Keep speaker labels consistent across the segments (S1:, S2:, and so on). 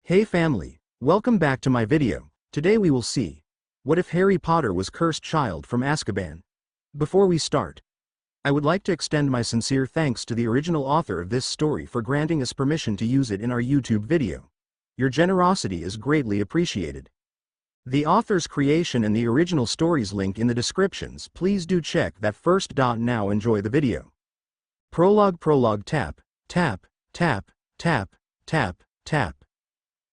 S1: Hey family, welcome back to my video. Today we will see, what if Harry Potter was cursed child from Azkaban? Before we start, I would like to extend my sincere thanks to the original author of this story for granting us permission to use it in our YouTube video. Your generosity is greatly appreciated. The author's creation and the original stories link in the descriptions. Please do check that first. Now enjoy the video. Prologue tap, tap, tap, tap, tap, tap.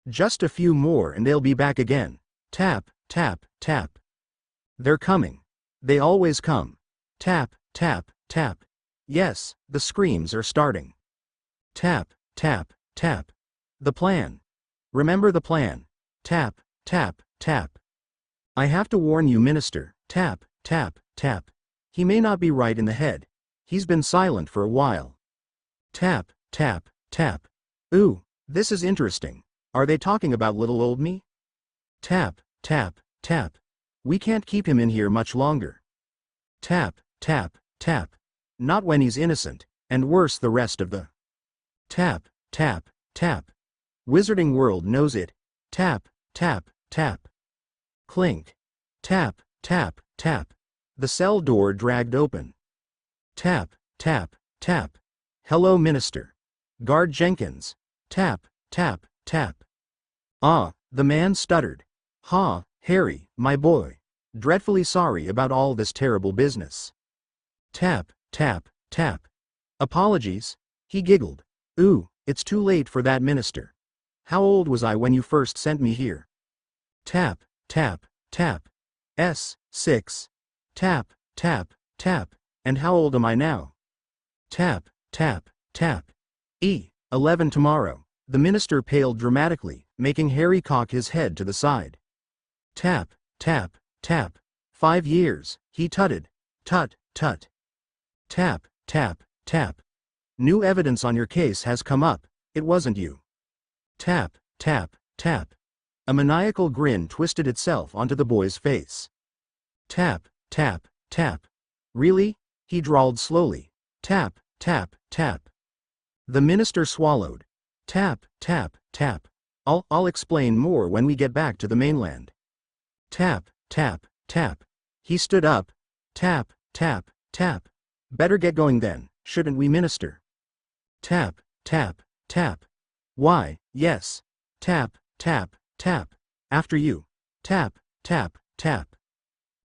S1: Just a few more and they'll be back again. Tap, tap, tap. They're coming. They always come. Tap, tap, tap. Yes, the screams are starting. Tap, tap, tap. The plan. Remember the plan. Tap, tap, tap. I have to warn you, Minister. Tap, tap, tap. He may not be right in the head. He's been silent for a while. Tap, tap, tap. Ooh, this is interesting. Are they talking about little old me? Tap, tap, tap. We can't keep him in here much longer. Tap, tap, tap. Not when he's innocent, and worse the rest of the. Tap, tap, tap. Wizarding world knows it. Tap, tap, tap. Clink. Tap, tap, tap. The cell door dragged open. Tap, tap, tap. Hello, Minister. Guard Jenkins. Tap, tap, tap. Ah, the man stuttered. Ha, Harry, my boy. Dreadfully sorry about all this terrible business. Tap, tap, tap. Apologies, he giggled. Ooh, it's too late for that, Minister. How old was I when you first sent me here? Tap, tap, tap. 6. Tap, tap, tap. And how old am I now? Tap, tap, tap. 11 tomorrow. The minister paled dramatically, making Harry cock his head to the side. Tap, tap, tap. 5 years, he tutted. Tut, tut. Tap, tap, tap. New evidence on your case has come up. It wasn't you. Tap, tap, tap. A maniacal grin twisted itself onto the boy's face. Tap, tap, tap. Really? He drawled slowly. Tap, tap, tap. The minister swallowed. Tap, tap, tap. I'll explain more when we get back to the mainland. Tap, tap, tap. He stood up. Tap, tap, tap. Better get going then, shouldn't we, Minister? Tap, tap, tap. Why, yes. Tap, tap, tap. After you. Tap, tap, tap.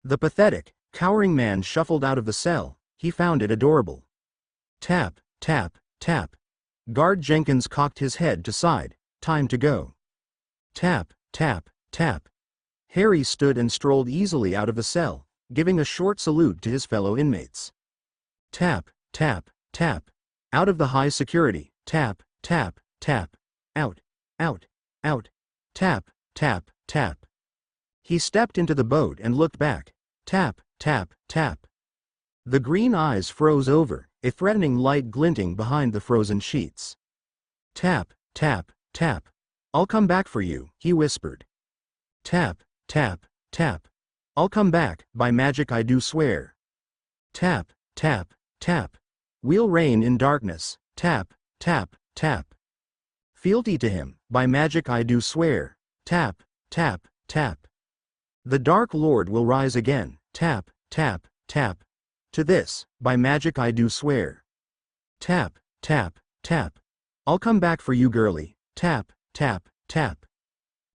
S1: The pathetic, cowering man shuffled out of the cell. He found it adorable. Tap, tap, tap. Guard Jenkins cocked his head to side. Time to go. Tap, tap, tap. Harry stood and strolled easily out of the cell, giving a short salute to his fellow inmates. Tap, tap, tap. Out of the high security. Tap, tap, tap. Out, out, out. Tap, tap, tap. He stepped into the boat and looked back. Tap, tap, tap. The green eyes froze over, a threatening light glinting behind the frozen sheets. Tap, tap, tap. I'll come back for you, he whispered. Tap, tap, tap. I'll come back, by magic I do swear. Tap, tap, tap. We'll reign in darkness. Tap, tap, tap. Fealty to him, by magic I do swear. Tap, tap, tap. The Dark Lord will rise again. Tap, tap, tap. To this, by magic I do swear. Tap, tap, tap. I'll come back for you, girlie. Tap, tap, tap.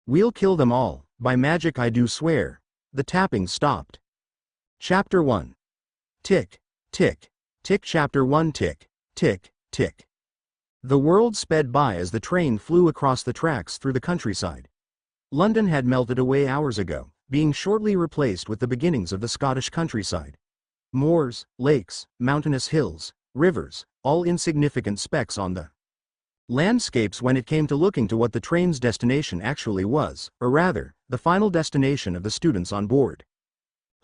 S1: We'll kill them all, by magic I do swear. The tapping stopped. Chapter 1. Tick, tick, tick. Chapter 1. Tick, tick, tick. The world sped by as the train flew across the tracks through the countryside. London had melted away hours ago, being shortly replaced with the beginnings of the Scottish countryside. Moors, lakes, mountainous hills, rivers, all insignificant specks on the landscapes when it came to looking to what the train's destination actually was, or rather, the final destination of the students on board.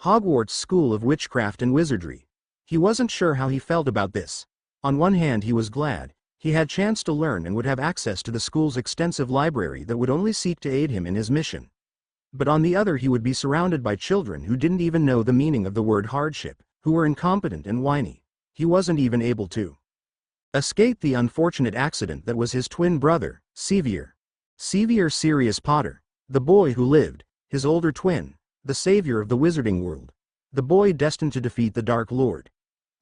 S1: Hogwarts School of Witchcraft and Wizardry. He wasn't sure how he felt about this. On one hand, he was glad he had chance to learn and would have access to the school's extensive library that would only seek to aid him in his mission. But on the other, he would be surrounded by children who didn't even know the meaning of the word hardship, who were incompetent and whiny. He wasn't even able to escape the unfortunate accident that was his twin brother, Sevier. Sevier Sirius Potter, the boy who lived, his older twin, the savior of the wizarding world. The boy destined to defeat the Dark Lord.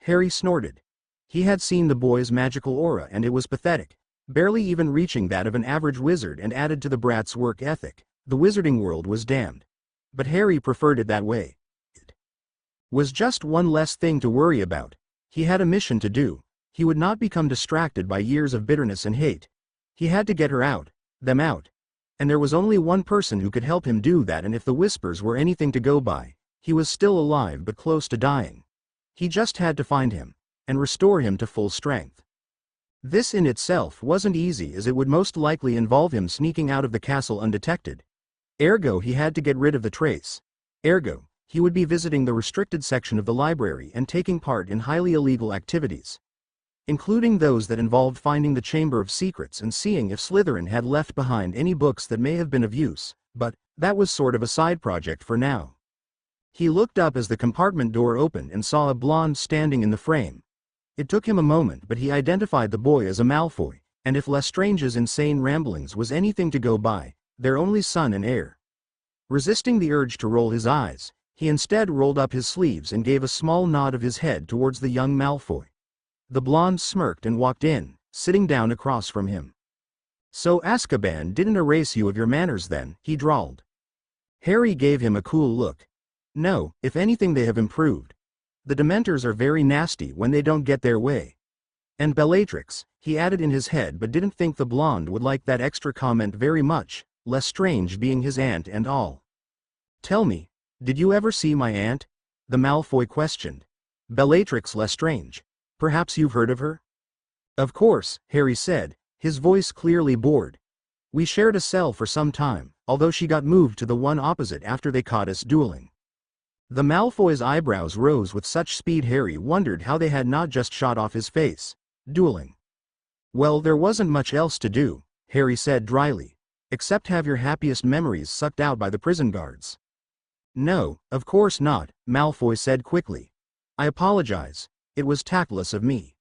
S1: Harry snorted. He had seen the boy's magical aura and it was pathetic, barely even reaching that of an average wizard, and added to the brat's work ethic, the wizarding world was damned. But Harry preferred it that way. It was just one less thing to worry about. He had a mission to do. He would not become distracted by years of bitterness and hate. He had to get her out, them out. And there was only one person who could help him do that, and if the whispers were anything to go by, he was still alive but close to dying. He just had to find him, and restore him to full strength. This in itself wasn't easy, as it would most likely involve him sneaking out of the castle undetected. Ergo, he had to get rid of the trace. Ergo, he would be visiting the restricted section of the library and taking part in highly illegal activities, including those that involved finding the Chamber of Secrets and seeing if Slytherin had left behind any books that may have been of use, but that was sort of a side project for now. He looked up as the compartment door opened and saw a blonde standing in the frame. It took him a moment, but he identified the boy as a Malfoy, and if Lestrange's insane ramblings was anything to go by, their only son and heir. Resisting the urge to roll his eyes, he instead rolled up his sleeves and gave a small nod of his head towards the young Malfoy. The blonde smirked and walked in, sitting down across from him. "So Azkaban didn't erase you of your manners then," he drawled. Harry gave him a cool look. "No, if anything they have improved. The Dementors are very nasty when they don't get their way. And Bellatrix," he added in his head, but didn't think the blonde would like that extra comment very much, Lestrange being his aunt and all. "Tell me, did you ever see my aunt?" the Malfoy questioned. "Bellatrix Lestrange. Perhaps you've heard of her?" "Of course," Harry said, his voice clearly bored. "We shared a cell for some time, although she got moved to the one opposite after they caught us dueling." The Malfoy's eyebrows rose with such speed Harry wondered how they had not just shot off his face. Dueling. "Well, there wasn't much else to do," Harry said dryly, "except have your happiest memories sucked out by the prison guards." "No, of course not," Malfoy said quickly. "I apologize. It was tactless of me."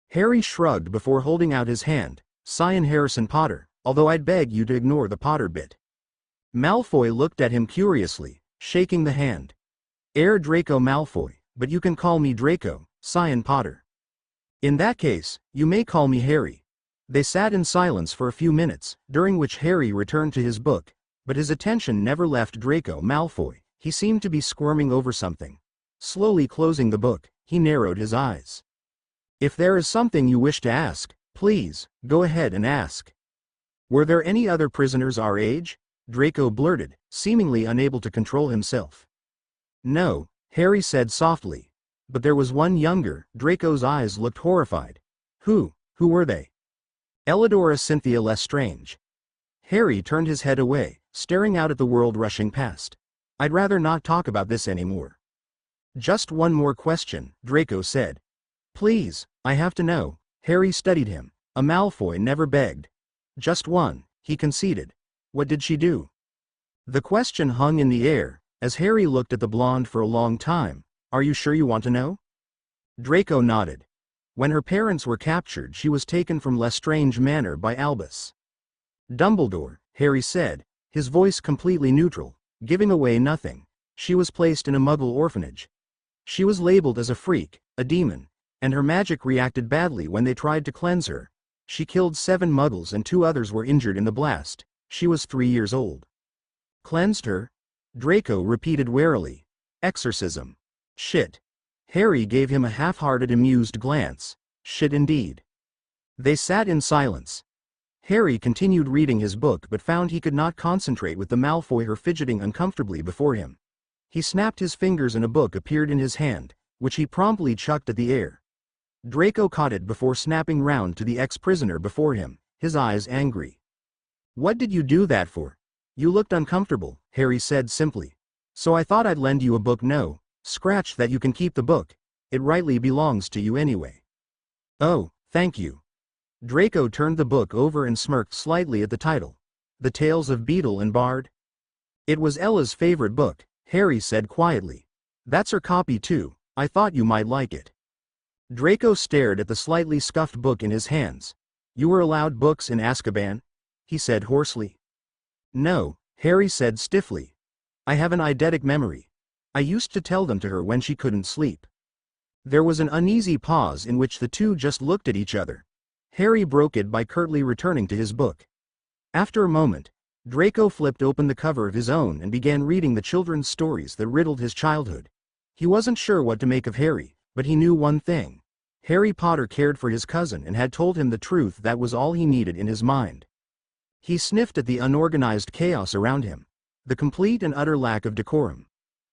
S1: Harry shrugged before holding out his hand. "Cyan Harrison Potter, although I'd beg you to ignore the Potter bit." Malfoy looked at him curiously, shaking the hand. "Heir Draco Malfoy, but you can call me Draco, Cyan Potter." "In that case, you may call me Harry." They sat in silence for a few minutes, during which Harry returned to his book, but his attention never left Draco Malfoy. He seemed to be squirming over something. Slowly closing the book, he narrowed his eyes. "If there is something you wish to ask, please, go ahead and ask." "Were there any other prisoners our age?" Draco blurted, seemingly unable to control himself. "No," Harry said softly. "But there was one younger." Draco's eyes looked horrified. Who were they?" "Elidora Cynthia Lestrange." Harry turned his head away, staring out at the world rushing past. "I'd rather not talk about this anymore." "Just one more question," Draco said. "Please, I have to know." Harry studied him. A Malfoy never begged. "Just one," he conceded. "What did she do?" The question hung in the air, as Harry looked at the blonde for a long time. "Are you sure you want to know?" Draco nodded. "When her parents were captured, she was taken from Lestrange Manor by Albus Dumbledore," Harry said, his voice completely neutral, giving away nothing. "She was placed in a Muggle orphanage. She was labeled as a freak, a demon, and her magic reacted badly when they tried to cleanse her. She killed 7 Muggles and 2 others were injured in the blast. She was 3 years old." "Cleansed her?" Draco repeated warily. "Exorcism. Shit." Harry gave him a half-hearted amused glance. "Shit indeed." They sat in silence. Harry continued reading his book but found he could not concentrate with the Malfoy fidgeting uncomfortably before him. He snapped his fingers and a book appeared in his hand, which he promptly chucked at the air. Draco caught it before snapping round to the ex-prisoner before him, his eyes angry. "What did you do that for? You looked uncomfortable," Harry said simply. "So I thought I'd lend you a book." "No, scratch that, you can keep the book. It rightly belongs to you anyway." "Oh, thank you." Draco turned the book over and smirked slightly at the title. "The Tales of Beetle and Bard." "It was Ella's favorite book," Harry said quietly. "That's her copy too. I thought you might like it." Draco stared at the slightly scuffed book in his hands. "You were allowed books in Azkaban?" he said hoarsely. No, Harry said stiffly. I have an eidetic memory. I used to tell them to her when she couldn't sleep. There was an uneasy pause in which the two just looked at each other. Harry broke it by curtly returning to his book. After a moment, Draco flipped open the cover of his own and began reading the children's stories that riddled his childhood. He wasn't sure what to make of Harry, but he knew one thing. Harry Potter cared for his cousin and had told him the truth. That was all he needed in his mind. He sniffed at the unorganized chaos around him, the complete and utter lack of decorum.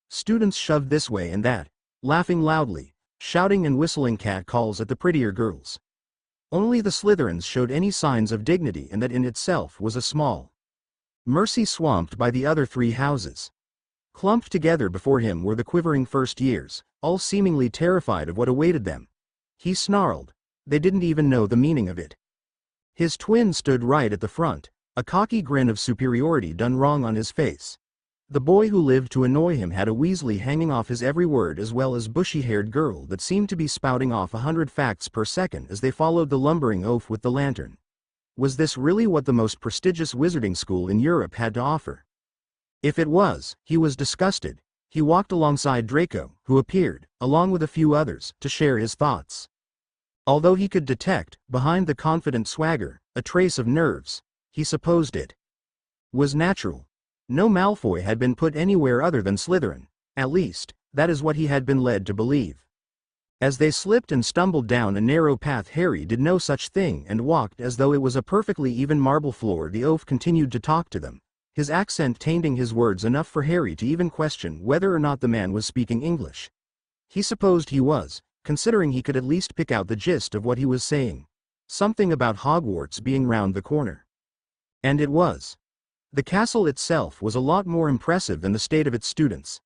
S1: Students shoved this way and that, laughing loudly, shouting and whistling cat calls at the prettier girls. Only the Slytherins showed any signs of dignity, and that in itself was a small mercy swamped by the other three houses. Clumped together before him were the quivering first years, all seemingly terrified of what awaited them. He snarled. They didn't even know the meaning of it. His twin stood right at the front, a cocky grin of superiority done wrong on his face. The boy who lived to annoy him had a Weasley hanging off his every word, as well as bushy-haired girl that seemed to be spouting off 100 facts per second as they followed the lumbering oaf with the lantern. Was this really what the most prestigious wizarding school in Europe had to offer? If it was, he was disgusted. He walked alongside Draco, who appeared, along with a few others, to share his thoughts. Although he could detect, behind the confident swagger, a trace of nerves, he supposed it was natural. No Malfoy had been put anywhere other than Slytherin. At least, that is what he had been led to believe. As they slipped and stumbled down a narrow path, Harry did no such thing and walked as though it was a perfectly even marble floor. The oaf continued to talk to them, his accent tainting his words enough for Harry to even question whether or not the man was speaking English. He supposed he was, considering he could at least pick out the gist of what he was saying. Something about Hogwarts being round the corner. And it was. The castle itself was a lot more impressive than the state of its students.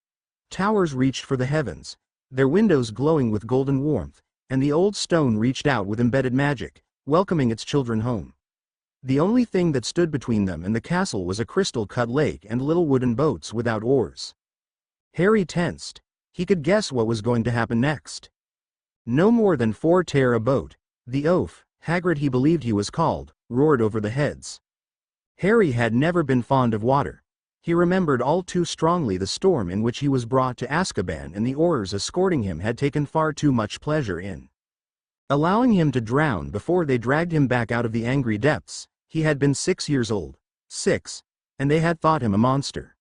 S1: Towers reached for the heavens, their windows glowing with golden warmth, and the old stone reached out with embedded magic, welcoming its children home. The only thing that stood between them and the castle was a crystal-cut lake and little wooden boats without oars. Harry tensed. He could guess what was going to happen next. No more than 4 tear a boat, the oaf, Hagrid he believed he was called, roared over the heads. Harry had never been fond of water. He remembered all too strongly the storm in which he was brought to Azkaban, and the oars escorting him had taken far too much pleasure in allowing him to drown before they dragged him back out of the angry depths. He had been 6 years old. 6. And they had thought him a monster.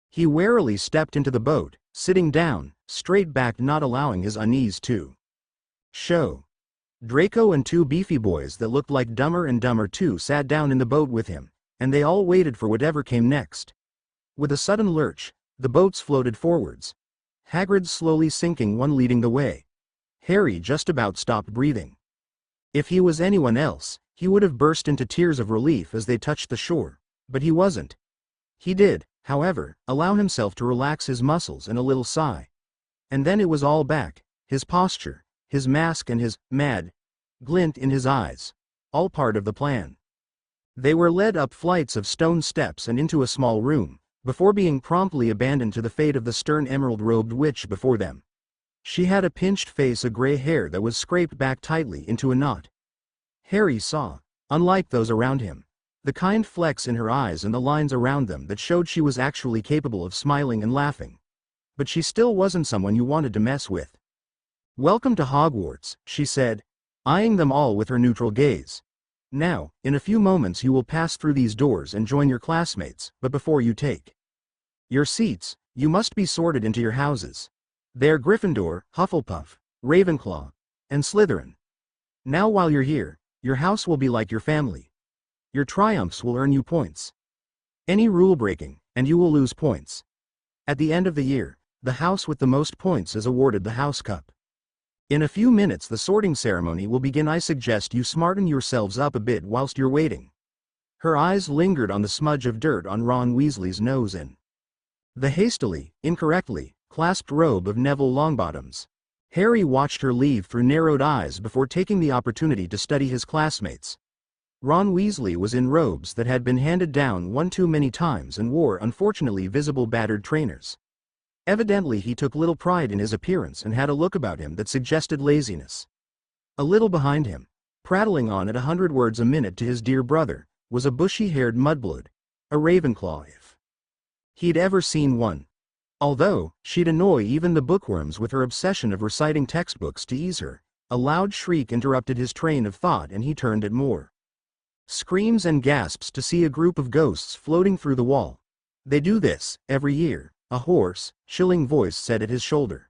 S1: He warily stepped into the boat, sitting down, straight back, not allowing his unease to show. Draco and 2 beefy boys that looked like Dumber and Dumber 2 sat down in the boat with him, and they all waited for whatever came next. With a sudden lurch, the boats floated forwards, Hagrid slowly sinking, one leading the way. Harry just about stopped breathing. If he was anyone else, he would have burst into tears of relief as they touched the shore, but he wasn't. He did, however, allow himself to relax his muscles and a little sigh. And then it was all back, his posture, his mask, and his mad glint in his eyes, all part of the plan. They were led up flights of stone steps and into a small room, before being promptly abandoned to the fate of the stern emerald-robed witch before them. She had a pinched face, a gray hair that was scraped back tightly into a knot. Harry saw, unlike those around him, the kind flecks in her eyes and the lines around them that showed she was actually capable of smiling and laughing. But she still wasn't someone you wanted to mess with. "Welcome to Hogwarts," she said, eyeing them all with her neutral gaze. "Now, in a few moments you will pass through these doors and join your classmates, but before you take your seats, you must be sorted into your houses. They're Gryffindor, Hufflepuff, Ravenclaw, and Slytherin. Now while you're here, your house will be like your family. Your triumphs will earn you points. Any rule breaking, and you will lose points. At the end of the year, the house with the most points is awarded the House Cup. In a few minutes the sorting ceremony will begin. I suggest you smarten yourselves up a bit whilst you're waiting." Her eyes lingered on the smudge of dirt on Ron Weasley's nose and the hastily, incorrectly, clasped robe of Neville Longbottom's. Harry watched her leave through narrowed eyes before taking the opportunity to study his classmates. Ron Weasley was in robes that had been handed down one too many times and wore unfortunately visible battered trainers. Evidently he took little pride in his appearance and had a look about him that suggested laziness. A little behind him, prattling on at 100 words a minute to his dear brother, was a bushy-haired mudblood, a Ravenclaw if he'd ever seen one. Although, she'd annoy even the bookworms with her obsession of reciting textbooks to ease her. A loud shriek interrupted his train of thought and he turned at more screams and gasps to see a group of ghosts floating through the wall. They do this, every year, a hoarse, chilling voice said at his shoulder.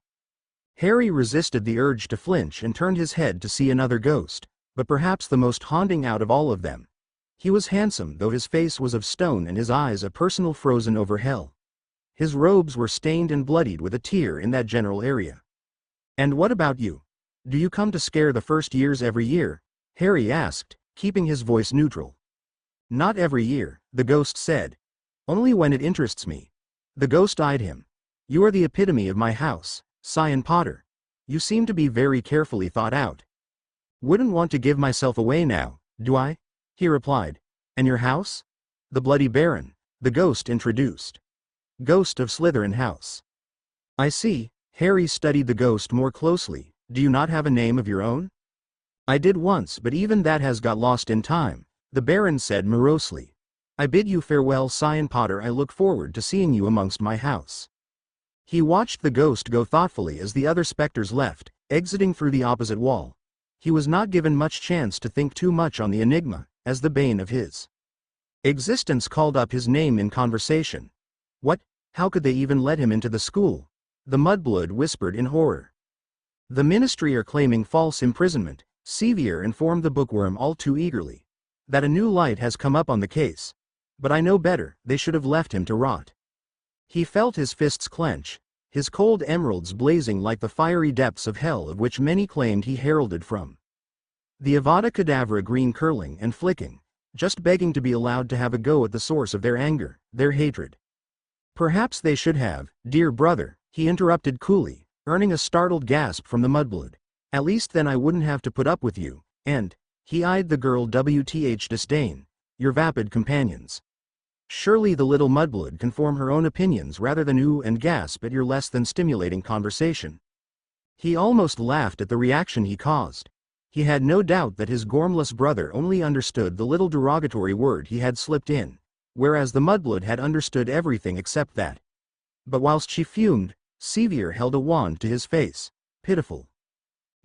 S1: Harry resisted the urge to flinch and turned his head to see another ghost, but perhaps the most haunting out of all of them. He was handsome though his face was of stone and his eyes a personal frozen over hell. His robes were stained and bloodied with a tear in that general area. "And what about you? Do you come to scare the first years every year?" Harry asked, keeping his voice neutral. "Not every year," the ghost said. "Only when it interests me." The ghost eyed him. "You are the epitome of my house, Cyan Potter. You seem to be very carefully thought out." "Wouldn't want to give myself away now, do I?" he replied. "And your house?" "The Bloody Baron," the ghost introduced. "Ghost of Slytherin House." "I see." Harry studied the ghost more closely. "Do you not have a name of your own?" "I did once, but even that has got lost in time," the Baron said morosely. "I bid you farewell, Cyan Potter. I look forward to seeing you amongst my house." He watched the ghost go thoughtfully as the other specters left, exiting through the opposite wall. He was not given much chance to think too much on the enigma, as the bane of his existence called up his name in conversation. "What? How could they even let him into the school?" the mudblood whispered in horror. "The Ministry are claiming false imprisonment," Sevier informed the bookworm all too eagerly. "That a new light has come up on the case. But I know better, they should have left him to rot." He felt his fists clench, his cold emeralds blazing like the fiery depths of hell of which many claimed he heralded from. The Avada Kedavra green curling and flicking, just begging to be allowed to have a go at the source of their anger, their hatred. "Perhaps they should have, dear brother," he interrupted coolly, earning a startled gasp from the mudblood. "At least then I wouldn't have to put up with you, and," he eyed the girl with disdain, "your vapid companions. Surely the little mudblood can form her own opinions rather than ooh and gasp at your less than stimulating conversation." He almost laughed at the reaction he caused. He had no doubt that his gormless brother only understood the little derogatory word he had slipped in, whereas the mudblood had understood everything except that. But whilst she fumed, Sevier held a wand to his face. "Pitiful.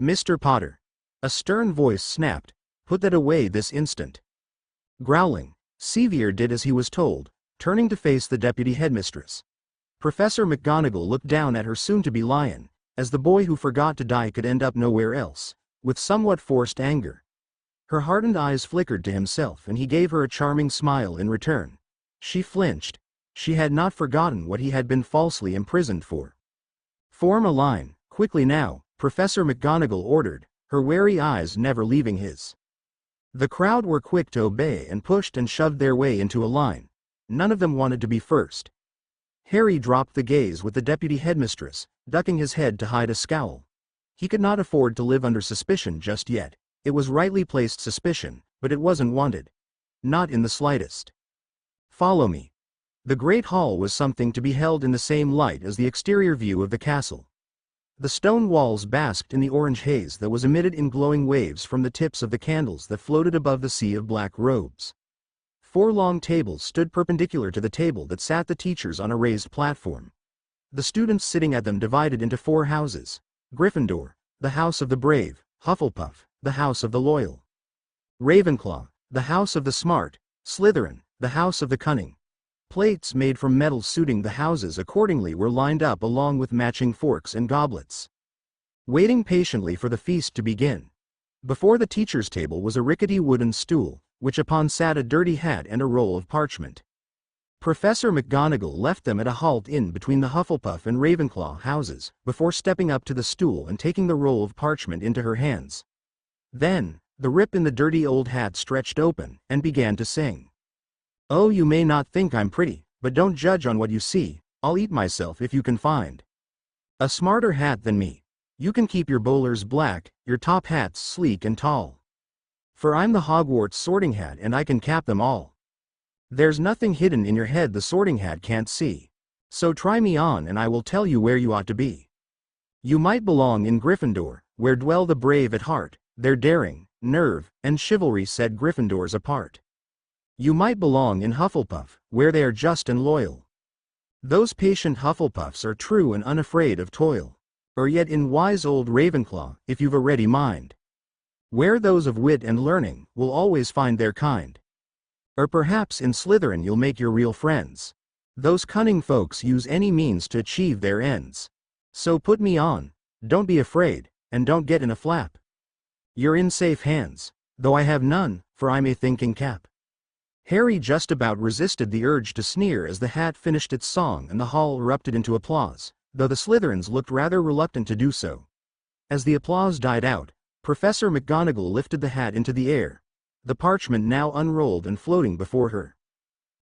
S1: Mr. Potter," a stern voice snapped, "put that away this instant." Growling, Sevier did as he was told, turning to face the deputy headmistress. Professor McGonagall looked down at her soon-to-be lion, as the boy who forgot to die could end up nowhere else, with somewhat forced anger. Her hardened eyes flickered to himself and he gave her a charming smile in return. She flinched. She had not forgotten what he had been falsely imprisoned for. "Form a line, quickly now," Professor McGonagall ordered, her wary eyes never leaving his. The crowd were quick to obey and pushed and shoved their way into a line. None of them wanted to be first. Harry dropped the gaze with the deputy headmistress, ducking his head to hide a scowl. He could not afford to live under suspicion just yet. It was rightly placed suspicion, but it wasn't wanted. Not in the slightest. "Follow me." The great hall was something to be held in the same light as the exterior view of the castle. The stone walls basked in the orange haze that was emitted in glowing waves from the tips of the candles that floated above the sea of black robes. 4 long tables stood perpendicular to the table that sat the teachers on a raised platform. The students sitting at them divided into 4 houses: Gryffindor, the house of the brave; Hufflepuff, the house of the loyal; Ravenclaw, the house of the smart; Slytherin, the house of the cunning. Plates made from metal suiting the houses accordingly were lined up along with matching forks and goblets. Waiting patiently for the feast to begin. Before the teacher's table was a rickety wooden stool, which upon sat a dirty hat and a roll of parchment. Professor McGonagall left them at a halt in between the Hufflepuff and Ravenclaw houses, before stepping up to the stool and taking the roll of parchment into her hands. Then, the rip in the dirty old hat stretched open, and began to sing. "Oh, you may not think I'm pretty, but don't judge on what you see. I'll eat myself if you can find a smarter hat than me. You can keep your bowlers black, your top hats sleek and tall. For I'm the Hogwarts sorting hat and I can cap them all. There's nothing hidden in your head the sorting hat can't see. So try me on and I will tell you where you ought to be. You might belong in Gryffindor, where dwell the brave at heart, their daring, nerve, and chivalry set Gryffindors apart. You might belong in Hufflepuff, where they are just and loyal. Those patient Hufflepuffs are true and unafraid of toil. Or yet in wise old Ravenclaw, if you've a ready mind, where those of wit and learning will always find their kind. Or perhaps in Slytherin you'll make your real friends. Those cunning folks use any means to achieve their ends. So put me on, don't be afraid, and don't get in a flap. You're in safe hands, though I have none, for I'm a thinking cap. Harry just about resisted the urge to sneer as the hat finished its song and the hall erupted into applause, though the Slytherins looked rather reluctant to do so. As the applause died out, Professor McGonagall lifted the hat into the air, the parchment now unrolled and floating before her.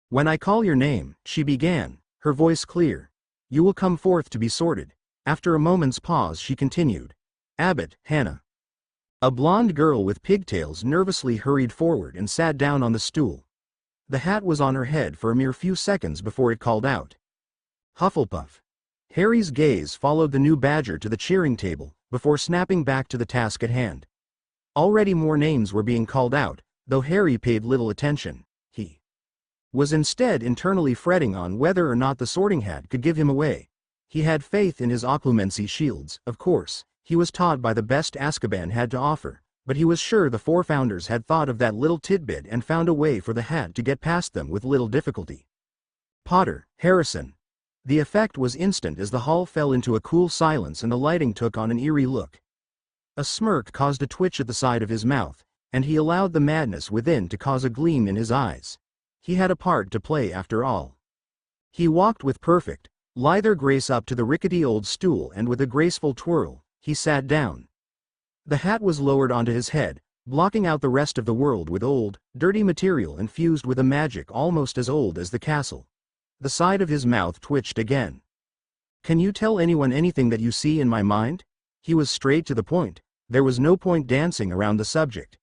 S1: When I call your name, she began, her voice clear, you will come forth to be sorted. After a moment's pause she continued, Abbott, Hannah. A blonde girl with pigtails nervously hurried forward and sat down on the stool. The hat was on her head for a mere few seconds before it called out, Hufflepuff. Harry's gaze followed the new badger to the cheering table, before snapping back to the task at hand. Already more names were being called out, though Harry paid little attention. He was instead internally fretting on whether or not the Sorting Hat could give him away. He had faith in his occlumency shields, of course. He was taught by the best Azkaban had to offer, but he was sure the four founders had thought of that little tidbit and found a way for the hat to get past them with little difficulty. Potter, Harrison. The effect was instant as the hall fell into a cool silence and the lighting took on an eerie look. A smirk caused a twitch at the side of his mouth, and he allowed the madness within to cause a gleam in his eyes. He had a part to play after all. He walked with perfect, lithe grace up to the rickety old stool and with a graceful twirl, he sat down. The hat was lowered onto his head, blocking out the rest of the world with old, dirty material infused with a magic almost as old as the castle. The side of his mouth twitched again. Can you tell anyone anything that you see in my mind? He was straight to the point. There was no point dancing around the subject.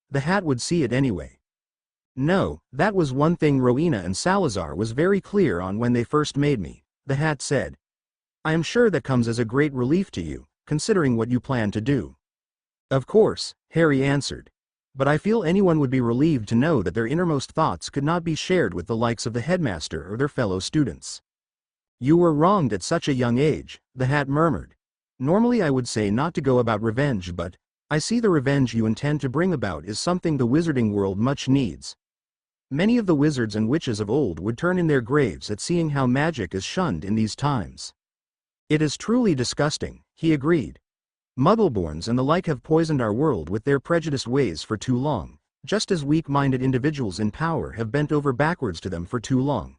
S1: The hat would see it anyway. No, that was one thing Rowena and Salazar was very clear on when they first made me, the hat said. I am sure that comes as a great relief to you, considering what you plan to do. Of course, Harry answered. But I feel anyone would be relieved to know that their innermost thoughts could not be shared with the likes of the headmaster or their fellow students. You were wronged at such a young age, the hat murmured. Normally I would say not to go about revenge, but I see the revenge you intend to bring about is something the wizarding world much needs. Many of the wizards and witches of old would turn in their graves at seeing how magic is shunned in these times. It is truly disgusting, he agreed. Muggleborns and the like have poisoned our world with their prejudiced ways for too long, just as weak-minded individuals in power have bent over backwards to them for too long.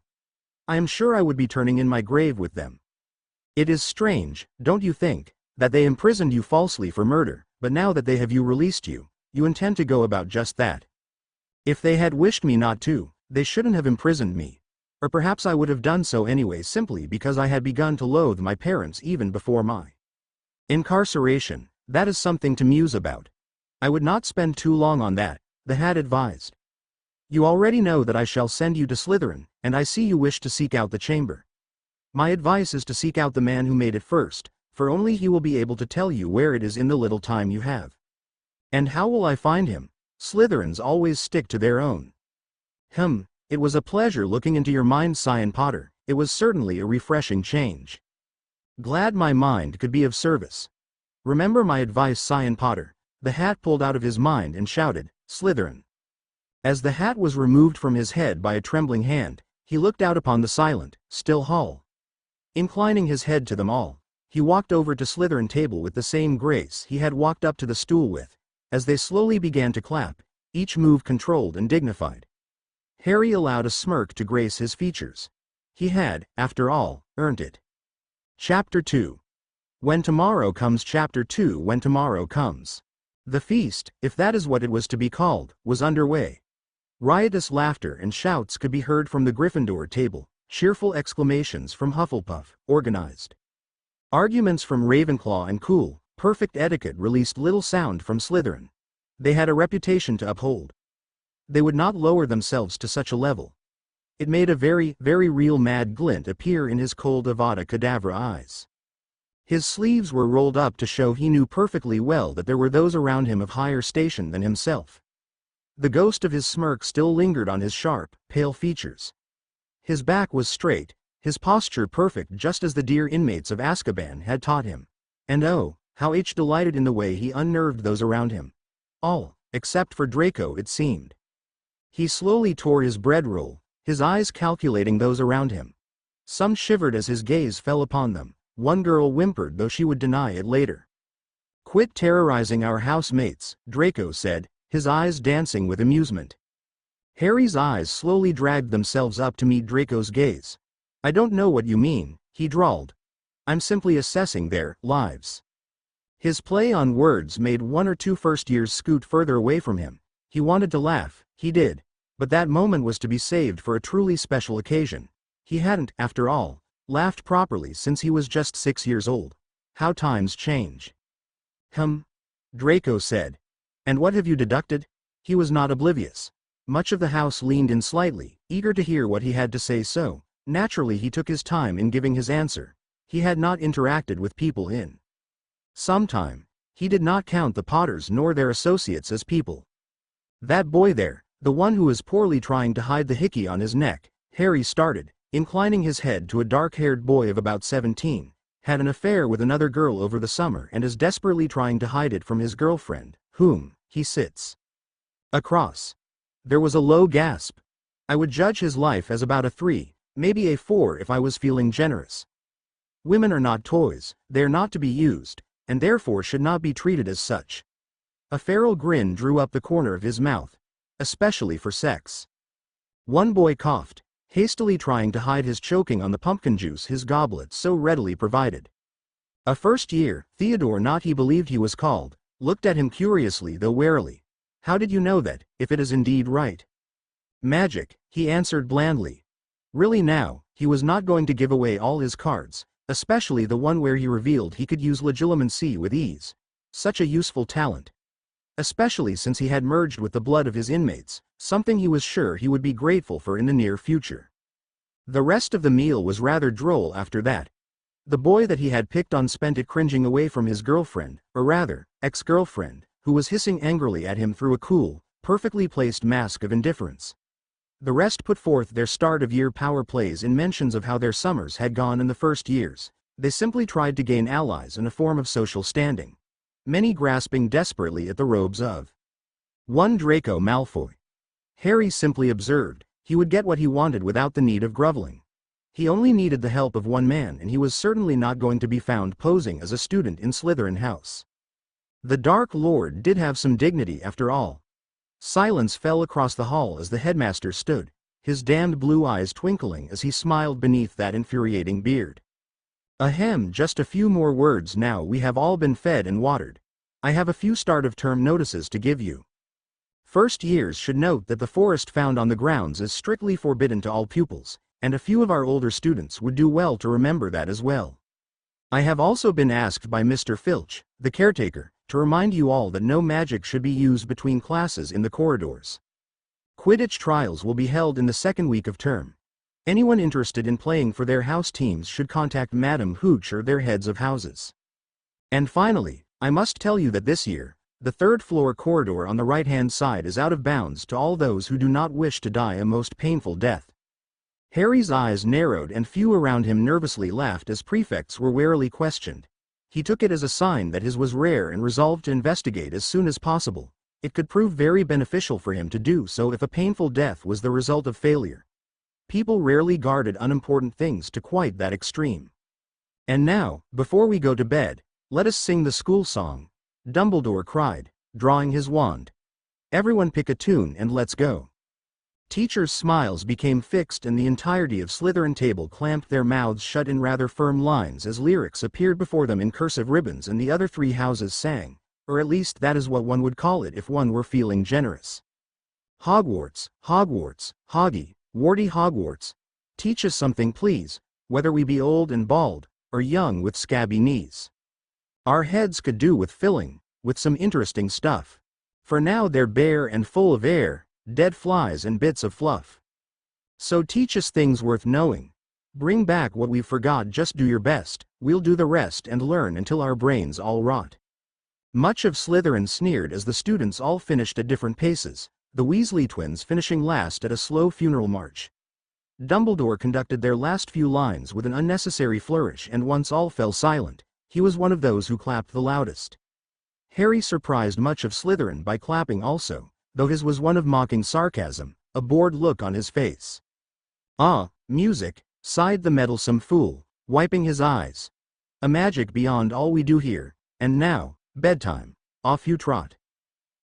S1: I am sure I would be turning in my grave with them. It is strange, don't you think, that they imprisoned you falsely for murder, but now that they have released you, you intend to go about just that. If they had wished me not to, they shouldn't have imprisoned me. Or perhaps I would have done so anyway simply because I had begun to loathe my parents even before my incarceration. That is something to muse about. I would not spend too long on that, the hat advised. You already know that I shall send you to Slytherin, and I see you wish to seek out the chamber. My advice is to seek out the man who made it first, for only he will be able to tell you where it is in the little time you have. And how will I find him? Slytherins always stick to their own. It was a pleasure looking into your mind, Cyan Potter. It was certainly a refreshing change. Glad my mind could be of service. Remember my advice, Cyan Potter. The hat pulled out of his mind and shouted, Slytherin. As the hat was removed from his head by a trembling hand, he looked out upon the silent, still hall. Inclining his head to them all, he walked over to Slytherin table with the same grace he had walked up to the stool with. As they slowly began to clap, each move controlled and dignified. Harry allowed a smirk to grace his features. He had, after all, earned it. Chapter 2. When Tomorrow Comes. Chapter 2. When Tomorrow Comes. The feast, if that is what it was to be called, was underway. Riotous laughter and shouts could be heard from the Gryffindor table, cheerful exclamations from Hufflepuff, organized arguments from Ravenclaw, and cool, perfect etiquette released little sound from Slytherin. They had a reputation to uphold. They would not lower themselves to such a level. It made a very, very real mad glint appear in his cold Avada Kedavra eyes. His sleeves were rolled up to show he knew perfectly well that there were those around him of higher station than himself. The ghost of his smirk still lingered on his sharp, pale features. His back was straight, his posture perfect just as the dear inmates of Azkaban had taught him. And oh, how H delighted in the way he unnerved those around him. All, except for Draco it seemed. He slowly tore his bread roll, his eyes calculating those around him. Some shivered as his gaze fell upon them. One girl whimpered, though she would deny it later. "Quit terrorizing our housemates," Draco said, his eyes dancing with amusement. Harry's eyes slowly dragged themselves up to meet Draco's gaze. "I don't know what you mean," he drawled. "I'm simply assessing their lives." His play on words made one or two first-years scoot further away from him. He wanted to laugh, he did. But that moment was to be saved for a truly special occasion. He hadn't, after all, laughed properly since he was just 6 years old. How times change. Draco said. "And what have you deducted?" He was not oblivious. Much of the house leaned in slightly, eager to hear what he had to say, so, naturally he took his time in giving his answer. He had not interacted with people in some time. He did not count the Potters nor their associates as people. "That boy there, the one who is poorly trying to hide the hickey on his neck," Harry started, inclining his head to a dark-haired boy of about 17, "had an affair with another girl over the summer and is desperately trying to hide it from his girlfriend, whom he sits across." There was a low gasp. "I would judge his life as about a 3, maybe a 4 if I was feeling generous. Women are not toys, they are not to be used, and therefore should not be treated as such." A feral grin drew up the corner of his mouth. "Especially for sex." One boy coughed, hastily trying to hide his choking on the pumpkin juice his goblet so readily provided. A first-year, Theodore Not he believed he was called, looked at him curiously though warily. "How did you know that, if it is indeed right?" "Magic," he answered blandly. Really now, he was not going to give away all his cards, especially the one where he revealed he could use legilimency with ease. Such a useful talent. Especially since he had merged with the blood of his inmates, something he was sure he would be grateful for in the near future. The rest of the meal was rather droll after that. The boy that he had picked on spent it cringing away from his girlfriend, or rather, ex-girlfriend, who was hissing angrily at him through a cool, perfectly placed mask of indifference. The rest put forth their start-of-year power plays in mentions of how their summers had gone in the first years. They simply tried to gain allies and a form of social standing. Many grasping desperately at the robes of one Draco Malfoy. Harry simply observed. He would get what he wanted without the need of groveling. He only needed the help of one man, and he was certainly not going to be found posing as a student in Slytherin House. The Dark Lord did have some dignity after all. Silence fell across the hall as the headmaster stood, his damned blue eyes twinkling as he smiled beneath that infuriating beard. "Ahem, just a few more words now we have all been fed and watered. I have a few start-of-term notices to give you. First years should note that the forest found on the grounds is strictly forbidden to all pupils, and a few of our older students would do well to remember that as well. I have also been asked by Mr. Filch, the caretaker, to remind you all that no magic should be used between classes in the corridors. Quidditch trials will be held in the second week of term. Anyone interested in playing for their house teams should contact Madam Hooch or their heads of houses. And finally, I must tell you that this year, the third-floor corridor on the right-hand side is out of bounds to all those who do not wish to die a most painful death." Harry's eyes narrowed and few around him nervously laughed as prefects were warily questioned. He took it as a sign that his was rare and resolved to investigate as soon as possible. It could prove very beneficial for him to do so if a painful death was the result of failure. People rarely guarded unimportant things to quite that extreme. "And now, before we go to bed, let us sing the school song," Dumbledore cried, drawing his wand. "Everyone pick a tune and let's go." Teachers' smiles became fixed and the entirety of Slytherin table clamped their mouths shut in rather firm lines as lyrics appeared before them in cursive ribbons and the other three houses sang, or at least that is what one would call it if one were feeling generous. "Hogwarts, Hogwarts, Hoggy, Warty Hogwarts, teach us something please, whether we be old and bald, or young with scabby knees. Our heads could do with filling, with some interesting stuff. For now they're bare and full of air, dead flies and bits of fluff. So teach us things worth knowing. Bring back what we've forgot, just do your best, we'll do the rest and learn until our brains all rot." Much of Slytherin sneered as the students all finished at different paces, the Weasley twins finishing last at a slow funeral march. Dumbledore conducted their last few lines with an unnecessary flourish, and once all fell silent, he was one of those who clapped the loudest. Harry surprised much of Slytherin by clapping also, though his was one of mocking sarcasm, a bored look on his face. "Ah, music," sighed the meddlesome fool, wiping his eyes. "A magic beyond all we do here, and now, bedtime, off you trot."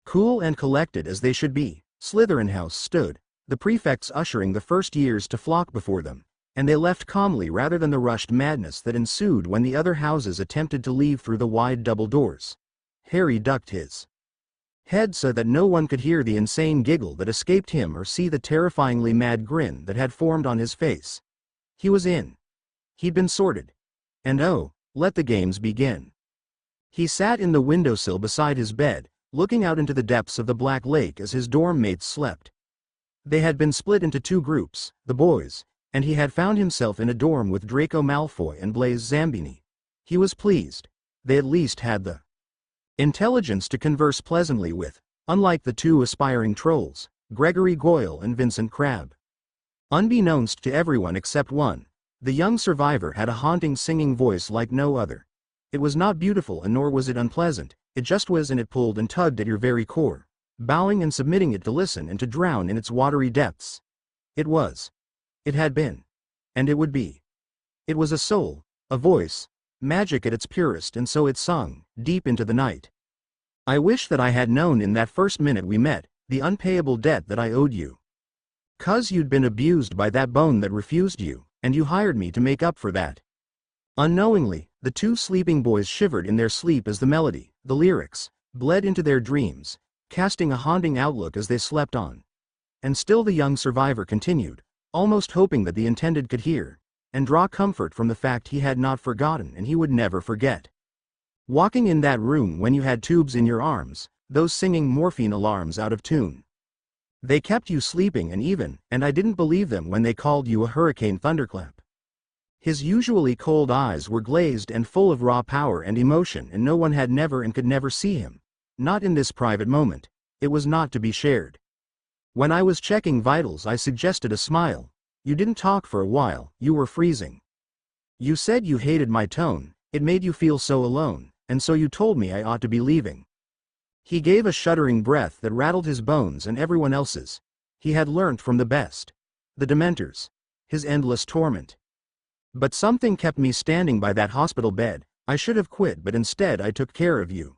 S1: Cool and collected as they should be, Slytherin House stood, the prefects ushering the first years to flock before them, and they left calmly rather than the rushed madness that ensued when the other houses attempted to leave through the wide double doors. Harry ducked his head so that no one could hear the insane giggle that escaped him or see the terrifyingly mad grin that had formed on his face. He was in. He'd been sorted. And oh, let the games begin. He sat in the windowsill beside his bed, looking out into the depths of the Black Lake as his dorm mates slept. They had been split into two groups, the boys, and he had found himself in a dorm with Draco Malfoy and Blaise Zambini. He was pleased. They at least had the intelligence to converse pleasantly with, unlike the two aspiring trolls, Gregory Goyle and Vincent Crabbe. Unbeknownst to everyone except one, the young survivor had a haunting singing voice like no other. It was not beautiful and nor was it unpleasant, it just was, and it pulled and tugged at your very core, bowing and submitting it to listen and to drown in its watery depths. It was. It had been. And it would be. It was a soul, a voice, magic at its purest, and so it sung, deep into the night. "I wish that I had known in that first minute we met, the unpayable debt that I owed you. 'Cause you'd been abused by that bone that refused you, and you hired me to make up for that." Unknowingly, the two sleeping boys shivered in their sleep as the melody, the lyrics, bled into their dreams, casting a haunting outlook as they slept on. And still the young survivor continued, almost hoping that the intended could hear, and draw comfort from the fact he had not forgotten and he would never forget. Walking in that room when you had tubes in your arms, those singing morphine alarms out of tune. They kept you sleeping, and I didn't believe them when they called you a hurricane thunderclap. His usually cold eyes were glazed and full of raw power and emotion, and no one had never and could never see him. Not in this private moment. It was not to be shared. When I was checking vitals, I suggested a smile. You didn't talk for a while, you were freezing. You said you hated my tone, it made you feel so alone, and so you told me I ought to be leaving. He gave a shuddering breath that rattled his bones and everyone else's. He had learnt from the best. The Dementors. His endless torment. But something kept me standing by that hospital bed. I should have quit, but instead I took care of you.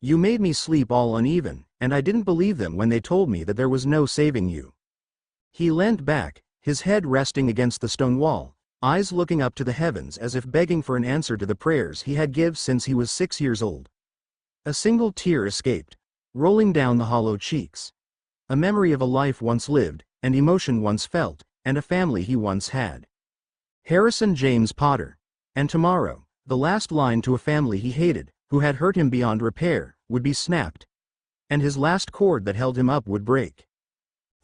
S1: You made me sleep all uneven, and I didn't believe them when they told me that there was no saving you. He leant back, his head resting against the stone wall, eyes looking up to the heavens as if begging for an answer to the prayers he had given since he was 6 years old. A single tear escaped, rolling down the hollow cheeks. A memory of a life once lived, and emotion once felt, and a family he once had. Harrison James Potter. And tomorrow, the last line to a family he hated, who had hurt him beyond repair, would be snapped. And his last cord that held him up would break.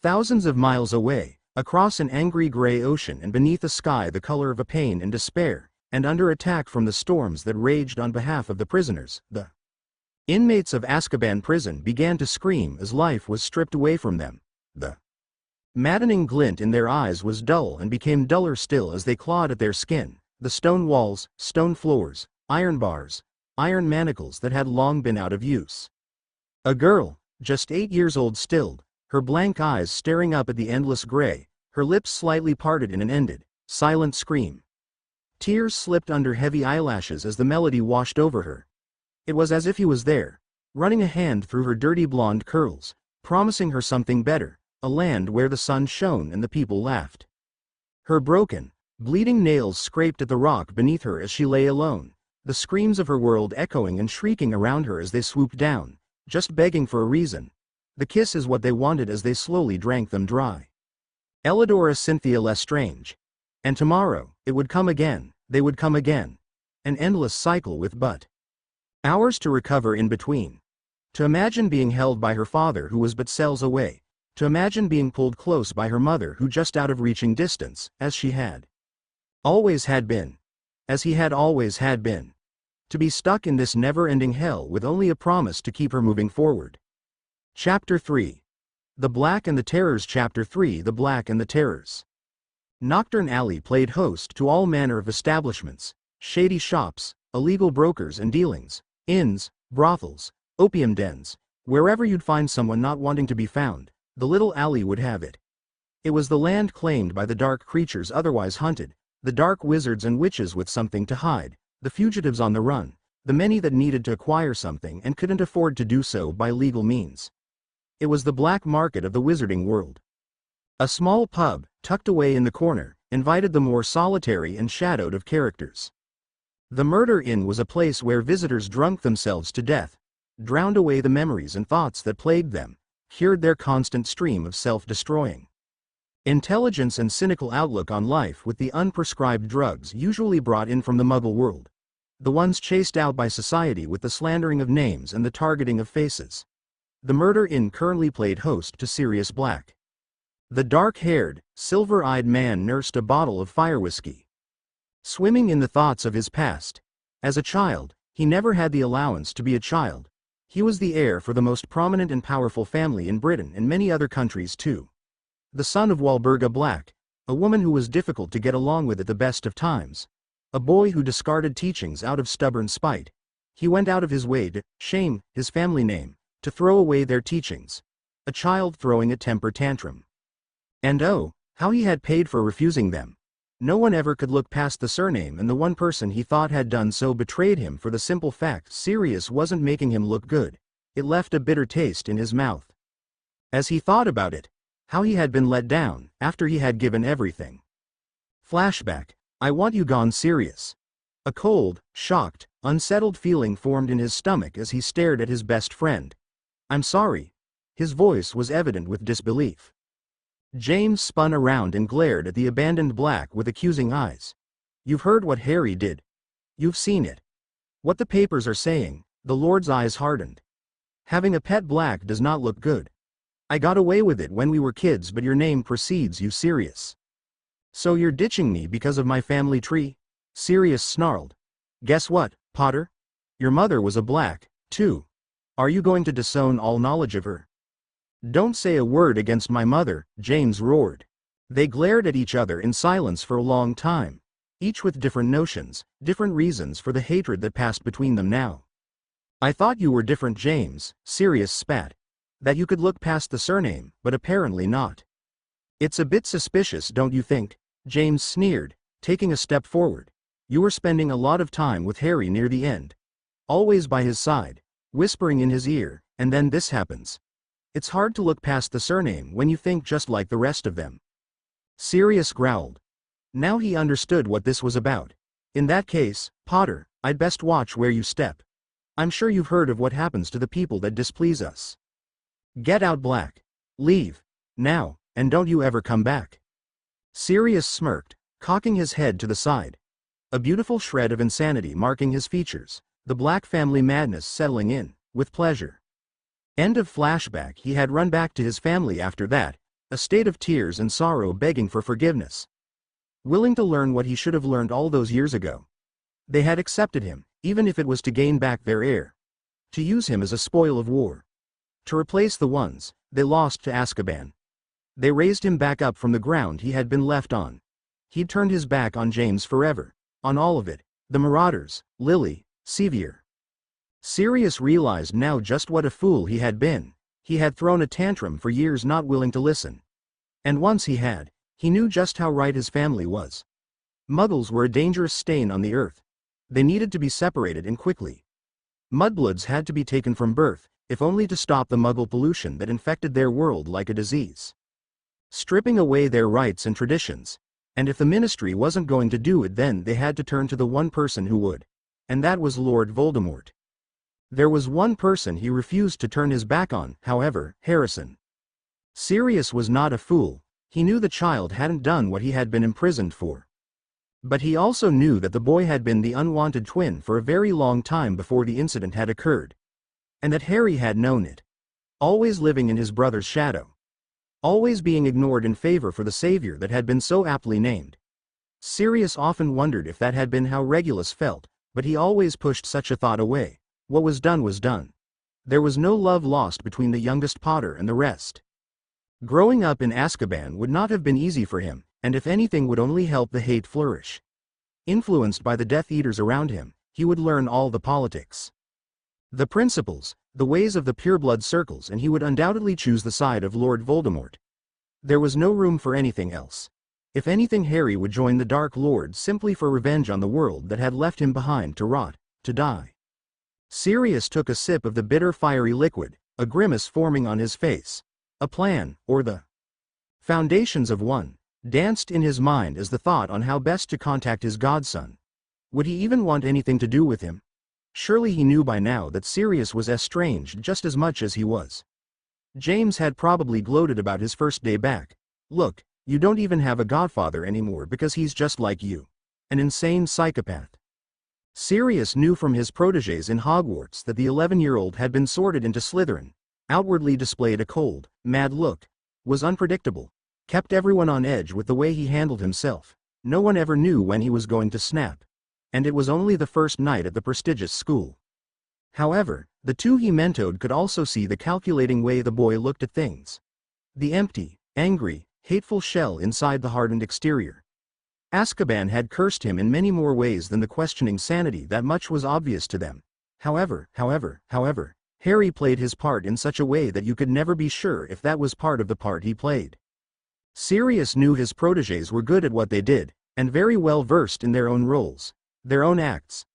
S1: Thousands of miles away, across an angry gray ocean and beneath a sky the color of a pain and despair, and under attack from the storms that raged on behalf of the prisoners, the inmates of Azkaban prison began to scream as life was stripped away from them. The maddening glint in their eyes was dull and became duller still as they clawed at their skin, the stone walls, stone floors, iron bars, iron manacles that had long been out of use. A girl, just 8 years old, stilled, her blank eyes staring up at the endless gray, her lips slightly parted in an ended, silent scream. Tears slipped under heavy eyelashes as the melody washed over her. It was as if he was there, running a hand through her dirty blonde curls, promising her something better, a land where the sun shone and the people laughed. Her broken, bleeding nails scraped at the rock beneath her as she lay alone, the screams of her world echoing and shrieking around her as they swooped down, just begging for a reason. The kiss is what they wanted as they slowly drank them dry. Elidora Cynthia Lestrange. And tomorrow, it would come again, they would come again. An endless cycle with but hours to recover in between. To imagine being held by her father who was but cells away. To imagine being pulled close by her mother who just out of reaching distance, as she had always had been. As he had always had been. To be stuck in this never-ending hell with only a promise to keep her moving forward. Chapter 3. The Black and the Terrors Chapter 3 The Black and the Terrors. Nocturne Alley played host to all manner of establishments, shady shops, illegal brokers and dealings, inns, brothels, opium dens. Wherever you'd find someone not wanting to be found, the little alley would have it. It was the land claimed by the dark creatures otherwise hunted, the dark wizards and witches with something to hide, the fugitives on the run, the many that needed to acquire something and couldn't afford to do so by legal means. It was the black market of the wizarding world. A small pub, tucked away in the corner, invited the more solitary and shadowed of characters. The Murder Inn was a place where visitors drunk themselves to death, drowned away the memories and thoughts that plagued them, cured their constant stream of self-destroying intelligence and cynical outlook on life with the unprescribed drugs usually brought in from the Muggle world, the ones chased out by society with the slandering of names and the targeting of faces. The Murder Inn currently played host to Sirius Black. The dark-haired, silver-eyed man nursed a bottle of fire whiskey. Swimming in the thoughts of his past. As a child, he never had the allowance to be a child. He was the heir for the most prominent and powerful family in Britain and many other countries too. The son of Walburga Black, a woman who was difficult to get along with at the best of times. A boy who discarded teachings out of stubborn spite. He went out of his way to shame his family name, to throw away their teachings. A child throwing a temper tantrum. And oh, how he had paid for refusing them. No one ever could look past the surname, and the one person he thought had done so betrayed him for the simple fact Sirius wasn't making him look good. It left a bitter taste in his mouth. As he thought about it, how he had been let down, after he had given everything. Flashback. I want you gone, Sirius. A cold, shocked, unsettled feeling formed in his stomach as he stared at his best friend. I'm sorry. His voice was evident with disbelief. James spun around and glared at the abandoned Black with accusing eyes. You've heard what Harry did. You've seen it. What the papers are saying. The Lord's eyes hardened. Having a pet Black does not look good. I got away with it when we were kids, but your name precedes you, Sirius. So you're ditching me because of my family tree? Sirius snarled. Guess what, Potter? Your mother was a Black, too. Are you going to disown all knowledge of her? Don't say a word against my mother, James roared. They glared at each other in silence for a long time, each with different notions, different reasons for the hatred that passed between them now. I thought you were different, James, Sirius spat. That you could look past the surname, but apparently not. It's a bit suspicious, don't you think? James sneered, taking a step forward. You were spending a lot of time with Harry near the end. Always by his side, whispering in his ear, and then this happens. It's hard to look past the surname when you think just like the rest of them. Sirius growled. Now he understood what this was about. In that case, Potter, I'd best watch where you step. I'm sure you've heard of what happens to the people that displease us. Get out, Black. Leave. Now, and don't you ever come back. Sirius smirked, cocking his head to the side. A beautiful shred of insanity marking his features, the Black family madness settling in, with pleasure. End of flashback. He had run back to his family after that, a state of tears and sorrow, begging for forgiveness. Willing to learn what he should have learned all those years ago. They had accepted him, even if it was to gain back their heir. To use him as a spoil of war. To replace the ones they lost to Azkaban. They raised him back up from the ground he had been left on. He'd turned his back on James forever, on all of it, the Marauders, Lily, Sevier. Sirius realized now just what a fool he had been. He had thrown a tantrum for years, not willing to listen. And once he knew just how right his family was. Muggles were a dangerous stain on the earth. They needed to be separated, and quickly. Mudbloods had to be taken from birth, if only to stop the Muggle pollution that infected their world like a disease. Stripping away their rights and traditions. And if the Ministry wasn't going to do it, then they had to turn to the one person who would. And that was Lord Voldemort. There was one person he refused to turn his back on, however, Harrison. Sirius was not a fool. He knew the child hadn't done what he had been imprisoned for. But he also knew that the boy had been the unwanted twin for a very long time before the incident had occurred. And that Harry had known it. Always living in his brother's shadow. Always being ignored in favor for the savior that had been so aptly named. Sirius often wondered if that had been how Regulus felt, but he always pushed such a thought away. What was done was done. There was no love lost between the youngest Potter and the rest. Growing up in Azkaban would not have been easy for him, and if anything would only help the hate flourish. Influenced by the Death Eaters around him, he would learn all the politics, the principles, the ways of the pureblood circles, and he would undoubtedly choose the side of Lord Voldemort. There was no room for anything else. If anything, Harry would join the Dark Lord simply for revenge on the world that had left him behind to rot, to die. Sirius took a sip of the bitter fiery liquid, a grimace forming on his face. A plan, or the foundations of one, danced in his mind as the thought on how best to contact his godson. Would he even want anything to do with him? Surely he knew by now that Sirius was estranged just as much as he was. James had probably gloated about his first day back. Look, you don't even have a godfather anymore because he's just like you. An insane psychopath. Sirius knew from his protégés in Hogwarts that the 11-year-old had been sorted into Slytherin, outwardly displayed a cold, mad look, was unpredictable, kept everyone on edge with the way he handled himself. No one ever knew when he was going to snap. And it was only the first night at the prestigious school. However, the two he mentored could also see the calculating way the boy looked at things. The empty, angry, hateful shell inside the hardened exterior. Azkaban had cursed him in many more ways than the questioning sanity that much was obvious to them. However, Harry played his part in such a way that you could never be sure if that was part of the part he played. Sirius knew his protégés were good at what they did, and very well versed in their own roles, their own acts.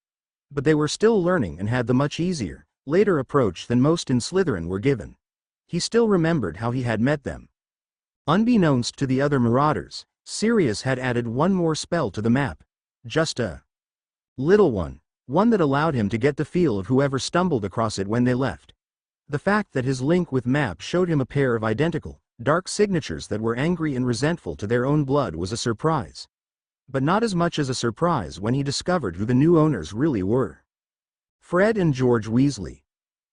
S1: But they were still learning and had the much easier, later approach than most in Slytherin were given. He still remembered how he had met them. Unbeknownst to the other marauders, Sirius had added one more spell to the map. Just a little one that allowed him to get the feel of whoever stumbled across it when they left. The fact that his link with map showed him a pair of identical, dark signatures that were angry and resentful to their own blood was a surprise. But not as much as a surprise when he discovered who the new owners really were. Fred and George Weasley.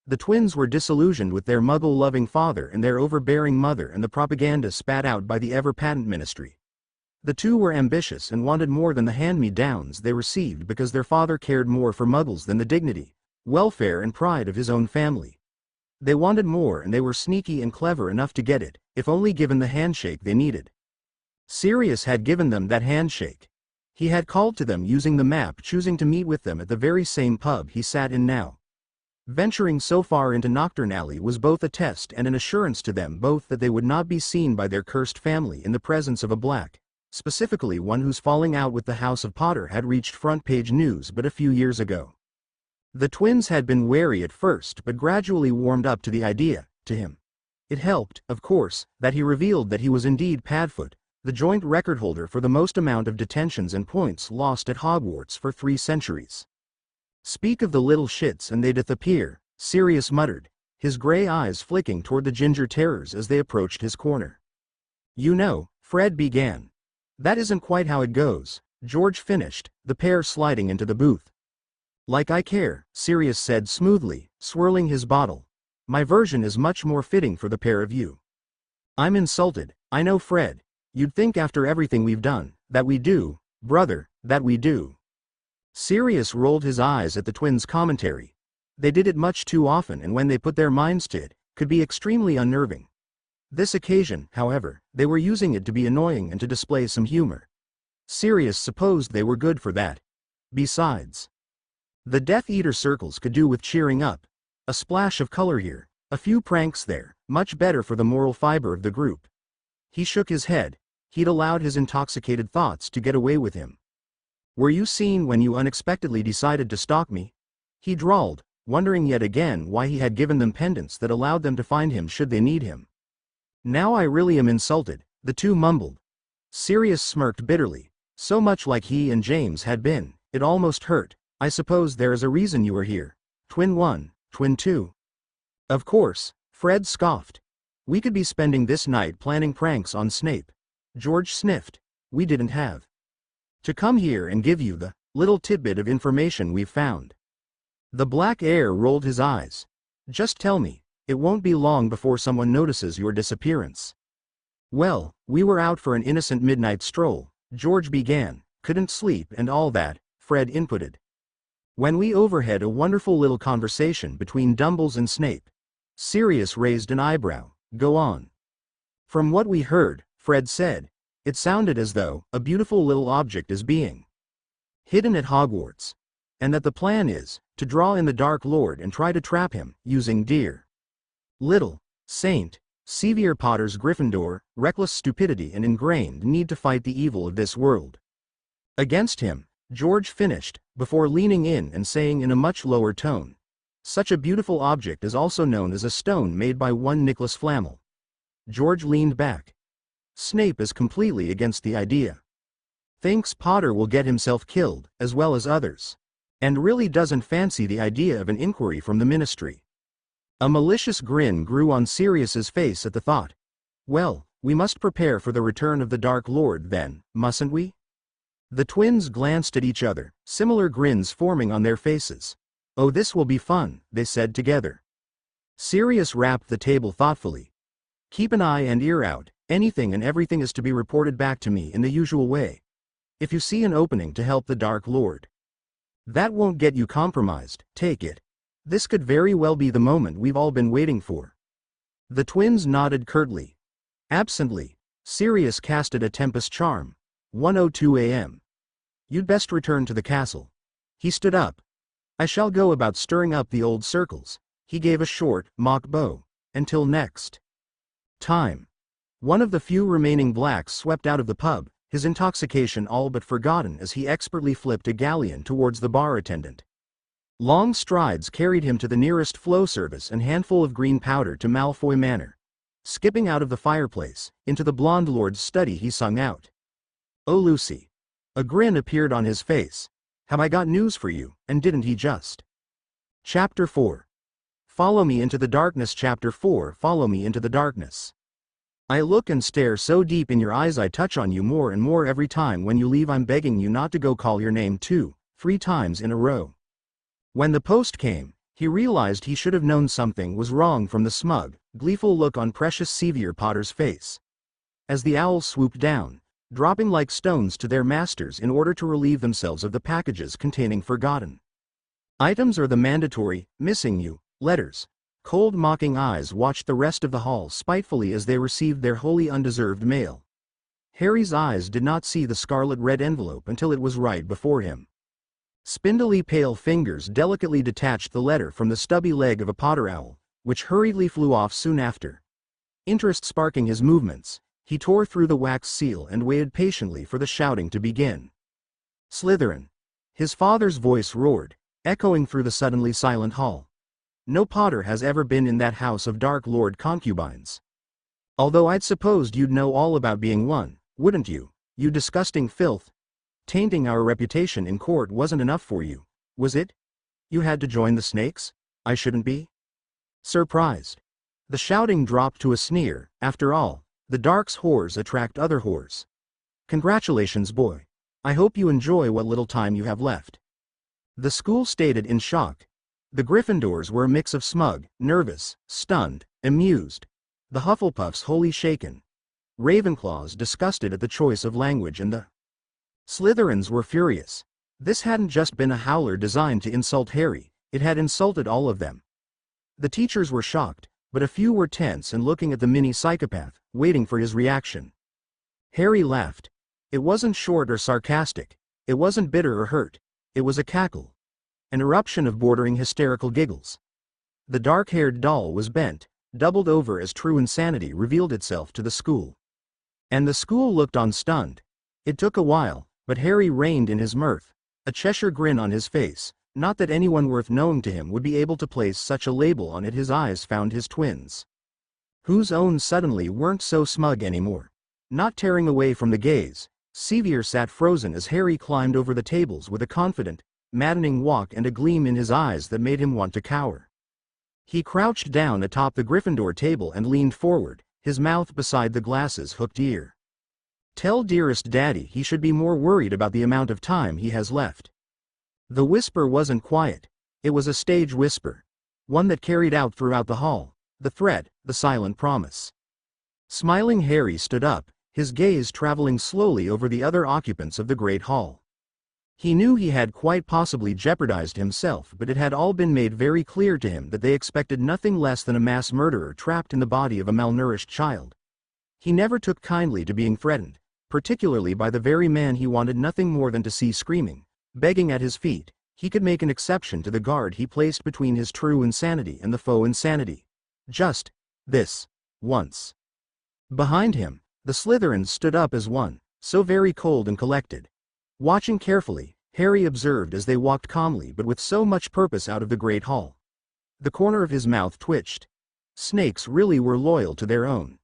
S1: The twins were disillusioned with their muggle-loving father and their overbearing mother and the propaganda spat out by the ever-patent ministry. The two were ambitious and wanted more than the hand-me-downs they received because their father cared more for muggles than the dignity, welfare and pride of his own family. They wanted more, and they were sneaky and clever enough to get it, if only given the handshake they needed. Sirius had given them that handshake. He had called to them using the map, choosing to meet with them at the very same pub he sat in now. Venturing so far into Nocturne Alley was both a test and an assurance to them both that they would not be seen by their cursed family in the presence of a black, specifically one whose falling out with the House of Potter had reached front-page news but a few years ago. The twins had been wary at first but gradually warmed up to the idea. To him, it helped, of course, that he revealed that he was indeed Padfoot, the joint record holder for the most amount of detentions and points lost at Hogwarts for 3 centuries. Speak of the little shits and they doth appear, Sirius muttered, his gray eyes flicking toward the ginger terrors as they approached his corner. You know, Fred began. That isn't quite how it goes, George finished, the pair sliding into the booth. Like I care, Sirius said smoothly, swirling his bottle. My version is much more fitting for the pair of you. I'm insulted, I know, Fred. You'd think after everything we've done, that we do, brother, that we do. Sirius rolled his eyes at the twins' commentary. They did it much too often, and when they put their minds to it, could be extremely unnerving. This occasion, however, they were using it to be annoying and to display some humor. Sirius supposed they were good for that. Besides, the Death Eater circles could do with cheering up. A splash of color here, a few pranks there, much better for the moral fiber of the group. He shook his head. He'd allowed his intoxicated thoughts to get away with him. Were you seen when you unexpectedly decided to stalk me? He drawled, wondering yet again why he had given them pendants that allowed them to find him should they need him. Now I really am insulted, the two mumbled. Sirius smirked bitterly, so much like he and James had been, it almost hurt. I suppose there is a reason you are here. Twin 1, Twin 2. Of course, Fred scoffed. We could be spending this night planning pranks on Snape. George sniffed. We didn't have to come here and give you the little tidbit of information we've found. The Black Heir rolled his eyes. Just tell me, it won't be long before someone notices your disappearance. Well, we were out for an innocent midnight stroll, George began, couldn't sleep and all that, Fred inputted. When we overheard a wonderful little conversation between Dumbles and Snape. Sirius raised an eyebrow. Go on. From what we heard, Fred said, it sounded as though a beautiful little object is being hidden at Hogwarts, and that the plan is to draw in the Dark Lord and try to trap him, using dear little Saint Sevier Potter's Gryffindor, reckless stupidity and ingrained need to fight the evil of this world. Against him, George finished, before leaning in and saying in a much lower tone, such a beautiful object is also known as a stone made by one Nicholas Flamel. George leaned back. Snape is completely against the idea. Thinks Potter will get himself killed, as well as others. And really doesn't fancy the idea of an inquiry from the Ministry. A malicious grin grew on Sirius's face at the thought. Well, we must prepare for the return of the Dark Lord then, mustn't we? The twins glanced at each other, similar grins forming on their faces. Oh, this will be fun, they said together. Sirius rapped the table thoughtfully. Keep an eye and ear out, anything and everything is to be reported back to me in the usual way. If you see an opening to help the Dark Lord, that won't get you compromised, take it. This could very well be the moment we've all been waiting for. The twins nodded curtly. Absently, Sirius casted a Tempest Charm. 1:02 a.m. You'd best return to the castle. He stood up. I shall go about stirring up the old circles. He gave a short, mock bow. Until next time. One of the few remaining blacks swept out of the pub, his intoxication all but forgotten as he expertly flipped a galleon towards the bar attendant. Long strides carried him to the nearest flow service and handful of green powder to Malfoy Manor. Skipping out of the fireplace, into the blonde lord's study he sung out. Oh Lucy. A grin appeared on his face. Have I got news for you, and didn't he just? Chapter 4. Follow me into the darkness. Chapter 4. Follow me into the darkness. I look and stare so deep in your eyes I touch on you more and more every time when you leave. I'm begging you not to go. Call your name 2-3 times in a row. When the post came, he realized he should have known something was wrong from the smug, gleeful look on precious Sevier Potter's face. As the owls swooped down, dropping like stones to their masters in order to relieve themselves of the packages containing forgotten items or the mandatory, missing you, letters. Cold mocking eyes watched the rest of the hall spitefully as they received their wholly undeserved mail. Harry's eyes did not see the scarlet-red envelope until it was right before him. Spindly pale fingers delicately detached the letter from the stubby leg of a Potter owl, which hurriedly flew off soon after. Interest sparking his movements, he tore through the wax seal and waited patiently for the shouting to begin. Slytherin. His father's voice roared, echoing through the suddenly silent hall. No Potter has ever been in that house of Dark Lord concubines. Although I'd supposed you'd know all about being one, wouldn't you, you disgusting filth? Tainting our reputation in court wasn't enough for you, was it? You had to join the snakes? I shouldn't be surprised. The shouting dropped to a sneer. After all, the Dark's whores attract other whores. Congratulations, boy. I hope you enjoy what little time you have left. The school stated in shock. The Gryffindors were a mix of smug, nervous, stunned, amused. The Hufflepuffs wholly shaken. Ravenclaws disgusted at the choice of language, and the Slytherins were furious. This hadn't just been a howler designed to insult Harry, it had insulted all of them. The teachers were shocked, but a few were tense and looking at the mini psychopath, waiting for his reaction. Harry laughed. It wasn't short or sarcastic. It wasn't bitter or hurt. It was a cackle. An eruption of bordering hysterical giggles. The dark-haired doll was bent, doubled over as true insanity revealed itself to the school. And the school looked on stunned. It took a while, but Harry reined in his mirth, a Cheshire grin on his face. Not that anyone worth knowing to him would be able to place such a label on it. His eyes found his twins, whose own suddenly weren't so smug anymore. Not tearing away from the gaze, Sevier sat frozen as Harry climbed over the tables with a confident, maddening walk and a gleam in his eyes that made him want to cower. He crouched down atop the Gryffindor table and leaned forward, his mouth beside the glass's hooked ear. Tell dearest Daddy he should be more worried about the amount of time he has left. The whisper wasn't quiet. It was a stage whisper. One that carried out throughout the hall. The threat, the silent promise. Smiling Harry stood up, his gaze traveling slowly over the other occupants of the great hall. He knew he had quite possibly jeopardized himself, but it had all been made very clear to him that they expected nothing less than a mass murderer trapped in the body of a malnourished child. He never took kindly to being threatened, particularly by the very man he wanted nothing more than to see screaming, begging at his feet. He could make an exception to the guard he placed between his true insanity and the faux insanity. Just this once. Behind him, the Slytherins stood up as one, so very cold and collected. Watching carefully, Harry observed as they walked calmly but with so much purpose out of the great hall. The corner of his mouth twitched. Snakes really were loyal to their own.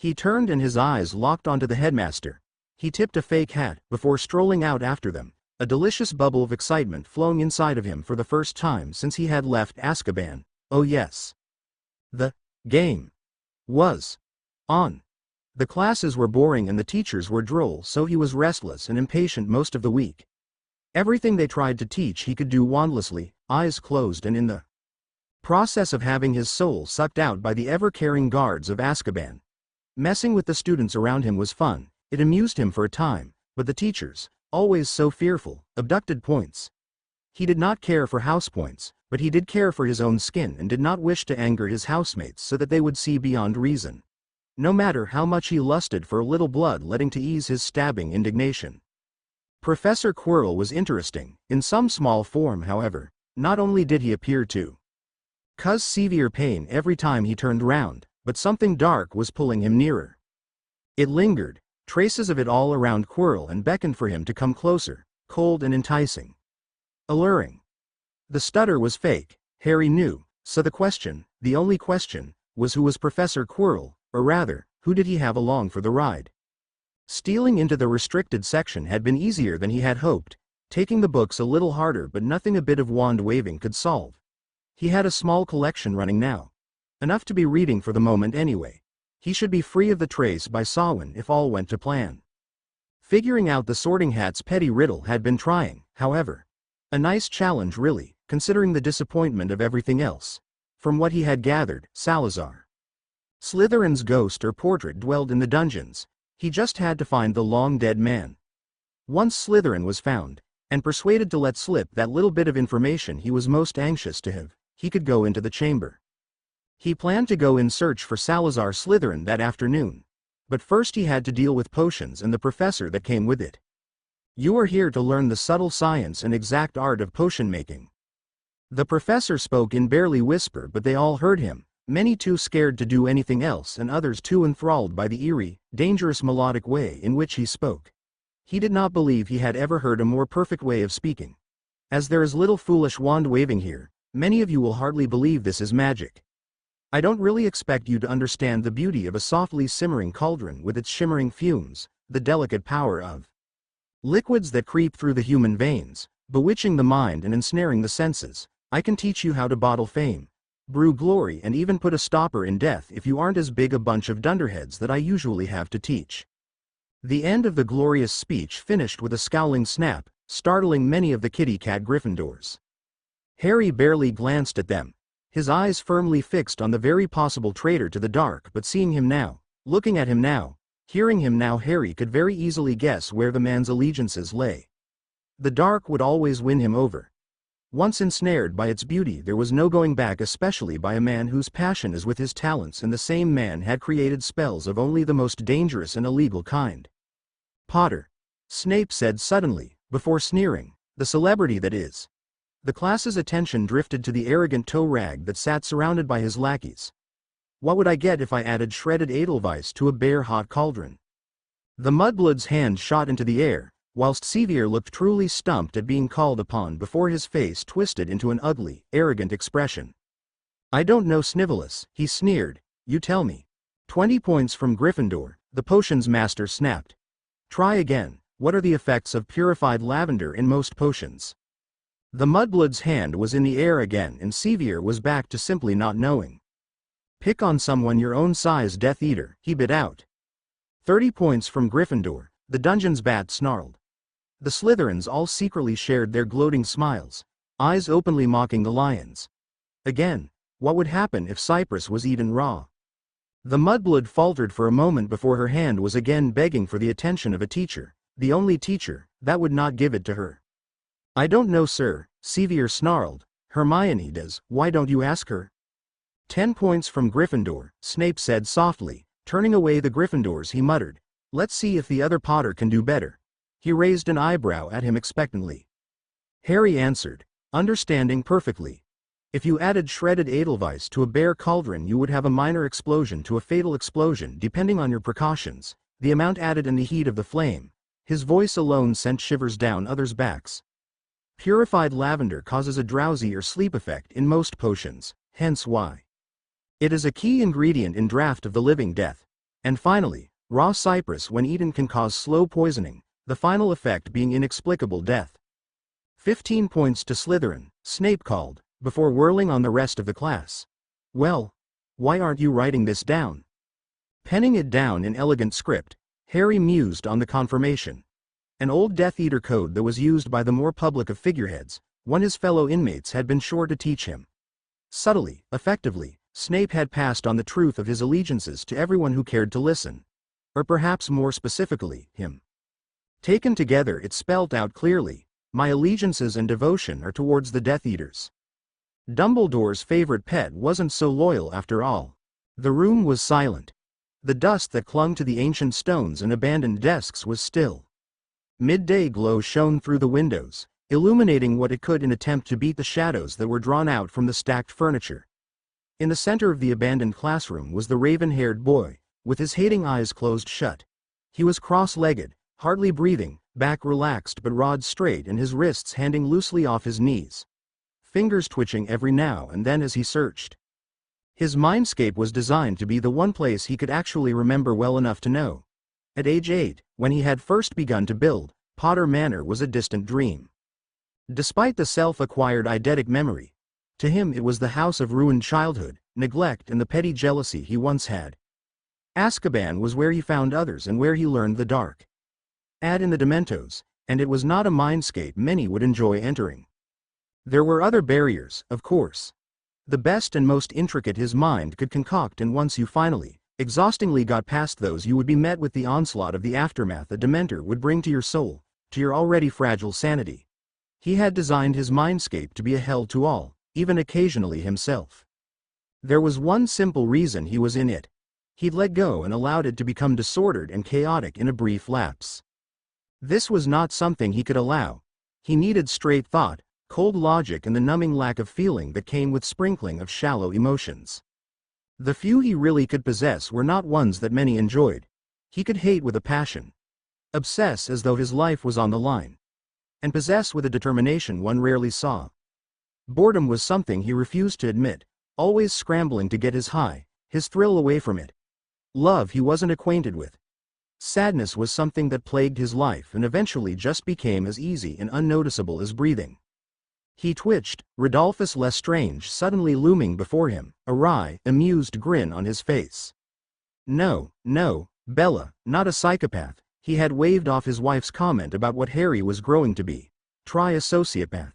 S1: He turned and his eyes locked onto the headmaster. He tipped a fake hat before strolling out after them, a delicious bubble of excitement flowing inside of him for the first time since he had left Azkaban. Oh yes. The game was on. The classes were boring and the teachers were droll, so he was restless and impatient most of the week. Everything they tried to teach he could do wandlessly, eyes closed, and in the process of having his soul sucked out by the ever-caring guards of Azkaban. Messing with the students around him was fun, it amused him for a time, but the teachers, always so fearful, abducted points. He did not care for house points, but he did care for his own skin and did not wish to anger his housemates so that they would see beyond reason. No matter how much he lusted for a little blood-letting to ease his stabbing indignation. Professor Quirrell was interesting, in some small form however. Not only did he appear to cause severe pain every time he turned round, but something dark was pulling him nearer. It lingered, traces of it all around Quirrell, and beckoned for him to come closer, cold and enticing. Alluring. The stutter was fake, Harry knew, so the question, the only question, was who was Professor Quirrell, or rather, who did he have along for the ride? Stealing into the restricted section had been easier than he had hoped, taking the books a little harder, but nothing a bit of wand-waving could solve. He had a small collection running now. Enough to be reading for the moment anyway. He should be free of the trace by Samhain if all went to plan. Figuring out the Sorting Hat's petty riddle had been trying, however. A nice challenge really, considering the disappointment of everything else. From what he had gathered, Salazar Slytherin's ghost or portrait dwelled in the dungeons. He just had to find the long-dead man. Once Slytherin was found, and persuaded to let slip that little bit of information he was most anxious to have, he could go into the chamber. He planned to go in search for Salazar Slytherin that afternoon. But first he had to deal with potions and the professor that came with it. You are here to learn the subtle science and exact art of potion making. The professor spoke in barely whisper, but they all heard him. Many too scared to do anything else and others too enthralled by the eerie, dangerous melodic way in which he spoke. He did not believe he had ever heard a more perfect way of speaking. As there is little foolish wand-waving here, many of you will hardly believe this is magic. I don't really expect you to understand the beauty of a softly simmering cauldron with its shimmering fumes, the delicate power of liquids that creep through the human veins, bewitching the mind and ensnaring the senses. I can teach you how to bottle fame, brew glory, and even put a stopper in death if you aren't as big a bunch of dunderheads that I usually have to teach. The end of the glorious speech finished with a scowling snap, startling many of the kitty cat Gryffindors. Harry barely glanced at them, his eyes firmly fixed on the very possible traitor to the dark, but seeing him now, looking at him now, hearing him now, Harry could very easily guess where the man's allegiances lay. The dark would always win him over. Once ensnared by its beauty, there was no going back, especially by a man whose passion is with his talents, and the same man had created spells of only the most dangerous and illegal kind. Potter, Snape said suddenly, before sneering, the celebrity that is. The class's attention drifted to the arrogant tow rag that sat surrounded by his lackeys. What would I get if I added shredded edelweiss to a bare-hot cauldron? The mudblood's hand shot into the air, whilst Sevier looked truly stumped at being called upon before his face twisted into an ugly, arrogant expression. I don't know Snivelus, he sneered, you tell me. 20 points from Gryffindor, the potions master snapped. Try again. What are the effects of purified lavender in most potions? The mudblood's hand was in the air again and Sevier was back to simply not knowing. Pick on someone your own size, Death Eater, he bit out. 30 points from Gryffindor, the dungeon's bat snarled. The Slytherins all secretly shared their gloating smiles, eyes openly mocking the lions. Again, what would happen if Cypress was eaten raw? The mudblood faltered for a moment before her hand was again begging for the attention of a teacher, the only teacher that would not give it to her. I don't know, sir, Sevier snarled. Hermione does, why don't you ask her? 10 points from Gryffindor, Snape said softly, Turning away the Gryffindors, he muttered, "Let's see if the other Potter can do better." He raised an eyebrow at him expectantly. Harry answered, understanding perfectly. If you added shredded Edelweiss to a bare cauldron, you would have a minor explosion to a fatal explosion depending on your precautions, the amount added and the heat of the flame. His voice alone sent shivers down others' backs. Purified lavender causes a drowsy or sleep effect in most potions, hence why it is a key ingredient in Draught of the Living Death. And finally, raw cypress when eaten can cause slow poisoning, the final effect being inexplicable death. 15 points to Slytherin, Snape called, before whirling on the rest of the class. Well, why aren't you writing this down? Penning it down in elegant script, Harry mused on the confirmation. An old Death Eater code that was used by the more public of figureheads, one his fellow inmates had been sure to teach him. Subtly, effectively, Snape had passed on the truth of his allegiances to everyone who cared to listen. Or perhaps more specifically, him. Taken together, it spelt out clearly, my allegiances and devotion are towards the Death Eaters. Dumbledore's favorite pet wasn't so loyal after all. The room was silent. The dust that clung to the ancient stones and abandoned desks was still. Midday glow shone through the windows, illuminating what it could in attempt to beat the shadows that were drawn out from the stacked furniture. In the center of the abandoned classroom was the raven-haired boy, with his hating eyes closed shut. He was cross-legged, hardly breathing, back relaxed but rod straight and his wrists hanging loosely off his knees. Fingers twitching every now and then as he searched. His mindscape was designed to be the one place he could actually remember well enough to know. At age 8, when he had first begun to build, Potter Manor was a distant dream. Despite the self-acquired eidetic memory, to him it was the house of ruined childhood, neglect and the petty jealousy he once had. Azkaban was where he found others and where he learned the dark. Add in the Dementos, and it was not a mindscape many would enjoy entering. There were other barriers, of course. The best and most intricate his mind could concoct, and once you finally, exhaustingly got past those, you would be met with the onslaught of the aftermath a Dementor would bring to your soul, to your already fragile sanity. He had designed his mindscape to be a hell to all, even occasionally himself. There was one simple reason he was in it. He'd let go and allowed it to become disordered and chaotic in a brief lapse. This was not something he could allow. He needed straight thought, cold logic and the numbing lack of feeling that came with sprinkling of shallow emotions. The few he really could possess were not ones that many enjoyed. He could hate with a passion, obsess as though his life was on the line, and possess with a determination one rarely saw. Boredom was something he refused to admit, always scrambling to get his high, his thrill away from it. Love he wasn't acquainted with. Sadness was something that plagued his life and eventually just became as easy and unnoticeable as breathing. He twitched, Rodolphus Lestrange suddenly looming before him, a wry, amused grin on his face. No, Bella, not a psychopath. He had waved off his wife's comment about what Harry was growing to be. Try a sociopath.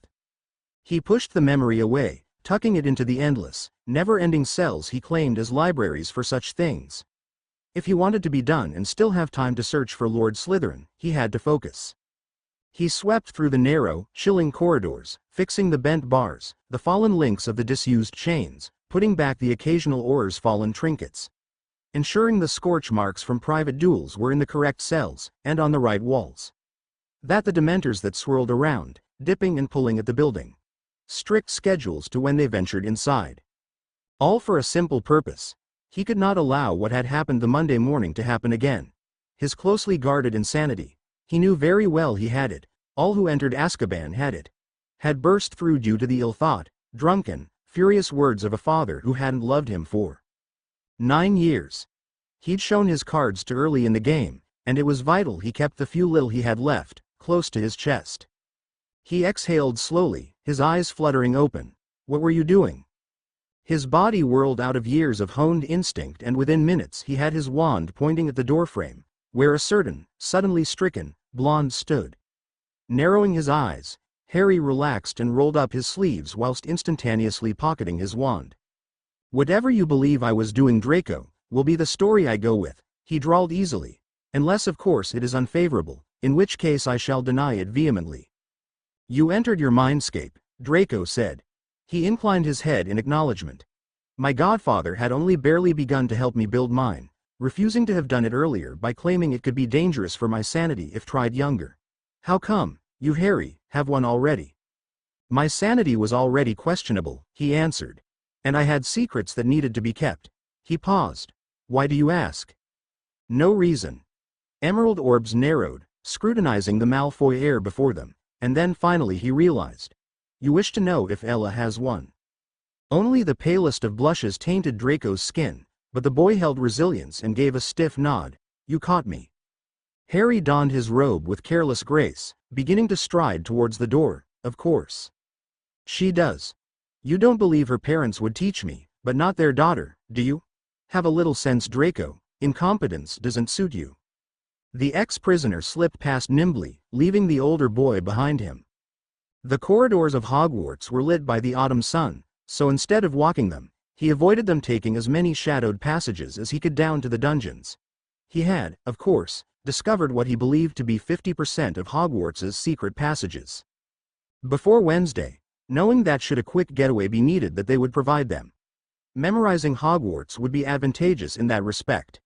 S1: He pushed the memory away, tucking it into the endless, never-ending cells he claimed as libraries for such things. If he wanted to be done and still have time to search for Lord Slytherin, he had to focus. He swept through the narrow, chilling corridors, fixing the bent bars, the fallen links of the disused chains, putting back the occasional Auror's fallen trinkets, ensuring the scorch marks from private duels were in the correct cells, and on the right walls. That the Dementors that swirled around, dipping and pulling at the building. Strict schedules to when they ventured inside. All for a simple purpose. He could not allow what had happened the Monday morning to happen again. His closely guarded insanity. He knew very well he had it, all who entered Azkaban had it. Had burst through due to the ill-thought, drunken, furious words of a father who hadn't loved him for 9 years. He'd shown his cards too early in the game, and it was vital he kept the few little he had left, close to his chest. He exhaled slowly, his eyes fluttering open. What were you doing? His body whirled out of years of honed instinct, and within minutes he had his wand pointing at the doorframe, where a certain, suddenly stricken, blonde stood. Narrowing his eyes, Harry relaxed and rolled up his sleeves whilst instantaneously pocketing his wand. Whatever you believe I was doing, Draco, will be the story I go with, he drawled easily, unless of course it is unfavorable, in which case I shall deny it vehemently. You entered your mindscape, Draco said. He inclined his head in acknowledgement. My godfather had only barely begun to help me build mine, refusing to have done it earlier by claiming it could be dangerous for my sanity if tried younger. How come, you Harry, have one already? My sanity was already questionable, he answered. And I had secrets that needed to be kept. He paused. Why do you ask? No reason. Emerald orbs narrowed, scrutinizing the Malfoy air before them, and then finally he realized. You wish to know if Ella has one. Only the palest of blushes tainted Draco's skin, but the boy held resilience and gave a stiff nod. You caught me. Harry donned his robe with careless grace, beginning to stride towards the door. Of course. She does. You don't believe her parents would teach me, but not their daughter, do you? Have a little sense, Draco. Incompetence doesn't suit you. The ex-prisoner slipped past nimbly, leaving the older boy behind him. The corridors of Hogwarts were lit by the autumn sun, so instead of walking them, he avoided them, taking as many shadowed passages as he could down to the dungeons. He had, of course, discovered what he believed to be 50% of Hogwarts's secret passages. Before Wednesday, knowing that should a quick getaway be needed that they would provide them. Memorizing Hogwarts would be advantageous in that respect.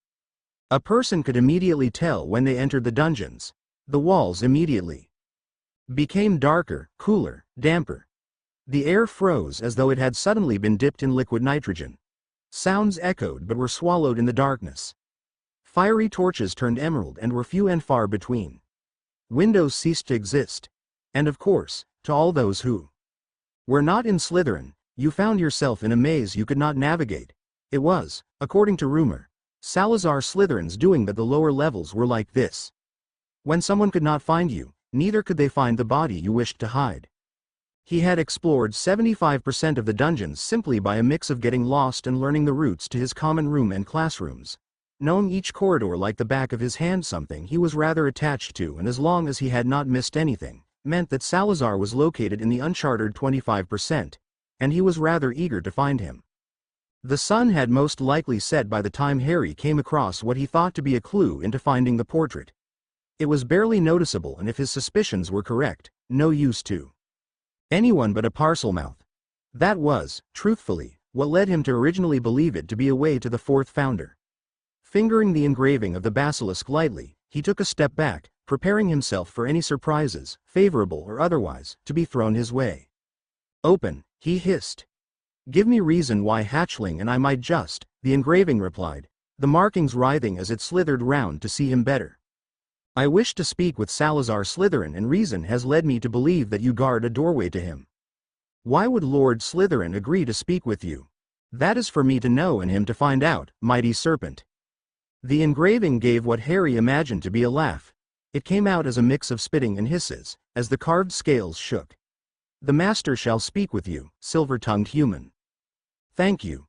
S1: A person could immediately tell when they entered the dungeons. The walls immediately became darker, cooler, damper. The air froze as though it had suddenly been dipped in liquid nitrogen. Sounds echoed but were swallowed in the darkness. Fiery torches turned emerald and were few and far between. Windows ceased to exist. And of course, to all those who were not in Slytherin, you found yourself in a maze you could not navigate. It was, according to rumor, Salazar Slytherin's doing that the lower levels were like this. When someone could not find you, neither could they find the body you wished to hide. He had explored 75% of the dungeons simply by a mix of getting lost and learning the routes to his common room and classrooms. Knowing each corridor like the back of his hand, something he was rather attached to, and as long as he had not missed anything, meant that Salazar was located in the uncharted 25%, and he was rather eager to find him. The sun had most likely set by the time Harry came across what he thought to be a clue into finding the portrait. It was barely noticeable, and if his suspicions were correct, no use to anyone but a Parselmouth. That was, truthfully, what led him to originally believe it to be a way to the fourth founder. Fingering the engraving of the basilisk lightly, he took a step back, preparing himself for any surprises, favorable or otherwise, to be thrown his way. Open, he hissed. Give me reason why, hatchling, and I might just, the engraving replied, the markings writhing as it slithered round to see him better. I wish to speak with Salazar Slytherin, and reason has led me to believe that you guard a doorway to him. Why would Lord Slytherin agree to speak with you? That is for me to know and him to find out, mighty serpent. The engraving gave what Harry imagined to be a laugh. It came out as a mix of spitting and hisses, as the carved scales shook. The master shall speak with you, silver-tongued human. Thank you.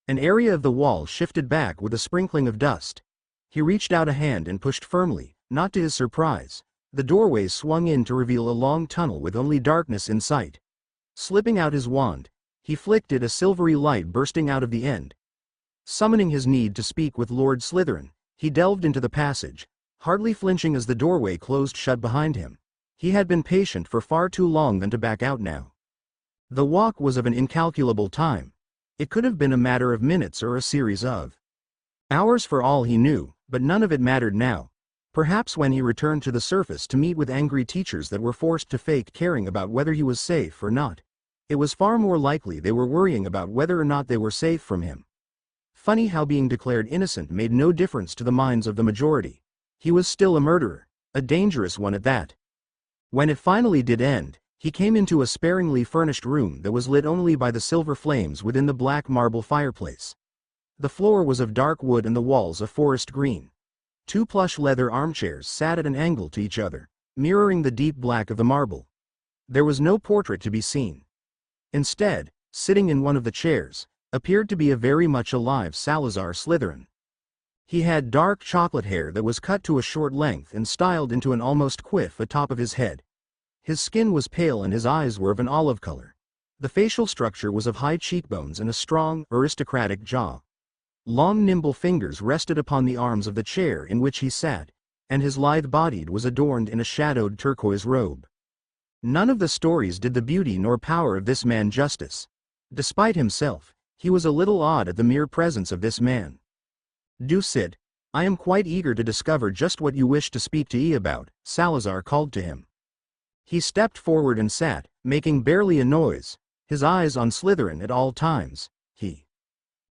S1: An area of the wall shifted back with a sprinkling of dust. He reached out a hand and pushed firmly. Not to his surprise, the doorway swung in to reveal a long tunnel with only darkness in sight. Slipping out his wand, he flicked it, a silvery light bursting out of the end. Summoning his need to speak with Lord Slytherin, he delved into the passage, hardly flinching as the doorway closed shut behind him. He had been patient for far too long than to back out now. The walk was of an incalculable time. It could have been a matter of minutes or a series of hours for all he knew, but none of it mattered now. Perhaps when he returned to the surface to meet with angry teachers that were forced to fake caring about whether he was safe or not. It was far more likely they were worrying about whether or not they were safe from him. Funny how being declared innocent made no difference to the minds of the majority. He was still a murderer, a dangerous one at that. When it finally did end, he came into a sparingly furnished room that was lit only by the silver flames within the black marble fireplace. The floor was of dark wood and the walls of forest green. Two plush leather armchairs sat at an angle to each other, mirroring the deep black of the marble. There was no portrait to be seen. Instead, sitting in one of the chairs, appeared to be a very much alive Salazar Slytherin. He had dark chocolate hair that was cut to a short length and styled into an almost quiff atop of his head. His skin was pale and his eyes were of an olive color. The facial structure was of high cheekbones and a strong, aristocratic jaw. Long nimble fingers rested upon the arms of the chair in which he sat, and his lithe-bodied was adorned in a shadowed turquoise robe. None of the stories did the beauty nor power of this man justice. Despite himself, he was a little awed at the mere presence of this man. Do sit, I am quite eager to discover just what you wish to speak to E about, Salazar called to him. He stepped forward and sat, making barely a noise, his eyes on Slytherin at all times. He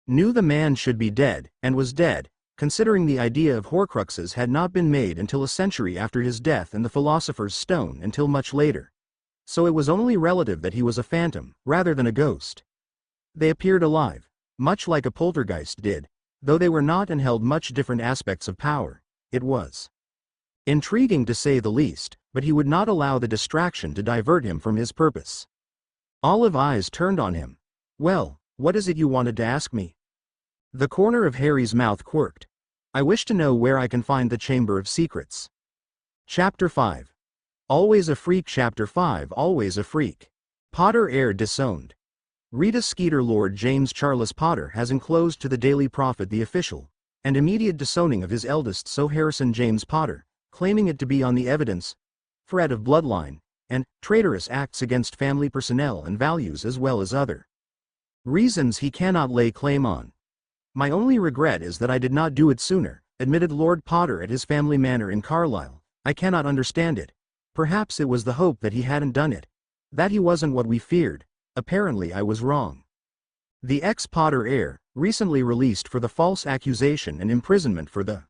S1: knew the man should be dead, and was dead, considering the idea of Horcruxes had not been made until a century after his death and the Philosopher's Stone until much later. So it was only relative that he was a phantom, rather than a ghost. They appeared alive, much like a poltergeist did, though they were not and held much different aspects of power. It was intriguing to say the least, but he would not allow the distraction to divert him from his purpose. Olive eyes turned on him. Well, what is it you wanted to ask me? The corner of Harry's mouth quirked. I wish to know where I can find the Chamber of Secrets. Chapter 5. Always a freak. Chapter 5. Always a freak. Potter heir disowned. Rita Skeeter. Lord James Charles Potter has enclosed to the Daily Prophet the official and immediate disowning of his eldest son Harrison James Potter, claiming it to be on the evidence, threat of bloodline, and traitorous acts against family personnel and values as well as other reasons he cannot lay claim on. My only regret is that I did not do it sooner, admitted Lord Potter at his family manor in Carlisle. I cannot understand it. Perhaps it was the hope that he hadn't done it. That he wasn't what we feared. Apparently I was wrong. The ex-Potter heir, recently released for the false accusation and imprisonment for the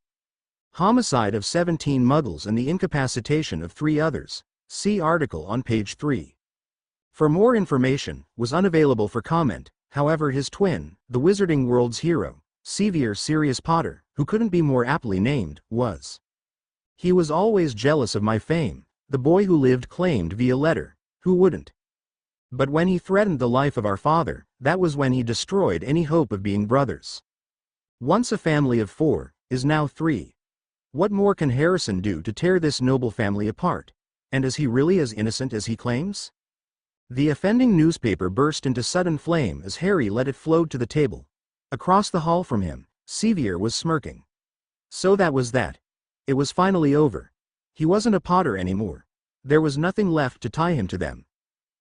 S1: homicide of 17 Muggles and the incapacitation of 3 others. See article on page 3. For more information, was unavailable for comment. However, his twin, the Wizarding World's hero, Sevier Sirius Potter, who couldn't be more aptly named, was. He was always jealous of my fame, the boy who lived claimed via letter. Who wouldn't? But when he threatened the life of our father, that was when he destroyed any hope of being brothers. Once a family of 4, is now 3. What more can Harrison do to tear this noble family apart? And is he really as innocent as he claims? The offending newspaper burst into sudden flame as Harry let it float to the table. Across the hall from him, Sevier was smirking. So that was that. It was finally over. He wasn't a Potter anymore. There was nothing left to tie him to them.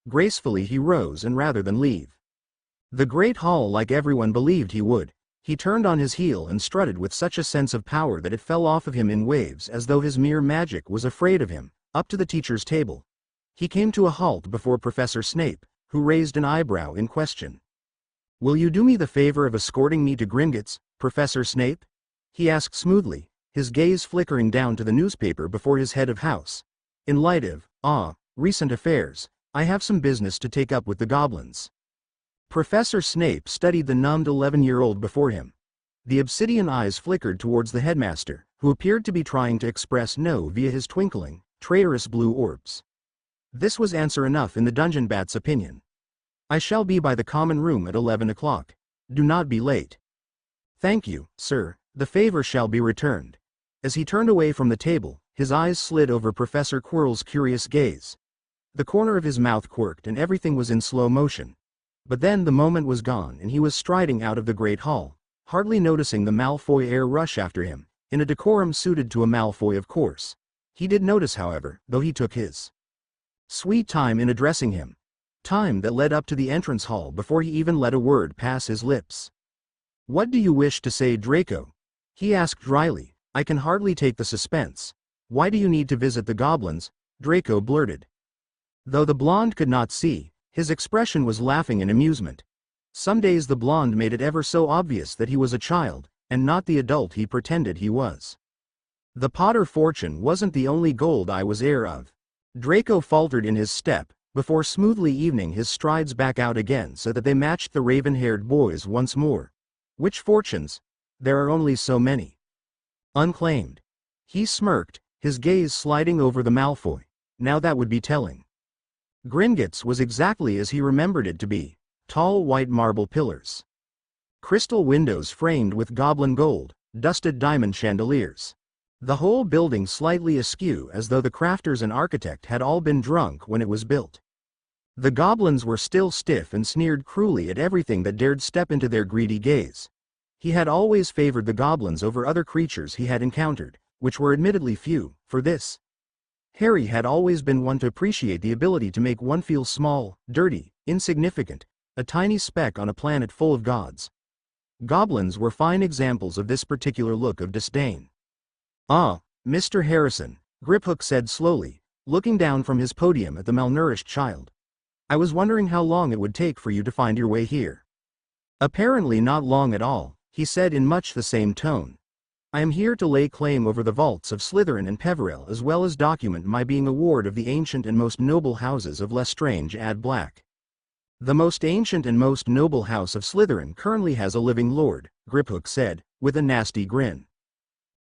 S1: Gracefully he rose and rather than leave the great hall like everyone believed he would, he turned on his heel and strutted with such a sense of power that it fell off of him in waves as though his mere magic was afraid of him, up to the teacher's table. He came to a halt before Professor Snape, who raised an eyebrow in question. Will you do me the favor of escorting me to Gringotts, Professor Snape? He asked smoothly, his gaze flickering down to the newspaper before his head of house. In light of, recent affairs, I have some business to take up with the goblins. Professor Snape studied the numbed 11-year-old before him. The obsidian eyes flickered towards the headmaster, who appeared to be trying to express no via his twinkling, traitorous blue orbs. This was answer enough in the dungeon bat's opinion. I shall be by the common room at 11 o'clock. Do not be late. Thank you, sir, the favor shall be returned. As he turned away from the table, his eyes slid over Professor Quirrell's curious gaze. The corner of his mouth quirked and everything was in slow motion. But then the moment was gone and he was striding out of the great hall, hardly noticing the Malfoy heir rush after him, in a decorum suited to a Malfoy of course. He did notice however, though he took his sweet time in addressing him. Time that led up to the entrance hall before he even let a word pass his lips. What do you wish to say, Draco? He asked dryly. I can hardly take the suspense. Why do you need to visit the goblins? Draco blurted. Though the blonde could not see, his expression was laughing in amusement. Some days the blonde made it ever so obvious that he was a child, and not the adult he pretended he was. The Potter fortune wasn't the only gold I was heir of. Draco faltered in his step, before smoothly evening his strides back out again so that they matched the raven-haired boys once more. Which fortunes? There are only so many. Unclaimed. He smirked, his gaze sliding over the Malfoy. Now that would be telling. Gringotts was exactly as he remembered it to be. Tall white marble pillars. Crystal windows framed with goblin gold, dusted diamond chandeliers. The whole building slightly askew as though the crafters and architect had all been drunk when it was built. The goblins were still stiff and sneered cruelly at everything that dared step into their greedy gaze. He had always favored the goblins over other creatures he had encountered, which were admittedly few. For this, Harry had always been one to appreciate the ability to make one feel small, dirty, insignificant, a tiny speck on a planet full of gods. Goblins were fine examples of this particular look of disdain. "Ah, Mr. Harrison," Griphook said slowly, looking down from his podium at the malnourished child. "I was wondering how long it would take for you to find your way here." "Apparently not long at all," he said in much the same tone. "I am here to lay claim over the vaults of Slytherin and Peverell, as well as document my being a ward of the ancient and most noble houses of Lestrange ad Black." "The most ancient and most noble house of Slytherin currently has a living lord," Griphook said, with a nasty grin.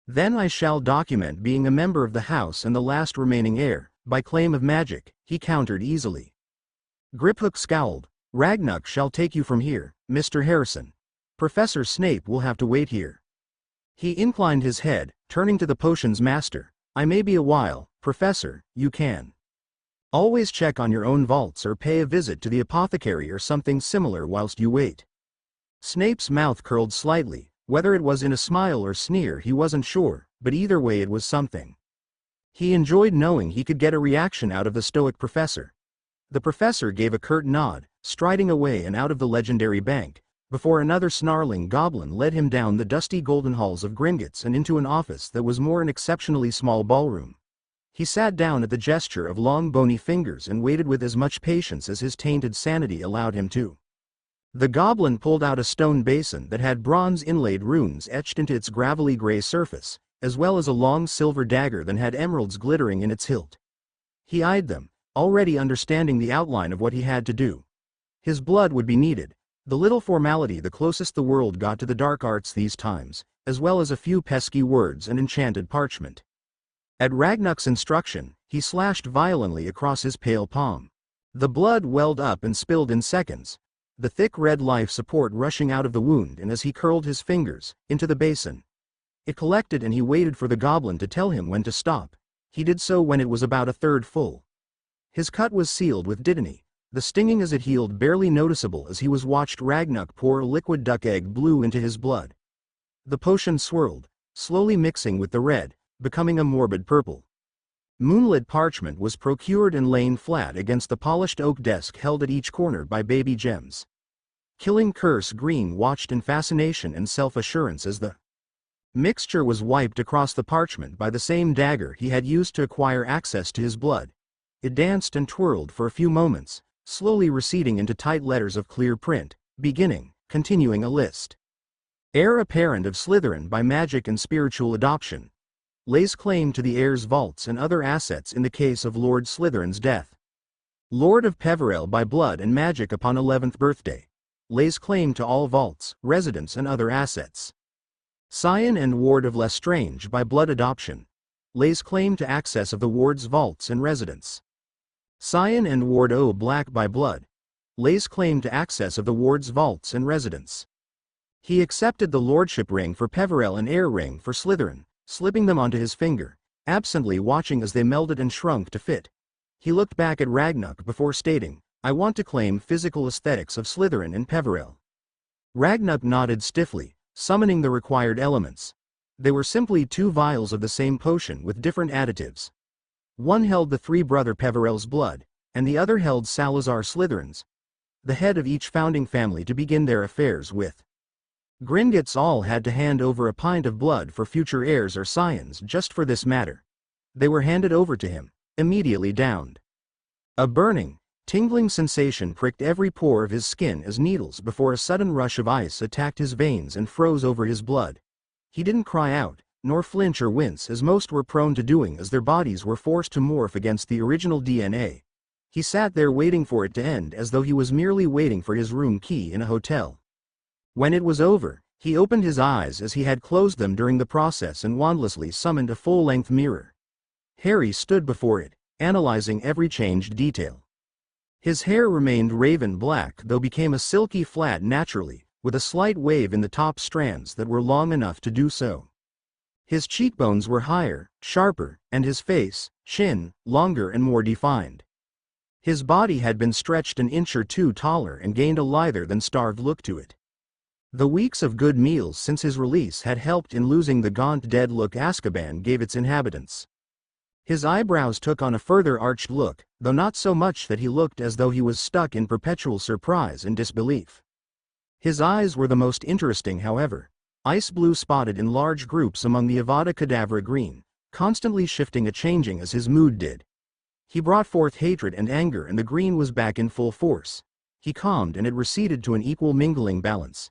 S1: "Then I shall document being a member of the house and the last remaining heir, by claim of magic," he countered easily. Griphook scowled. "Ragnuk shall take you from here, Mr. Harrison. Professor Snape will have to wait here." He inclined his head, turning to the potions master. "I may be a while, Professor, you can always check on your own vaults or pay a visit to the apothecary or something similar whilst you wait." Snape's mouth curled slightly, whether it was in a smile or sneer he wasn't sure, but either way it was something. He enjoyed knowing he could get a reaction out of the stoic professor. The professor gave a curt nod, striding away and out of the legendary bank, before another snarling goblin led him down the dusty golden halls of Gringotts and into an office that was more an exceptionally small ballroom. He sat down at the gesture of long bony fingers and waited with as much patience as his tainted sanity allowed him to. The goblin pulled out a stone basin that had bronze inlaid runes etched into its gravelly gray surface, as well as a long silver dagger that had emeralds glittering in its hilt. He eyed them, already understanding the outline of what he had to do. His blood would be needed, the little formality the closest the world got to the dark arts these times, as well as a few pesky words and enchanted parchment. At Ragnuk's instruction, he slashed violently across his pale palm. The blood welled up and spilled in seconds, the thick red life support rushing out of the wound, and as he curled his fingers into the basin, it collected and he waited for the goblin to tell him when to stop. He did so when it was about a third full. His cut was sealed with dittany, the stinging as it healed barely noticeable as he was watched Ragnuk pour a liquid duck egg blue into his blood. The potion swirled, slowly mixing with the red, becoming a morbid purple. Moonlit parchment was procured and lain flat against the polished oak desk held at each corner by baby gems. Killing Curse Green watched in fascination and self-assurance as the mixture was wiped across the parchment by the same dagger he had used to acquire access to his blood. It danced and twirled for a few moments, slowly receding into tight letters of clear print, beginning, continuing a list. Heir apparent of Slytherin by magic and spiritual adoption. Lays claim to the heir's vaults and other assets in the case of Lord Slytherin's death. Lord of Peverell by blood and magic upon 11th birthday. Lays claim to all vaults, residence and other assets. Scion and ward of Lestrange by blood adoption. Lays claim to access of the ward's vaults and residence. Scion and ward O Black by blood. Lays claim to access of the ward's vaults and residence. He accepted the lordship ring for Peverell and heir ring for Slytherin, slipping them onto his finger, absently watching as they melded and shrunk to fit. He looked back at Ragnuk before stating, "I want to claim physical aesthetics of Slytherin and Peverell." Ragnuk nodded stiffly, summoning the required elements. They were simply 2 vials of the same potion with different additives. One held the 3 brother Peverell's blood, and the other held Salazar Slytherin's, the head of each founding family, to begin their affairs with. Gringotts all had to hand over a pint of blood for future heirs or scions just for this matter. They were handed over to him, immediately downed. A burning, tingling sensation pricked every pore of his skin as needles before a sudden rush of ice attacked his veins and froze over his blood. He didn't cry out, nor flinch or wince as most were prone to doing as their bodies were forced to morph against the original DNA. He sat there waiting for it to end as though he was merely waiting for his room key in a hotel. When it was over, he opened his eyes as he had closed them during the process and wandlessly summoned a full-length mirror. Harry stood before it, analyzing every changed detail. His hair remained raven black though became a silky flat naturally, with a slight wave in the top strands that were long enough to do so. His cheekbones were higher, sharper, and his face, chin, longer and more defined. His body had been stretched an inch or 2 taller and gained a lither than starved look to it. The weeks of good meals since his release had helped in losing the gaunt dead look Azkaban gave its inhabitants. His eyebrows took on a further arched look, though not so much that he looked as though he was stuck in perpetual surprise and disbelief. His eyes were the most interesting, however. Ice blue spotted in large groups among the Avada Kedavra green, constantly shifting and changing as his mood did. He brought forth hatred and anger, and the green was back in full force. He calmed and it receded to an equal mingling balance.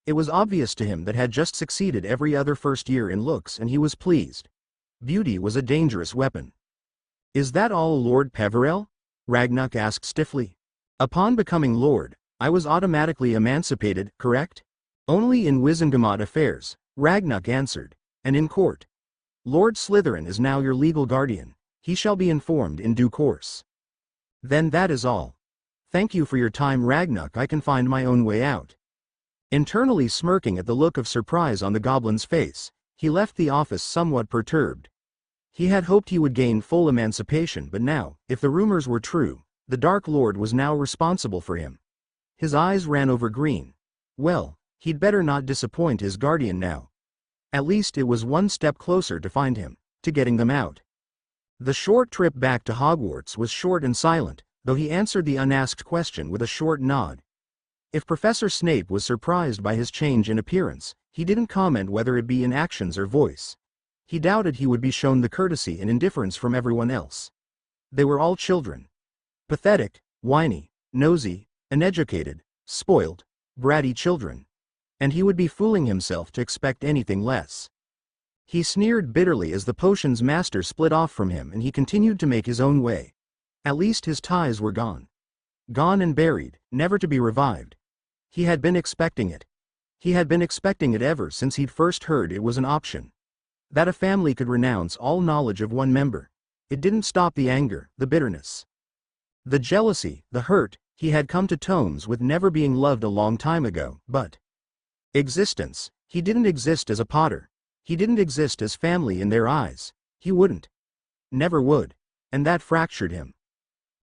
S1: It was obvious to him that had just succeeded every other first year in looks, and he was pleased. Beauty was a dangerous weapon. "Is that all, Lord Peverell?" Ragnarok asked stiffly. "Upon becoming Lord, I was automatically emancipated, correct?" "Only in Wizengamot affairs," Ragnarok answered, "and in court. Lord Slytherin is now your legal guardian. He shall be informed in due course." "Then that is all. Thank you for your time, Ragnarok. I can find my own way out." Internally smirking at the look of surprise on the goblin's face, he left the office somewhat perturbed. He had hoped he would gain full emancipation, but now, if the rumors were true, the Dark Lord was now responsible for him. His eyes ran over Green. Well, he'd better not disappoint his guardian now. At least it was one step closer to find him, to getting them out. The short trip back to Hogwarts was short and silent, though he answered the unasked question with a short nod. If Professor Snape was surprised by his change in appearance, he didn't comment whether it be in actions or voice. He doubted he would be shown the courtesy and indifference from everyone else. They were all children. Pathetic, whiny, nosy, uneducated, spoiled, bratty children. And he would be fooling himself to expect anything less. He sneered bitterly as the potion's master split off from him, and he continued to make his own way. At least his ties were gone. Gone and buried, never to be revived. He had been expecting it. He had been expecting it ever since he'd first heard it was an option. That a family could renounce all knowledge of one member. It didn't stop the anger, the bitterness, the jealousy, the hurt. He had come to terms with never being loved a long time ago, but existence. He didn't exist as a Potter. He didn't exist as family in their eyes. He wouldn't. Never would. And that fractured him.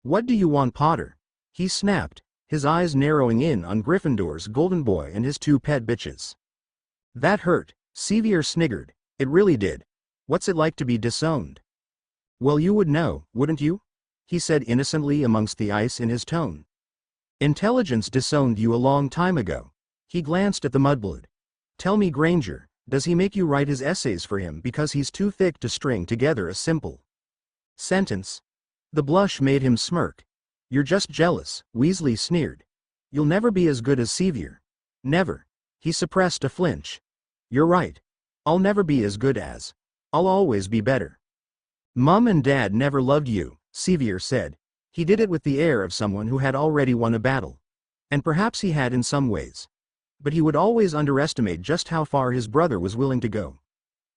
S1: "What do you want, Potter?" he snapped, his eyes narrowing in on Gryffindor's golden boy and his two pet bitches. "That hurt," Sevier sniggered. "It really did. What's it like to be disowned?" "Well, you would know, wouldn't you?" he said innocently amongst the ice in his tone. "Intelligence disowned you a long time ago." He glanced at the mudblood. "Tell me, Granger, does he make you write his essays for him because he's too thick to string together a simple sentence?" The blush made him smirk. "You're just jealous," Weasley sneered. "You'll never be as good as Sevier. Never." He suppressed a flinch. "You're right. I'll never be as good as. I'll always be better." "Mum and Dad never loved you," Sevier said. He did it with the air of someone who had already won a battle. And perhaps he had in some ways. But he would always underestimate just how far his brother was willing to go.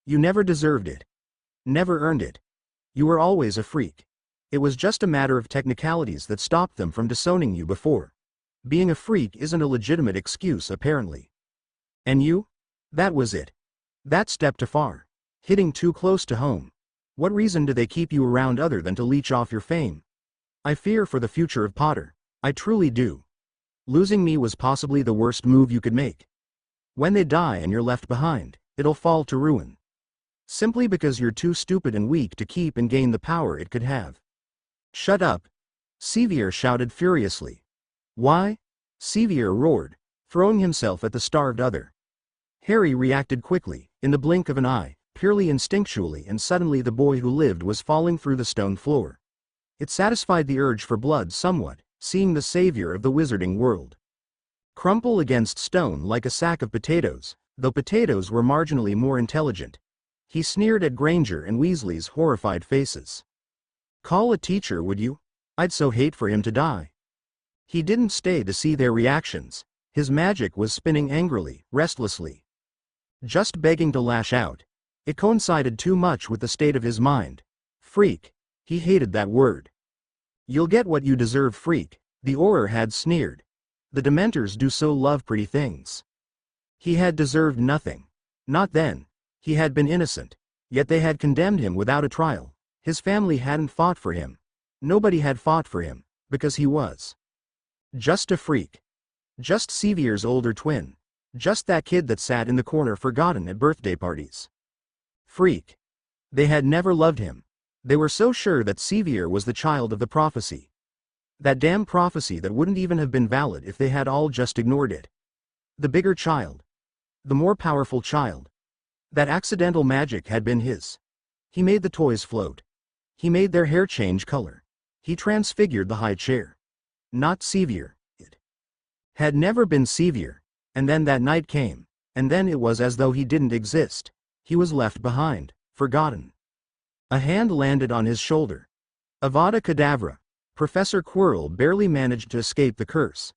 S1: "You never deserved it. Never earned it. You were always a freak. It was just a matter of technicalities that stopped them from disowning you before. Being a freak isn't a legitimate excuse, apparently. And you? That was it. That step too far. Hitting too close to home. What reason do they keep you around other than to leech off your fame? I fear for the future of Potter. I truly do. Losing me was possibly the worst move you could make. When they die and you're left behind, it'll fall to ruin. Simply because you're too stupid and weak to keep and gain the power it could have." "Shut up!" Sevier shouted furiously. "Why?" Sevier roared, throwing himself at the starved other. Harry reacted quickly, in the blink of an eye, purely instinctually, and suddenly the boy who lived was falling through the stone floor. It satisfied the urge for blood somewhat, seeing the savior of the wizarding world crumple against stone like a sack of potatoes, though potatoes were marginally more intelligent. He sneered at Granger and Weasley's horrified faces. "Call a teacher, would you? I'd so hate for him to die." He didn't stay to see their reactions. His magic was spinning angrily, restlessly. Just begging to lash out. It coincided too much with the state of his mind. Freak. He hated that word. "You'll get what you deserve, freak," the Auror had sneered. "The Dementors do so love pretty things." He had deserved nothing. Not then. He had been innocent. Yet they had condemned him without a trial. His family hadn't fought for him. Nobody had fought for him, because he was just a freak. Just Sevier's older twin. Just that kid that sat in the corner forgotten at birthday parties. Freak. They had never loved him. They were so sure that Sevier was the child of the prophecy. That damn prophecy that wouldn't even have been valid if they had all just ignored it. The bigger child. The more powerful child. That accidental magic had been his. He made the toys float. He made their hair change color. He transfigured the high chair. Not Sevier. It had never been Sevier. And then that night came. And then it was as though he didn't exist. He was left behind, forgotten. A hand landed on his shoulder. Avada Kedavra. Professor Quirrell barely managed to escape the curse.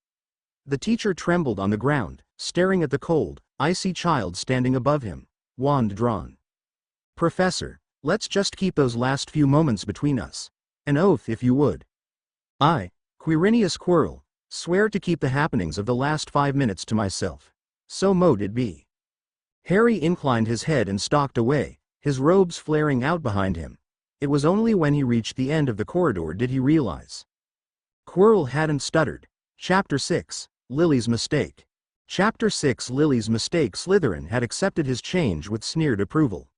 S1: The teacher trembled on the ground, staring at the cold, icy child standing above him, wand drawn. Professor, let's just keep those last few moments between us. An oath if you would. I, Quirinius Quirrell, swear to keep the happenings of the last 5 minutes to myself. So mote it be. Harry inclined his head and stalked away, his robes flaring out behind him. It was only when he reached the end of the corridor did he realize. Quirrell hadn't stuttered. Chapter 6, Lily's Mistake. Chapter 6 Lily's Mistake. Slytherin had accepted his change with sneered approval.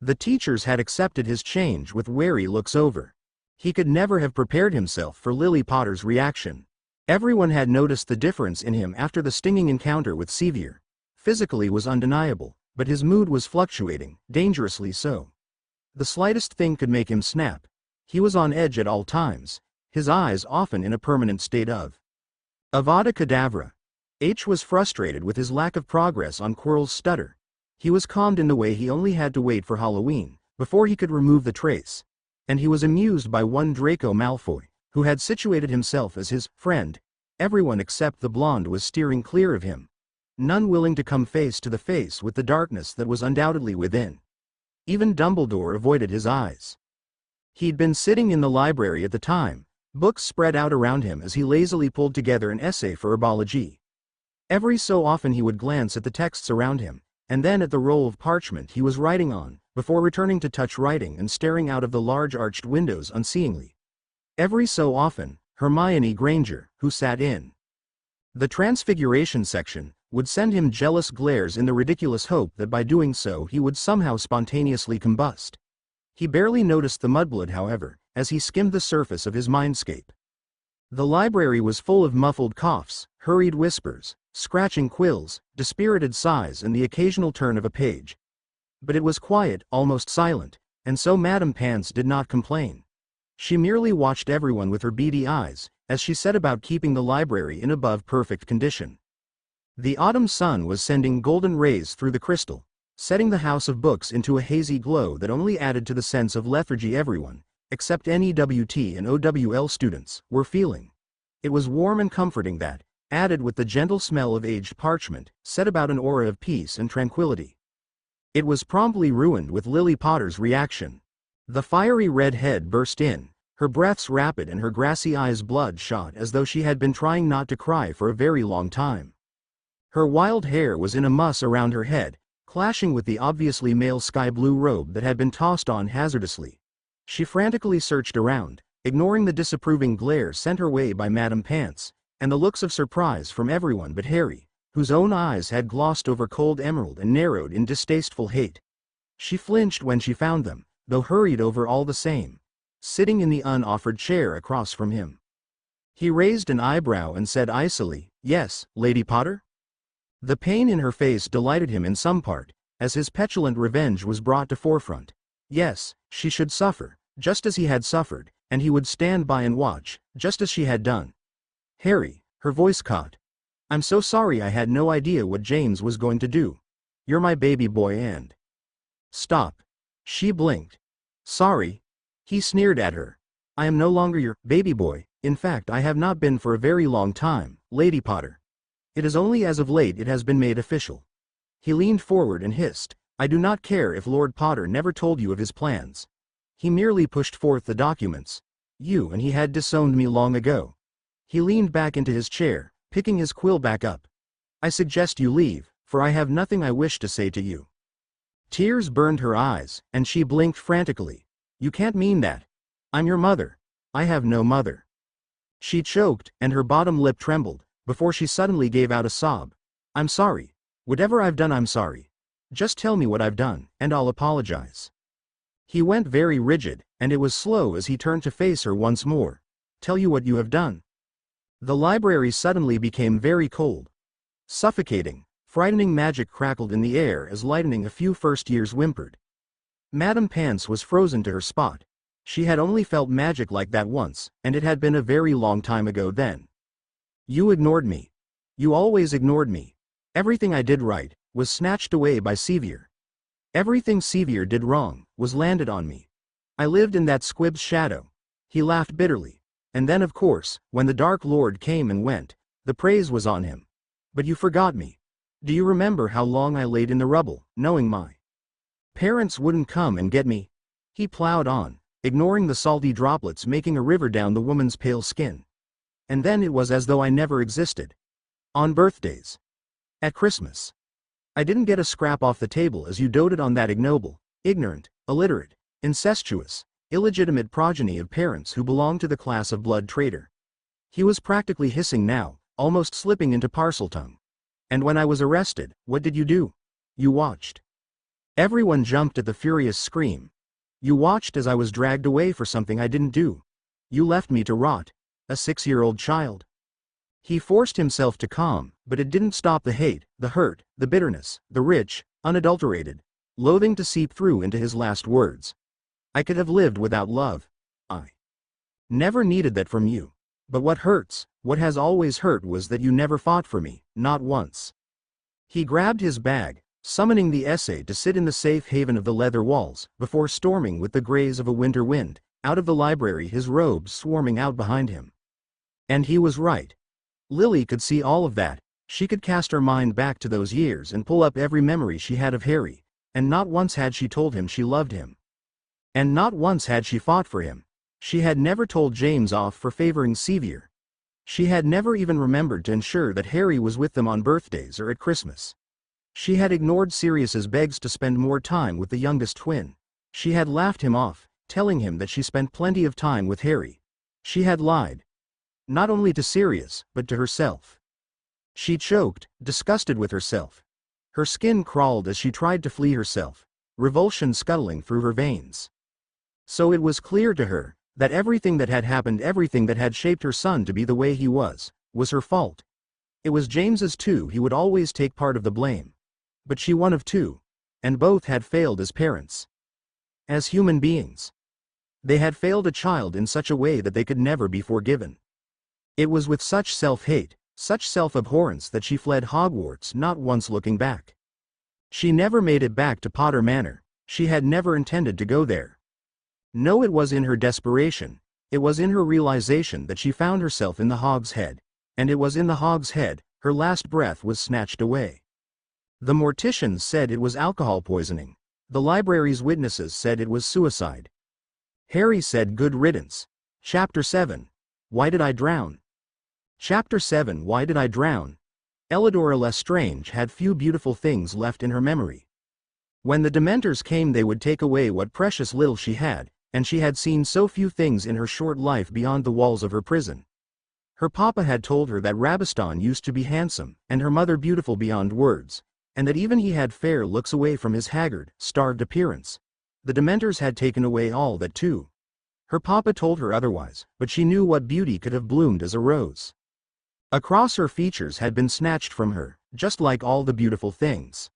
S1: The teachers had accepted his change with wary looks over. He could never have prepared himself for Lily Potter's reaction. Everyone had noticed the difference in him after the stinging encounter with Sevier. Physically was undeniable, but his mood was fluctuating, dangerously so. The slightest thing could make him snap. He was on edge at all times, his eyes often in a permanent state of Avada Kedavra. H was frustrated with his lack of progress on Quirrell's stutter. He was calmed in the way he only had to wait for Halloween, before he could remove the trace. And he was amused by one Draco Malfoy, who had situated himself as his friend. Everyone except the blonde was steering clear of him. None willing to come face to the face with the darkness that was undoubtedly within. Even Dumbledore avoided his eyes. He'd been sitting in the library at the time, books spread out around him as he lazily pulled together an essay for herbology. Every so often he would glance at the texts around him, and then at the roll of parchment he was writing on, before returning to touch writing and staring out of the large arched windows unseeingly. Every so often, Hermione Granger, who sat in the Transfiguration section, would send him jealous glares in the ridiculous hope that by doing so he would somehow spontaneously combust. He barely noticed the mudblood, however, as he skimmed the surface of his mindscape. The library was full of muffled coughs, hurried whispers, scratching quills, dispirited sighs and the occasional turn of a page. But it was quiet, almost silent, and so Madame Pants did not complain. She merely watched everyone with her beady eyes, as she set about keeping the library in above-perfect condition. The autumn sun was sending golden rays through the crystal, setting the house of books into a hazy glow that only added to the sense of lethargy everyone, except NEWT and OWL students, were feeling. It was warm and comforting that, added with the gentle smell of aged parchment, set about an aura of peace and tranquility. It was promptly ruined with Lily Potter's reaction. The fiery red head burst in, her breaths rapid and her grassy eyes bloodshot as though she had been trying not to cry for a very long time. Her wild hair was in a muss around her head, clashing with the obviously male sky-blue robe that had been tossed on hazardously. She frantically searched around, ignoring the disapproving glare sent her way by Madame Pants, and the looks of surprise from everyone but Harry, whose own eyes had glossed over cold emerald and narrowed in distasteful hate. She flinched when she found them, though hurried over all the same, sitting in the unoffered chair across from him. He raised an eyebrow and said icily, "Yes, Lady Potter?" The pain in her face delighted him in some part, as his petulant revenge was brought to forefront. Yes, she should suffer, just as he had suffered, and he would stand by and watch, just as she had done. "Harry," her voice caught. "I'm so sorry, I had no idea what James was going to do. You're my baby boy and—" "Stop." She blinked. "Sorry." He sneered at her. "I am no longer your baby boy, in fact I have not been for a very long time, Lady Potter. It is only as of late it has been made official." He leaned forward and hissed, "I do not care if Lord Potter never told you of his plans. He merely pushed forth the documents. You and he had disowned me long ago." He leaned back into his chair, picking his quill back up. "I suggest you leave, for I have nothing I wish to say to you." Tears burned her eyes, and she blinked frantically. "You can't mean that. I'm your mother. I have no mother." She choked, and her bottom lip trembled, before she suddenly gave out a sob. "I'm sorry. Whatever I've done, I'm sorry. Just tell me what I've done, and I'll apologize." He went very rigid, and it was slow as he turned to face her once more. "Tell you what you have done." The library suddenly became very cold. Suffocating, frightening magic crackled in the air as lightning a few first years whimpered. Madame Pants was frozen to her spot. She had only felt magic like that once, and it had been a very long time ago then. You ignored me. You always ignored me. Everything I did right was snatched away by Sevier. Everything Sevier did wrong was landed on me. I lived in that squib's shadow. He laughed bitterly. And then of course, when the Dark Lord came and went, the praise was on him. But you forgot me. Do you remember how long I laid in the rubble, knowing my parents wouldn't come and get me? He plowed on, ignoring the salty droplets making a river down the woman's pale skin. And then it was as though I never existed. On birthdays. At Christmas. I didn't get a scrap off the table as you doted on that ignoble, ignorant, illiterate, incestuous, illegitimate progeny of parents who belonged to the class of blood traitor. He was practically hissing now, almost slipping into Parseltongue. And when I was arrested, what did you do? You watched. Everyone jumped at the furious scream. You watched as I was dragged away for something I didn't do. You left me to rot, a 6-year-old child. He forced himself to calm, but it didn't stop the hate, the hurt, the bitterness, the rich, unadulterated loathing to seep through into his last words. I could have lived without love. I never needed that from you. But what hurts, what has always hurt was that you never fought for me, not once. He grabbed his bag, summoning the essay to sit in the safe haven of the leather walls, before storming with the graze of a winter wind, out of the library, his robes swarming out behind him. And he was right. Lily could see all of that. She could cast her mind back to those years and pull up every memory she had of Harry, and not once had she told him she loved him. And not once had she fought for him. She had never told James off for favoring Sevier. She had never even remembered to ensure that Harry was with them on birthdays or at Christmas. She had ignored Sirius's begs to spend more time with the youngest twin. She had laughed him off, telling him that she spent plenty of time with Harry. She had lied. Not only to Sirius, but to herself. She choked, disgusted with herself. Her skin crawled as she tried to flee herself, revulsion scuttling through her veins. So it was clear to her that everything that had happened, everything that had shaped her son to be the way he was her fault. It was James's too. He would always take part of the blame. But she one of two, and both had failed as parents. As human beings. They had failed a child in such a way that they could never be forgiven. It was with such self-hate, such self-abhorrence that she fled Hogwarts, not once looking back. She never made it back to Potter Manor. She had never intended to go there. No, it was in her desperation, it was in her realization that she found herself in the Hog's Head, and it was in the Hog's Head her last breath was snatched away. The morticians said it was alcohol poisoning. The library's witnesses said it was suicide. Harry said good riddance. Chapter 7. Why did I drown? Chapter 7. Why did I drown? Elidora Lestrange had few beautiful things left in her memory. When the Dementors came, they would take away what precious little she had, and she had seen so few things in her short life beyond the walls of her prison. Her papa had told her that Rabiston used to be handsome, and her mother beautiful beyond words, and that even he had fair looks away from his haggard, starved appearance. The Dementors had taken away all that too. Her papa told her otherwise, but she knew what beauty could have bloomed as a rose. Across her features had been snatched from her, just like all the beautiful things.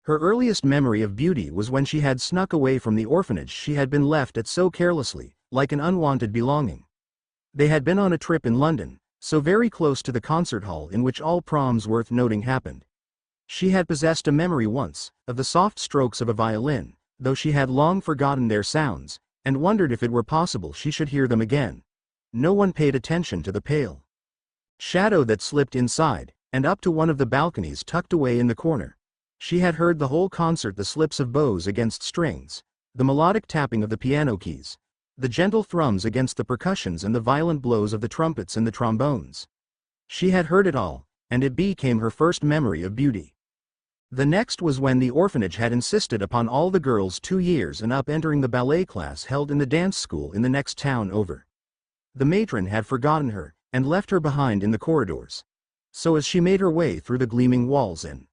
S1: Her earliest memory of beauty was when she had snuck away from the orphanage she had been left at so carelessly, like an unwanted belonging. They had been on a trip in London, so very close to the concert hall in which all proms worth noting happened. She had possessed a memory once, of the soft strokes of a violin, though she had long forgotten their sounds, and wondered if it were possible she should hear them again. No one paid attention to the pale shadow that slipped inside, and up to one of the balconies tucked away in the corner. She had heard the whole concert, the slips of bows against strings, the melodic tapping of the piano keys, the gentle thrums against the percussions and the violent blows of the trumpets and the trombones. She had heard it all, and it became her first memory of beauty. The next was when the orphanage had insisted upon all the girls 2 years and up entering the ballet class held in the dance school in the next town over. The matron had forgotten her, and left her behind in the corridors. So as she made her way through the gleaming walls and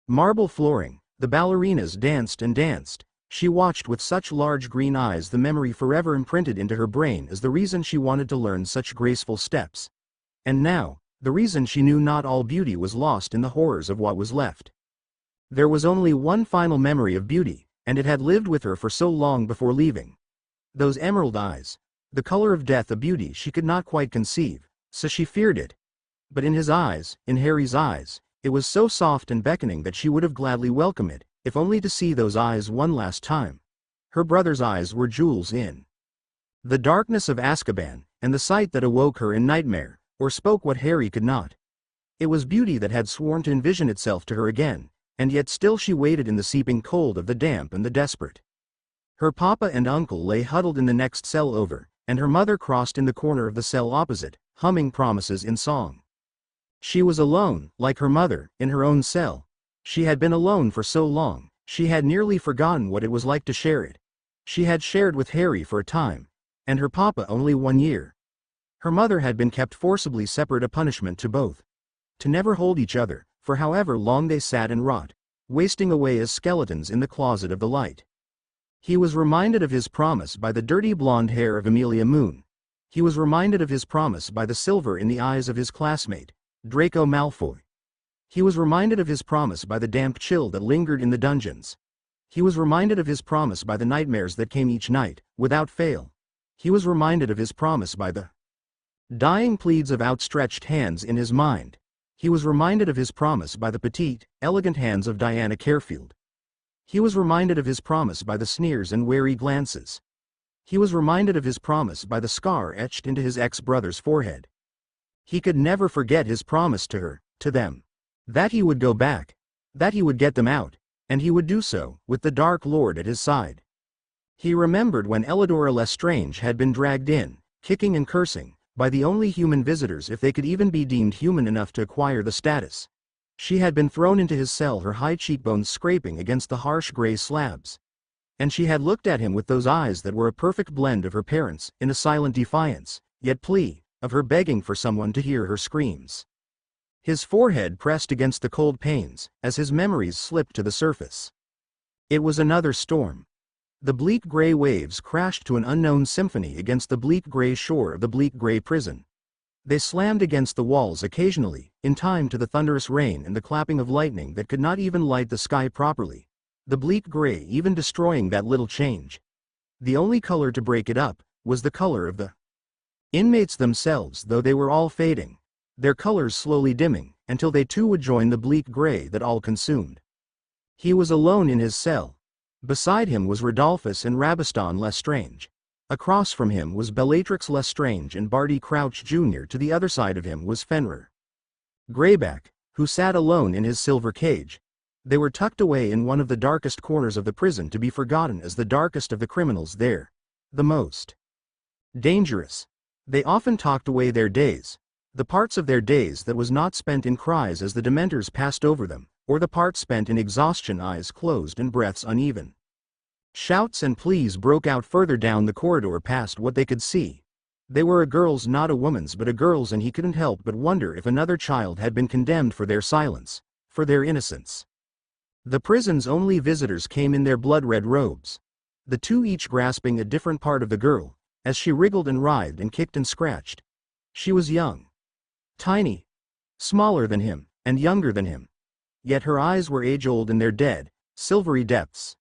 S1: marble flooring, the ballerinas danced and danced, she watched with such large green eyes, the memory forever imprinted into her brain as the reason she wanted to learn such graceful steps. And now, The reason she knew not all beauty was lost in the horrors of what was left. There was only one final memory of beauty, and it had lived with her for so long before leaving. Those emerald eyes. The color of death, a beauty she could not quite conceive, so she feared it. But in his eyes, in Harry's eyes, it was so soft and beckoning that she would have gladly welcomed it, if only to see those eyes one last time. Her brother's eyes were jewels in the darkness of Azkaban, and the sight that awoke her in nightmare, or spoke what Harry could not. It was beauty that had sworn to envision itself to her again, and yet still she waited in the seeping cold of the damp and the desperate. Her papa and uncle lay huddled in the next cell over, and her mother crossed in the corner of the cell opposite, humming promises in song. She was alone, like her mother, in her own cell. She had been alone for so long, she had nearly forgotten what it was like to share it. She had shared with Harry for a time, and her papa only 1 year. Her mother had been kept forcibly separate, a punishment to both. To never hold each other, for however long they sat and rot, wasting away as skeletons in the closet of the light. He was reminded of his promise by the dirty blonde hair of Amelia Moon. He was reminded of his promise by the silver in the eyes of his classmate, Draco Malfoy. He was reminded of his promise by the damp chill that lingered in the dungeons. He was reminded of his promise by the nightmares that came each night, without fail. He was reminded of his promise by the dying pleads of outstretched hands in his mind. He was reminded of his promise by the petite, elegant hands of Diana Carefield. He was reminded of his promise by the sneers and wary glances. He was reminded of his promise by the scar etched into his ex-brother's forehead. He could never forget his promise to her, to them. That he would go back. That he would get them out, and he would do so, with the Dark Lord at his side. He remembered when Elidora Lestrange had been dragged in, kicking and cursing, by the only human visitors, if they could even be deemed human enough to acquire the status. She had been thrown into his cell, her high cheekbones scraping against the harsh gray slabs. And she had looked at him with those eyes that were a perfect blend of her parents', in a silent defiance, yet plea, of her begging for someone to hear her screams. His forehead pressed against the cold panes, as his memories slipped to the surface. It was another storm. The bleak gray waves crashed to an unknown symphony against the bleak gray shore of the bleak gray prison. They slammed against the walls occasionally, in time to the thunderous rain and the clapping of lightning that could not even light the sky properly. The bleak gray even destroying that little change. The only color to break it up was the color of the inmates themselves, though they were all fading, their colors slowly dimming, until they too would join the bleak gray that all consumed. He was alone in his cell. Beside him was Rodolphus and Rabaston Lestrange. Across from him was Bellatrix Lestrange and Barty Crouch Jr. To the other side of him was Fenrir Greyback, who sat alone in his silver cage. They were tucked away in one of the darkest corners of the prison, to be forgotten as the darkest of the criminals there. The most dangerous. They often talked away their days. The parts of their days that was not spent in cries as the Dementors passed over them, or the part spent in exhaustion, eyes closed and breaths uneven. Shouts and pleas broke out further down the corridor past what they could see. They were a girl's, not a woman's, but a girl's, and he couldn't help but wonder if another child had been condemned for their silence, for their innocence. The prison's only visitors came in their blood-red robes, the two each grasping a different part of the girl, as she wriggled and writhed and kicked and scratched. She was young, tiny, smaller than him, and younger than him. Yet her eyes were age-old in their dead, silvery depths.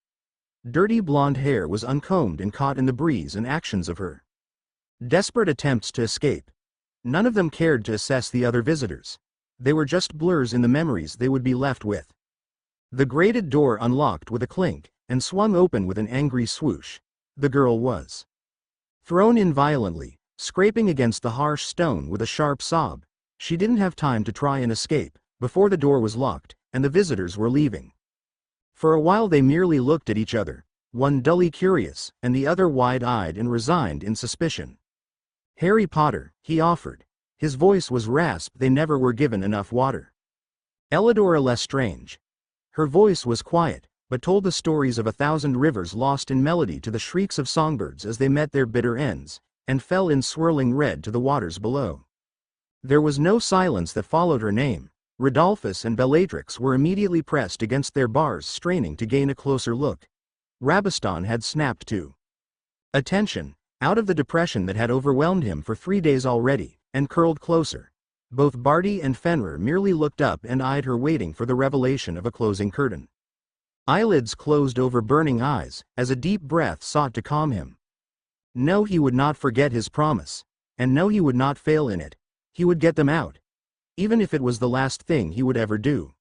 S1: Dirty blonde hair was uncombed and caught in the breeze and actions of her desperate attempts to escape. None of them cared to assess the other visitors. They were just blurs in the memories they would be left with. The grated door unlocked with a clink, and swung open with an angry swoosh. The girl was thrown in violently, scraping against the harsh stone with a sharp sob. She didn't have time to try and escape, before the door was locked, and the visitors were leaving. For a while they merely looked at each other, one dully curious, and the other wide-eyed and resigned in suspicion. "Harry Potter," he offered. His voice was rasped. They never were given enough water. Elidora Lestrange. Her voice was quiet, but told the stories of 1,000 rivers lost in melody to the shrieks of songbirds as they met their bitter ends, and fell in swirling red to the waters below. There was no silence that followed her name. Rodolphus and Bellatrix were immediately pressed against their bars, straining to gain a closer look. Rabaston had snapped to attention, out of the depression that had overwhelmed him for 3 days already, and curled closer. Both Barty and Fenrir merely looked up and eyed her, waiting for the revelation of a closing curtain. Eyelids closed over burning eyes, as a deep breath sought to calm him. No, he would not forget his promise. And no, he would not fail in it. He would get them out. Even if it was the last thing he would ever do.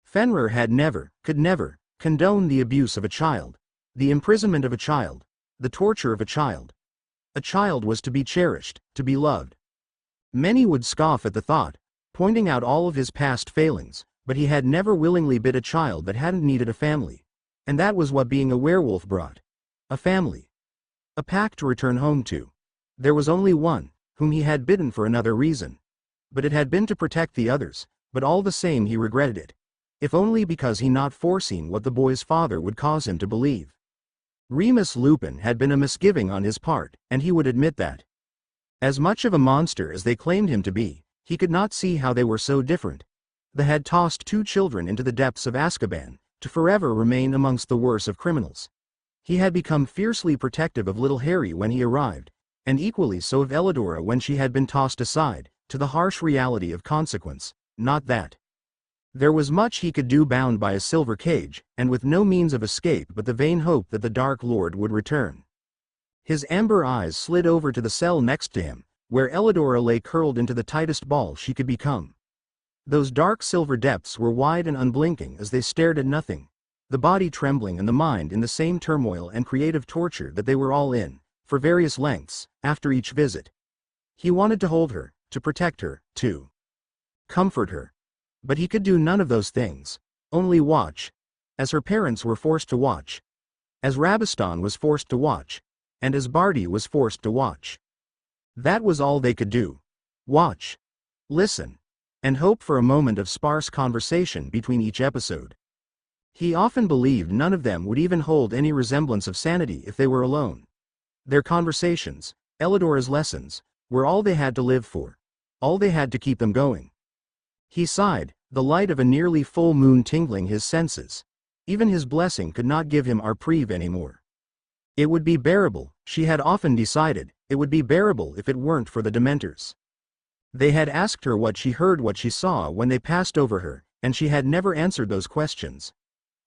S1: Fenrir had never, could never, condone the abuse of a child, the imprisonment of a child, the torture of a child. A child was to be cherished, to be loved. Many would scoff at the thought, pointing out all of his past failings, but he had never willingly bit a child that hadn't needed a family. And that was what being a werewolf brought. A family. A pack to return home to. There was only one, whom he had bitten for another reason. But it had been to protect the others, but all the same he regretted it. If only because he not foreseen what the boy's father would cause him to believe. Remus Lupin had been a misgiving on his part, and he would admit that. As much of a monster as they claimed him to be, he could not see how they were so different. They had tossed 2 children into the depths of Azkaban, to forever remain amongst the worst of criminals. He had become fiercely protective of little Harry when he arrived, and equally so of Elidora when she had been tossed aside, to the harsh reality of consequence, not that. There was much he could do bound by a silver cage, and with no means of escape but the vain hope that the Dark Lord would return. His amber eyes slid over to the cell next to him, where Elidora lay curled into the tightest ball she could become. Those dark silver depths were wide and unblinking as they stared at nothing, the body trembling and the mind in the same turmoil and creative torture that they were all in, for various lengths, after each visit. He wanted to hold her, to protect her, to comfort her. But he could do none of those things, only watch, as her parents were forced to watch, as Rabistan was forced to watch, and as Barty was forced to watch. That was all they could do. Watch, listen, and hope for a moment of sparse conversation between each episode. He often believed none of them would even hold any resemblance of sanity if they were alone. Their conversations, Elidora's lessons, were all they had to live for, all they had to keep them going. He sighed, the light of a nearly full moon tingling his senses. Even his blessing could not give him reprieve anymore. It would be bearable, she had often decided, it would be bearable if it weren't for the Dementors. They had asked her what she heard, what she saw when they passed over her, and she had never answered those questions.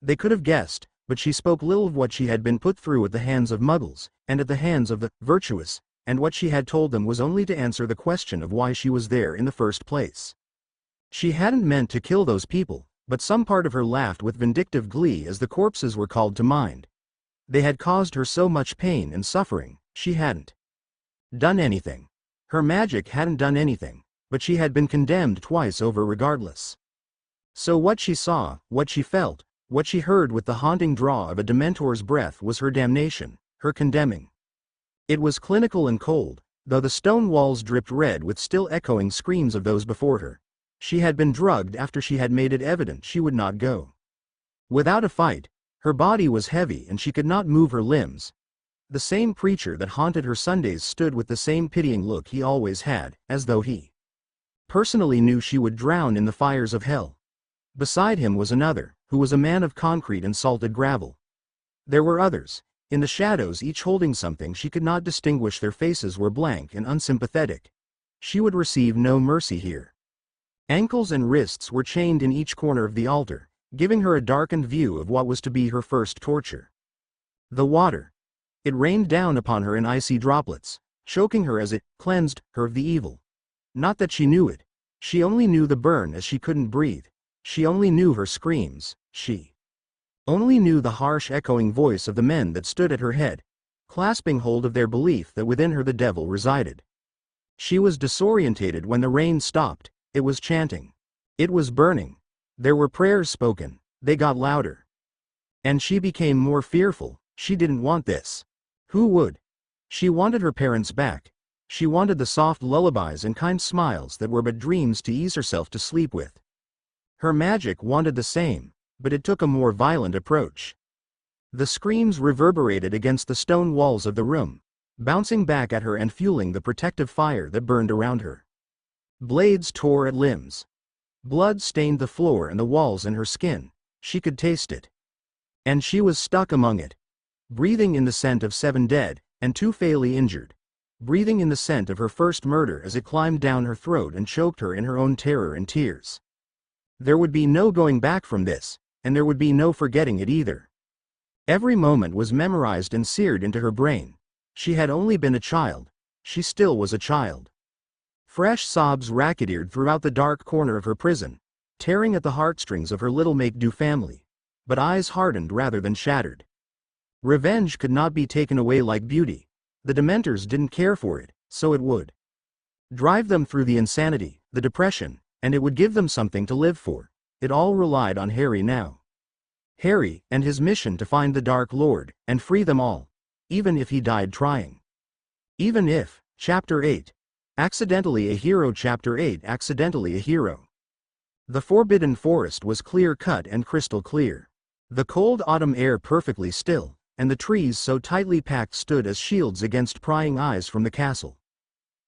S1: They could have guessed, but she spoke little of what she had been put through at the hands of Muggles, and at the hands of the virtuous, and what she had told them was only to answer the question of why she was there in the first place. She hadn't meant to kill those people, but some part of her laughed with vindictive glee as the corpses were called to mind. They had caused her so much pain and suffering, she hadn't done anything. Her magic hadn't done anything, but she had been condemned twice over regardless. So what she saw, what she felt, what she heard with the haunting draw of a Dementor's breath was her damnation, her condemning. It was clinical and cold, though the stone walls dripped red with still echoing screams of those before her. She had been drugged after she had made it evident she would not go. Without a fight, her body was heavy and she could not move her limbs. The same preacher that haunted her Sundays stood with the same pitying look he always had, as though he personally knew she would drown in the fires of hell. Beside him was another, who was a man of concrete and salted gravel. There were others, in the shadows, each holding something she could not distinguish. Their faces were blank and unsympathetic. She would receive no mercy here. Ankles and wrists were chained in each corner of the altar, giving her a darkened view of what was to be her first torture. The water. It rained down upon her in icy droplets, choking her as it cleansed her of the evil. Not that she knew it. She only knew the burn as she couldn't breathe. She only knew her screams. She only knew the harsh echoing voice of the men that stood at her head, clasping hold of their belief that within her the devil resided. She was disorientated when the rain stopped. It was chanting. It was burning. There were prayers spoken. They got louder. And she became more fearful. She didn't want this. Who would? She wanted her parents back. She wanted the soft lullabies and kind smiles that were but dreams to ease herself to sleep with. Her magic wanted the same, but it took a more violent approach. The screams reverberated against the stone walls of the room, bouncing back at her and fueling the protective fire that burned around her. Blades tore at limbs. Blood stained the floor and the walls and her skin. She could taste it. And she was stuck among it, breathing in the scent of 7 dead, and 2 fatally injured. breathing in the scent of her first murder as it climbed down her throat and choked her in her own terror and tears. There would be no going back from this, and there would be no forgetting it either. Every moment was memorized and seared into her brain. She had only been a child. She still was a child. Fresh sobs racketeered throughout the dark corner of her prison, tearing at the heartstrings of her little make-do family, but eyes hardened rather than shattered. Revenge could not be taken away like beauty. The Dementors didn't care for it, so it would drive them through the insanity, the depression, and it would give them something to live for. It all relied on Harry now. Harry, and his mission to find the Dark Lord, and free them all. Even if he died trying. Even if, Chapter 8. Accidentally a Hero. Chapter 8. Accidentally a Hero. The Forbidden Forest was clear-cut and crystal clear. The cold autumn air perfectly still, and the trees so tightly packed stood as shields against prying eyes from the castle.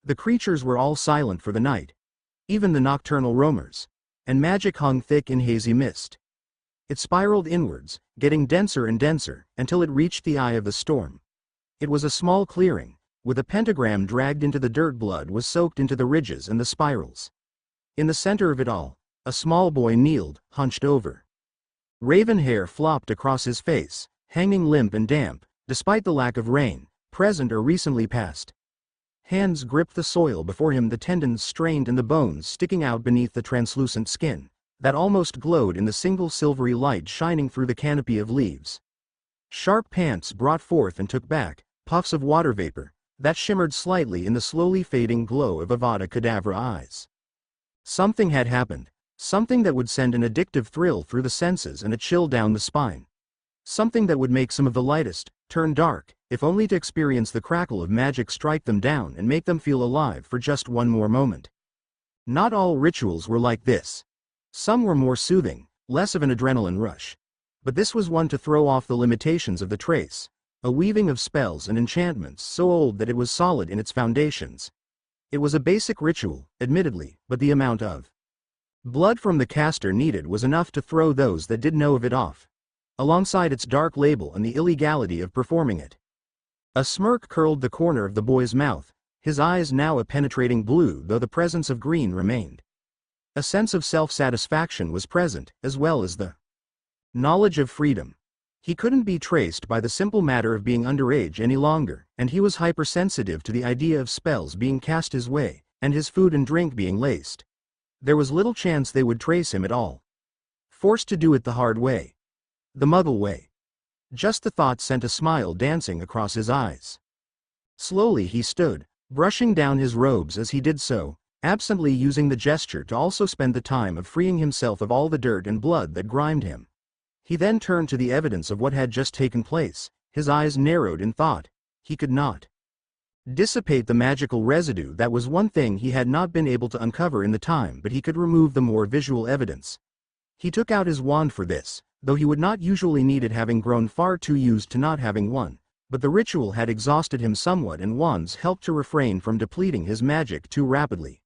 S1: The creatures were all silent for the night. Even the nocturnal roamers. And magic hung thick in hazy mist. It spiraled inwards, getting denser and denser, until it reached the eye of the storm. It was a small clearing, with a pentagram dragged into the dirt. Blood was soaked into the ridges and the spirals. In the center of it all, a small boy kneeled, hunched over. Raven hair flopped across his face, hanging limp and damp, despite the lack of rain, present or recently past. Hands gripped the soil before him, the tendons strained and the bones sticking out beneath the translucent skin that almost glowed in the single silvery light shining through the canopy of leaves. Sharp pants brought forth and took back puffs of water vapor that shimmered slightly in the slowly fading glow of Avada Kedavra eyes. Something had happened, something that would send an addictive thrill through the senses and a chill down the spine. Something that would make some of the lightest turn dark, if only to experience the crackle of magic strike them down and make them feel alive for just one more moment. Not all rituals were like this. Some were more soothing, less of an adrenaline rush. But this was one to throw off the limitations of the trace, a weaving of spells and enchantments so old that it was solid in its foundations. It was a basic ritual, admittedly, but the amount of blood from the caster needed was enough to throw those that did know of it off, alongside its dark label and the illegality of performing it. A smirk curled the corner of the boy's mouth, his eyes now a penetrating blue though the presence of green remained. A sense of self-satisfaction was present, as well as the knowledge of freedom. He couldn't be traced by the simple matter of being underage any longer, and he was hypersensitive to the idea of spells being cast his way, and his food and drink being laced. There was little chance they would trace him at all. Forced to do it the hard way. The Muggle way. Just the thought sent a smile dancing across his eyes. Slowly he stood, brushing down his robes as he did so, absently using the gesture to also spend the time of freeing himself of all the dirt and blood that grimed him. He then turned to the evidence of what had just taken place, his eyes narrowed in thought. He could not dissipate the magical residue. That was one thing he had not been able to uncover in the time, but he could remove the more visual evidence. He took out his wand for this, though he would not usually need it, having grown far too used to not having one, but the ritual had exhausted him somewhat and wands helped to refrain from depleting his magic too rapidly.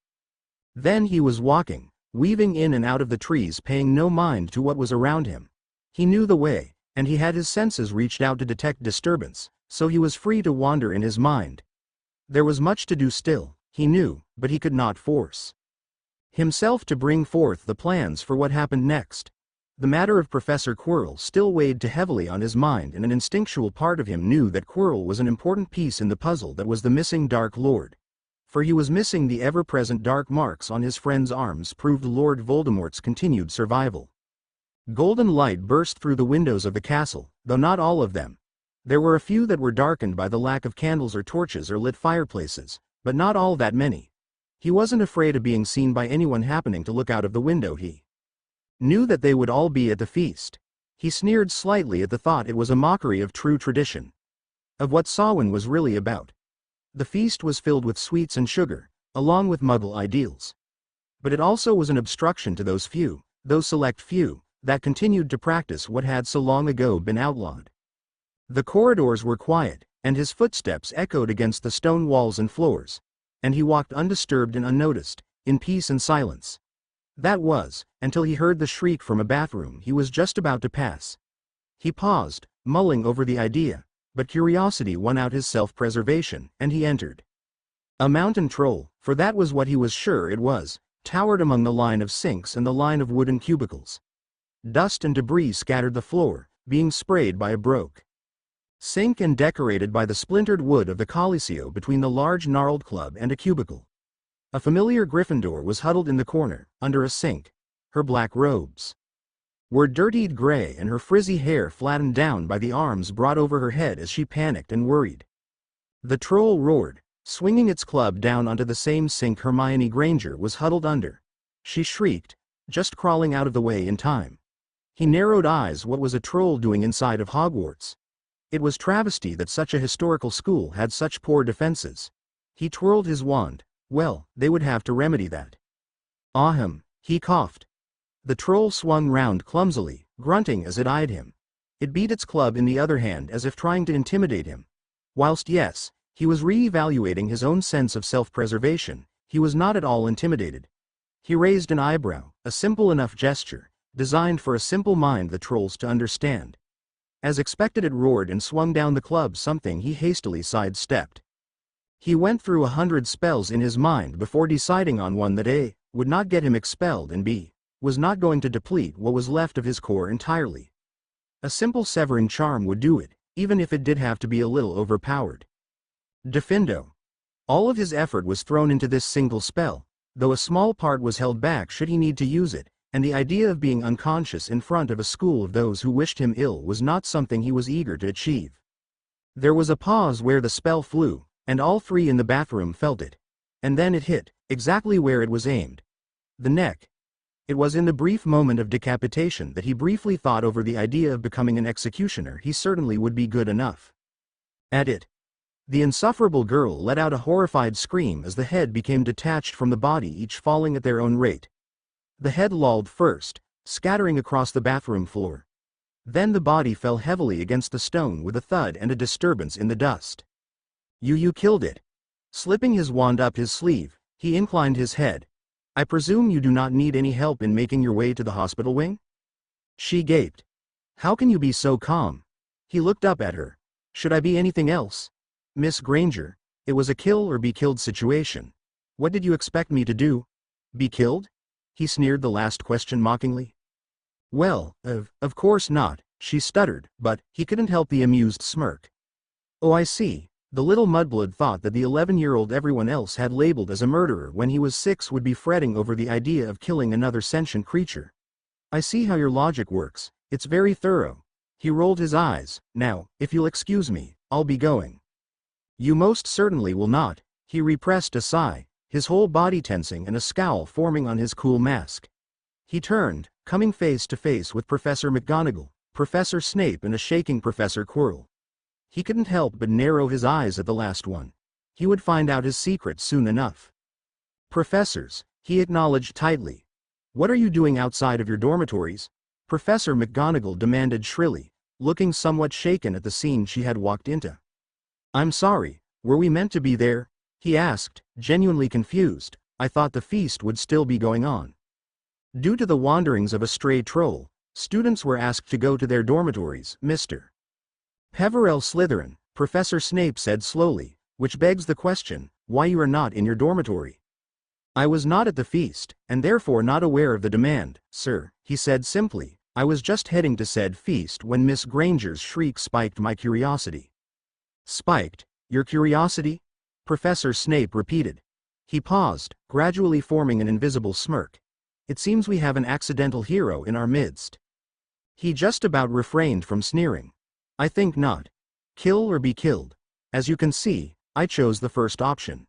S1: Then he was walking, weaving in and out of the trees, paying no mind to what was around him. He knew the way, and he had his senses reached out to detect disturbance, so he was free to wander in his mind. There was much to do still, he knew, but he could not force himself to bring forth the plans for what happened next. The matter of Professor Quirrell still weighed too heavily on his mind, and an instinctual part of him knew that Quirrell was an important piece in the puzzle that was the missing Dark Lord. For he was missing the ever-present dark marks on his friend's arms proved Lord Voldemort's continued survival. Golden light burst through the windows of the castle, though not all of them. There were a few that were darkened by the lack of candles or torches or lit fireplaces, but not all that many. He wasn't afraid of being seen by anyone happening to look out of the window. He knew that they would all be at the feast. He sneered slightly at the thought. It was a mockery of true tradition, of what Samhain was really about. The feast was filled with sweets and sugar, along with Muggle ideals. But it also was an obstruction to those few, those select few, that continued to practice what had so long ago been outlawed. The corridors were quiet, and his footsteps echoed against the stone walls and floors, and he walked undisturbed and unnoticed, in peace and silence. That was, until he heard the shriek from a bathroom he was just about to pass. He paused, mulling over the idea, but curiosity won out his self-preservation, and he entered. A mountain troll, for that was what he was sure it was, towered among the line of sinks and the line of wooden cubicles. Dust and debris scattered the floor, being sprayed by a broke sink and decorated by the splintered wood of the Coliseo between the large gnarled club and a cubicle. A familiar Gryffindor was huddled in the corner, under a sink. Her black robes were dirtied gray and her frizzy hair flattened down by the arms brought over her head as she panicked and worried. The troll roared, swinging its club down onto the same sink Hermione Granger was huddled under. She shrieked, just crawling out of the way in time. He narrowed eyes. What was a troll doing inside of Hogwarts? It was travesty that such a historical school had such poor defenses. He twirled his wand. Well, they would have to remedy that. Ahem, he coughed. The troll swung round clumsily, grunting as it eyed him. It beat its club in the other hand as if trying to intimidate him. Whilst yes, he was re-evaluating his own sense of self-preservation, he was not at all intimidated. He raised an eyebrow, a simple enough gesture, designed for a simple mind the trolls to understand. As expected, it roared and swung down the club, something he hastily sidestepped. He went through 100 spells in his mind before deciding on one that A, would not get him expelled, and B, was not going to deplete what was left of his core entirely. A simple severing charm would do it, even if it did have to be a little overpowered. Defendo. All of his effort was thrown into this single spell, though a small part was held back should he need to use it, and the idea of being unconscious in front of a school of those who wished him ill was not something he was eager to achieve. There was a pause where the spell flew, and all three in the bathroom felt it. And then it hit, exactly where it was aimed. The neck. It was in the brief moment of decapitation that he briefly thought over the idea of becoming an executioner. He certainly would be good enough at it. The insufferable girl let out a horrified scream as the head became detached from the body, each falling at their own rate. The head lolled first, scattering across the bathroom floor. Then the body fell heavily against the stone with a thud and a disturbance in the dust. You killed it. Slipping his wand up his sleeve, he inclined his head. I presume you do not need any help in making your way to the hospital wing? She gaped. How can you be so calm? He looked up at her. Should I be anything else? Miss Granger, it was a kill or be killed situation. What did you expect me to do? Be killed? He sneered the last question mockingly. Well, of course not, she stuttered, but he couldn't help the amused smirk. Oh, I see. The little mudblood thought that the 11-year-old everyone else had labeled as a murderer when he was 6 would be fretting over the idea of killing another sentient creature. I see how your logic works, it's very thorough. He rolled his eyes. Now, if you'll excuse me, I'll be going. You most certainly will not. He repressed a sigh, his whole body tensing and a scowl forming on his cool mask. He turned, coming face to face with Professor McGonagall, Professor Snape and a shaking Professor Quirrell. He couldn't help but narrow his eyes at the last one. He would find out his secret soon enough. Professors, he acknowledged tightly. What are you doing outside of your dormitories? Professor McGonagall demanded shrilly, looking somewhat shaken at the scene she had walked into. I'm sorry, were we meant to be there? He asked, genuinely confused. I thought the feast would still be going on. Due to the wanderings of a stray troll, students were asked to go to their dormitories, Mr. Peverell Slytherin, Professor Snape said slowly, which begs the question, why you are not in your dormitory? I was not at the feast, and therefore not aware of the demand, sir, he said simply. I was just heading to said feast when Miss Granger's shriek spiked my curiosity. Spiked? Your curiosity? Professor Snape repeated. He paused, gradually forming an invisible smirk. It seems we have an accidental hero in our midst. He just about refrained from sneering. I think not. Kill or be killed. As you can see, I chose the first option.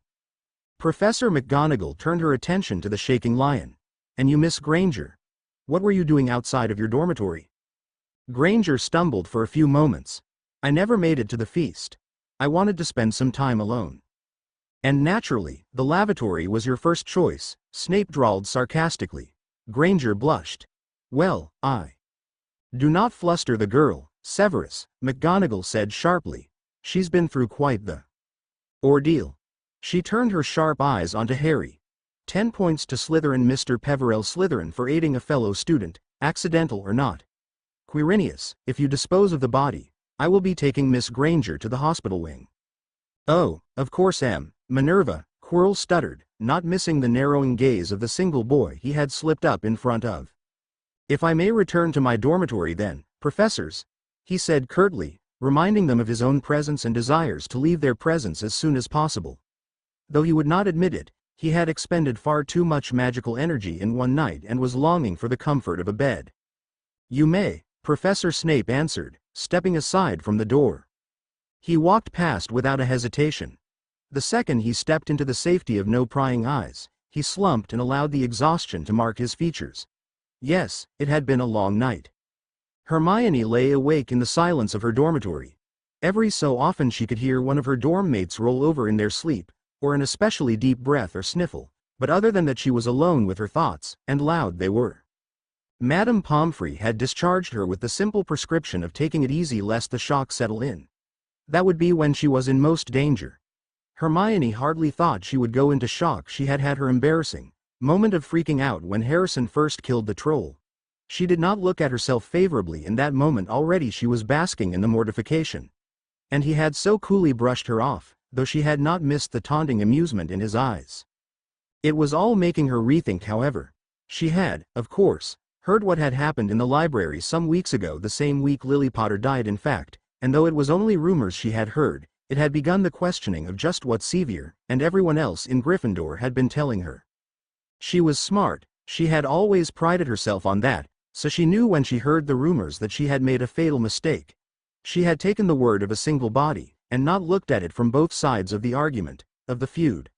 S1: Professor McGonagall turned her attention to the shaking lion. And you, Miss Granger? What were you doing outside of your dormitory? Granger stumbled for a few moments. I never made it to the feast. I wanted to spend some time alone. And naturally, the lavatory was your first choice, Snape drawled sarcastically. Granger blushed. Well, do not fluster the girl, Severus, McGonagall said sharply. She's been through quite the ordeal. She turned her sharp eyes onto Harry. 10 points to Slytherin, Mr. Peverell Slytherin, for aiding a fellow student, accidental or not. Quirinius, if you dispose of the body, I will be taking Miss Granger to the hospital wing. Oh, of course, Minerva, Quirrell stuttered, not missing the narrowing gaze of the single boy he had slipped up in front of. "If I may return to my dormitory then, professors," he said curtly, reminding them of his own presence and desires to leave their presence as soon as possible. Though he would not admit it, he had expended far too much magical energy in one night and was longing for the comfort of a bed. "You may," Professor Snape answered, stepping aside from the door. He walked past without a hesitation. The second he stepped into the safety of no prying eyes, he slumped and allowed the exhaustion to mark his features. Yes, it had been a long night. Hermione lay awake in the silence of her dormitory. Every so often she could hear one of her dorm mates roll over in their sleep, or an especially deep breath or sniffle, but other than that she was alone with her thoughts, and loud they were. Madame Pomfrey had discharged her with the simple prescription of taking it easy lest the shock settle in. That would be when she was in most danger. Hermione hardly thought she would go into shock. She had had her embarrassing moment of freaking out when Harrison first killed the troll. She did not look at herself favorably in that moment. Already she was basking in the mortification. And he had so coolly brushed her off, though she had not missed the taunting amusement in his eyes. It was all making her rethink, however. She had, of course, heard what had happened in the library some weeks ago, the same week Lily Potter died in fact, and though it was only rumors she had heard, it had begun the questioning of just what Sevier, and everyone else in Gryffindor had been telling her. She was smart, she had always prided herself on that, so she knew when she heard the rumors that she had made a fatal mistake. She had taken the word of a single body, and not looked at it from both sides of the argument, of the feud.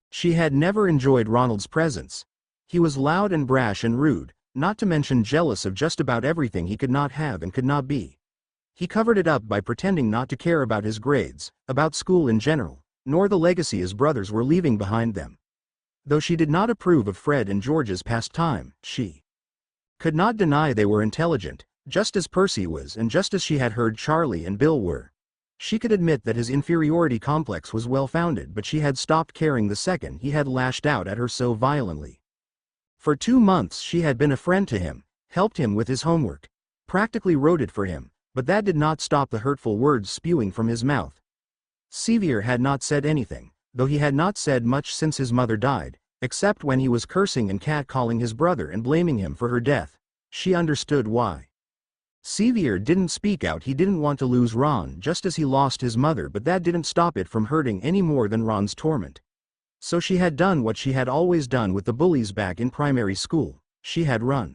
S1: She had never enjoyed Ronald's presence. He was loud and brash and rude, not to mention jealous of just about everything he could not have and could not be. He covered it up by pretending not to care about his grades, about school in general, nor the legacy his brothers were leaving behind them. Though she did not approve of Fred and George's pastime, she could not deny they were intelligent, just as Percy was and just as she had heard Charlie and Bill were. She could admit that his inferiority complex was well-founded, but she had stopped caring the second he had lashed out at her so violently. For 2 months she had been a friend to him, helped him with his homework, practically wrote it for him, but that did not stop the hurtful words spewing from his mouth. Sevier had not said anything, though he had not said much since his mother died, except when he was cursing and catcalling his brother and blaming him for her death. She understood why. Sevier didn't speak out. He didn't want to lose Ron just as he lost his mother, but that didn't stop it from hurting any more than Ron's torment. So she had done what she had always done with the bullies back in primary school. She had run.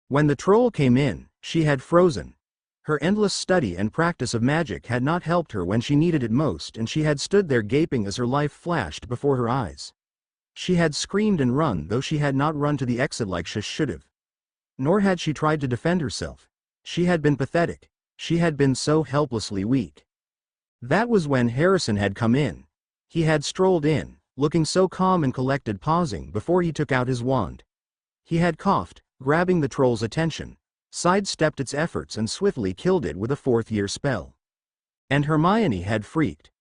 S1: When the troll came in, she had frozen. Her endless study and practice of magic had not helped her when she needed it most, and she had stood there gaping as her life flashed before her eyes. She had screamed and run, though she had not run to the exit like she should have. Nor had she tried to defend herself. She had been pathetic. She had been so helplessly weak. That was when Harrison had come in. He had strolled in, looking so calm and collected, pausing before he took out his wand. He had coughed, grabbing the troll's attention, sidestepped its efforts and swiftly killed it with a 4th-year spell. And Hermione had freaked.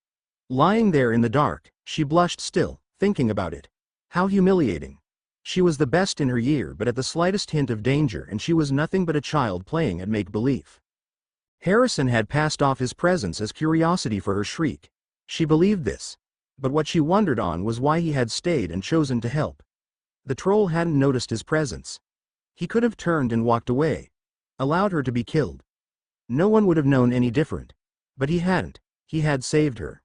S1: Lying there in the dark, she blushed still, thinking about it. How humiliating. She was the best in her year, but at the slightest hint of danger and she was nothing but a child playing at make-believe. Harrison had passed off his presence as curiosity for her shriek. She believed this. But what she wondered on was why he had stayed and chosen to help. The troll hadn't noticed his presence. He could have turned and walked away. Allowed her to be killed. No one would have known any different. But he hadn't. He had saved her.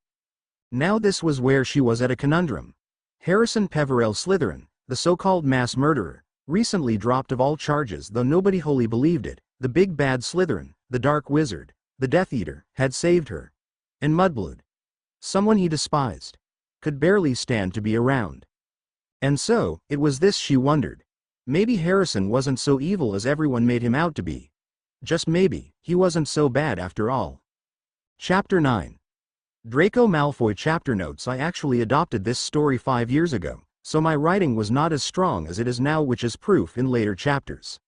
S1: Now this was where she was at a conundrum. Harrison Peverell Slytherin, the so-called mass murderer, recently dropped of all charges, though nobody wholly believed it, the big bad Slytherin, the dark wizard, the Death Eater, had saved her. And Mudblood, someone he despised, could barely stand to be around. And so, it was this she wondered. Maybe Harrison wasn't so evil as everyone made him out to be. Just maybe, he wasn't so bad after all. Chapter 9. Draco Malfoy Chapter Notes. I actually adopted this story 5 years ago, so my writing was not as strong as it is now, which is proof in later chapters.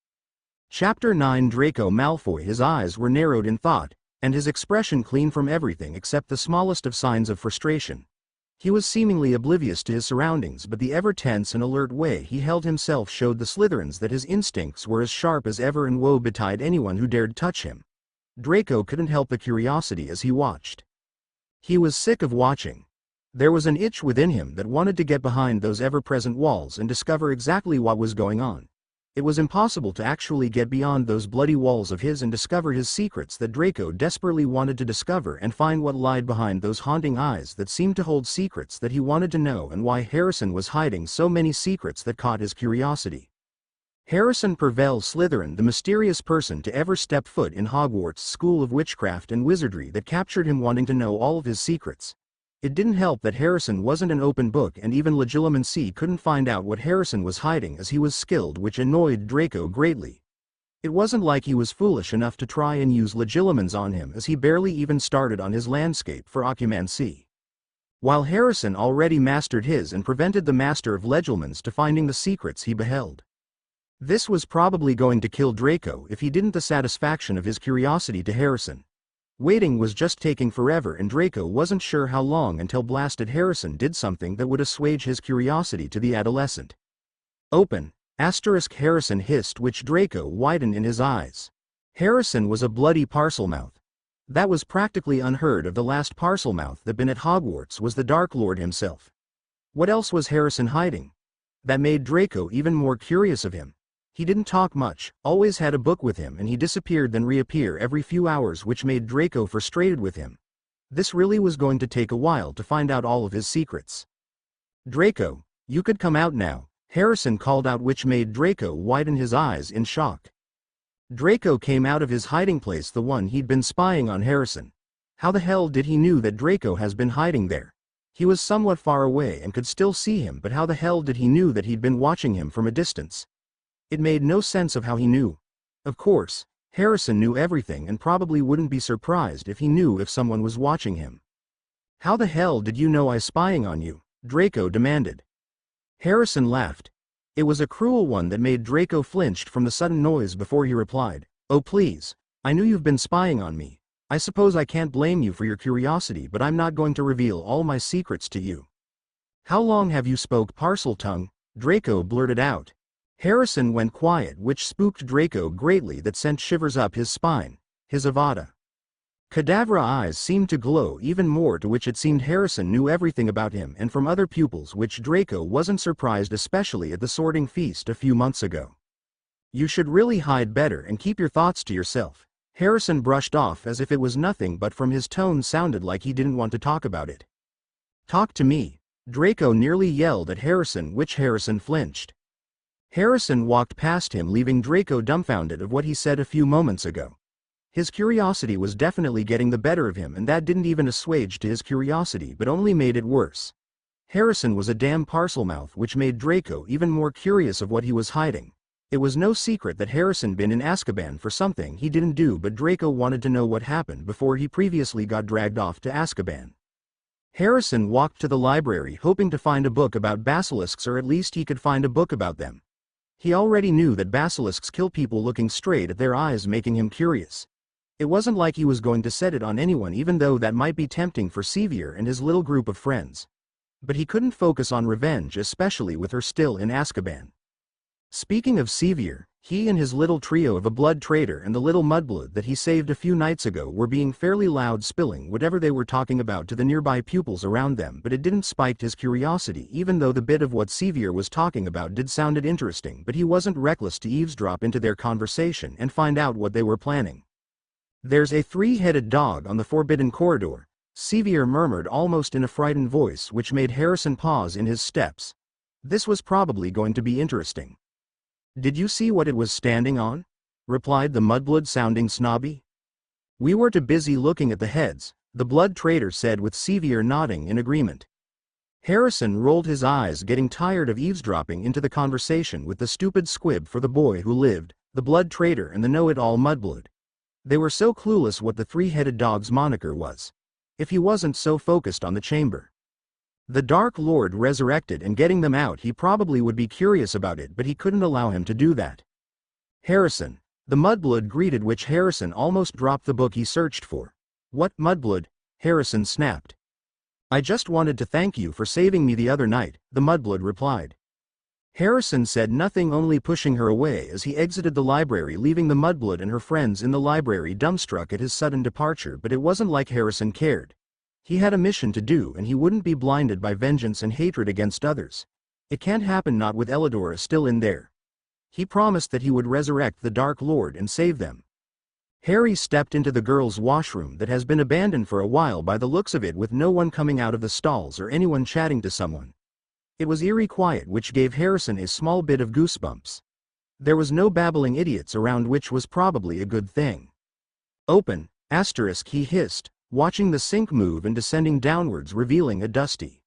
S1: Chapter 9. Draco Malfoy. His eyes were narrowed in thought, and his expression clean from everything except the smallest of signs of frustration. He was seemingly oblivious to his surroundings, but the ever-tense and alert way he held himself showed the Slytherins that his instincts were as sharp as ever, and woe betide anyone who dared touch him. Draco couldn't help the curiosity as he watched. He was sick of watching. There was an itch within him that wanted to get behind those ever-present walls and discover exactly what was going on. It was impossible to actually get beyond those bloody walls of his and discover his secrets that Draco desperately wanted to discover and find what lied behind those haunting eyes that seemed to hold secrets that he wanted to know and why Harrison was hiding so many secrets that caught his curiosity. Harrison Pervell Slytherin, the mysterious person to ever step foot in Hogwarts School of Witchcraft and Wizardry, that captured him wanting to know all of his secrets. It didn't help that Harrison wasn't an open book, and even Legilimency couldn't find out what Harrison was hiding as he was skilled, which annoyed Draco greatly. It wasn't like he was foolish enough to try and use Legilimens on him, as he barely even started on his landscape for Occlumancy. While Harrison already mastered his and prevented the master of Legilimens to finding the secrets he beheld. This was probably going to kill Draco if he didn't the satisfaction of his curiosity to Harrison. Waiting was just taking forever, and Draco wasn't sure how long until blasted Harrison did something that would assuage his curiosity to the adolescent. Open! Harrison hissed, which Draco widened in his eyes. Harrison was a bloody Parselmouth. That was practically unheard of. The last Parselmouth that been at Hogwarts was the Dark Lord himself. What else was Harrison hiding? That made Draco even more curious of him. He didn't talk much, always had a book with him, and he disappeared then reappear every few hours, which made Draco frustrated with him. This really was going to take a while to find out all of his secrets. Draco, you could come out now, Harrison called out, which made Draco widen his eyes in shock. Draco came out of his hiding place, the one he'd been spying on Harrison. How the hell did he knew that Draco has been hiding there? He was somewhat far away and could still see him, but how the hell did he knew that he'd been watching him from a distance? It made no sense of how he knew. Of course, Harrison knew everything and probably wouldn't be surprised if he knew if someone was watching him. How the hell did you know I spying on you? Draco demanded. Harrison laughed. It was a cruel one that made Draco flinched from the sudden noise before he replied, "Oh please, I knew you've been spying on me. I suppose I can't blame you for your curiosity, but I'm not going to reveal all my secrets to you." How long have you spoke Parseltongue? Draco blurted out. Harrison went quiet, which spooked Draco greatly, that sent shivers up his spine. His Avada Kedavra eyes seemed to glow even more, to which it seemed Harrison knew everything about him and from other pupils, which Draco wasn't surprised, especially at the sorting feast a few months ago. You should really hide better and keep your thoughts to yourself. Harrison brushed off as if it was nothing, but from his tone sounded like he didn't want to talk about it. Talk to me, Draco nearly yelled at Harrison, which Harrison flinched. Harrison walked past him, leaving Draco dumbfounded of what he said a few moments ago. His curiosity was definitely getting the better of him, and that didn't even assuage to his curiosity but only made it worse. Harrison was a damn Parselmouth, which made Draco even more curious of what he was hiding. It was no secret that Harrison been in Azkaban for something he didn't do, but Draco wanted to know what happened before he previously got dragged off to Azkaban. Harrison walked to the library hoping to find a book about basilisks, or at least he could find a book about them. He already knew that basilisks kill people looking straight at their eyes, making him curious. It wasn't like he was going to set it on anyone, even though that might be tempting for Sevier and his little group of friends. But he couldn't focus on revenge, especially with her still in Azkaban. Speaking of Sevier, he and his little trio of a blood traitor and the little mudblood that he saved a few nights ago were being fairly loud, spilling whatever they were talking about to the nearby pupils around them, but it didn't spike his curiosity, even though the bit of what Sevier was talking about did sounded interesting, but he wasn't reckless to eavesdrop into their conversation and find out what they were planning. There's a three-headed dog on the forbidden corridor, Sevier murmured almost in a frightened voice, which made Harrison pause in his steps. This was probably going to be interesting. Did you see what it was standing on? Replied the mudblood, sounding snobby. We were too busy looking at the heads, the blood traitor said, with Sevier nodding in agreement. Harrison rolled his eyes, getting tired of eavesdropping into the conversation with the stupid squib for the boy who lived, the blood traitor and the know-it-all mudblood. They were so clueless what the three-headed dog's moniker was. If he wasn't so focused on the chamber, the Dark Lord resurrected, and getting them out, he probably would be curious about it, but he couldn't allow him to do that. Harrison, the mudblood greeted, which Harrison almost dropped the book he searched for. What, mudblood? Harrison snapped. I just wanted to thank you for saving me the other night, the mudblood replied. Harrison said nothing, only pushing her away as he exited the library, leaving the mudblood and her friends in the library dumbstruck at his sudden departure, but it wasn't like Harrison cared. He had a mission to do and he wouldn't be blinded by vengeance and hatred against others. It can't happen, not with Elidora still in there. He promised that he would resurrect the Dark Lord and save them. Harry stepped into the girls' washroom that has been abandoned for a while by the looks of it, with no one coming out of the stalls or anyone chatting to someone. It was eerie quiet, which gave Harrison a small bit of goosebumps. There was no babbling idiots around, which was probably a good thing. Open, asterisk, he hissed, watching the sink move and descending downwards, revealing a dusty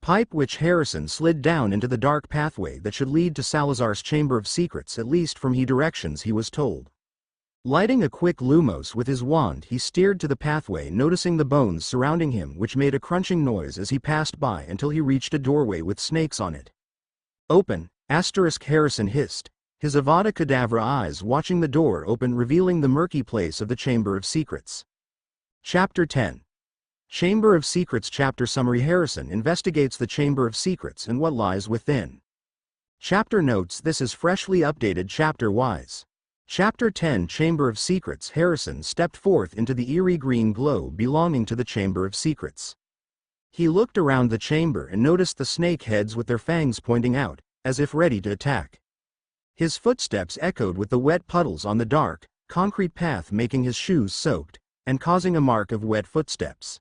S1: pipe, which Harrison slid down into the dark pathway that should lead to Salazar's Chamber of Secrets, at least from the directions he was told. Lighting a quick lumos with his wand, he steered to the pathway, noticing the bones surrounding him, which made a crunching noise as he passed by until he reached a doorway with snakes on it. Open, asterisk, Harrison hissed, his Avada Kedavra eyes watching the door open, revealing the murky place of the Chamber of Secrets. Chapter 10. Chamber of Secrets. Chapter Summary. Harrison investigates the Chamber of Secrets and what lies within. Chapter Notes. This is freshly updated chapter-wise. Chapter 10. Chamber of Secrets. Harrison stepped forth into the eerie green glow belonging to the Chamber of Secrets. He looked around the chamber and noticed the snake heads with their fangs pointing out, as if ready to attack. His footsteps echoed with the wet puddles on the dark, concrete path, making his shoes soaked, and causing a mark of wet footsteps.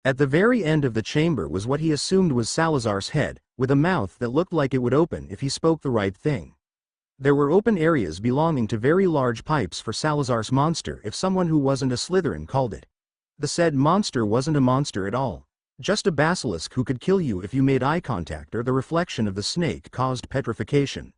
S1: At the very end of the chamber was what he assumed was Salazar's head, with a mouth that looked like it would open if he spoke the right thing. There were open areas belonging to very large pipes for Salazar's monster, if someone who wasn't a Slytherin called it. The said monster wasn't a monster at all, just a basilisk who could kill you if you made eye contact or the reflection of the snake caused petrification.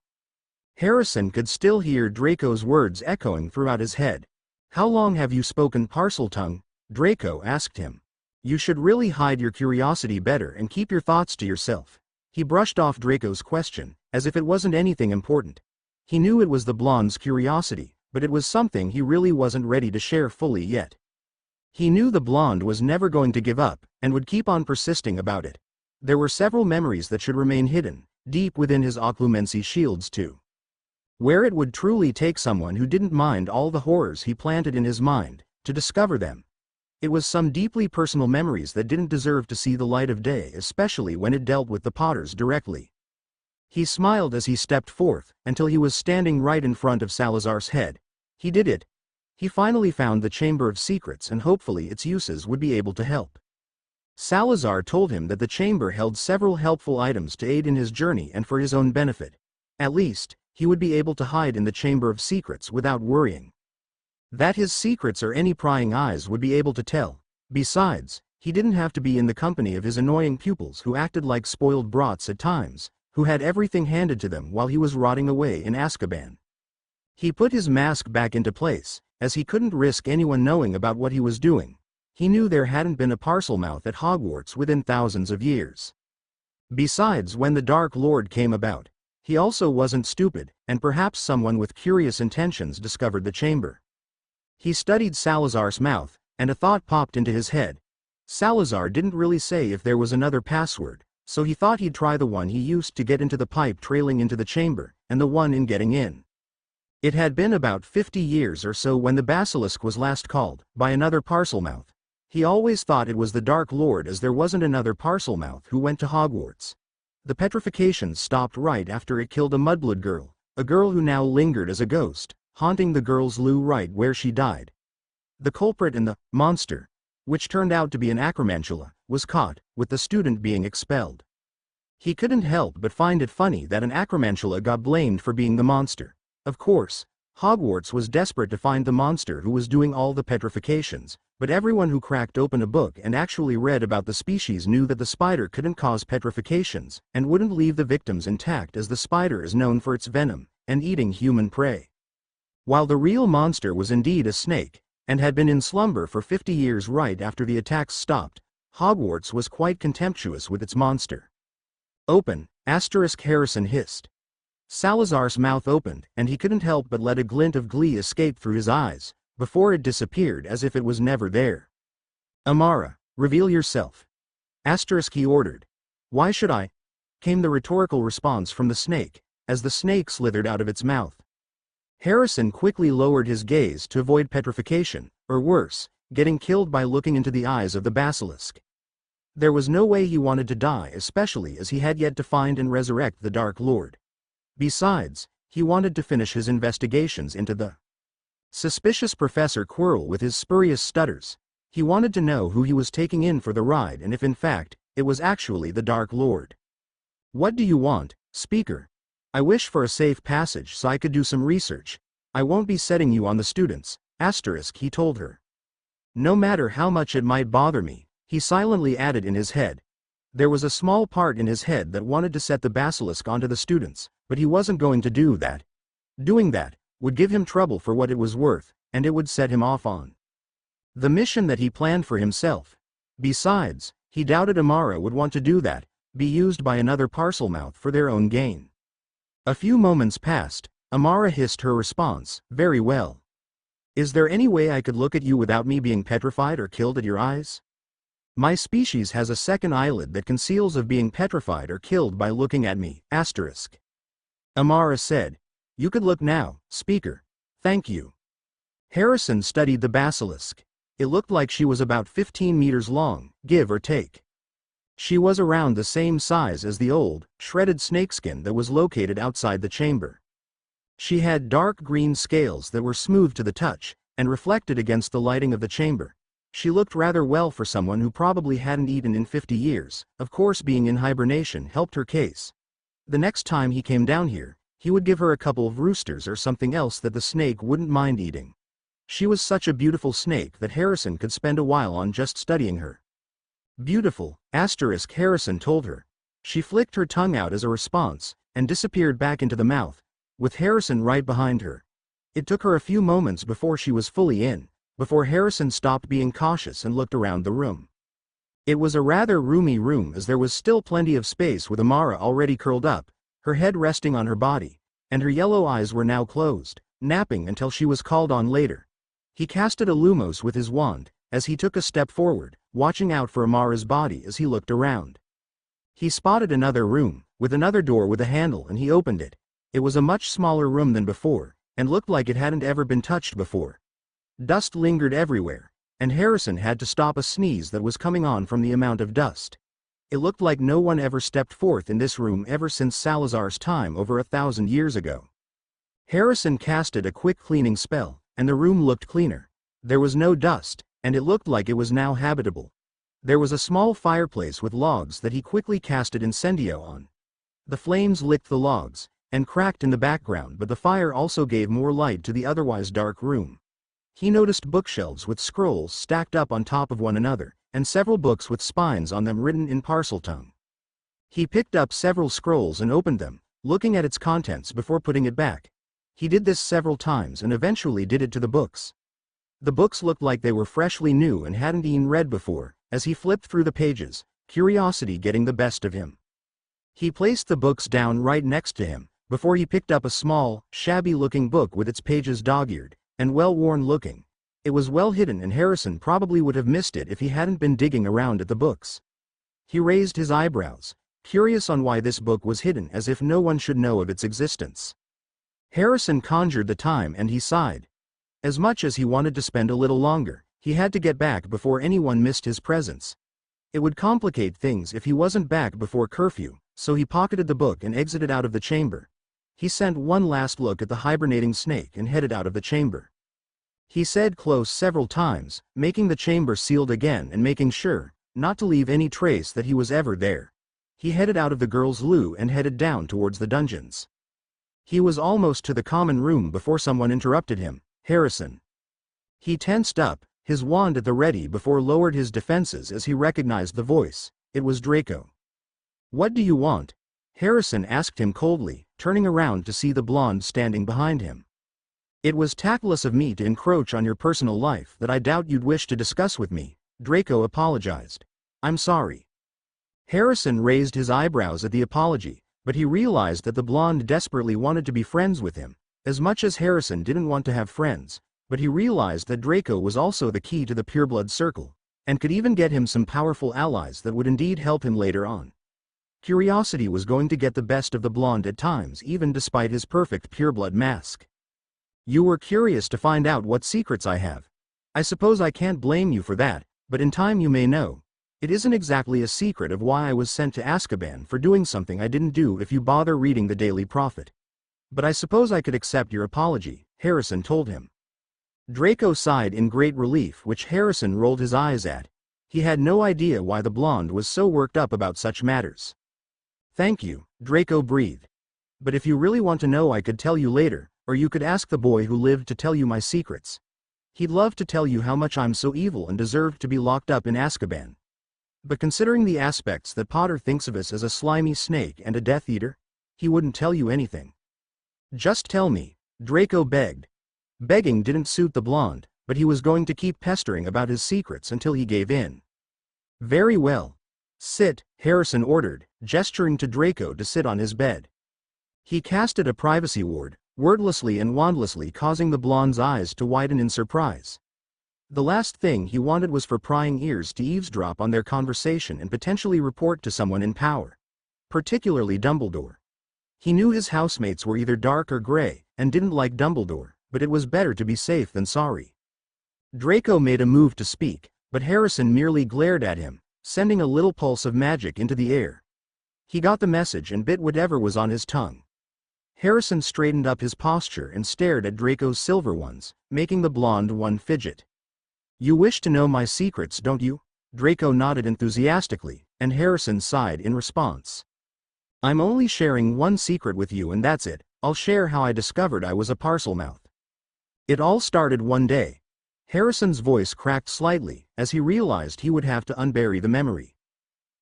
S1: Harrison could still hear Draco's words echoing throughout his head. "How long have you spoken Parseltongue?" Draco asked him. "You should really hide your curiosity better and keep your thoughts to yourself." He brushed off Draco's question, as if it wasn't anything important. He knew it was the blonde's curiosity, but it was something he really wasn't ready to share fully yet. He knew the blonde was never going to give up, and would keep on persisting about it. There were several memories that should remain hidden, deep within his occlumency shields too. Where it would truly take someone who didn't mind all the horrors he planted in his mind, to discover them. It was some deeply personal memories that didn't deserve to see the light of day, especially when it dealt with the Potters directly. He smiled as he stepped forth, until he was standing right in front of Salazar's head. He did it. He finally found the Chamber of Secrets, and hopefully its uses would be able to help. Salazar told him that the chamber held several helpful items to aid in his journey and for his own benefit. At least, he would be able to hide in the Chamber of Secrets without worrying that his secrets or any prying eyes would be able to tell. Besides, he didn't have to be in the company of his annoying pupils who acted like spoiled brats at times, who had everything handed to them while he was rotting away in Azkaban. He put his mask back into place, as he couldn't risk anyone knowing about what he was doing. He knew there hadn't been a Parselmouth at Hogwarts within thousands of years. Besides, when the Dark Lord came about, he also wasn't stupid, and perhaps someone with curious intentions discovered the chamber. He studied Salazar's mouth, and a thought popped into his head. Salazar didn't really say if there was another password, so he thought he'd try the one he used to get into the pipe trailing into the chamber, and the one in getting in. It had been about 50 years or so when the basilisk was last called, by another Parselmouth. He always thought it was the Dark Lord, as there wasn't another Parselmouth who went to Hogwarts. The petrification stopped right after it killed a Mudblood girl, a girl who now lingered as a ghost, haunting the girl's loo right where she died. The culprit and the monster, which turned out to be an acromantula, was caught, with the student being expelled. He couldn't help but find it funny that an acromantula got blamed for being the monster. Of course, Hogwarts was desperate to find the monster who was doing all the petrifications, but everyone who cracked open a book and actually read about the species knew that the spider couldn't cause petrifications, and wouldn't leave the victims intact, as the spider is known for its venom, and eating human prey. While the real monster was indeed a snake, and had been in slumber for 50 years right after the attacks stopped, Hogwarts was quite contemptuous with its monster. "Open," asterisk, Harrison hissed. Salazar's mouth opened, and he couldn't help but let a glint of glee escape through his eyes, before it disappeared as if it was never there. "Amara, reveal yourself," asterisk, he ordered. "Why should I?" came the rhetorical response from the snake, as the snake slithered out of its mouth. Harrison quickly lowered his gaze to avoid petrification, or worse, getting killed by looking into the eyes of the basilisk. There was no way he wanted to die, especially as he had yet to find and resurrect the Dark Lord. Besides, he wanted to finish his investigations into the suspicious Professor Quirrell with his spurious stutters. He wanted to know who he was taking in for the ride and if in fact, it was actually the Dark Lord. "What do you want, Speaker?" "I wish for a safe passage so I could do some research. I won't be setting you on the students, he told her. "No matter how much it might bother me," he silently added in his head. There was a small part in his head that wanted to set the basilisk onto the students, but he wasn't going to do that. Doing that would give him trouble for what it was worth, and it would set him off on the mission that he planned for himself. Besides, he doubted Amara would want to do that, be used by another parcelmouth for their own gain. A few moments passed. Amara hissed her response, "Very well. Is there any way I could look at you without me being petrified or killed at your eyes? My species has a second eyelid that conceals of being petrified or killed by looking at me, Amara said. "You could look now, Speaker. Thank you." Harrison studied the basilisk. It looked like she was about 15 meters long, give or take. She was around the same size as the old, shredded snakeskin that was located outside the chamber. She had dark green scales that were smooth to the touch, and reflected against the lighting of the chamber. She looked rather well for someone who probably hadn't eaten in 50 years, of course being in hibernation helped her case. The next time he came down here, he would give her a couple of roosters or something else that the snake wouldn't mind eating. She was such a beautiful snake that Harrison could spend a while on just studying her. "Beautiful, Harrison told her. She flicked her tongue out as a response, and disappeared back into the mouth, with Harrison right behind her. It took her a few moments before she was fully in, before Harrison stopped being cautious and looked around the room. It was a rather roomy room as there was still plenty of space with Amara already curled up, her head resting on her body, and her yellow eyes were now closed, napping until she was called on later. He casted a lumos with his wand, as he took a step forward, watching out for Amara's body as he looked around. He spotted another room, with another door with a handle, and he opened it. It was a much smaller room than before, and looked like it hadn't ever been touched before. Dust lingered everywhere, and Harrison had to stop a sneeze that was coming on from the amount of dust. It looked like no one ever stepped forth in this room ever since Salazar's time over 1,000 years ago. Harrison casted a quick cleaning spell, and the room looked cleaner. There was no dust, and it looked like it was now habitable. There was a small fireplace with logs that he quickly casted incendio on. The flames licked the logs, and cracked in the background, but the fire also gave more light to the otherwise dark room. He noticed bookshelves with scrolls stacked up on top of one another, and several books with spines on them written in parcel tongue. He picked up several scrolls and opened them, looking at its contents before putting it back. He did this several times and eventually did it to the books. The books looked like they were freshly new and hadn't been read before, as he flipped through the pages, curiosity getting the best of him. He placed the books down right next to him, before he picked up a small, shabby-looking book with its pages dog-eared, and well-worn looking. It was well hidden and Harrison probably would have missed it if he hadn't been digging around at the books. He raised his eyebrows, curious on why this book was hidden, as if no one should know of its existence. Harrison conjured the time and he sighed. As much as he wanted to spend a little longer, he had to get back before anyone missed his presence. It would complicate things if he wasn't back before curfew, so he pocketed the book and exited out of the chamber. He sent one last look at the hibernating snake and headed out of the chamber. He said close several times, making the chamber sealed again and making sure not to leave any trace that he was ever there. He headed out of the girls' loo and headed down towards the dungeons. He was almost to the common room before someone interrupted him. "Harrison." He tensed up, his wand at the ready before lowered his defenses as he recognized the voice. It was Draco. "What do you want?" Harrison asked him coldly, turning around to see the blonde standing behind him. "It was tactless of me to encroach on your personal life that I doubt you'd wish to discuss with me," Draco apologized. "I'm sorry." Harrison raised his eyebrows at the apology, but he realized that the blonde desperately wanted to be friends with him, as much as Harrison didn't want to have friends, but he realized that Draco was also the key to the pureblood circle, and could even get him some powerful allies that would indeed help him later on. Curiosity was going to get the best of the blonde at times, even despite his perfect pureblood mask. "You were curious to find out what secrets I have. I suppose I can't blame you for that, but in time you may know. It isn't exactly a secret of why I was sent to Azkaban for doing something I didn't do if you bother reading the Daily Prophet. But I suppose I could accept your apology, Harrison told him. Draco sighed in great relief, which Harrison rolled his eyes at. He had no idea why the blonde was so worked up about such matters. Thank you, Draco breathed. But if you really want to know, I could tell you later, or you could ask the boy who lived to tell you my secrets. He'd love to tell you how much I'm so evil and deserve to be locked up in Azkaban. But considering the aspects that Potter thinks of us as a slimy snake and a Death Eater, he wouldn't tell you anything. Just tell me, Draco begged. Begging didn't suit the blonde, but he was going to keep pestering about his secrets until he gave in. Very well. Sit, Harrison ordered, gesturing to Draco to sit on his bed. He casted a privacy ward, wordlessly and wandlessly, causing the blonde's eyes to widen in surprise. The last thing he wanted was for prying ears to eavesdrop on their conversation and potentially report to someone in power. Particularly Dumbledore. He knew his housemates were either dark or gray, and didn't like Dumbledore, but it was better to be safe than sorry. Draco made a move to speak, but Harrison merely glared at him, sending a little pulse of magic into the air. He got the message and bit whatever was on his tongue. Harrison straightened up his posture and stared at Draco's silver ones, making the blonde one fidget. You wish to know my secrets, don't you? Draco nodded enthusiastically, and Harrison sighed in response. I'm only sharing one secret with you, and that's it. I'll share how I discovered I was a Parselmouth. It all started one day. Harrison's voice cracked slightly as he realized he would have to unbury the memory.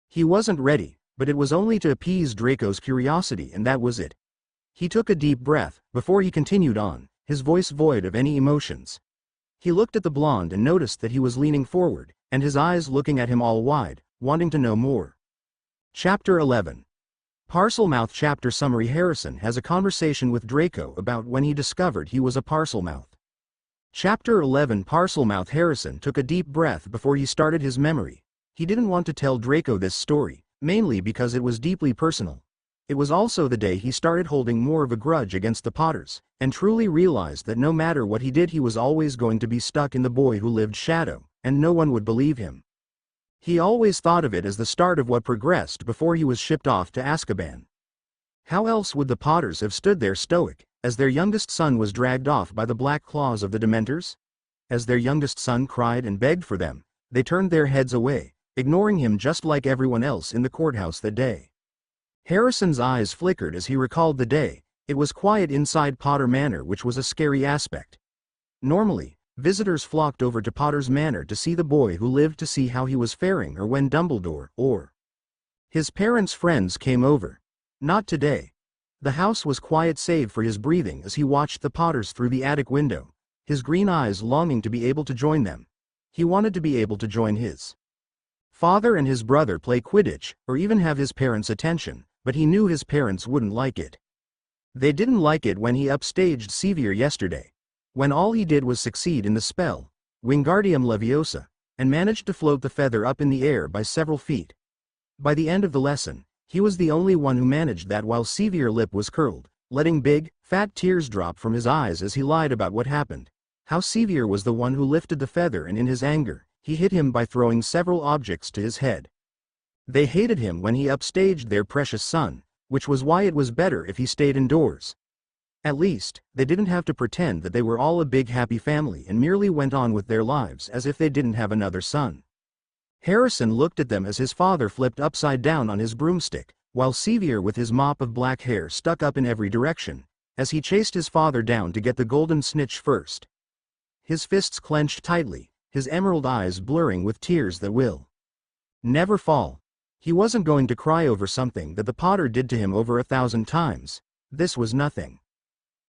S1: He wasn't ready, but it was only to appease Draco's curiosity, and that was it. He took a deep breath before he continued on, his voice void of any emotions. He looked at the blonde and noticed that he was leaning forward, and his eyes looking at him all wide, wanting to know more. Chapter 11. Parselmouth Chapter Summary. Harrison has a conversation with Draco about when he discovered he was a Parselmouth. Chapter 11. Parselmouth. Harrison took a deep breath before he started his memory. He didn't want to tell Draco this story, mainly because it was deeply personal. It was also the day he started holding more of a grudge against the Potters, and truly realized that no matter what he did, he was always going to be stuck in the boy who lived shadow, and no one would believe him. He always thought of it as the start of what progressed before he was shipped off to Azkaban. How else would the Potters have stood there stoic, as their youngest son was dragged off by the black claws of the Dementors? As their youngest son cried and begged for them, they turned their heads away, ignoring him just like everyone else in the courthouse that day. Harrison's eyes flickered as he recalled the day. It was quiet inside Potter Manor, which was a scary aspect. Normally, visitors flocked over to Potter's Manor to see the boy who lived, to see how he was faring, or when Dumbledore or his parents' friends came over. Not today. The house was quiet save for his breathing as he watched the Potters through the attic window, his green eyes longing to be able to join them. He wanted to be able to join his father and his brother play Quidditch, or even have his parents' attention, but he knew his parents wouldn't like it. They didn't like it when he upstaged Sevier yesterday, when all he did was succeed in the spell, Wingardium Leviosa, and managed to float the feather up in the air by several feet. By the end of the lesson, he was the only one who managed that, while Sevier's lip was curled, letting big, fat tears drop from his eyes as he lied about what happened. How Sevier was the one who lifted the feather, and in his anger, he hit him by throwing several objects to his head. They hated him when he upstaged their precious son, which was why it was better if he stayed indoors. At least, they didn't have to pretend that they were all a big happy family and merely went on with their lives as if they didn't have another son. Harrison looked at them as his father flipped upside down on his broomstick, while Sevier with his mop of black hair stuck up in every direction, as he chased his father down to get the golden snitch first. His fists clenched tightly, his emerald eyes blurring with tears that will never fall. He wasn't going to cry over something that the Potter did to him over 1,000 times. This was nothing.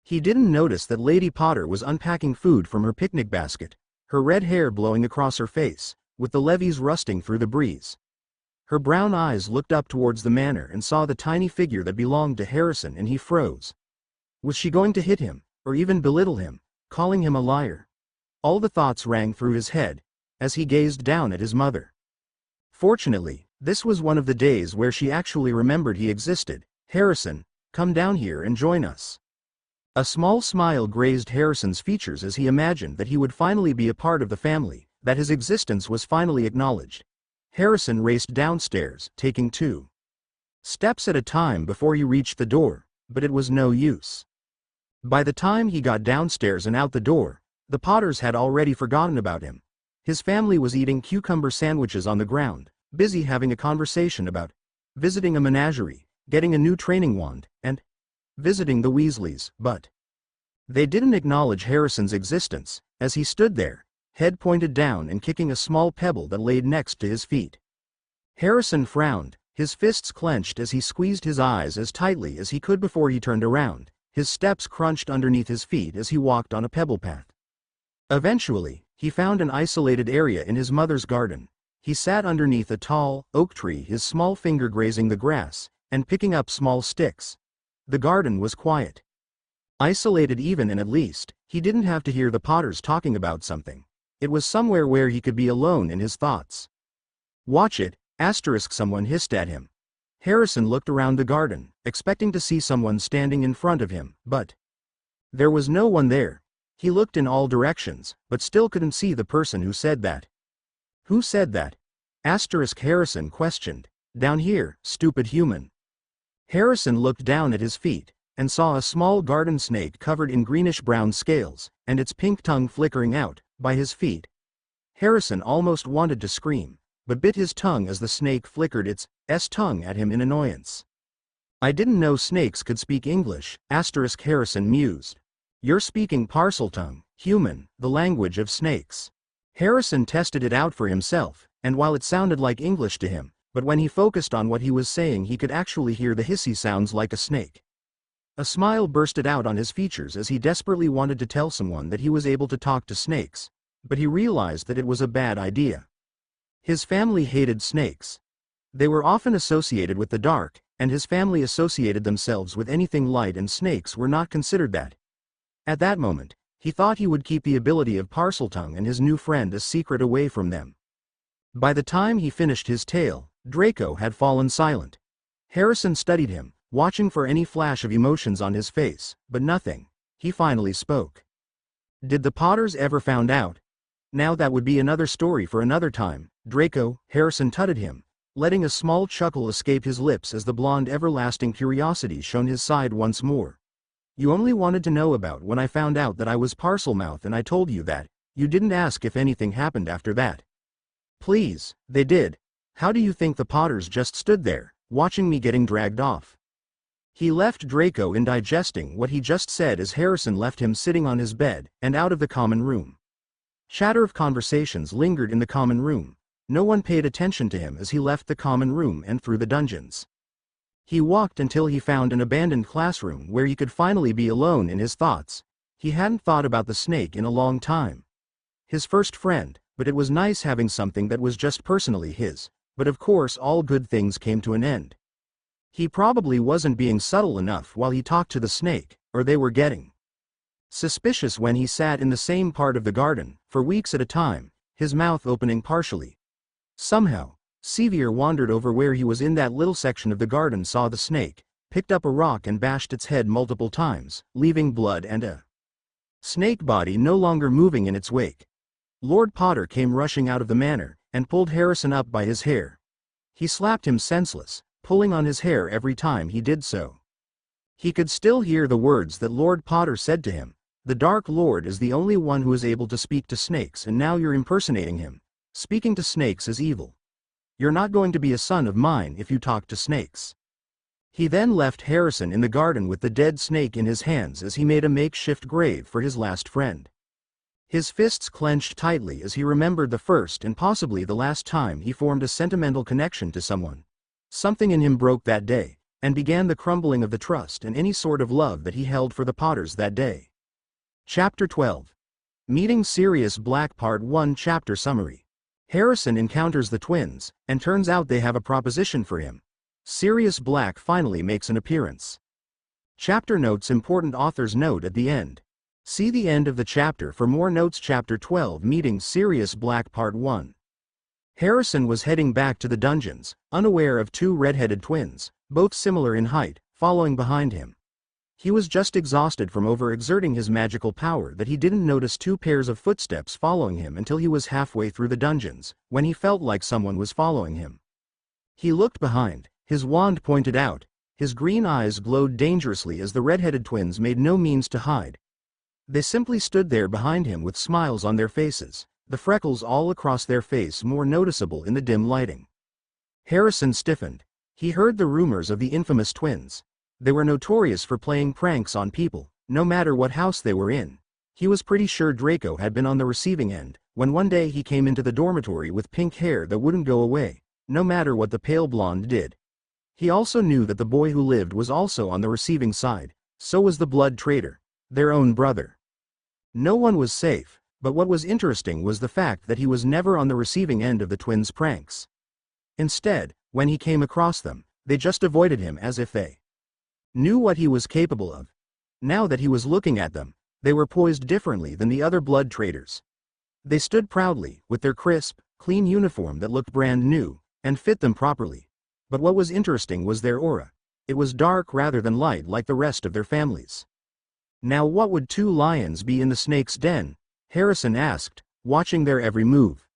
S1: He didn't notice that Lady Potter was unpacking food from her picnic basket, her red hair blowing across her face, with the leaves rusting through the breeze. Her brown eyes looked up towards the manor and saw the tiny figure that belonged to Harrison, and he froze. Was she going to hit him, or even belittle him, calling him a liar? All the thoughts rang through his head as he gazed down at his mother. Fortunately, this was one of the days where she actually remembered he existed. Harrison, come down here and join us. A small smile grazed Harrison's features as he imagined that he would finally be a part of the family, that his existence was finally acknowledged. Harrison raced downstairs, taking 2 steps at a time before he reached the door, but it was no use. By the time he got downstairs and out the door, the Potters had already forgotten about him. His family was eating cucumber sandwiches on the ground, busy having a conversation about visiting a menagerie, getting a new training wand, and visiting the Weasleys, but they didn't acknowledge Harrison's existence, as he stood there, head pointed down and kicking a small pebble that laid next to his feet. Harrison frowned, his fists clenched as he squeezed his eyes as tightly as he could before he turned around. His steps crunched underneath his feet as he walked on a pebble path. Eventually, he found an isolated area in his mother's garden. He sat underneath a tall oak tree, his small finger grazing the grass, and picking up small sticks. The garden was quiet. Isolated even, and at least, he didn't have to hear the Potters talking about something. It was somewhere where he could be alone in his thoughts. "Watch it," someone hissed at him. Harrison looked around the garden, expecting to see someone standing in front of him, but there was no one there. He looked in all directions, but still couldn't see the person who said that. "Who said that?" Harrison questioned. "Down here, stupid human." Harrison looked down at his feet, and saw a small garden snake covered in greenish-brown scales, and its pink tongue flickering out by his feet. Harrison almost wanted to scream, but bit his tongue as the snake flickered its tongue at him in annoyance. "I didn't know snakes could speak English," Harrison mused. "You're speaking Parseltongue, human, the language of snakes." Harrison tested it out for himself, and while it sounded like English to him, but when he focused on what he was saying he could actually hear the hissy sounds like a snake. A smile bursted out on his features as he desperately wanted to tell someone that he was able to talk to snakes, but he realized that it was a bad idea. His family hated snakes. They were often associated with the dark, and his family associated themselves with anything light, and snakes were not considered that. At that moment, he thought he would keep the ability of Parseltongue and his new friend a secret away from them. By the time he finished his tale, Draco had fallen silent. Harrison studied him, watching for any flash of emotions on his face, but nothing. He finally spoke. "Did the Potters ever found out?" "Now that would be another story for another time, Draco," Harrison tutted him, letting a small chuckle escape his lips as the blonde everlasting curiosity shone his side once more. "You only wanted to know about when I found out that I was Parselmouth, and I told you that. You didn't ask if anything happened after that." "Please, they did. How do you think the Potters just stood there, watching me getting dragged off?" He left Draco indigesting what he just said as Harrison left him sitting on his bed and out of the common room. Chatter of conversations lingered in the common room. No one paid attention to him as he left the common room and through the dungeons. He walked until he found an abandoned classroom where he could finally be alone in his thoughts. He hadn't thought about the snake in a long time. His first friend, but it was nice having something that was just personally his. But of course all good things came to an end. He probably wasn't being subtle enough while he talked to the snake, or they were getting suspicious when he sat in the same part of the garden, for weeks at a time, his mouth opening partially. Somehow, Sevier wandered over where he was in that little section of the garden, saw the snake, picked up a rock and bashed its head multiple times, leaving blood and a snake body no longer moving in its wake. Lord Potter came rushing out of the manor, and pulled Harrison up by his hair. He slapped him senseless, pulling on his hair every time he did so. He could still hear the words that Lord Potter said to him. "The Dark Lord is the only one who is able to speak to snakes, and now you're impersonating him. Speaking to snakes is evil. You're not going to be a son of mine if you talk to snakes." He then left Harrison in the garden with the dead snake in his hands as he made a makeshift grave for his last friend. His fists clenched tightly as he remembered the first and possibly the last time he formed a sentimental connection to someone. Something in him broke that day, and began the crumbling of the trust and any sort of love that he held for the Potters that day. Chapter 12. Meeting Sirius Black Part 1 Chapter Summary. Harrison encounters the twins, and turns out they have a proposition for him. Sirius Black finally makes an appearance. Chapter notes. Important author's note at the end. See the end of the chapter for more notes. Chapter 12. Meeting Sirius Black Part 1. Harrison was heading back to the dungeons, unaware of two red-headed twins, both similar in height, following behind him. He was just exhausted from overexerting his magical power that he didn't notice two pairs of footsteps following him until he was halfway through the dungeons, when he felt like someone was following him. He looked behind, his wand pointed out, his green eyes glowed dangerously as the red-headed twins made no means to hide. They simply stood there behind him with smiles on their faces, the freckles all across their face more noticeable in the dim lighting. Harrison stiffened. He heard the rumors of the infamous twins. They were notorious for playing pranks on people, no matter what house they were in. He was pretty sure Draco had been on the receiving end, when one day he came into the dormitory with pink hair that wouldn't go away, no matter what the pale blonde did. He also knew that the boy who lived was also on the receiving side, so was the blood traitor, their own brother. No one was safe, but what was interesting was the fact that he was never on the receiving end of the twins' pranks. Instead, when he came across them, they just avoided him as if they knew what he was capable of. Now that he was looking at them, they were poised differently than the other blood traitors. They stood proudly, with their crisp, clean uniform that looked brand new, and fit them properly. But what was interesting was their aura. It was dark rather than light like the rest of their families. Now what would two lions be in the snake's den? Harrison asked, watching their every move.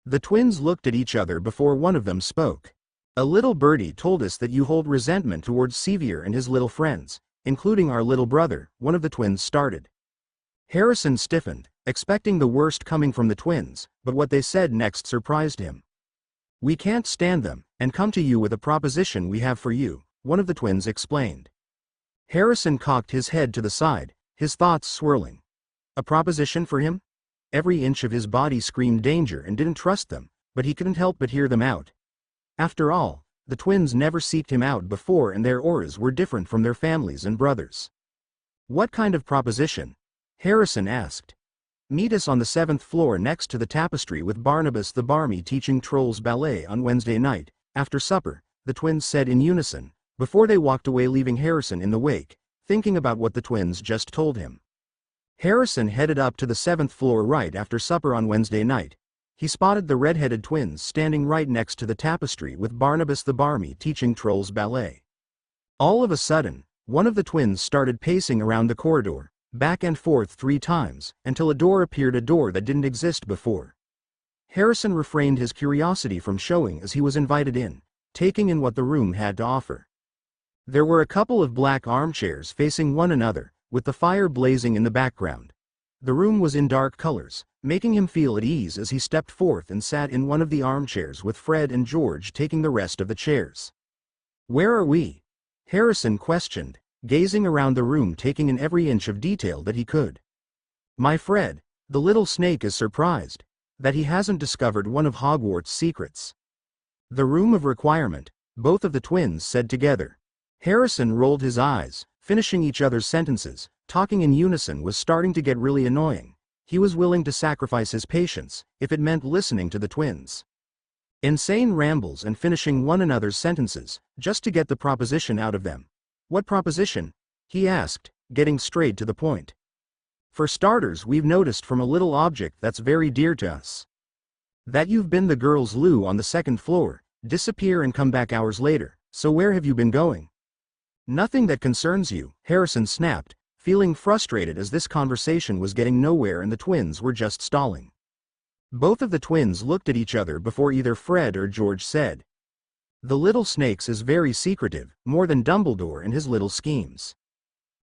S1: The twins looked at each other before one of them spoke. A little birdie told us that you hold resentment towards Sevier and his little friends, including our little brother, one of the twins started. Harrison stiffened, expecting the worst coming from the twins, but what they said next surprised him. We can't stand them, and come to you with a proposition we have for you, one of the twins explained. Harrison cocked his head to the side, his thoughts swirling. A proposition for him? Every inch of his body screamed danger and didn't trust them, but he couldn't help but hear them out. After all, the twins never seeked him out before and their auras were different from their families and brothers. What kind of proposition? Harrison asked. Meet us on the 7th floor next to the tapestry with Barnabas the Barmy teaching Trolls ballet on Wednesday night, after supper, the twins said in unison, before they walked away leaving Harrison in the wake, thinking about what the twins just told him. Harrison headed up to the 7th floor right after supper on Wednesday night. He spotted the red-headed twins standing right next to the tapestry with Barnabas the Barmy teaching Trolls ballet. All of a sudden, one of the twins started pacing around the corridor, back and forth 3 times, until a door appeared, a door that didn't exist before. Harrison refrained his curiosity from showing as he was invited in, taking in what the room had to offer. There were a couple of black armchairs facing one another, with the fire blazing in the background. The room was in dark colors, making him feel at ease as he stepped forth and sat in one of the armchairs with Fred and George taking the rest of the chairs. Where are we? Harrison questioned, gazing around the room taking in every inch of detail that he could. My Fred, the little snake is surprised that he hasn't discovered one of Hogwarts' secrets. The room of requirement, both of the twins said together. Harrison rolled his eyes, finishing each other's sentences. Talking in unison was starting to get really annoying. He was willing to sacrifice his patience, if it meant listening to the twins' insane rambles and finishing one another's sentences, just to get the proposition out of them. What proposition? He asked, getting straight to the point. For starters, we've noticed from a little object that's very dear to us that you've been the girls' loo on the 2nd floor, disappear and come back hours later, so where have you been going? Nothing that concerns you, Harrison snapped, feeling frustrated as this conversation was getting nowhere and the twins were just stalling. Both of the twins looked at each other before either Fred or George said. The little snakes is very secretive, more than Dumbledore and his little schemes.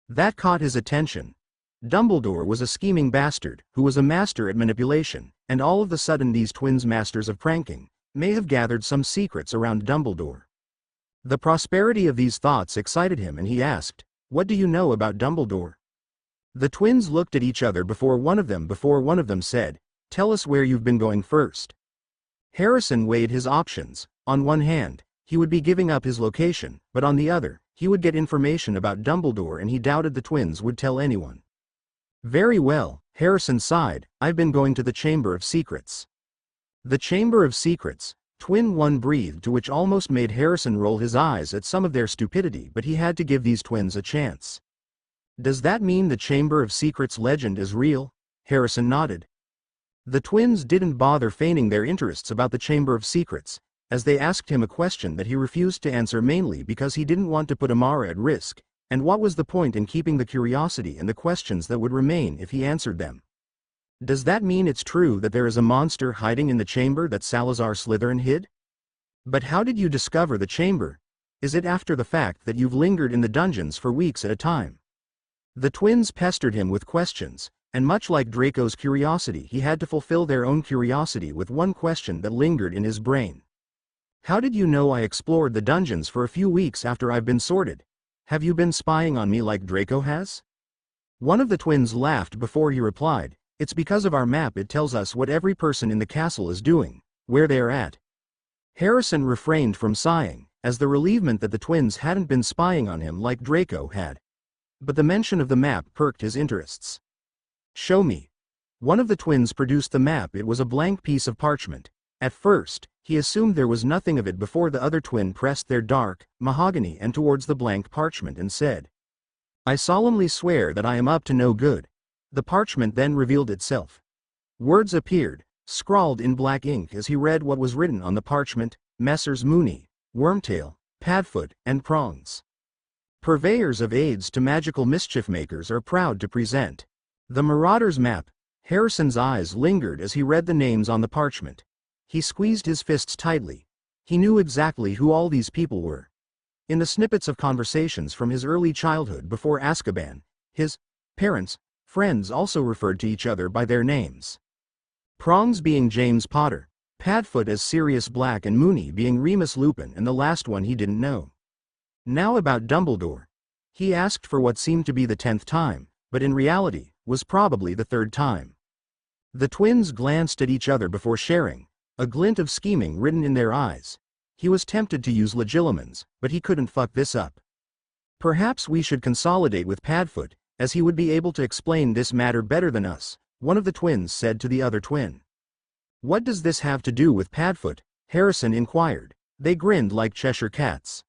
S1: That caught his attention. Dumbledore was a scheming bastard, who was a master at manipulation, and all of a sudden these twins masters of pranking may have gathered some secrets around Dumbledore. The prosperity of these thoughts excited him and he asked, what do you know about Dumbledore? The twins looked at each other before one of them said, tell us where you've been going first. Harrison weighed his options. On one hand, he would be giving up his location, but on the other, he would get information about Dumbledore and he doubted the twins would tell anyone. Very well, Harrison sighed, I've been going to the Chamber of Secrets. The Chamber of Secrets, Twin One breathed, to which almost made Harrison roll his eyes at some of their stupidity, but he had to give these twins a chance. Does that mean the Chamber of Secrets legend is real? Harrison nodded. The twins didn't bother feigning their interests about the Chamber of Secrets, as they asked him a question that he refused to answer mainly because he didn't want to put Amara at risk, And what was the point in keeping the curiosity and the questions that would remain if he answered them? Does that mean it's true that there is a monster hiding in the chamber that Salazar Slytherin hid? But how did you discover the chamber? Is it after the fact that you've lingered in the dungeons for weeks at a time? The twins pestered him with questions, and much like Draco's curiosity, he had to fulfill their own curiosity with one question that lingered in his brain. How did you know I explored the dungeons for a few weeks after I've been sorted? Have you been spying on me like Draco has? One of the twins laughed before he replied, "It's because of our map. It tells us what every person in the castle is doing, where they are at." Harrison refrained from sighing, as the relievement that the twins hadn't been spying on him like Draco had. But the mention of the map perked his interests. "Show me." One of the twins produced the map. It was a blank piece of parchment. At first, he assumed there was nothing of it before the other twin pressed their dark, mahogany hand towards the blank parchment and said, "I solemnly swear that I am up to no good." The parchment then revealed itself. Words appeared, scrawled in black ink as he read what was written on the parchment: Messrs. Mooney, Wormtail, Padfoot, and Prongs. Purveyors of aids to magical mischief makers are proud to present the Marauder's Map. Harrison's eyes lingered as he read the names on the parchment. He squeezed his fists tightly. He knew exactly who all these people were. In the snippets of conversations from his early childhood before Azkaban, his parents, friends also referred to each other by their names. Prongs being James Potter, Padfoot as Sirius Black, and Mooney being Remus Lupin, and the last one he didn't know. Now about Dumbledore. He asked for what seemed to be the 10th time, but in reality, was probably the 3rd time. The twins glanced at each other before sharing, a glint of scheming written in their eyes. He was tempted to use legilimens, but he couldn't fuck this up. "Perhaps we should consolidate with Padfoot, as he would be able to explain this matter better than us," one of the twins said to the other twin. "What does this have to do with Padfoot?" Harrison inquired. They grinned like Cheshire cats.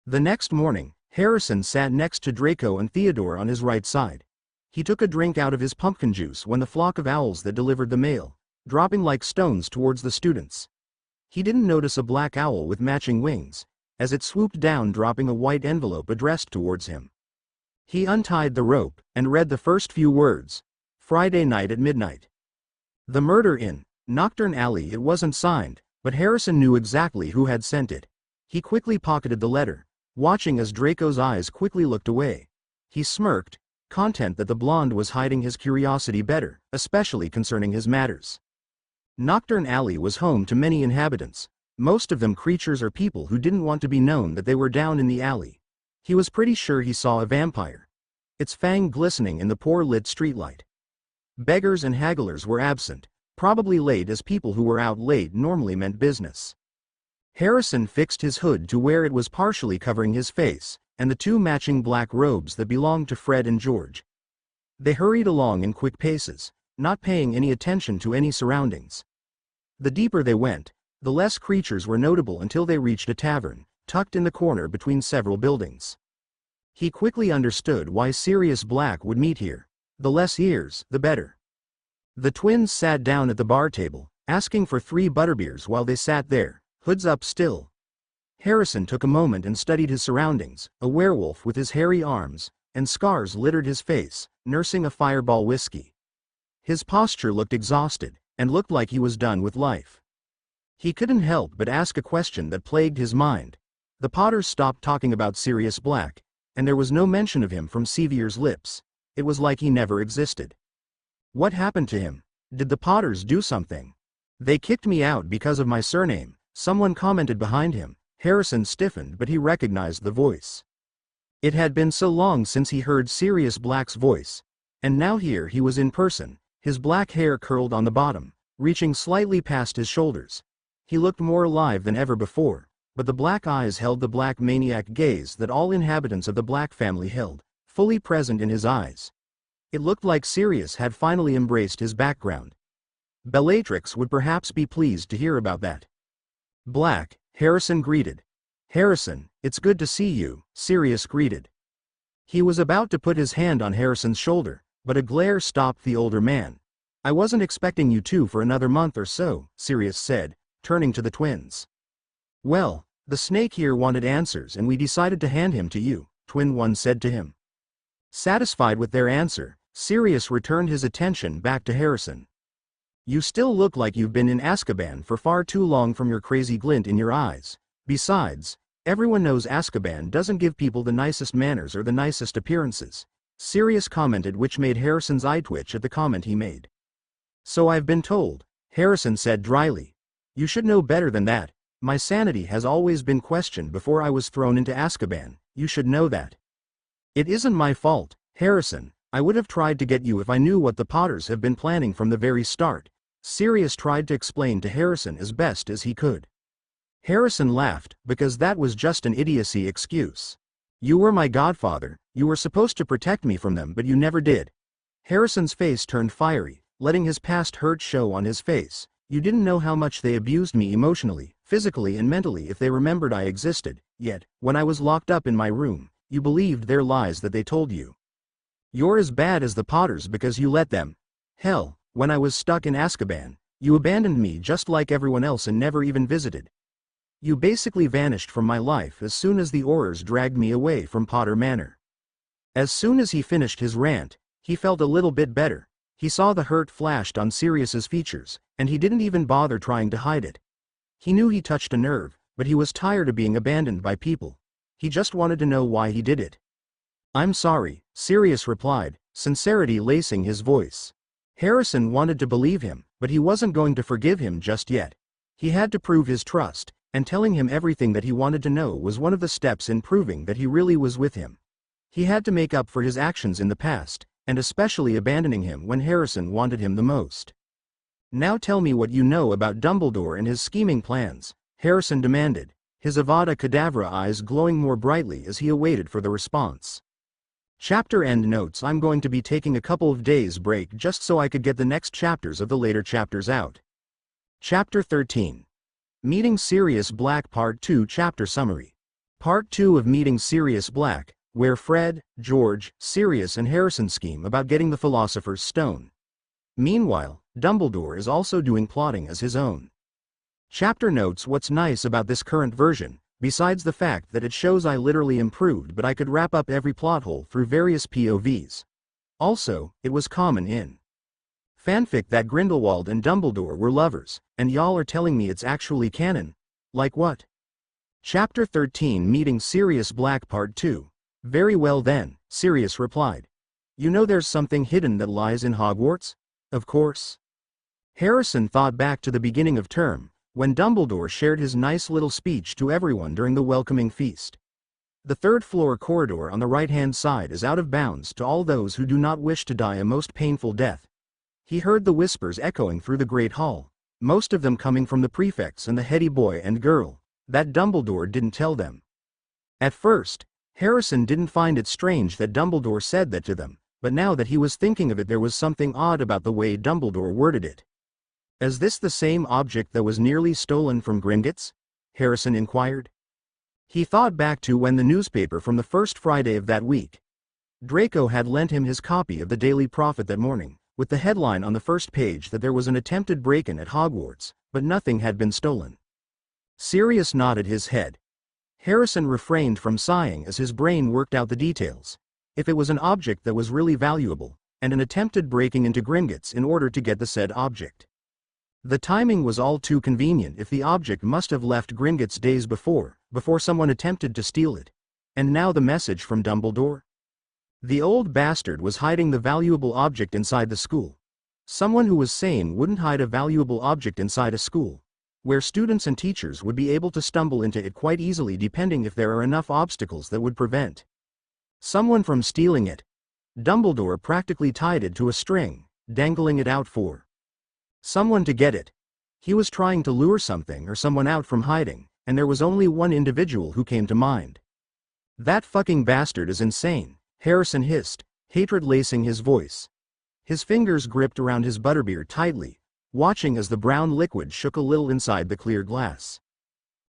S1: The next morning, Harrison sat next to Draco and Theodore on his right side. He took a drink out of his pumpkin juice when the flock of owls that delivered the mail, dropping like stones towards the students. He didn't notice a black owl with matching wings, as it swooped down dropping a white envelope addressed towards him. He untied the rope, and read the first few words: "Friday night at midnight. The murder in Nocturne Alley." It wasn't signed, but Harrison knew exactly who had sent it. He quickly pocketed the letter, watching as Draco's eyes quickly looked away. He smirked, content that the blonde was hiding his curiosity better, especially concerning his matters. Nocturne Alley was home to many inhabitants, most of them creatures or people who didn't want to be known that they were down in the alley. He was pretty sure he saw a vampire, its fang glistening in the poor lit streetlight. Beggars and hagglers were absent, probably late, as people who were out late normally meant business. Harrison fixed his hood to where it was partially covering his face, and the 2 matching black robes that belonged to Fred and George. They hurried along in quick paces, not paying any attention to any surroundings. The deeper they went, the less creatures were notable until they reached a tavern, tucked in the corner between several buildings. He quickly understood why Sirius Black would meet here. The less ears, the better. The twins sat down at the bar table, asking for 3 butterbeers while they sat there, hoods up still. Harrison took a moment and studied his surroundings. A werewolf with his hairy arms and scars littered his face, nursing a fireball whiskey. His posture looked exhausted, and looked like he was done with life. He couldn't help but ask a question that plagued his mind. The Potters stopped talking about Sirius Black, and there was no mention of him from Sevier's lips. It was like he never existed. What happened to him? Did the Potters do something? "They kicked me out because of my surname," someone commented behind him. Harrison stiffened, but he recognized the voice. It had been so long since he heard Sirius Black's voice, and now here he was in person, his black hair curled on the bottom, reaching slightly past his shoulders. He looked more alive than ever before, but the black eyes held the black maniac gaze that all inhabitants of the Black family held, fully present in his eyes. It looked like Sirius had finally embraced his background. Bellatrix would perhaps be pleased to hear about that. "Black," Harrison greeted. "Harrison, it's good to see you," Sirius greeted. He was about to put his hand on Harrison's shoulder, but a glare stopped the older man. "I wasn't expecting you two for another month or so," Sirius said, turning to the twins. "Well, the snake here wanted answers and we decided to hand him to you," Twin One said to him. Satisfied with their answer, Sirius returned his attention back to Harrison. You still look like you've been in Azkaban for far too long from your crazy glint in your eyes. Besides, everyone knows Azkaban doesn't give people the nicest manners or the nicest appearances, Sirius commented, which made Harrison's eye twitch at the comment he made. So I've been told, Harrison said dryly. You should know better than that. My sanity has always been questioned before I was thrown into Azkaban, you should know that. It isn't my fault, Harrison. I would have tried to get you if I knew what the Potters have been planning from the very start, Sirius tried to explain to Harrison as best as he could. Harrison laughed, because that was just an idiocy excuse. You were my godfather, you were supposed to protect me from them, but you never did. Harrison's face turned fiery, letting his past hurt show on his face. You didn't know how much they abused me emotionally, physically and mentally if they remembered I existed, yet, when I was locked up in my room, you believed their lies that they told you. You're as bad as the Potters because you let them. Hell, when I was stuck in Azkaban, you abandoned me just like everyone else and never even visited. You basically vanished from my life as soon as the Aurors dragged me away from Potter Manor. As soon as he finished his rant, he felt a little bit better. He saw the hurt flashed on Sirius's features, and he didn't even bother trying to hide it. He knew he touched a nerve, but he was tired of being abandoned by people. He just wanted to know why he did it. I'm sorry, Sirius replied, sincerity lacing his voice. Harrison wanted to believe him, but he wasn't going to forgive him just yet. He had to prove his trust, and telling him everything that he wanted to know was one of the steps in proving that he really was with him. He had to make up for his actions in the past, and especially abandoning him when Harrison wanted him the most. Now tell me what you know about Dumbledore and his scheming plans, Harrison demanded, his Avada Kedavra eyes glowing more brightly as he awaited for the response. Chapter end notes. I'm going to be taking a couple of days break just so I could get the next chapters of the later chapters out. Chapter 13. Meeting Sirius Black Part 2 Chapter Summary. Part 2 of Meeting Sirius Black, where Fred, George, Sirius and Harrison scheme about getting the Philosopher's Stone. Meanwhile, Dumbledore is also doing plotting as his own. Chapter notes. What's nice about this current version, besides the fact that it shows I literally improved but I could wrap up every plot hole through various POVs. Also, it was common in fanfic that Grindelwald and Dumbledore were lovers, and y'all are telling me it's actually canon? Like what? Chapter 13 Meeting Sirius Black Part 2. Very well then, Sirius replied. You know there's something hidden that lies in Hogwarts? Of course. Harrison thought back to the beginning of term, when Dumbledore shared his nice little speech to everyone during the welcoming feast. The third-floor corridor on the right-hand side is out of bounds to all those who do not wish to die a most painful death. He heard the whispers echoing through the Great Hall, most of them coming from the prefects and the heady boy and girl, that Dumbledore didn't tell them. At first, Harrison didn't find it strange that Dumbledore said that to them, but now that he was thinking of it there was something odd about the way Dumbledore worded it. Is this the same object that was nearly stolen from Gringotts? Harrison inquired. He thought back to when the newspaper from the first Friday of that week. Draco had lent him his copy of the Daily Prophet that morning, with the headline on the first page that there was an attempted break-in at Hogwarts, but nothing had been stolen. Sirius nodded his head. Harrison refrained from sighing as his brain worked out the details. If it was an object that was really valuable, and an attempted breaking into Gringotts in order to get the said object. The timing was all too convenient if the object must have left Gringotts days before someone attempted to steal it. And now the message from Dumbledore? The old bastard was hiding the valuable object inside the school. Someone who was sane wouldn't hide a valuable object inside a school, where students and teachers would be able to stumble into it quite easily depending if there are enough obstacles that would prevent someone from stealing it. Dumbledore practically tied it to a string, dangling it out for someone to get it. He was trying to lure something or someone out from hiding, and there was only one individual who came to mind. That fucking bastard is insane, Harrison hissed, hatred lacing his voice. His fingers gripped around his butterbeer tightly, watching as the brown liquid shook a little inside the clear glass.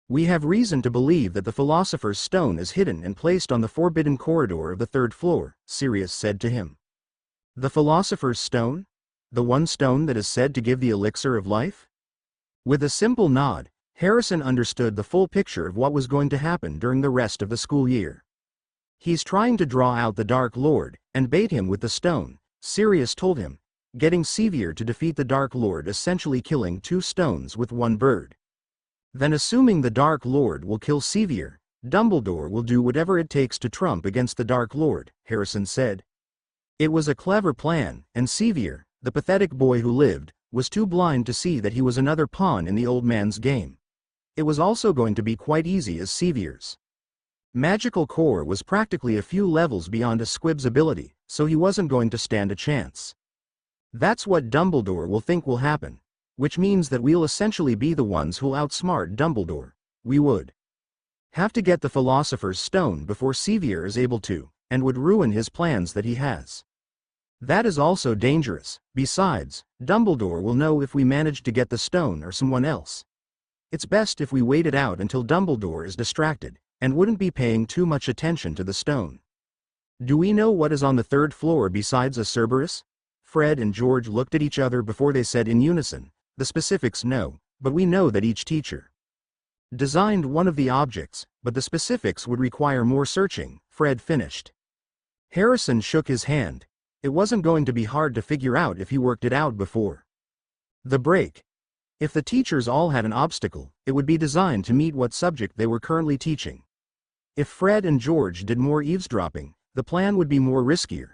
S1: We have reason to believe that the Philosopher's Stone is hidden and placed on the forbidden corridor of the third floor, Sirius said to him. The Philosopher's Stone? The one stone that is said to give the elixir of life? With a simple nod, Harrison understood the full picture of what was going to happen during the rest of the school year. He's trying to draw out the Dark Lord, and bait him with the stone, Sirius told him, getting Sevier to defeat the Dark Lord, essentially killing 2 stones with 1 bird. Then assuming the Dark Lord will kill Sevier, Dumbledore will do whatever it takes to trump against the Dark Lord, Harrison said. It was a clever plan, and Sevier, the pathetic boy who lived, was too blind to see that he was another pawn in the old man's game. It was also going to be quite easy as Sevier's magical core was practically a few levels beyond a squib's ability, so he wasn't going to stand a chance. That's what Dumbledore will think will happen, which means that we'll essentially be the ones who'll outsmart Dumbledore. We would have to get the Philosopher's Stone before Sevier is able to, and would ruin his plans that he has. That is also dangerous. Besides, Dumbledore will know if we manage to get the stone or someone else. It's best if we wait it out until Dumbledore is distracted, and wouldn't be paying too much attention to the stone. Do we know what is on the 3rd floor besides a Cerberus? Fred and George looked at each other before they said in unison, the specifics no, but we know that each teacher designed one of the objects, but the specifics would require more searching, Fred finished. Harrison shook his hand. It wasn't going to be hard to figure out if he worked it out before the break. If the teachers all had an obstacle, it would be designed to meet what subject they were currently teaching. If Fred and George did more eavesdropping, the plan would be more riskier.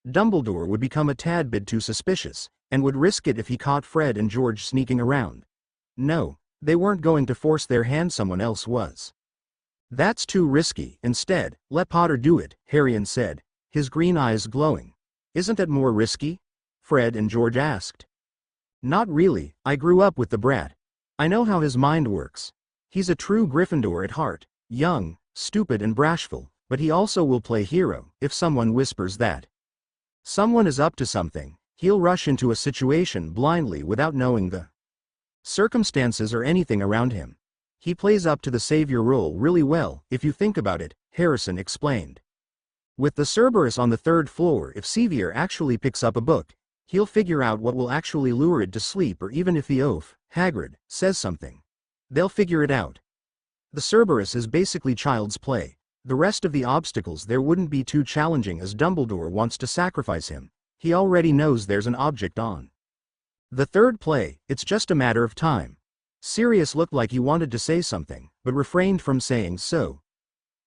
S1: Dumbledore would become a tad bit too suspicious, and would risk it if he caught Fred and George sneaking around. No, they weren't going to force their hand, someone else was. That's too risky. Instead, let Potter do it, Harry said, his green eyes glowing. Isn't that more risky? Fred and George asked. Not really, I grew up with the brat. I know how his mind works. He's a true Gryffindor at heart, young, stupid and bashful, but he also will play hero. If someone whispers that someone is up to something, he'll rush into a situation blindly without knowing the circumstances or anything around him. He plays up to the savior role really well, if you think about it, Harrison explained. With the Cerberus on the 3rd floor, if Sevier actually picks up a book, he'll figure out what will actually lure it to sleep, or even if the oaf, Hagrid, says something, they'll figure it out. The Cerberus is basically child's play. The rest of the obstacles there wouldn't be too challenging, as Dumbledore wants to sacrifice him. He already knows there's an object on the 3rd play, it's just a matter of time. Sirius looked like he wanted to say something, but refrained from saying so.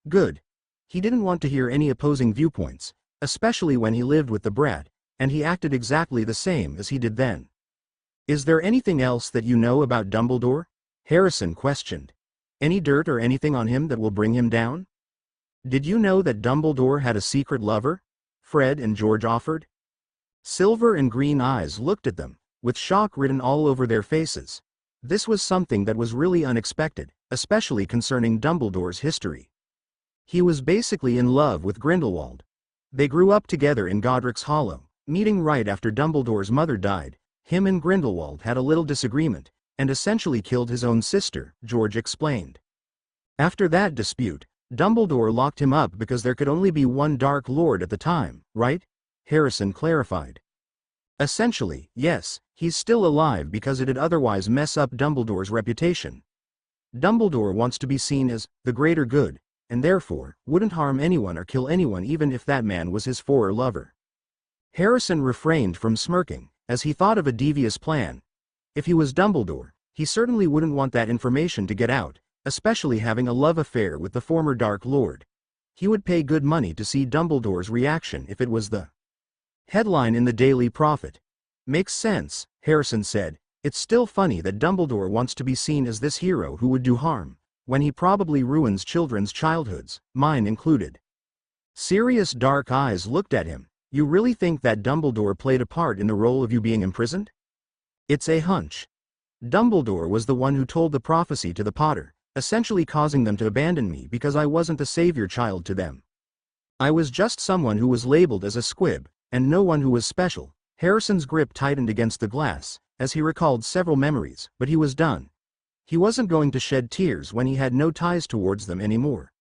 S1: Good. He didn't want to hear any opposing viewpoints, especially when he lived with the brat, and he acted exactly the same as he did then. Is there anything else that you know about Dumbledore? Harrison questioned. Any dirt or anything on him that will bring him down? Did you know that Dumbledore had a secret lover? Fred and George offered. Silver and Green eyes looked at them, with shock written all over their faces. This was something that was really unexpected, especially concerning Dumbledore's history. He was basically in love with Grindelwald. They grew up together in Godric's Hollow, meeting right after Dumbledore's mother died. Him and Grindelwald had a little disagreement, and essentially killed his own sister, George explained. After that dispute, Dumbledore locked him up because there could only be one Dark Lord at the time, right? Harrison clarified. Essentially, yes, he's still alive because it'd otherwise mess up Dumbledore's reputation. Dumbledore wants to be seen as the greater good, and therefore, wouldn't harm anyone or kill anyone even if that man was his former lover. Harrison refrained from smirking, as he thought of a devious plan. If he was Dumbledore, he certainly wouldn't want that information to get out, especially having a love affair with the former Dark Lord. He would pay good money to see Dumbledore's reaction if it was the headline in the Daily Prophet. Makes sense, Harrison said. It's still funny that Dumbledore wants to be seen as this hero who would do harm, when he probably ruins children's childhoods, mine included. Serious dark eyes looked at him. You really think that Dumbledore played a part in the role of you being imprisoned? It's a hunch. Dumbledore was the one who told the prophecy to the Potter, essentially causing them to abandon me because I wasn't the savior child to them. I was just someone who was labeled as a squib, and no one who was special. Harrison's grip tightened against the glass, as he recalled several memories, but he was done. He wasn't going to shed tears when he had no ties towards them anymore.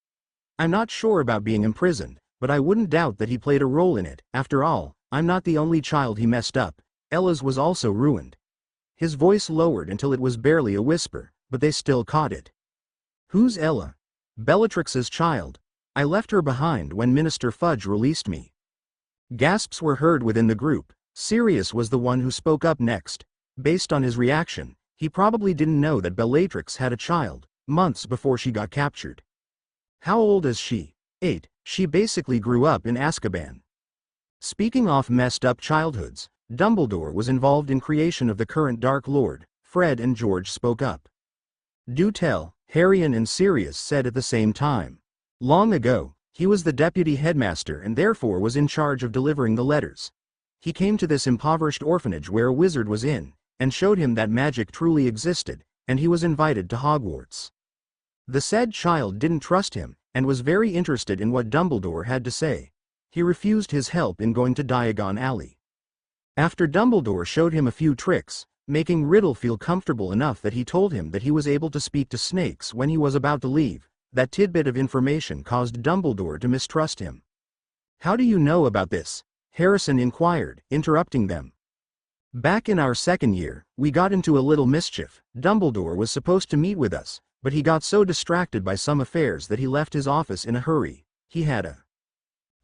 S1: I'm not sure about being imprisoned, but I wouldn't doubt that he played a role in it. After all, I'm not the only child he messed up. Ella's was also ruined. His voice lowered until it was barely a whisper, but they still caught it. Who's Ella? Bellatrix's child. I left her behind when Minister Fudge released me." Gasps were heard within the group. Sirius was the one who spoke up next. Based on his reaction, he probably didn't know that Bellatrix had a child, months before she got captured. "How old is she?" 8. She basically grew up in Azkaban. Speaking of messed up childhoods, Dumbledore was involved in creation of the current Dark Lord. Fred and George spoke up. "Do tell," Harry and Sirius said at the same time. Long ago, he was the deputy headmaster and therefore was in charge of delivering the letters. He came to this impoverished orphanage where a wizard was in, and showed him that magic truly existed, and he was invited to Hogwarts. The said child didn't trust him, and was very interested in what Dumbledore had to say. He refused his help in going to Diagon Alley. After Dumbledore showed him a few tricks, making Riddle feel comfortable enough that he told him that he was able to speak to snakes when he was about to leave, that tidbit of information caused Dumbledore to mistrust him. "How do you know about this?" Harrison inquired, interrupting them. "Back in our second year, we got into a little mischief. Dumbledore was supposed to meet with us, but he got so distracted by some affairs that he left his office in a hurry. He had a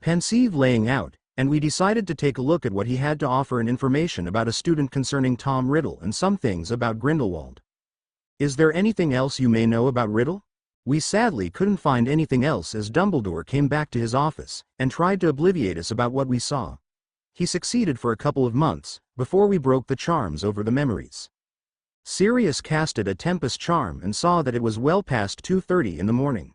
S1: pensieve laying out, and we decided to take a look at what he had to offer and information about a student concerning Tom Riddle and some things about Grindelwald. Is there anything else you may know about Riddle?" We sadly couldn't find anything else as Dumbledore came back to his office, and tried to obliviate us about what we saw. He succeeded for a couple of months, before we broke the charms over the memories. Sirius casted a Tempest charm and saw that it was well past 2:30 in the morning.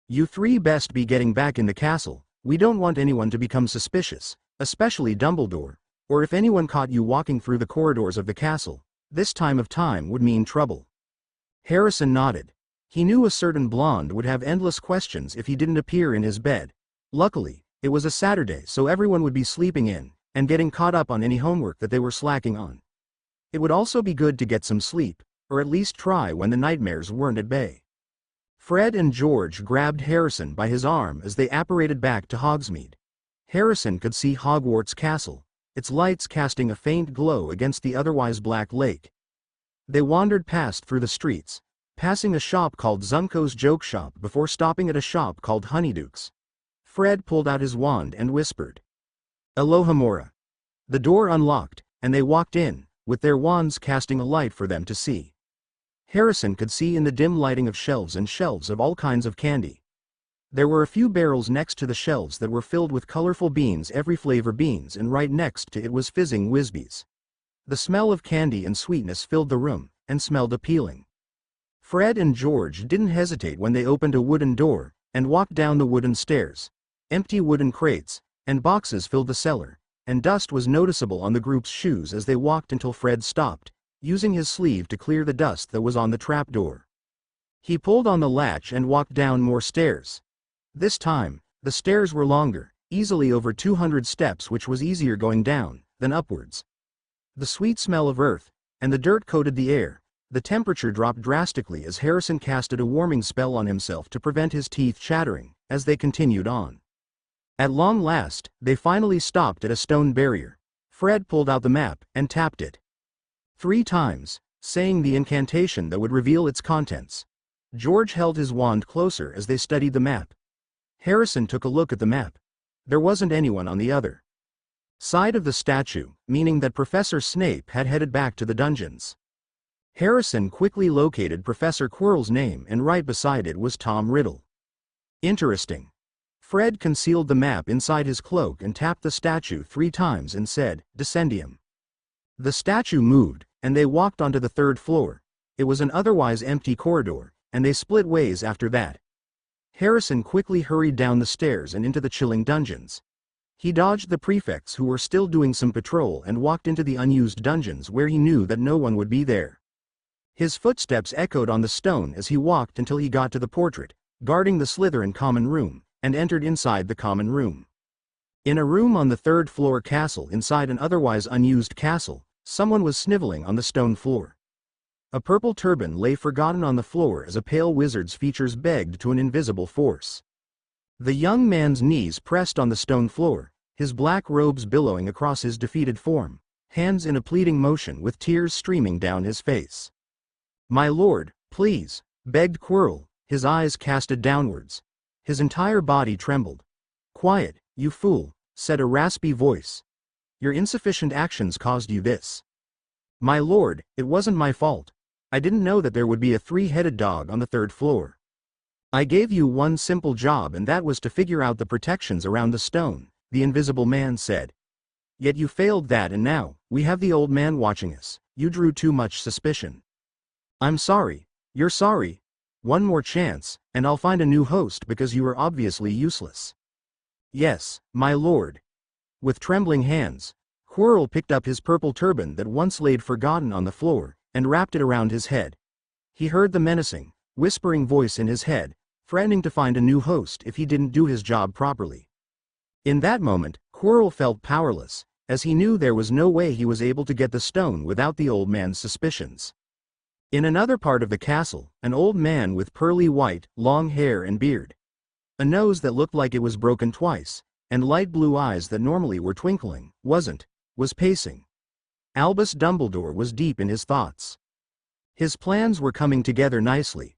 S1: "You three best be getting back in the castle. We don't want anyone to become suspicious, especially Dumbledore, or if anyone caught you walking through the corridors of the castle, this time of time would mean trouble." Harrison nodded. He knew a certain blonde would have endless questions if he didn't appear in his bed. Luckily, it was a Saturday so everyone would be sleeping in, and getting caught up on any homework that they were slacking on. It would also be good to get some sleep, or at least try when the nightmares weren't at bay. Fred and George grabbed Harrison by his arm as they apparated back to Hogsmeade. Harrison could see Hogwarts Castle, its lights casting a faint glow against the otherwise black lake. They wandered past through the streets, passing a shop called Zunco's Joke Shop before stopping at a shop called Honeydukes. Fred pulled out his wand and whispered, "Alohomora." The door unlocked, and they walked in, with their wands casting a light for them to see. Harrison could see in the dim lighting of shelves and shelves of all kinds of candy. There were a few barrels next to the shelves that were filled with colorful beans, every flavor beans, and right next to it was fizzing Whizbees. The smell of candy and sweetness filled the room, and smelled appealing. Fred and George didn't hesitate when they opened a wooden door, and walked down the wooden stairs. Empty wooden crates and boxes filled the cellar, and dust was noticeable on the group's shoes as they walked until Fred stopped, using his sleeve to clear the dust that was on the trapdoor. He pulled on the latch and walked down more stairs. This time, the stairs were longer, easily over 200 steps, which was easier going down than upwards. The sweet smell of earth and the dirt coated the air. The temperature dropped drastically as Harrison casted a warming spell on himself to prevent his teeth chattering as they continued on. At long last, they finally stopped at a stone barrier. Fred pulled out the map and tapped it 3 times, saying the incantation that would reveal its contents. George held his wand closer as they studied the map. Harrison took a look at the map. There wasn't anyone on the other side of the statue, meaning that Professor Snape had headed back to the dungeons. Harrison quickly located Professor Quirrell's name, and right beside it was Tom Riddle. Interesting. Fred concealed the map inside his cloak and tapped the statue 3 times and said, "Descendium." The statue moved, and they walked onto the 3rd floor. It was an otherwise empty corridor, and they split ways after that. Harrison quickly hurried down the stairs and into the chilling dungeons. He dodged the prefects who were still doing some patrol and walked into the unused dungeons where he knew that no one would be there. His footsteps echoed on the stone as he walked until he got to the portrait, guarding the Slytherin common room, and entered inside the common room. In a room on the 3rd floor castle inside an otherwise unused castle, someone was sniveling on the stone floor. A purple turban lay forgotten on the floor as a pale wizard's features begged to an invisible force. The young man's knees pressed on the stone floor, his black robes billowing across his defeated form, hands in a pleading motion with tears streaming down his face. "My lord, please," begged Quirrell, his eyes casted downwards. His entire body trembled. "Quiet, you fool," said a raspy voice. "Your insufficient actions caused you this." "My lord, it wasn't my fault. I didn't know that there would be a three-headed dog on the third floor. I gave you one simple job, and that was to figure out the protections around the stone," the invisible man said. "Yet you failed that, and now, we have the old man watching us. You drew too much suspicion." "I'm sorry." "You're sorry? One more chance, and I'll find a new host because you are obviously useless." "Yes, my lord." With trembling hands, Quirrell picked up his purple turban that once laid forgotten on the floor, and wrapped it around his head. He heard the menacing, whispering voice in his head, threatening to find a new host if he didn't do his job properly. In that moment, Quirrell felt powerless, as he knew there was no way he was able to get the stone without the old man's suspicions. In another part of the castle, an old man with pearly white, long hair and beard, a nose that looked like it was broken twice, and light blue eyes that normally were twinkling, was pacing. Albus Dumbledore was deep in his thoughts. His plans were coming together nicely.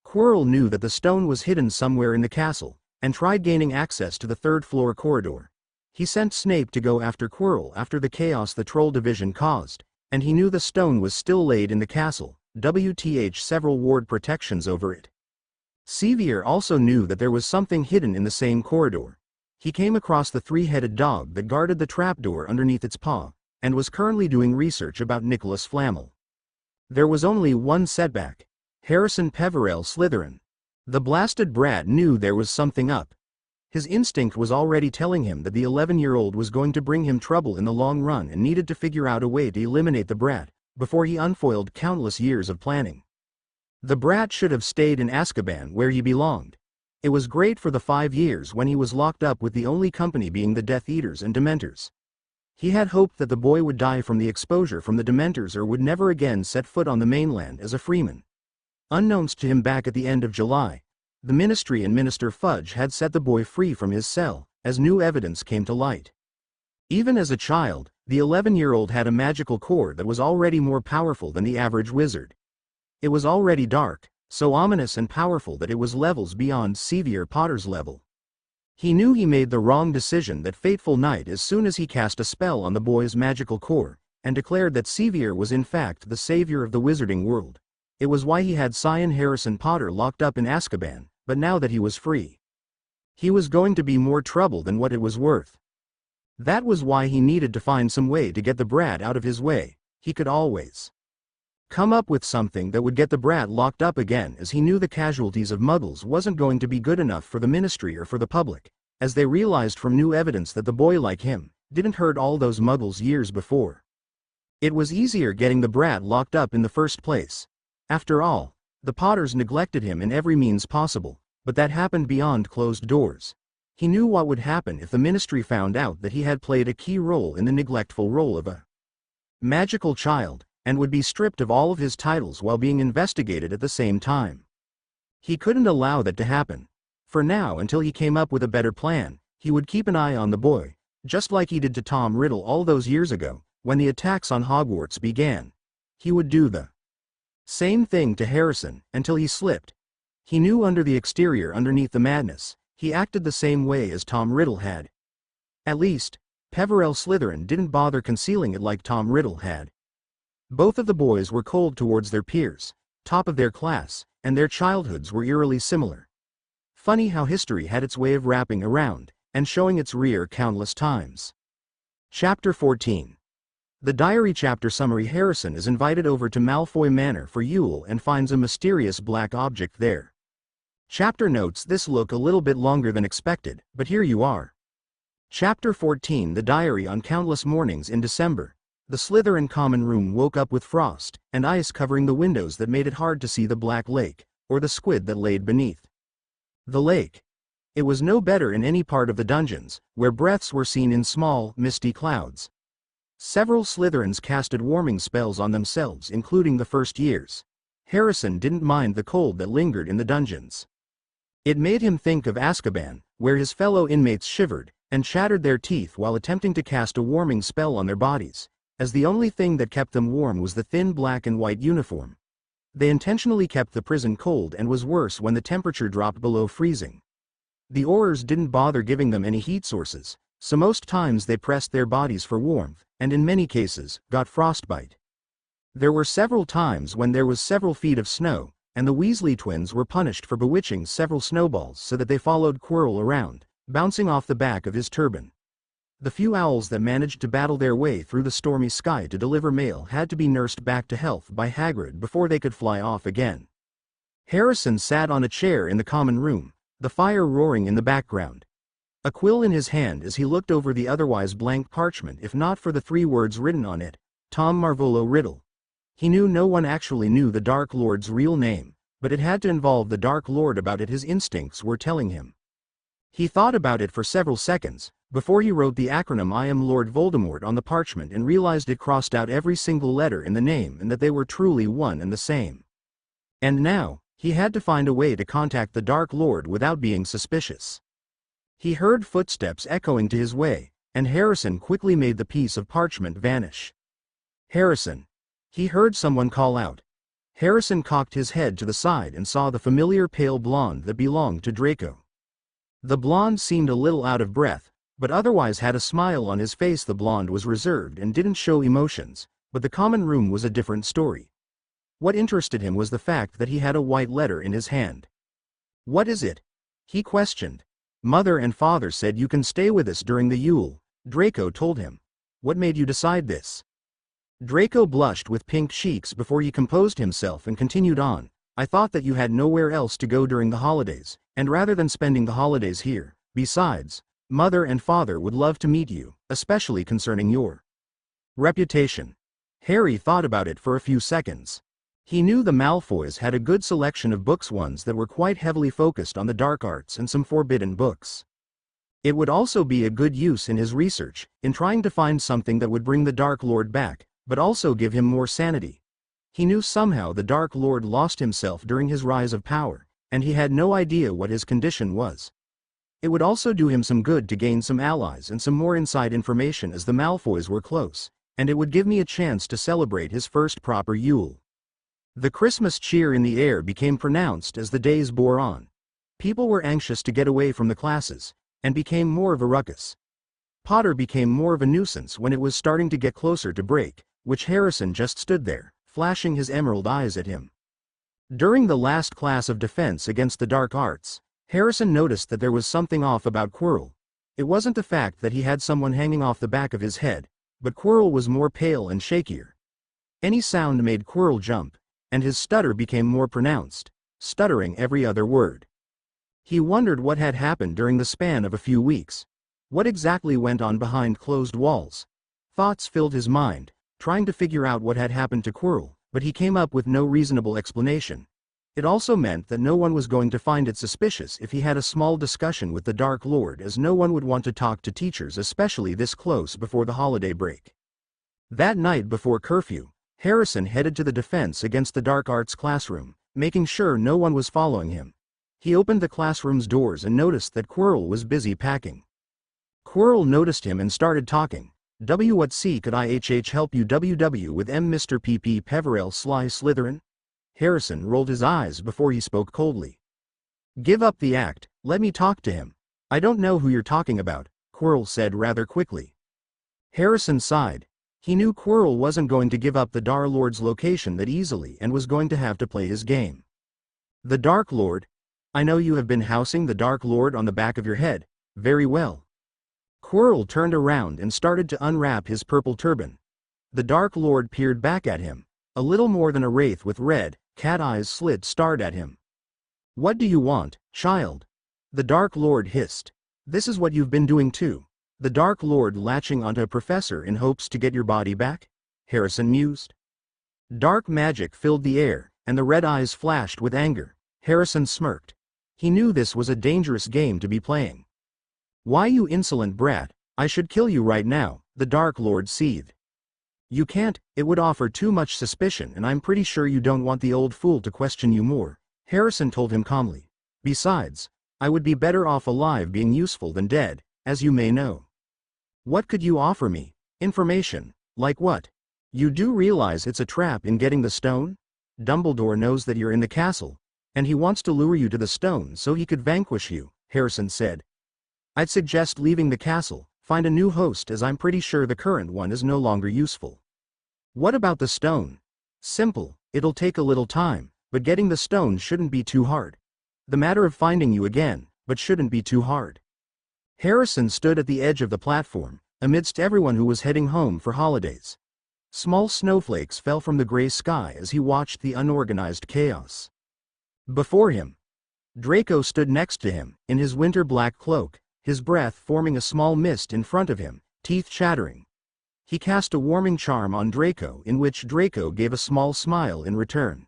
S1: Quirrell knew that the stone was hidden somewhere in the castle, and tried gaining access to the third-floor corridor. He sent Snape to go after Quirrell after the chaos the Troll Division caused, and he knew the stone was still laid in the castle, several ward protections over it. Sevier also knew that there was something hidden in the same corridor. He came across the three-headed dog that guarded the trapdoor underneath its paw, and was currently doing research about Nicholas Flamel. There was only one setback: Harrison Peverell Slytherin. The blasted brat knew there was something up. His instinct was already telling him that the 11-year-old was going to bring him trouble in the long run and needed to figure out a way to eliminate the brat, before he unfoiled countless years of planning. The brat should have stayed in Azkaban where he belonged. It was great for the 5 years when he was locked up with the only company being the Death Eaters and Dementors. He had hoped that the boy would die from the exposure from the Dementors or would never again set foot on the mainland as a freeman. Unknowns to him back at the end of July, the Ministry and Minister Fudge had set the boy free from his cell, as new evidence came to light. Even as a child, the 11-year-old had a magical core that was already more powerful than the average wizard. It was already dark, so ominous and powerful that it was levels beyond Sevier Potter's level. He knew he made the wrong decision that fateful night as soon as he cast a spell on the boy's magical core, and declared that Sevier was in fact the savior of the wizarding world. It was why he had Scion Harrison Potter locked up in Azkaban, but now that he was free, he was going to be more trouble than what it was worth. That was why he needed to find some way to get the brat out of his way. He could always come up with something that would get the brat locked up again, as he knew the casualties of Muggles wasn't going to be good enough for the Ministry or for the public, as they realized from new evidence that the boy like him didn't hurt all those Muggles years before. It was easier getting the brat locked up in the first place. After all, the Potters neglected him in every means possible, but that happened beyond closed doors. He knew what would happen if the Ministry found out that he had played a key role in the neglectful role of a magical child, and would be stripped of all of his titles while being investigated at the same time. He couldn't allow that to happen. For now, until he came up with a better plan, he would keep an eye on the boy, just like he did to Tom Riddle all those years ago, when the attacks on Hogwarts began. He would do the same thing to Harrison, until he slipped. He knew under the exterior, underneath the madness, he acted the same way as Tom Riddle had. At least, Peverell Slytherin didn't bother concealing it like Tom Riddle had. Both of the boys were cold towards their peers, top of their class, and their childhoods were eerily similar. Funny how history had its way of wrapping around, and showing its rear countless times. Chapter 14. The Diary Chapter Summary. Harrison is invited over to Malfoy Manor for Yule and finds a mysterious black object there. Chapter notes: this look a little bit longer than expected, but here you are. Chapter 14. The Diary. On countless mornings in December, the Slytherin common room woke up with frost and ice covering the windows that made it hard to see the Black Lake, or the squid that laid beneath the lake. It was no better in any part of the dungeons, where breaths were seen in small, misty clouds. Several Slytherins casted warming spells on themselves, including the first years. Harrison didn't mind the cold that lingered in the dungeons. It made him think of Azkaban, where his fellow inmates shivered and chattered their teeth while attempting to cast a warming spell on their bodies, as the only thing that kept them warm was the thin black and white uniform. They intentionally kept the prison cold, and was worse when the temperature dropped below freezing. The Aurors didn't bother giving them any heat sources, so most times they pressed their bodies for warmth, and in many cases, got frostbite. There were several times when there was several feet of snow, and the Weasley twins were punished for bewitching several snowballs so that they followed Quirrell around, bouncing off the back of his turban. The few owls that managed to battle their way through the stormy sky to deliver mail had to be nursed back to health by Hagrid before they could fly off again. Harrison sat on a chair in the common room, the fire roaring in the background. A quill in his hand as he looked over the otherwise blank parchment if not for the 3 words written on it, Tom Marvolo Riddle. He knew no one actually knew the Dark Lord's real name, but it had to involve the Dark Lord about it his instincts were telling him. He thought about it for several seconds, before he wrote the acronym I am Lord Voldemort on the parchment and realized it crossed out every single letter in the name and that they were truly one and the same. And now, he had to find a way to contact the Dark Lord without being suspicious. He heard footsteps echoing to his way, and Harrison quickly made the piece of parchment vanish. Harrison. He heard someone call out. Harrison cocked his head to the side and saw the familiar pale blonde that belonged to Draco. The blonde seemed a little out of breath, but otherwise had a smile on his face. The blonde was reserved and didn't show emotions, but the common room was a different story. What interested him was the fact that he had a white letter in his hand. What is it? He questioned. Mother and father said you can stay with us during the Yule, Draco told him. What made you decide this? Draco blushed with pink cheeks before he composed himself and continued on. I thought that you had nowhere else to go during the holidays, and rather than spending the holidays here, besides, Mother and father would love to meet you, especially concerning your reputation. Harry thought about it for a few seconds. He knew the Malfoys had a good selection of books, ones that were quite heavily focused on the dark arts and some forbidden books. It would also be a good use in his research, in trying to find something that would bring the Dark Lord back, but also give him more sanity. He knew somehow the Dark Lord lost himself during his rise of power, and he had no idea what his condition was. It would also do him some good to gain some allies and some more inside information as the Malfoys were close, and it would give me a chance to celebrate his first proper Yule. The Christmas cheer in the air became pronounced as the days bore on. People were anxious to get away from the classes, and became more of a ruckus. Potter became more of a nuisance when it was starting to get closer to break, which Harrison just stood there, flashing his emerald eyes at him. During the last class of defense against the dark arts, Harrison noticed that there was something off about Quirrell. It wasn't the fact that he had someone hanging off the back of his head, but Quirrell was more pale and shakier. Any sound made Quirrell jump, and his stutter became more pronounced, stuttering every other word. He wondered what had happened during the span of a few weeks. What exactly went on behind closed walls? Thoughts filled his mind, trying to figure out what had happened to Quirrell, but he came up with no reasonable explanation. It also meant that no one was going to find it suspicious if he had a small discussion with the Dark Lord, as no one would want to talk to teachers especially this close before the holiday break. That night before curfew, Harrison headed to the Defense Against the Dark Arts classroom, making sure no one was following him. He opened the classroom's doors and noticed that Quirrell was busy packing. Quirrell noticed him and started talking. What C could I help you with Mr. P.P. Peverell Sly Slytherin? Harrison rolled his eyes before he spoke coldly. Give up the act, let me talk to him. I don't know who you're talking about, Quirrell said rather quickly. Harrison sighed. He knew Quirrell wasn't going to give up the Dark Lord's location that easily and was going to have to play his game. The Dark Lord? I know you have been housing the Dark Lord on the back of your head. Very well. Quirrell turned around and started to unwrap his purple turban. The Dark Lord peered back at him. A little more than a wraith with red, cat eyes stared at him. What do you want, child? The Dark Lord hissed. This is what you've been doing too. The Dark Lord latching onto a professor in hopes to get your body back? Harrison mused. Dark magic filled the air, and the red eyes flashed with anger. Harrison smirked. He knew this was a dangerous game to be playing. Why, you insolent brat, I should kill you right now, the Dark Lord seethed. You can't, it would offer too much suspicion, and I'm pretty sure you don't want the old fool to question you more, Harrison told him calmly. Besides, I would be better off alive being useful than dead, as you may know. What could you offer me? Information. Like what? You do realize it's a trap in getting the stone? Dumbledore knows that you're in the castle, and he wants to lure you to the stone so he could vanquish you, Harrison said. I'd suggest leaving the castle, find a new host as I'm pretty sure the current one is no longer useful. What about the stone? Simple, it'll take a little time, but getting the stone shouldn't be too hard. The matter of finding you again, but shouldn't be too hard. Harrison stood at the edge of the platform, amidst everyone who was heading home for holidays. Small snowflakes fell from the gray sky as he watched the unorganized chaos. Before him, Draco stood next to him, in his winter black cloak, his breath forming a small mist in front of him, teeth chattering. He cast a warming charm on Draco, in which Draco gave a small smile in return.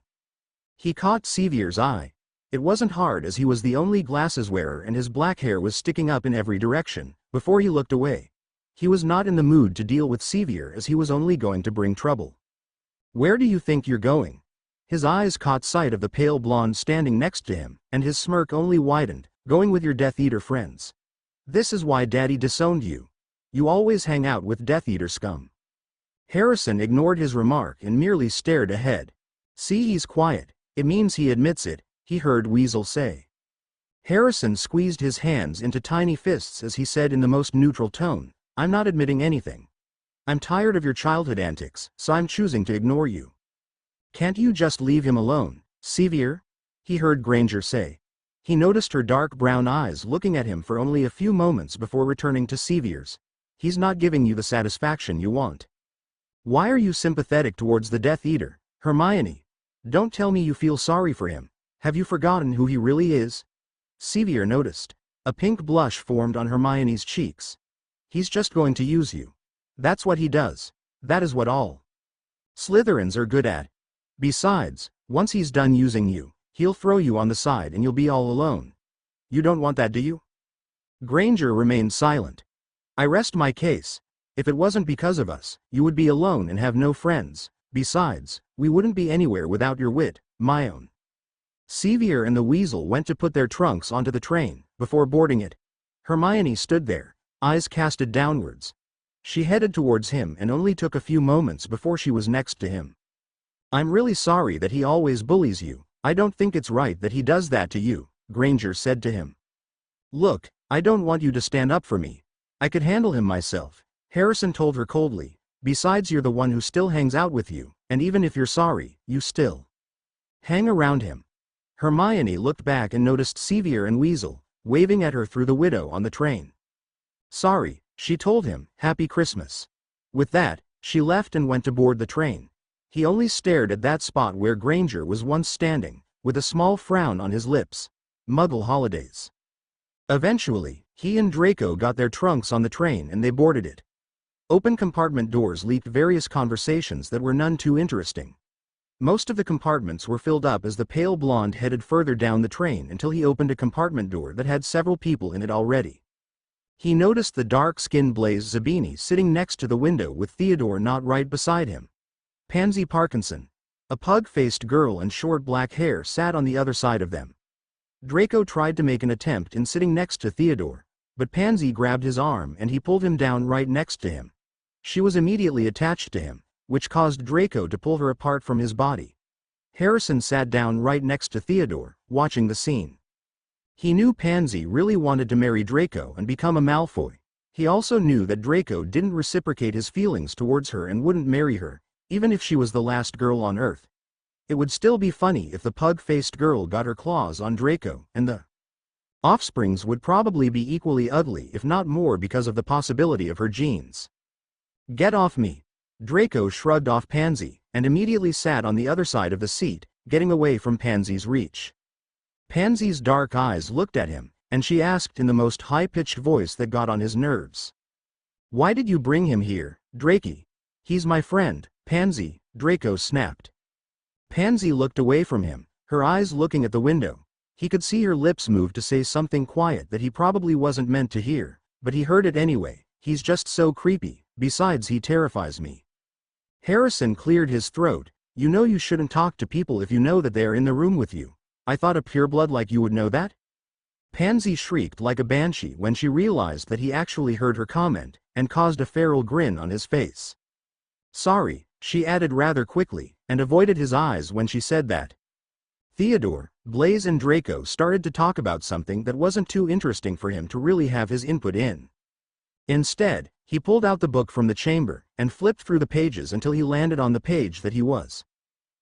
S1: He caught Sevier's eye. It wasn't hard as he was the only glasses wearer and his black hair was sticking up in every direction. Before he looked away, he was not in the mood to deal with Sevier as he was only going to bring trouble. Where do you think you're going? His eyes caught sight of the pale blonde standing next to him, and his smirk only widened. Going with your Death Eater friends. This is why Daddy disowned you. You always hang out with Death Eater scum. Harrison ignored his remark and merely stared ahead. See, he's quiet. It means he admits it, he heard Weasel say. Harrison squeezed his hands into tiny fists as he said in the most neutral tone, I'm not admitting anything. I'm tired of your childhood antics, so I'm choosing to ignore you. Can't you just leave him alone, Sevier? He heard Granger say. He noticed her dark brown eyes looking at him for only a few moments before returning to Sevier's. He's not giving you the satisfaction you want. Why are you sympathetic towards the Death Eater, Hermione? Don't tell me you feel sorry for him. Have you forgotten who he really is? Sevier noticed. A pink blush formed on Hermione's cheeks. He's just going to use you. That's what he does. That is what all Slytherins are good at. Besides, once he's done using you, he'll throw you on the side and you'll be all alone. You don't want that, do you? Granger remained silent. I rest my case. If it wasn't because of us, you would be alone and have no friends. Besides, we wouldn't be anywhere without your wit, Myone. Sevier and the Weasel went to put their trunks onto the train. Before boarding it, Hermione stood there, eyes casted downwards. She headed towards him and only took a few moments before she was next to him. I'm really sorry that he always bullies you. I don't think it's right that he does that to you, Granger said to him. Look, I don't want you to stand up for me. I could handle him myself, Harrison told her coldly. Besides, you're the one who still hangs out with you, and even if you're sorry, you still hang around him. Hermione looked back and noticed Sevier and Weasel, waving at her through the window on the train. Sorry, she told him, Happy Christmas. With that, she left and went to board the train. He only stared at that spot where Granger was once standing, with a small frown on his lips. Muggle holidays. Eventually, he and Draco got their trunks on the train and they boarded it. Open compartment doors leaked various conversations that were none too interesting. Most of the compartments were filled up as the pale blonde headed further down the train until he opened a compartment door that had several people in it already. He noticed the dark-skinned Blaise Zabini sitting next to the window with Theodore not right beside him. Pansy Parkinson, a pug-faced girl in short black hair, sat on the other side of them. Draco tried to make an attempt in sitting next to Theodore, but Pansy grabbed his arm and he pulled him down right next to him. She was immediately attached to him, which caused Draco to pull her apart from his body. Harrison sat down right next to Theodore, watching the scene. He knew Pansy really wanted to marry Draco and become a Malfoy. He also knew that Draco didn't reciprocate his feelings towards her and wouldn't marry her, even if she was the last girl on Earth. It would still be funny if the pug-faced girl got her claws on Draco, and the offsprings would probably be equally ugly if not more because of the possibility of her genes. Get off me. Draco shrugged off Pansy, and immediately sat on the other side of the seat, getting away from Pansy's reach. Pansy's dark eyes looked at him, and she asked in the most high-pitched voice that got on his nerves. Why did you bring him here, Drakey? He's my friend, Pansy, Draco snapped. Pansy looked away from him, her eyes looking at the window. He could see her lips move to say something quiet that he probably wasn't meant to hear, but he heard it anyway. He's just so creepy, besides he terrifies me. Harrison cleared his throat. You know you shouldn't talk to people if you know that they are in the room with you. I thought a pureblood like you would know that? Pansy shrieked like a banshee when she realized that he actually heard her comment, and caused a feral grin on his face. Sorry, she added rather quickly, and avoided his eyes when she said that. Theodore, Blaise and Draco started to talk about something that wasn't too interesting for him to really have his input in. Instead, he pulled out the book from the chamber and flipped through the pages until he landed on the page that he was.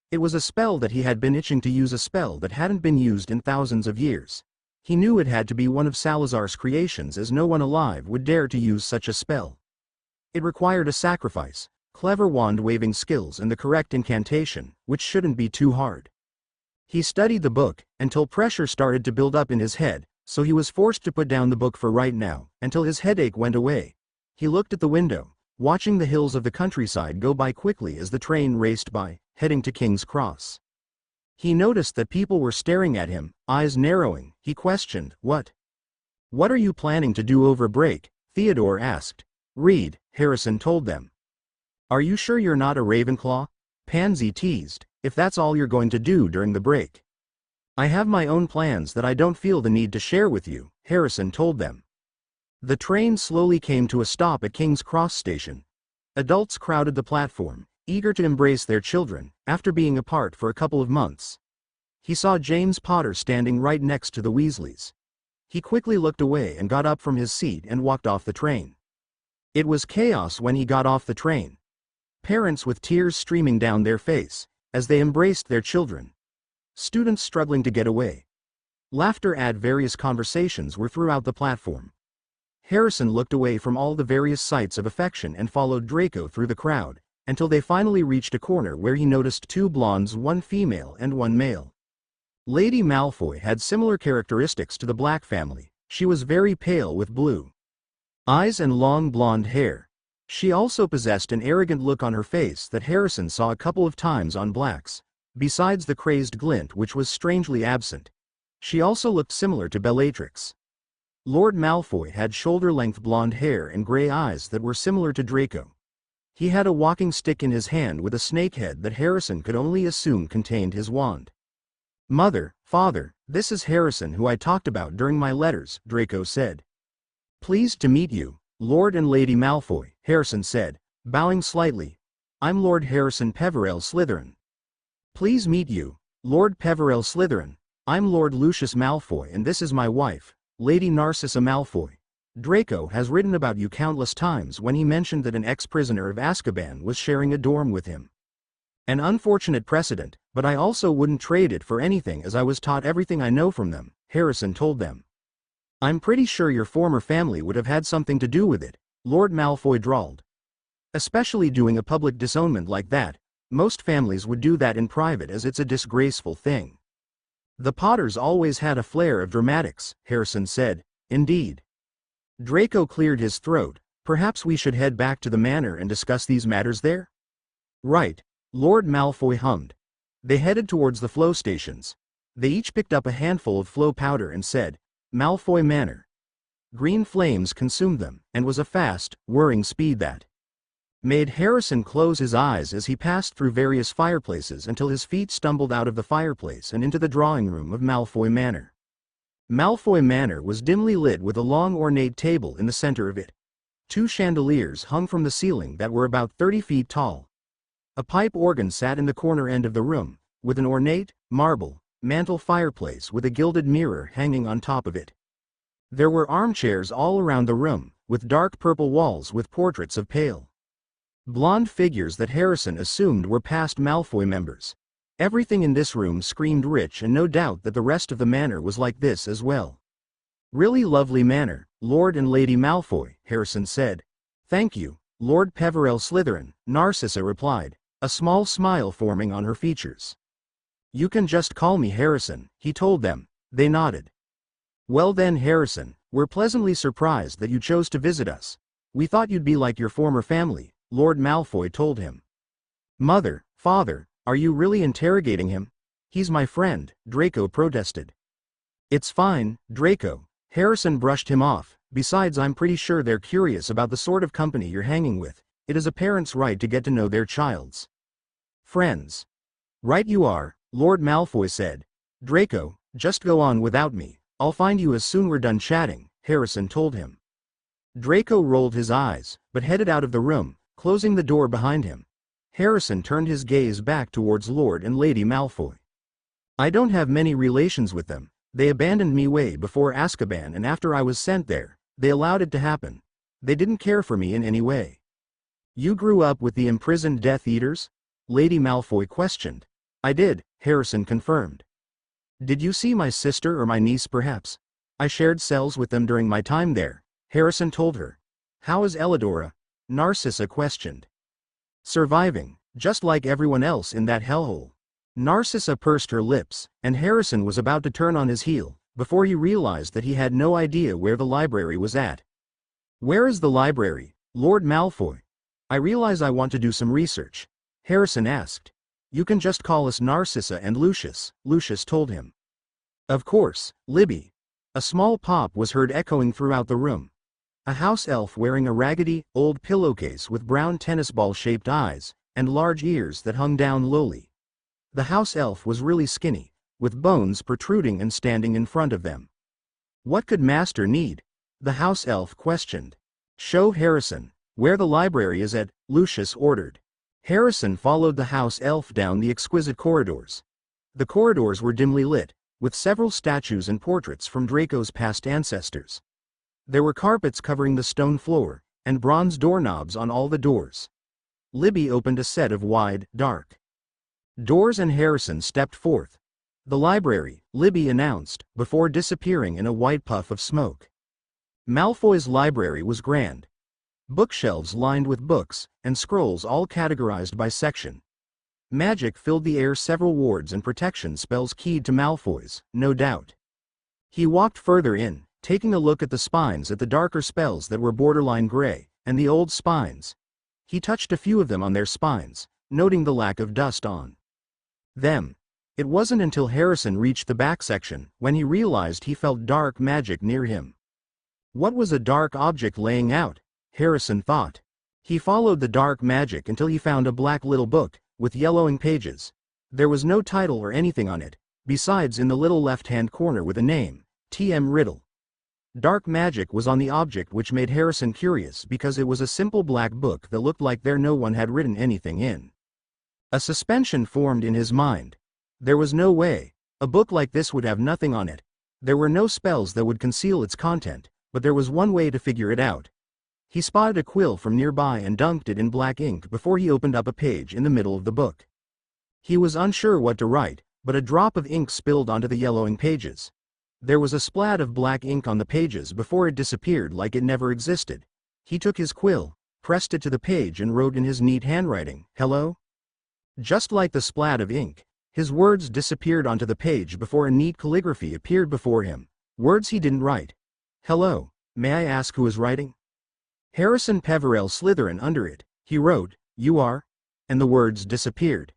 S1: It was a spell that he had been itching to use, a spell that hadn't been used in thousands of years. He knew it had to be one of Salazar's creations, as no one alive would dare to use such a spell. It required a sacrifice, clever wand-waving skills and the correct incantation, which shouldn't be too hard. He studied the book until pressure started to build up in his head, so he was forced to put down the book for right now, until his headache went away. He looked at the window, watching the hills of the countryside go by quickly as the train raced by, heading to King's Cross. He noticed that people were staring at him, eyes narrowing. He questioned, "What are you planning to do over break?" Theodore asked. "Read," Harrison told them. "Are you sure you're not a Ravenclaw?" Pansy teased. "If that's all you're going to do during the break." "I have my own plans that I don't feel the need to share with you," Harrison told them. The train slowly came to a stop at King's Cross station. Adults crowded the platform, eager to embrace their children, after being apart for a couple of months. He saw James Potter standing right next to the Weasleys. He quickly looked away and got up from his seat and walked off the train. It was chaos when he got off the train. Parents with tears streaming down their face, as they embraced their children. Students struggling to get away. Laughter at various conversations were throughout the platform. Harrison looked away from all the various sights of affection and followed Draco through the crowd, until they finally reached a corner where he noticed two blondes, one female and one male. Lady Malfoy had similar characteristics to the Black family. She was very pale with blue eyes and long blonde hair. She also possessed an arrogant look on her face that Harrison saw a couple of times on Blacks, besides the crazed glint which was strangely absent. She also looked similar to Bellatrix. Lord Malfoy had shoulder-length blonde hair and gray eyes that were similar to Draco. He had a walking stick in his hand with a snake head that Harrison could only assume contained his wand. "Mother, Father, this is Harrison who I talked about during my letters," Draco said. "Pleased to meet you, Lord and Lady Malfoy," Harrison said, bowing slightly. "I'm Lord Harrison Peverell Slytherin." "Please meet you, Lord Peverell Slytherin. I'm Lord Lucius Malfoy and this is my wife, Lady Narcissa Malfoy. Draco has written about you countless times when he mentioned that an ex-prisoner of Azkaban was sharing a dorm with him. An unfortunate precedent, but I also wouldn't trade it for anything as I was taught everything I know from them," Harrison told them. "I'm pretty sure your former family would have had something to do with it," Lord Malfoy drawled. "Especially doing a public disownment like that. Most families would do that in private as it's a disgraceful thing." "The Potters always had a flair of dramatics," Harrison said. "Indeed." Draco cleared his throat. "Perhaps we should head back to the manor and discuss these matters there?" "Right," Lord Malfoy hummed. They headed towards the flow stations. They each picked up a handful of flow powder and said, "Malfoy Manor." Green flames consumed them, and was a fast, whirring speed that made Harrison close his eyes as he passed through various fireplaces until his feet stumbled out of the fireplace and into the drawing room of Malfoy Manor. Malfoy Manor was dimly lit with a long ornate table in the center of it. Two chandeliers hung from the ceiling that were about 30 feet tall. A pipe organ sat in the corner end of the room, with an ornate, marble, mantel fireplace with a gilded mirror hanging on top of it. There were armchairs all around the room, with dark purple walls with portraits of pale blonde figures that Harrison assumed were past Malfoy members. Everything in this room screamed rich, and no doubt that the rest of the manor was like this as well. "Really lovely manor, Lord and Lady Malfoy," Harrison said. "Thank you, Lord Peverell Slytherin," Narcissa replied, a small smile forming on her features. "You can just call me Harrison," he told them. They nodded. "Well then, Harrison, we're pleasantly surprised that you chose to visit us. We thought you'd be like your former family," Lord Malfoy told him. "Mother, Father, are you really interrogating him? He's my friend," Draco protested. "It's fine, Draco," Harrison brushed him off. "Besides, I'm pretty sure they're curious about the sort of company you're hanging with. It is a parent's right to get to know their child's friends." "Right you are," Lord Malfoy said. "Draco, just go on without me. I'll find you as soon we're done chatting," Harrison told him. Draco rolled his eyes, but headed out of the room, closing the door behind him. Harrison turned his gaze back towards Lord and Lady Malfoy. I don't have many relations with them. They abandoned me way before Azkaban, and after I was sent there, they allowed it to happen. They didn't care for me in any way. You grew up with the imprisoned Death Eaters? Lady Malfoy questioned. I did, Harrison confirmed. Did you see my sister or my niece perhaps? I shared cells with them during my time there, Harrison told her. How is Elidora? Narcissa questioned. Surviving, just like everyone else in that hellhole. Narcissa pursed her lips, and Harrison was about to turn on his heel, before he realized that he had no idea where the library was at. Where is the library, Lord Malfoy? I realize I want to do some research, Harrison asked. You can just call us Narcissa and Lucius, Lucius told him. Of course, Libby. A small pop was heard echoing throughout the room. A house elf wearing a raggedy, old pillowcase with brown tennis ball-shaped eyes, and large ears that hung down lowly. The house elf was really skinny, with bones protruding and standing in front of them. What could Master need? The house elf questioned. Show Harrison where the library is at, Lucius ordered. Harrison followed the house elf down the exquisite corridors. The corridors were dimly lit, with several statues and portraits from Draco's past ancestors. There were carpets covering the stone floor, and bronze doorknobs on all the doors. Libby opened a set of wide, dark doors and Harrison stepped forth. The library, Libby announced, before disappearing in a white puff of smoke. Malfoy's library was grand. Bookshelves lined with books, and scrolls all categorized by section. Magic filled the air, several wards and protection spells keyed to Malfoy's, no doubt. He walked further in, taking a look at the spines, at the darker spells that were borderline gray, and the old spines. He touched a few of them on their spines, noting the lack of dust on them. It wasn't until Harrison reached the back section when he realized he felt dark magic near him. What was a dark object laying out? Harrison thought. He followed the dark magic until he found a black little book, with yellowing pages. There was no title or anything on it, besides in the little left-hand corner with a name, T.M. Riddle. Dark magic was on the object, which made Harrison curious because it was a simple black book that looked like no one had written anything in. A suspension formed in his mind. There was no way a book like this would have nothing on it. There were no spells that would conceal its content, but there was one way to figure it out. He spotted a quill from nearby and dunked it in black ink before he opened up a page in the middle of the book. He was unsure what to write, but a drop of ink spilled onto the yellowing pages. There was a splat of black ink on the pages before it disappeared like it never existed. He took his quill, pressed it to the page and wrote in his neat handwriting, "Hello?" Just like the splat of ink, his words disappeared onto the page before a neat calligraphy appeared before him. Words he didn't write. "Hello, may I ask who is writing?" Harrison Peverell Slytherin under it. He wrote, "You are?" And the words disappeared.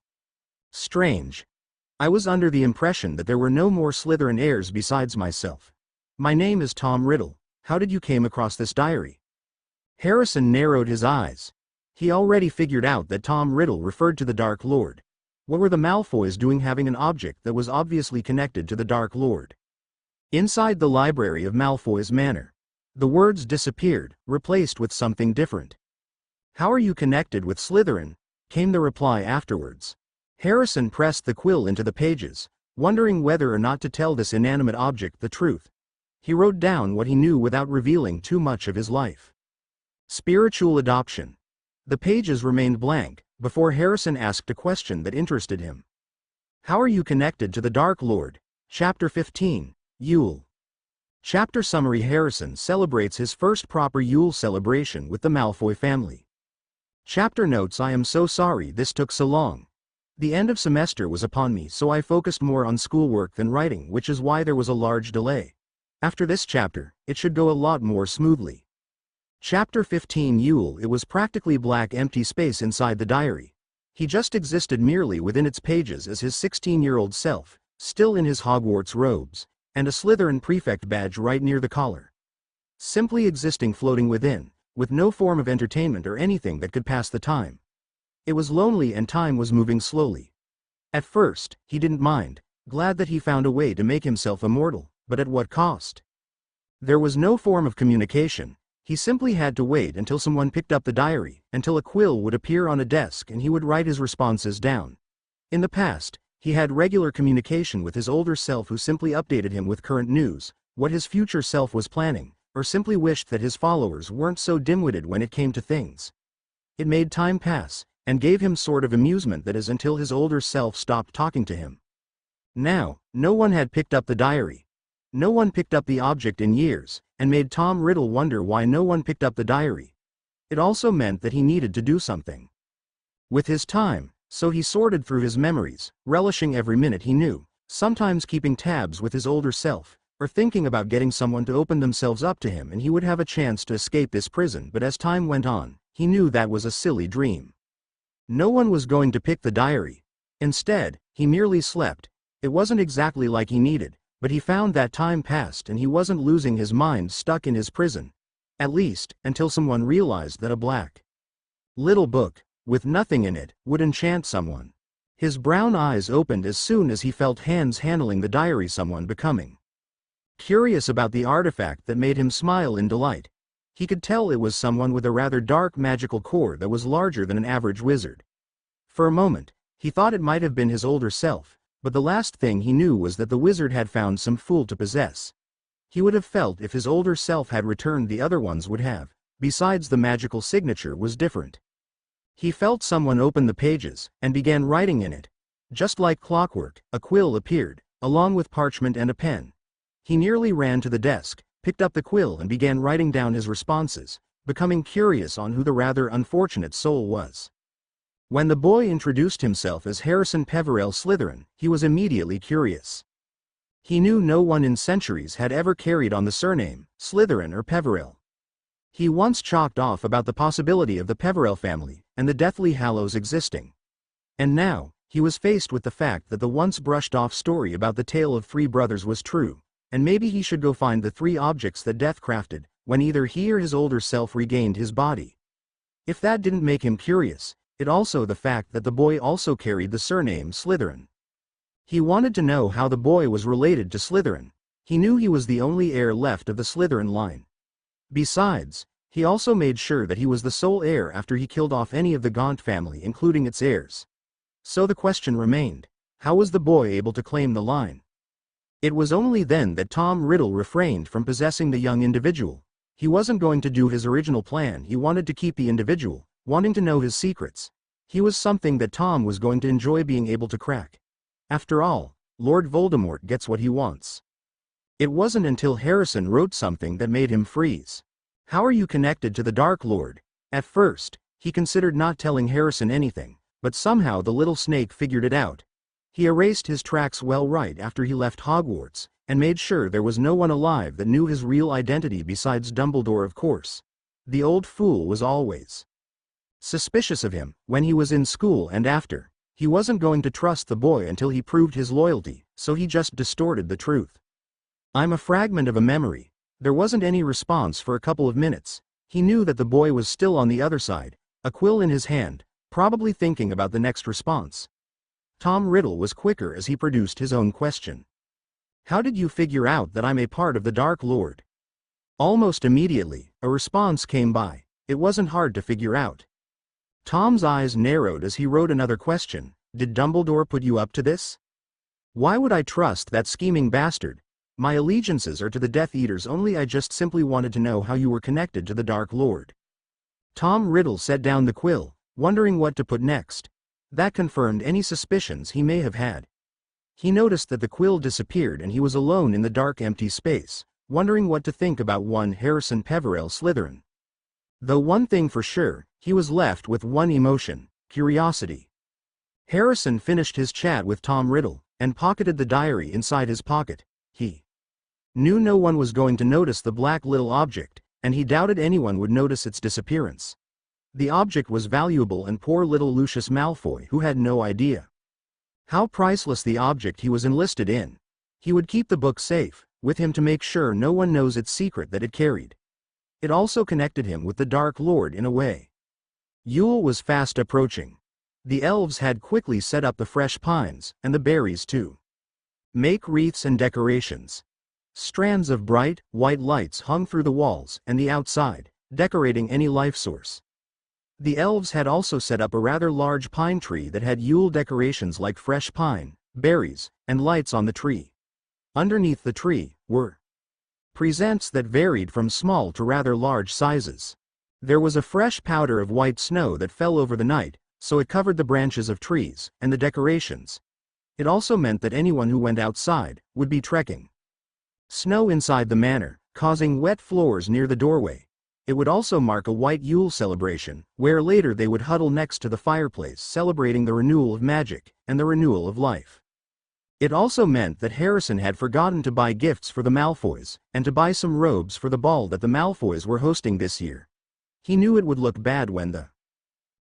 S1: Strange. I was under the impression that there were no more Slytherin heirs besides myself. My name is Tom Riddle. How did you came across this diary? Harrison narrowed his eyes. He already figured out that Tom Riddle referred to the Dark Lord. What were the Malfoys doing having an object that was obviously connected to the Dark Lord? Inside the library of Malfoy's Manor. The words disappeared, replaced with something different. "How are you connected with Slytherin?" came the reply afterwards. Harrison pressed the quill into the pages, wondering whether or not to tell this inanimate object the truth. He wrote down what he knew without revealing too much of his life. Spiritual adoption. The pages remained blank, before Harrison asked a question that interested him. How are you connected to the Dark Lord? Chapter 15, Yule. Chapter summary. Harrison celebrates his first proper Yule celebration with the Malfoy family. Chapter notes. I am so sorry this took so long. The end of semester was upon me, so I focused more on schoolwork than writing, which is why there was a large delay. After this chapter, it should go a lot more smoothly. Chapter 15, Yule. It was practically black, empty space inside the diary. He just existed merely within its pages as his 16-year-old self, still in his Hogwarts robes, and a Slytherin prefect badge right near the collar. Simply existing, floating within, with no form of entertainment or anything that could pass the time. It was lonely and time was moving slowly. At first, he didn't mind, glad that he found a way to make himself immortal, but at what cost? There was no form of communication. He simply had to wait until someone picked up the diary, until a quill would appear on a desk and he would write his responses down. In the past, He had regular communication with his older self, who simply updated him with current news, what his future self was planning, or simply wished that his followers weren't so dim-witted when it came to things. It made time pass, and gave him sort of amusement, that is, until his older self stopped talking to him. Now, no one had picked up the diary. No one picked up the object in years, and made Tom Riddle wonder why no one picked up the diary. It also meant that he needed to do something with his time, so he sorted through his memories, relishing every minute he knew, sometimes keeping tabs with his older self, or thinking about getting someone to open themselves up to him and he would have a chance to escape this prison. But as time went on, he knew that was a silly dream. No one was going to pick the diary. Instead, he merely slept. It wasn't exactly like he needed, but he found that time passed and he wasn't losing his mind stuck in his prison. At least, until someone realized that a black little book, with nothing in it, would enchant someone. His brown eyes opened as soon as he felt hands handling the diary, someone becoming curious about the artifact that made him smile in delight. He could tell it was someone with a rather dark magical core that was larger than an average wizard. For a moment, he thought it might have been his older self, but the last thing he knew was that the wizard had found some fool to possess. He would have felt if his older self had returned, the other ones would have. Besides, the magical signature was different. He felt someone open the pages, and began writing in it. Just like clockwork, a quill appeared, along with parchment and a pen. He nearly ran to the desk, picked up the quill and began writing down his responses, becoming curious on who the rather unfortunate soul was. When the boy introduced himself as Harrison Peverell Slytherin, he was immediately curious. He knew no one in centuries had ever carried on the surname Slytherin or Peverell. He once chalked off about the possibility of the Peverell family and the Deathly Hallows existing. And now, he was faced with the fact that the once brushed-off story about the tale of three brothers was true, and maybe he should go find the three objects that death crafted, when either he or his older self regained his body. If that didn't make him curious, it also the fact that the boy also carried the surname Slytherin. He wanted to know how the boy was related to Slytherin. He knew he was the only heir left of the Slytherin line. Besides, he also made sure that he was the sole heir after he killed off any of the Gaunt family, including its heirs. So the question remained, how was the boy able to claim the line? It was only then that Tom Riddle refrained from possessing the young individual. He wasn't going to do his original plan. He wanted to keep the individual, wanting to know his secrets. He was something that Tom was going to enjoy being able to crack. After all, Lord Voldemort gets what he wants. It wasn't until Harrison wrote something that made him freeze. How are you connected to the Dark Lord? At first, he considered not telling Harrison anything, but somehow the little snake figured it out. He erased his tracks right after he left Hogwarts, and made sure there was no one alive that knew his real identity besides Dumbledore, of course. The old fool was always suspicious of him, when he was in school and after. He wasn't going to trust the boy until he proved his loyalty, so he just distorted the truth. I'm a fragment of a memory. There wasn't any response for a couple of minutes. He knew that the boy was still on the other side, a quill in his hand, probably thinking about the next response. Tom Riddle was quicker as he produced his own question. How did you figure out that I'm a part of the Dark Lord? Almost immediately, a response came by. It wasn't hard to figure out. Tom's eyes narrowed as he wrote another question. Did Dumbledore put you up to this? Why would I trust that scheming bastard? My allegiances are to the Death Eaters only. I just simply wanted to know how you were connected to the Dark Lord. Tom Riddle set down the quill, wondering what to put next. That confirmed any suspicions he may have had. He noticed that the quill disappeared and he was alone in the dark empty space, wondering what to think about one Harrison Peverell Slytherin. Though one thing for sure, he was left with one emotion, curiosity. Harrison finished his chat with Tom Riddle, and pocketed the diary inside his pocket. He knew no one was going to notice the black little object, and he doubted anyone would notice its disappearance. The object was valuable, and poor little Lucius Malfoy, who had no idea how priceless the object he was enlisted in. He would keep the book safe with him to make sure no one knows its secret that it carried. It also connected him with the Dark Lord in a way. Yule was fast approaching. The elves had quickly set up the fresh pines, and the berries too. Make wreaths and decorations. Strands of bright, white lights hung through the walls and the outside, decorating any life source. The elves had also set up a rather large pine tree that had Yule decorations like fresh pine, berries, and lights on the tree. Underneath the tree were presents that varied from small to rather large sizes. There was a fresh powder of white snow that fell over the night, so it covered the branches of trees and the decorations. It also meant that anyone who went outside would be trekking snow inside the manor, causing wet floors near the doorway. It would also mark a white Yule celebration, where later they would huddle next to the fireplace celebrating the renewal of magic and the renewal of life. It also meant that Harrison had forgotten to buy gifts for the Malfoys, and to buy some robes for the ball that the Malfoys were hosting this year. He knew it would look bad when the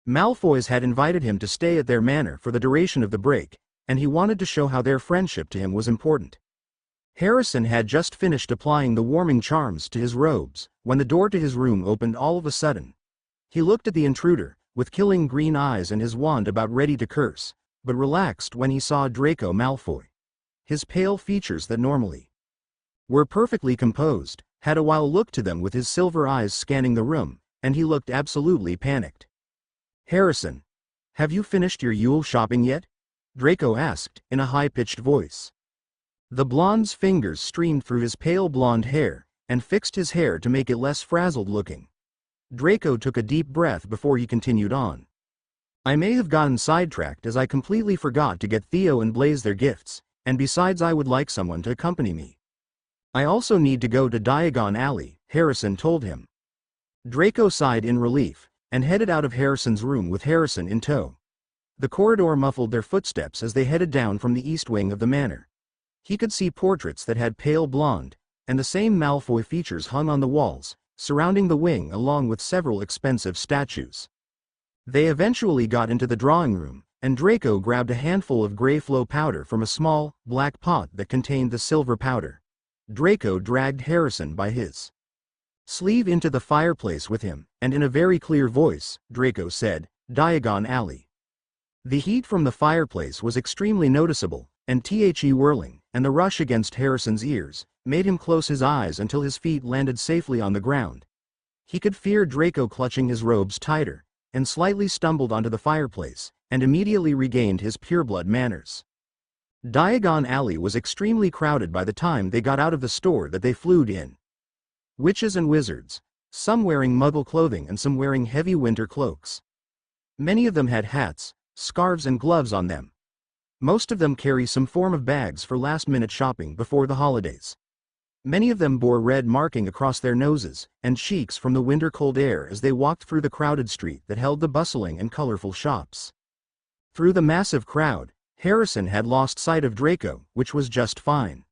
S1: Malfoys had invited him to stay at their manor for the duration of the break, and he wanted to show how their friendship to him was important. Harrison had just finished applying the warming charms to his robes, when the door to his room opened all of a sudden. He looked at the intruder, with killing green eyes and his wand about ready to curse, but relaxed when he saw Draco Malfoy. His pale features that normally were perfectly composed, had a wild look to them with his silver eyes scanning the room, and he looked absolutely panicked. "Harrison, have you finished your Yule shopping yet?" Draco asked, in a high-pitched voice. The blonde's fingers streamed through his pale blonde hair, and fixed his hair to make it less frazzled looking. Draco took a deep breath before he continued on. "I may have gotten sidetracked as I completely forgot to get Theo and Blaze their gifts, and besides I would like someone to accompany me. I also need to go to Diagon Alley," Harrison told him. Draco sighed in relief, and headed out of Harrison's room with Harrison in tow. The corridor muffled their footsteps as they headed down from the east wing of the manor. He could see portraits that had pale blonde, and the same Malfoy features hung on the walls, surrounding the wing along with several expensive statues. They eventually got into the drawing room, and Draco grabbed a handful of gray flow powder from a small, black pot that contained the silver powder. Draco dragged Harrison by his sleeve into the fireplace with him, and in a very clear voice, Draco said, "Diagon Alley." The heat from the fireplace was extremely noticeable, and the whirling, and the rush against Harrison's ears, made him close his eyes until his feet landed safely on the ground. He could fear Draco clutching his robes tighter, and slightly stumbled onto the fireplace, and immediately regained his pureblood manners. Diagon Alley was extremely crowded by the time they got out of the store that they flew in. Witches and wizards, some wearing muggle clothing and some wearing heavy winter cloaks. Many of them had hats, scarves and gloves on them. Most of them carry some form of bags for last-minute shopping before the holidays. Many of them bore red marking across their noses and cheeks from the winter-cold air as they walked through the crowded street that held the bustling and colorful shops. Through the massive crowd, Harrison had lost sight of Draco, which was just fine.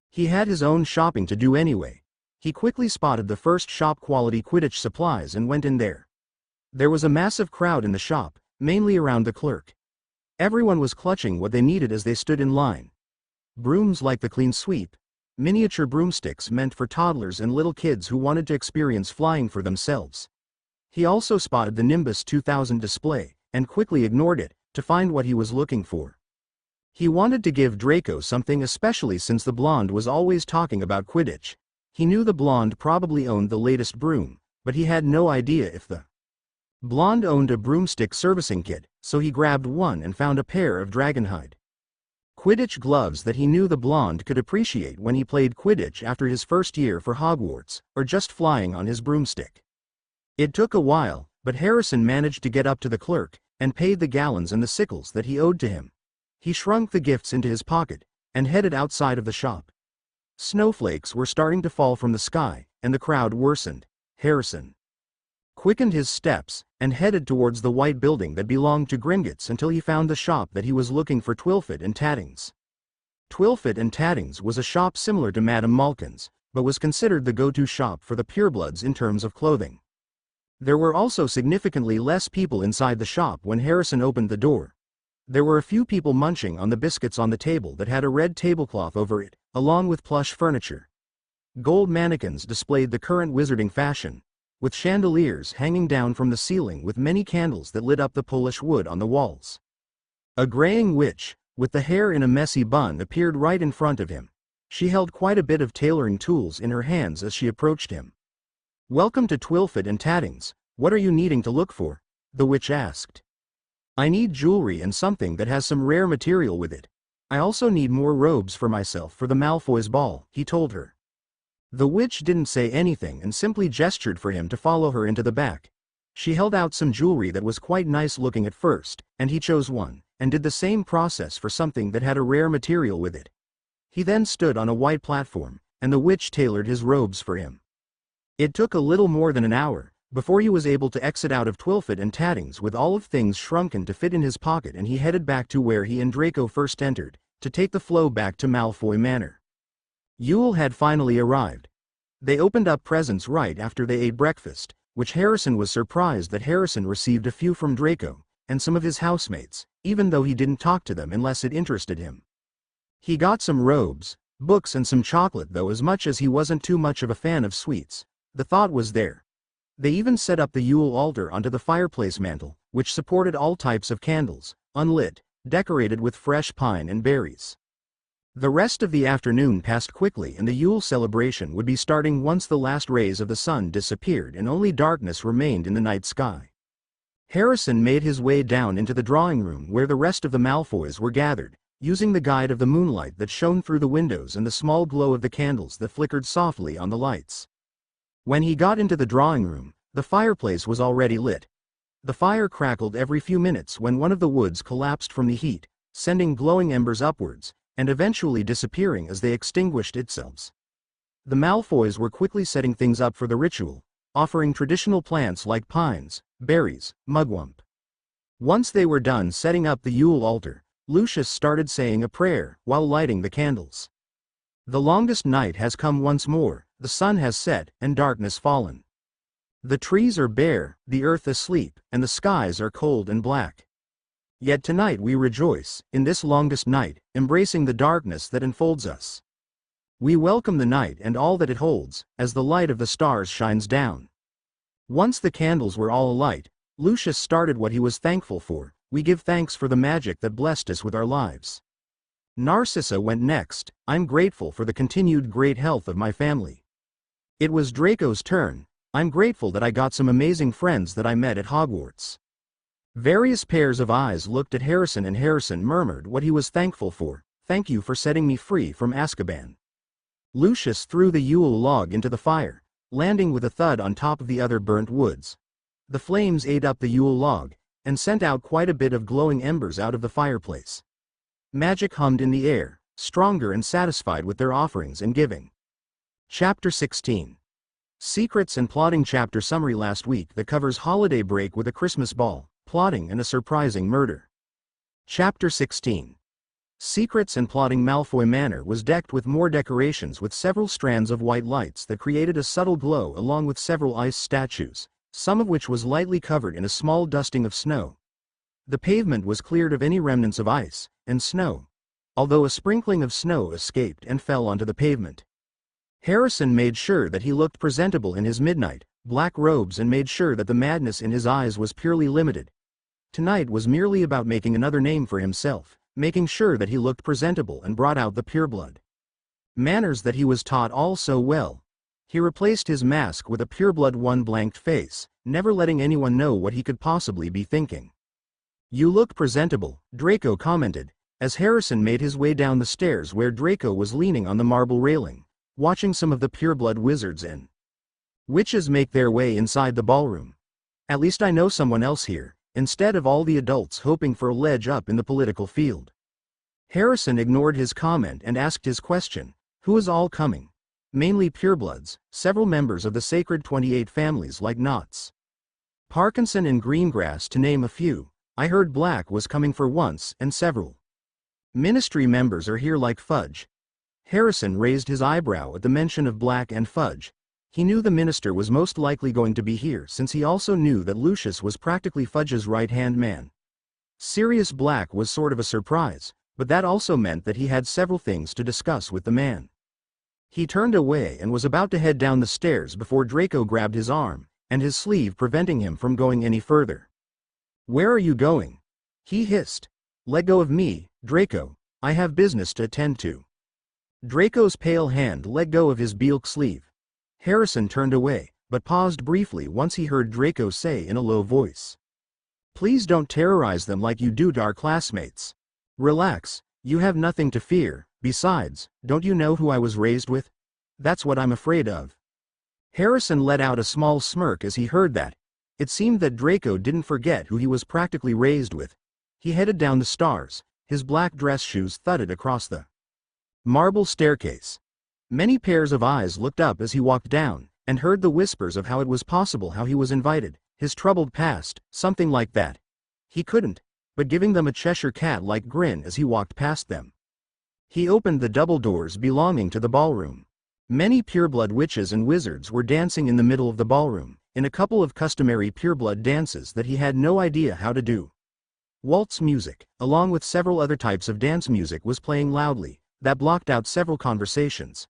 S1: He had his own shopping to do anyway. He quickly spotted the first shop-quality Quidditch supplies and went in there. There was a massive crowd in the shop, mainly around the clerk. Everyone was clutching what they needed as they stood in line. Brooms like the Clean Sweep, miniature broomsticks meant for toddlers and little kids who wanted to experience flying for themselves. He also spotted the Nimbus 2000 display, and quickly ignored it, to find what he was looking for. He wanted to give Draco something especially since the blonde was always talking about Quidditch. He knew the blonde probably owned the latest broom, but he had no idea if the blonde owned a broomstick servicing kit, so he grabbed one and found a pair of dragonhide Quidditch gloves that he knew the blonde could appreciate when he played Quidditch after his first year for Hogwarts, or just flying on his broomstick. It took a while, but Harrison managed to get up to the clerk, and paid the gallons and the sickles that he owed to him. He shrunk the gifts into his pocket, and headed outside of the shop. Snowflakes were starting to fall from the sky, and the crowd worsened. Harrison quickened his steps, and headed towards the white building that belonged to Gringotts until he found the shop that he was looking for, Twilfit and Tattings. Twilfit and Tattings was a shop similar to Madame Malkin's, but was considered the go-to shop for the purebloods in terms of clothing. There were also significantly less people inside the shop when Harrison opened the door. There were a few people munching on the biscuits on the table that had a red tablecloth over it, along with plush furniture. Gold mannequins displayed the current wizarding fashion, with chandeliers hanging down from the ceiling with many candles that lit up the Polish wood on the walls. A graying witch, with the hair in a messy bun, appeared right in front of him. She held quite a bit of tailoring tools in her hands as she approached him. "Welcome to Twilfit and Tattings. What are you needing to look for?" the witch asked. "I need jewelry and something that has some rare material with it. I also need more robes for myself for the Malfoy's ball, he told her. The witch didn't say anything and simply gestured for him to follow her into the back. She held out some jewelry that was quite nice looking at first, and he chose one, and did the same process for something that had a rare material with it. He then stood on a white platform, and the witch tailored his robes for him. It took a little more than an hour, before he was able to exit out of Twilfit and Tattings with all of things shrunken to fit in his pocket, and he headed back to where he and Draco first entered, to take the flow back to Malfoy Manor. Yule had finally arrived. They opened up presents right after they ate breakfast, which Harrison was surprised that Harrison received a few from Draco, and some of his housemates, even though he didn't talk to them unless it interested him. He got some robes, books and some chocolate, though as much as he wasn't too much of a fan of sweets, the thought was there. They even set up the Yule altar onto the fireplace mantle, which supported all types of candles, unlit, decorated with fresh pine and berries. The rest of the afternoon passed quickly, and the Yule celebration would be starting once the last rays of the sun disappeared and only darkness remained in the night sky. Harrison made his way down into the drawing room where the rest of the Malfoys were gathered, using the guide of the moonlight that shone through the windows and the small glow of the candles that flickered softly on the lights. When he got into the drawing room, the fireplace was already lit. The fire crackled every few minutes when one of the woods collapsed from the heat, sending glowing embers upwards, and eventually disappearing as they extinguished itself. The Malfoys were quickly setting things up for the ritual, offering traditional plants like pines, berries, mugwump. Once they were done setting up the Yule altar, Lucius started saying a prayer while lighting the candles. The longest night has come once more, the sun has set, and darkness fallen. The trees are bare, the earth asleep, and the skies are cold and black. Yet tonight we rejoice, in this longest night, embracing the darkness that enfolds us. We welcome the night and all that it holds, as the light of the stars shines down. Once the candles were all alight, Lucius started what he was thankful for. We give thanks for the magic that blessed us with our lives. Narcissa went next. I'm grateful for the continued great health of my family. It was Draco's turn. I'm grateful that I got some amazing friends that I met at Hogwarts. Various pairs of eyes looked at Harrison, and Harrison murmured what he was thankful for. Thank you for setting me free from Azkaban. Lucius threw the Yule log into the fire, landing with a thud on top of the other burnt woods. The flames ate up the Yule log, and sent out quite a bit of glowing embers out of the fireplace. Magic hummed in the air, stronger and satisfied with their offerings and giving. Chapter 16. Secrets and Plotting. Chapter summary. Last week that covers holiday break with a Christmas ball, plotting and a surprising murder. Chapter 16. Secrets and Plotting. Malfoy Manor was decked with more decorations with several strands of white lights that created a subtle glow, along with several ice statues, some of which was lightly covered in a small dusting of snow. The pavement was cleared of any remnants of ice and snow, although a sprinkling of snow escaped and fell onto the pavement. Harrison made sure that he looked presentable in his midnight black robes and made sure that the madness in his eyes was purely limited. Tonight was merely about making another name for himself, making sure that he looked presentable and brought out the pureblood manners that he was taught all so well. He replaced his mask with a pureblood one blanked face, never letting anyone know what he could possibly be thinking. You look presentable, Draco commented, as Harrison made his way down the stairs where Draco was leaning on the marble railing, watching some of the pureblood wizards and witches make their way inside the ballroom. At least I know someone else here, instead of all the adults hoping for a ledge up in the political field. Harrison ignored his comment and asked his question, who is all coming? Mainly purebloods, several members of the sacred 28 families like Knots, Parkinson and Greengrass to name a few. I heard Black was coming for once, and several Ministry members are here like Fudge. Harrison raised his eyebrow at the mention of Black and Fudge. He knew the minister was most likely going to be here, since he also knew that Lucius was practically Fudge's right-hand man. Sirius Black was sort of a surprise, but that also meant that he had several things to discuss with the man. He turned away and was about to head down the stairs before Draco grabbed his arm, and his sleeve preventing him from going any further. Where are you going? He hissed. Let go of me, Draco. I have business to attend to. Draco's pale hand let go of his Beelk sleeve. Harrison turned away, but paused briefly once he heard Draco say in a low voice, please don't terrorize them like you do to our classmates. Relax, You have nothing to fear. Besides, don't you know who I was raised with? That's what I'm afraid of." Harrison let out a small smirk as he heard that. It seemed that Draco didn't forget who he was practically raised with. He headed down the stairs, his black dress shoes thudded across the marble staircase. Many pairs of eyes looked up as he walked down, and heard the whispers of how it was possible how he was invited, his troubled past, something like that. He couldn't, but giving them a Cheshire cat-like grin as he walked past them. He opened the double doors belonging to the ballroom. Many pureblood witches and wizards were dancing in the middle of the ballroom, in a couple of customary pureblood dances that he had no idea how to do. Waltz music, along with several other types of dance music, was playing loudly, that blocked out several conversations.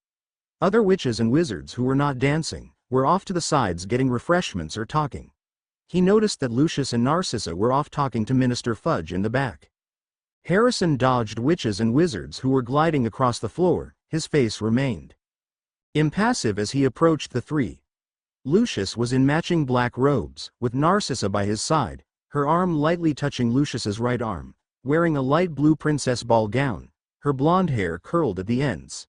S1: Other witches and wizards who were not dancing were off to the sides getting refreshments or talking. He noticed that Lucius and Narcissa were off talking to Minister Fudge in the back. Harrison dodged witches and wizards who were gliding across the floor. His face remained impassive as he approached the three. Lucius was in matching black robes, with Narcissa by his side, her arm lightly touching Lucius's right arm, wearing a light blue princess ball gown, her blonde hair curled at the ends.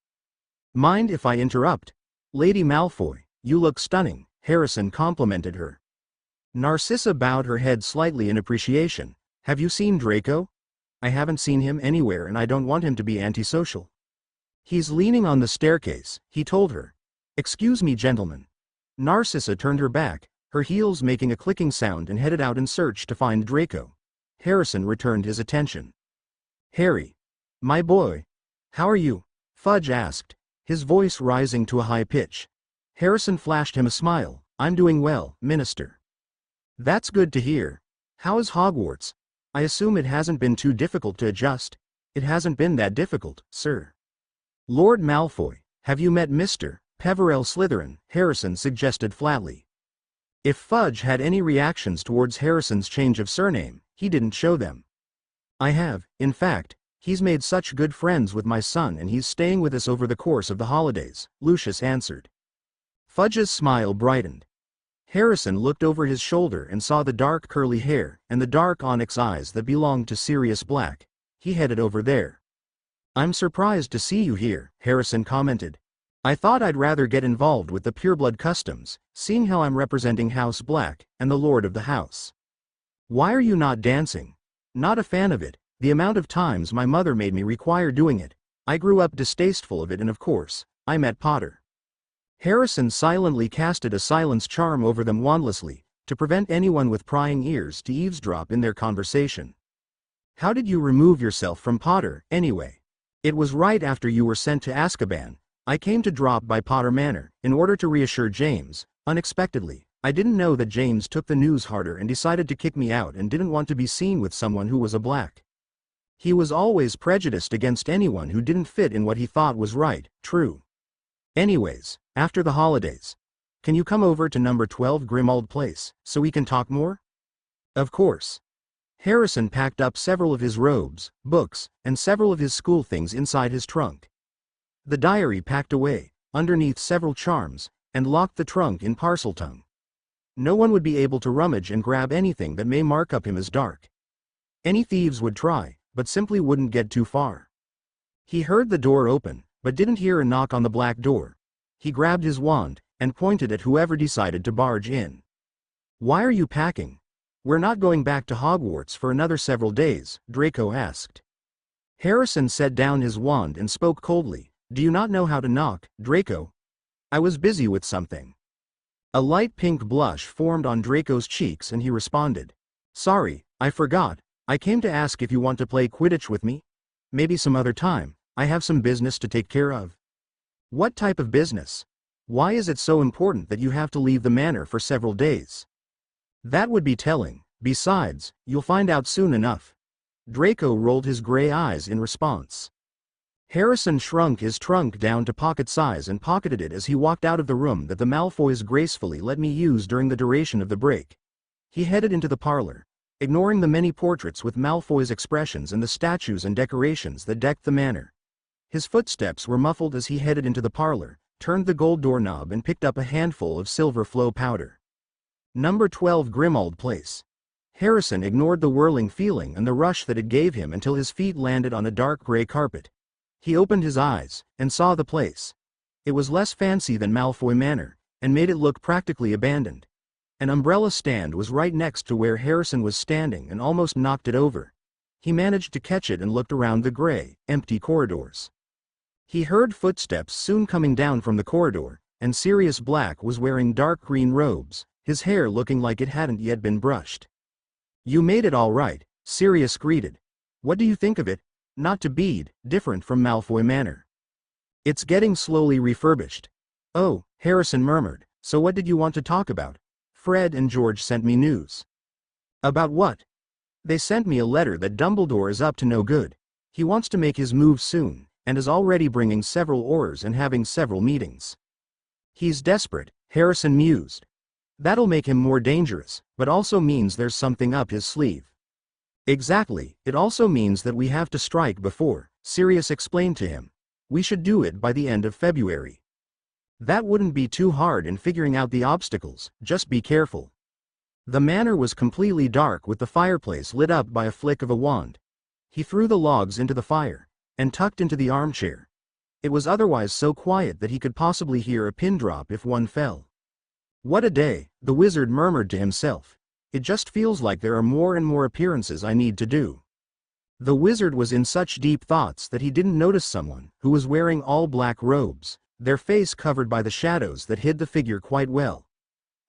S1: "Mind if I interrupt? Lady Malfoy, you look stunning," Harrison complimented her. Narcissa bowed her head slightly in appreciation. "Have you seen Draco?" "I haven't seen him anywhere and I don't want him to be antisocial." "He's leaning on the staircase," he told her. "Excuse me, gentlemen." Narcissa turned her back, her heels making a clicking sound, and headed out in search to find Draco. Harrison returned his attention. "Harry. My boy. How are you?" Fudge asked, his voice rising to a high pitch. Harrison flashed him a smile. "I'm doing well, Minister." "That's good to hear. How is Hogwarts? I assume it hasn't been too difficult to adjust." "It hasn't been that difficult, sir." "Lord Malfoy, have you met Mr. Peverell Slytherin?" Harrison suggested flatly. If Fudge had any reactions towards Harrison's change of surname, he didn't show them. "I have, in fact. He's made such good friends with my son and he's staying with us over the course of the holidays," Lucius answered. Fudge's smile brightened. Harrison looked over his shoulder and saw the dark curly hair and the dark onyx eyes that belonged to Sirius Black. He headed over there. "I'm surprised to see you here," Harrison commented. "I thought I'd rather get involved with the pureblood customs, seeing how I'm representing House Black and the Lord of the House." "Why are you not dancing?" "Not a fan of it. The amount of times my mother made me require doing it. I grew up distasteful of it and of course, I met Potter." Harrison silently casted a silence charm over them wandlessly, to prevent anyone with prying ears to eavesdrop in their conversation. "How did you remove yourself from Potter, anyway?" "It was right after you were sent to Azkaban. I came to drop by Potter Manor, in order to reassure James, unexpectedly. I didn't know that James took the news harder and decided to kick me out and didn't want to be seen with someone who was a black. He was always prejudiced against anyone who didn't fit in what he thought was right, true. Anyways, after the holidays, can you come over to number 12 Grimmauld Place, so we can talk more?" "Of course." Harrison packed up several of his robes, books, and several of his school things inside his trunk. The diary packed away, underneath several charms, and locked the trunk in Parseltongue. No one would be able to rummage and grab anything that may mark up him as dark. Any thieves would try, but simply wouldn't get too far. He heard the door open, but didn't hear a knock on the black door. He grabbed his wand, and pointed at whoever decided to barge in. "Why are you packing? We're not going back to Hogwarts for another several days," Draco asked. Harrison set down his wand and spoke coldly. "Do you not know how to knock, Draco?" "I was busy with something." A light pink blush formed on Draco's cheeks and he responded. "Sorry, I forgot. I came to ask if you want to play Quidditch with me? Maybe some other time. I have some business to take care of." "What type of business? Why is it so important that you have to leave the manor for several days?" "That would be telling. Besides, you'll find out soon enough." Draco rolled his gray eyes in response. Harrison shrunk his trunk down to pocket size and pocketed it as he walked out of the room that the Malfoys gracefully let me use during the duration of the break. He headed into the parlor, ignoring the many portraits with Malfoy's expressions and the statues and decorations that decked the manor. His footsteps were muffled as he headed into the parlor, turned the gold doorknob and picked up a handful of silver flow powder. Number 12 Grimmauld Place. Harrison ignored the whirling feeling and the rush that it gave him until his feet landed on a dark gray carpet. He opened his eyes and saw the place. It was less fancy than Malfoy Manor, and made it look practically abandoned. An umbrella stand was right next to where Harrison was standing and almost knocked it over. He managed to catch it and looked around the gray, empty corridors. He heard footsteps soon coming down from the corridor, and Sirius Black was wearing dark green robes, his hair looking like it hadn't yet been brushed. "You made it all right," Sirius greeted. "What do you think of it? Not to be different from Malfoy Manor." "It's getting slowly refurbished." "Oh," Harrison murmured, "so what did you want to talk about?" "Fred and George sent me news." "About what?" "They sent me a letter that Dumbledore is up to no good. He wants to make his move soon, and is already bringing several Aurors and having several meetings." "He's desperate," Harrison mused. "That'll make him more dangerous, but also means there's something up his sleeve." "Exactly, it also means that we have to strike before," Sirius explained to him. "We should do it by the end of February." "That wouldn't be too hard in figuring out the obstacles, just be careful." The manor was completely dark with the fireplace lit up by a flick of a wand. He threw the logs into the fire, and tucked into the armchair. It was otherwise so quiet that he could possibly hear a pin drop if one fell. "What a day," the wizard murmured to himself. "It just feels like there are more and more appearances I need to do." The wizard was in such deep thoughts that he didn't notice someone, who was wearing all black robes, their face covered by the shadows that hid the figure quite well.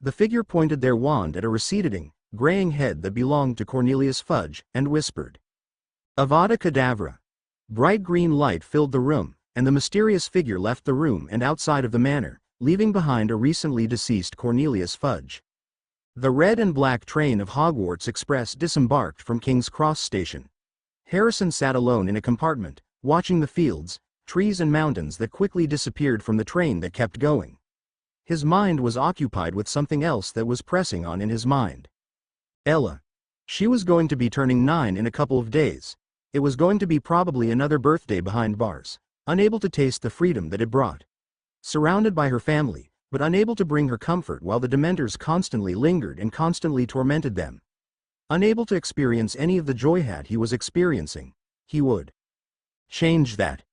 S1: The figure pointed their wand at a receding, graying head that belonged to Cornelius Fudge, and whispered, "Avada Kedavra." Bright green light filled the room, and the mysterious figure left the room and outside of the manor, leaving behind a recently deceased Cornelius Fudge. The red and black train of Hogwarts Express disembarked from King's Cross Station. Harrison sat alone in a compartment, watching the fields, trees and mountains that quickly disappeared from the train that kept going. His mind was occupied with something else that was pressing on in his mind. Ella. She was going to be turning 9 in a couple of days. It was going to be probably another birthday behind bars, unable to taste the freedom that it brought. Surrounded by her family, but unable to bring her comfort while the Dementors constantly lingered and constantly tormented them. Unable to experience any of the joy that he was experiencing. He would change that.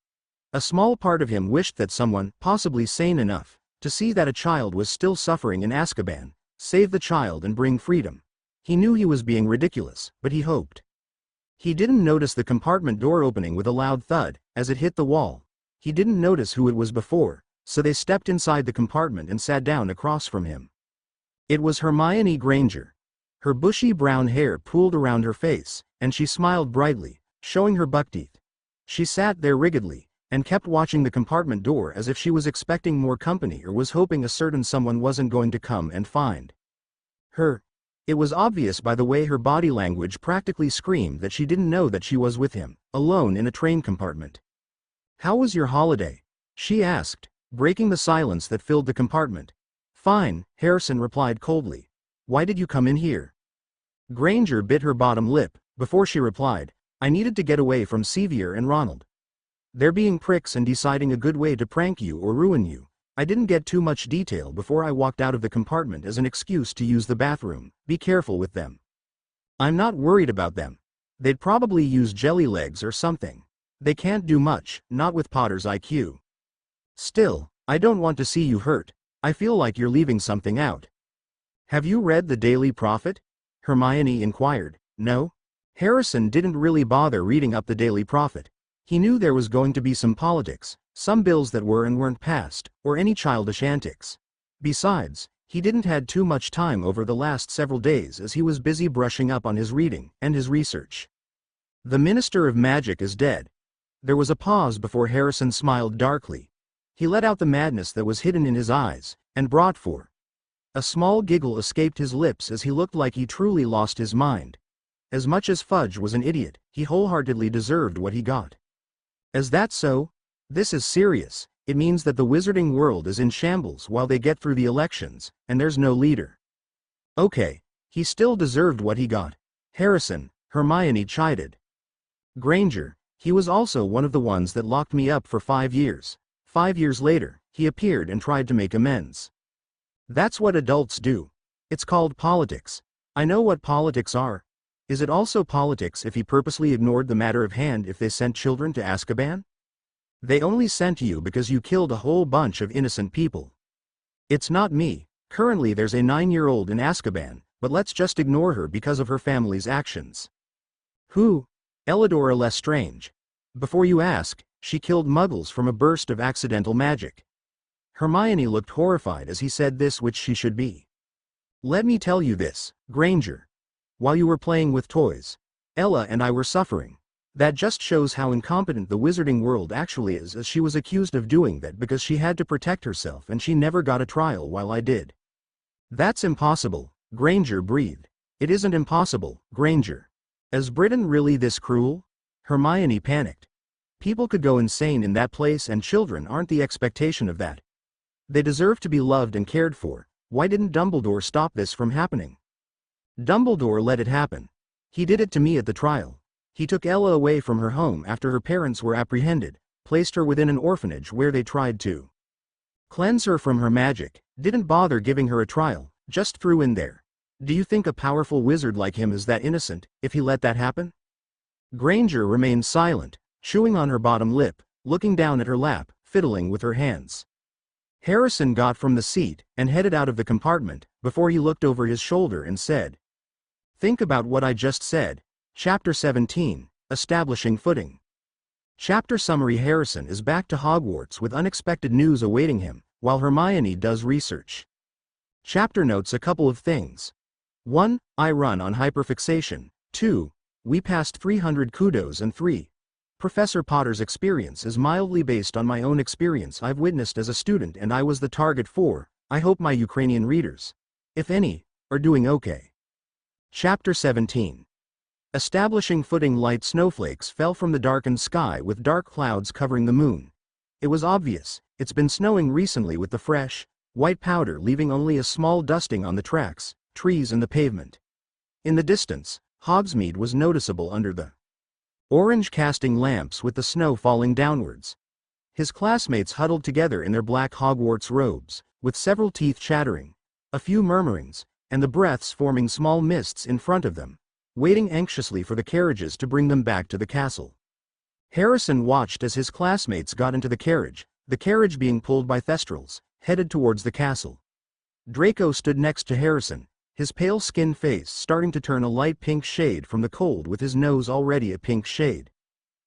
S1: A small part of him wished that someone, possibly sane enough, to see that a child was still suffering in Azkaban, save the child and bring freedom. He knew he was being ridiculous, but he hoped. He didn't notice the compartment door opening with a loud thud, as it hit the wall. He didn't notice who it was before, so they stepped inside the compartment and sat down across from him. It was Hermione Granger. Her bushy brown hair pooled around her face, and she smiled brightly, showing her buck teeth. She sat there rigidly, and kept watching the compartment door as if she was expecting more company or was hoping a certain someone wasn't going to come and find her. It was obvious by the way her body language practically screamed that she didn't know that she was with him, alone in a train compartment. "How was your holiday?" she asked, breaking the silence that filled the compartment. "Fine," Harrison replied coldly. "Why did you come in here?" Granger bit her bottom lip, before she replied, "I needed to get away from Sevier and Ronald. They're being pricks and deciding a good way to prank you or ruin you. I didn't get too much detail before I walked out of the compartment as an excuse to use the bathroom. Be careful with them." "I'm not worried about them. They'd probably use jelly legs or something. They can't do much, not with Potter's IQ. Still, I don't want to see you hurt. I feel like you're leaving something out." "Have you read the Daily Prophet?" Hermione inquired. "No?" Harrison didn't really bother reading up the Daily Prophet. He knew there was going to be some politics, some bills that were and weren't passed, or any childish antics. Besides, he didn't had too much time over the last several days as he was busy brushing up on his reading and his research. "The Minister of Magic is dead." There was a pause before Harrison smiled darkly. He let out the madness that was hidden in his eyes, and brought forth. A small giggle escaped his lips as he looked like he truly lost his mind. As much as Fudge was an idiot, he wholeheartedly deserved what he got. "Is that so? This is serious. It means that the wizarding world is in shambles while they get through the elections, and there's no leader." "Okay, he still deserved what he got." "Harrison," Hermione chided. "Granger, he was also one of the ones that locked me up for 5 years. 5 years later, he appeared and tried to make amends. That's what adults do. It's called politics. I know what politics are. Is it also politics if he purposely ignored the matter of hand if they sent children to Azkaban? They only sent you because you killed a whole bunch of innocent people. It's not me. Currently there's a 9-year-old in Azkaban, but let's just ignore her because of her family's actions. Who? Elidora Lestrange. Before you ask, she killed muggles from a burst of accidental magic. Hermione looked horrified as he said this, which she should be. Let me tell you this, Granger. While you were playing with toys, Ella and I were suffering. That just shows how incompetent the wizarding world actually is, as she was accused of doing that because she had to protect herself and she never got a trial while I did. That's impossible, Granger breathed. It isn't impossible, Granger. Is Britain really this cruel? Hermione panicked. People could go insane in that place and children aren't the expectation of that. They deserve to be loved and cared for. Why didn't Dumbledore stop this from happening? Dumbledore let it happen. He did it to me at the trial. He took Ella away from her home after her parents were apprehended, placed her within an orphanage where they tried to cleanse her from her magic, didn't bother giving her a trial, just threw in there. Do you think a powerful wizard like him is that innocent, if he let that happen? Granger remained silent, chewing on her bottom lip, looking down at her lap, fiddling with her hands. Harrison got from the seat and headed out of the compartment, before he looked over his shoulder and said, "Think about what I just said." Chapter 17, Establishing Footing. Chapter Summary. Harrison is back to Hogwarts with unexpected news awaiting him, while Hermione does research. Chapter notes a couple of things. 1. I run on hyperfixation. 2. We passed 300 kudos. And 3. Professor Potter's experience is mildly based on my own experience I've witnessed as a student, and I was the target for. I hope my Ukrainian readers, if any, are doing okay. Chapter 17. Establishing Footing. Light snowflakes fell from the darkened sky with dark clouds covering the moon. It was obvious, it's been snowing recently, with the fresh, white powder leaving only a small dusting on the tracks, trees and the pavement. In the distance, Hogsmeade was noticeable under the orange casting lamps with the snow falling downwards. His classmates huddled together in their black Hogwarts robes, with several teeth chattering, a few murmurings, and the breaths forming small mists in front of them, waiting anxiously for the carriages to bring them back to the castle. Harrison watched as his classmates got into the carriage being pulled by Thestrals, headed towards the castle. Draco stood next to Harrison, his pale-skinned face starting to turn a light pink shade from the cold, with his nose already a pink shade.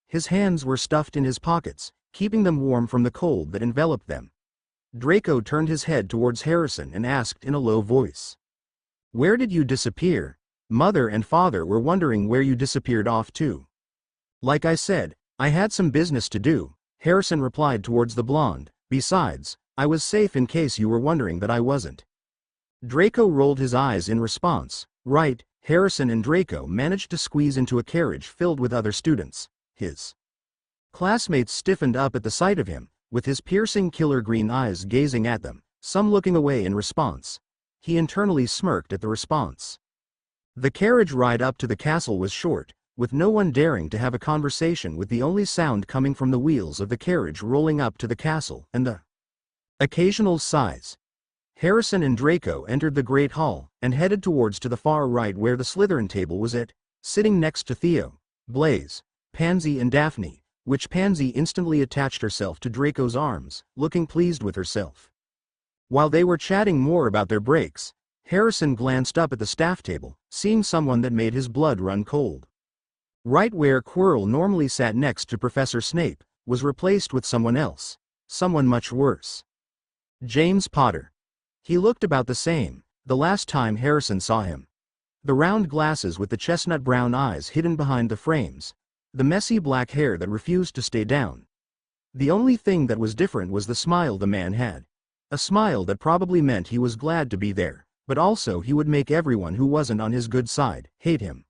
S1: His hands were stuffed in his pockets, keeping them warm from the cold that enveloped them. Draco turned his head towards Harrison and asked in a low voice, "Where did you disappear? Mother and father were wondering where you disappeared off to." "Like I said, I had some business to do," Harrison replied towards the blonde. "Besides, I was safe in case you were wondering that I wasn't." Draco rolled his eyes in response. Right. Harrison and Draco managed to squeeze into a carriage filled with other students. His classmates stiffened up at the sight of him, with his piercing killer green eyes gazing at them, some looking away in response. He internally smirked at the response. The carriage ride up to the castle was short, with no one daring to have a conversation, with the only sound coming from the wheels of the carriage rolling up to the castle and the occasional sighs. Harrison and Draco entered the Great Hall and headed towards to the far right, where the Slytherin table was at, sitting next to Theo, Blaise, Pansy and Daphne, which Pansy instantly attached herself to Draco's arms, looking pleased with herself. While they were chatting more about their breaks, Harrison glanced up at the staff table, seeing someone that made his blood run cold. Right where Quirrell normally sat next to Professor Snape, was replaced with someone else, someone much worse. James Potter. He looked about the same, the last time Harrison saw him. The round glasses with the chestnut brown eyes hidden behind the frames, the messy black hair that refused to stay down. The only thing that was different was the smile the man had. A smile that probably meant he was glad to be there, but also he would make everyone who wasn't on his good side hate him.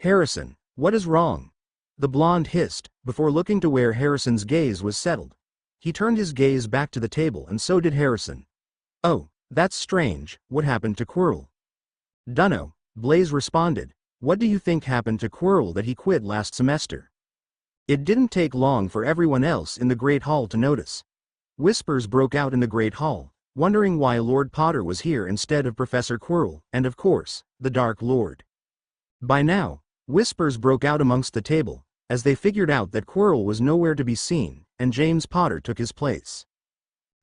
S1: "Harrison, what is wrong?" the blonde hissed, before looking to where Harrison's gaze was settled. He turned his gaze back to the table, and so did Harrison. "Oh, that's strange. What happened to Quirrell?" "Dunno," Blaise responded. "What do you think happened to Quirrell that he quit last semester?" It didn't take long for everyone else in the Great Hall to notice. Whispers broke out in the Great Hall, wondering why Lord Potter was here instead of Professor Quirrell, and of course, the Dark Lord. By now, whispers broke out amongst the table, as they figured out that Quirrell was nowhere to be seen, and James Potter took his place.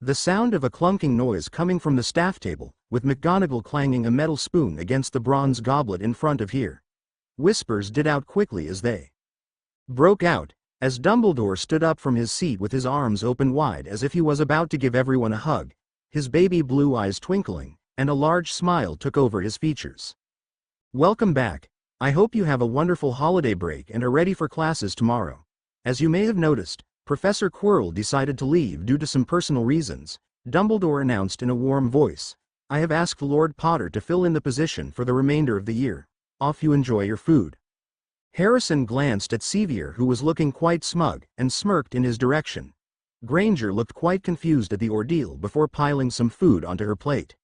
S1: The sound of a clunking noise coming from the staff table, with McGonagall clanging a metal spoon against the bronze goblet in front of her. Whispers died out quickly as they broke out, as Dumbledore stood up from his seat with his arms open wide as if he was about to give everyone a hug, his baby blue eyes twinkling, and a large smile took over his features. Welcome back. I hope you have a wonderful holiday break and are ready for classes tomorrow. As you may have noticed, Professor Quirrell decided to leave due to some personal reasons, Dumbledore announced in a warm voice. I have asked Lord Potter to fill in the position for the remainder of the year. Off you enjoy your food. Harrison glanced at Sevier, who was looking quite smug, and smirked in his direction. Granger looked quite confused at the ordeal before piling some food onto her plate.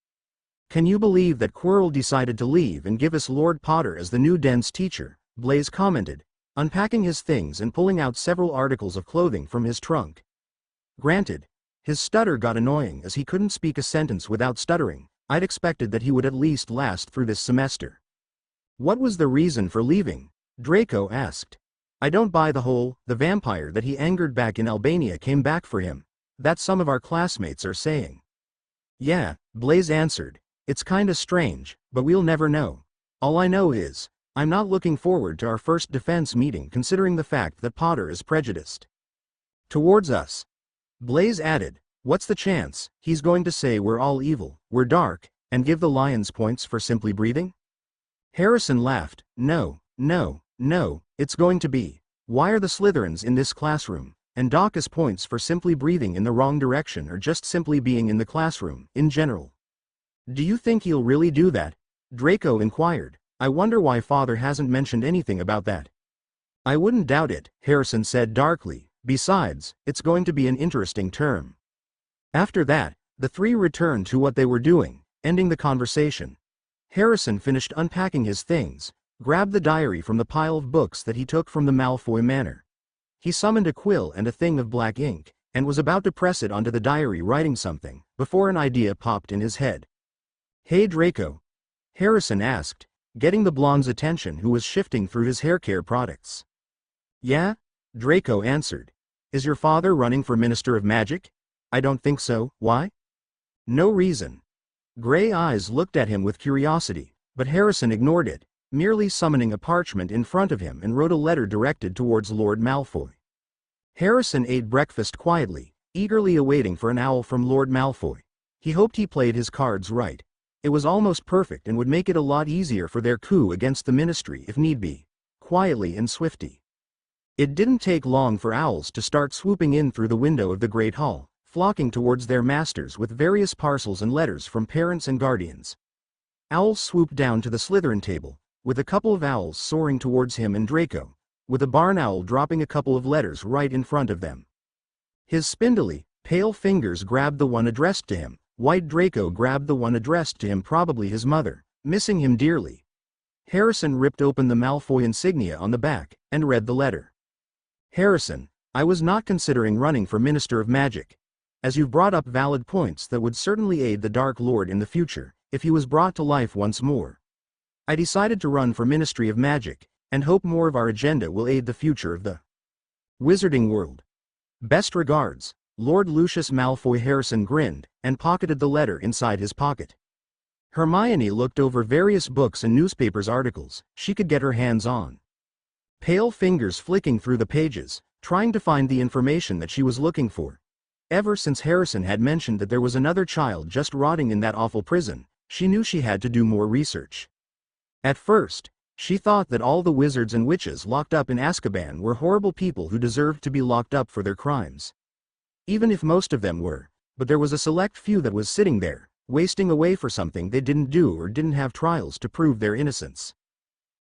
S1: Can you believe that Quirrell decided to leave and give us Lord Potter as the new Dens teacher? Blaise commented, unpacking his things and pulling out several articles of clothing from his trunk. Granted, his stutter got annoying as he couldn't speak a sentence without stuttering. I'd expected that he would at least last through this semester. What was the reason for leaving? Draco asked. I don't buy the vampire that he angered back in Albania came back for him. That some of our classmates are saying. Yeah, Blaise answered. It's kinda strange, but we'll never know. All I know is, I'm not looking forward to our first defense meeting considering the fact that Potter is prejudiced towards us. Blaise added, what's the chance he's going to say we're all evil, we're dark, and give the lions points for simply breathing? Harrison laughed. No, it's going to be, why are the Slytherins in this classroom, and Daucus points for simply breathing in the wrong direction or just simply being in the classroom, in general. Do you think he'll really do that? Draco inquired. I wonder why Father hasn't mentioned anything about that. I wouldn't doubt it, Harrison said darkly. Besides, it's going to be an interesting term. After that, the three returned to what they were doing, ending the conversation. Harrison finished unpacking his things, grabbed the diary from the pile of books that he took from the Malfoy Manor. He summoned a quill and a thing of black ink, and was about to press it onto the diary writing something, before an idea popped in his head. Hey Draco? Harrison asked, getting the blonde's attention who was shifting through his haircare products. Yeah? Draco answered. Is your father running for Minister of Magic? I don't think so. Why? No reason. Gray eyes looked at him with curiosity, but Harrison ignored it, merely summoning a parchment in front of him and wrote a letter directed towards Lord Malfoy. Harrison ate breakfast quietly, eagerly awaiting for an owl from Lord Malfoy. He hoped he played his cards right. It was almost perfect and would make it a lot easier for their coup against the Ministry if need be. Quietly and swiftly. It didn't take long for owls to start swooping in through the window of the Great Hall, flocking towards their masters with various parcels and letters from parents and guardians. Owls swooped down to the Slytherin table, with a couple of owls soaring towards him and Draco, with a barn owl dropping a couple of letters right in front of them. His spindly, pale fingers grabbed the one addressed to him. White Draco grabbed the one addressed to him, probably his mother, missing him dearly. Harrison ripped open the Malfoy insignia on the back, and read the letter. Harrison, I was not considering running for Minister of Magic. As you've brought up valid points that would certainly aid the Dark Lord in the future, if he was brought to life once more. I decided to run for Ministry of Magic, and hope more of our agenda will aid the future of the Wizarding World. Best regards, Lord Lucius Malfoy. Harrison grinned, and pocketed the letter inside his pocket. Hermione looked over various books and newspapers articles she could get her hands on. Pale fingers flicking through the pages, trying to find the information that she was looking for. Ever since Harrison had mentioned that there was another child just rotting in that awful prison, she knew she had to do more research. At first, she thought that all the wizards and witches locked up in Azkaban were horrible people who deserved to be locked up for their crimes. Even if most of them were, but there was a select few that was sitting there, wasting away for something they didn't do or didn't have trials to prove their innocence.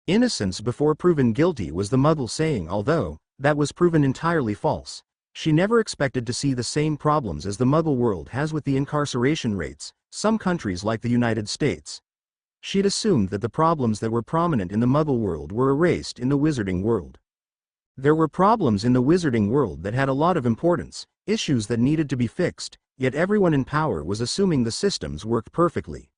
S1: Innocence before proven guilty was the Muggle saying, although that was proven entirely false. She never expected to see the same problems as the Muggle world has with the incarceration rates, some countries like the United States. She'd assumed that the problems that were prominent in the Muggle world were erased in the Wizarding world. There were problems in the Wizarding world that had a lot of importance, issues that needed to be fixed, yet everyone in power was assuming the systems worked perfectly.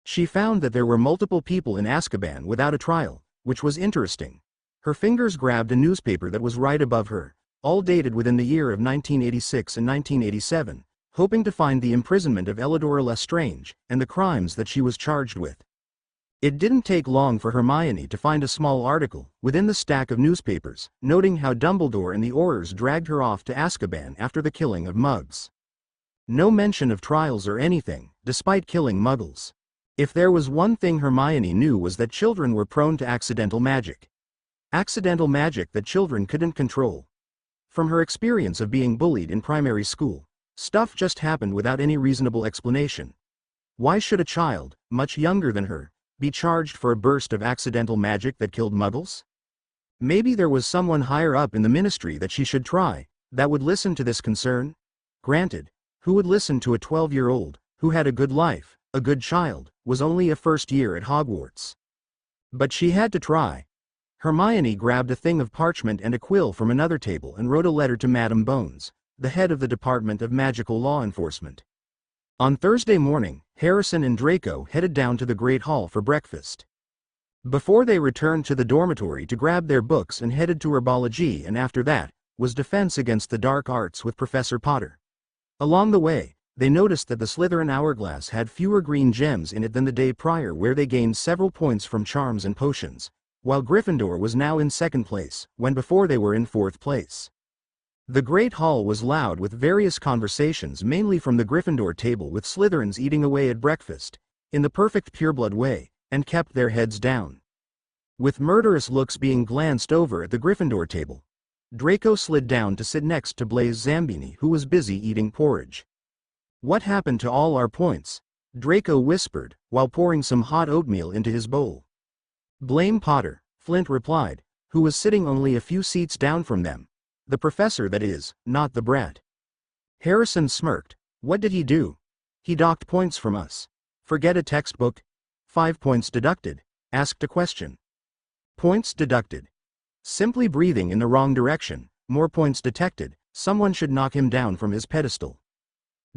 S1: She found that there were multiple people in Azkaban without a trial, which was interesting. Her fingers grabbed a newspaper that was right above her, all dated within the year of 1986 and 1987, hoping to find the imprisonment of Elidora Lestrange and the crimes that she was charged with. It didn't take long for Hermione to find a small article within the stack of newspapers, noting how Dumbledore and the Aurors dragged her off to Azkaban after the killing of Mugs. No mention of trials or anything, despite killing Muggles. If there was one thing Hermione knew was that children were prone to accidental magic. Accidental magic that children couldn't control. From her experience of being bullied in primary school, stuff just happened without any reasonable explanation. Why should a child, much younger than her, be charged for a burst of accidental magic that killed Muggles? Maybe there was someone higher up in the ministry that she should try, that would listen to this concern? Granted, who would listen to a 12-year-old, who had a good life, a good child, was only a first year at Hogwarts? But she had to try. Hermione grabbed a thing of parchment and a quill from another table and wrote a letter to Madame Bones, the head of the Department of Magical Law Enforcement. On Thursday morning, Harrison and Draco headed down to the Great Hall for breakfast. Before they returned to the dormitory to grab their books and headed to herbology, and after that, was Defense Against the Dark Arts with Professor Potter. Along the way, they noticed that the Slytherin hourglass had fewer green gems in it than the day prior, where they gained several points from charms and potions, while Gryffindor was now in second place, when before they were in fourth place. The Great Hall was loud with various conversations, mainly from the Gryffindor table, with Slytherins eating away at breakfast, in the perfect pureblood way, and kept their heads down. With murderous looks being glanced over at the Gryffindor table, Draco slid down to sit next to Blaise Zambini, who was busy eating porridge. "What happened to all our points?" Draco whispered, while pouring some hot oatmeal into his bowl. "Blame Potter," Flint replied, who was sitting only a few seats down from them. "The professor, that is, not the brat." Harrison smirked. "What did he do?" "He docked points from us." "Forget a textbook?" 5 points deducted. Asked a question. Points deducted. Simply breathing in the wrong direction, more points detected. Someone should knock him down from his pedestal.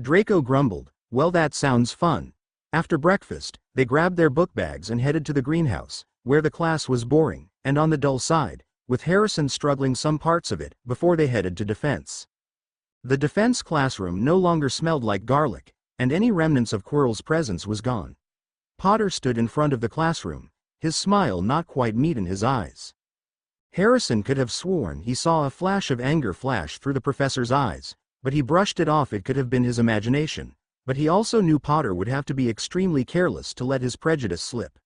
S1: Draco grumbled. "Well, that sounds fun." After breakfast, they grabbed their book bags and headed to the greenhouse, where the class was boring, and on the dull side, with Harrison struggling some parts of it, before they headed to defense. The defense classroom no longer smelled like garlic, and any remnants of Quirrell's presence was gone. Potter stood in front of the classroom, his smile not quite meet in his eyes. Harrison could have sworn he saw a flash of anger flash through the professor's eyes, but he brushed it off. It could have been his imagination, but he also knew Potter would have to be extremely careless to let his prejudice slip.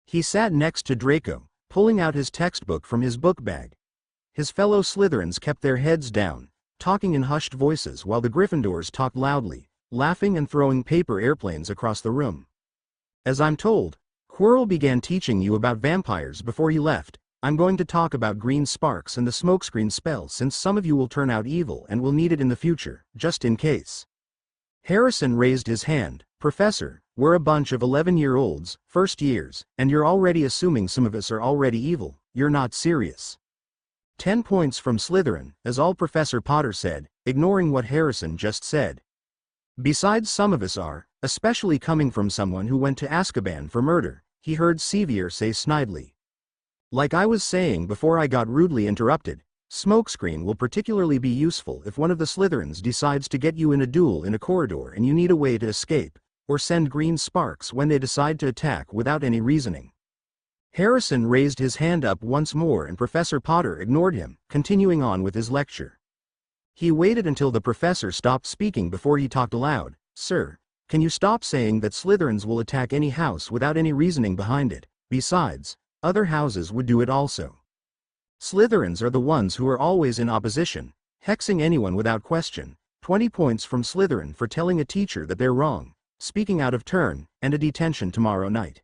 S1: He sat next to Draco, pulling out his textbook from his book bag. His fellow Slytherins kept their heads down, talking in hushed voices, while the Gryffindors talked loudly, laughing and throwing paper airplanes across the room. "As I'm told, Quirrell began teaching you about vampires before he left. I'm going to talk about green sparks and the smokescreen spell, since some of you will turn out evil and will need it in the future, just in case." Harrison raised his hand. "Professor, we're a bunch of 11-year-olds, first years, and you're already assuming some of us are already evil. You're not serious." 10 points from Slytherin, as all Professor Potter said, ignoring what Harrison just said. "Besides, some of us are, especially coming from someone who went to Azkaban for murder," he heard Sevier say snidely. "Like I was saying before I got rudely interrupted, smokescreen will particularly be useful if one of the Slytherins decides to get you in a duel in a corridor and you need a way to escape, or send green sparks when they decide to attack without any reasoning." Harrison raised his hand up once more, and Professor Potter ignored him, continuing on with his lecture. He waited until the professor stopped speaking before he talked aloud. "Sir, can you stop saying that Slytherins will attack any house without any reasoning behind it? Besides, other houses would do it also. Slytherins are the ones who are always in opposition, hexing anyone without question." 20 points from Slytherin for telling a teacher that they're wrong, speaking out of turn, and a detention tomorrow night.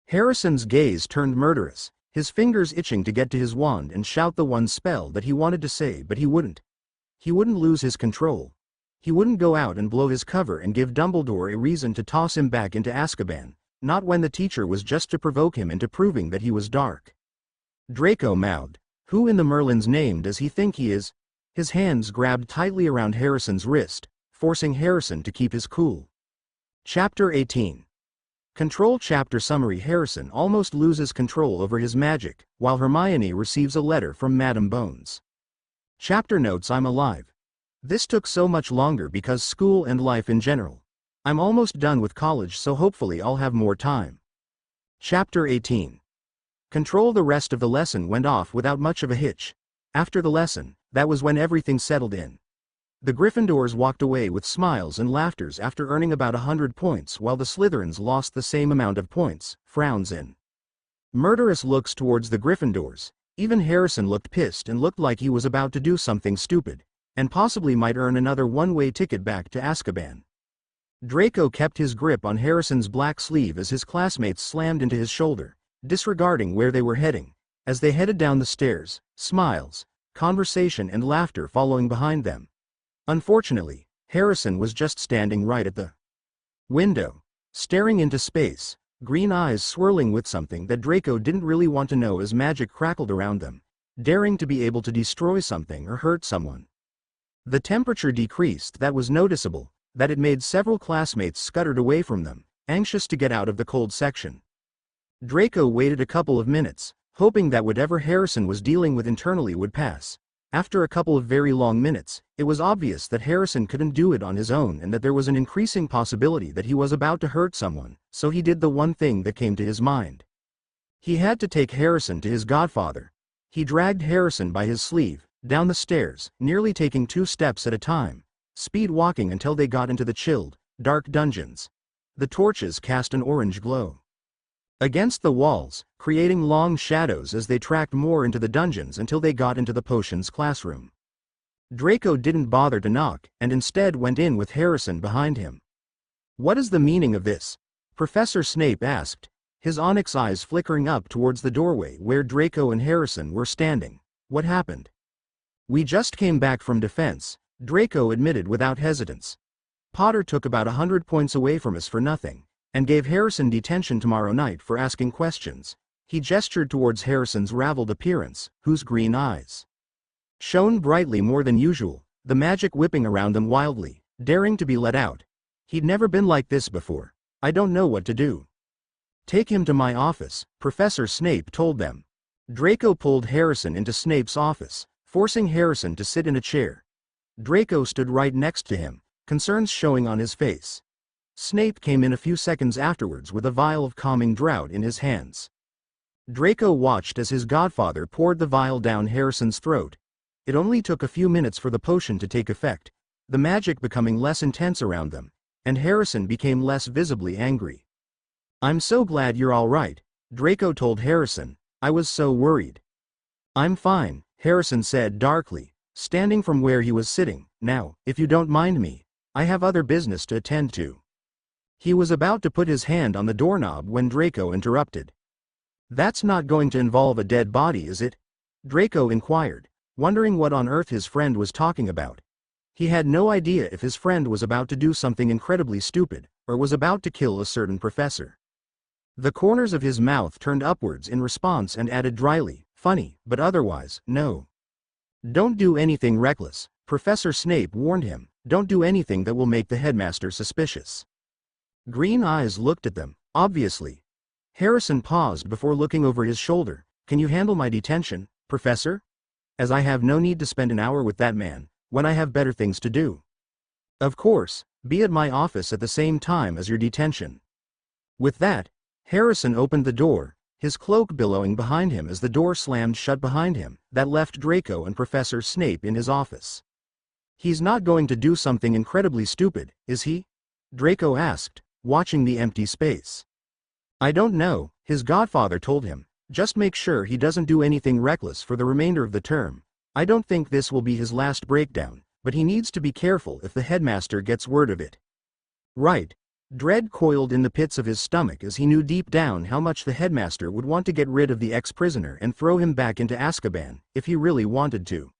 S1: Harrison's gaze turned murderous, his fingers itching to get to his wand and shout the one spell that he wanted to say, but he wouldn't. He wouldn't lose his control. He wouldn't go out and blow his cover and give Dumbledore a reason to toss him back into Azkaban, not when the teacher was just to provoke him into proving that he was dark. Draco mouthed. "Who in the Merlin's name does he think he is?" His hands grabbed tightly around Harrison's wrist, forcing Harrison to keep his cool. Chapter 18. Control Chapter Summary. Harrison almost loses control over his magic, while Hermione receives a letter from Madam Bones. Chapter notes. I'm alive. This took so much longer because school and life in general. I'm almost done with college, so hopefully I'll have more time. Chapter 18. Control. The rest of the lesson went off without much of a hitch. After the lesson, that was when everything settled in. The Gryffindors walked away with smiles and laughters after earning about 100 points, while the Slytherins lost the same amount of points, frowns and murderous looks towards the Gryffindors. Even Harrison looked pissed and looked like he was about to do something stupid, and possibly might earn another one-way ticket back to Azkaban. Draco kept his grip on Harrison's black sleeve as his classmates slammed into his shoulder, disregarding where they were heading. As they headed down the stairs, smiles, conversation and laughter following behind them. Unfortunately, Harrison was just standing right at the window, staring into space, green eyes swirling with something that Draco didn't really want to know as magic crackled around them, daring to be able to destroy something or hurt someone. The temperature decreased. That was noticeable, that it made several classmates scuttered away from them, anxious to get out of the cold section. Draco waited a couple of minutes, hoping that whatever Harrison was dealing with internally would pass. After a couple of very long minutes, it was obvious that Harrison couldn't do it on his own and that there was an increasing possibility that he was about to hurt someone, so he did the one thing that came to his mind. He had to take Harrison to his godfather. He dragged Harrison by his sleeve, down the stairs, nearly taking 2 steps at a time, speed walking until they got into the chilled, dark dungeons. The torches cast an orange glow against the walls, creating long shadows as they tracked more into the dungeons until they got into the potions classroom. Draco didn't bother to knock, and instead went in with Harrison behind him. "What is the meaning of this?" Professor Snape asked, his onyx eyes flickering up towards the doorway where Draco and Harrison were standing. "What happened?" "We just came back from defense," Draco admitted without hesitance. "Potter took about 100 points away from us for nothing, and gave Harrison detention tomorrow night for asking questions." He gestured towards Harrison's raveled appearance, whose green eyes shone brightly more than usual, the magic whipping around them wildly, daring to be let out. He'd never been like this before. "I don't know what to do." "Take him to my office," Professor Snape told them. Draco pulled Harrison into Snape's office, forcing Harrison to sit in a chair. Draco stood right next to him, concerns showing on his face. Snape came in a few seconds afterwards with a vial of calming draught in his hands. Draco watched as his godfather poured the vial down Harrison's throat. It only took a few minutes for the potion to take effect, the magic becoming less intense around them, and Harrison became less visibly angry. "I'm so glad you're all right," Draco told Harrison. "I was so worried." "I'm fine," Harrison said darkly, standing from where he was sitting. "Now, if you don't mind me, I have other business to attend to." He was about to put his hand on the doorknob when Draco interrupted. "That's not going to involve a dead body, is it?" Draco inquired, wondering what on earth his friend was talking about. He had no idea if his friend was about to do something incredibly stupid, or was about to kill a certain professor. The corners of his mouth turned upwards in response and added dryly, "Funny, but otherwise, no." "Don't do anything reckless," Professor Snape warned him. "Don't do anything that will make the headmaster suspicious." Green eyes looked at them, obviously. Harrison paused before looking over his shoulder. "Can you handle my detention, Professor? As I have no need to spend an hour with that man, when I have better things to do." "Of course, be at my office at the same time as your detention." With that, Harrison opened the door, his cloak billowing behind him as the door slammed shut behind him. That left Draco and Professor Snape in his office. "He's not going to do something incredibly stupid, is he?" Draco asked, watching the empty space. "I don't know," his godfather told him. "Just make sure he doesn't do anything reckless for the remainder of the term. I don't think this will be his last breakdown, but he needs to be careful if the headmaster gets word of it." "Right." Dread coiled in the pits of his stomach as he knew deep down how much the headmaster would want to get rid of the ex-prisoner and throw him back into Azkaban, if he really wanted to.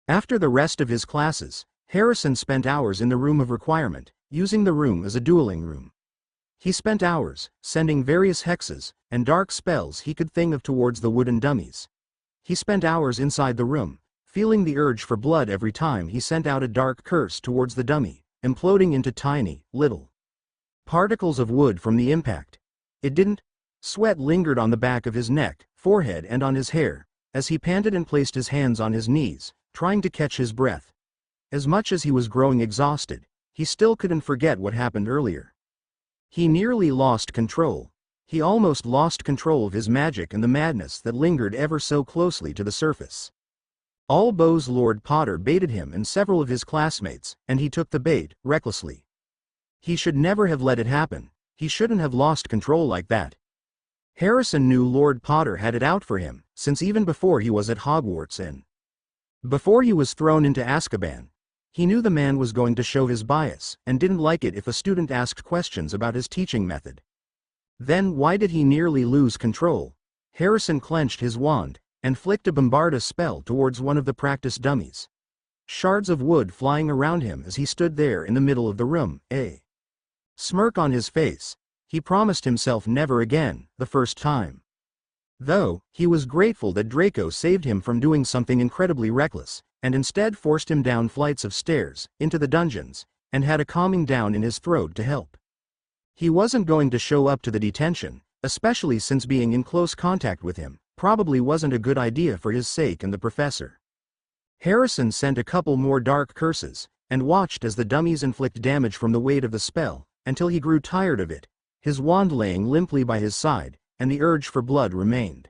S1: After the rest of his classes, Harrison spent hours in the room of requirement, using the room as a dueling room. He spent hours, sending various hexes and dark spells he could think of towards the wooden dummies. He spent hours inside the room, feeling the urge for blood every time he sent out a dark curse towards the dummy, imploding into tiny, little particles of wood from the impact. It didn't. Sweat lingered on the back of his neck, forehead and on his hair, as he panted and placed his hands on his knees, trying to catch his breath. As much as he was growing exhausted, he still couldn't forget what happened earlier. He nearly lost control. He almost lost control of his magic and the madness that lingered ever so closely to the surface. Albus Lord Potter baited him and several of his classmates, and he took the bait, recklessly. He should never have let it happen. He shouldn't have lost control like that. Harrison knew Lord Potter had it out for him, since even before he was at Hogwarts and before he was thrown into Azkaban, he knew the man was going to show his bias, and didn't like it if a student asked questions about his teaching method. Then why did he nearly lose control? Harrison clenched his wand, and flicked a Bombarda spell towards one of the practice dummies. Shards of wood flying around him as he stood there in the middle of the room, a smirk on his face. He promised himself never again, the first time. Though, he was grateful that Draco saved him from doing something incredibly reckless, and instead forced him down flights of stairs, into the dungeons, and had a calming down in his throat to help. He wasn't going to show up to the detention, especially since being in close contact with him probably wasn't a good idea for his sake and the professor. Harrison sent a couple more dark curses, and watched as the dummies inflict damage from the weight of the spell, until he grew tired of it, his wand laying limply by his side, and the urge for blood remained.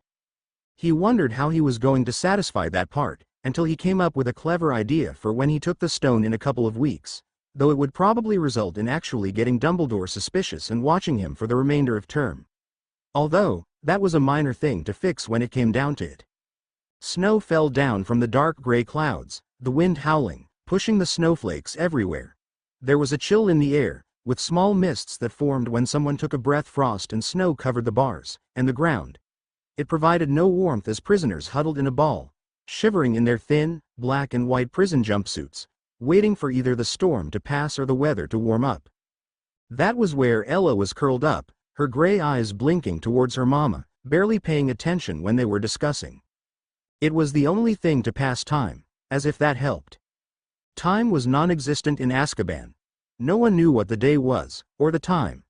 S1: He wondered how he was going to satisfy that part, until he came up with a clever idea for when he took the stone in a couple of weeks, though it would probably result in actually getting Dumbledore suspicious and watching him for the remainder of term. Although, that was a minor thing to fix when it came down to it. Snow fell down from the dark gray clouds, the wind howling, pushing the snowflakes everywhere. There was a chill in the air, with small mists that formed when someone took a breath. Frost and snow covered the bars, and the ground. It provided no warmth as prisoners huddled in a ball, shivering in their thin, black and white prison jumpsuits, waiting for either the storm to pass or the weather to warm up. That was where Ella was curled up, her gray eyes blinking towards her mama, barely paying attention when they were discussing. It was the only thing to pass time, as if that helped. Time was non-existent in Azkaban. No one knew what the day was, or the time.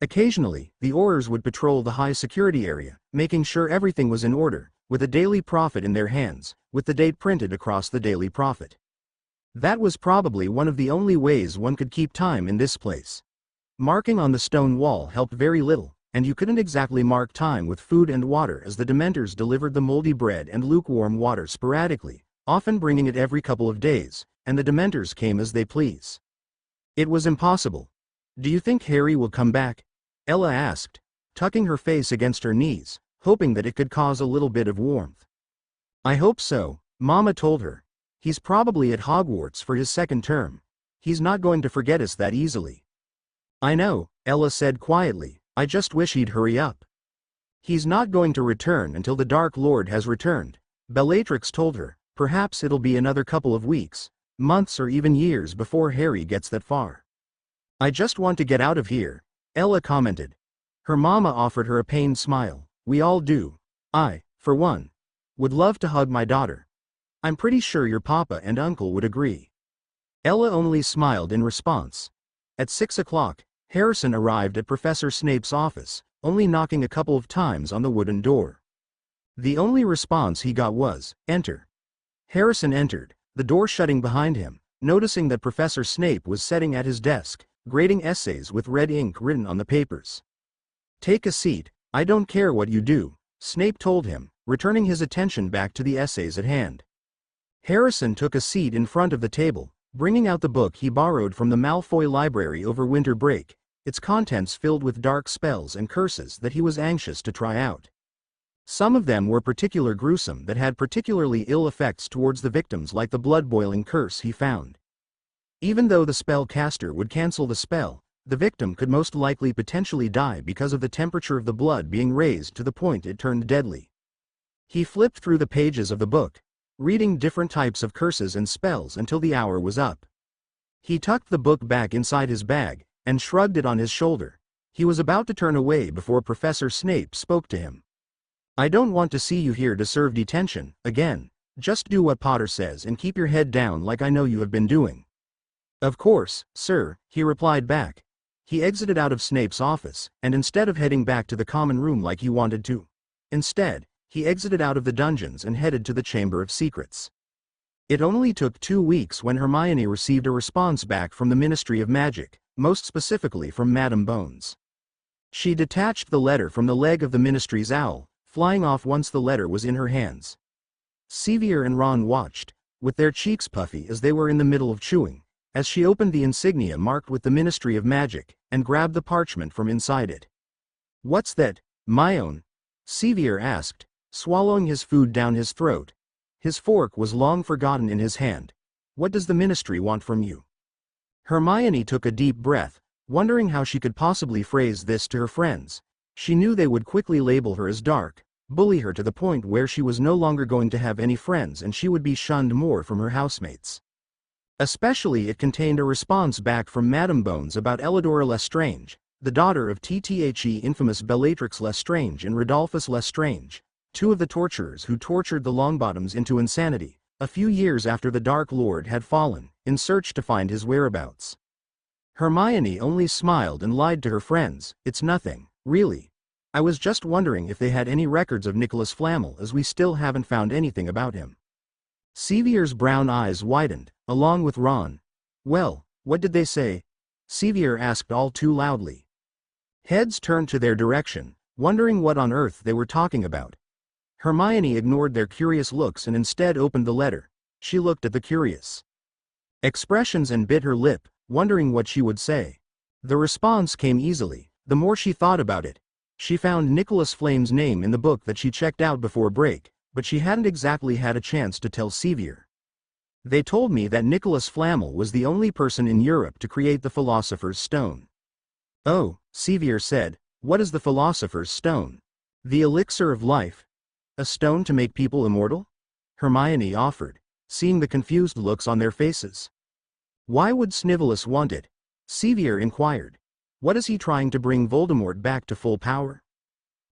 S1: Occasionally, the Aurors would patrol the high-security area, making sure everything was in order, with a Daily Prophet in their hands, with the date printed across the Daily Prophet. That was probably one of the only ways one could keep time in this place. Marking on the stone wall helped very little, and you couldn't exactly mark time with food and water, as the Dementors delivered the moldy bread and lukewarm water sporadically, often bringing it every couple of days, and the Dementors came as they please. It was impossible. "Do you think Harry will come back?" Ella asked, tucking her face against her knees, hoping that it could cause a little bit of warmth. "I hope so," Mama told her. "He's probably at Hogwarts for his second term. He's not going to forget us that easily." "I know," Ella said quietly, "I just wish he'd hurry up." "He's not going to return until the Dark Lord has returned," Bellatrix told her. "Perhaps it'll be another couple of weeks, months or even years before Harry gets that far." "I just want to get out of here," Ella commented. Her mama offered her a pained smile. "We all do. I, for one, would love to hug my daughter. I'm pretty sure your papa and uncle would agree." Ella only smiled in response. At 6 o'clock, Harrison arrived at Professor Snape's office, only knocking a couple of times on the wooden door. The only response he got was, "Enter." Harrison entered, the door shutting behind him, noticing that Professor Snape was sitting at his desk, grading essays with red ink written on the papers. "Take a seat, I don't care what you do," Snape told him, returning his attention back to the essays at hand. Harrison took a seat in front of the table, bringing out the book he borrowed from the Malfoy library over winter break, its contents filled with dark spells and curses that he was anxious to try out. Some of them were particularly gruesome, that had particularly ill effects towards the victims, like the blood-boiling curse he found. Even though the spellcaster would cancel the spell, the victim could most likely potentially die because of the temperature of the blood being raised to the point it turned deadly. He flipped through the pages of the book, reading different types of curses and spells until the hour was up. He tucked the book back inside his bag, and shrugged it on his shoulder. He was about to turn away before Professor Snape spoke to him. "I don't want to see you here to serve detention, again. Just do what Potter says and keep your head down like I know you have been doing." Of course, sir, he replied back. He exited out of Snape's office, and instead of heading back to the common room like he wanted to, instead, he exited out of the dungeons and headed to the Chamber of Secrets. It only took 2 weeks when Hermione received a response back from the Ministry of Magic, most specifically from Madame Bones. She detached the letter from the leg of the Ministry's owl, flying off once the letter was in her hands. Sevier and Ron watched, with their cheeks puffy as they were in the middle of chewing, as she opened the insignia marked with the Ministry of Magic, and grabbed the parchment from inside it. "What's that, my own?" Sevier asked, swallowing his food down his throat. His fork was long forgotten in his hand. "What does the Ministry want from you?" Hermione took a deep breath, wondering how she could possibly phrase this to her friends. She knew they would quickly label her as dark, bully her to the point where she was no longer going to have any friends and she would be shunned more from her housemates. Especially it contained a response back from Madame Bones about Elidora Lestrange, the daughter of TTHE infamous Bellatrix Lestrange and Rodolphus Lestrange, two of the torturers who tortured the Longbottoms into insanity, a few years after the Dark Lord had fallen, in search to find his whereabouts. Hermione only smiled and lied to her friends. "It's nothing, really. I was just wondering if they had any records of Nicholas Flamel, as we still haven't found anything about him." Sevier's brown eyes widened, along with Ron. "Well, what did they say?" Sevier asked all too loudly. Heads turned to their direction, wondering what on earth they were talking about. Hermione ignored their curious looks and instead opened the letter. She looked at the curious expressions and bit her lip, wondering what she would say. The response came easily. The more she thought about it, she found Nicholas Flame's name in the book that she checked out before break, but she hadn't exactly had a chance to tell Sevier. "They told me that Nicholas Flamel was the only person in Europe to create the Philosopher's Stone." "Oh," Sevier said, "what is the Philosopher's Stone?" "The elixir of life. A stone to make people immortal?" Hermione offered, seeing the confused looks on their faces. "Why would Snivellus want it?" Sevier inquired. "What is he trying to bring Voldemort back to full power?"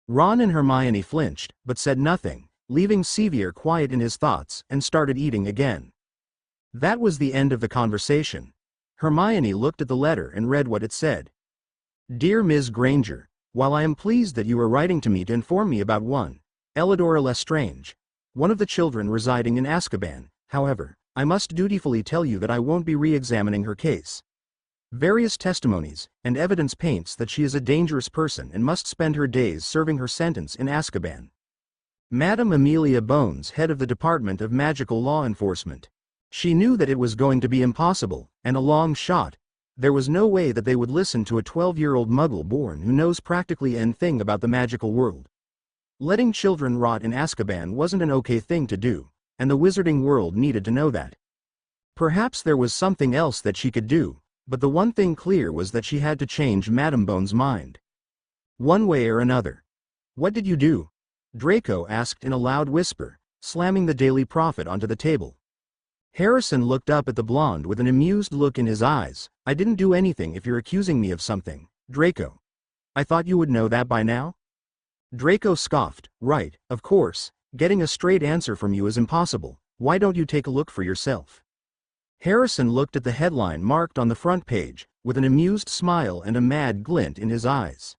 S1: Ron and Hermione flinched, but said nothing, leaving Sevier quiet in his thoughts, and started eating again. That was the end of the conversation. Hermione looked at the letter and read what it said. "Dear Ms. Granger, while I am pleased that you are writing to me to inform me about one, Elidora Lestrange, one of the children residing in Azkaban, however, I must dutifully tell you that I won't be re-examining her case. Various testimonies and evidence paints that she is a dangerous person and must spend her days serving her sentence in Azkaban. Madame Amelia Bones, head of the Department of Magical Law Enforcement." She knew that it was going to be impossible, and a long shot. There was no way that they would listen to a 12-year-old muggle-born who knows practically anything about the magical world. Letting children rot in Azkaban wasn't an okay thing to do, and the wizarding world needed to know that. Perhaps there was something else that she could do, but the one thing clear was that she had to change Madame Bones' mind. One way or another. "What did you do?" Draco asked in a loud whisper, slamming the Daily Prophet onto the table. Harrison looked up at the blonde with an amused look in his eyes. "I didn't do anything if you're accusing me of something, Draco. I thought you would know that by now?" Draco scoffed. "Right, of course, getting a straight answer from you is impossible. Why don't you take a look for yourself?" Harrison looked at the headline marked on the front page, with an amused smile and a mad glint in his eyes.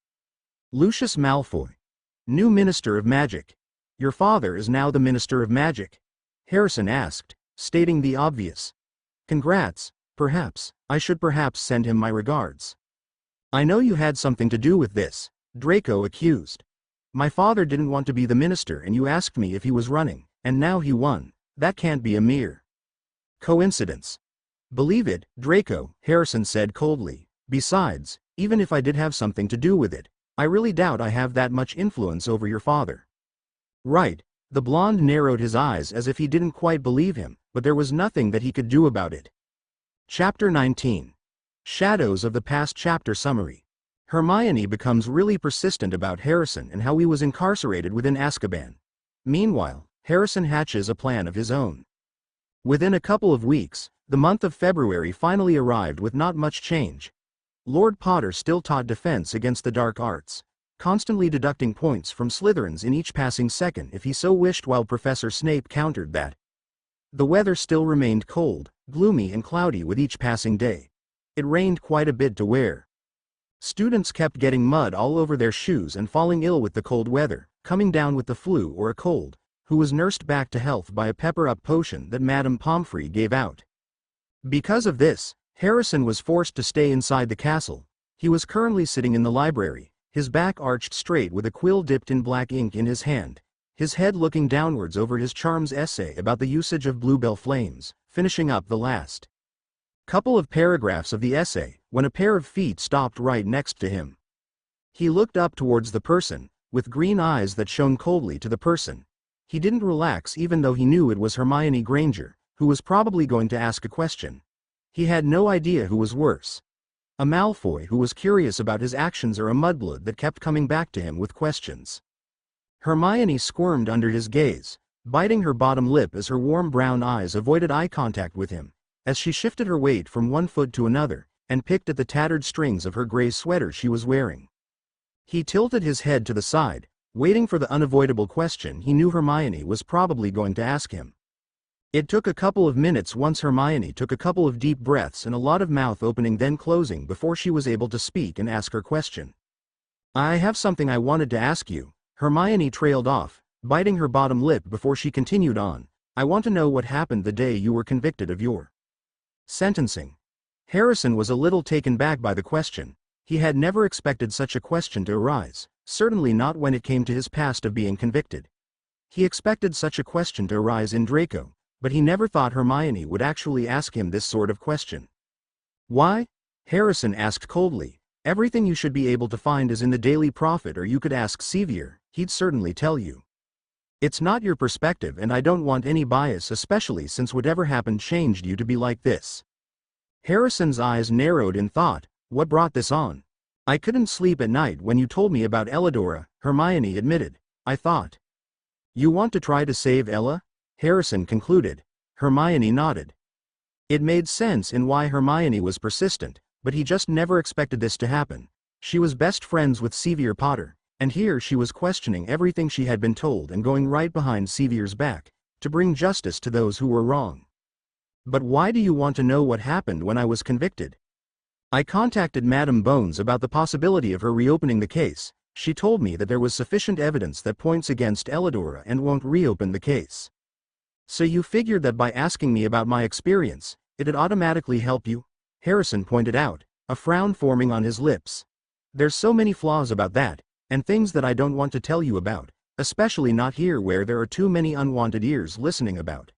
S1: "Lucius Malfoy, new Minister of Magic. Your father is now the Minister of Magic?" Harrison asked, stating the obvious. "Congrats. Perhaps I should send him my regards." "I know you had something to do with this," Draco accused. "My father didn't want to be the minister and you asked me if he was running, and now he won. That can't be a mere coincidence." "Believe it, Draco," Harrison said coldly. "Besides, even if I did have something to do with it, I really doubt I have that much influence over your father." "Right." The blonde narrowed his eyes as if he didn't quite believe him, but there was nothing that he could do about it. Chapter 19. Shadows of the Past. Chapter Summary. Hermione becomes really persistent about Harrison and how he was incarcerated within Azkaban. Meanwhile, Harrison hatches a plan of his own. Within a couple of weeks, the month of February finally arrived with not much change. Lord Potter still taught defense against the dark arts, constantly deducting points from Slytherins in each passing second if he so wished, while Professor Snape countered that The weather still remained cold, gloomy and cloudy with each passing day. It rained quite a bit to wear. Students kept getting mud all over their shoes and falling ill with the cold weather, coming down with the flu or a cold, who was nursed back to health by a pepper-up potion that Madame Pomfrey gave out. Because of this, Harrison was forced to stay inside the castle. He was currently sitting in the library, his back arched straight with a quill dipped in black ink in his hand, his head looking downwards over his charms essay about the usage of bluebell flames, finishing up the last couple of paragraphs of the essay, when a pair of feet stopped right next to him. He looked up towards the person, with green eyes that shone coldly to the person. He didn't relax even though he knew it was Hermione Granger, who was probably going to ask a question. He had no idea who was worse. A Malfoy who was curious about his actions or a mudblood that kept coming back to him with questions. Hermione squirmed under his gaze, biting her bottom lip as her warm brown eyes avoided eye contact with him, as she shifted her weight from one foot to another, and picked at the tattered strings of her gray sweater she was wearing. He tilted his head to the side, waiting for the unavoidable question he knew Hermione was probably going to ask him. It took a couple of minutes once Hermione took a couple of deep breaths and a lot of mouth opening then closing before she was able to speak and ask her question. "I have something I wanted to ask you," Hermione trailed off, biting her bottom lip before she continued on. "I want to know what happened the day you were convicted of your sentencing." Harrison was a little taken back by the question. He had never expected such a question to arise, certainly not when it came to his past of being convicted. He expected such a question to arise in Draco, but he never thought Hermione would actually ask him this sort of question. "Why?" Harrison asked coldly. "Everything you should be able to find is in the Daily Prophet, or you could ask Sevier, he'd certainly tell you. It's not your perspective and I don't want any bias, especially since whatever happened changed you to be like this." Harrison's eyes narrowed in thought. What brought this on? "I couldn't sleep at night when you told me about Elladora," Hermione admitted. "I thought. You want to try to save Ella?" Harrison concluded. Hermione nodded. It made sense in why Hermione was persistent, but he just never expected this to happen. She was best friends with Sevier Potter, and here she was questioning everything she had been told and going right behind Sevier's back, to bring justice to those who were wrong. "But why do you want to know what happened when I was convicted?" "I contacted Madame Bones about the possibility of her reopening the case. She told me that there was sufficient evidence that points against Elladora and won't reopen the case." "So you figured that by asking me about my experience, it'd automatically help you?" Harrison pointed out, a frown forming on his lips. "There's so many flaws about that, and things that I don't want to tell you about, especially not here where there are too many unwanted ears listening about."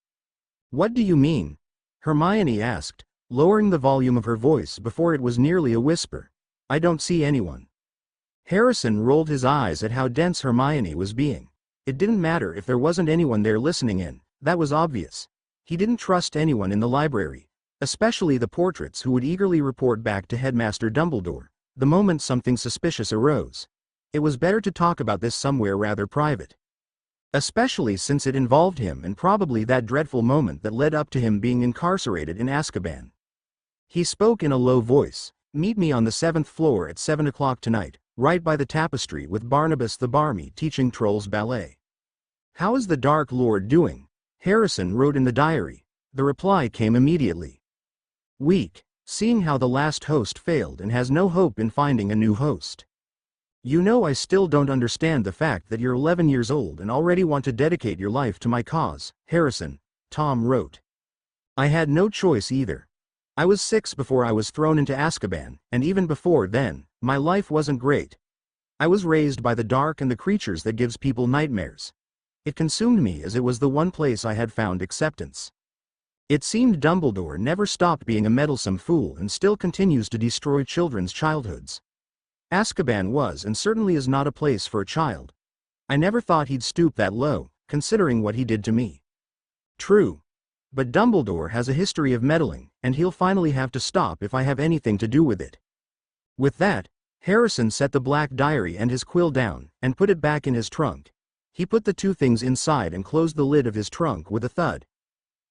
S1: "What do you mean?" Hermione asked, lowering the volume of her voice before it was nearly a whisper. "I don't see anyone." Harrison rolled his eyes at how dense Hermione was being. It didn't matter if there wasn't anyone there listening in, that was obvious. He didn't trust anyone in the library, especially the portraits who would eagerly report back to Headmaster Dumbledore, the moment something suspicious arose. It was better to talk about this somewhere rather private. Especially since it involved him and probably that dreadful moment that led up to him being incarcerated in Azkaban. He spoke in a low voice. "Meet me on the 7th floor at 7 o'clock tonight, right by the tapestry with Barnabas the Barmy teaching trolls ballet." "How is the Dark Lord doing?" Harrison wrote in the diary. The reply came immediately. "Weak, seeing how the last host failed and has no hope in finding a new host. You know, I still don't understand the fact that you're 11 years old and already want to dedicate your life to my cause, Harrison," Tom wrote. "I had no choice either. I was 6 before I was thrown into Azkaban, and even before then, my life wasn't great. I was raised by the dark and the creatures that gives people nightmares. It consumed me as it was the one place I had found acceptance. It seemed Dumbledore never stopped being a meddlesome fool and still continues to destroy children's childhoods. Azkaban was and certainly is not a place for a child. I never thought he'd stoop that low, considering what he did to me. True. But Dumbledore has a history of meddling, and he'll finally have to stop if I have anything to do with it." With that, Harrison set the black diary and his quill down, and put it back in his trunk. He put the two things inside and closed the lid of his trunk with a thud.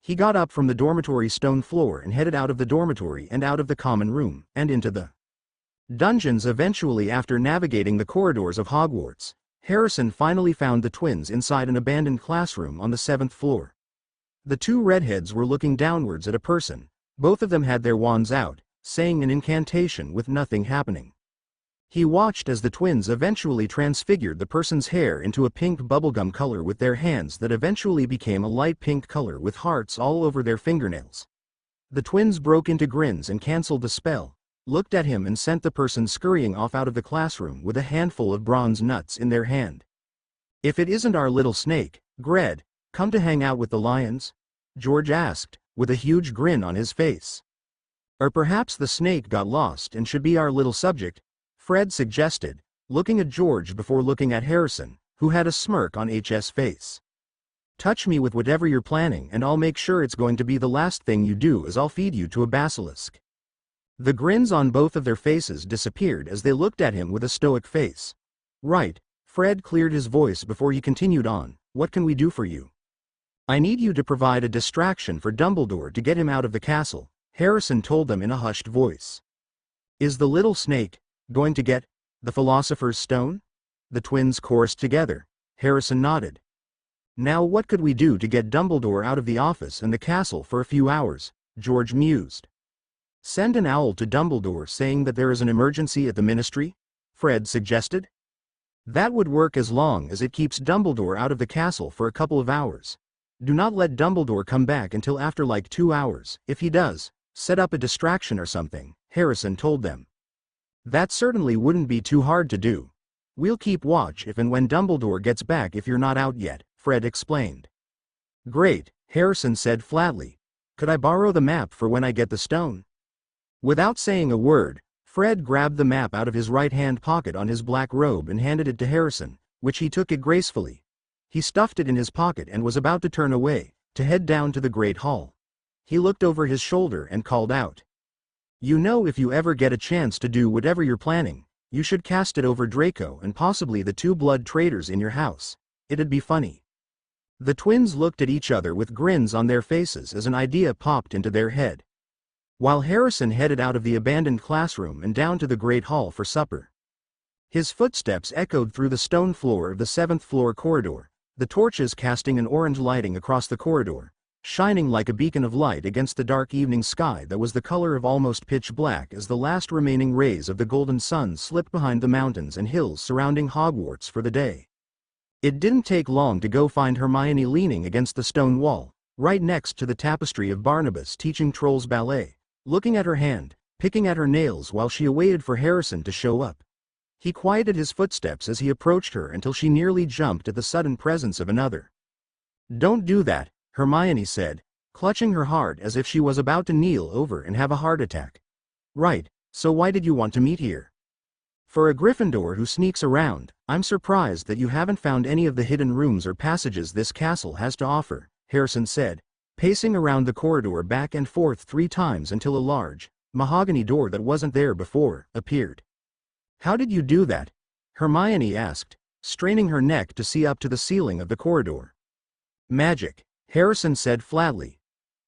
S1: He got up from the dormitory stone floor and headed out of the dormitory and out of the common room, and into the dungeons. Eventually, after navigating the corridors of Hogwarts, Harrison finally found the twins inside an abandoned classroom on the 7th floor. The two redheads were looking downwards at a person. Both of them had their wands out, saying an incantation with nothing happening. He watched as the twins eventually transfigured the person's hair into a pink bubblegum color with their hands that eventually became a light pink color with hearts all over their fingernails. The twins broke into grins and canceled the spell, looked at him and sent the person scurrying off out of the classroom with a handful of bronze nuts in their hand. "If it isn't our little snake, Gred, come to hang out with the lions?" George asked, with a huge grin on his face. "Or perhaps the snake got lost and should be our little subject," Fred suggested, looking at George before looking at Harrison, who had a smirk on his face. "Touch me with whatever you're planning and I'll make sure it's going to be the last thing you do as I'll feed you to a basilisk." The grins on both of their faces disappeared as they looked at him with a stoic face. "Right," Fred cleared his voice before he continued on, "what can we do for you?" "I need you to provide a distraction for Dumbledore to get him out of the castle," Harrison told them in a hushed voice. "Is the little snake going to get the Philosopher's Stone?" The twins chorused together. Harrison nodded. "Now what could we do to get Dumbledore out of the office and the castle for a few hours?" George mused. "Send an owl to Dumbledore saying that there is an emergency at the ministry?" Fred suggested. "That would work as long as it keeps Dumbledore out of the castle for a couple of hours. Do not let Dumbledore come back until after like 2 hours. If he does, set up a distraction or something," Harrison told them. "That certainly wouldn't be too hard to do. We'll keep watch if and when Dumbledore gets back if you're not out yet," Fred explained. "Great," Harrison said flatly. "Could I borrow the map for when I get the stone?" Without saying a word, Fred grabbed the map out of his right-hand pocket on his black robe and handed it to Harrison, which he took it gracefully. He stuffed it in his pocket and was about to turn away, to head down to the Great Hall. He looked over his shoulder and called out, "You know, if you ever get a chance to do whatever you're planning, you should cast it over Draco and possibly the 2 blood traitors in your house. It'd be funny." The twins looked at each other with grins on their faces as an idea popped into their head. While Harrison headed out of the abandoned classroom and down to the Great Hall for supper. His footsteps echoed through the stone floor of the 7th floor corridor, the torches casting an orange lighting across the corridor, shining like a beacon of light against the dark evening sky that was the color of almost pitch black as the last remaining rays of the golden sun slipped behind the mountains and hills surrounding Hogwarts for the day. It didn't take long to go find Hermione leaning against the stone wall, right next to the tapestry of Barnabas teaching trolls ballet, looking at her hand, picking at her nails while she awaited for Harrison to show up. He quieted his footsteps as he approached her until she nearly jumped at the sudden presence of another. "Don't do that," Hermione said, clutching her heart as if she was about to kneel over and have a heart attack. "Right, so why did you want to meet here?" "For a Gryffindor who sneaks around, I'm surprised that you haven't found any of the hidden rooms or passages this castle has to offer," Harrison said, pacing around the corridor back and forth 3 times until a large, mahogany door that wasn't there before appeared. "How did you do that?" Hermione asked, straining her neck to see up to the ceiling of the corridor. "Magic," Harrison said flatly.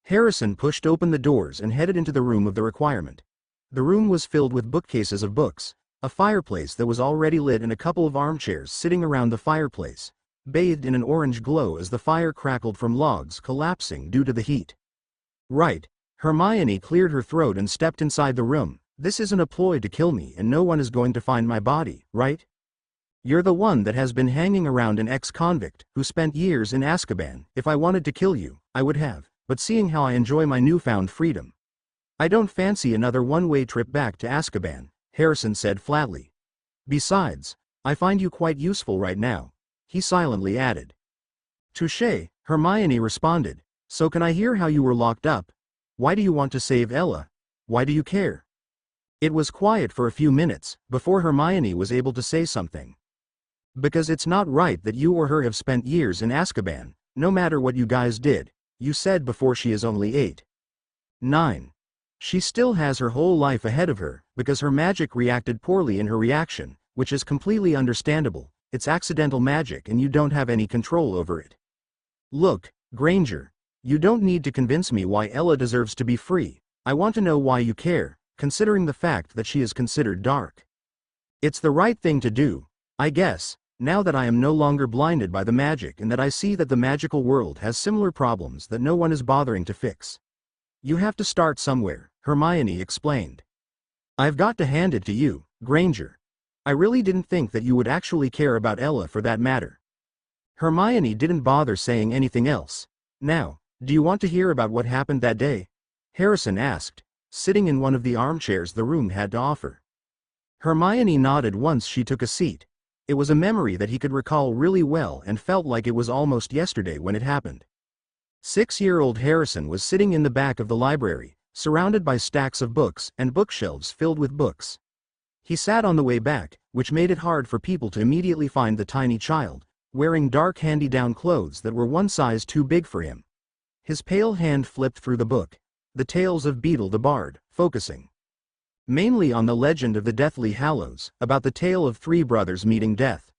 S1: Harrison pushed open the doors and headed into the room of the requirement. The room was filled with bookcases of books, a fireplace that was already lit and a couple of armchairs sitting around the fireplace, bathed in an orange glow as the fire crackled from logs collapsing due to the heat. "Right," Hermione cleared her throat and stepped inside the room. "This isn't a ploy to kill me and no one is going to find my body, right? You're the one that has been hanging around an ex-convict who spent years in Azkaban. If I wanted to kill you, I would have, but seeing how I enjoy my newfound freedom, I don't fancy another one-way trip back to Azkaban," Harrison said flatly. "Besides, I find you quite useful right now," he silently added. "Touché," Hermione responded. "So can I hear how you were locked up? Why do you want to save Ella? Why do you care?" It was quiet for a few minutes, before Hermione was able to say something. "Because it's not right that you or her have spent years in Azkaban, no matter what you guys did," you said before she is only 8. 9. She still has her whole life ahead of her, because her magic reacted poorly in her reaction, which is completely understandable. It's accidental magic and you don't have any control over it. Look, Granger, you don't need to convince me why Ella deserves to be free. I want to know why you care, considering the fact that she is considered dark. It's the right thing to do, I guess, Now that I am no longer blinded by the magic and that I see that the magical world has similar problems that no one is bothering to fix. You have to start somewhere, Hermione explained. I've got to hand it to you, Granger. I really didn't think that you would actually care about Ella for that matter. Hermione didn't bother saying anything else. Now, do you want to hear about what happened that day? Harrison asked, sitting in one of the armchairs the room had to offer. Hermione nodded once she took a seat. It was a memory that he could recall really well and felt like it was almost yesterday when it happened. 6-year-old Harrison was sitting in the back of the library, surrounded by stacks of books and bookshelves filled with books. He sat on the way back, which made it hard for people to immediately find the tiny child, wearing dark hand-me-down clothes that were one size too big for him. His pale hand flipped through the book, The Tales of Beedle the Bard, focusing mainly on the legend of the Deathly Hallows, about the tale of 3 brothers meeting death.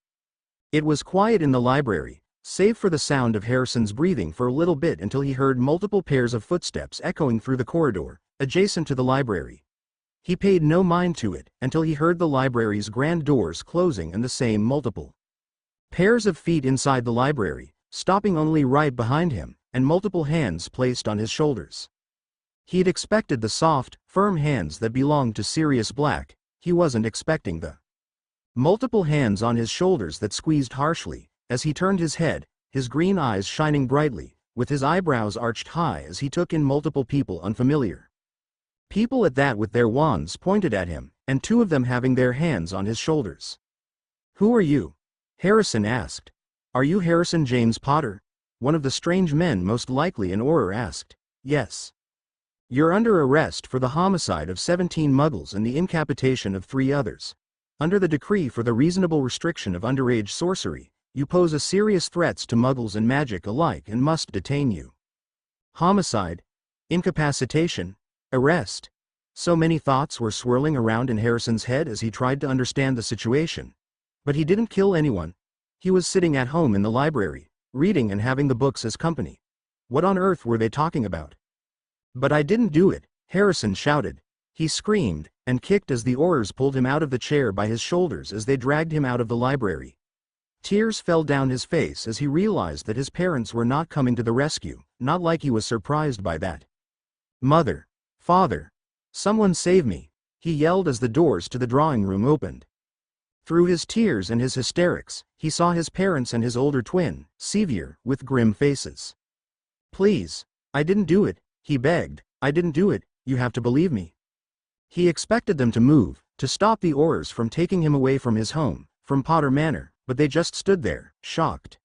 S1: It was quiet in the library, save for the sound of Harrison's breathing for a little bit until he heard multiple pairs of footsteps echoing through the corridor, adjacent to the library. He paid no mind to it until he heard the library's grand doors closing and the same multiple pairs of feet inside the library, stopping only right behind him, and multiple hands placed on his shoulders. He'd expected the soft, firm hands that belonged to Sirius Black. He wasn't expecting the multiple hands on his shoulders that squeezed harshly, as he turned his head, his green eyes shining brightly, with his eyebrows arched high as he took in multiple people unfamiliar people at that with their wands pointed at him, and 2 of them having their hands on his shoulders. Who are you? Harrison asked. Are you Harrison James Potter? One of the strange men most likely in Auror asked. Yes. You're under arrest for the homicide of 17 muggles and the incapitation of 3 others. Under the decree for the reasonable restriction of underage sorcery, you pose a serious threat to muggles and magic alike and must detain you. Homicide? Incapacitation? Arrest? So many thoughts were swirling around in Harrison's head as he tried to understand the situation. But he didn't kill anyone. He was sitting at home in the library, reading and having the books as company. What on earth were they talking about? But I didn't do it, Harrison shouted. He screamed, and kicked as the Aurors pulled him out of the chair by his shoulders as they dragged him out of the library. Tears fell down his face as he realized that his parents were not coming to the rescue, not like he was surprised by that. Mother. Father. Someone save me, he yelled as the doors to the drawing room opened. Through his tears and his hysterics, he saw his parents and his older twin, Sevier, with grim faces. Please. I didn't do it, he begged. I didn't do it, you have to believe me. He expected them to move, to stop the Aurors from taking him away from his home, from Potter Manor, but they just stood there, shocked.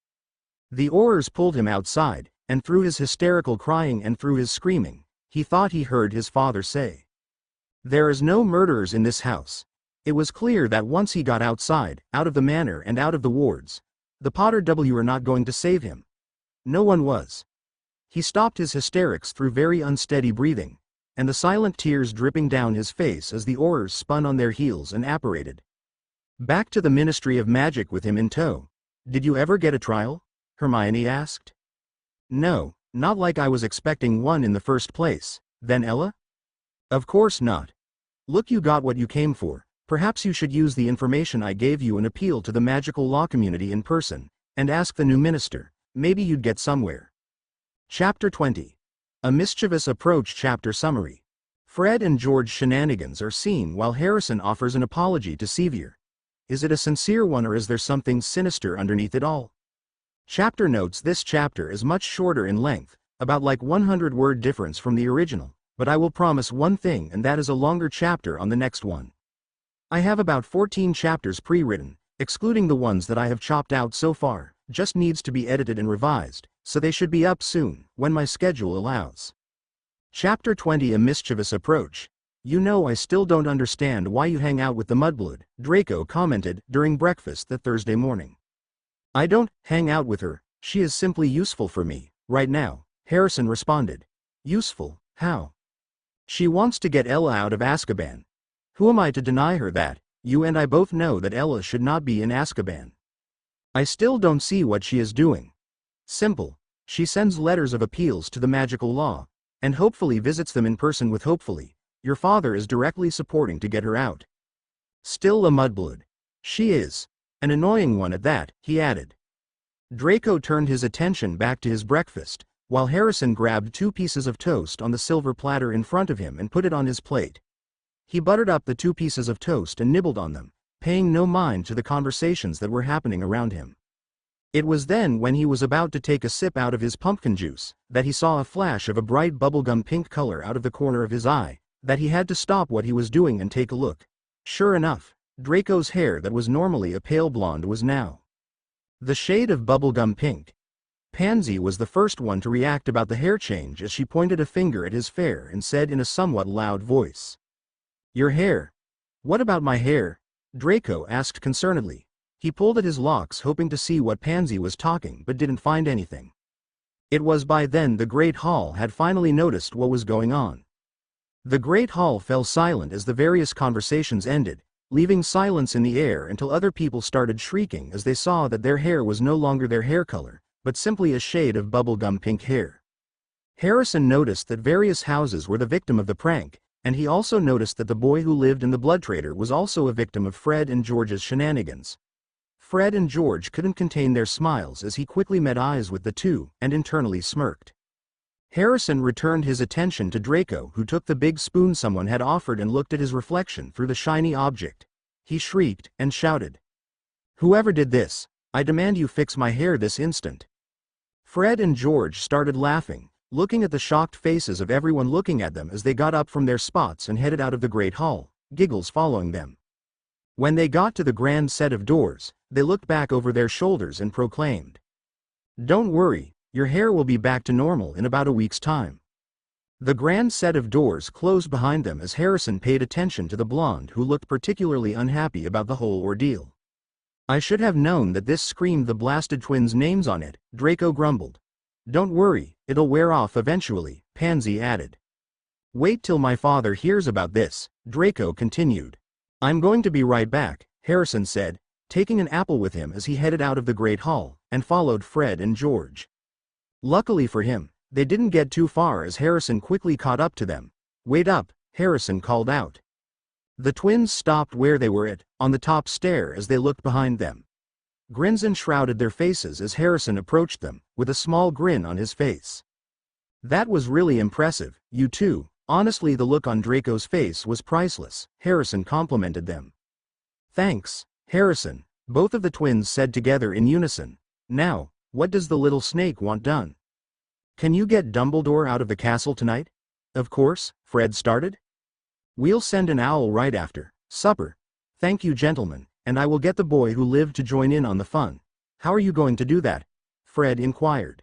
S1: The Aurors pulled him outside, and through his hysterical crying and through his screaming, he thought he heard his father say, "There is no murderers in this house." It was clear that once he got outside, out of the manor and out of the wards, the Potter were not going to save him. No one was. He stopped his hysterics through very unsteady breathing, and the silent tears dripping down his face as the Aurors spun on their heels and apparated back to the Ministry of Magic with him in tow. Did you ever get a trial? Hermione asked. No, not like I was expecting one in the first place. Then Ella? Of course not. Look, you got what you came for. Perhaps you should use the information I gave you and appeal to the magical law community in person, and ask the new minister. Maybe you'd get somewhere. Chapter 20. A Mischievous Approach. Chapter Summary. Fred and George shenanigans are seen while Harrison offers an apology to Sevier. Is it a sincere one or is there something sinister underneath it all? Chapter notes. This chapter is much shorter in length, about like 100-word difference from the original, but I will promise one thing, and that is a longer chapter on the next one. I have about 14 chapters pre-written, excluding the ones that I have chopped out so far, just needs to be edited and revised, so they should be up soon, when my schedule allows. Chapter 20. A Mischievous Approach. You know, I still don't understand why you hang out with the mudblood, Draco commented during breakfast that Thursday morning. I don't hang out with her, she is simply useful for me, right now, Harrison responded. Useful, how? She wants to get Ella out of Azkaban. Who am I to deny her that? You and I both know that Ella should not be in Azkaban. I still don't see what she is doing. Simple. She sends letters of appeals to the magical law, and hopefully visits them in person with hopefully. Your father is directly supporting to get her out. Still a mudblood. She is. An annoying one at that, he added. Draco turned his attention back to his breakfast, while Harrison grabbed 2 pieces of toast on the silver platter in front of him and put it on his plate. He buttered up the 2 pieces of toast and nibbled on them, paying no mind to the conversations that were happening around him. It was then, when he was about to take a sip out of his pumpkin juice, that he saw a flash of a bright bubblegum pink color out of the corner of his eye, that he had to stop what he was doing and take a look. Sure enough, Draco's hair that was normally a pale blonde was now the shade of bubblegum pink. Pansy was the first one to react about the hair change as she pointed a finger at his hair and said in a somewhat loud voice, "Your hair." "What about my hair?" Draco asked concernedly. He pulled at his locks hoping to see what Pansy was talking but didn't find anything. It was by then the Great Hall had finally noticed what was going on. The Great Hall fell silent as the various conversations ended, leaving silence in the air until other people started shrieking as they saw that their hair was no longer their hair color, but simply a shade of bubblegum pink hair. Harrison noticed that various houses were the victim of the prank, and he also noticed that the boy who lived in the Blood Trader was also a victim of Fred and George's shenanigans. Fred and George couldn't contain their smiles as he quickly met eyes with the two, and internally smirked. Harrison returned his attention to Draco, who took the big spoon someone had offered and looked at his reflection through the shiny object. He shrieked and shouted, "Whoever did this, I demand you fix my hair this instant." Fred and George started laughing, looking at the shocked faces of everyone looking at them as they got up from their spots and headed out of the Great Hall, giggles following them. When they got to the grand set of doors, they looked back over their shoulders and proclaimed, "Don't worry, your hair will be back to normal in about a week's time." The grand set of doors closed behind them as Harrison paid attention to the blonde who looked particularly unhappy about the whole ordeal. "I should have known that this screamed the blasted twins' names on it," Draco grumbled. "Don't worry, it'll wear off eventually," Pansy added. "Wait till my father hears about this," Draco continued. "I'm going to be right back," Harrison said, taking an apple with him as he headed out of the Great Hall, and followed Fred and George. Luckily for him, they didn't get too far as Harrison quickly caught up to them. "Wait up," Harrison called out. The twins stopped where they were on the top stair as they looked behind them. Grins enshrouded their faces as Harrison approached them, with a small grin on his face. "That was really impressive, you two." Honestly, the look on Draco's face was priceless, Harrison complimented them. "Thanks, Harrison," both of the twins said together in unison. "Now, what does the little snake want done?" "Can you get Dumbledore out of the castle tonight?" "Of course," Fred started. "We'll send an owl right after supper." "Thank you, gentlemen, and I will get the boy who lived to join in on the fun." "How are you going to do that?" Fred inquired.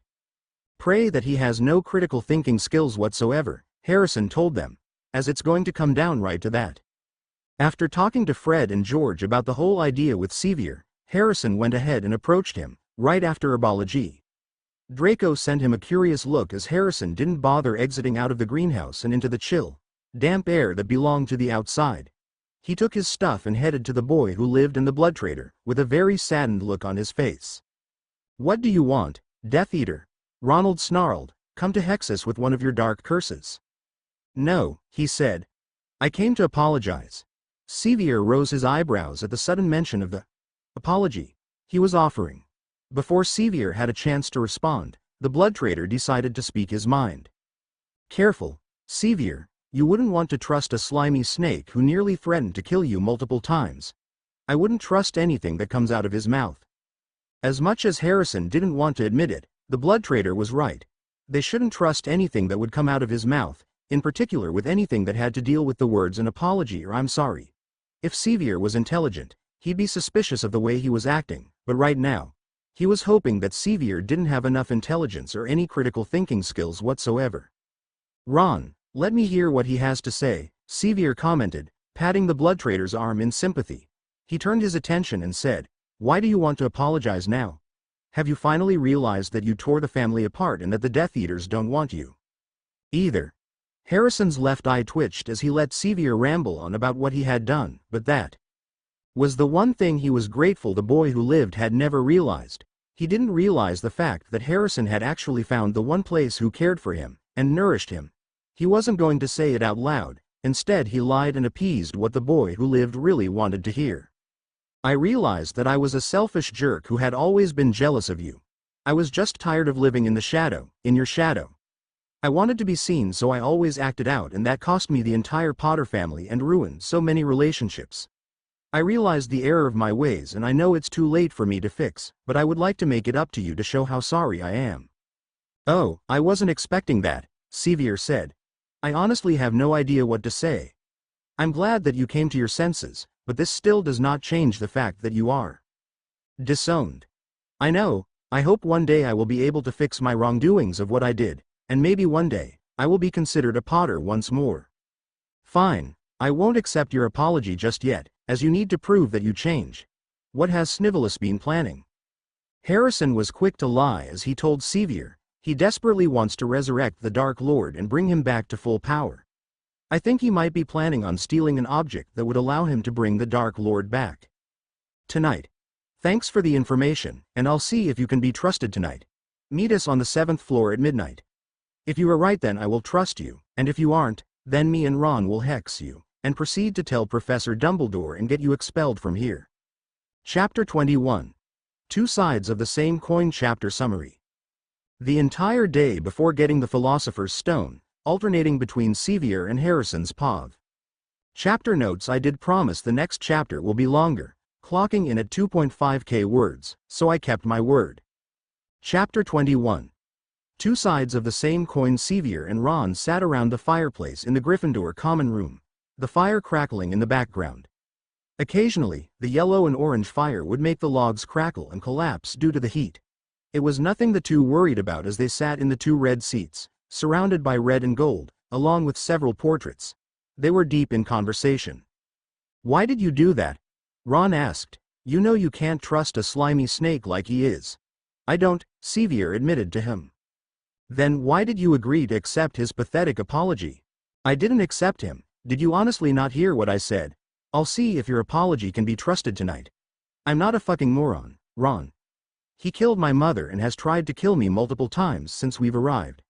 S1: "Pray that he has no critical thinking skills whatsoever," Harrison told them, "as it's going to come down right to that." After talking to Fred and George about the whole idea with Sevier, Harrison went ahead and approached him, right after herbology. Draco sent him a curious look as Harrison didn't bother exiting out of the greenhouse and into the chill, damp air that belonged to the outside. He took his stuff and headed to the boy who lived in the Blood Trader, with a very saddened look on his face. "What do you want, Death Eater?" Ronald snarled. "Come to hex us with one of your dark curses." "No," he said. "I came to apologize." Sevier rose his eyebrows at the sudden mention of the apology he was offering. Before Sevier had a chance to respond, the Blood Trader decided to speak his mind. "Careful, Sevier, you wouldn't want to trust a slimy snake who nearly threatened to kill you multiple times. I wouldn't trust anything that comes out of his mouth." As much as Harrison didn't want to admit it, the Blood Trader was right. They shouldn't trust anything that would come out of his mouth, in particular with anything that had to deal with the words an apology or "I'm sorry." If Sevier was intelligent, he'd be suspicious of the way he was acting, but right now, he was hoping that Sevier didn't have enough intelligence or any critical thinking skills whatsoever. "Ron, let me hear what he has to say," Sevier commented, patting the Blood Trader's arm in sympathy. He turned his attention and said, "Why do you want to apologize now? Have you finally realized that you tore the family apart and that the Death Eaters don't want you?" "Either." Harrison's left eye twitched as he let Sevier ramble on about what he had done, but that was the one thing he was grateful the boy who lived had never realized. He didn't realize the fact that Harrison had actually found the one place who cared for him, and nourished him. He wasn't going to say it out loud, instead he lied and appeased what the boy who lived really wanted to hear. I realized that I was a selfish jerk who had always been jealous of you. I was just tired of living in the shadow, in your shadow. I wanted to be seen, so I always acted out, and that cost me the entire Potter family and ruined so many relationships. I realized the error of my ways, and I know it's too late for me to fix, but I would like to make it up to you to show how sorry I am. Oh, I wasn't expecting that, Sevier said. I honestly have no idea what to say. I'm glad that you came to your senses, but this still does not change the fact that you are disowned. I know. I hope one day I will be able to fix my wrongdoings of what I did, and maybe one day, I will be considered a Potter once more. Fine. I won't accept your apology just yet, as you need to prove that you change. What has Snivelus been planning? Harrison was quick to lie as he told Sevier. He desperately wants to resurrect the Dark Lord and bring him back to full power. I think he might be planning on stealing an object that would allow him to bring the Dark Lord back. Tonight. Thanks for the information, and I'll see if you can be trusted tonight. Meet us on the 7th floor at midnight. If you are right, then I will trust you, and if you aren't, then me and Ron will hex you, and proceed to tell Professor Dumbledore and get you expelled from here. Chapter 21. Two Sides of the Same Coin. Chapter Summary. The entire day before getting the Philosopher's Stone, alternating between Sevier and Harrison's POV. Chapter notes: I did promise the next chapter will be longer, clocking in at 2.5k words, so I kept my word. Chapter 21. Two Sides of the Same Coin. Sevier and Ron sat around the fireplace in the Gryffindor common room, the fire crackling in the background. Occasionally, the yellow and orange fire would make the logs crackle and collapse due to the heat. It was nothing the two worried about as they sat in the two red seats, surrounded by red and gold, along with several portraits. They were deep in conversation. Why did you do that? Ron asked. You know you can't trust a slimy snake like he is. I don't, Sevier admitted to him. Then why did you agree to accept his pathetic apology? I didn't accept him. Did you honestly not hear what I said? I'll see if your apology can be trusted tonight. I'm not a fucking moron, Ron. He killed my mother and has tried to kill me multiple times since we've arrived.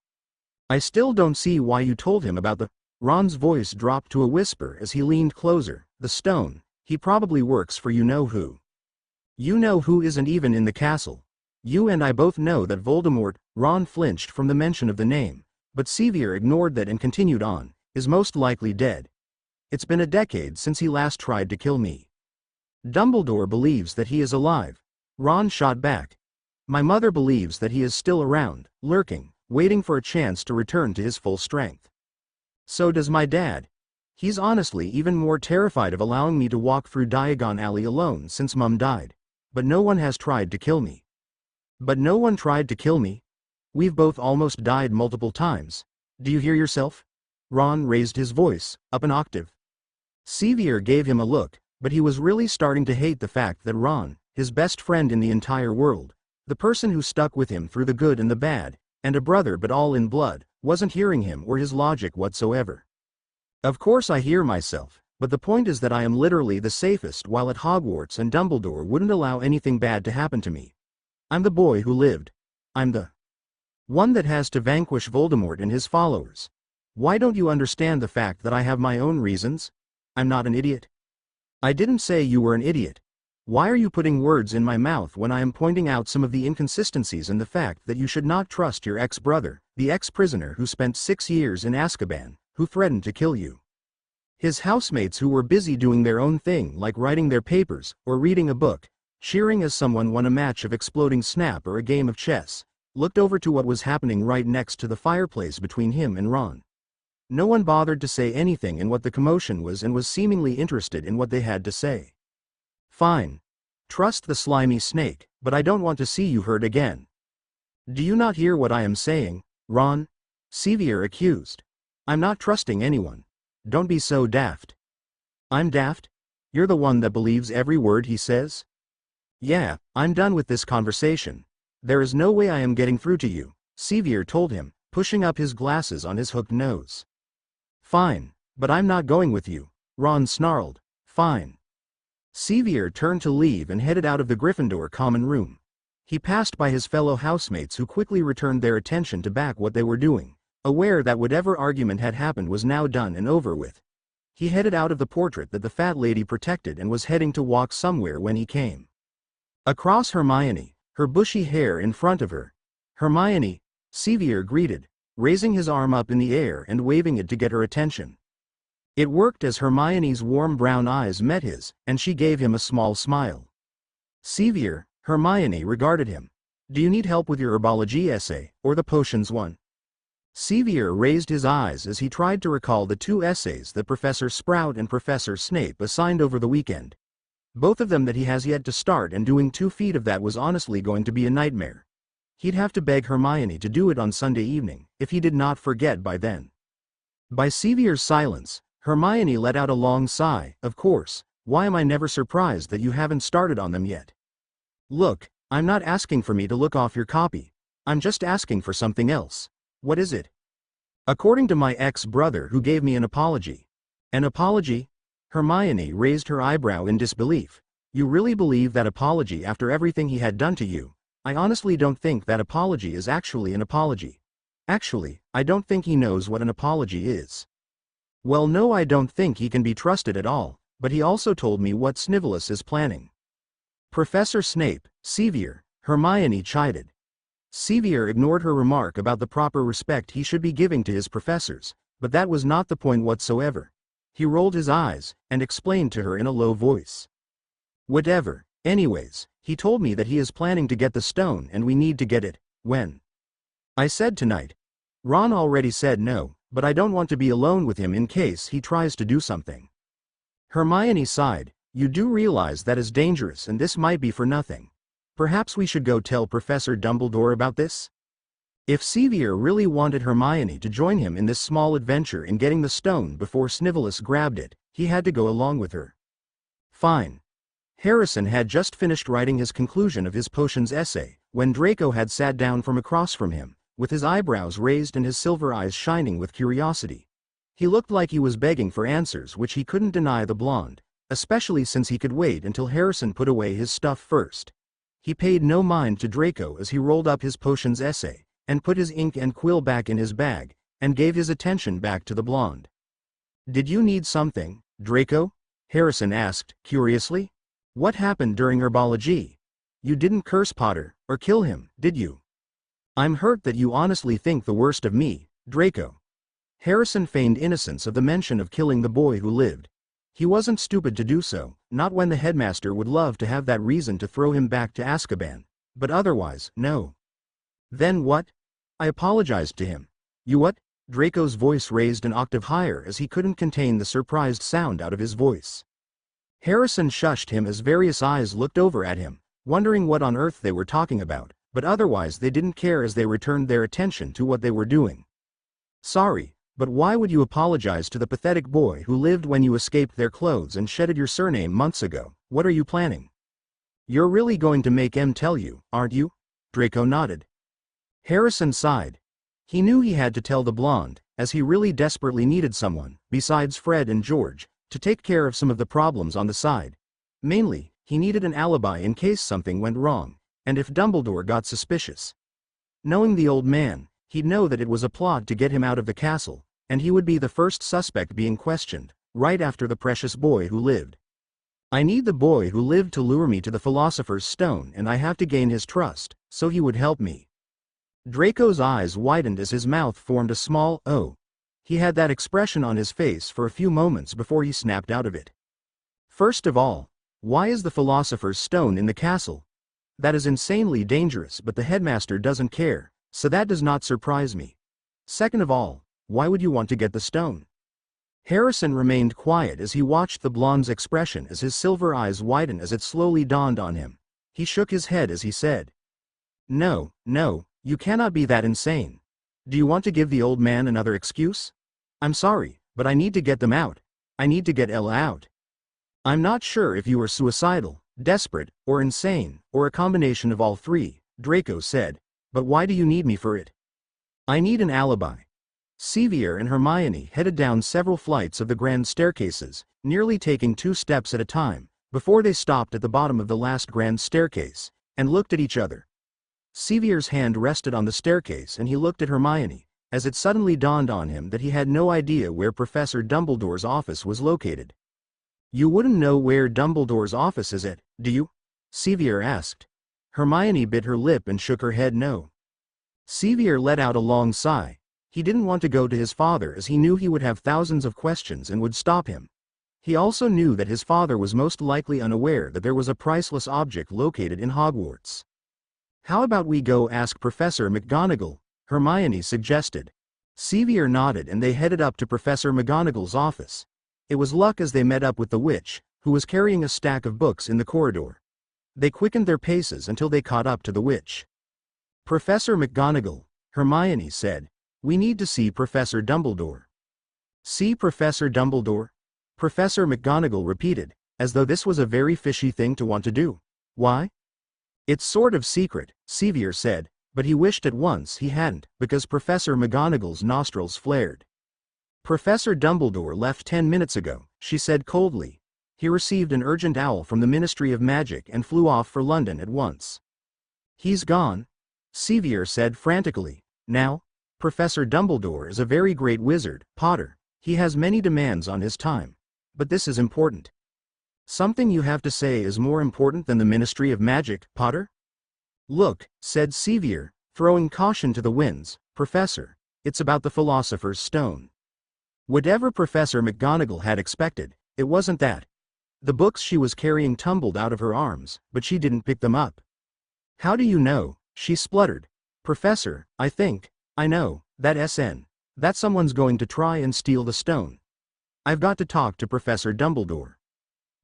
S1: I still don't see why you told him about the... Ron's voice dropped to a whisper as he leaned closer. The stone. He probably works for you-know-who. You-know-who isn't even in the castle. You and I both know that Voldemort... Ron flinched from the mention of the name, but Sevier ignored that and continued on, is most likely dead. It's been a decade since he last tried to kill me. Dumbledore believes that he is alive. Ron shot back. My mother believes that he is still around, lurking, waiting for a chance to return to his full strength. So does my dad. He's honestly even more terrified of allowing me to walk through Diagon Alley alone since Mum died. But no one has tried to kill me. But no one tried to kill me? We've both almost died multiple times. Do you hear yourself? Ron raised his voice, up an octave. Sevier gave him a look, but he was really starting to hate the fact that Ron, his best friend in the entire world, the person who stuck with him through the good and the bad, and a brother but all in blood, wasn't hearing him or his logic whatsoever. Of course I hear myself, but the point is that I am literally the safest while at Hogwarts, and Dumbledore wouldn't allow anything bad to happen to me. I'm the boy who lived. I'm the one that has to vanquish Voldemort and his followers. Why don't you understand the fact that I have my own reasons? I'm not an idiot. I didn't say you were an idiot. Why are you putting words in my mouth when I am pointing out some of the inconsistencies and the fact that you should not trust your ex-brother, the ex-prisoner who spent 6 years in Azkaban, who threatened to kill you? His housemates who were busy doing their own thing, like writing their papers, or reading a book, cheering as someone won a match of exploding snap or a game of chess, looked over to what was happening right next to the fireplace between him and Ron. No one bothered to say anything in what the commotion was and was seemingly interested in what they had to say. Fine. Trust the slimy snake, but I don't want to see you hurt again. Do you not hear what I am saying, Ron? Sevier accused. I'm not trusting anyone. Don't be so daft. I'm daft? You're the one that believes every word he says? Yeah, I'm done with this conversation. There is no way I am getting through to you, Sevier told him, pushing up his glasses on his hooked nose. Fine, but I'm not going with you, Ron snarled. Fine. Sevier turned to leave and headed out of the Gryffindor common room. He passed by his fellow housemates who quickly returned their attention to back what they were doing, aware that whatever argument had happened was now done and over with. He headed out of the portrait that the fat lady protected and was heading to walk somewhere when he came across Hermione, her bushy hair in front of her. "Hermione," Sevier greeted, raising his arm up in the air and waving it to get her attention. It worked as Hermione's warm brown eyes met his, and she gave him a small smile. "Sevier," Hermione regarded him. "Do you need help with your herbology essay, or the potions one?" Sevier raised his eyes as he tried to recall the two essays that Professor Sprout and Professor Snape assigned over the weekend. Both of them that he has yet to start, and doing 2 feet of that was honestly going to be a nightmare. He'd have to beg Hermione to do it on Sunday evening, if he did not forget by then. By Sevier's silence, Hermione let out a long sigh. "Of course, why am I never surprised that you haven't started on them yet? Look, I'm not asking for me to look off your copy. I'm just asking for something else." "What is it?" "According to my ex-brother who gave me an apology." "An apology?" Hermione raised her eyebrow in disbelief. "You really believe that apology after everything he had done to you? I honestly don't think that apology is actually an apology. Actually, I don't think he knows what an apology is." "Well, no, I don't think he can be trusted at all, but he also told me what Snivellus is planning." "Professor Snape, Sevier," Hermione chided. Sevier ignored her remark about the proper respect he should be giving to his professors, but that was not the point whatsoever. He rolled his eyes, and explained to her in a low voice. "Whatever. Anyways, he told me that he is planning to get the stone and we need to get it. When?" "I said tonight. Ron already said no, but I don't want to be alone with him in case he tries to do something." Hermione sighed. "You do realize that is dangerous and this might be for nothing. Perhaps we should go tell Professor Dumbledore about this?" If Sevier really wanted Hermione to join him in this small adventure in getting the stone before Snivellus grabbed it, he had to go along with her. Fine. Harrison had just finished writing his conclusion of his potions essay, when Draco had sat down from across from him, with his eyebrows raised and his silver eyes shining with curiosity. He looked like he was begging for answers which he couldn't deny the blonde, especially since he could wait until Harrison put away his stuff first. He paid no mind to Draco as he rolled up his potions essay, and put his ink and quill back in his bag, and gave his attention back to the blonde. "Did you need something, Draco?" Harrison asked, curiously. "What happened during herbology? You didn't curse Potter, or kill him, did you?" "I'm hurt that you honestly think the worst of me, Draco." Harrison feigned innocence of the mention of killing the boy who lived. He wasn't stupid to do so, not when the headmaster would love to have that reason to throw him back to Azkaban, but otherwise, no. "Then what?" "I apologized to him." "You what?" Draco's voice raised an octave higher as he couldn't contain the surprised sound out of his voice. Harrison shushed him as various eyes looked over at him, wondering what on earth they were talking about, but otherwise they didn't care as they returned their attention to what they were doing. "Sorry, but why would you apologize to the pathetic boy who lived when you escaped their clothes and shedded your surname months ago? What are you planning?" "You're really going to make M tell you, aren't you?" Draco nodded. Harrison sighed. He knew he had to tell the blonde, as he really desperately needed someone, besides Fred and George, to take care of some of the problems on the side. Mainly, he needed an alibi in case something went wrong, and if Dumbledore got suspicious. Knowing the old man, he'd know that it was a plot to get him out of the castle, and he would be the first suspect being questioned, right after the precious boy who lived. "I need the boy who lived to lure me to the Philosopher's Stone, and I have to gain his trust, so he would help me." Draco's eyes widened as his mouth formed a small O. He had that expression on his face for a few moments before he snapped out of it. "First of all, why is the Philosopher's Stone in the castle? That is insanely dangerous, but the headmaster doesn't care, so that does not surprise me. Second of all, why would you want to get the stone?" Harrison remained quiet as he watched the blonde's expression as his silver eyes widened as it slowly dawned on him. He shook his head as he said, No, you cannot be that insane. Do you want to give the old man another excuse?" "I'm sorry, but I need to get them out. I need to get Ella out." "I'm not sure if you are suicidal, desperate, or insane, or a combination of all three," Draco said, "but why do you need me for it?" "I need an alibi." Sevier and Hermione headed down several flights of the grand staircases, nearly taking 2 steps at a time, before they stopped at the bottom of the last grand staircase, and looked at each other. Sevier's hand rested on the staircase and he looked at Hermione, as it suddenly dawned on him that he had no idea where Professor Dumbledore's office was located. "You wouldn't know where Dumbledore's office is at, do you?" Sevier asked. Hermione bit her lip and shook her head no. Sevier let out a long sigh. He didn't want to go to his father as he knew he would have thousands of questions and would stop him. He also knew that his father was most likely unaware that there was a priceless object located in Hogwarts. "How about we go ask Professor McGonagall?" Hermione suggested. Sevier nodded and they headed up to Professor McGonagall's office. It was luck as they met up with the witch, who was carrying a stack of books in the corridor. They quickened their paces until they caught up to the witch. "Professor McGonagall," Hermione said, "we need to see Professor Dumbledore." "See Professor Dumbledore?" Professor McGonagall repeated, as though this was a very fishy thing to want to do. "Why?" "It's sort of secret," Sevier said, but he wished at once he hadn't, because Professor McGonagall's nostrils flared. "Professor Dumbledore left 10 minutes ago," she said coldly. "He received an urgent owl from the Ministry of Magic and flew off for London at once." "He's gone?" Sevier said frantically. "Now, Professor Dumbledore is a very great wizard, Potter. He has many demands on his time. But this is important." "Something you have to say is more important than the Ministry of Magic, Potter?" "Look," said Sevier, throwing caution to the winds, "Professor, it's about the Philosopher's Stone." Whatever Professor McGonagall had expected, it wasn't that. The books she was carrying tumbled out of her arms, but she didn't pick them up. "How do you know?" she spluttered. "Professor, I know, that someone's going to try and steal the stone. I've got to talk to Professor Dumbledore."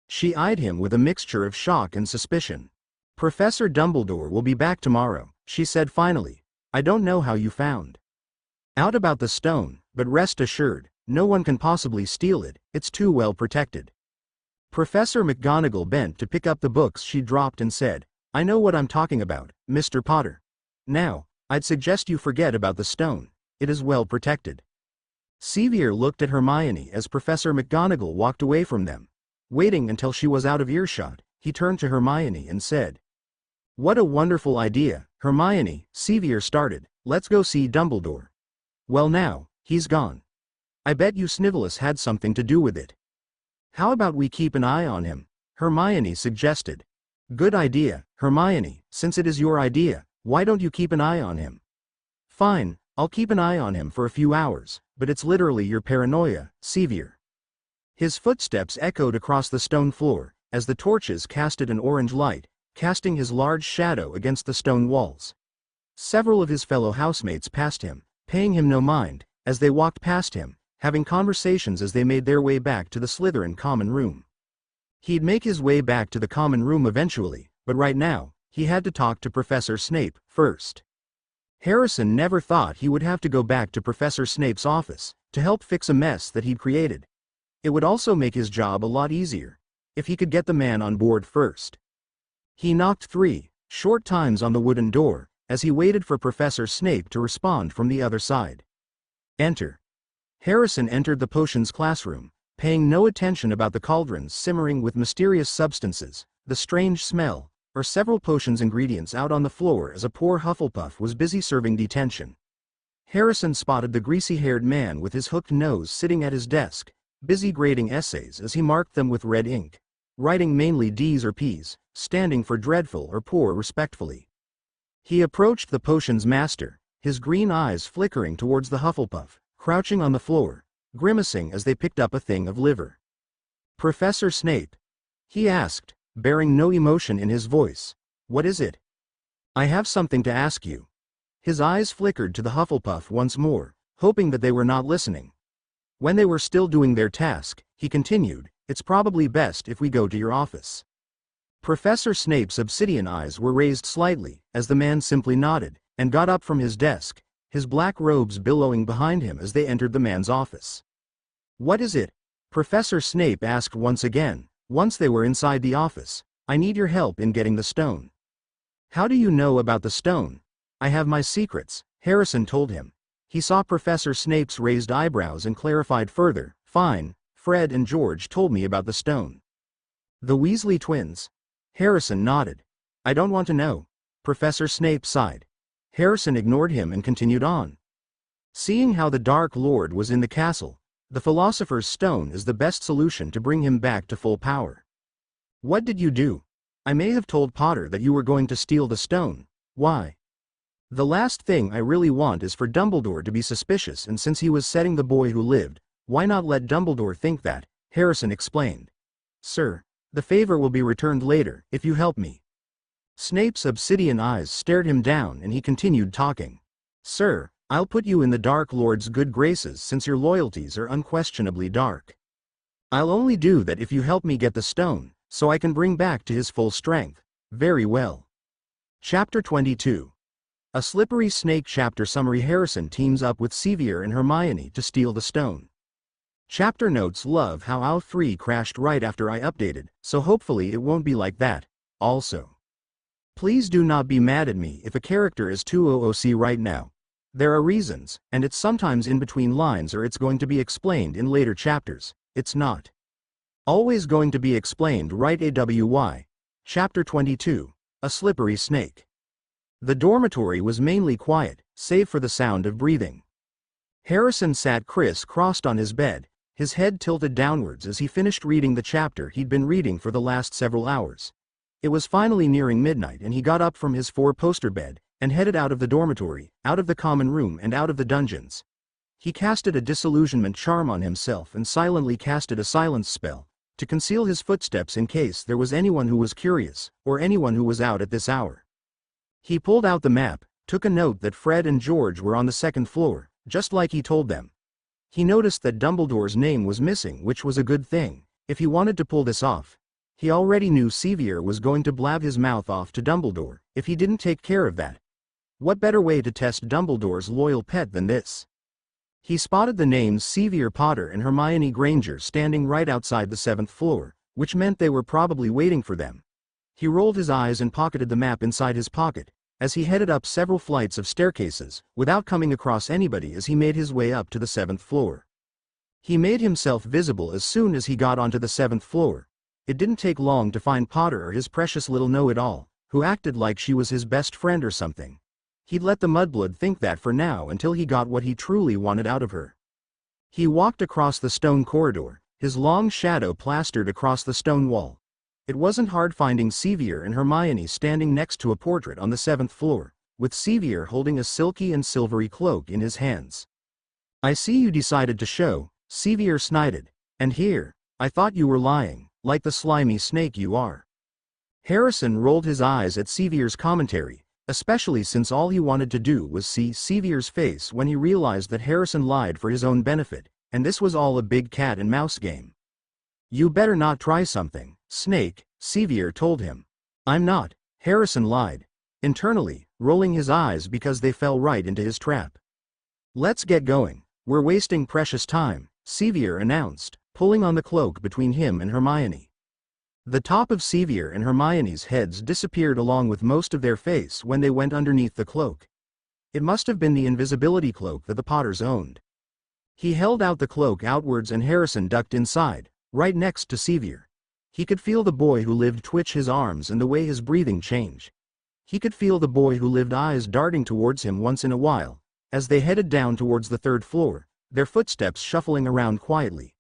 S1: She eyed him with a mixture of shock and suspicion. "Professor Dumbledore will be back tomorrow," she said finally. "I don't know how you found out about the stone, but rest assured, no one can possibly steal it, it's too well protected." Professor McGonagall bent to pick up the books she dropped and said, "I know what I'm talking about, Mr. Potter. Now, I'd suggest you forget about the stone. It is well protected." Sevier looked at Hermione as Professor McGonagall walked away from them. Waiting until she was out of earshot, he turned to Hermione and said, "What a wonderful idea, Hermione." Sevier started, "Let's go see Dumbledore." "Well now, he's gone. I bet you Snivellus had something to do with it." "How about we keep an eye on him?" Hermione suggested. "Good idea, Hermione, since it is your idea, why don't you keep an eye on him?" "Fine, I'll keep an eye on him for a few hours, but it's literally your paranoia, Sevier." His footsteps echoed across the stone floor, as the torches casted an orange light, casting his large shadow against the stone walls. Several of his fellow housemates passed him, paying him no mind, as they walked past him, having conversations as they made their way back to the Slytherin common room. He'd make his way back to the common room eventually, but right now, he had to talk to Professor Snape first. Harrison never thought he would have to go back to Professor Snape's office to help fix a mess that he'd created. It would also make his job a lot easier if he could get the man on board first. He knocked 3 short times on the wooden door as he waited for Professor Snape to respond from the other side. "Enter." Harrison entered the potions classroom, paying no attention about the cauldrons simmering with mysterious substances, the strange smell, or several potions ingredients out on the floor as a poor Hufflepuff was busy serving detention. Harrison spotted the greasy-haired man with his hooked nose sitting at his desk, busy grading essays as he marked them with red ink, writing mainly D's or P's, standing for dreadful or poor respectfully. He approached the potions master, his green eyes flickering towards the Hufflepuff, crouching on the floor, grimacing as they picked up a thing of liver. "Professor Snape?" he asked, bearing no emotion in his voice. "What is it?" "I have something to ask you." His eyes flickered to the Hufflepuff once more, hoping that they were not listening. When they were still doing their task, he continued, "It's probably best if we go to your office." Professor Snape's obsidian eyes were raised slightly, as the man simply nodded, and got up from his desk, his black robes billowing behind him as they entered the man's office. "What is it?" Professor Snape asked once again, once they were inside the office. "I need your help in getting the stone." "How do you know about the stone?" "I have my secrets," Harrison told him. He saw Professor Snape's raised eyebrows and clarified further, "Fine, Fred and George told me about the stone." "The Weasley twins?" Harrison nodded. "I don't want to know." Professor Snape sighed. Harrison ignored him and continued on. Seeing how the Dark Lord was in the castle, the Philosopher's Stone is the best solution to bring him back to full power. What did you do? I may have told Potter that you were going to steal the stone. Why? The last thing I really want is for Dumbledore to be suspicious, and since he was setting the boy who lived, why not let Dumbledore think that? Harrison explained. Sir, the favor will be returned later, if you help me. Snape's obsidian eyes stared him down and he continued talking. Sir, I'll put you in the Dark Lord's good graces since your loyalties are unquestionably dark. I'll only do that if you help me get the stone, so I can bring back to his full strength. Very well. Chapter 22. A Slippery Snake Chapter Summary. Harrison teams up with Sevier and Hermione to steal the stone. Chapter notes. Love how AO3 crashed right after I updated, so hopefully it won't be like that. Also, please do not be mad at me if a character is too OOC right now. There are reasons, and it's sometimes in between lines or it's going to be explained in later chapters. It's not always going to be explained right away. Chapter 22. A Slippery Snake. The dormitory was mainly quiet, save for the sound of breathing. Harrison sat criss-crossed on his bed, his head tilted downwards as he finished reading the chapter he'd been reading for the last several hours. It was finally nearing midnight and he got up from his four-poster bed and headed out of the dormitory, out of the common room and out of the dungeons. He casted a disillusionment charm on himself and silently casted a silence spell, to conceal his footsteps in case there was anyone who was curious, or anyone who was out at this hour. He pulled out the map, took a note that Fred and George were on the second floor, just like he told them. He noticed that Dumbledore's name was missing, which was a good thing, if he wanted to pull this off. He already knew Sevier was going to blab his mouth off to Dumbledore, if he didn't take care of that. What better way to test Dumbledore's loyal pet than this? He spotted the names Sevier Potter and Hermione Granger standing right outside the 7th floor, which meant they were probably waiting for them. He rolled his eyes and pocketed the map inside his pocket, as he headed up several flights of staircases, without coming across anybody as he made his way up to the 7th floor. He made himself visible as soon as he got onto the 7th floor. It didn't take long to find Potter or his precious little know-it-all, who acted like she was his best friend or something. He'd let the mudblood think that for now until he got what he truly wanted out of her. He walked across the stone corridor, his long shadow plastered across the stone wall. It wasn't hard finding Sevier and Hermione standing next to a portrait on the 7th floor, with Sevier holding a silky and silvery cloak in his hands. I see you decided to show, Sevier snided, and here, I thought you were lying, like the slimy snake you are. Harrison rolled his eyes at Sevier's commentary, especially since all he wanted to do was see Sevier's face when he realized that Harrison lied for his own benefit, and this was all a big cat and mouse game. You better not try something, Snake, Sevier told him. I'm not, Harrison lied, internally, rolling his eyes because they fell right into his trap. Let's get going, we're wasting precious time, Sevier announced, pulling on the cloak between him and Hermione. The top of Sevier and Hermione's heads disappeared along with most of their face when they went underneath the cloak. It must have been the invisibility cloak that the Potters owned. He held out the cloak outwards and Harrison ducked inside, right next to Sevier. He could feel the boy who lived twitch his arms and the way his breathing changed. He could feel the boy who lived eyes darting towards him once in a while, as they headed down towards the 3rd floor, their footsteps shuffling around quietly.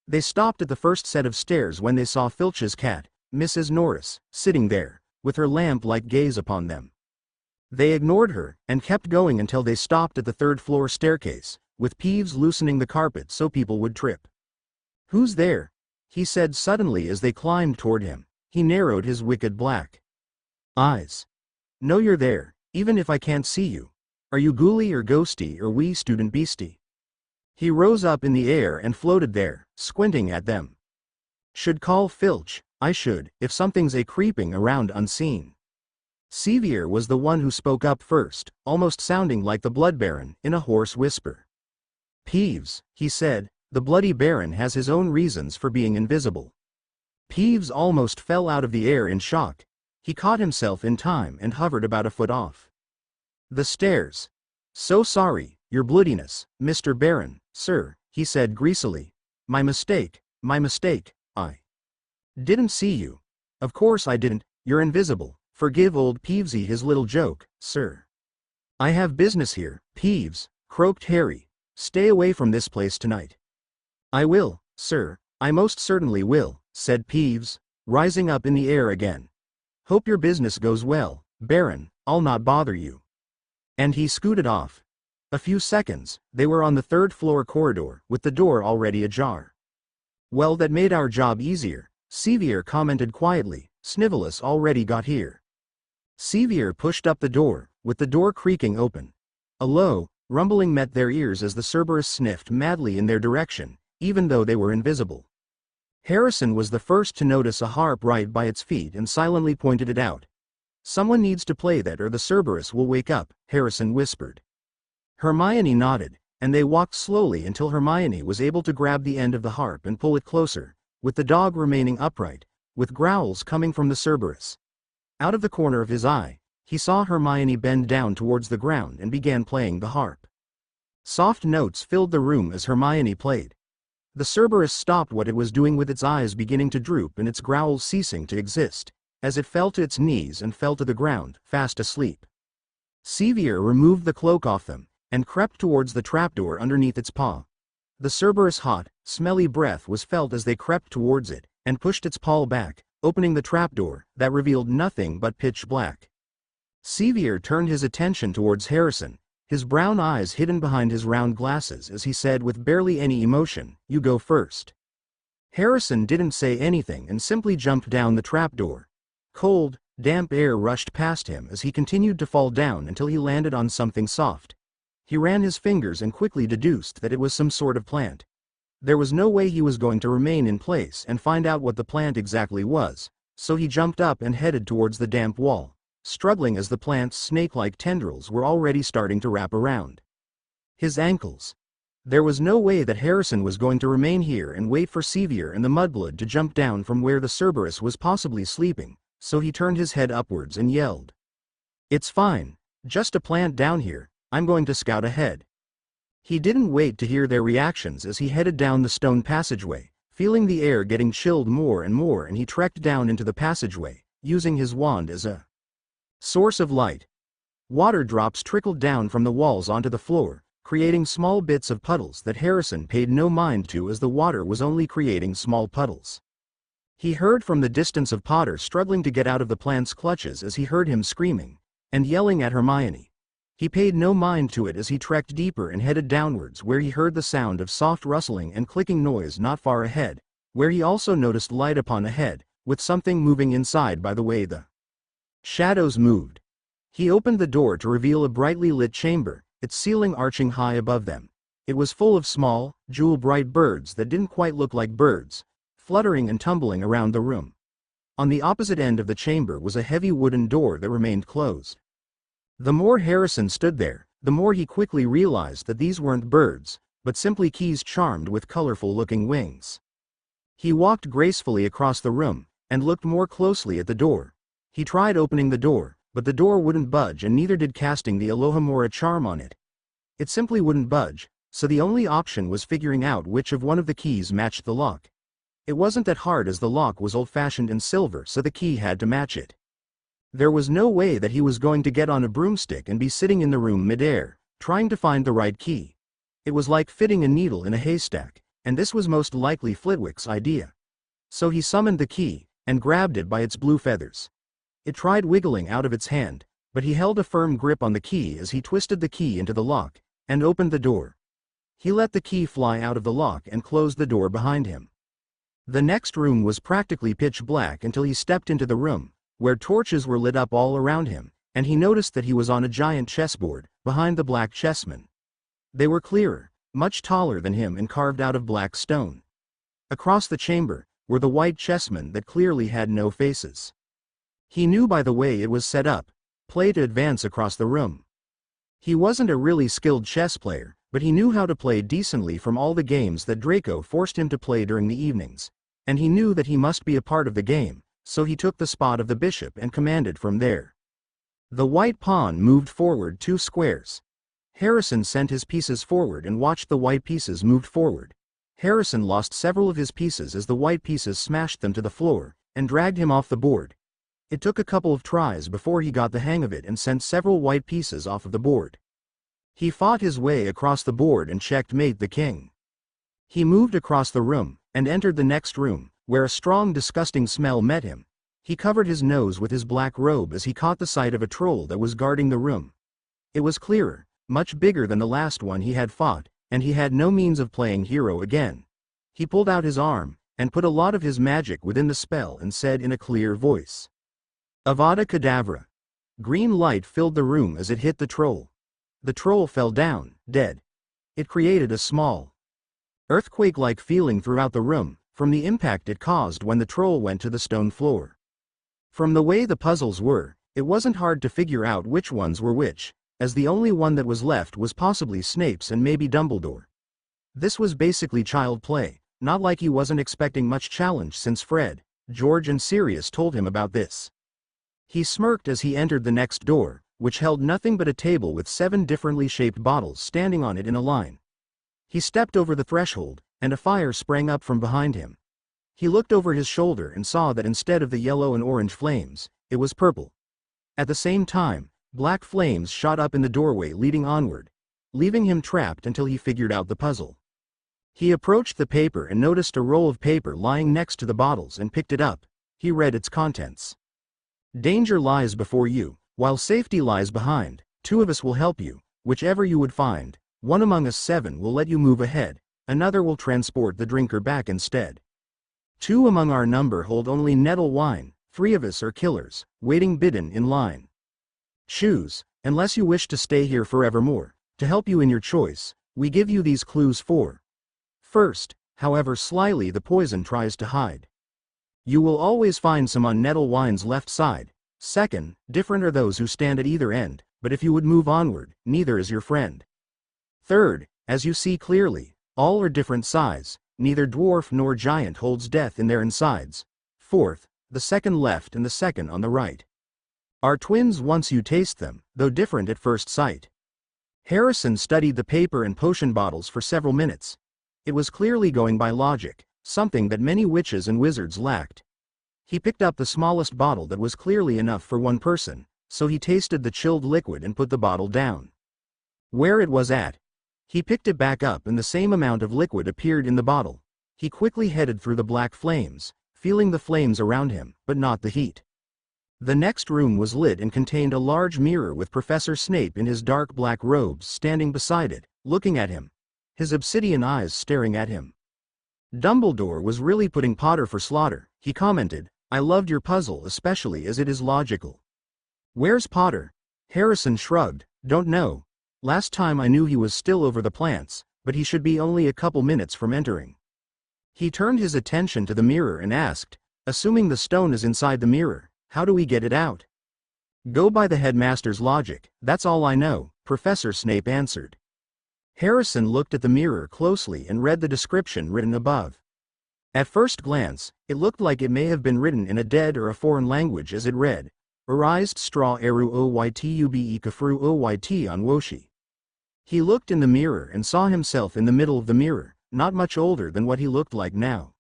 S1: They stopped at the first set of stairs when they saw Filch's cat, Mrs. Norris, sitting there, with her lamp-like gaze upon them. They ignored her, and kept going until they stopped at the 3rd floor staircase, with Peeves loosening the carpet so people would trip. Who's there? He said suddenly as they climbed toward him. He narrowed his wicked black eyes. No, you're there, even if I can't see you. Are you ghouly or ghosty or wee student beastie? He rose up in the air and floated there, squinting at them. Should call Filch, I should, if something's creeping around unseen. Sevier was the one who spoke up first, almost sounding like the Blood Baron, in a hoarse whisper. Peeves, he said, the Bloody Baron has his own reasons for being invisible. Peeves almost fell out of the air in shock. He caught himself in time and hovered about a foot off the stairs. So sorry, your bloodiness, Mr. Baron, sir, he said greasily. My mistake, I didn't see you. Of course I didn't, you're invisible. Forgive old Peevesy his little joke, sir. I have business here, Peeves, croaked Harry. "Stay away from this place tonight." "I will, sir, I most certainly will," said Peeves, rising up in the air again. "Hope your business goes well, Baron, I'll not bother you." And he scooted off. A few seconds, they were on the third-floor corridor, with the door already ajar. "Well, that made our job easier," Sevier commented quietly. "Snivelus already got here." Sevier pushed up the door, with the door creaking open. A low, rumbling met their ears as the Cerberus sniffed madly in their direction, even though they were invisible. Harrison was the first to notice a harp right by its feet and silently pointed it out. "Someone needs to play that or the Cerberus will wake up," Harrison whispered. Hermione nodded, and they walked slowly until Hermione was able to grab the end of the harp and pull it closer, with the dog remaining upright, with growls coming from the Cerberus. Out of the corner of his eye, he saw Hermione bend down towards the ground and began playing the harp. Soft notes filled the room as Hermione played. The Cerberus stopped what it was doing, with its eyes beginning to droop and its growls ceasing to exist, as it fell to its knees and fell to the ground, fast asleep. Sevier removed the cloak off them, and crept towards the trapdoor underneath its paw. The Cerberus' hot, smelly breath was felt as they crept towards it, and pushed its paw back, opening the trapdoor, that revealed nothing but pitch black. Sevier turned his attention towards Harrison, his brown eyes hidden behind his round glasses, as he said with barely any emotion, "You go first." Harrison didn't say anything and simply jumped down the trapdoor. Cold, damp air rushed past him as he continued to fall down until he landed on something soft. He ran his fingers and quickly deduced that it was some sort of plant. There was no way he was going to remain in place and find out what the plant exactly was, so he jumped up and headed towards the damp wall, struggling as the plant's snake-like tendrils were already starting to wrap around his ankles. There was no way that Harrison was going to remain here and wait for Sevier and the mudblood to jump down from where the Cerberus was possibly sleeping, so he turned his head upwards and yelled, "It's fine, just a plant down here, I'm going to scout ahead." He didn't wait to hear their reactions as he headed down the stone passageway, feeling the air getting chilled more and more, and he trekked down into the passageway, using his wand as a source of light. Water drops trickled down from the walls onto the floor, creating small bits of puddles that Harrison paid no mind to, as the water was only creating small puddles. He heard from the distance of Potter struggling to get out of the plant's clutches as he heard him screaming and yelling at Hermione. He paid no mind to it as he trekked deeper and headed downwards, where he heard the sound of soft rustling and clicking noise not far ahead, where he also noticed light upon ahead, with something moving inside by the way the shadows moved. He opened the door to reveal a brightly lit chamber, its ceiling arching high above them. It was full of small, jewel-bright birds that didn't quite look like birds, fluttering and tumbling around the room. On the opposite end of the chamber was a heavy wooden door that remained closed. The more Harrison stood there, the more he quickly realized that these weren't birds, but simply keys charmed with colorful-looking wings. He walked gracefully across the room, and looked more closely at the door. He tried opening the door, but the door wouldn't budge, and neither did casting the Alohomora charm on it. It simply wouldn't budge, so the only option was figuring out which of one of the keys matched the lock. It wasn't that hard, as the lock was old-fashioned and silver, so the key had to match it. There was no way that he was going to get on a broomstick and be sitting in the room mid-air, trying to find the right key. It was like fitting a needle in a haystack, and this was most likely Flitwick's idea. So he summoned the key, and grabbed it by its blue feathers. It tried wiggling out of its hand, but he held a firm grip on the key as he twisted the key into the lock, and opened the door. He let the key fly out of the lock and closed the door behind him. The next room was practically pitch black until he stepped into the room, where torches were lit up all around him, and he noticed that he was on a giant chessboard, behind the black chessmen. They were clearer, much taller than him, and carved out of black stone. Across the chamber were the white chessmen that clearly had no faces. He knew by the way it was set up, play to advance across the room. He wasn't a really skilled chess player, but he knew how to play decently from all the games that Draco forced him to play during the evenings, and he knew that he must be a part of the game, so he took the spot of the bishop and commanded from there. The white pawn moved forward 2 squares. Harrison sent his pieces forward and watched the white pieces move forward. Harrison lost several of his pieces as the white pieces smashed them to the floor, and dragged him off the board. It took a couple of tries before he got the hang of it and sent several white pieces off of the board. He fought his way across the board and checkmate the king. He moved across the room, and entered the next room, where a strong disgusting smell met him. He covered his nose with his black robe as he caught the sight of a troll that was guarding the room. It was clearer, much bigger than the last one he had fought, and he had no means of playing hero again. He pulled out his arm, and put a lot of his magic within the spell and said in a clear voice, "Avada Kedavra." Green light filled the room as it hit the troll. The troll fell down, dead. It created a small, earthquake-like feeling throughout the room, from the impact it caused when the troll went to the stone floor. From the way the puzzles were, it wasn't hard to figure out which ones were which, as the only one that was left was possibly Snape's and maybe Dumbledore. This was basically child play, not like he wasn't expecting much challenge since Fred, George and Sirius told him about this. He smirked as he entered the next door, which held nothing but a table with 7 differently shaped bottles standing on it in a line. He stepped over the threshold, and a fire sprang up from behind him. He looked over his shoulder and saw that instead of the yellow and orange flames, it was purple. At the same time, black flames shot up in the doorway leading onward, leaving him trapped until he figured out the puzzle. He approached the paper and noticed a roll of paper lying next to the bottles and picked it up. He read its contents. "Danger lies before you, while safety lies behind. 2 of us will help you, whichever you would find. One among us 7 will let you move ahead, another will transport the drinker back instead. 2 among our number hold only nettle wine, 3 of us are killers, waiting bidden in line. Choose, unless you wish to stay here forevermore. To help you in your choice, we give you these clues for. First, however slyly the poison tries to hide, you will always find some on nettle wine's left side. Second, different are those who stand at either end, but if you would move onward, neither is your friend. Third, as you see clearly, all are different size, neither dwarf nor giant holds death in their insides. Fourth, the second left and the second on the right are twins once you taste them, though different at first sight." Harrison studied the paper and potion bottles for several minutes. It was clearly going by logic, something that many witches and wizards lacked. He picked up the smallest bottle that was clearly enough for one person, so he tasted the chilled liquid and put the bottle down where it was at. He picked it back up and the same amount of liquid appeared in the bottle. He quickly headed through the black flames, feeling the flames around him, but not the heat. The next room was lit and contained a large mirror with Professor Snape in his dark black robes standing beside it, looking at him, his obsidian eyes staring at him. Dumbledore was really putting Potter for slaughter. He commented, "I loved your puzzle especially as it is logical." "Where's Potter?" Harrison shrugged, "Don't know. Last time I knew he was still over the plants, but he should be only a couple minutes from entering." He turned his attention to the mirror and asked, "Assuming the stone is inside the mirror, how do we get it out?" "Go by the headmaster's logic, that's all I know," Professor Snape answered. Harrison looked at the mirror closely and read the description written above. At first glance, it looked like it may have been written in a dead or a foreign language as it read, "Arised straw eru oytube kafru oyt on woshi." He looked in the mirror and saw himself in the middle of the mirror, not much older than what he looked like now.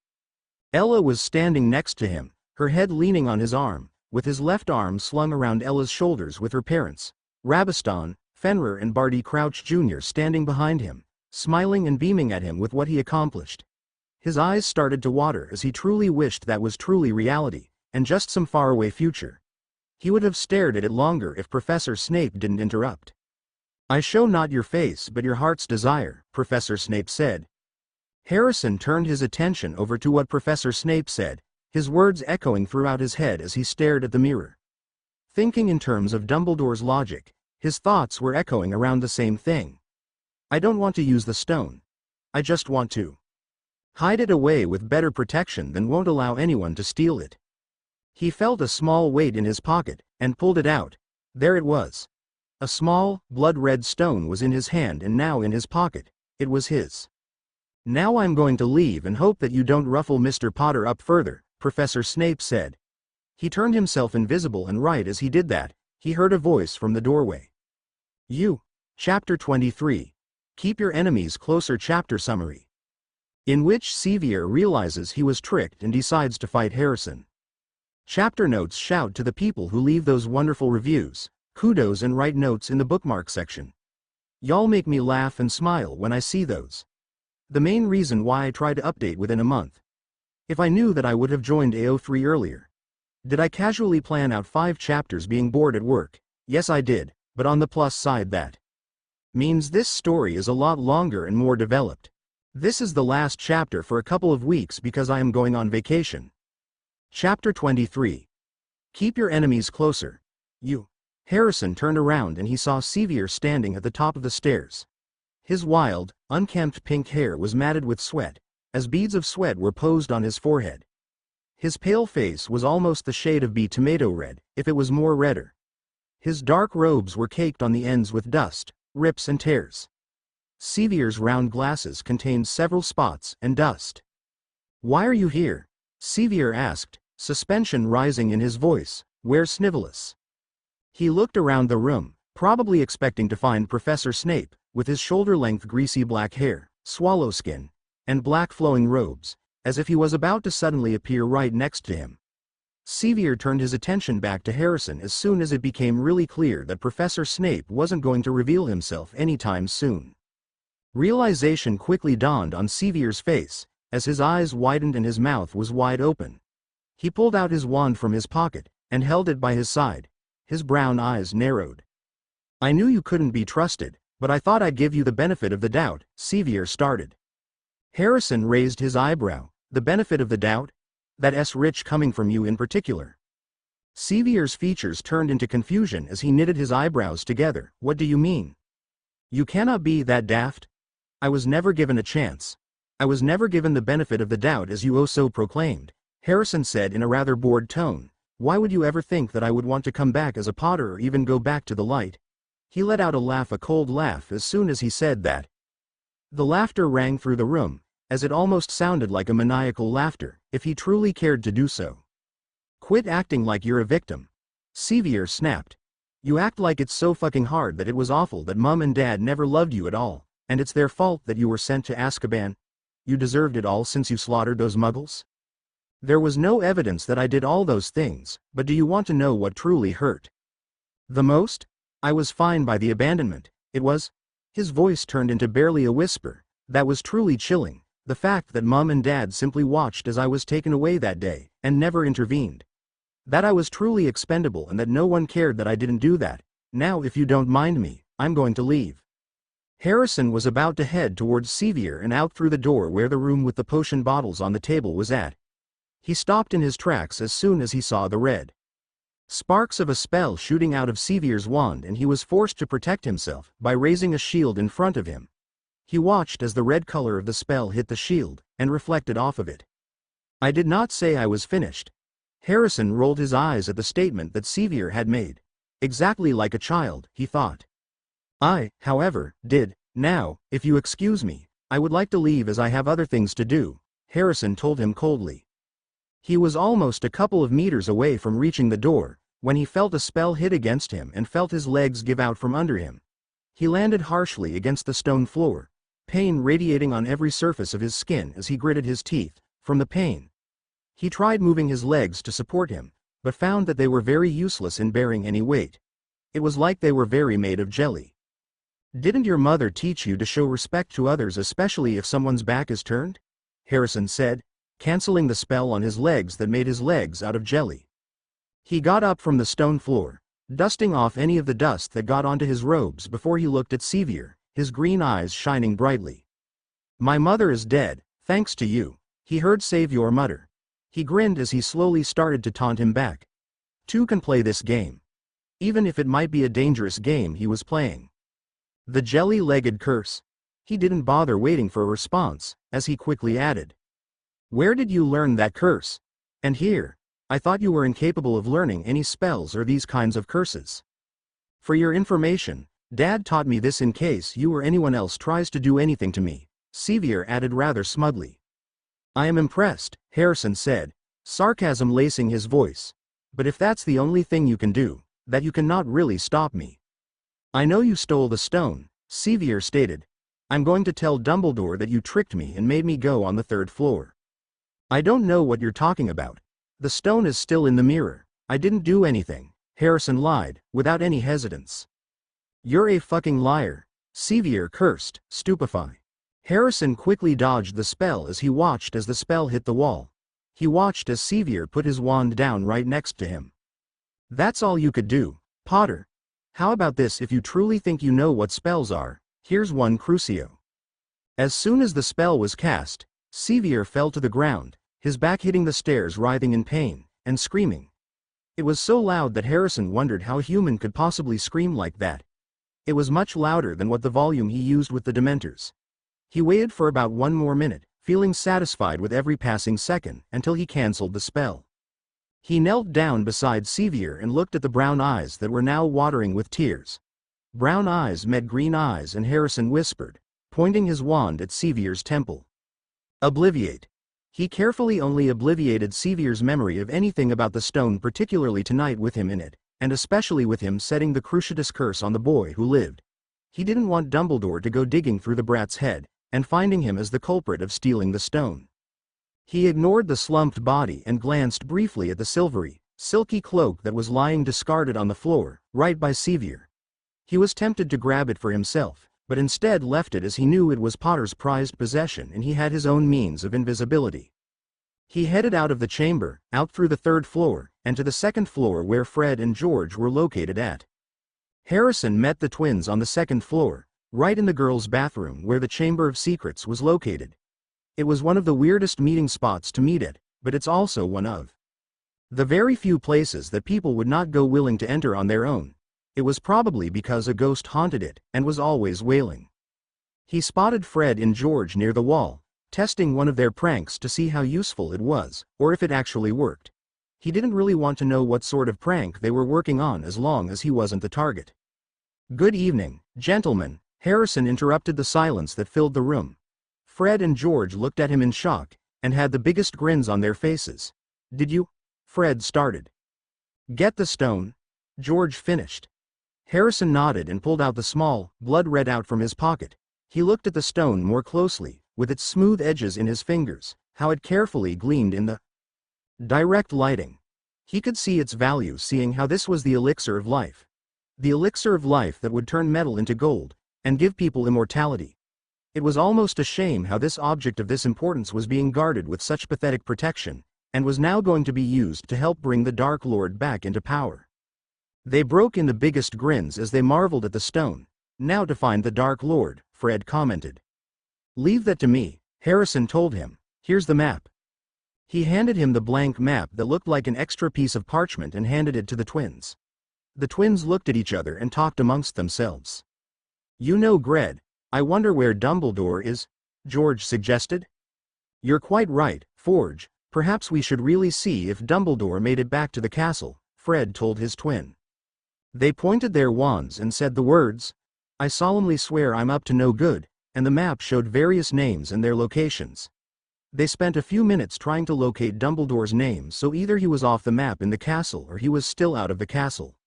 S1: Ella was standing next to him, her head leaning on his arm, with his left arm slung around Ella's shoulders with her parents, Rabaston, Fenrir and Barty Crouch Jr. standing behind him, smiling and beaming at him with what he accomplished. His eyes started to water as he truly wished that was truly reality, and just some faraway future. He would have stared at it longer if Professor Snape didn't interrupt. "I show not your face but your heart's desire," Professor Snape said. Harrison turned his attention over to what Professor Snape said, his words echoing throughout his head as he stared at the mirror. Thinking in terms of Dumbledore's logic, his thoughts were echoing around the same thing. "I don't want to use the stone. I just want to hide it away with better protection than won't allow anyone to steal it." He felt a small weight in his pocket, and pulled it out. There it was. A small, blood-red stone was in his hand and now in his pocket. It was his. "Now I'm going to leave and hope that you don't ruffle Mr. Potter up further," Professor Snape said. He turned himself invisible and right as he did that, he heard a voice from the doorway. Chapter 23. Keep Your Enemies Closer Chapter Summary. In which Sevier realizes he was tricked and decides to fight Harrison. Chapter notes shout to the people who leave those wonderful reviews, kudos and write notes in the bookmark section. Y'all make me laugh and smile when I see those. The main reason why I try to update within a month. If I knew that I would have joined AO3 earlier. Did I casually plan out 5 chapters being bored at work? Yes I did, but on the plus side that means this story is a lot longer and more developed. This is the last chapter for a couple of weeks because I am going on vacation. Chapter 23. Keep your enemies closer. You. Harrison turned around and he saw Sevier standing at the top of the stairs. His wild, unkempt pink hair was matted with sweat, as beads of sweat were posed on his forehead. His pale face was almost the shade of tomato red, if it was more redder. His dark robes were caked on the ends with dust, rips and tears. Sevier's round glasses contained several spots and dust. "Why are you here?" Sevier asked, suspension rising in his voice. "Where's Snivelus?" He looked around the room, probably expecting to find Professor Snape, with his shoulder-length greasy black hair, swallow skin, and black flowing robes, as if he was about to suddenly appear right next to him. Sevier turned his attention back to Harrison as soon as it became really clear that Professor Snape wasn't going to reveal himself anytime soon. Realization quickly dawned on Sevier's face, as his eyes widened and his mouth was wide open. He pulled out his wand from his pocket, and held it by his side. His brown eyes narrowed. "I knew you couldn't be trusted, but I thought I'd give you the benefit of the doubt," Sevier started. Harrison raised his eyebrow. "The benefit of the doubt? That's rich coming from you in particular." Sevier's features turned into confusion as he knitted his eyebrows together. "What do you mean? You cannot be that daft. I was never given a chance. I was never given the benefit of the doubt as you so proclaimed," Harrison said in a rather bored tone. "Why would you ever think that I would want to come back as a Potter or even go back to the light?" He let out a cold laugh as soon as he said that. The laughter rang through the room, as it almost sounded like a maniacal laughter, if he truly cared to do so. "Quit acting like you're a victim," Sevier snapped. "You act like it's so fucking hard that it was awful that Mum and Dad never loved you at all, and it's their fault that you were sent to Azkaban. You deserved it all since you slaughtered those muggles. There was no evidence that I did all those things, but do you want to know what truly hurt the most? I was fine by the abandonment. It was..." His voice turned into barely a whisper. "That was truly chilling. The fact that Mum and Dad simply watched as I was taken away that day, and never intervened. That I was truly expendable and that no one cared that I didn't do that. Now if you don't mind me, I'm going to leave." Harrison was about to head towards Sevier and out through the door where the room with the potion bottles on the table was at. He stopped in his tracks as soon as he saw the red sparks of a spell shooting out of Sevier's wand, and he was forced to protect himself by raising a shield in front of him. He watched as the red color of the spell hit the shield, and reflected off of it. "I did not say I was finished." Harrison rolled his eyes at the statement that Sevier had made. Exactly like a child, he thought. "I, however, did. Now, if you excuse me, I would like to leave as I have other things to do," Harrison told him coldly. He was almost a couple of meters away from reaching the door, when he felt a spell hit against him and felt his legs give out from under him. He landed harshly against the stone floor, pain radiating on every surface of his skin as he gritted his teeth, from the pain. He tried moving his legs to support him, but found that they were very useless in bearing any weight. It was like they were very made of jelly. "Didn't your mother teach you to show respect to others, especially if someone's back is turned?" Harrison said, canceling the spell on his legs that made his legs out of jelly. He got up from the stone floor, dusting off any of the dust that got onto his robes before he looked at Sevier, his green eyes shining brightly. "My mother is dead, thanks to you," he heard Sevier mutter. He grinned as he slowly started to taunt him back. Two can play this game. Even if it might be a dangerous game he was playing. The jelly-legged curse. He didn't bother waiting for a response, as he quickly added. "Where did you learn that curse? And here, I thought you were incapable of learning any spells or these kinds of curses. For your information, Dad taught me this in case you or anyone else tries to do anything to me," Sevier added rather smugly. "I am impressed," Harrison said, sarcasm lacing his voice. "But if that's the only thing you can do, that you cannot really stop me." "I know you stole the stone," Sevier stated. "I'm going to tell Dumbledore that you tricked me and made me go on the 3rd floor. "I don't know what you're talking about. The stone is still in the mirror. I didn't do anything," Harrison lied, without any hesitance. "You're a fucking liar," Sevier cursed, stupefied. Harrison quickly dodged the spell as he watched as the spell hit the wall. He watched as Sevier put his wand down right next to him. That's all you could do, Potter. How about this? If you truly think you know what spells are, here's one crucio. As soon as the spell was cast, Sevier fell to the ground, his back hitting the stairs, writhing in pain, and screaming. It was so loud that Harrison wondered how a human could possibly scream like that. It was much louder than what the volume he used with the Dementors. He waited for about 1 more minute, feeling satisfied with every passing second, until he cancelled the spell. He knelt down beside Sevier and looked at the brown eyes that were now watering with tears. Brown eyes met green eyes, and Harrison whispered, pointing his wand at Sevier's temple. Obliviate. He carefully only obliviated Sevier's memory of anything about the stone, particularly tonight with him in it, and especially with him setting the Cruciatus curse on the boy who lived. He didn't want Dumbledore to go digging through the brat's head, and finding him as the culprit of stealing the stone. He ignored the slumped body and glanced briefly at the silvery, silky cloak that was lying discarded on the floor, right by Sevier. He was tempted to grab it for himself, but instead left it as he knew it was Potter's prized possession and he had his own means of invisibility. He headed out of the chamber, out through the 3rd floor, and to the 2nd floor where Fred and George were located at. Harrison met the twins on the 2nd floor, right in the girls' bathroom where the Chamber of Secrets was located. It was one of the weirdest meeting spots to meet at, but it's also one of the very few places that people would not go willing to enter on their own. It was probably because a ghost haunted it, and was always wailing. He spotted Fred and George near the wall, testing one of their pranks to see how useful it was, or if it actually worked. He didn't really want to know what sort of prank they were working on as long as he wasn't the target. "Good evening, gentlemen," Harrison interrupted the silence that filled the room. Fred and George looked at him in shock, and had the biggest grins on their faces. "Did you?" Fred started. "Get the stone?" George finished. Harrison nodded and pulled out the small, blood red out from his pocket. He looked at the stone more closely, with its smooth edges in his fingers, how it carefully gleamed in the direct lighting. He could see its value, seeing how this was the elixir of life. The elixir of life that would turn metal into gold, and give people immortality. It was almost a shame how this object of this importance was being guarded with such pathetic protection, and was now going to be used to help bring the Dark Lord back into power. They broke in the biggest grins as they marveled at the stone. "Now to find the Dark Lord," Fred commented. "Leave that to me," Harrison told him. "Here's the map." He handed him the blank map that looked like an extra piece of parchment and handed it to the twins. The twins looked at each other and talked amongst themselves. "You know, Gred, I wonder where Dumbledore is," George suggested. "You're quite right, Forge. Perhaps we should really see if Dumbledore made it back to the castle," Fred told his twin. They pointed their wands and said the words, "I solemnly swear I'm up to no good," and the map showed various names and their locations. They spent a few minutes trying to locate Dumbledore's name, so either he was off the map in the castle or he was still out of the castle.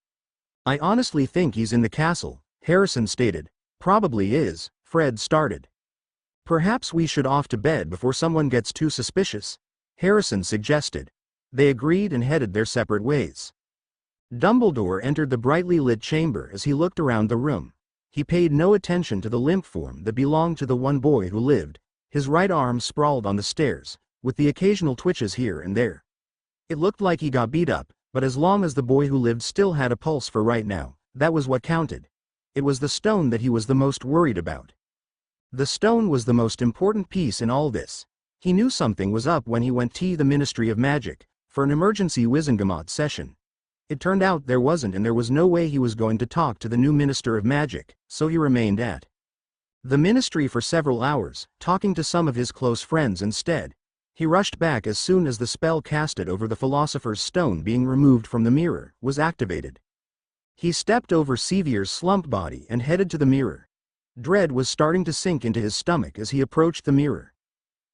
S1: "I honestly think he's in the castle," Harrison stated. "Probably is," Fred started. "Perhaps we should off to bed before someone gets too suspicious," Harrison suggested. They agreed and headed their separate ways. Dumbledore entered the brightly lit chamber. As he looked around the room, he paid no attention to the limp form that belonged to the one boy who lived, his right arm sprawled on the stairs, with the occasional twitches here and there. It looked like he got beat up, but as long as the boy who lived still had a pulse for right now, that was what counted. It was the stone that he was the most worried about. The stone was the most important piece in all this. He knew something was up when he went to the Ministry of Magic for an emergency Wizengamot session. It turned out there wasn't, and there was no way he was going to talk to the new Minister of Magic, so he remained at the Ministry for several hours, talking to some of his close friends instead. He rushed back as soon as the spell casted over the Philosopher's Stone being removed from the mirror was activated. He stepped over Sevier's slump body and headed to the mirror. Dread was starting to sink into his stomach as he approached the mirror.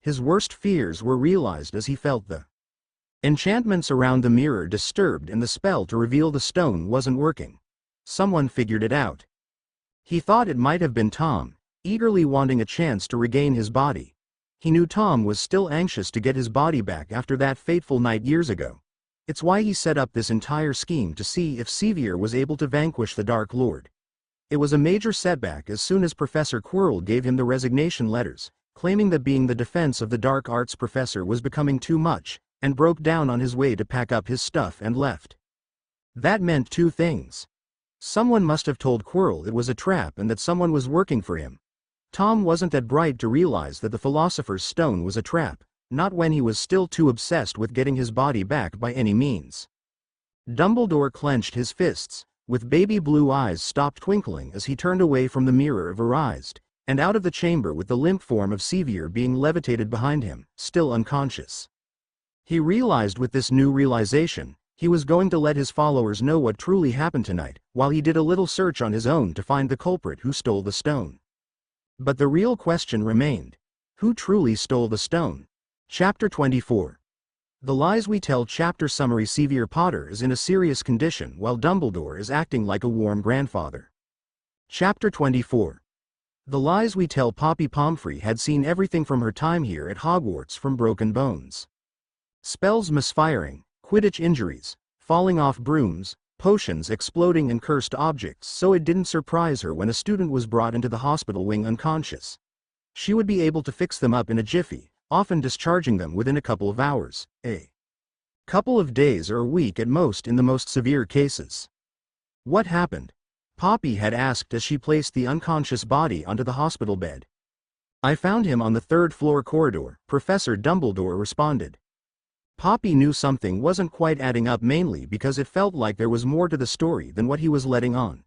S1: His worst fears were realized as he felt the enchantments around the mirror disturbed and the spell to reveal the stone wasn't working. Someone figured it out. He thought it might have been Tom, eagerly wanting a chance to regain his body. He knew Tom was still anxious to get his body back after that fateful night years ago. It's why he set up this entire scheme, to see if Sevier was able to vanquish the Dark Lord. It was a major setback as soon as Professor Quirrell gave him the resignation letters, claiming that being the defense of the dark arts professor was becoming too much, and broke down on his way to pack up his stuff and left. That meant two things. Someone must have told Quirrell it was a trap and that someone was working for him. Tom wasn't that bright to realize that the Philosopher's Stone was a trap, not when he was still too obsessed with getting his body back by any means. Dumbledore clenched his fists, with baby blue eyes stopped twinkling as he turned away from the mirror of Verized, and out of the chamber with the limp form of Sevier being levitated behind him, still unconscious. He realized with this new realization, he was going to let his followers know what truly happened tonight, while he did a little search on his own to find the culprit who stole the stone. But the real question remained. Who truly stole the stone? Chapter 24. The Lies We Tell Chapter Summary. Sevier Potter is in a serious condition while Dumbledore is acting like a warm grandfather. Chapter 24. The Lies We Tell. Poppy Pomfrey had seen everything from her time here at Hogwarts, from broken bones, spells misfiring, Quidditch injuries, falling off brooms, potions exploding and cursed objects, so it didn't surprise her when a student was brought into the hospital wing unconscious. She would be able to fix them up in a jiffy, often discharging them within a couple of hours, a couple of days or a week at most in the most severe cases. What happened? Poppy had asked as she placed the unconscious body onto the hospital bed. I found him on the third-floor corridor, Professor Dumbledore responded. Poppy knew something wasn't quite adding up, mainly because it felt like there was more to the story than what he was letting on.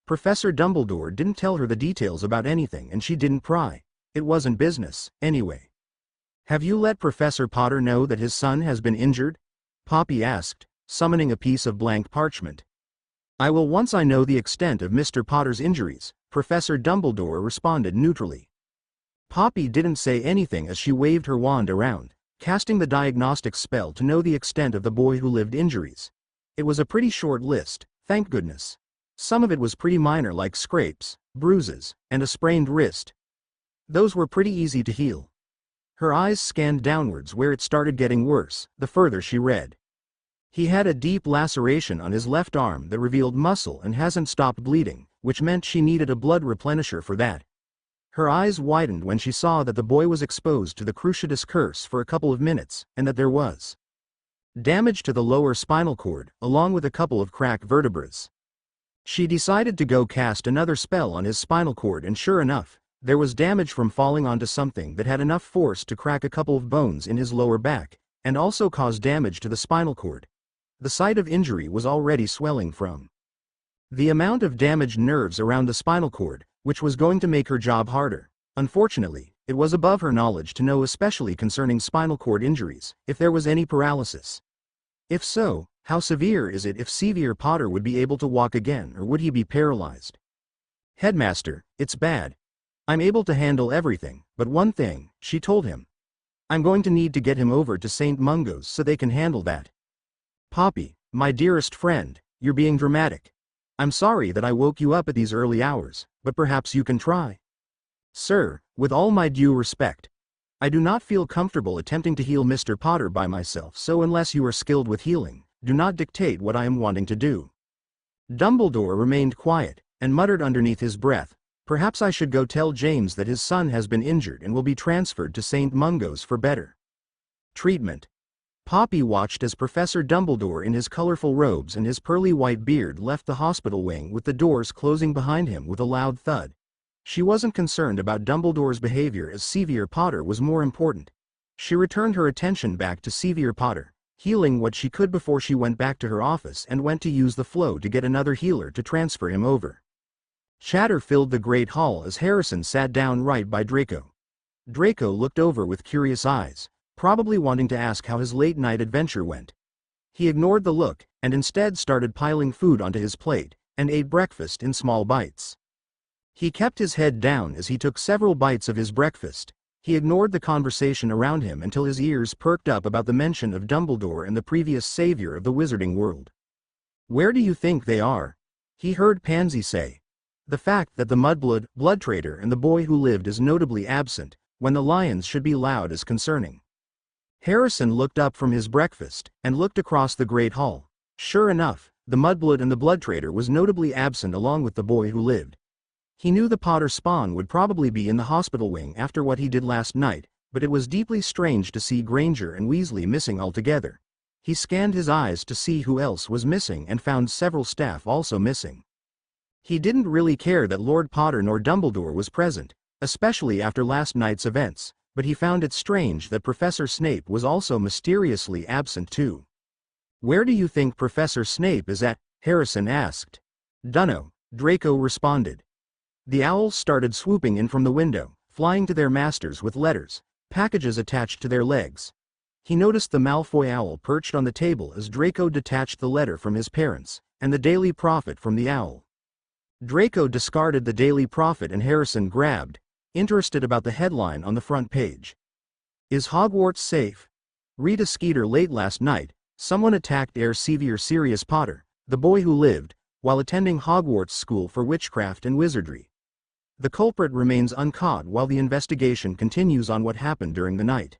S1: Professor Dumbledore didn't tell her the details about anything and she didn't pry. It wasn't business, anyway. Have you let Professor Potter know that his son has been injured? Poppy asked, summoning a piece of blank parchment. I will once I know the extent of Mr. Potter's injuries, Professor Dumbledore responded neutrally. Poppy didn't say anything as she waved her wand around, casting the diagnostic spell to know the extent of the boy who lived injuries. It was a pretty short list, thank goodness. Some of it was pretty minor, like scrapes, bruises, and a sprained wrist. Those were pretty easy to heal. Her eyes scanned downwards where it started getting worse, the further she read. He had a deep laceration on his left arm that revealed muscle and hasn't stopped bleeding, which meant she needed a blood replenisher for that. Her eyes widened when she saw that the boy was exposed to the Cruciatus curse for a couple of minutes, and that there was damage to the lower spinal cord, along with a couple of cracked vertebrae. She decided to go cast another spell on his spinal cord, and sure enough, there was damage from falling onto something that had enough force to crack a couple of bones in his lower back, and also cause damage to the spinal cord. The site of injury was already swelling from the amount of damaged nerves around the spinal cord, which was going to make her job harder. Unfortunately, it was above her knowledge to know, especially concerning spinal cord injuries, if there was any paralysis. If so, how severe is it? If Sevier Potter would be able to walk again, or would he be paralyzed? Headmaster, it's bad. I'm able to handle everything, but one thing, she told him. I'm going to need to get him over to St. Mungo's so they can handle that. Poppy, my dearest friend, you're being dramatic. I'm sorry that I woke you up at these early hours, but perhaps you can try. Sir, with all my due respect, I do not feel comfortable attempting to heal Mr. Potter by myself, so unless you are skilled with healing, do not dictate what I am wanting to do. Dumbledore remained quiet, and muttered underneath his breath, perhaps I should go tell James that his son has been injured and will be transferred to St. Mungo's for better treatment. Poppy watched as Professor Dumbledore in his colorful robes and his pearly white beard left the hospital wing, with the doors closing behind him with a loud thud. She wasn't concerned about Dumbledore's behavior, as Sevier Potter was more important. She returned her attention back to Sevier Potter, healing what she could before she went back to her office and went to use the flow to get another healer to transfer him over. Chatter filled the great hall as Harrison sat down right by Draco. Draco looked over with curious eyes, probably wanting to ask how his late-night adventure went. He ignored the look, and instead started piling food onto his plate, and ate breakfast in small bites. He kept his head down as he took several bites of his breakfast. He ignored the conversation around him until his ears perked up about the mention of Dumbledore and the previous savior of the wizarding world. Where do you think they are? He heard Pansy say. The fact that the mudblood, blood traitor and the boy who lived is notably absent, when the lions should be loud, is concerning. Harrison looked up from his breakfast, and looked across the great hall. Sure enough, The mudblood and the blood trader was notably absent along with the boy who lived. He knew the Potter spawn would probably be in the hospital wing after what he did last night, but it was deeply strange to see Granger and Weasley missing altogether. He scanned his eyes to see who else was missing and found several staff also missing. He didn't really care that Lord Potter nor Dumbledore was present, especially after last night's events, but he found it strange that Professor Snape was also mysteriously absent too. "Where do you think Professor Snape is at?" Harrison asked. "Dunno," Draco responded. The owls started swooping in from the window, flying to their masters with letters, packages attached to their legs. He noticed the Malfoy owl perched on the table as Draco detached the letter from his parents, and the Daily Prophet from the owl. Draco discarded the Daily Prophet and Harrison grabbed, interested about the headline on the front page. "Is Hogwarts safe? Rita Skeeter late last night, someone attacked Sirius Potter, the boy who lived, while attending Hogwarts School for Witchcraft and Wizardry. The culprit remains uncaught while the investigation continues on what happened during the night.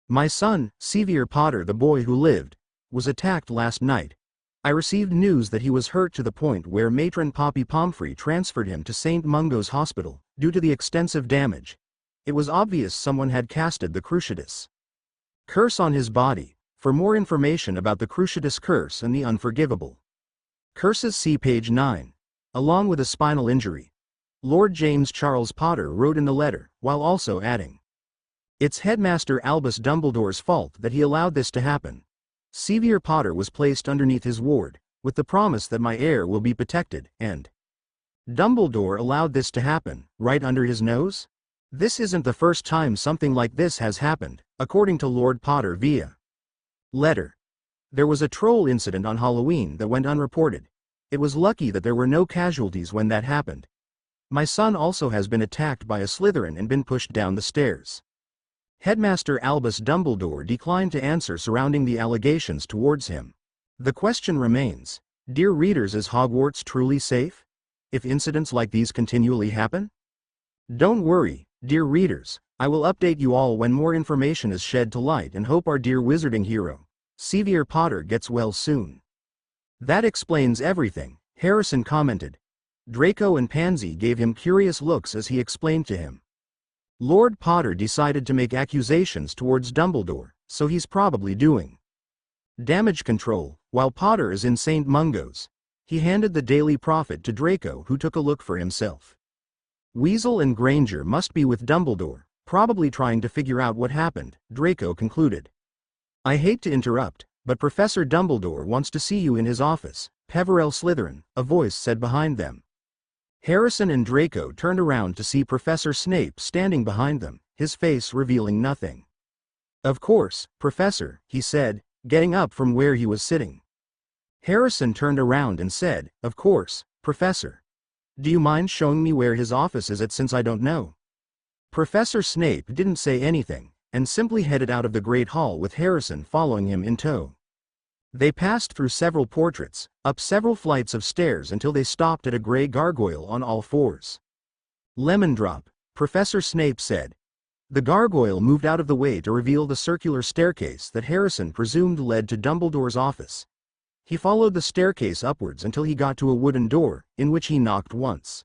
S1: My son, Sevier Potter the boy who lived, was attacked last night. I received news that he was hurt to the point where Matron Poppy Pomfrey transferred him to St. Mungo's Hospital, due to the extensive damage. It was obvious someone had casted the Cruciatus Curse on his body. For more information about the Cruciatus Curse and the Unforgivable Curses see page 9. Along with a spinal injury, Lord James Charles Potter wrote in the letter, while also adding, "It's Headmaster Albus Dumbledore's fault that he allowed this to happen. Sevier Potter was placed underneath his ward, with the promise that my heir will be protected, and Dumbledore allowed this to happen, right under his nose? This isn't the first time something like this has happened, according to Lord Potter via letter. There was a troll incident on Halloween that went unreported. It was lucky that there were no casualties when that happened. My son also has been attacked by a Slytherin and been pushed down the stairs." Headmaster Albus Dumbledore declined to answer surrounding the allegations towards him. The question remains, dear readers, is Hogwarts truly safe? If incidents like these continually happen? Don't worry, dear readers, I will update you all when more information is shed to light and hope our dear wizarding hero, Sevier Potter, gets well soon. That explains everything, Harrison commented. Draco and Pansy gave him curious looks as he explained to him. Lord Potter decided to make accusations towards Dumbledore, so he's probably doing damage control, while Potter is in St. Mungo's. He handed the Daily Prophet to Draco, who took a look for himself. Weasel and Granger must be with Dumbledore, probably trying to figure out what happened, Draco concluded. I hate to interrupt, but Professor Dumbledore wants to see you in his office, Peverell Slytherin, a voice said behind them. Harrison and Draco turned around to see Professor Snape standing behind them, his face revealing nothing. Of course, Professor, he said, getting up from where he was sitting. Harrison turned around and said, Of course, Professor. Do you mind showing me where his office is at, since I don't know? Professor Snape didn't say anything, and simply headed out of the Great Hall with Harrison following him in tow. They passed through several portraits, up several flights of stairs until they stopped at a gray gargoyle on all fours. Lemon drop, Professor Snape said. The gargoyle moved out of the way to reveal the circular staircase that Harrison presumed led to Dumbledore's office. He followed the staircase upwards until he got to a wooden door, in which he knocked once.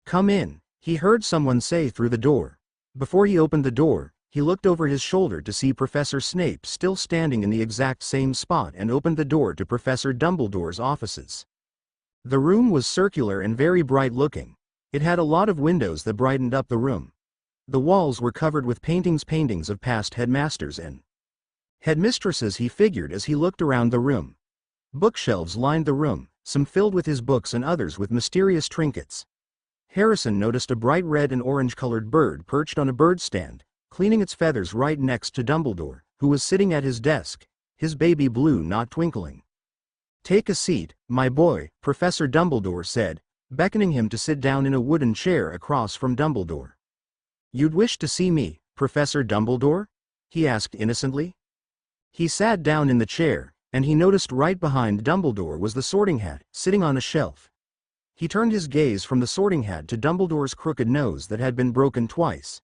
S1: Come in, he heard someone say through the door. Before he opened the door, he looked over his shoulder to see Professor Snape still standing in the exact same spot and opened the door to Professor Dumbledore's offices. The room was circular and very bright looking. It had a lot of windows that brightened up the room. The walls were covered with paintings of past headmasters and headmistresses, he figured as he looked around the room. Bookshelves lined the room, some filled with his books and others with mysterious trinkets. Harrison noticed a bright red and orange-colored bird perched on a bird stand, cleaning its feathers right next to Dumbledore, who was sitting at his desk, his baby blue knot twinkling. Take a seat, my boy, Professor Dumbledore said, beckoning him to sit down in a wooden chair across from Dumbledore. You'd wish to see me, Professor Dumbledore? He asked innocently. He sat down in the chair, and he noticed right behind Dumbledore was the Sorting Hat, sitting on a shelf. He turned his gaze from the Sorting Hat to Dumbledore's crooked nose that had been broken twice.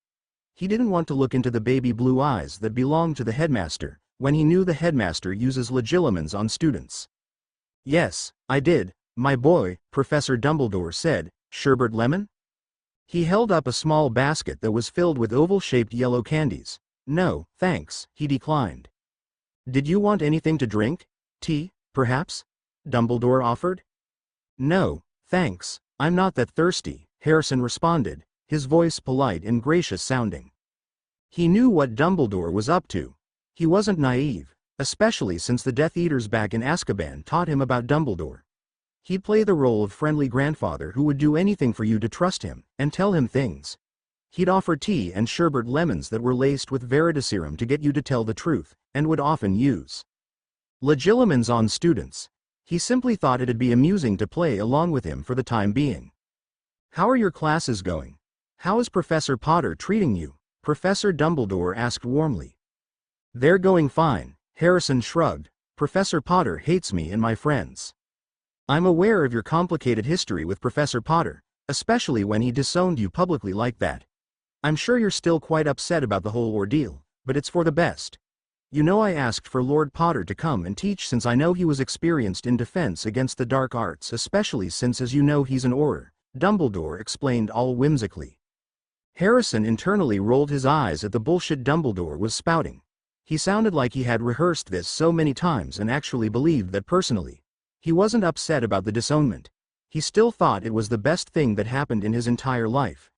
S1: He didn't want to look into the baby blue eyes that belonged to the headmaster, when he knew the headmaster uses legilimens on students. Yes, I did, my boy, Professor Dumbledore said. Sherbet lemon? He held up a small basket that was filled with oval-shaped yellow candies. No, thanks, he declined. Did you want anything to drink? Tea, perhaps? Dumbledore offered. No, thanks, I'm not that thirsty, Harrison responded, his voice polite and gracious sounding. He knew what Dumbledore was up to. He wasn't naive, especially since the Death Eaters back in Azkaban taught him about Dumbledore. He'd play the role of friendly grandfather who would do anything for you to trust him, and tell him things. He'd offer tea and sherbet lemons that were laced with veritaserum to get you to tell the truth, and would often use legilimens on students. He simply thought it'd be amusing to play along with him for the time being. How are your classes going? How is Professor Potter treating you? Professor Dumbledore asked warmly. They're going fine, Harrison shrugged. Professor Potter hates me and my friends. I'm aware of your complicated history with Professor Potter, especially when he disowned you publicly like that. I'm sure you're still quite upset about the whole ordeal, but it's for the best. You know, I asked for Lord Potter to come and teach since I know he was experienced in defense against the dark arts, especially since, as you know, he's an Auror, Dumbledore explained all whimsically. Harrison internally rolled his eyes at the bullshit Dumbledore was spouting. He sounded like he had rehearsed this so many times and actually believed that personally. He wasn't upset about the disownment. He still thought it was the best thing that happened in his entire life.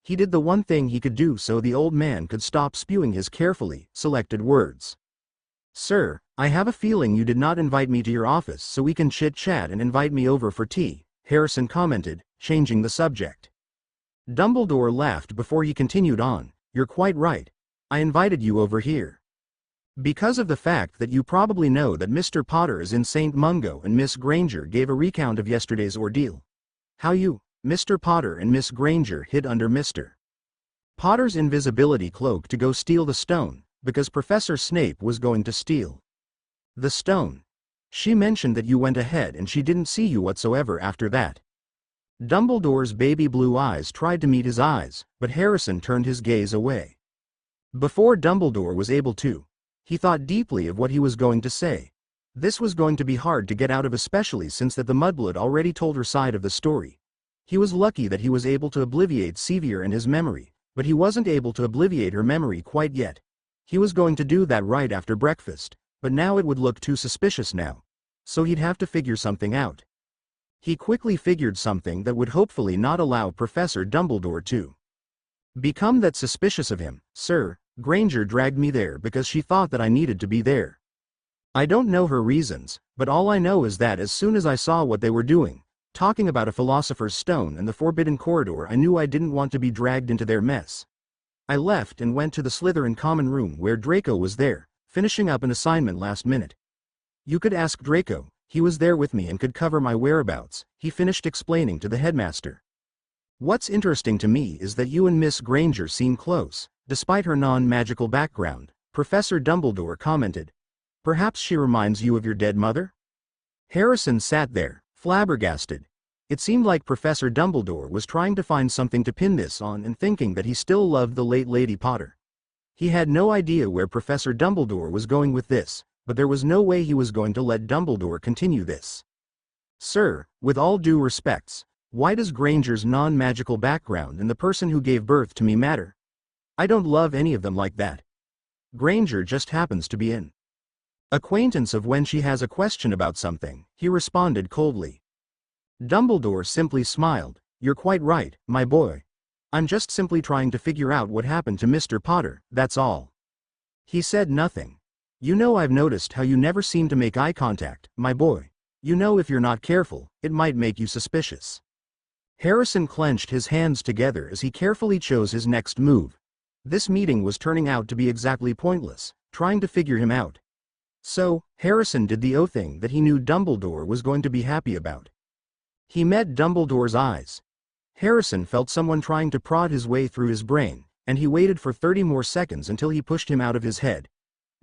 S1: He did the one thing he could do so the old man could stop spewing his carefully selected words. Sir, I have a feeling you did not invite me to your office so we can chit-chat and invite me over for tea, Harrison commented, changing the subject. Dumbledore laughed before he continued on. You're quite right. I invited you over here because of the fact that you probably know that Mr. Potter is in St. Mungo, and Miss Granger gave a recount of yesterday's ordeal. How you, Mr. Potter and Miss Granger hid under Mr. Potter's invisibility cloak to go steal the stone, because Professor Snape was going to steal the stone. She mentioned that you went ahead and she didn't see you whatsoever after that. Dumbledore's baby blue eyes tried to meet his eyes, but Harrison turned his gaze away. Before Dumbledore was able to, he thought deeply of what he was going to say. This was going to be hard to get out of, especially since that the mudblood already told her side of the story. He was lucky that he was able to obliviate Sevier and his memory, but he wasn't able to obliviate her memory quite yet. He was going to do that right after breakfast, but now it would look too suspicious now. So he'd have to figure something out. He quickly figured something that would hopefully not allow Professor Dumbledore to become that suspicious of him. Sir, Granger dragged me there because she thought that I needed to be there. I don't know her reasons, but all I know is that as soon as I saw what they were doing, talking about a philosopher's stone and the forbidden corridor, I knew I didn't want to be dragged into their mess. I left and went to the Slytherin common room where Draco was there, finishing up an assignment last minute. You could ask Draco, he was there with me and could cover my whereabouts, he finished explaining to the headmaster. What's interesting to me is that you and Miss Granger seem close, despite her non-magical background, Professor Dumbledore commented. Perhaps she reminds you of your dead mother? Harrison sat there, flabbergasted. It seemed like Professor Dumbledore was trying to find something to pin this on and thinking that he still loved the late Lady Potter. He had no idea where Professor Dumbledore was going with this, but there was no way he was going to let Dumbledore continue this. Sir, with all due respects, why does Granger's non-magical background and the person who gave birth to me matter? I don't love any of them like that. Granger just happens to be an acquaintance of when she has a question about something, he responded coldly. Dumbledore simply smiled. You're quite right, my boy. I'm just simply trying to figure out what happened to Mr. Potter, that's all. He said nothing. You know, I've noticed how you never seem to make eye contact, my boy. You know, if you're not careful, it might make you suspicious. Harrison clenched his hands together as he carefully chose his next move. This meeting was turning out to be exactly pointless, trying to figure him out. So, Harrison did the thing that he knew Dumbledore was going to be happy about. He met Dumbledore's eyes. Harrison felt someone trying to prod his way through his brain, and he waited for 30 more seconds until he pushed him out of his head.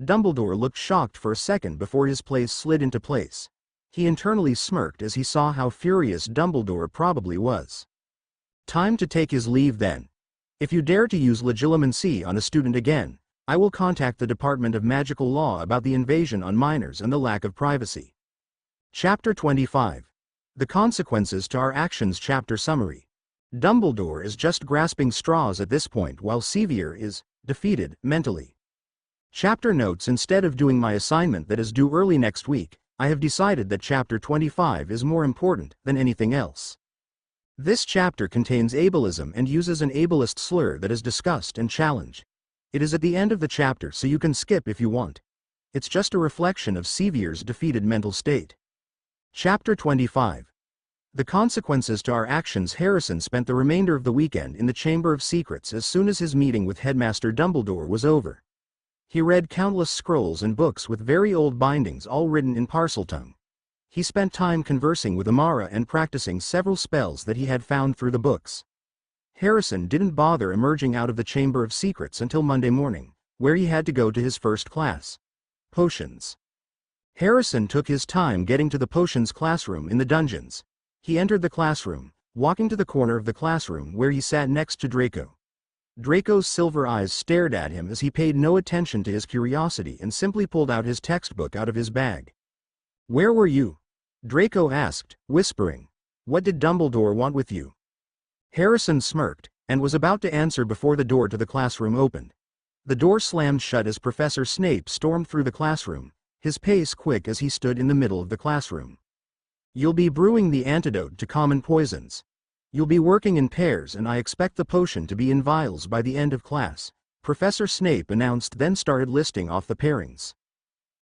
S1: Dumbledore looked shocked for a second before his place slid into place. He internally smirked as he saw how furious Dumbledore probably was. Time to take his leave then. If you dare to use legilimency on a student again, I will contact the Department of Magical Law about the invasion on minors and the lack of privacy. Chapter 25. The Consequences to Our Actions. Chapter Summary. Dumbledore is just grasping straws at this point while Sevier is defeated mentally. Chapter notes: instead of doing my assignment that is due early next week, I have decided that Chapter 25 is more important than anything else. This chapter contains ableism and uses an ableist slur that is discussed and challenged. It is at the end of the chapter, so you can skip if you want. It's just a reflection of Sevier's defeated mental state. Chapter 25. The Consequences to Our Actions. Harrison spent the remainder of the weekend in the Chamber of Secrets as soon as his meeting with Headmaster Dumbledore was over. He read countless scrolls and books with very old bindings, all written in Parseltongue. He spent time conversing with Amara and practicing several spells that he had found through the books. Harrison didn't bother emerging out of the Chamber of Secrets until Monday morning, where he had to go to his first class. Potions. Harrison took his time getting to the potions classroom in the dungeons. He entered the classroom, walking to the corner of the classroom where he sat next to Draco. Draco's silver eyes stared at him as he paid no attention to his curiosity and simply pulled out his textbook out of his bag. "Where were you?" Draco asked, whispering. "What did Dumbledore want with you?" Harrison smirked, and was about to answer before the door to the classroom opened. The door slammed shut as Professor Snape stormed through the classroom, his pace quick as he stood in the middle of the classroom. "You'll be brewing the antidote to common poisons. You'll be working in pairs, and I expect the potion to be in vials by the end of class," Professor Snape announced, then started listing off the pairings.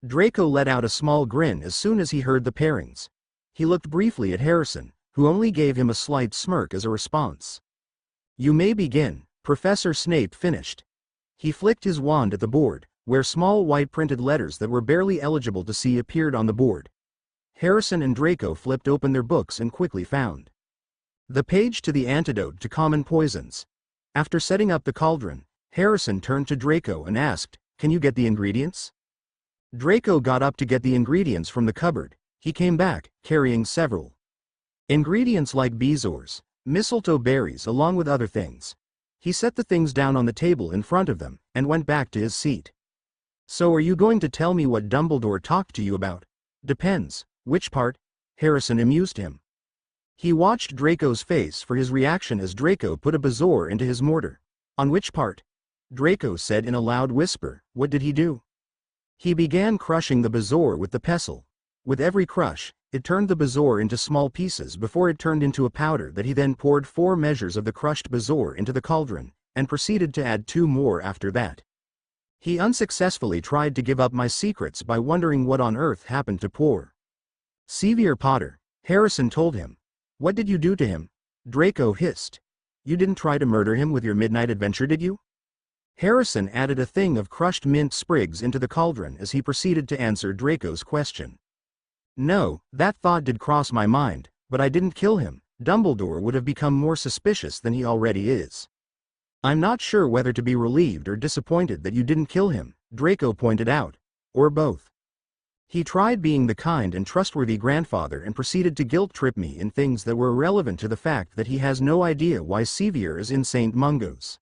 S1: Draco let out a small grin as soon as he heard the pairings. He looked briefly at Harrison, who only gave him a slight smirk as a response. "You may begin," Professor Snape finished. He flicked his wand at the board, where small white printed letters that were barely eligible to see appeared on the board. Harrison and Draco flipped open their books and quickly found the page to the antidote to common poisons. After setting up the cauldron, Harrison turned to Draco and asked, "Can you get the ingredients?" Draco got up to get the ingredients from the cupboard. He came back, carrying several ingredients like bezoars, mistletoe berries, along with other things. He set the things down on the table in front of them, and went back to his seat. "So are you going to tell me what Dumbledore talked to you about?" "Depends. Which part?" Harrison amused him. He watched Draco's face for his reaction as Draco put a bezoar into his mortar. "On which part?" Draco said in a loud whisper. "What did he do?" "He began crushing the bezoar with the pestle. With every crush, it turned the bezoar into small pieces before it turned into a powder that he then poured 4 measures of the crushed bezoar into the cauldron, and proceeded to add 2 more after that. He unsuccessfully tried to give up my secrets by wondering what on earth happened to poor Sevier Potter," Harrison told him. "What did you do to him?" Draco hissed. "You didn't try to murder him with your midnight adventure, did you?" Harrison added a thing of crushed mint sprigs into the cauldron as he proceeded to answer Draco's question. "No, that thought did cross my mind, but I didn't kill him. Dumbledore would have become more suspicious than he already is." "I'm not sure whether to be relieved or disappointed that you didn't kill him," Draco pointed out. "Or both. He tried being the kind and trustworthy grandfather and proceeded to guilt-trip me in things that were irrelevant to the fact that he has no idea why Sevier is in St. Mungo's.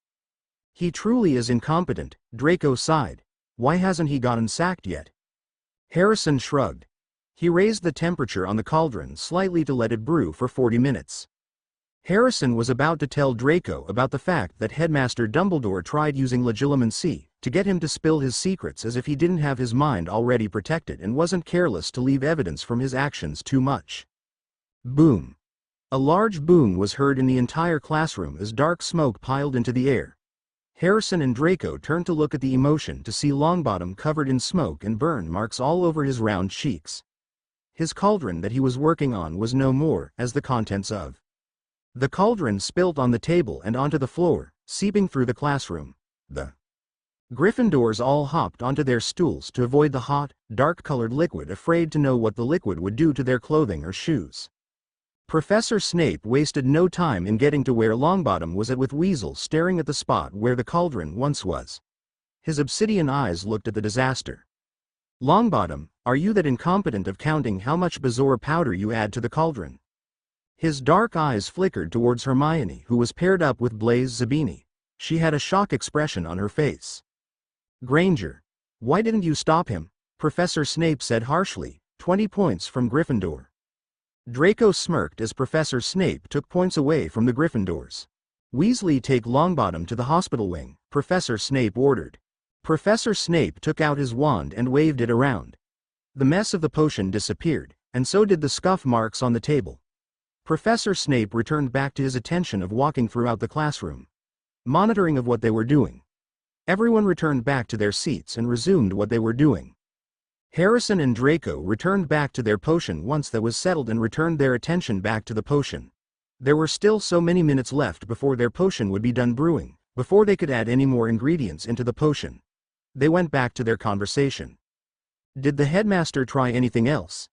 S1: He truly is incompetent," Draco sighed. "Why hasn't he gotten sacked yet?" Harrison shrugged. He raised the temperature on the cauldron slightly to let it brew for 40 minutes. Harrison was about to tell Draco about the fact that Headmaster Dumbledore tried using legilimency to get him to spill his secrets, as if he didn't have his mind already protected and wasn't careless to leave evidence from his actions too much. Boom. A large boom was heard in the entire classroom as dark smoke piled into the air. Harrison and Draco turned to look at the emotion to see Longbottom covered in smoke and burn marks all over his round cheeks. His cauldron that he was working on was no more as the contents of the cauldron spilt on the table and onto the floor, seeping through the classroom. The Gryffindors all hopped onto their stools to avoid the hot, dark-colored liquid, afraid to know what the liquid would do to their clothing or shoes. Professor Snape wasted no time in getting to where Longbottom was at, with Weasel staring at the spot where the cauldron once was. His obsidian eyes looked at the disaster. "Longbottom, are you that incompetent of counting how much bezoar powder you add to the cauldron?" His dark eyes flickered towards Hermione, who was paired up with Blaise Zabini. She had a shock expression on her face. "Granger, why didn't you stop him?" Professor Snape said harshly, 20 points from Gryffindor. Draco smirked as Professor Snape took points away from the Gryffindors. Weasley, take Longbottom to the hospital wing, Professor Snape ordered. Professor Snape took out his wand and waved it around. The mess of the potion disappeared, and so did the scuff marks on the table. Professor Snape returned back to his attention of walking throughout the classroom, monitoring of what they were doing. Everyone returned back to their seats and resumed what they were doing. Harrison and Draco returned back to their potion once that was settled and returned their attention back to the potion. There were still so many minutes left before their potion would be done brewing, before they could add any more ingredients into the potion. They went back to their conversation. Did the headmaster try anything else?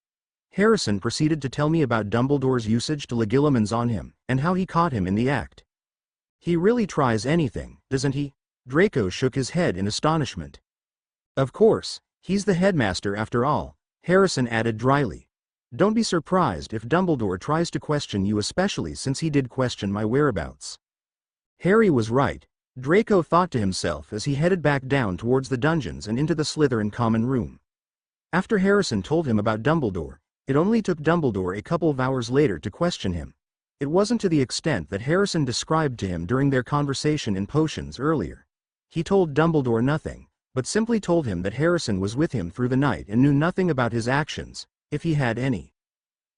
S1: Harrison proceeded to tell me about Dumbledore's usage to Legilimens on him, and how he caught him in the act. He really tries anything, doesn't he? Draco shook his head in astonishment. Of course, he's the headmaster after all, Harrison added dryly. Don't be surprised if Dumbledore tries to question you, especially since he did question my whereabouts. Harry was right, Draco thought to himself as he headed back down towards the dungeons and into the Slytherin common room. After Harrison told him about Dumbledore, it only took Dumbledore a couple of hours later to question him. It wasn't to the extent that Harrison described to him during their conversation in potions earlier. He told Dumbledore nothing, but simply told him that Harrison was with him through the night and knew nothing about his actions, if he had any.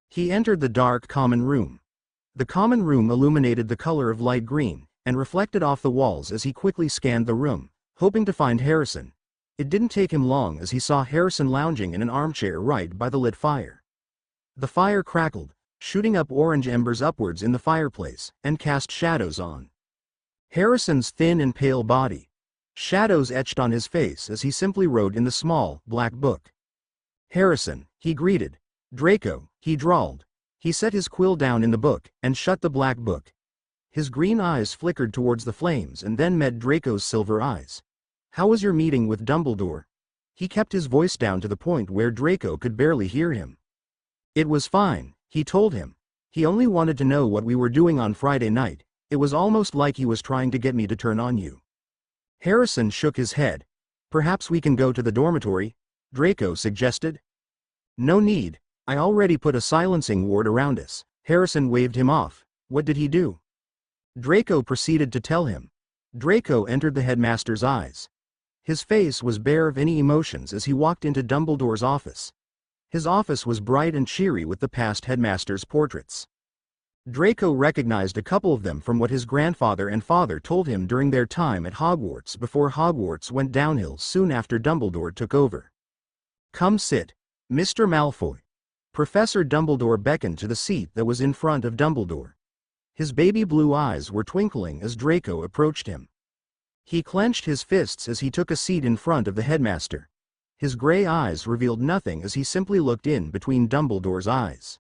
S1: He entered the dark common room. The common room illuminated the color of light green, and reflected off the walls as he quickly scanned the room, hoping to find Harrison. It didn't take him long as he saw Harrison lounging in an armchair right by the lit fire. The fire crackled, shooting up orange embers upwards in the fireplace, and cast shadows on Harrison's thin and pale body. Shadows etched on his face as he simply wrote in the small, black book. Harrison, he greeted. Draco, he drawled. He set his quill down in the book, and shut the black book. His green eyes flickered towards the flames and then met Draco's silver eyes. How was your meeting with Dumbledore? He kept his voice down to the point where Draco could barely hear him. It was fine, he told him. He only wanted to know what we were doing on Friday night. It was almost like he was trying to get me to turn on you. Harrison shook his head. Perhaps we can go to the dormitory, Draco suggested. No need, I already put a silencing ward around us. Harrison waved him off. What did he do? Draco proceeded to tell him. Draco entered the headmaster's eyes. His face was bare of any emotions as he walked into Dumbledore's office. His office was bright and cheery with the past headmaster's portraits. Draco recognized a couple of them from what his grandfather and father told him during their time at Hogwarts before Hogwarts went downhill soon after Dumbledore took over. Come sit, Mr. Malfoy. Professor Dumbledore beckoned to the seat that was in front of Dumbledore. His baby blue eyes were twinkling as Draco approached him. He clenched his fists as he took a seat in front of the headmaster. His gray eyes revealed nothing as he simply looked in between Dumbledore's eyes.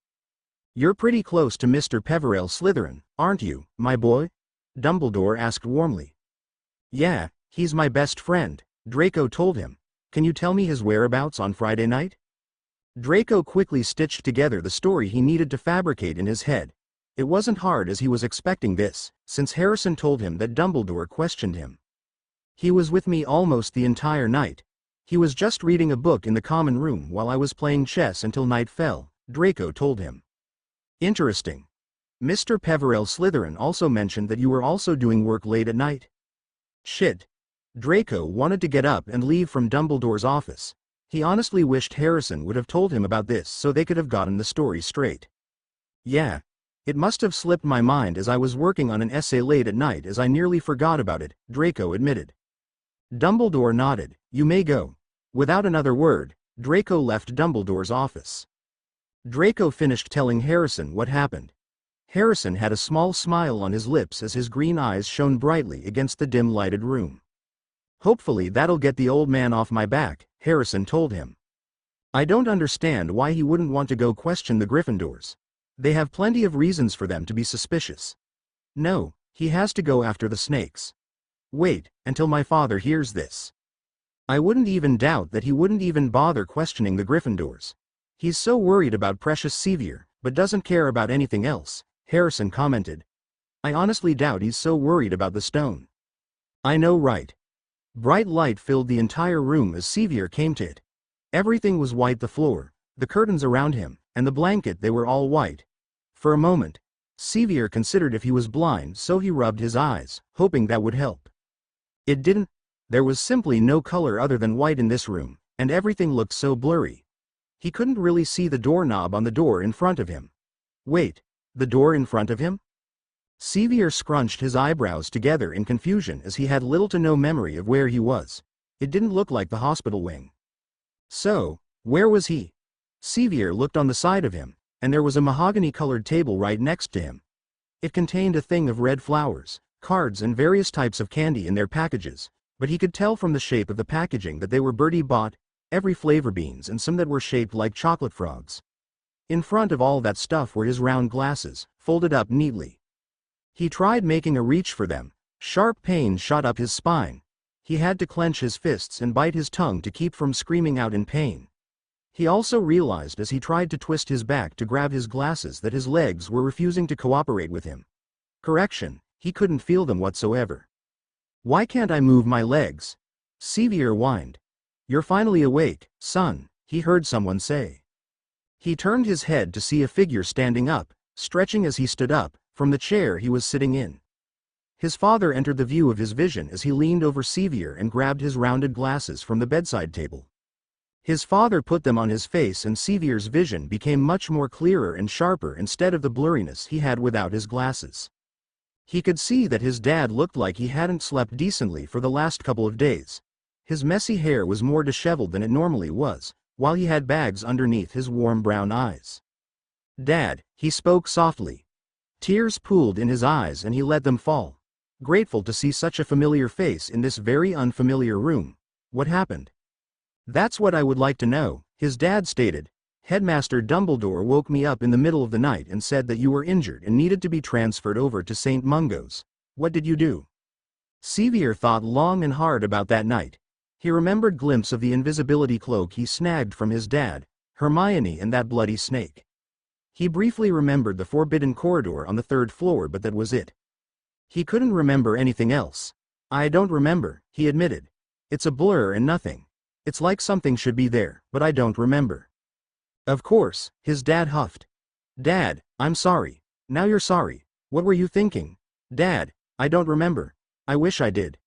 S1: You're pretty close to Mr. Peverell Slytherin, aren't you, my boy? Dumbledore asked warmly. Yeah, he's my best friend, Draco told him. Can you tell me his whereabouts on Friday night? Draco quickly stitched together the story he needed to fabricate in his head. It wasn't hard as he was expecting this, since Harrison told him that Dumbledore questioned him. He was with me almost the entire night. He was just reading a book in the common room while I was playing chess until night fell, Draco told him. Interesting. Mr. Peverell Slytherin also mentioned that you were also doing work late at night. Shit. Draco wanted to get up and leave from Dumbledore's office. He honestly wished Harrison would have told him about this so they could have gotten the story straight. Yeah. It must have slipped my mind as I was working on an essay late at night as I nearly forgot about it, Draco admitted. Dumbledore nodded. You may go. Without another word, Draco left Dumbledore's office. Draco finished telling Harrison what happened. Harrison had a small smile on his lips as his green eyes shone brightly against the dim-lighted room. Hopefully that'll get the old man off my back, Harrison told him. I don't understand why he wouldn't want to go question the Gryffindors. They have plenty of reasons for them to be suspicious. No, he has to go after the snakes. Wait, until my father hears this. I wouldn't even doubt that he wouldn't even bother questioning the Gryffindors. He's so worried about Precious Sevier, but doesn't care about anything else, Harrison commented. I honestly doubt he's so worried about the stone. I know, right? Bright light filled the entire room as Sevier came to it. Everything was white, the floor, the curtains around him, and the blanket, they were all white. For a moment, Sevier considered if he was blind, so he rubbed his eyes, hoping that would help. It didn't. There was simply no color other than white in this room, and everything looked so blurry. He couldn't really see the doorknob on the door in front of him. Wait, the door in front of him? Sevier scrunched his eyebrows together in confusion as he had little to no memory of where he was. It didn't look like the hospital wing. So, where was he? Sevier looked on the side of him, and there was a mahogany-colored table right next to him. It contained a thing of red flowers, cards and various types of candy in their packages, but he could tell from the shape of the packaging that they were Birdie bought, every flavor beans and some that were shaped like chocolate frogs. In front of all that stuff were his round glasses, folded up neatly. He tried making a reach for them. Sharp pain shot up his spine. He had to clench his fists and bite his tongue to keep from screaming out in pain. He also realized as he tried to twist his back to grab his glasses that his legs were refusing to cooperate with him. Correction, he couldn't feel them whatsoever. "Why can't I move my legs?" Sevier whined. "You're finally awake, son," he heard someone say. He turned his head to see a figure standing up, stretching as he stood up, from the chair he was sitting in. His father entered the view of his vision as he leaned over Sevier and grabbed his rounded glasses from the bedside table. His father put them on his face and Sevier's vision became much more clearer and sharper instead of the blurriness he had without his glasses. He could see that his dad looked like he hadn't slept decently for the last couple of days. His messy hair was more disheveled than it normally was, while he had bags underneath his warm brown eyes. "Dad," he spoke softly. Tears pooled in his eyes and he let them fall. Grateful to see such a familiar face in this very unfamiliar room. What happened? "That's what I would like to know," his dad stated. "Headmaster Dumbledore woke me up in the middle of the night and said that you were injured and needed to be transferred over to St. Mungo's. What did you do?" Sevier thought long and hard about that night. He remembered a glimpse of the invisibility cloak he snagged from his dad, Hermione and that bloody snake. He briefly remembered the forbidden corridor on the 3rd floor, but that was it. He couldn't remember anything else. "I don't remember," he admitted. "It's a blur and nothing. It's like something should be there, but I don't remember." "Of course," his dad huffed. "Dad, I'm sorry." "Now you're sorry. What were you thinking?" "Dad, I don't remember. I wish I did."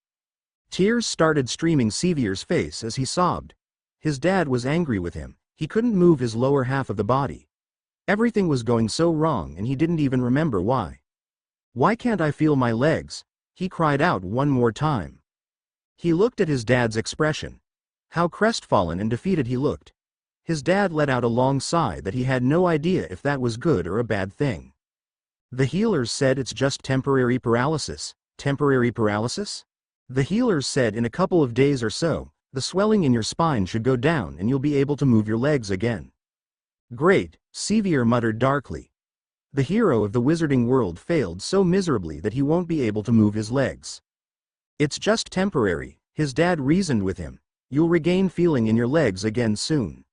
S1: Tears started streaming Sevier's face as he sobbed. His dad was angry with him. He couldn't move his lower half of the body. Everything was going so wrong and he didn't even remember why. "Why can't I feel my legs?" he cried out one more time. He looked at his dad's expression. How crestfallen and defeated he looked. His dad let out a long sigh that he had no idea if that was good or a bad thing. "The healers said it's just temporary paralysis." "Temporary paralysis?" "The healers said in a couple of days or so, the swelling in your spine should go down and you'll be able to move your legs again." "Great," Sevier muttered darkly. The hero of the wizarding world failed so miserably that he won't be able to move his legs. "It's just temporary," his dad reasoned with him. "You'll regain feeling in your legs again soon."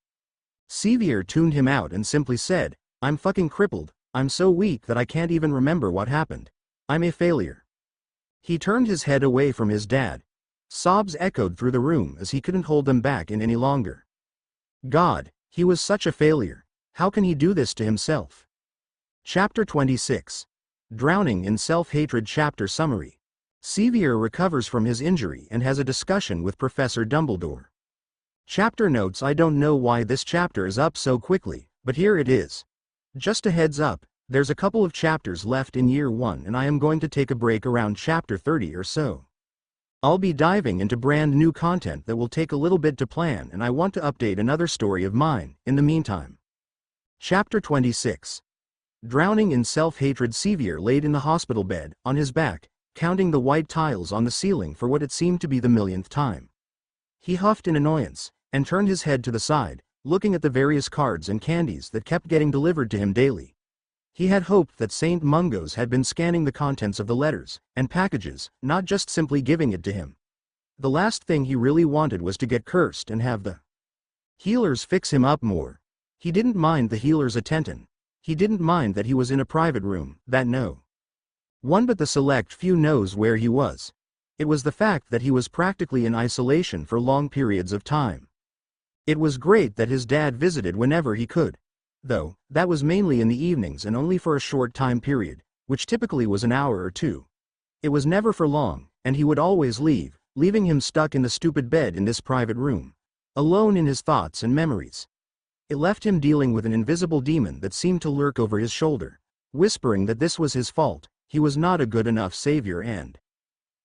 S1: Sevier tuned him out and simply said, "I'm fucking crippled. I'm so weak that I can't even remember what happened. I'm a failure." He turned his head away from his dad. Sobs echoed through the room as he couldn't hold them back in any longer. God, he was such a failure. How can he do this to himself? Chapter 26. Drowning in Self-Hatred. Chapter Summary. Sevier recovers from his injury and has a discussion with Professor Dumbledore. Chapter notes. I don't know why this chapter is up so quickly, but here it is. Just a heads up, there's a couple of chapters left in year 1 and I am going to take a break around chapter 30 or so. I'll be diving into brand new content that will take a little bit to plan and I want to update another story of mine, in the meantime. Chapter 26. Drowning in self-hatred. Sevier laid in the hospital bed, on his back, counting the white tiles on the ceiling for what it seemed to be the millionth time. He huffed in annoyance, and turned his head to the side, looking at the various cards and candies that kept getting delivered to him daily. He had hoped that St. Mungo's had been scanning the contents of the letters and packages, not just simply giving it to him. The last thing he really wanted was to get cursed and have the healers fix him up more. He didn't mind the healer's attention. He didn't mind that he was in a private room, that no one but the select few knows where he was. It was the fact that he was practically in isolation for long periods of time. It was great that his dad visited whenever he could. Though, that was mainly in the evenings and only for a short time period, which typically was an hour or two. It was never for long, and he would always leave, leaving him stuck in the stupid bed in this private room, alone in his thoughts and memories. It left him dealing with an invisible demon that seemed to lurk over his shoulder, whispering that this was his fault, he was not a good enough savior, and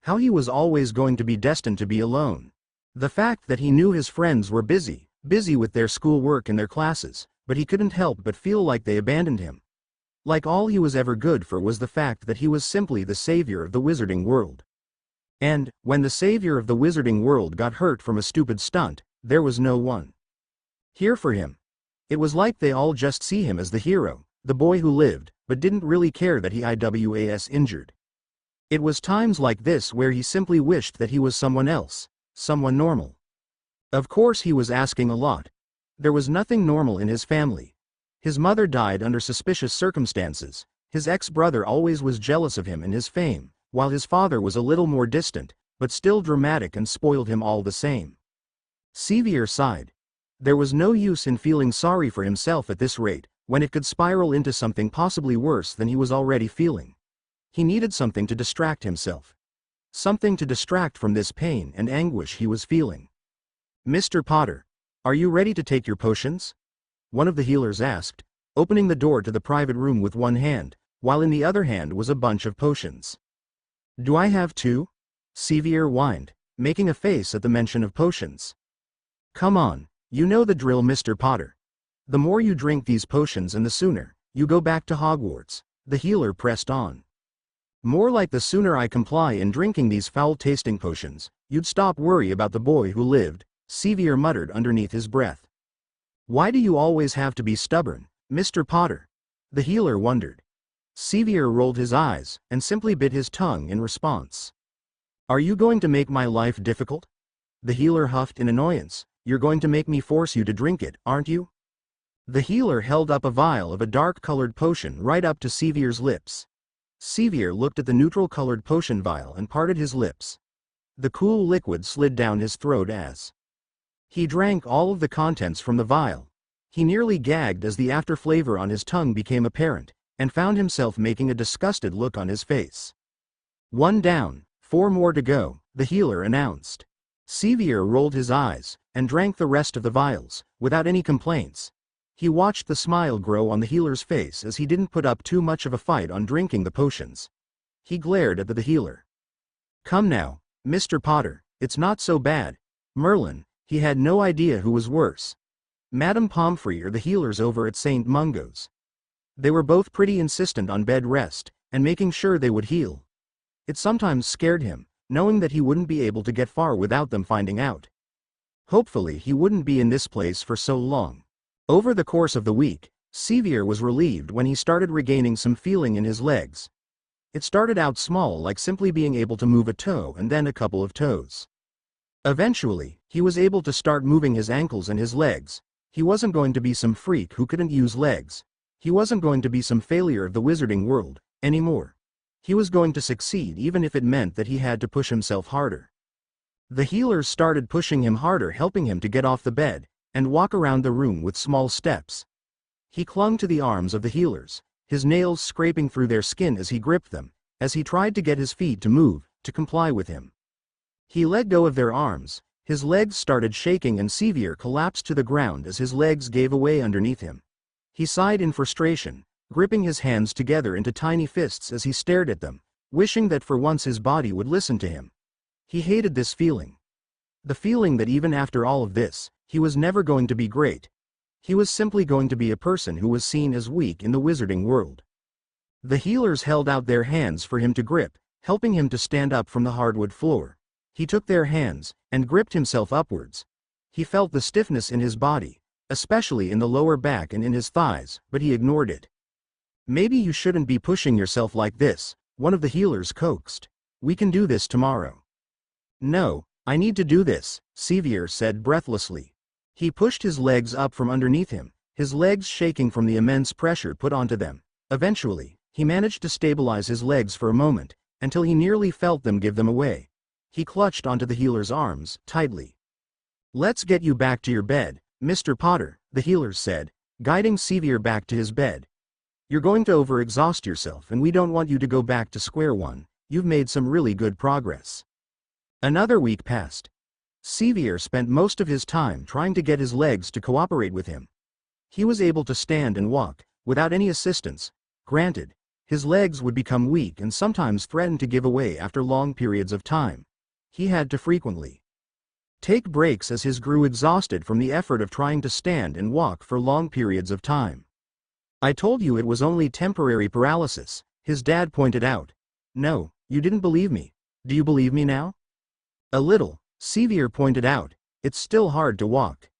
S1: how he was always going to be destined to be alone. The fact that he knew his friends were busy with their schoolwork and their classes, but he couldn't help but feel like they abandoned him. Like all he was ever good for was the fact that he was simply the savior of the wizarding world. And, when the savior of the wizarding world got hurt from a stupid stunt, there was no one here for him. It was like they all just see him as the hero, the boy who lived, but didn't really care that he was injured. It was times like this where he simply wished that he was someone else, someone normal. Of course he was asking a lot. There was nothing normal in his family. His mother died under suspicious circumstances, his ex-brother always was jealous of him and his fame, while his father was a little more distant, but still dramatic and spoiled him all the same. Sevier sighed. There was no use in feeling sorry for himself at this rate, when it could spiral into something possibly worse than he was already feeling. He needed something to distract himself. Something to distract from this pain and anguish he was feeling. "Mr. Potter, are you ready to take your potions?" one of the healers asked, opening the door to the private room with one hand, while in the other hand was a bunch of potions. "Do I have two?" Sevier whined, making a face at the mention of potions. "Come on, you know the drill, Mr. Potter. The more you drink these potions and the sooner you go back to Hogwarts," the healer pressed on. "More like the sooner I comply in drinking these foul-tasting potions, you'd stop worry about the boy who lived," Sevier muttered underneath his breath. "Why do you always have to be stubborn, Mr. Potter?" the healer wondered. Sevier rolled his eyes and simply bit his tongue in response. "Are you going to make my life difficult?" the healer huffed in annoyance. "You're going to make me force you to drink it, aren't you?" The healer held up a vial of a dark-colored potion right up to Sevier's lips. Sevier looked at the neutral-colored potion vial and parted his lips. The cool liquid slid down his throat as he drank all of the contents from the vial. He nearly gagged as the after-flavor on his tongue became apparent, and found himself making a disgusted look on his face. "One down, 4 more to go," the healer announced. Sevier rolled his eyes and drank the rest of the vials, without any complaints. He watched the smile grow on the healer's face as he didn't put up too much of a fight on drinking the potions. He glared at the healer. "Come now, Mr. Potter, it's not so bad." Merlin, he had no idea who was worse. Madame Pomfrey or the healers over at St. Mungo's. They were both pretty insistent on bed rest, and making sure they would heal. It sometimes scared him, knowing that he wouldn't be able to get far without them finding out. Hopefully he wouldn't be in this place for so long. Over the course of the week, Sevier was relieved when he started regaining some feeling in his legs. It started out small, like simply being able to move a toe and then a couple of toes. Eventually, he was able to start moving his ankles and his legs. He wasn't going to be some freak who couldn't use legs. He wasn't going to be some failure of the wizarding world anymore. He was going to succeed even if it meant that he had to push himself harder. The healers started pushing him harder, helping him to get off the bed and walk around the room with small steps. He clung to the arms of the healers, his nails scraping through their skin as he gripped them, as he tried to get his feet to move, to comply with him. He let go of their arms, his legs started shaking and Sevier collapsed to the ground as his legs gave away underneath him. He sighed in frustration, gripping his hands together into tiny fists as he stared at them, wishing that for once his body would listen to him. He hated this feeling. The feeling that even after all of this, he was never going to be great. He was simply going to be a person who was seen as weak in the wizarding world. The healers held out their hands for him to grip, helping him to stand up from the hardwood floor. He took their hands and gripped himself upwards. He felt the stiffness in his body, especially in the lower back and in his thighs, but he ignored it. "Maybe you shouldn't be pushing yourself like this," one of the healers coaxed. "We can do this tomorrow." "No, I need to do this," Sevier said breathlessly. He pushed his legs up from underneath him, his legs shaking from the immense pressure put onto them. Eventually, he managed to stabilize his legs for a moment, until he nearly felt them give them away. He clutched onto the healer's arms, tightly. Let's get you back to your bed, Mr. Potter, the healers said, guiding Sevier back to his bed. You're going to overexhaust yourself and we don't want you to go back to square one. You've made some really good progress. Another week passed. Sevier spent most of his time trying to get his legs to cooperate with him. He was able to stand and walk, without any assistance. Granted, his legs would become weak and sometimes threaten to give away after long periods of time. He had to frequently take breaks as his grew exhausted from the effort of trying to stand and walk for long periods of time. I told you it was only temporary paralysis, his dad pointed out. No, you didn't believe me. Do you believe me now? A little, Sevier pointed out. It's still hard to walk.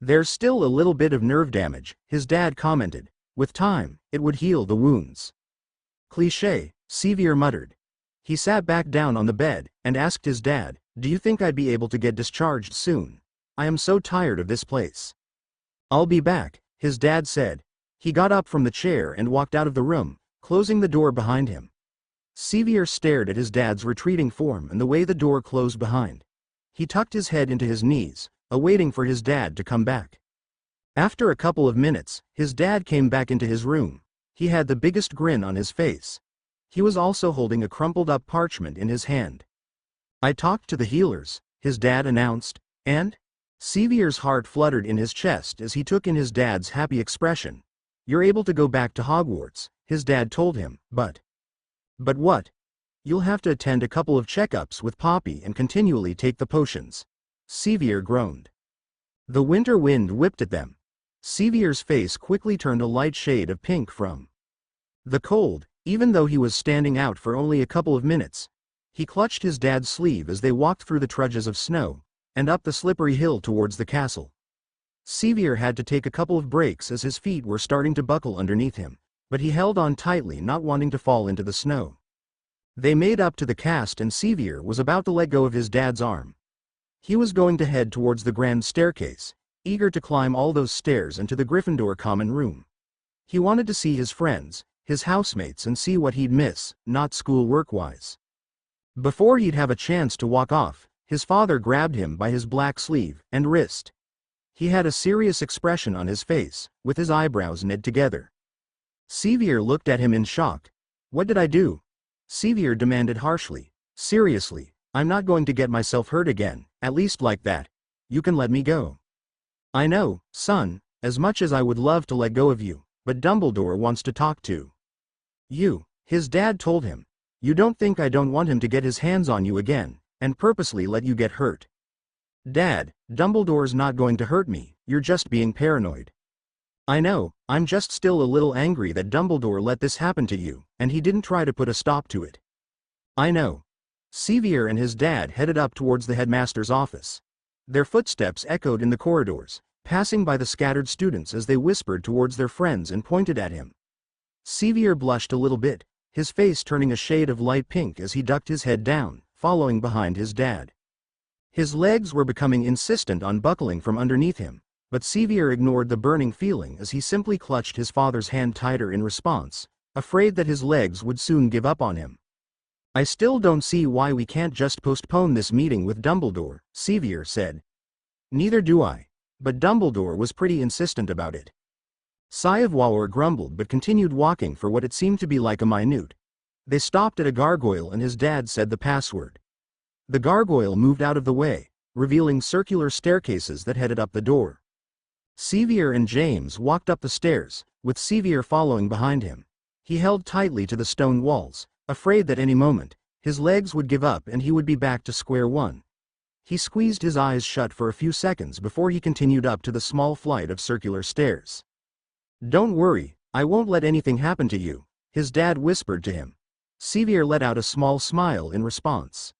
S1: There's still a little bit of nerve damage, his dad commented. With time, it would heal the wounds. Cliché, Sevier muttered. He sat back down on the bed and asked his dad, do you think I'd be able to get discharged soon? I am so tired of this place. I'll be back, his dad said. He got up from the chair and walked out of the room, closing the door behind him. Sevier stared at his dad's retreating form and the way the door closed behind. He tucked his head into his knees, awaiting for his dad to come back. After a couple of minutes, his dad came back into his room. He had the biggest grin on his face. He was also holding a crumpled up parchment in his hand. I talked to the healers, his dad announced, and? Sevier's heart fluttered in his chest as he took in his dad's happy expression. You're able to go back to Hogwarts, his dad told him, but what? You'll have to attend a couple of checkups with Poppy and continually take the potions. Sevier groaned. The winter wind whipped at them. Sevier's face quickly turned a light shade of pink from the cold, even though he was standing out for only a couple of minutes. He clutched his dad's sleeve as they walked through the trudges of snow, and up the slippery hill towards the castle. Sevier had to take a couple of breaks as his feet were starting to buckle underneath him, but he held on tightly, not wanting to fall into the snow. They made up to the cast and Sevier was about to let go of his dad's arm. He was going to head towards the grand staircase, eager to climb all those stairs into the Gryffindor common room. He wanted to see his friends, his housemates, and see what he'd miss, not school work-wise. Before he'd have a chance to walk off, his father grabbed him by his black sleeve and wrist. He had a serious expression on his face, with his eyebrows knit together. Sevier looked at him in shock. What did I do? Sevier demanded harshly. Seriously, I'm not going to get myself hurt again, at least like that. You can let me go. I know, son, as much as I would love to let go of you, but Dumbledore wants to talk to you, his dad told him. You don't think I don't want him to get his hands on you again, and purposely let you get hurt? Dad, Dumbledore's not going to hurt me, you're just being paranoid. I know, I'm just still a little angry that Dumbledore let this happen to you, and he didn't try to put a stop to it. I know. Sevier and his dad headed up towards the headmaster's office. Their footsteps echoed in the corridors, passing by the scattered students as they whispered towards their friends and pointed at him. Sevier blushed a little bit, his face turning a shade of light pink as he ducked his head down, following behind his dad. His legs were becoming insistent on buckling from underneath him, but Sevier ignored the burning feeling as he simply clutched his father's hand tighter in response, afraid that his legs would soon give up on him. I still don't see why we can't just postpone this meeting with Dumbledore, Sevier said. Neither do I, but Dumbledore was pretty insistent about it. Fireiseverywhere grumbled but continued walking for what it seemed to be like a minute. They stopped at a gargoyle and his dad said the password. The gargoyle moved out of the way, revealing circular staircases that headed up the door. Sevier and James walked up the stairs, with Sevier following behind him. He held tightly to the stone walls, afraid that any moment, his legs would give up and he would be back to square one. He squeezed his eyes shut for a few seconds before he continued up to the small flight of circular stairs. Don't worry, I won't let anything happen to you, his dad whispered to him. Sevier let out a small smile in response.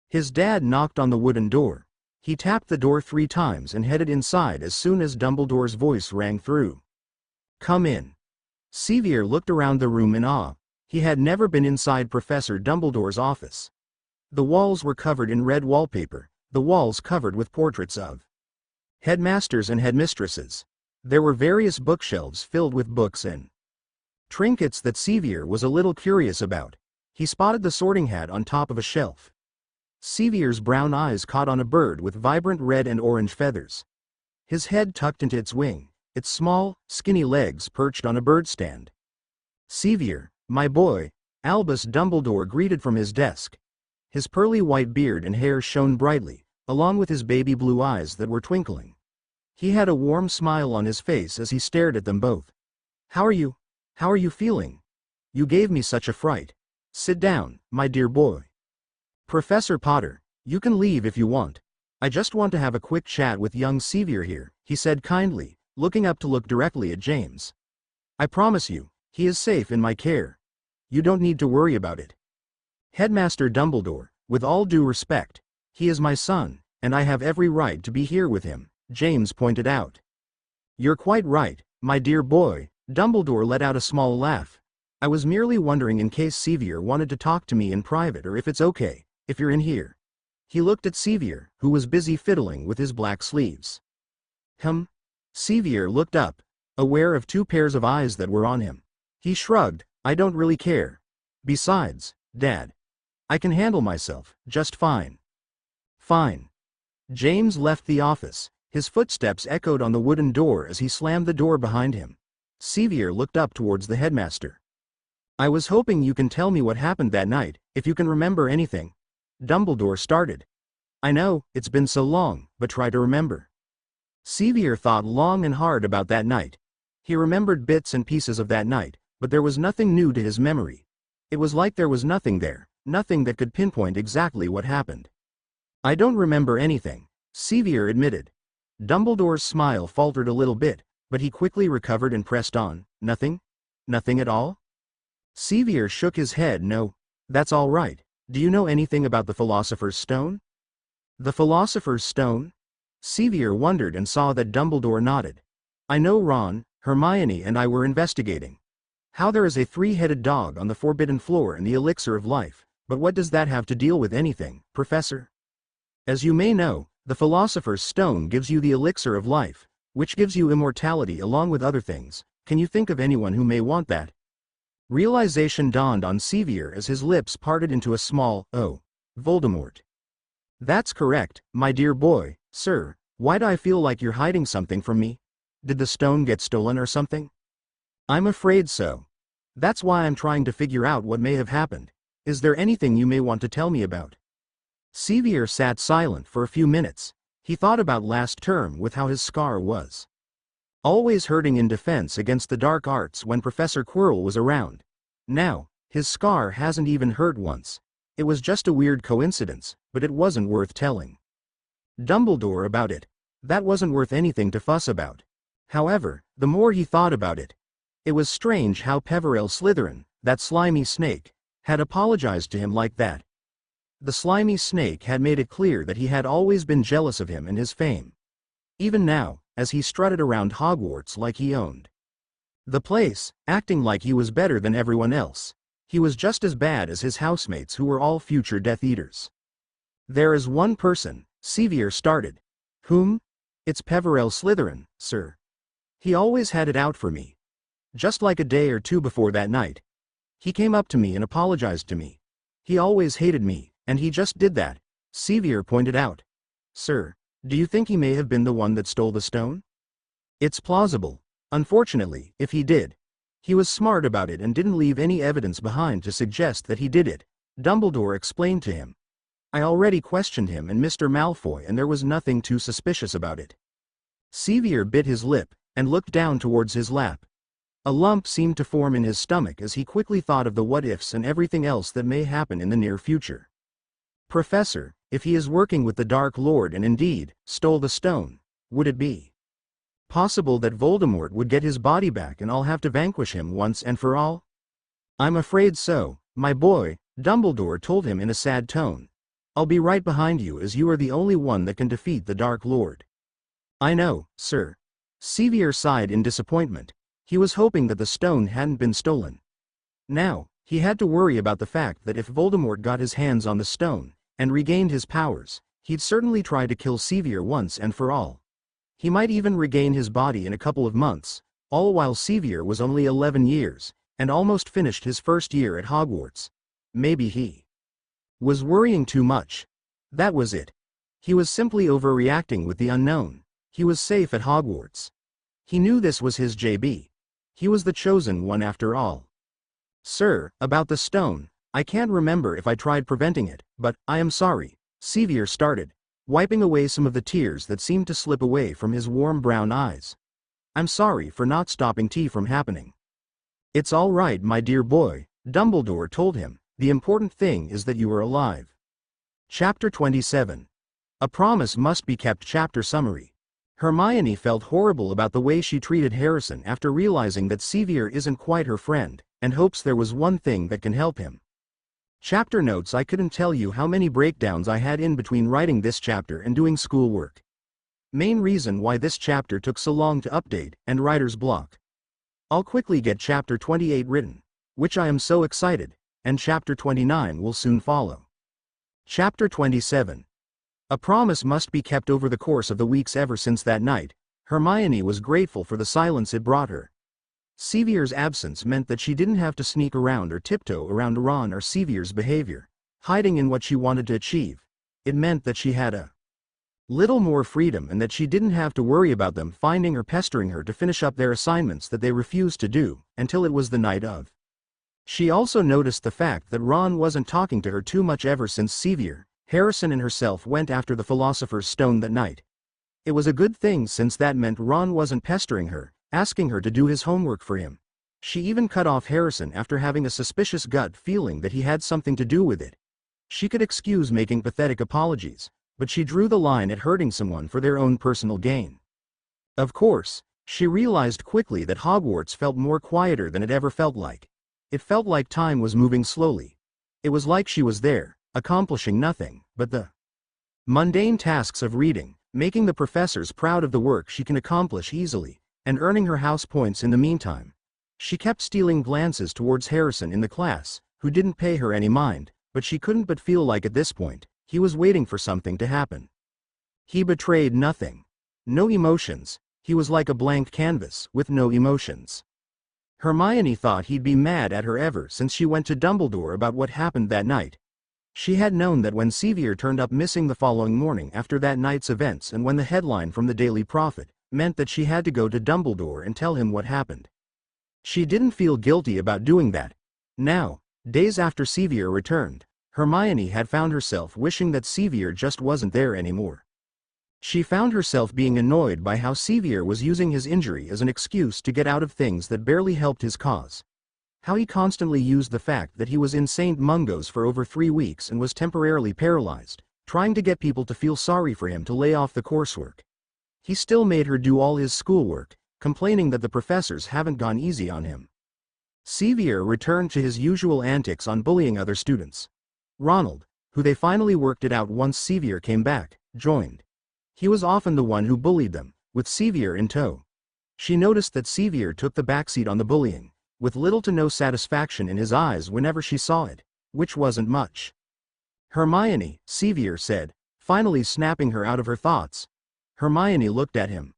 S1: His dad knocked on the wooden door. He tapped the door 3 times and headed inside as soon as Dumbledore's voice rang through. Come in. Sevier looked around the room in awe. He had never been inside Professor Dumbledore's office. The walls were covered in red wallpaper, the walls covered with portraits of headmasters and headmistresses. There were various bookshelves filled with books and trinkets that Sevier was a little curious about. He spotted the sorting hat on top of a shelf. Sevier's brown eyes caught on a bird with vibrant red and orange feathers. His head tucked into its wing, its small, skinny legs perched on a bird stand. "Sevier, my boy," Albus Dumbledore greeted from his desk. His pearly white beard and hair shone brightly, along with his baby blue eyes that were twinkling. He had a warm smile on his face as he stared at them both. How are you? How are you feeling? You gave me such a fright. Sit down, my dear boy." "Professor Potter, you can leave if you want. I just want to have a quick chat with young Sevier here," he said kindly, looking up to look directly at James. "I promise you, he is safe in my care. You don't need to worry about it." "Headmaster Dumbledore, with all due respect, he is my son, and I have every right to be here with him," James pointed out. "You're quite right, my dear boy," Dumbledore let out a small laugh. "I was merely wondering in case Sevier wanted to talk to me in private, or if it's okay, if you're in here." He looked at Sevier, who was busy fiddling with his black sleeves. Sevier looked up, aware of two pairs of eyes that were on him. He shrugged. "I don't really care. Besides, Dad, I can handle myself just fine." "Fine." James left the office. His footsteps echoed on the wooden door as he slammed the door behind him. Sevier looked up towards the headmaster. "I was hoping you can tell me what happened that night, if you can remember anything." Dumbledore started. "I know, it's been so long, but try to remember." Sevier thought long and hard about that night. He remembered bits and pieces of that night, but there was nothing new to his memory. It was like there was nothing there, nothing that could pinpoint exactly what happened. "I don't remember anything," Sevier admitted. Dumbledore's smile faltered a little bit, but he quickly recovered and pressed on. "Nothing? Nothing at all?" Sevier shook his head. "No. That's all right. Do you know anything about the Philosopher's Stone?" "The Philosopher's Stone?" Sevier wondered and saw that Dumbledore nodded. "I know Ron, Hermione and I were investigating how there is a three-headed dog on the Forbidden Floor in the Elixir of Life, but what does that have to deal with anything, Professor?" "As you may know, the Philosopher's Stone gives you the Elixir of Life, which gives you immortality along with other things. Can you think of anyone who may want that?" Realization dawned on Sevier as his lips parted into a small, "Oh, Voldemort." "That's correct, my dear boy, sir. Why do I feel like you're hiding something from me? Did the stone get stolen or something?" "I'm afraid so. That's why I'm trying to figure out what may have happened. Is there anything you may want to tell me about?" Sevier sat silent for a few minutes. He thought about last term with how his scar was always hurting in defense against the dark arts when Professor Quirrell was around. Now, his scar hasn't even hurt once. It was just a weird coincidence, but it wasn't worth telling Dumbledore about it. That wasn't worth anything to fuss about. However, the more he thought about it, it was strange how Peverell Slytherin, that slimy snake, had apologized to him like that. The slimy snake had made it clear that he had always been jealous of him and his fame. Even now, as he strutted around Hogwarts like he owned the place, acting like he was better than everyone else, he was just as bad as his housemates who were all future Death Eaters. "There is one person," Sevier started. "Whom?" "It's Peverell Slytherin, sir. He always had it out for me. Just like a day or two before that night. He came up to me and apologized to me. He always hated me, and he just did that," Sevier pointed out. "Sir, do you think he may have been the one that stole the stone?" "It's plausible. Unfortunately, if he did, he was smart about it and didn't leave any evidence behind to suggest that he did it," Dumbledore explained to him. "I already questioned him and Mr. Malfoy and there was nothing too suspicious about it." Sevier bit his lip and looked down towards his lap. A lump seemed to form in his stomach as he quickly thought of the what-ifs and everything else that may happen in the near future. "Professor, if he is working with the Dark Lord and indeed stole the stone, would it be possible that Voldemort would get his body back and I'll have to vanquish him once and for all?" "I'm afraid so, my boy," Dumbledore told him in a sad tone. "I'll be right behind you as you are the only one that can defeat the Dark Lord." "I know, sir." Sevier sighed in disappointment. He was hoping that the stone hadn't been stolen. Now, he had to worry about the fact that if Voldemort got his hands on the stone and regained his powers, he'd certainly try to kill Sevier once and for all. He might even regain his body in a couple of months, all while Sevier was only 11 years, and almost finished his first year at Hogwarts. Maybe he was worrying too much. That was it. He was simply overreacting with the unknown. He was safe at Hogwarts. He knew this was his JB. He was the chosen one after all. Sir, about the stone, I can't remember if I tried preventing it, but I am sorry, Sevier started, wiping away some of the tears that seemed to slip away from his warm brown eyes. I'm sorry for not stopping tea from happening. It's all right, my dear boy, Dumbledore told him. The important thing is that you are alive. Chapter 27. A promise must be kept. Chapter summary. Hermione felt horrible about the way she treated Harrison after realizing that Sevier isn't quite her friend, and hopes there was one thing that can help him. Chapter notes. I couldn't tell you how many breakdowns I had in between writing this chapter and doing schoolwork. Main reason why this chapter took so long to update, and writer's block. I'll quickly get chapter 28 written, which I am so excited, and chapter 29 will soon follow. Chapter 27. A promise must be kept. Over the course of the weeks ever since that night, Hermione was grateful for the silence it brought her. Sevier's absence meant that she didn't have to sneak around or tiptoe around Ron or Sevier's behavior, hiding in what she wanted to achieve. It meant that she had a little more freedom and that she didn't have to worry about them finding or pestering her to finish up their assignments that they refused to do, until it was the night of. She also noticed the fact that Ron wasn't talking to her too much ever since Sevier, Harrison and herself went after the Philosopher's Stone that night. It was a good thing since that meant Ron wasn't pestering her, asking her to do his homework for him. She even cut off Harrison after having a suspicious gut feeling that he had something to do with it. She could excuse making pathetic apologies, but she drew the line at hurting someone for their own personal gain. Of course, she realized quickly that Hogwarts felt more quieter than it ever felt like. It felt like time was moving slowly. It was like she was there, accomplishing nothing but the mundane tasks of reading, making the professors proud of the work she can accomplish easily, and earning her house points in the meantime. She kept stealing glances towards Harrison in the class, who didn't pay her any mind, but she couldn't but feel like at this point, he was waiting for something to happen. He betrayed nothing. No emotions. He was like a blank canvas, with no emotions. Hermione thought he'd be mad at her ever since she went to Dumbledore about what happened that night. She had known that when Sevier turned up missing the following morning after that night's events and when the headline from the Daily Prophet meant that she had to go to Dumbledore and tell him what happened. She didn't feel guilty about doing that. Now, days after Sevier returned, Hermione had found herself wishing that Sevier just wasn't there anymore. She found herself being annoyed by how Sevier was using his injury as an excuse to get out of things that barely helped his cause. How he constantly used the fact that he was in St. Mungo's for over 3 weeks and was temporarily paralyzed, trying to get people to feel sorry for him to lay off the coursework. He still made her do all his schoolwork, complaining that the professors haven't gone easy on him. Sevier returned to his usual antics on bullying other students. Ronald, who they finally worked it out once Sevier came back, joined. He was often the one who bullied them, with Sevier in tow. She noticed that Sevier took the backseat on the bullying, with little to no satisfaction in his eyes whenever she saw it, which wasn't much. Hermione, Sevier said, finally snapping her out of her thoughts. Hermione looked at him.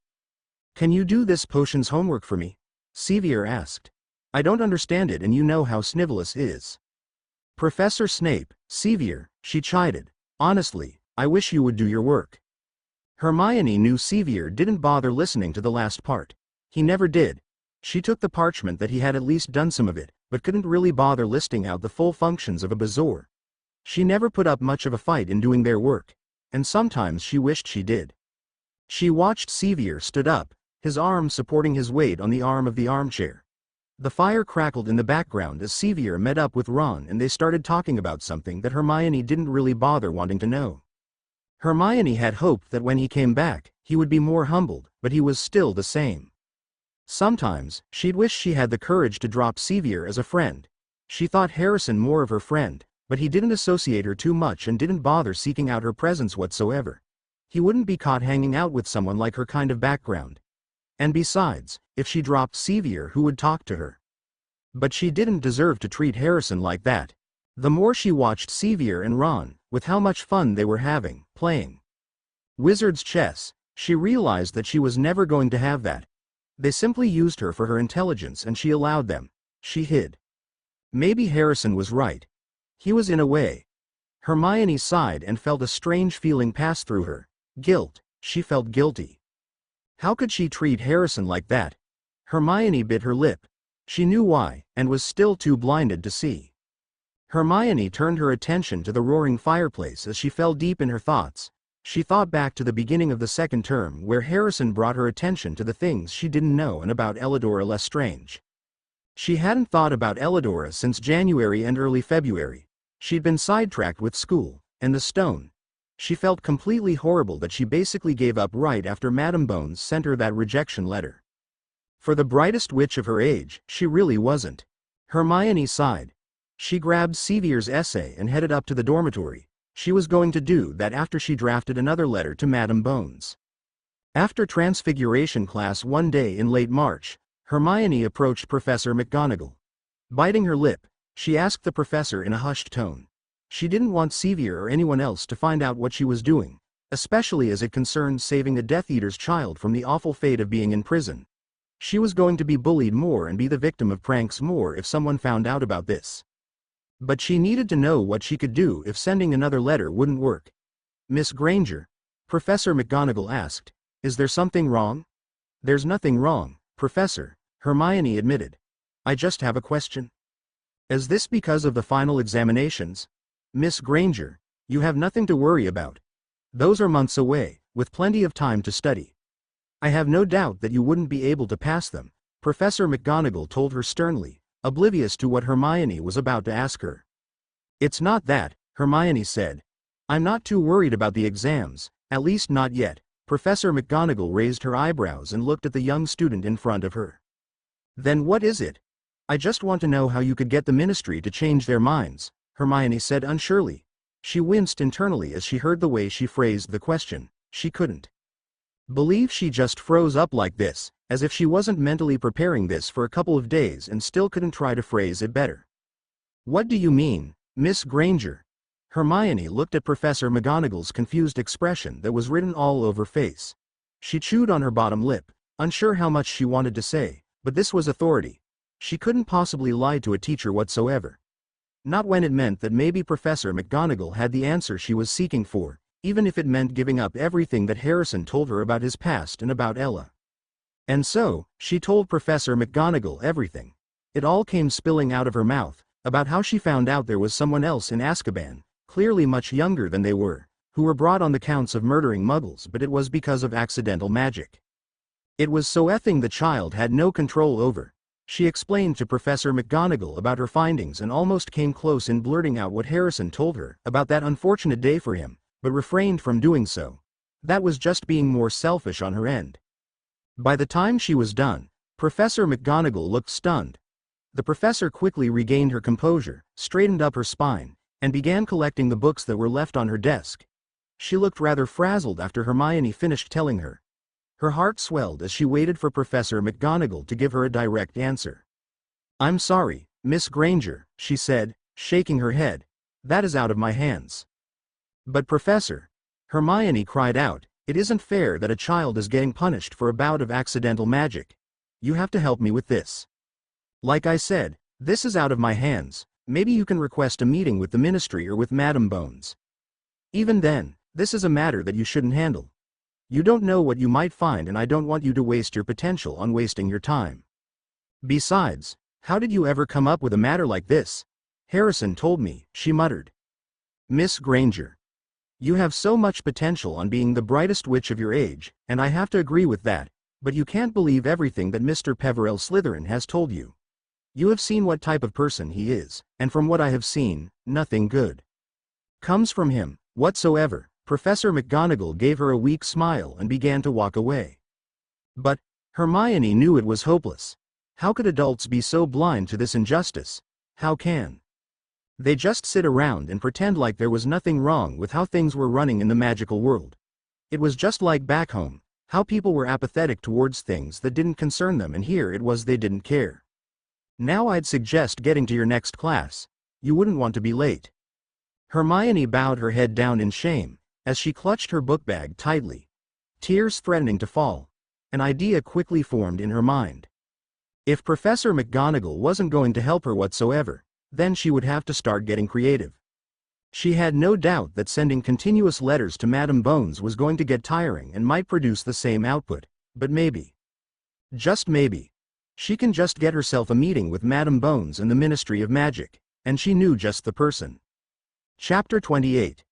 S1: Can you do this potion's homework for me? Sevier asked. I don't understand it and you know how Snivellus is. Professor Snape, Sevier, she chided. Honestly, I wish you would do your work. Hermione knew Sevier didn't bother listening to the last part. He never did. She took the parchment that he had at least done some of it, but couldn't really bother listing out the full functions of a Bazour. She never put up much of a fight in doing their work, and sometimes she wished she did. She watched Sevier stood up, his arm supporting his weight on the arm of the armchair. The fire crackled in the background as Sevier met up with Ron and they started talking about something that Hermione didn't really bother wanting to know. Hermione had hoped that when he came back, he would be more humbled, but he was still the same. Sometimes, she'd wish she had the courage to drop Sevier as a friend. She thought Harrison more of her friend, but he didn't associate her too much and didn't bother seeking out her presence whatsoever. He wouldn't be caught hanging out with someone like her kind of background. And besides, if she dropped Sevier, who would talk to her? But she didn't deserve to treat Harrison like that. The more she watched Sevier and Ron, with how much fun they were having, playing wizard's chess, she realized that she was never going to have that. They simply used her for her intelligence and she allowed them. She hid. Maybe Harrison was right. He was in a way. Hermione sighed and felt a strange feeling pass through her. Guilt. She felt guilty. How could she treat Harrison like that? Hermione bit her lip. She knew why, and was still too blinded to see. Hermione turned her attention to the roaring fireplace as she fell deep in her thoughts. She thought back to the beginning of the second term where Harrison brought her attention to the things she didn't know and about Elidora Lestrange. She hadn't thought about Elidora since January and early February. She'd been sidetracked with school, and the stone. She felt completely horrible that she basically gave up right after Madame Bones sent her that rejection letter. For the brightest witch of her age, she really wasn't. Hermione sighed. She grabbed Sevier's essay and headed up to the dormitory. She was going to do that after she drafted another letter to Madame Bones. After Transfiguration class one day in late March, Hermione approached Professor McGonagall. Biting her lip, she asked the professor in a hushed tone. She didn't want Sevier or anyone else to find out what she was doing, especially as it concerned saving a Death Eater's child from the awful fate of being in prison. She was going to be bullied more and be the victim of pranks more if someone found out about this. But she needed to know what she could do if sending another letter wouldn't work. "Miss Granger," Professor McGonagall asked, "is there something wrong?" "There's nothing wrong, Professor," Hermione admitted. "I just have a question." "Is this because of the final examinations?" "Miss Granger, you have nothing to worry about. Those are months away, with plenty of time to study. I have no doubt that you wouldn't be able to pass them," Professor McGonagall told her sternly, oblivious to what Hermione was about to ask her. "It's not that," Hermione said. "I'm not too worried about the exams, at least not yet." Professor McGonagall raised her eyebrows and looked at the young student in front of her. "Then what is it?" "I just want to know how you could get the Ministry to change their minds," Hermione said unsurely. She winced internally as she heard the way she phrased the question. She couldn't believe she just froze up like this, as if she wasn't mentally preparing this for a couple of days and still couldn't try to phrase it better. "What do you mean, Miss Granger?" Hermione looked at Professor McGonagall's confused expression that was written all over face. She chewed on her bottom lip, unsure how much she wanted to say, but this was authority. She couldn't possibly lie to a teacher whatsoever. Not when it meant that maybe Professor McGonagall had the answer she was seeking for, even if it meant giving up everything that Harrison told her about his past and about Ella. And so, she told Professor McGonagall everything. It all came spilling out of her mouth, about how she found out there was someone else in Azkaban, clearly much younger than they were, who were brought on the counts of murdering muggles, but it was because of accidental magic. It was so effing the child had no control over. She explained to Professor McGonagall about her findings and almost came close in blurting out what Harrison told her about that unfortunate day for him, but refrained from doing so. That was just being more selfish on her end. By the time she was done, Professor McGonagall looked stunned. The professor quickly regained her composure, straightened up her spine, and began collecting the books that were left on her desk. She looked rather frazzled after Hermione finished telling her. Her heart swelled as she waited for Professor McGonagall to give her a direct answer. "I'm sorry, Miss Granger," she said, shaking her head. "That is out of my hands." "But Professor," Hermione cried out, "it isn't fair that a child is getting punished for a bout of accidental magic. You have to help me with this. Like I said, this is out of my hands. Maybe you can request a meeting with the Ministry or with Madame Bones. Even then, this is a matter that you shouldn't handle. You don't know what you might find and I don't want you to waste your potential on wasting your time. Besides, how did you ever come up with a matter like this? Harrison told me," she muttered. "Miss Granger, you have so much potential on being the brightest witch of your age, and I have to agree with that, but you can't believe everything that Mr. Peverell Slytherin has told you. You have seen what type of person he is, and from what I have seen, nothing good comes from him, whatsoever." Professor McGonagall gave her a weak smile and began to walk away. But Hermione knew it was hopeless. How could adults be so blind to this injustice? How can they just sit around and pretend like there was nothing wrong with how things were running in the magical world? It was just like back home, how people were apathetic towards things that didn't concern them, and here it was they didn't care. "Now I'd suggest getting to your next class. You wouldn't want to be late." Hermione bowed her head down in shame, as she clutched her book bag tightly, tears threatening to fall. An idea quickly formed in her mind. If Professor McGonagall wasn't going to help her whatsoever, then she would have to start getting creative. She had no doubt that sending continuous letters to Madame Bones was going to get tiring and might produce the same output, but maybe, just maybe, she can just get herself a meeting with Madame Bones in the Ministry of Magic, and she knew just the person. Chapter 28.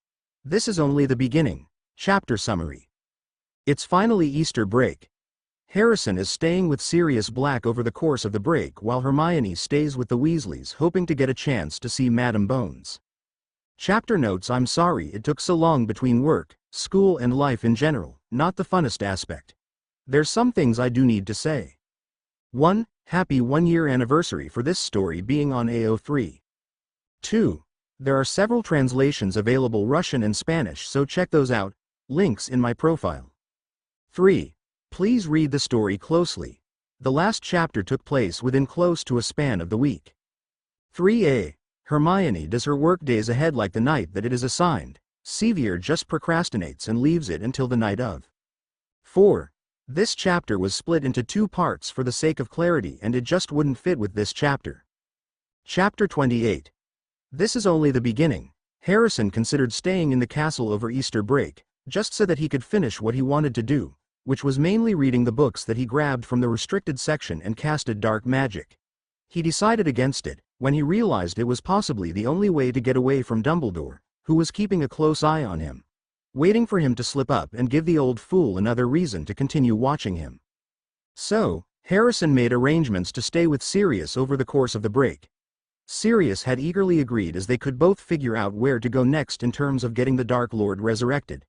S1: This is only the beginning. Chapter summary. It's finally Easter break. Harrison is staying with Sirius Black over the course of the break while Hermione stays with the Weasleys hoping to get a chance to see Madame Bones. Chapter notes: I'm sorry it took so long between work, school and life in general, not the funnest aspect. There's some things I do need to say. 1. Happy 1-year anniversary for this story being on AO3. 2. There are several translations available Russian and Spanish, so check those out, links in my profile. 3. Please read the story closely. The last chapter took place within close to a span of the week. 3a. Hermione does her work days ahead like the night that it is assigned. Sevier just procrastinates and leaves it until the night of. 4. This chapter was split into 2 parts for the sake of clarity and it just wouldn't fit with this chapter. Chapter 28. This is only the beginning. Harrison considered staying in the castle over Easter break, just so that he could finish what he wanted to do, which was mainly reading the books that he grabbed from the restricted section and casted dark magic. He decided against it when he realized it was possibly the only way to get away from Dumbledore, who was keeping a close eye on him, waiting for him to slip up and give the old fool another reason to continue watching him. So, Harrison made arrangements to stay with Sirius over the course of the break. Sirius had eagerly agreed as they could both figure out where to go next in terms of getting the Dark Lord resurrected.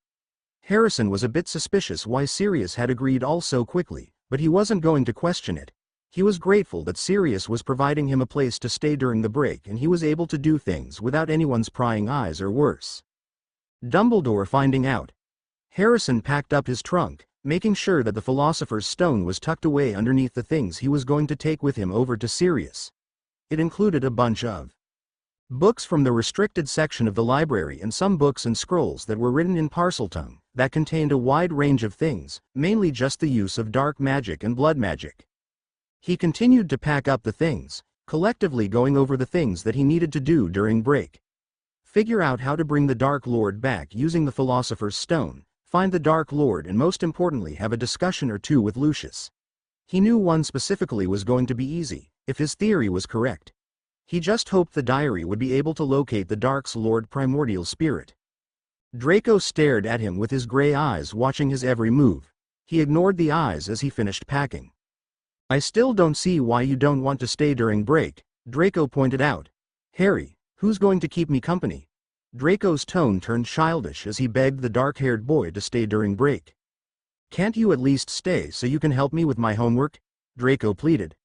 S1: Harrison was a bit suspicious why Sirius had agreed all so quickly, but he wasn't going to question it. He was grateful that Sirius was providing him a place to stay during the break and he was able to do things without anyone's prying eyes or worse. Dumbledore finding out. Harrison packed up his trunk, making sure that the Philosopher's Stone was tucked away underneath the things he was going to take with him over to Sirius. It included a bunch of books from the restricted section of the library and some books and scrolls that were written in Parseltongue that contained a wide range of things, mainly just the use of dark magic and blood magic. He continued to pack up the things, collectively going over the things that he needed to do during break. Figure out how to bring the Dark Lord back using the Philosopher's Stone, find the Dark Lord and most importantly have a discussion or two with Lucius. He knew one specifically was going to be easy, if his theory was correct. He just hoped the diary would be able to locate the Dark Lord primordial spirit. Draco stared at him with his gray eyes watching his every move. He ignored the eyes as he finished packing. I still don't see why you don't want to stay during break, Draco pointed out. Harry, who's going to keep me company? Draco's tone turned childish as he begged the dark-haired boy to stay during break. Can't you at least stay so you can help me with my homework? Draco pleaded.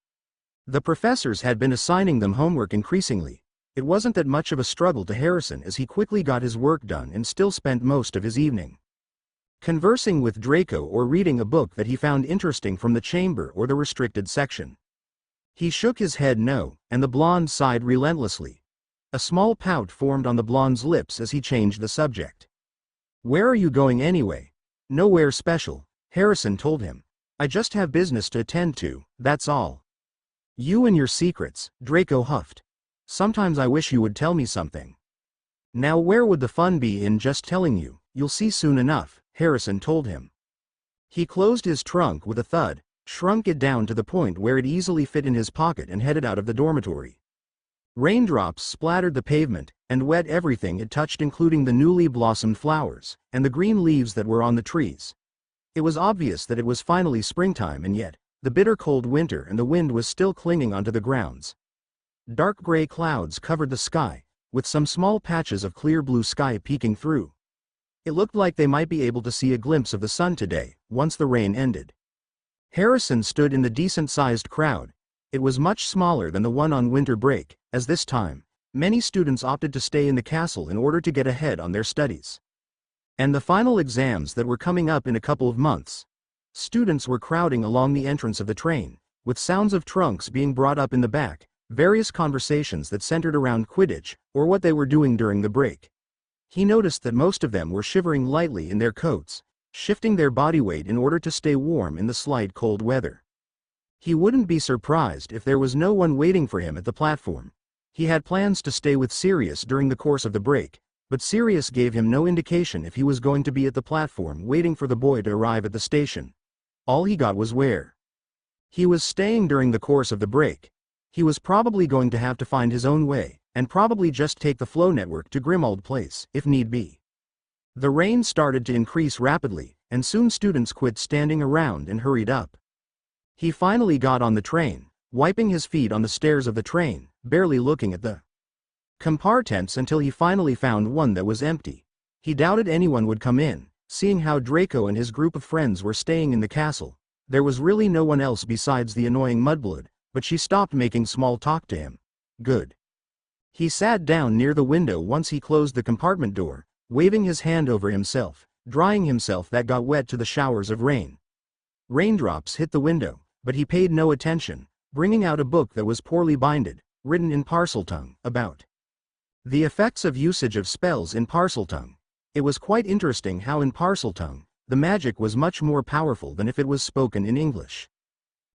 S1: The professors had been assigning them homework increasingly. It wasn't that much of a struggle to Harrison as he quickly got his work done and still spent most of his evening conversing with Draco or reading a book that he found interesting from the chamber or the restricted section. He shook his head no, and the blonde sighed relentlessly. A small pout formed on the blonde's lips as he changed the subject. Where are you going anyway? Nowhere special, Harrison told him. I just have business to attend to, that's all. You and your secrets, Draco huffed. Sometimes I wish you would tell me something. Now where would the fun be in just telling you? You'll see soon enough, Harrison told him. He closed his trunk with a thud, shrunk it down to the point where it easily fit in his pocket and headed out of the dormitory. Raindrops splattered the pavement and wet everything it touched, including the newly blossomed flowers and the green leaves that were on the trees. It was obvious that it was finally springtime, and yet the bitter cold winter and the wind was still clinging onto the grounds. Dark gray clouds covered the sky, with some small patches of clear blue sky peeking through. It looked like they might be able to see a glimpse of the sun today, once the rain ended. Harrison stood in the decent-sized crowd. It was much smaller than the one on winter break, as this time, many students opted to stay in the castle in order to get ahead on their studies. And the final exams that were coming up in a couple of months. Students were crowding along the entrance of the train, with sounds of trunks being brought up in the back, various conversations that centered around Quidditch, or what they were doing during the break. He noticed that most of them were shivering lightly in their coats, shifting their body weight in order to stay warm in the slight cold weather. He wouldn't be surprised if there was no one waiting for him at the platform. He had plans to stay with Sirius during the course of the break, but Sirius gave him no indication if he was going to be at the platform waiting for the boy to arrive at the station. All he got was where he was staying during the course of the break. He was probably going to have to find his own way, and probably just take the flow network to Grimmauld Place, if need be. The rain started to increase rapidly, and soon students quit standing around and hurried up. He finally got on the train, wiping his feet on the stairs of the train, barely looking at the compartments until he finally found one that was empty. He doubted anyone would come in, seeing how Draco and his group of friends were staying in the castle. There was really no one else besides the annoying Mudblood, but she stopped making small talk to him. Good. He sat down near the window once he closed the compartment door, waving his hand over himself, drying himself that got wet to the showers of rain. Raindrops hit the window, but he paid no attention, bringing out a book that was poorly binded, written in Parseltongue, about the effects of usage of spells in Parseltongue. It was quite interesting how in Parseltongue, the magic was much more powerful than if it was spoken in English.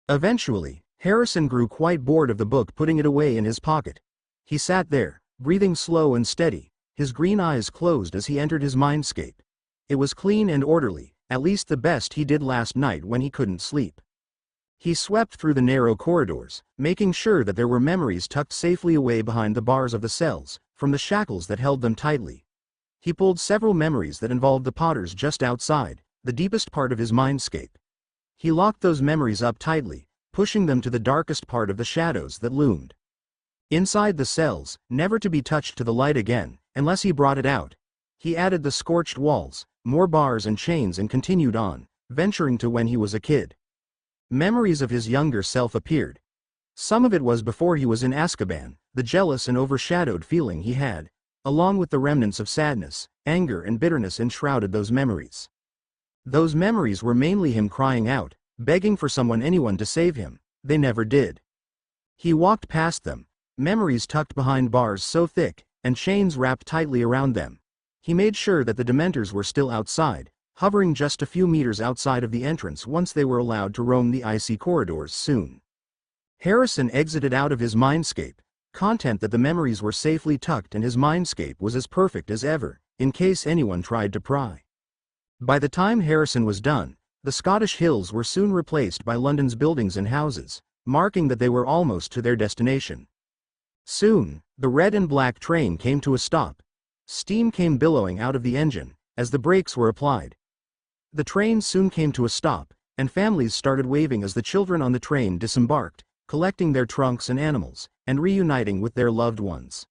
S1: Eventually, Harrison grew quite bored of the book, putting it away in his pocket. He sat there, breathing slow and steady, his green eyes closed as he entered his mindscape. It was clean and orderly, at least the best he did last night when he couldn't sleep. He swept through the narrow corridors, making sure that there were memories tucked safely away behind the bars of the cells, from the shackles that held them tightly. He pulled several memories that involved the Potters just outside, the deepest part of his mindscape. He locked those memories up tightly, pushing them to the darkest part of the shadows that loomed inside the cells, never to be touched to the light again, unless he brought it out. He added the scorched walls, more bars and chains, and continued on, venturing to when he was a kid. Memories of his younger self appeared. Some of it was before he was in Azkaban, the jealous and overshadowed feeling he had, along with the remnants of sadness, anger and bitterness enshrouded those memories. Those memories were mainly him crying out, begging for anyone to save him. They never did. He walked past them, memories tucked behind bars so thick, and chains wrapped tightly around them. He made sure that the Dementors were still outside, hovering just a few meters outside of the entrance once they were allowed to roam the icy corridors soon. Harrison exited out of his mindscape, content that the memories were safely tucked and his mindscape was as perfect as ever, in case anyone tried to pry. By the time Harrison was done, the Scottish hills were soon replaced by London's buildings and houses, marking that they were almost to their destination. Soon, the red and black train came to a stop. Steam came billowing out of the engine, as the brakes were applied. The train soon came to a stop, and families started waving as the children on the train disembarked, collecting their trunks and animals, and reuniting with their loved ones.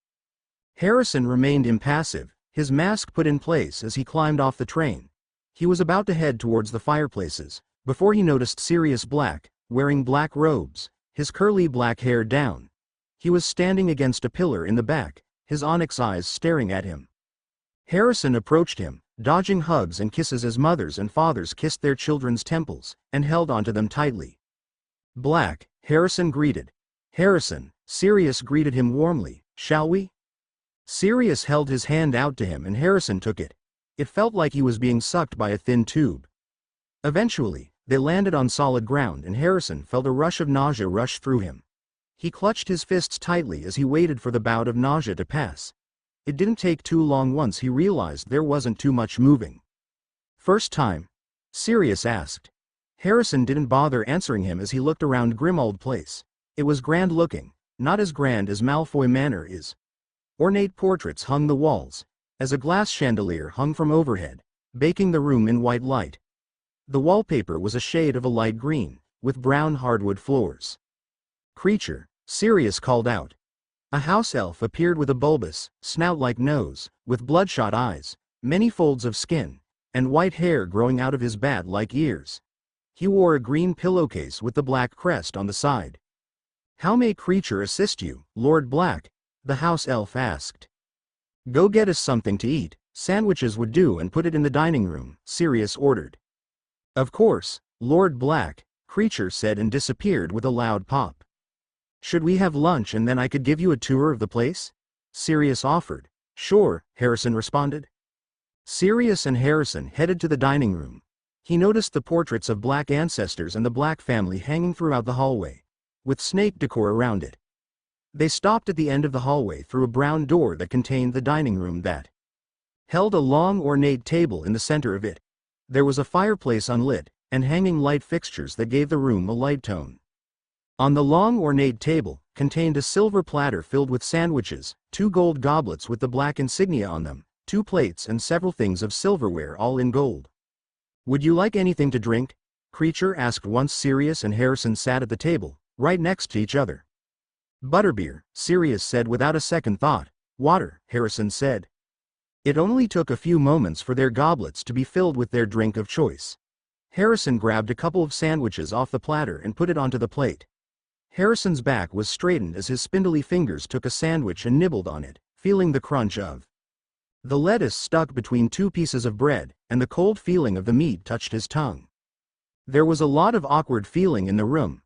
S1: Harrison remained impassive, his mask put in place as he climbed off the train. He was about to head towards the fireplaces, before he noticed Sirius Black, wearing black robes, his curly black hair down. He was standing against a pillar in the back, his onyx eyes staring at him. Harrison approached him, dodging hugs and kisses as mothers and fathers kissed their children's temples, and held onto them tightly. Black, Harrison greeted. Harrison, Sirius greeted him warmly. Shall we? Sirius held his hand out to him and Harrison took it. It felt like he was being sucked by a thin tube. Eventually, they landed on solid ground and Harrison felt a rush of nausea rush through him. He clutched his fists tightly as he waited for the bout of nausea to pass. It didn't take too long once he realized there wasn't too much moving. First time? Sirius asked. Harrison didn't bother answering him as he looked around Grimmauld Place. It was grand looking, not as grand as Malfoy Manor is. Ornate portraits hung the walls, as a glass chandelier hung from overhead, baking the room in white light. The wallpaper was a shade of a light green, with brown hardwood floors. Creature, Sirius called out. A house elf appeared with a bulbous, snout-like nose, with bloodshot eyes, many folds of skin, and white hair growing out of his bat-like ears. He wore a green pillowcase with the black crest on the side. How may Creature assist you, Lord Black? The house elf asked. Go get us something to eat, sandwiches would do, and put it in the dining room, Sirius ordered. Of course, Lord Black, Creature said and disappeared with a loud pop. Should we have lunch and then I could give you a tour of the place? Sirius offered. Sure, Harrison responded. Sirius and Harrison headed to the dining room. He noticed the portraits of Black ancestors and the Black family hanging throughout the hallway, with snake decor around it. They stopped at the end of the hallway through a brown door that contained the dining room that held a long ornate table in the center of it. There was a fireplace unlit, and hanging light fixtures that gave the room a light tone. On the long ornate table, contained a silver platter filled with sandwiches, 2 gold goblets with the black insignia on them, 2 plates and several things of silverware all in gold. "Would you like anything to drink?" Creature asked once Sirius and Harrison sat at the table, right next to each other. "Butterbeer," Sirius said without a second thought. "Water," Harrison said. It only took a few moments for their goblets to be filled with their drink of choice. Harrison grabbed a couple of sandwiches off the platter and put it onto the plate. Harrison's back was straightened as his spindly fingers took a sandwich and nibbled on it, feeling the crunch of the lettuce stuck between 2 pieces of bread, and the cold feeling of the meat touched his tongue. There was a lot of awkward feeling in the room.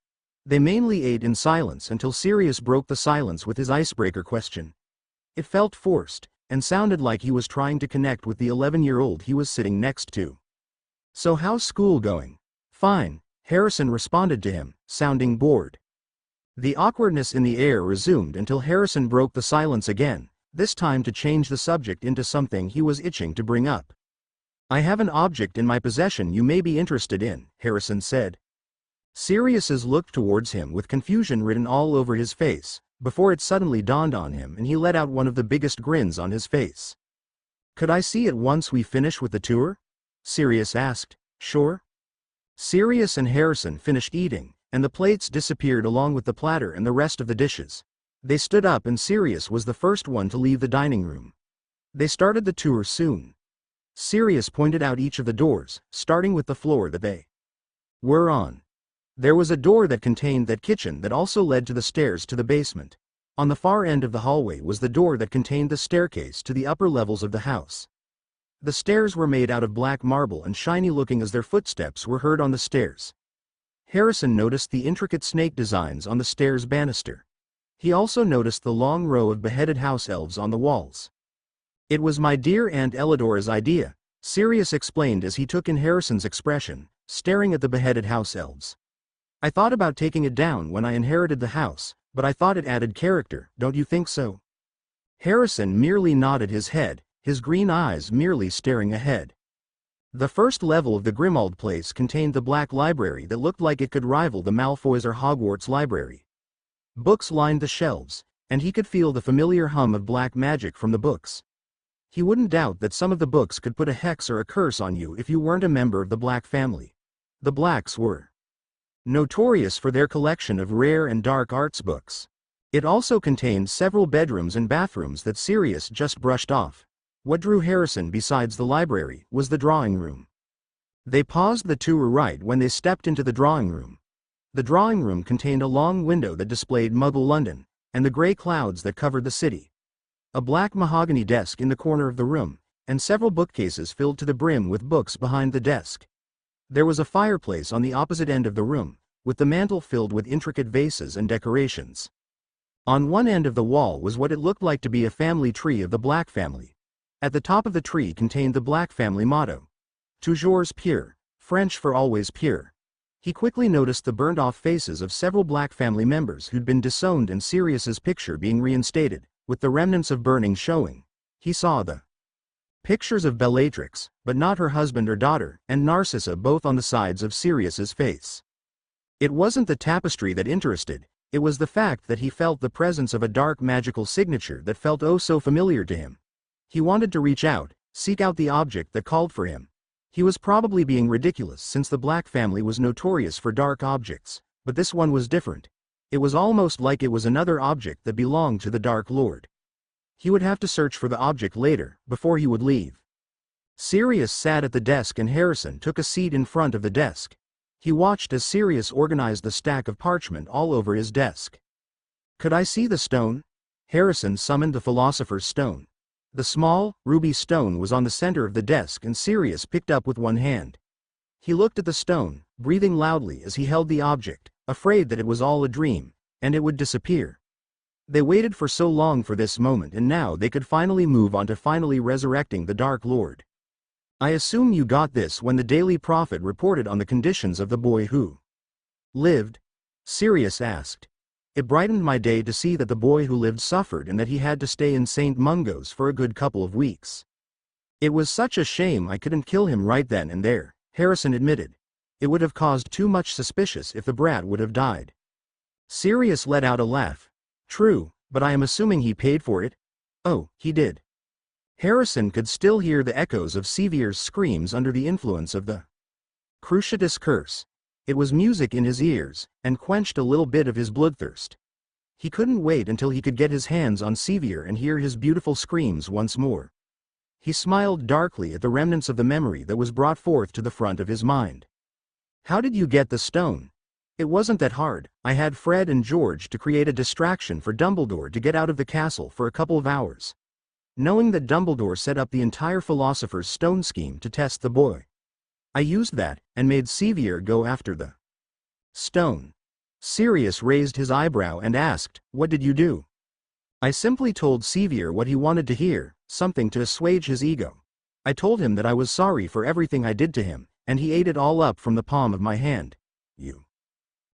S1: They mainly ate in silence until Sirius broke the silence with his icebreaker question. It felt forced, and sounded like he was trying to connect with the 11-year-old he was sitting next to. "So how's school going?" "Fine," Harrison responded to him, sounding bored. The awkwardness in the air resumed until Harrison broke the silence again, this time to change the subject into something he was itching to bring up. "I have an object in my possession you may be interested in," Harrison said. Sirius's looked towards him with confusion written all over his face, before it suddenly dawned on him and he let out one of the biggest grins on his face. "Could I see it once we finish with the tour?" Sirius asked. "Sure." Sirius and Harrison finished eating, and the plates disappeared along with the platter and the rest of the dishes. They stood up and Sirius was the first one to leave the dining room. They started the tour soon. Sirius pointed out each of the doors, starting with the floor that they were on. There was a door that contained that kitchen that also led to the stairs to the basement. On the far end of the hallway was the door that contained the staircase to the upper levels of the house. The stairs were made out of black marble and shiny looking as their footsteps were heard on the stairs. Harrison noticed the intricate snake designs on the stairs banister. He also noticed the long row of beheaded house elves on the walls. "It was my dear Aunt Elidora's idea," Sirius explained as he took in Harrison's expression, staring at the beheaded house elves. "I thought about taking it down when I inherited the house, but I thought it added character, don't you think so?" Harrison merely nodded his head, his green eyes merely staring ahead. The first level of the Grimald place contained the black library that looked like it could rival the Malfoys or Hogwarts library. Books lined the shelves, and he could feel the familiar hum of black magic from the books. He wouldn't doubt that some of the books could put a hex or a curse on you if you weren't a member of the Black family. The Blacks were notorious for their collection of rare and dark arts books. It also contained several bedrooms and bathrooms that Sirius just brushed off. What drew Harrison besides the library was the drawing room. They paused the tour right when they stepped into the drawing room. The drawing room contained a long window that displayed Muggle London, and the gray clouds that covered the city. A black mahogany desk in the corner of the room, and several bookcases filled to the brim with books behind the desk. There was a fireplace on the opposite end of the room, with the mantel filled with intricate vases and decorations. On one end of the wall was what it looked like to be a family tree of the Black family. At the top of the tree contained the Black family motto, "Toujours pure," French for always pure. He quickly noticed the burned-off faces of several Black family members who'd been disowned and Sirius's picture being reinstated, with the remnants of burning showing. He saw the pictures of Bellatrix, but not her husband or daughter, and Narcissa both on the sides of Sirius's face. It wasn't the tapestry that interested, it was the fact that he felt the presence of a dark magical signature that felt oh so familiar to him. He wanted to reach out, seek out the object that called for him. He was probably being ridiculous since the Black family was notorious for dark objects, but this one was different. It was almost like it was another object that belonged to the Dark Lord. He would have to search for the object later, before he would leave. Sirius sat at the desk and Harrison took a seat in front of the desk. He watched as Sirius organized the stack of parchment all over his desk. "Could I see the stone?" Harrison summoned the Philosopher's Stone. The small, ruby stone was on the center of the desk and Sirius picked up with one hand. He looked at the stone, breathing loudly as he held the object, afraid that it was all a dream, and it would disappear. They waited for so long for this moment and now they could finally move on to finally resurrecting the Dark Lord. "I assume you got this when the Daily Prophet reported on the conditions of the boy who lived?" Sirius asked. "It brightened my day to see that the boy who lived suffered and that he had to stay in St. Mungo's for a good couple of weeks." It was such a shame I couldn't kill him right then and there, Harrison admitted. It would have caused too much suspicious if the brat would have died. Sirius let out a laugh. True, but I am assuming he paid for it? Oh, he did. Harrison could still hear the echoes of Sevier's screams under the influence of the Cruciatus curse. It was music in his ears, and quenched a little bit of his bloodthirst. He couldn't wait until he could get his hands on Sevier and hear his beautiful screams once more. He smiled darkly at the remnants of the memory that was brought forth to the front of his mind. How did you get the stone? It wasn't that hard. I had Fred and George to create a distraction for Dumbledore to get out of the castle for a couple of hours. Knowing that Dumbledore set up the entire Philosopher's Stone scheme to test the boy. I used that, and made Sevier go after the stone. Sirius raised his eyebrow and asked, what did you do? I simply told Sevier what he wanted to hear, something to assuage his ego. I told him that I was sorry for everything I did to him, and he ate it all up from the palm of my hand. You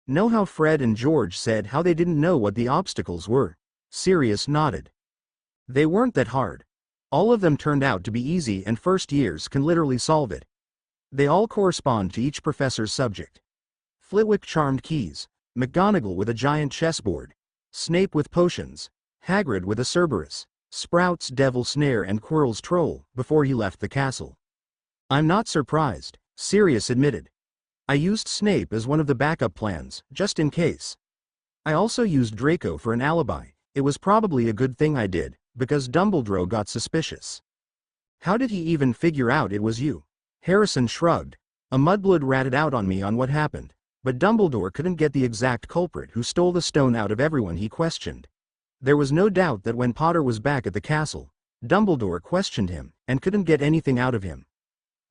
S1: know how Fred and George said how they didn't know what the obstacles were? Sirius nodded. They weren't that hard. All of them turned out to be easy, and first years can literally solve it. They all correspond to each professor's subject. Flitwick charmed keys, McGonagall with a giant chessboard, Snape with potions, Hagrid with a Cerberus, Sprout's devil snare and Quirrell's troll, before he left the castle. I'm not surprised, Sirius admitted. I used Snape as one of the backup plans, just in case. I also used Draco for an alibi. It was probably a good thing I did, because Dumbledore got suspicious. How did he even figure out it was you? Harrison shrugged. A mudblood ratted out on me on what happened, but Dumbledore couldn't get the exact culprit who stole the stone out of everyone he questioned. There was no doubt that when Potter was back at the castle, Dumbledore questioned him, and couldn't get anything out of him.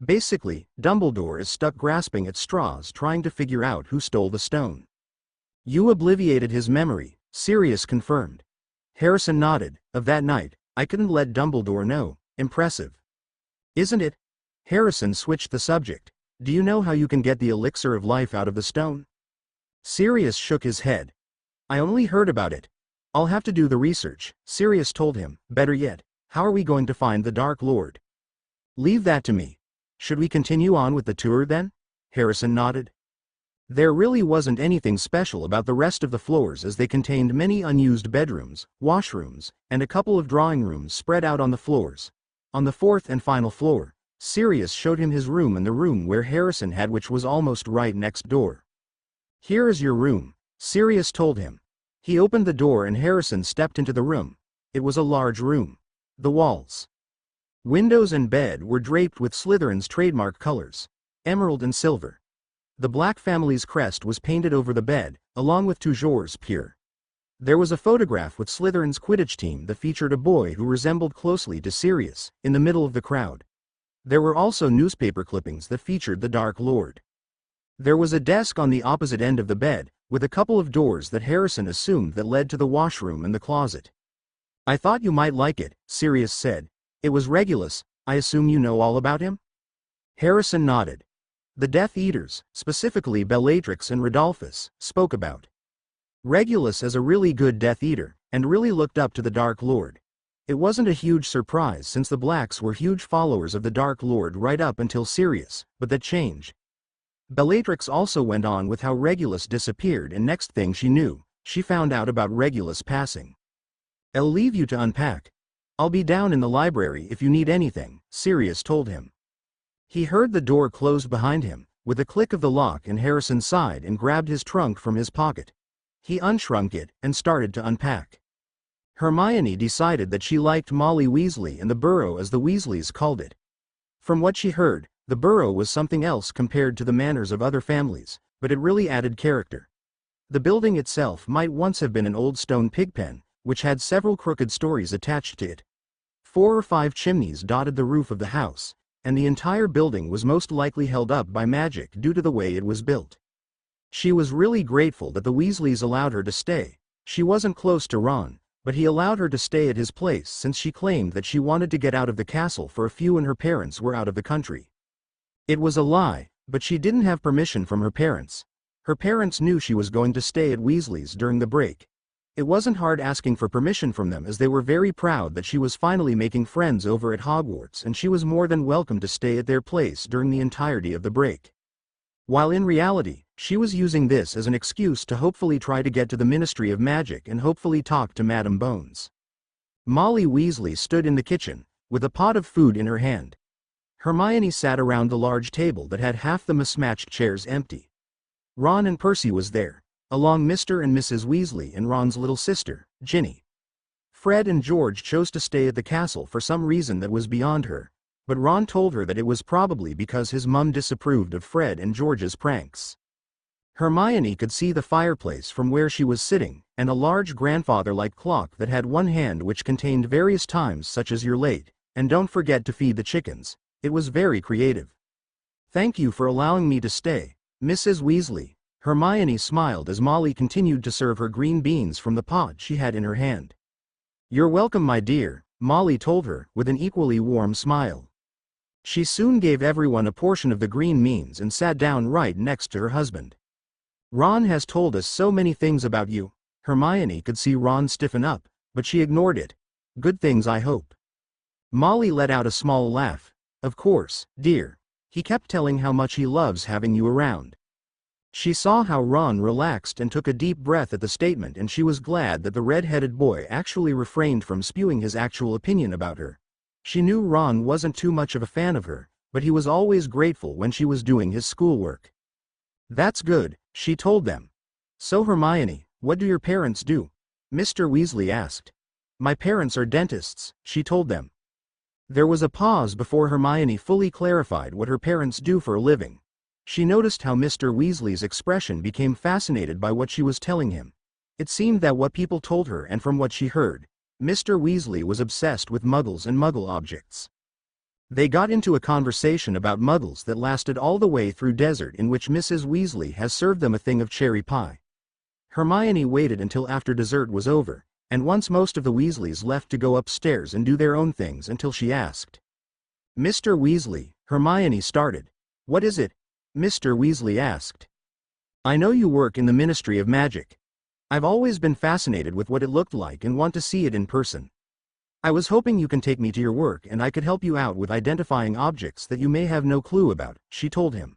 S1: Basically, Dumbledore is stuck grasping at straws trying to figure out who stole the stone. You obliterated his memory, Sirius confirmed. Harrison nodded. Of that night, I couldn't let Dumbledore know. Impressive. Isn't it? Harrison switched the subject. Do you know how you can get the elixir of life out of the stone? Sirius shook his head. I only heard about it. I'll have to do the research, Sirius told him. Better yet, how are we going to find the Dark Lord? Leave that to me. Should we continue on with the tour then? Harrison nodded. There really wasn't anything special about the rest of the floors, as they contained many unused bedrooms, washrooms, and a couple of drawing rooms spread out on the floors. On the fourth and final floor, Sirius showed him his room and the room where Harrison had, which was almost right next door. Here is your room, Sirius told him. He opened the door and Harrison stepped into the room. It was a large room. The walls, windows and bed were draped with Slytherin's trademark colors, emerald and silver. The Black family's crest was painted over the bed, along with Toujours Pure. There was a photograph with Slytherin's Quidditch team that featured a boy who resembled closely to Sirius, in the middle of the crowd. There were also newspaper clippings that featured the Dark Lord. There was a desk on the opposite end of the bed, with a couple of doors that Harrison assumed that led to the washroom and the closet. I thought you might like it, Sirius said. It was Regulus. I assume you know all about him? Harrison nodded. The Death Eaters, specifically Bellatrix and Rodolphus, spoke about Regulus as a really good Death Eater, and really looked up to the Dark Lord. It wasn't a huge surprise since the Blacks were huge followers of the Dark Lord right up until Sirius, but that changed. Bellatrix also went on with how Regulus disappeared, and next thing she knew, she found out about Regulus passing. I'll leave you to unpack. I'll be down in the library if you need anything, Sirius told him. He heard the door close behind him, with a click of the lock, and Harrison sighed and grabbed his trunk from his pocket. He unshrunk it and started to unpack. Hermione decided that she liked Molly Weasley and the Burrow, as the Weasleys called it. From what she heard, the Burrow was something else compared to the manors of other families, but it really added character. The building itself might once have been an old stone pigpen, which had several crooked stories attached to it. 4 or 5 chimneys dotted the roof of the house, and the entire building was most likely held up by magic due to the way it was built. She was really grateful that the Weasleys allowed her to stay. She wasn't close to Ron, but he allowed her to stay at his place since she claimed that she wanted to get out of the castle for a few and her parents were out of the country. It was a lie, but she didn't have permission from her parents. Her parents knew she was going to stay at Weasley's during the break. It wasn't hard asking for permission from them, as they were very proud that she was finally making friends over at Hogwarts, and she was more than welcome to stay at their place during the entirety of the break. While in reality, she was using this as an excuse to hopefully try to get to the Ministry of Magic and hopefully talk to Madam Bones. Molly Weasley stood in the kitchen, with a pot of food in her hand. Hermione sat around the large table that had half the mismatched chairs empty. Ron and Percy was there, along Mr. and Mrs. Weasley and Ron's little sister, Ginny. Fred and George chose to stay at the castle for some reason that was beyond her, but Ron told her that it was probably because his mum disapproved of Fred and George's pranks. Hermione could see the fireplace from where she was sitting, and a large grandfather-like clock that had one hand which contained various times such as "You're late," and "Don't forget to feed the chickens." It was very creative. "Thank you for allowing me to stay, Mrs. Weasley." Hermione smiled as Molly continued to serve her green beans from the pot she had in her hand. "You're welcome, my dear," Molly told her, with an equally warm smile. She soon gave everyone a portion of the green beans and sat down right next to her husband. "Ron has told us so many things about you." Hermione could see Ron stiffen up, but she ignored it. "Good things, I hope." Molly let out a small laugh. "Of course, dear. He kept telling how much he loves having you around." She saw how Ron relaxed and took a deep breath at the statement, and she was glad that the red-headed boy actually refrained from spewing his actual opinion about her. She knew Ron wasn't too much of a fan of her, but he was always grateful when she was doing his schoolwork. "That's good," she told them. "So Hermione, what do your parents do?" Mr. Weasley asked. "My parents are dentists," she told them. There was a pause before Hermione fully clarified what her parents do for a living. She noticed how Mr. Weasley's expression became fascinated by what she was telling him. It seemed that what people told her, and from what she heard, Mr. Weasley was obsessed with muggles and muggle objects. They got into a conversation about muggles that lasted all the way through dessert, in which Mrs. Weasley has served them a thing of cherry pie. Hermione waited until after dessert was over, and once most of the Weasleys left to go upstairs and do their own things, until she asked. "Mr. Weasley," Hermione started. "What is it?" Mr. Weasley asked. "I know you work in the Ministry of Magic. I've always been fascinated with what it looked like and want to see it in person. I was hoping you can take me to your work and I could help you out with identifying objects that you may have no clue about," she told him.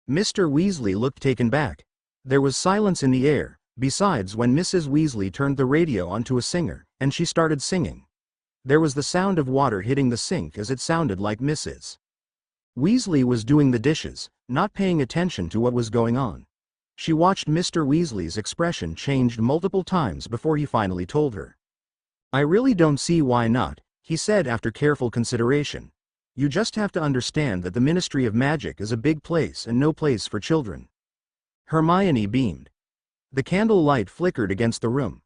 S1: Mr. Weasley looked taken back. There was silence in the air, besides when Mrs. Weasley turned the radio onto a singer, and she started singing. There was the sound of water hitting the sink as it sounded like Mrs. Weasley was doing the dishes, not paying attention to what was going on. She watched Mr. Weasley's expression changed multiple times before he finally told her. "I really don't see why not," he said after careful consideration. "You just have to understand that the Ministry of Magic is a big place and no place for children." Hermione beamed. The candle light flickered against the room.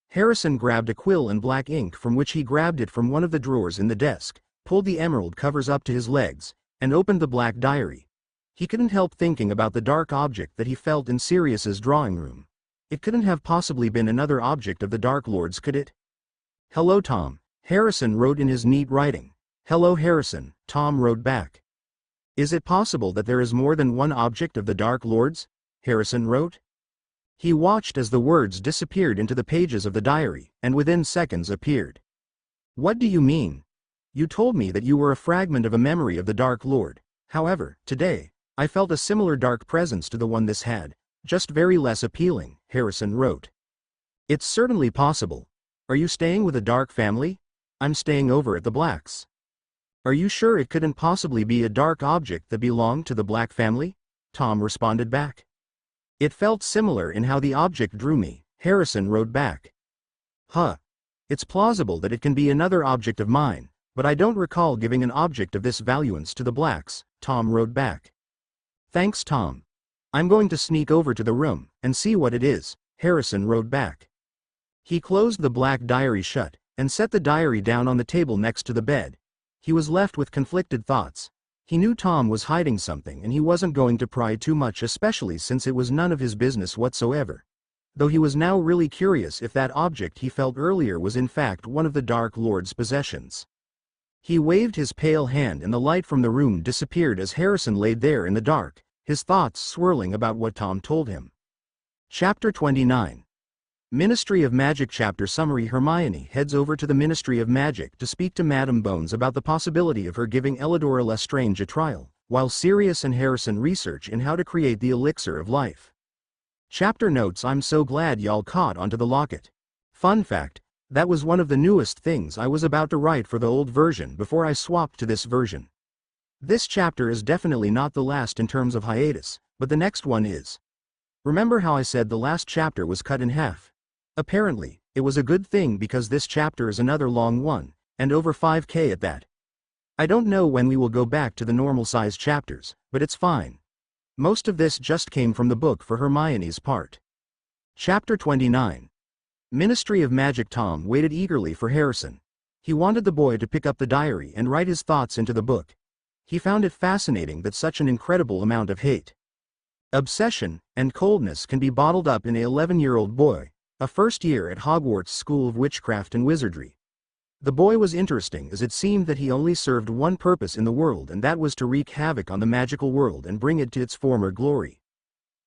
S1: Harrison grabbed a quill and black ink, from which he grabbed it from one of the drawers in the desk, pulled the emerald covers up to his legs, and opened the black diary. He couldn't help thinking about the dark object that he felt in Sirius's drawing room. It couldn't have possibly been another object of the Dark Lord's, could it? "Hello, Tom," Harrison wrote in his neat writing. "Hello, Harrison," Tom wrote back. "Is it possible that there is more than one object of the Dark Lord's?" Harrison wrote. He watched as the words disappeared into the pages of the diary, and within seconds appeared. "What do you mean? You told me that you were a fragment of a memory of the Dark Lord. However, today, I felt a similar dark presence to the one this had, just very less appealing," Harrison wrote. "It's certainly possible. Are you staying with a dark family?" "I'm staying over at the Blacks." "Are you sure it couldn't possibly be a dark object that belonged to the Black family?" Tom responded back. "It felt similar in how the object drew me," Harrison wrote back. "Huh. It's plausible that it can be another object of mine, but I don't recall giving an object of this valuance to the Blacks," Tom wrote back. "Thanks, Tom. I'm going to sneak over to the room and see what it is," Harrison wrote back. He closed the black diary shut, and set the diary down on the table next to the bed. He was left with conflicted thoughts. He knew Tom was hiding something, and he wasn't going to pry too much, especially since it was none of his business whatsoever. Though he was now really curious if that object he felt earlier was in fact one of the Dark Lord's possessions. He waved his pale hand and the light from the room disappeared as Harrison laid there in the dark, his thoughts swirling about what Tom told him. Chapter 29. Ministry of Magic Chapter Summary. Hermione heads over to the Ministry of Magic to speak to Madame Bones about the possibility of her giving Elidora Lestrange a trial, while Sirius and Harrison research in how to create the elixir of life. Chapter notes. I'm so glad y'all caught onto the locket. Fun fact, that was one of the newest things I was about to write for the old version before I swapped to this version. This chapter is definitely not the last in terms of hiatus, but the next one is. Remember how I said the last chapter was cut in half? Apparently, it was a good thing because this chapter is another long one, and over 5K at that. I don't know when we will go back to the normal size chapters, but it's fine. Most of this just came from the book for Hermione's part. Chapter 29. Ministry of Magic. Tom waited eagerly for Harrison. He wanted the boy to pick up the diary and write his thoughts into the book. He found it fascinating that such an incredible amount of hate, obsession, and coldness can be bottled up in an 11-year-old boy, a first year at Hogwarts School of Witchcraft and Wizardry. The boy was interesting as it seemed that he only served one purpose in the world, and that was to wreak havoc on the magical world and bring it to its former glory.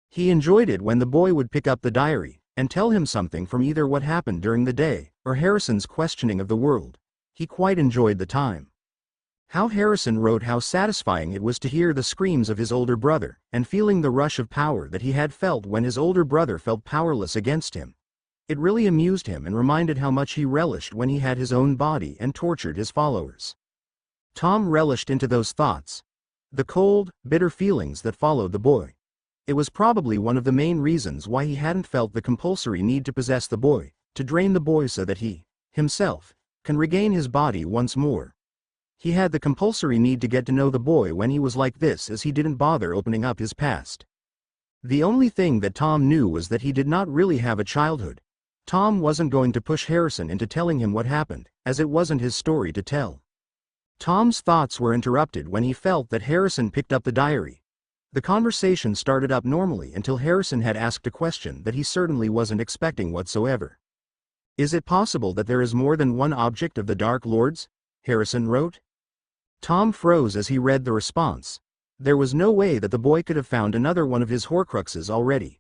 S1: He enjoyed it when the boy would pick up the diary and tell him something from either what happened during the day or Harrison's questioning of the world. He quite enjoyed the time. How Harrison wrote how satisfying it was to hear the screams of his older brother and feeling the rush of power that he had felt when his older brother felt powerless against him. It really amused him and reminded how much he relished when he had his own body and tortured his followers. Tom relished into those thoughts. The cold, bitter feelings that followed the boy. It was probably one of the main reasons why he hadn't felt the compulsory need to possess the boy, to drain the boy so that he, himself, can regain his body once more. He had the compulsory need to get to know the boy when he was like this, as he didn't bother opening up his past. The only thing that Tom knew was that he did not really have a childhood. Tom wasn't going to push Harrison into telling him what happened, as it wasn't his story to tell. Tom's thoughts were interrupted when he felt that Harrison picked up the diary. The conversation started up normally until Harrison had asked a question that he certainly wasn't expecting whatsoever. "Is it possible that there is more than one object of the Dark Lord's?" Harrison wrote. Tom froze as he read the response. There was no way that the boy could have found another one of his Horcruxes already.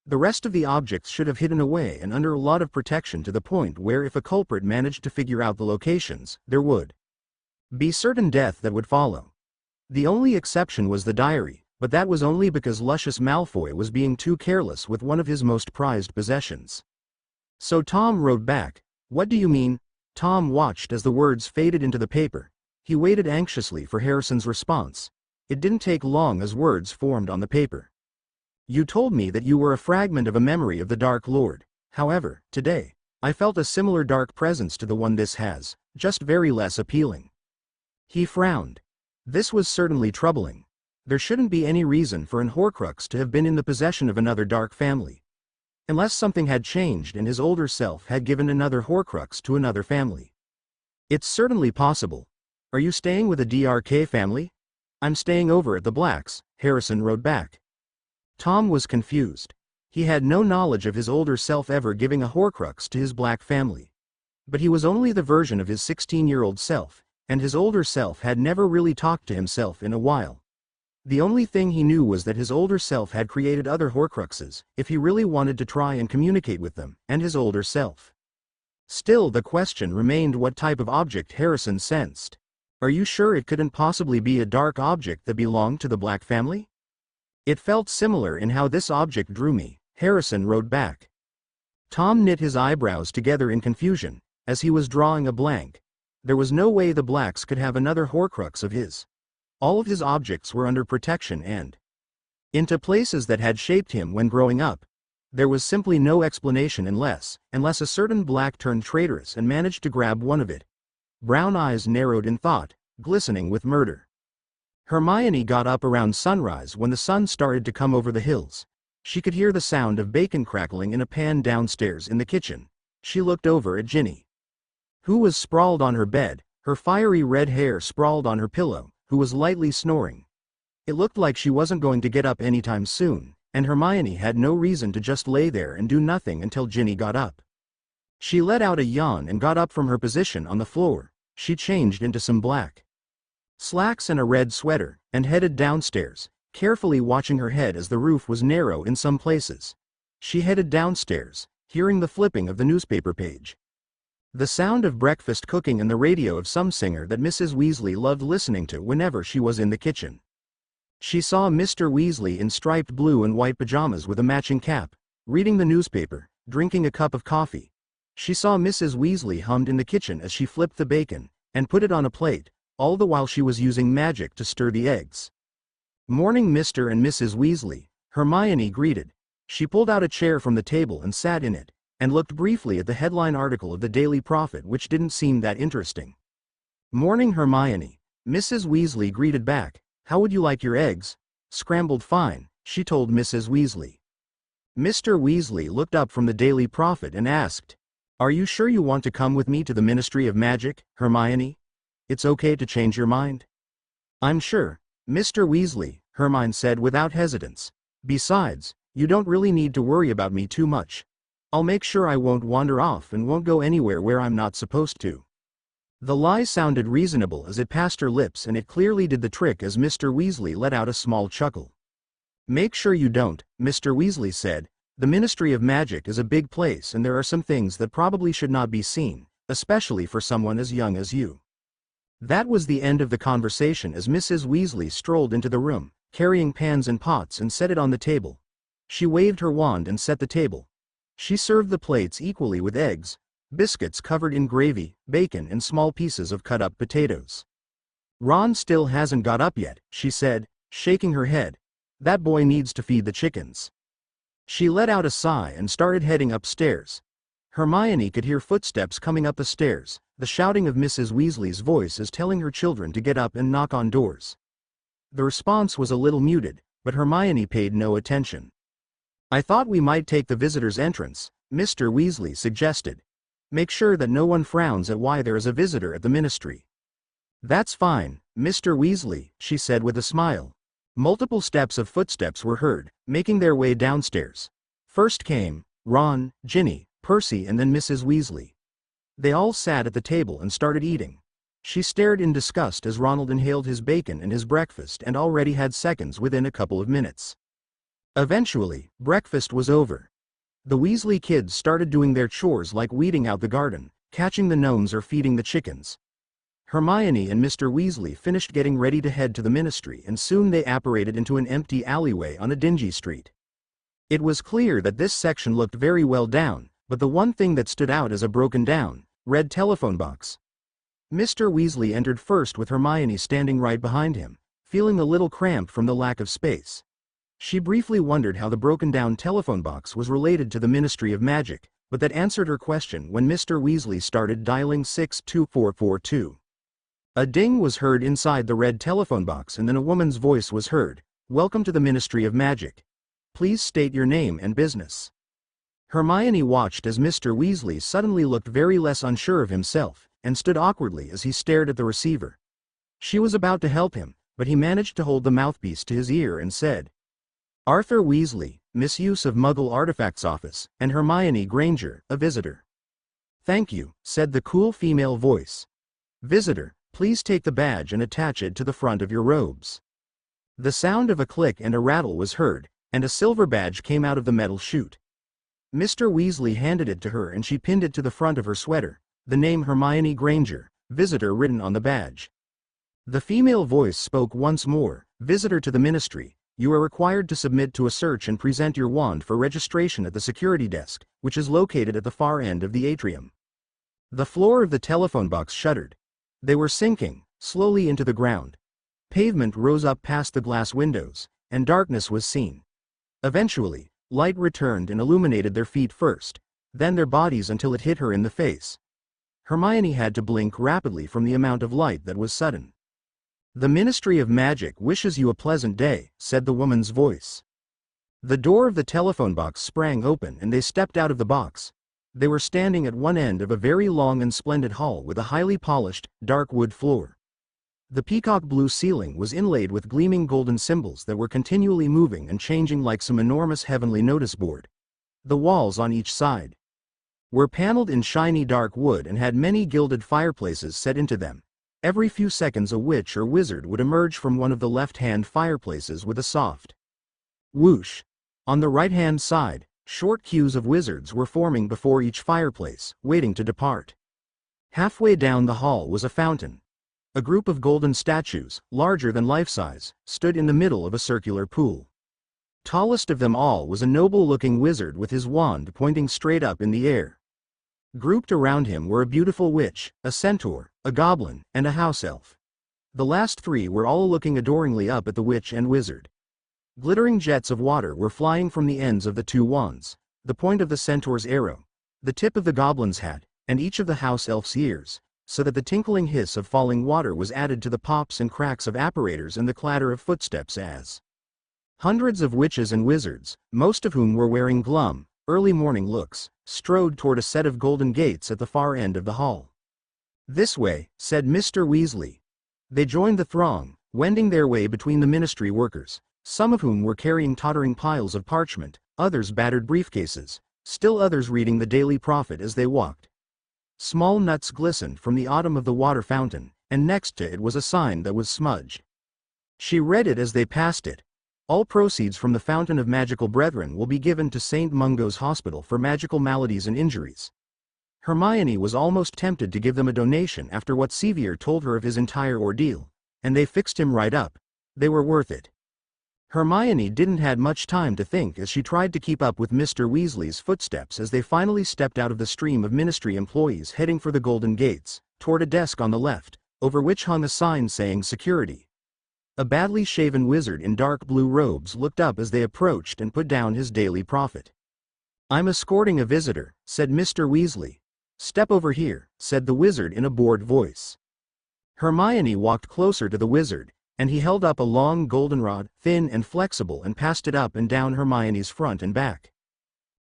S1: The rest of the objects should have hidden away and under a lot of protection, to the point where if a culprit managed to figure out the locations, there would be certain death that would follow. The only exception was the diary, but that was only because Lucius Malfoy was being too careless with one of his most prized possessions. So Tom wrote back, "What do you mean?" Tom watched as the words faded into the paper. He waited anxiously for Harrison's response. It didn't take long as words formed on the paper. "You told me that you were a fragment of a memory of the Dark Lord. However, today, I felt a similar dark presence to the one this has, just very less appealing." He frowned. This was certainly troubling. There shouldn't be any reason for an Horcrux to have been in the possession of another dark family. Unless something had changed and his older self had given another Horcrux to another family. It's certainly possible. "Are you staying with a DRK family?" "I'm staying over at the Blacks," Harrison wrote back. Tom was confused. He had no knowledge of his older self ever giving a Horcrux to his Black family. But he was only the version of his 16-year-old self, and his older self had never really talked to himself in a while. The only thing he knew was that his older self had created other Horcruxes, if he really wanted to try and communicate with them, and his older self. Still, the question remained what type of object Harrison sensed. "Are you sure it couldn't possibly be a dark object that belonged to the Black family?" "It felt similar in how this object drew me," Harrison wrote back. Tom knit his eyebrows together in confusion, as he was drawing a blank. There was no way the Blacks could have another Horcrux of his. All of his objects were under protection and into places that had shaped him when growing up. There was simply no explanation unless a certain Black turned traitorous and managed to grab one of it. Brown eyes narrowed in thought, glistening with murder. Hermione got up around sunrise when the sun started to come over the hills. She could hear the sound of bacon crackling in a pan downstairs in the kitchen. She looked over at Ginny, who was sprawled on her bed, her fiery red hair sprawled on her pillow, who was lightly snoring. It looked like she wasn't going to get up anytime soon, and Hermione had no reason to just lay there and do nothing until Ginny got up. She let out a yawn and got up from her position on the floor. She changed into some black slacks and a red sweater, and headed downstairs, carefully watching her head as the roof was narrow in some places. She headed downstairs, hearing the flipping of the newspaper page. The sound of breakfast cooking and the radio of some singer that Mrs. Weasley loved listening to whenever she was in the kitchen. She saw Mr. Weasley in striped blue and white pajamas with a matching cap, reading the newspaper, drinking a cup of coffee. She saw Mrs. Weasley hummed in the kitchen as she flipped the bacon and put it on a plate, all the while she was using magic to stir the eggs. "Morning, Mr. and Mrs. Weasley," Hermione greeted. She pulled out a chair from the table and sat in it, and looked briefly at the headline article of the Daily Prophet, which didn't seem that interesting. "Morning, Hermione," Mrs. Weasley greeted back. "How would you like your eggs?" "Scrambled fine," she told Mrs. Weasley. Mr. Weasley looked up from the Daily Prophet and asked, "Are you sure you want to come with me to the Ministry of Magic, Hermione? It's okay to change your mind?" "I'm sure, Mr. Weasley," Hermione said without hesitance. "Besides, you don't really need to worry about me too much. I'll make sure I won't wander off and won't go anywhere where I'm not supposed to." The lie sounded reasonable as it passed her lips, and it clearly did the trick as Mr. Weasley let out a small chuckle. "Make sure you don't," Mr. Weasley said. "The Ministry of Magic is a big place and there are some things that probably should not be seen, especially for someone as young as you." That was the end of the conversation as Mrs. Weasley strolled into the room, carrying pans and pots, and set it on the table. She waved her wand and set the table. She served the plates equally with eggs, biscuits covered in gravy, bacon, and small pieces of cut-up potatoes. "Ron still hasn't got up yet," she said, shaking her head. "That boy needs to feed the chickens." She let out a sigh and started heading upstairs. Hermione could hear footsteps coming up the stairs, the shouting of Mrs. Weasley's voice as telling her children to get up and knock on doors. The response was a little muted, but Hermione paid no attention. "I thought we might take the visitor's entrance," Mr. Weasley suggested. "Make sure that no one frowns at why there is a visitor at the ministry." "That's fine, Mr. Weasley," she said with a smile. Multiple steps of footsteps were heard, making their way downstairs. First came Ron, Ginny, Percy, and then Mrs. Weasley. They all sat at the table and started eating. She stared in disgust as Ronald inhaled his bacon and his breakfast and already had seconds within a couple of minutes. Eventually, breakfast was over. The Weasley kids started doing their chores like weeding out the garden, catching the gnomes, or feeding the chickens. Hermione and Mr. Weasley finished getting ready to head to the ministry, and soon they apparated into an empty alleyway on a dingy street. It was clear that this section looked very well down, but the one thing that stood out as a broken down, red telephone box. Mr. Weasley entered first with Hermione standing right behind him, feeling a little cramped from the lack of space. She briefly wondered how the broken-down telephone box was related to the Ministry of Magic, but that answered her question when Mr. Weasley started dialing 62442. A ding was heard inside the red telephone box, and then a woman's voice was heard. "Welcome to the Ministry of Magic. Please state your name and business." Hermione watched as Mr. Weasley suddenly looked very less unsure of himself, and stood awkwardly as he stared at the receiver. She was about to help him, but he managed to hold the mouthpiece to his ear and said, "Arthur Weasley, Misuse of Muggle Artifacts Office, and Hermione Granger, a visitor." "Thank you," said the cool female voice. "Visitor, please take the badge and attach it to the front of your robes." The sound of a click and a rattle was heard, and a silver badge came out of the metal chute. Mr. Weasley handed it to her and she pinned it to the front of her sweater, the name Hermione Granger, visitor, written on the badge. The female voice spoke once more. "Visitor to the ministry. You are required to submit to a search and present your wand for registration at the security desk, which is located at the far end of the atrium." The floor of the telephone box shuddered. They were sinking slowly into the ground. Pavement rose up past the glass windows, and darkness was seen. Eventually, light returned and illuminated their feet first, then their bodies until it hit her in the face. Hermione had to blink rapidly from the amount of light that was sudden. "The Ministry of Magic wishes you a pleasant day," said the woman's voice. The door of the telephone box sprang open and they stepped out of the box. They were standing at one end of a very long and splendid hall with a highly polished, dark wood floor. The peacock blue ceiling was inlaid with gleaming golden symbols that were continually moving and changing like some enormous heavenly notice board. The walls on each side were paneled in shiny dark wood and had many gilded fireplaces set into them. Every few seconds a witch or wizard would emerge from one of the left-hand fireplaces with a soft whoosh. On the right-hand side, Short queues of wizards were forming before each fireplace, waiting to depart. Halfway down the hall was a fountain. A group of golden statues, larger than life-size, stood in the middle of a circular pool. Tallest of them all was a noble-looking wizard with his wand pointing straight up in the air. Grouped around him were a beautiful witch, a centaur, a goblin, and a house elf. The last three were all looking adoringly up at the witch and wizard. Glittering jets of water were flying from the ends of the two wands, the point of the centaur's arrow, the tip of the goblin's hat, and each of the house elf's ears, so that the tinkling hiss of falling water was added to the pops and cracks of apparatus and the clatter of footsteps as hundreds of witches and wizards, most of whom were wearing glum, early morning looks, strode toward a set of golden gates at the far end of the hall. "This way," said Mr. Weasley. They joined the throng, wending their way between the ministry workers, some of whom were carrying tottering piles of parchment, others battered briefcases, still others reading the Daily Prophet as they walked. Small nuts glistened from the bottom of the water fountain, and next to it was a sign that was smudged. She read it as they passed it. "All proceeds from the Fountain of Magical Brethren will be given to St. Mungo's Hospital for magical maladies and injuries." Hermione was almost tempted to give them a donation after what Sevier told her of his entire ordeal, and they fixed him right up. They were worth it. Hermione didn't had much time to think as she tried to keep up with Mr. Weasley's footsteps as they finally stepped out of the stream of ministry employees heading for the Golden Gates, toward a desk on the left, over which hung a sign saying security. A badly shaven wizard in dark blue robes looked up as they approached and put down his Daily Prophet. "I'm escorting a visitor," said Mr. Weasley. "Step over here," said the wizard in a bored voice. Hermione walked closer to the wizard, and he held up a long goldenrod, thin and flexible, and passed it up and down Hermione's front and back.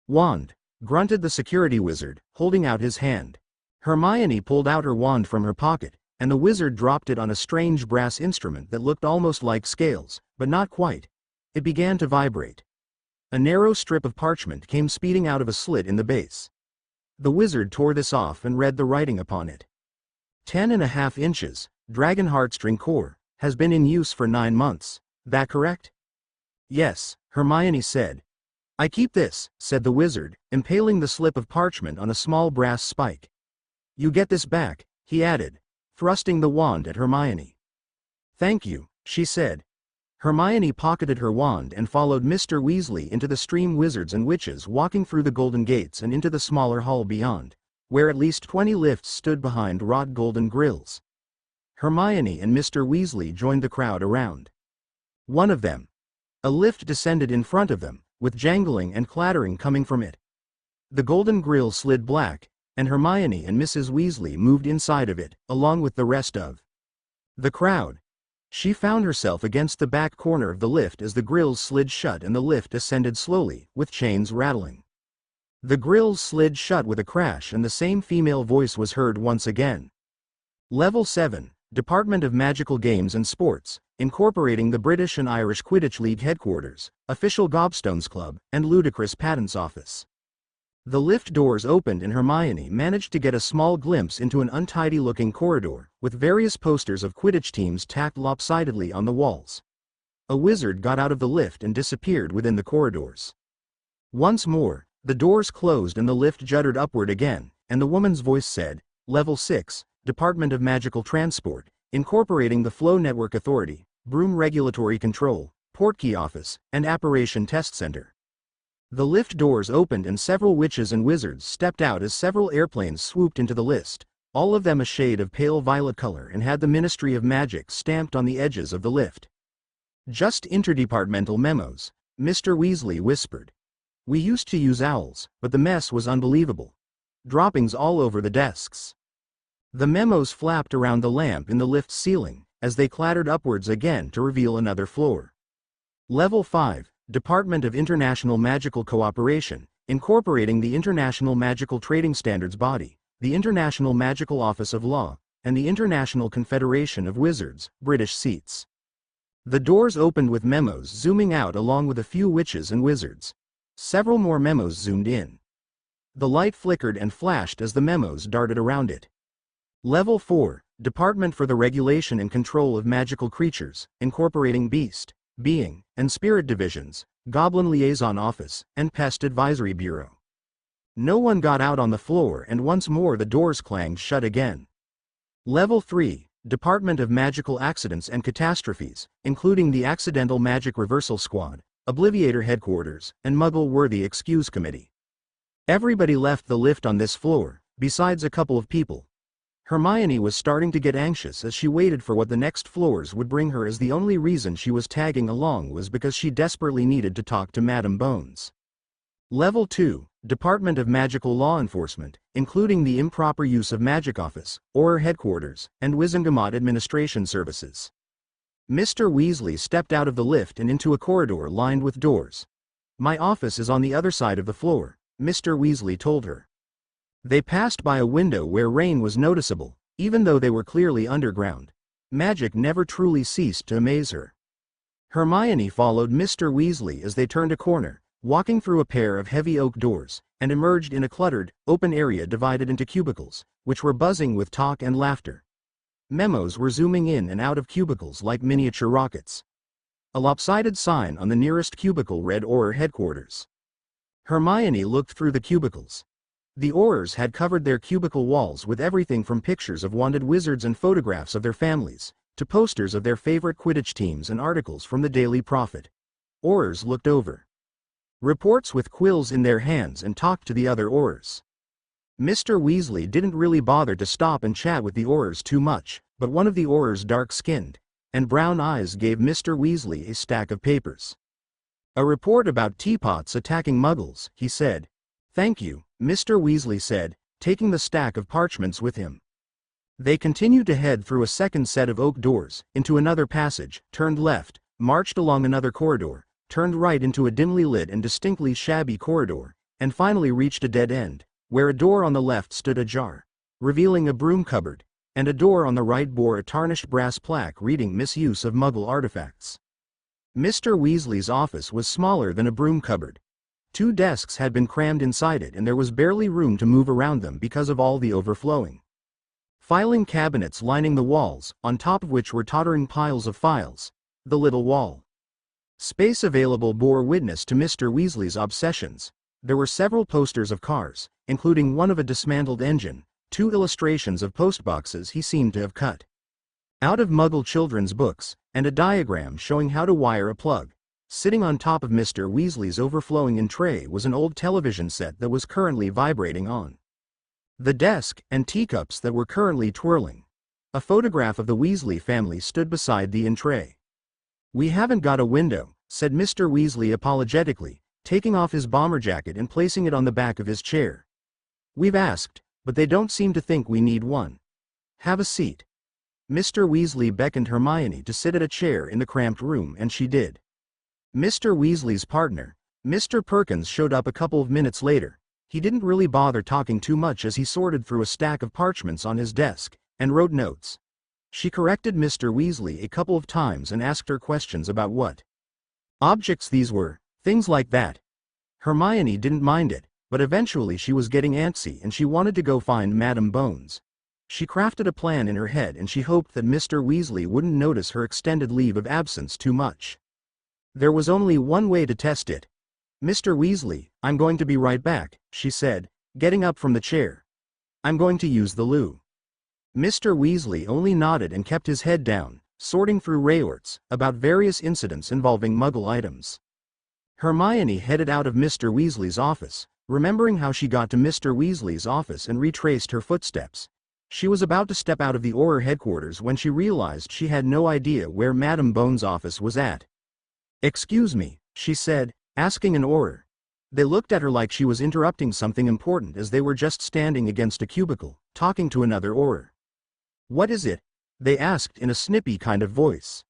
S1: "Wand," grunted the security wizard, holding out his hand. Hermione pulled out her wand from her pocket, and the wizard dropped it on a strange brass instrument that looked almost like scales, but not quite. It began to vibrate. A narrow strip of parchment came speeding out of a slit in the base. The wizard tore this off and read the writing upon it. 10.5 inches, dragon heartstring core, has been in use for 9 months. That correct?" "Yes," Hermione said. "I keep this," said the wizard, impaling the slip of parchment on a small brass spike. "You get this back," he added, thrusting the wand at Hermione. "Thank you," she said. Hermione pocketed her wand and followed Mr. Weasley into the stream wizards and witches walking through the golden gates and into the smaller hall beyond, where at least 20 lifts stood behind wrought golden grills. Hermione and Mr. Weasley joined the crowd around one of them. A lift descended in front of them, with jangling and clattering coming from it. The golden grill slid black, and Hermione and Mrs. Weasley moved inside of it, along with the rest of the crowd. She found herself against the back corner of the lift as the grills slid shut and the lift ascended slowly, with chains rattling. The grills slid shut with a crash and the same female voice was heard once again. "Level 7, Department of Magical Games and Sports, incorporating the British and Irish Quidditch League headquarters, official Gobstones Club, and ludicrous patents office." The lift doors opened and Hermione managed to get a small glimpse into an untidy-looking corridor, with various posters of Quidditch teams tacked lopsidedly on the walls. A wizard got out of the lift and disappeared within the corridors. Once more, the doors closed and the lift juddered upward again, and the woman's voice said, "Level 6, Department of Magical Transport, incorporating the Flow Network Authority, Broom Regulatory Control, Portkey Office, and Apparition Test Center." The lift doors opened and several witches and wizards stepped out as several airplanes swooped into the list, all of them a shade of pale violet color and had the Ministry of Magic stamped on the edges of the lift. "Just interdepartmental memos," Mr. Weasley whispered. "We used to use owls, but the mess was unbelievable. Droppings all over the desks." The memos flapped around the lamp in the lift's ceiling, as they clattered upwards again to reveal another floor. "Level 5, Department of International Magical Cooperation, incorporating the International Magical Trading Standards Body, the International Magical Office of Law, and the International Confederation of Wizards, British seats." The doors opened with memos zooming out along with a few witches and wizards. Several more memos zoomed in. The light flickered and flashed as the memos darted around it. "Level 4, Department for the Regulation and Control of Magical Creatures, incorporating Beast, Being, and Spirit Divisions, Goblin Liaison Office, and Pest Advisory Bureau. No one got out on the floor, and once more the doors clanged shut again. Level 3, Department of Magical Accidents and Catastrophes, including the Accidental Magic Reversal Squad, Obliviator Headquarters, and Muggle-Worthy Excuse Committee. Everybody left the lift on this floor, besides a couple of people. Hermione was starting to get anxious as she waited for what the next floors would bring her, as the only reason she was tagging along was because she desperately needed to talk to Madame Bones. Level 2, Department of Magical Law Enforcement, including the Improper Use of Magic Office, Auror Headquarters, and Wizengamot Administration Services. Mr. Weasley stepped out of the lift and into a corridor lined with doors. "My office is on the other side of the floor," Mr. Weasley told her. They passed by a window where rain was noticeable, even though they were clearly underground. Magic never truly ceased to amaze her. Hermione followed Mr. Weasley as they turned a corner, walking through a pair of heavy oak doors, and emerged in a cluttered, open area divided into cubicles, which were buzzing with talk and laughter. Memos were zooming in and out of cubicles like miniature rockets. A lopsided sign on the nearest cubicle read Auror Headquarters. Hermione looked through the cubicles. The Aurors had covered their cubicle walls with everything from pictures of wanted wizards and photographs of their families, to posters of their favorite Quidditch teams and articles from the Daily Prophet. Aurors looked over reports with quills in their hands and talked to the other Aurors. Mr. Weasley didn't really bother to stop and chat with the Aurors too much, but one of the Aurors, dark-skinned and brown eyes, gave Mr. Weasley a stack of papers. "A report about teapots attacking Muggles," he said. "Thank you," Mr. Weasley said, taking the stack of parchments with him. They continued to head through a second set of oak doors, into another passage, turned left, marched along another corridor, turned right into a dimly lit and distinctly shabby corridor, and finally reached a dead end, where a door on the left stood ajar, revealing a broom cupboard, and a door on the right bore a tarnished brass plaque reading "Misuse of Muggle Artifacts." Mr. Weasley's office was smaller than a broom cupboard. 2 desks had been crammed inside it, and there was barely room to move around them because of all the overflowing filing cabinets lining the walls, on top of which were tottering piles of files. The little wall space available bore witness to Mr. Weasley's obsessions. There were several posters of cars, including one of a dismantled engine, 2 illustrations of postboxes he seemed to have cut out of Muggle children's books, and a diagram showing how to wire a plug. Sitting on top of Mr. Weasley's overflowing tray was an old television set that was currently vibrating on the desk, and teacups that were currently twirling. A photograph of the Weasley family stood beside the tray. "We haven't got a window," said Mr. Weasley apologetically, taking off his bomber jacket and placing it on the back of his chair. "We've asked, but they don't seem to think we need one. Have a seat." Mr. Weasley beckoned Hermione to sit at a chair in the cramped room, and she did. Mr. Weasley's partner, Mr. Perkins, showed up a couple of minutes later. He didn't really bother talking too much as he sorted through a stack of parchments on his desk, and wrote notes. She corrected Mr. Weasley a couple of times and asked her questions about what objects these were, things like that. Hermione didn't mind it, but eventually she was getting antsy and she wanted to go find Madame Bones. She crafted a plan in her head, and she hoped that Mr. Weasley wouldn't notice her extended leave of absence too much. There was only one way to test it. "Mr. Weasley, I'm going to be right back," she said, getting up from the chair. "I'm going to use the loo." Mr. Weasley only nodded and kept his head down, sorting through reports about various incidents involving Muggle items. Hermione headed out of Mr. Weasley's office, remembering how she got to Mr. Weasley's office and retraced her footsteps. She was about to step out of the Auror Headquarters when she realized she had no idea where Madame Bones' office was at. "Excuse me," she said, asking an Auror. They looked at her like she was interrupting something important, as they were just standing against a cubicle, talking to another Auror. "What is it?" they asked in a snippy kind of voice.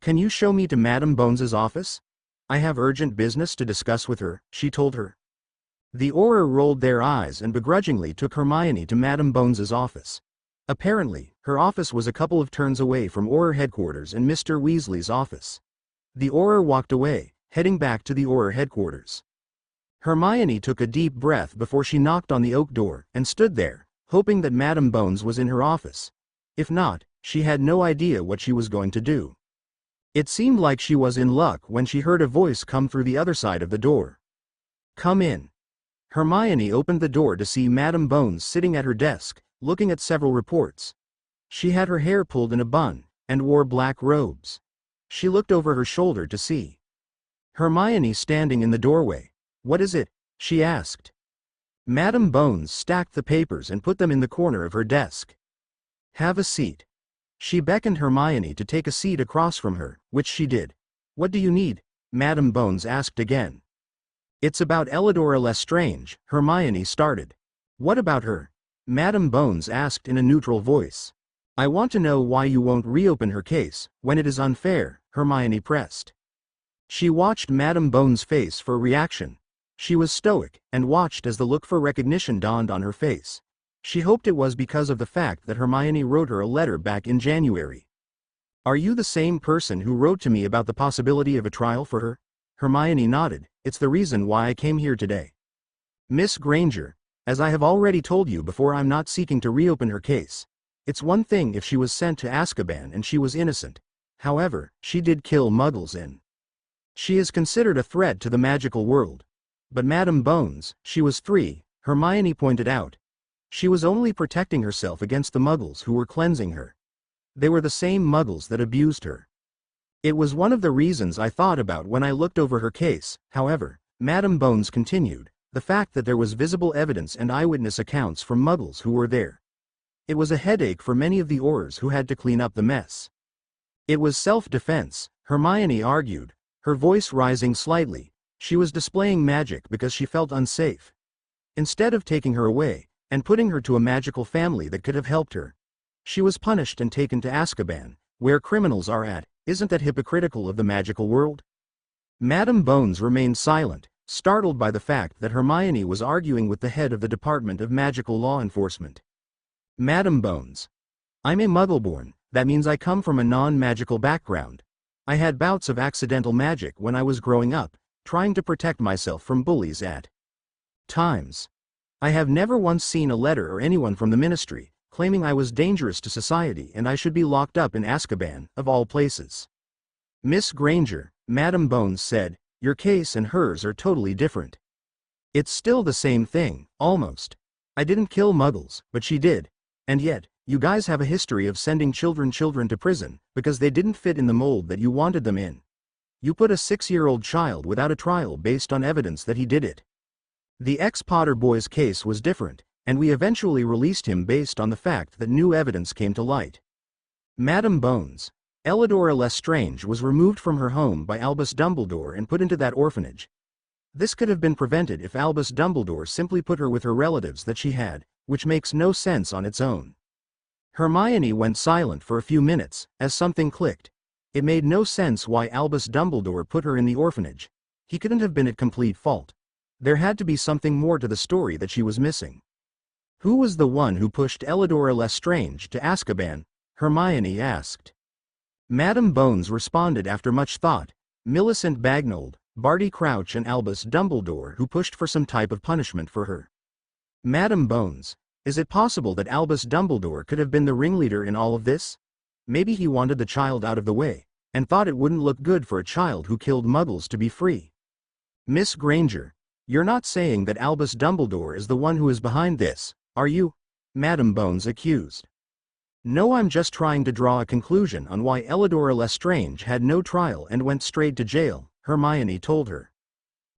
S1: "Can you show me to Madame Bones' office? I have urgent business to discuss with her," she told her. The Auror rolled their eyes and begrudgingly took Hermione to Madame Bones' office. Apparently, her office was a couple of turns away from Auror Headquarters and Mr. Weasley's office. The Auror walked away, heading back to the Auror Headquarters. Hermione took a deep breath before she knocked on the oak door, and stood there, hoping that Madame Bones was in her office. If not, she had no idea what she was going to do. It seemed like she was in luck when she heard a voice come through the other side of the door. "Come in." Hermione opened the door to see Madam Bones sitting at her desk, looking at several reports. She had her hair pulled in a bun, and wore black robes. She looked over her shoulder to see Hermione standing in the doorway. "What is it?" she asked. Madam Bones stacked the papers and put them in the corner of her desk. "Have a seat." She beckoned Hermione to take a seat across from her, which she did. "What do you need?" Madam Bones asked again. "It's about Elidora Lestrange," Hermione started. "What about her?" Madam Bones asked in a neutral voice. "I want to know why you won't reopen her case, when it is unfair," Hermione pressed. She watched Madam Bones' face for a reaction. She was stoic, and watched as the look for recognition dawned on her face. She hoped it was because of the fact that Hermione wrote her a letter back in January. "Are you the same person who wrote to me about the possibility of a trial for her?" Hermione nodded. "It's the reason why I came here today. Miss Granger, as I have already told you before, I'm not seeking to reopen her case. It's one thing if she was sent to Azkaban and she was innocent. However, she did kill Muggles and she is considered a threat to the magical world. But Madam Bones, she was 3, Hermione pointed out. She was only protecting herself against the Muggles who were cleansing her. They were the same Muggles that abused her. It was one of the reasons I thought about when I looked over her case. However," Madam Bones continued, "the fact that there was visible evidence and eyewitness accounts from Muggles who were there. It was a headache for many of the Aurors who had to clean up the mess." "It was self-defense," Hermione argued, her voice rising slightly. She was displaying magic because she felt unsafe. Instead of taking her away, and putting her to a magical family that could have helped her, she was punished and taken to Azkaban, where criminals are at. Isn't that hypocritical of the magical world? Madam Bones remained silent, startled by the fact that Hermione was arguing with the head of the Department of Magical Law Enforcement. "Madam Bones. I'm a Muggleborn, that means I come from a non-magical background. I had bouts of accidental magic when I was growing up, trying to protect myself from bullies at times. I have never once seen a letter or anyone from the ministry, claiming I was dangerous to society and I should be locked up in Azkaban, of all places." "Miss Granger," Madam Bones said, "your case and hers are totally different. It's still the same thing, almost. I didn't kill Muggles, but she did. And yet, you guys have a history of sending children to prison, because they didn't fit in the mold that you wanted them in. You put a 6-year-old child without a trial based on evidence that he did it. The ex-Potter boy's case was different, and we eventually released him based on the fact that new evidence came to light. Madam Bones. Elidora Lestrange was removed from her home by Albus Dumbledore and put into that orphanage. This could have been prevented if Albus Dumbledore simply put her with her relatives that she had, which makes no sense on its own." Hermione went silent for a few minutes, as something clicked. It made no sense why Albus Dumbledore put her in the orphanage. He couldn't have been at complete fault. There had to be something more to the story that she was missing. "Who was the one who pushed Elidora Lestrange to Azkaban?" Hermione asked. Madam Bones responded after much thought. "Millicent Bagnold, Barty Crouch and Albus Dumbledore, who pushed for some type of punishment for her." "Madam Bones, is it possible that Albus Dumbledore could have been the ringleader in all of this? Maybe he wanted the child out of the way, and thought it wouldn't look good for a child who killed Muggles to be free." "Miss Granger, you're not saying that Albus Dumbledore is the one who is behind this, are you?" Madam Bones accused. "No, I'm just trying to draw a conclusion on why Elidora Lestrange had no trial and went straight to jail," Hermione told her.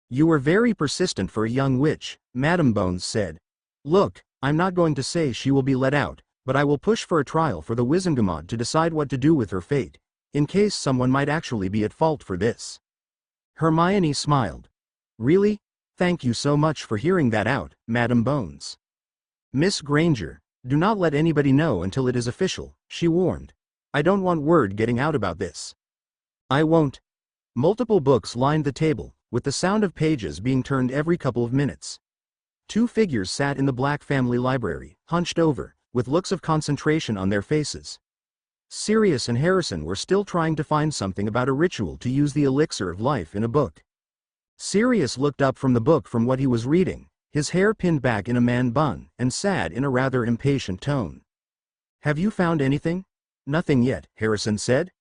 S1: "You were very persistent for a young witch," Madam Bones said. "Look, I'm not going to say she will be let out, but I will push for a trial for the Wizengamot to decide what to do with her fate, in case someone might actually be at fault for this." Hermione smiled. "Really? Thank you so much for hearing that out, Madam Bones. Miss Granger, do not let anybody know until it is official," she warned. "I don't want word getting out about this." "I won't." Multiple books lined the table, with the sound of pages being turned every couple of minutes. 2 figures sat in the Black family library, hunched over, with looks of concentration on their faces. Sirius and Harrison were still trying to find something about a ritual to use the elixir of life in a book. Sirius looked up from the book from what he was reading, his hair pinned back in a man bun, and said in a rather impatient tone. "Have you found anything?" "Nothing yet," Harrison said.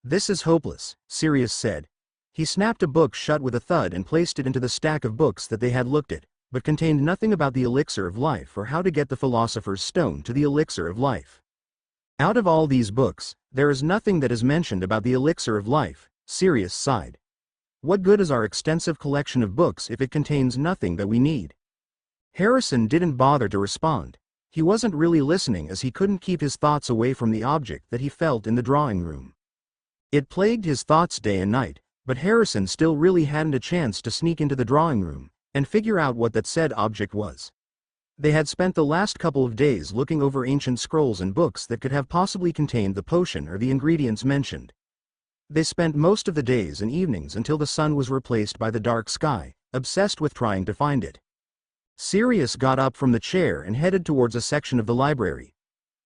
S1: "This is hopeless," Sirius said. He snapped a book shut with a thud and placed it into the stack of books that they had looked at, but contained nothing about the elixir of life or how to get the philosopher's stone to the elixir of life. "Out of all these books, there is nothing that is mentioned about the elixir of life," Sirius sighed. "What good is our extensive collection of books if it contains nothing that we need?" Harrison didn't bother to respond. He wasn't really listening as he couldn't keep his thoughts away from the object that he felt in the drawing room. It plagued his thoughts day and night, but Harrison still really hadn't a chance to sneak into the drawing room and figure out what that said object was. They had spent the last couple of days looking over ancient scrolls and books that could have possibly contained the potion or the ingredients mentioned. They spent most of the days and evenings until the sun was replaced by the dark sky, obsessed with trying to find it. Sirius got up from the chair and headed towards a section of the library.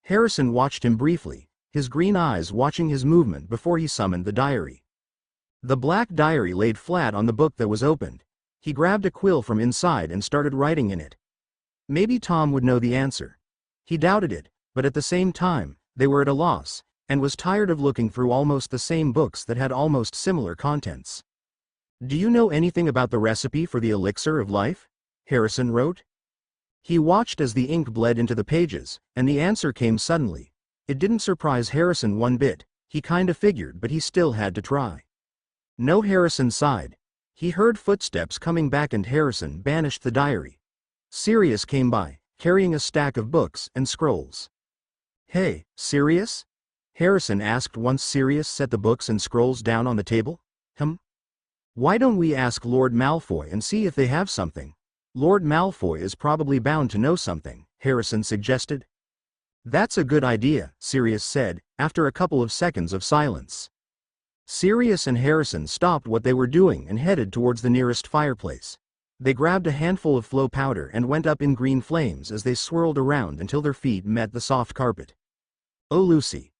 S1: Harrison watched him briefly, his green eyes watching his movement before he summoned the diary. The black diary laid flat on the book that was opened. He grabbed a quill from inside and started writing in it. Maybe Tom would know the answer. He doubted it, but at the same time, they were at a loss, and was tired of looking through almost the same books that had almost similar contents. "Do you know anything about the recipe for the elixir of life?" Harrison wrote. He watched as the ink bled into the pages, and the answer came suddenly. It didn't surprise Harrison one bit. He kinda figured, but he still had to try. "No," Harrison sighed. He heard footsteps coming back and Harrison banished the diary. Sirius came by, carrying a stack of books and scrolls. "Hey, Sirius?" Harrison asked once Sirius set the books and scrolls down on the table. "Why don't we ask Lord Malfoy and see if they have something? Lord Malfoy is probably bound to know something," Harrison suggested. "That's a good idea," Sirius said, after a couple of seconds of silence. Sirius and Harrison stopped what they were doing and headed towards the nearest fireplace. They grabbed a handful of flow powder and went up in green flames as they swirled around until their feet met the soft carpet. "Oh, Lucy!"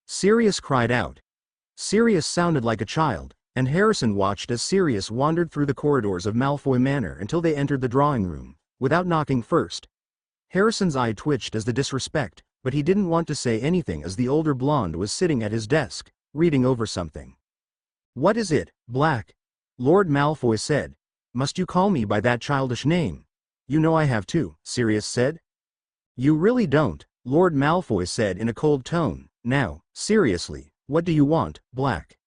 S1: Sirius cried out. Sirius sounded like a child, and Harrison watched as Sirius wandered through the corridors of Malfoy Manor until they entered the drawing room, without knocking first. Harrison's eye twitched as the disrespect, but he didn't want to say anything as the older blonde was sitting at his desk, reading over something. "What is it, Black?" Lord Malfoy said. "Must you call me by that childish name?" "You know I have too," Sirius said. "You really don't," Lord Malfoy said in a cold tone. "Now, seriously, what do you want, Black?"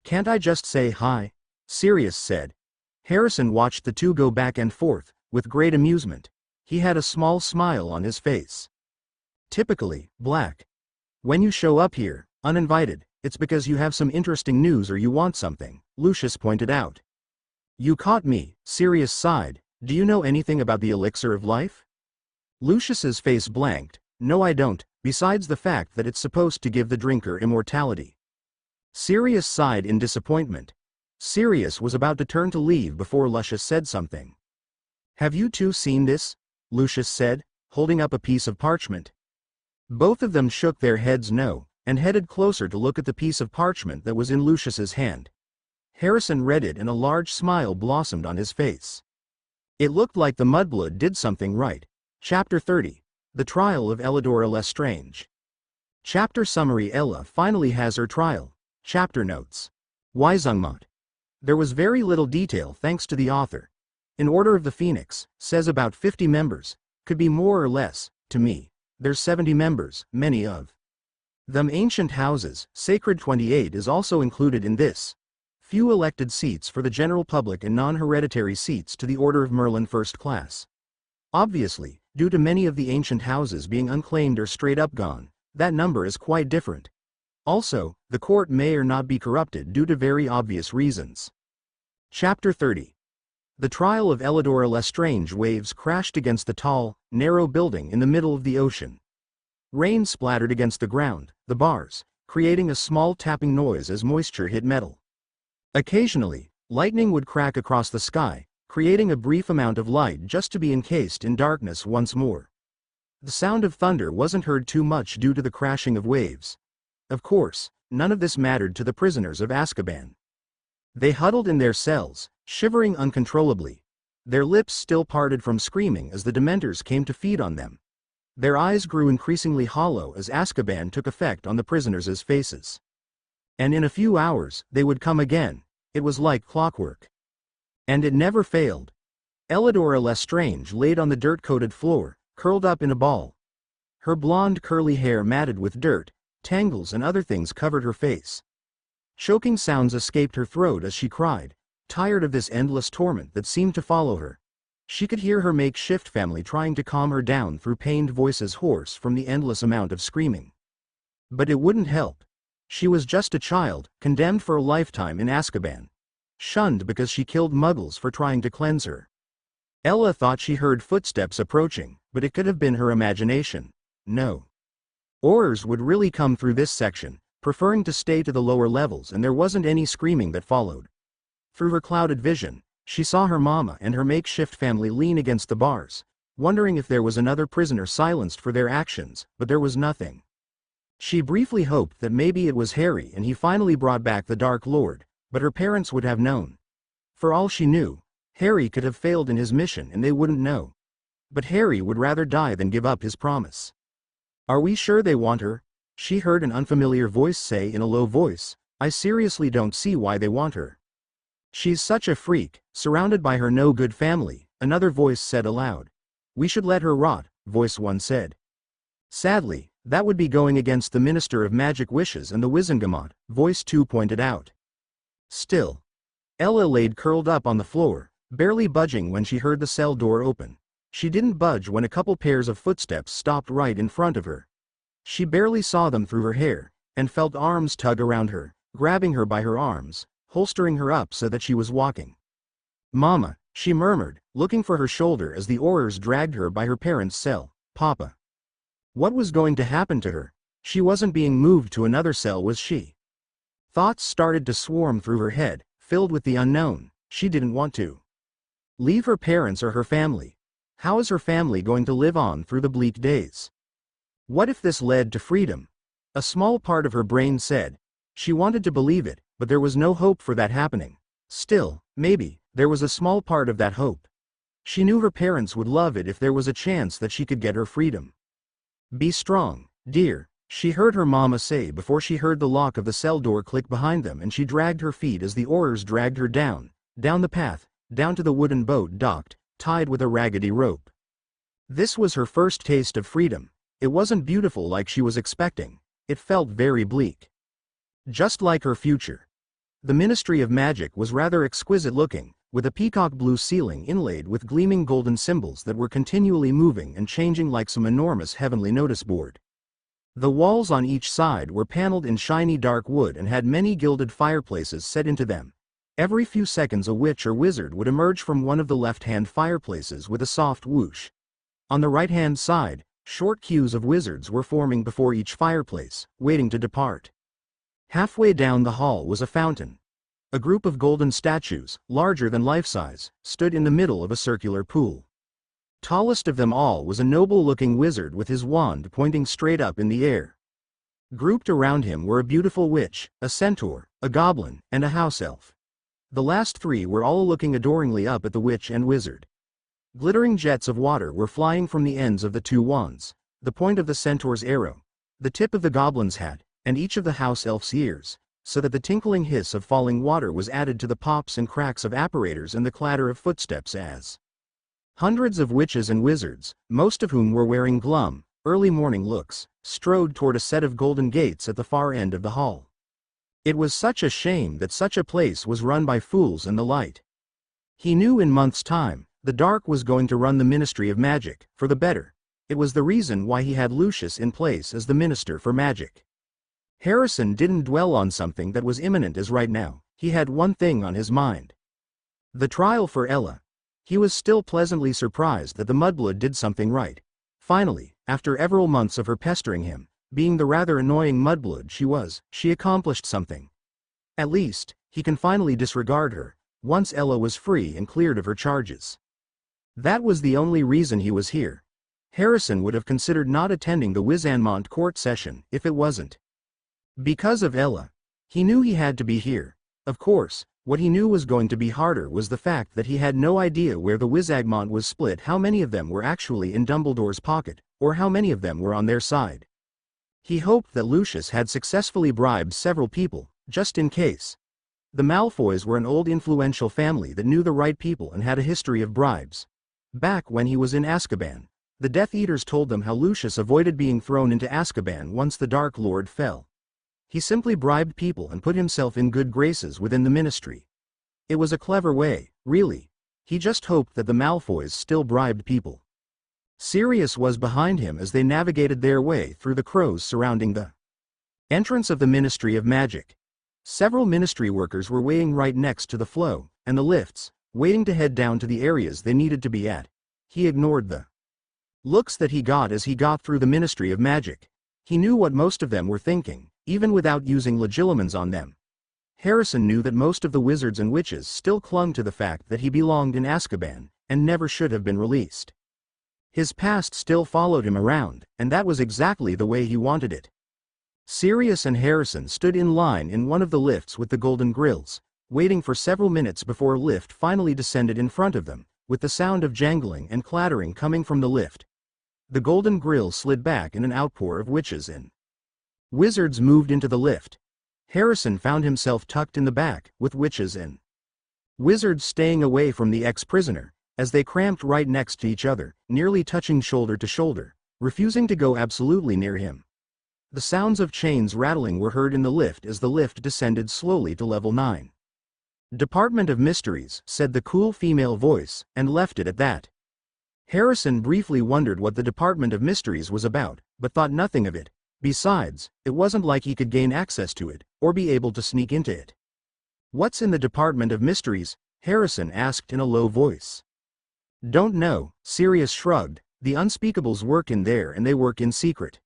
S1: "Can't I just say hi?" Sirius said. Harrison watched the two go back and forth, with great amusement. He had a small smile on his face. "Typically, Black. When you show up here, uninvited, it's because you have some interesting news or you want something," Lucius pointed out. "You caught me," Sirius sighed. "Do you know anything about the elixir of life?" Lucius's face blanked. "No, I don't, besides the fact that it's supposed to give the drinker immortality." Sirius sighed in disappointment. Sirius was about to turn to leave before Lucius said something. "Have you two seen this?" Lucius said, holding up a piece of parchment. Both of them shook their heads no, and headed closer to look at the piece of parchment that was in Lucius's hand. Harrison read it and a large smile blossomed on his face. It looked like the mudblood did something right. Chapter 30. The Trial of Elidora Lestrange. Chapter Summary. Ella finally has her trial. Chapter Notes. Weisungmont. There was very little detail thanks to the author. In Order of the Phoenix, says about 50 members, could be more or less, to me. There's 70 members, many of them ancient houses. Sacred 28 is also included in this. Few elected seats for the general public and non-hereditary seats to the Order of Merlin First Class. Obviously, due to many of the ancient houses being unclaimed or straight up gone, that number is quite different. Also, the court may or not be corrupted due to very obvious reasons. Chapter 30. The Trial of Elidora Lestrange. Waves crashed against the tall, narrow building in the middle of the ocean. Rain splattered against the ground, the bars, creating a small tapping noise as moisture hit metal. Occasionally, lightning would crack across the sky, creating a brief amount of light just to be encased in darkness once more. The sound of thunder wasn't heard too much due to the crashing of waves. Of course, none of this mattered to the prisoners of Azkaban. They huddled in their cells, shivering uncontrollably. Their lips still parted from screaming as the Dementors came to feed on them. Their eyes grew increasingly hollow as Azkaban took effect on the prisoners' faces. And in a few hours, they would come again. It was like clockwork. And it never failed. Elidora Lestrange laid on the dirt-coated floor, curled up in a ball. Her blonde curly hair matted with dirt, tangles and other things covered her face. Choking sounds escaped her throat as she cried, tired of this endless torment that seemed to follow her. She could hear her makeshift family trying to calm her down through pained voices hoarse from the endless amount of screaming. But it wouldn't help. She was just a child, condemned for a lifetime in Azkaban. Shunned because she killed muggles for trying to cleanse her. Ella thought she heard footsteps approaching, but it could have been her imagination. No. Aurors would really come through this section, preferring to stay to the lower levels, and there wasn't any screaming that followed. Through her clouded vision, she saw her mama and her makeshift family lean against the bars, wondering if there was another prisoner silenced for their actions, but there was nothing. She briefly hoped that maybe it was Harry and he finally brought back the Dark Lord, but her parents would have known. For all she knew, Harry could have failed in his mission and they wouldn't know. But Harry would rather die than give up his promise. "Are we sure they want her?" she heard an unfamiliar voice say in a low voice. "I seriously don't see why they want her. She's such a freak, surrounded by her no-good family," another voice said aloud. "We should let her rot," voice one said. "Sadly, that would be going against the Minister of Magic Wishes and the Wizengamot," voice two pointed out. Still, Ella laid curled up on the floor, barely budging when she heard the cell door open. She didn't budge when a couple pairs of footsteps stopped right in front of her. She barely saw them through her hair, and felt arms tug around her, grabbing her by her arms, holstering her up so that she was walking. "Mama," she murmured, looking for her shoulder as the Aurors dragged her by her parents' cell. "Papa." What was going to happen to her? She wasn't being moved to another cell, was she? Thoughts started to swarm through her head, filled with the unknown. She didn't want to leave her parents or her family. How is her family going to live on through the bleak days? What if this led to freedom? A small part of her brain said. She wanted to believe it, but there was no hope for that happening. Still, maybe, there was a small part of that hope. She knew her parents would love it if there was a chance that she could get her freedom. "Be strong, dear," she heard her mama say before she heard the lock of the cell door click behind them, and she dragged her feet as the Aurors dragged her down the path, down to the wooden boat docked, tied with a raggedy rope. This was her first taste of freedom. It wasn't beautiful like she was expecting. It felt very bleak. Just like her future. The Ministry of Magic was rather exquisite looking, with a peacock blue ceiling inlaid with gleaming golden symbols that were continually moving and changing like some enormous heavenly notice board. The walls on each side were paneled in shiny dark wood and had many gilded fireplaces set into them. Every few seconds a witch or wizard would emerge from one of the left-hand fireplaces with a soft whoosh. On the right-hand side, short queues of wizards were forming before each fireplace, waiting to depart. Halfway down the hall was a fountain. A group of golden statues, larger than life-size, stood in the middle of a circular pool. Tallest of them all was a noble-looking wizard with his wand pointing straight up in the air. Grouped around him were a beautiful witch, a centaur, a goblin, and a house elf. The last three were all looking adoringly up at the witch and wizard. Glittering jets of water were flying from the ends of the two wands, the point of the centaur's arrow, the tip of the goblin's hat, and each of the house elf's ears, so that the tinkling hiss of falling water was added to the pops and cracks of apparatus and the clatter of footsteps as hundreds of witches and wizards, most of whom were wearing glum, early morning looks, strode toward a set of golden gates at the far end of the hall. It was such a shame that such a place was run by fools in the light. He knew in months' time, the dark was going to run the Ministry of Magic, for the better. It was the reason why he had Lucius in place as the Minister for Magic. Harrison didn't dwell on something that was imminent as right now. He had one thing on his mind. The trial for Ella. He was still pleasantly surprised that the mudblood did something right. Finally, after several months of her pestering him, being the rather annoying mudblood she accomplished something. At least, he can finally disregard her, once Ella was free and cleared of her charges. That was the only reason he was here. Harrison would have considered not attending the Wizengamot court session if it wasn't because of Ella. He knew he had to be here. Of course, what he knew was going to be harder was the fact that he had no idea where the Wizengamot was split, how many of them were actually in Dumbledore's pocket, or how many of them were on their side. He hoped that Lucius had successfully bribed several people, just in case. The Malfoys were an old influential family that knew the right people and had a history of bribes. Back when he was in Azkaban, the Death Eaters told them how Lucius avoided being thrown into Azkaban once the Dark Lord fell. He simply bribed people and put himself in good graces within the ministry. It was a clever way, really. He just hoped that the Malfoys still bribed people. Sirius was behind him as they navigated their way through the crows surrounding the entrance of the Ministry of Magic. Several ministry workers were waiting right next to the flow, and the lifts, waiting to head down to the areas they needed to be at. He ignored the looks that he got as he got through the Ministry of Magic. He knew what most of them were thinking, even without using legilimens on them. Harrison knew that most of the wizards and witches still clung to the fact that he belonged in Azkaban, and never should have been released. His past still followed him around, and that was exactly the way he wanted it. Sirius and Harrison stood in line in one of the lifts with the golden grills, waiting for several minutes before a lift finally descended in front of them, with the sound of jangling and clattering coming from the lift. The golden grill slid back and an outpour of witches and wizards moved into the lift. Harrison found himself tucked in the back, with witches and wizards staying away from the ex-prisoner, as they cramped right next to each other, nearly touching shoulder to shoulder, refusing to go absolutely near him. The sounds of chains rattling were heard in the lift as the lift descended slowly to level 9. "Department of Mysteries," said the cool female voice, and left it at that. Harrison briefly wondered what the Department of Mysteries was about, but thought nothing of it. Besides, it wasn't like he could gain access to it, or be able to sneak into it. "What's in the Department of Mysteries?" Harrison asked in a low voice. "Don't know," Sirius shrugged. "The Unspeakables work in there and they work in secret."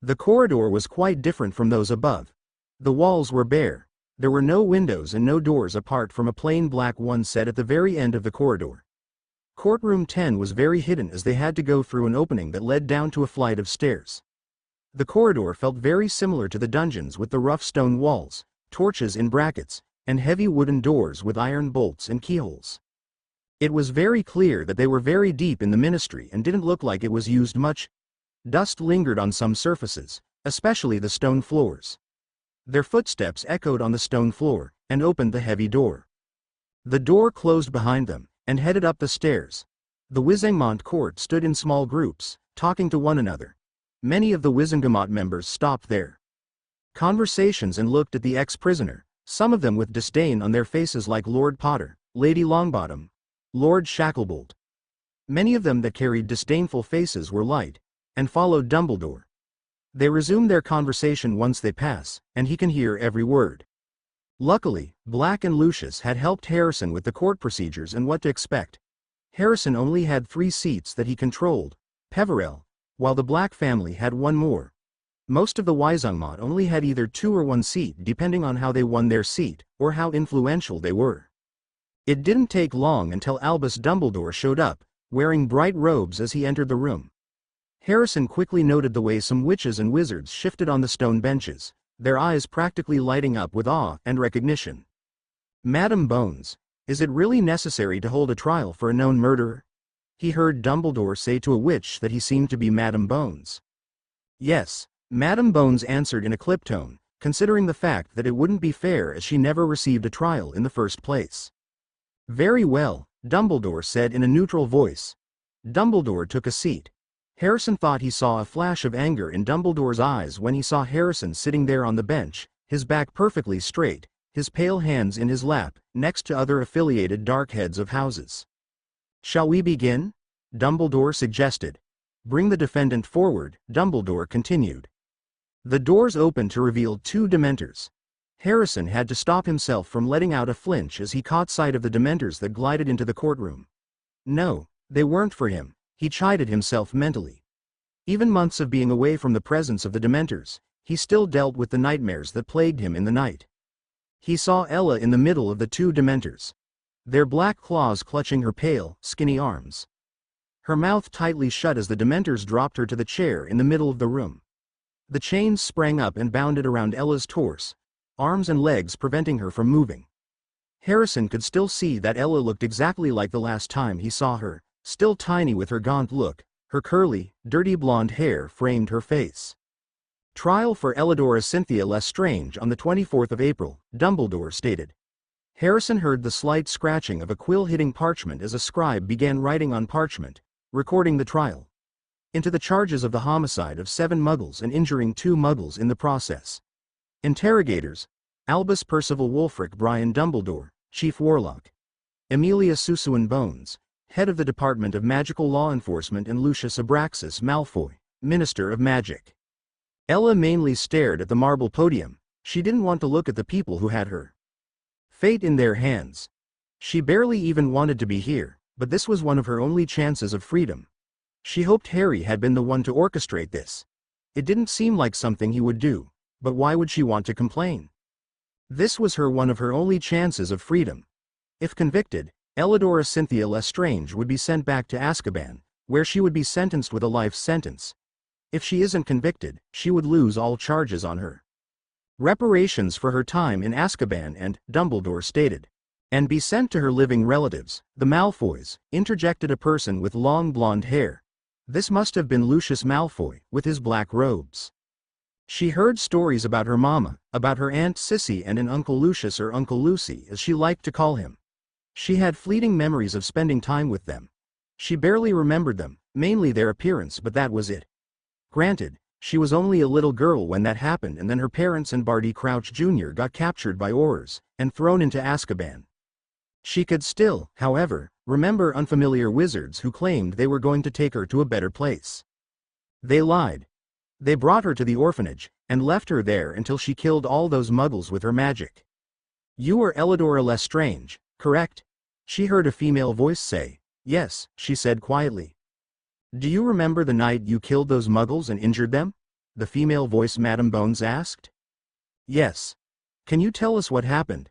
S1: The corridor was quite different from those above. The walls were bare. There were no windows and no doors apart from a plain black one set at the very end of the corridor. Courtroom 10 was very hidden as they had to go through an opening that led down to a flight of stairs. The corridor felt very similar to the dungeons with the rough stone walls, torches in brackets, and heavy wooden doors with iron bolts and keyholes. It was very clear that they were very deep in the ministry and didn't look like it was used much. Dust lingered on some surfaces, especially the stone floors. Their footsteps echoed on the stone floor, and opened the heavy door. The door closed behind them, and headed up the stairs. The Wizengamot court stood in small groups, talking to one another. Many of the Wizengamot members stopped their conversations and looked at the ex-prisoner, some of them with disdain on their faces like Lord Potter, Lady Longbottom, Lord Shacklebolt. Many of them that carried disdainful faces were light, and followed Dumbledore. They resume their conversation once they pass, and he can hear every word. Luckily, Black and Lucius had helped Harrison with the court procedures and what to expect. Harrison only had 3 seats that he controlled, Peverell, while the Black family had 1 more. Most of the Wizengamot only had either 2 or 1 seat depending on how they won their seat, or how influential they were. It didn't take long until Albus Dumbledore showed up, wearing bright robes as he entered the room. Harrison quickly noted the way some witches and wizards shifted on the stone benches, their eyes practically lighting up with awe and recognition. "Madam Bones, is it really necessary to hold a trial for a known murderer?" He heard Dumbledore say to a witch that he seemed to be Madam Bones. "Yes," Madam Bones answered in a clipped tone, considering the fact that it wouldn't be fair as she never received a trial in the first place. "Very well," Dumbledore said in a neutral voice. Dumbledore took a seat. Harrison thought he saw a flash of anger in Dumbledore's eyes when he saw Harrison sitting there on the bench, his back perfectly straight, his pale hands in his lap, next to other affiliated dark heads of houses. "Shall we begin?" Dumbledore suggested. "Bring the defendant forward," Dumbledore continued. The doors opened to reveal 2 Dementors. Harrison had to stop himself from letting out a flinch as he caught sight of the Dementors that glided into the courtroom. No, they weren't for him. He chided himself mentally. Even months of being away from the presence of the Dementors, he still dealt with the nightmares that plagued him in the night. He saw Ella in the middle of the 2 Dementors, their black claws clutching her pale, skinny arms. Her mouth tightly shut as the Dementors dropped her to the chair in the middle of the room. The chains sprang up and bounded around Ella's torso, arms and legs preventing her from moving. Harrison could still see that Ella looked exactly like the last time he saw her. Still tiny with her gaunt look, her curly, dirty blonde hair framed her face. Trial for Elidora Cynthia Lestrange on the 24th of April, Dumbledore stated. Harrison heard the slight scratching of a quill hitting parchment as a scribe began writing on parchment, recording the trial. Into the charges of the homicide of 7 Muggles and injuring 2 Muggles in the process. Interrogators: Albus Percival Wulfric Brian Dumbledore, Chief Warlock. Amelia Susuan Bones, Head of the Department of Magical Law Enforcement, and Lucius Abraxas Malfoy, Minister of Magic. Ella mainly stared at the marble podium. She didn't want to look at the people who had her fate in their hands. She barely even wanted to be here, but this was one of her only chances of freedom. She hoped Harry had been the one to orchestrate this. It didn't seem like something he would do, but why would she want to complain? This was one of her only chances of freedom. If convicted, Elidora Cynthia Lestrange would be sent back to Azkaban, where she would be sentenced with a life sentence. If she isn't convicted, she would lose all charges on her. Reparations for her time in Azkaban and, Dumbledore stated, and be sent to her living relatives, the Malfoys, interjected a person with long blonde hair. This must have been Lucius Malfoy, with his black robes. She heard stories about her mama, about her Aunt Sissy and an Uncle Lucius, or Uncle Lucy as she liked to call him. She had fleeting memories of spending time with them. She barely remembered them, mainly their appearance, but that was it. Granted, she was only a little girl when that happened, and then her parents and Barty Crouch Jr. got captured by Aurors and thrown into Azkaban. She could still, however, remember unfamiliar wizards who claimed they were going to take her to a better place. They lied. They brought her to the orphanage, and left her there until she killed all those Muggles with her magic. You are Elidora Lestrange, correct? She heard a female voice say. Yes, she said quietly. Do you remember the night you killed those Muggles and injured them? The female voice Madame Bones asked. Yes. Can you tell us what happened?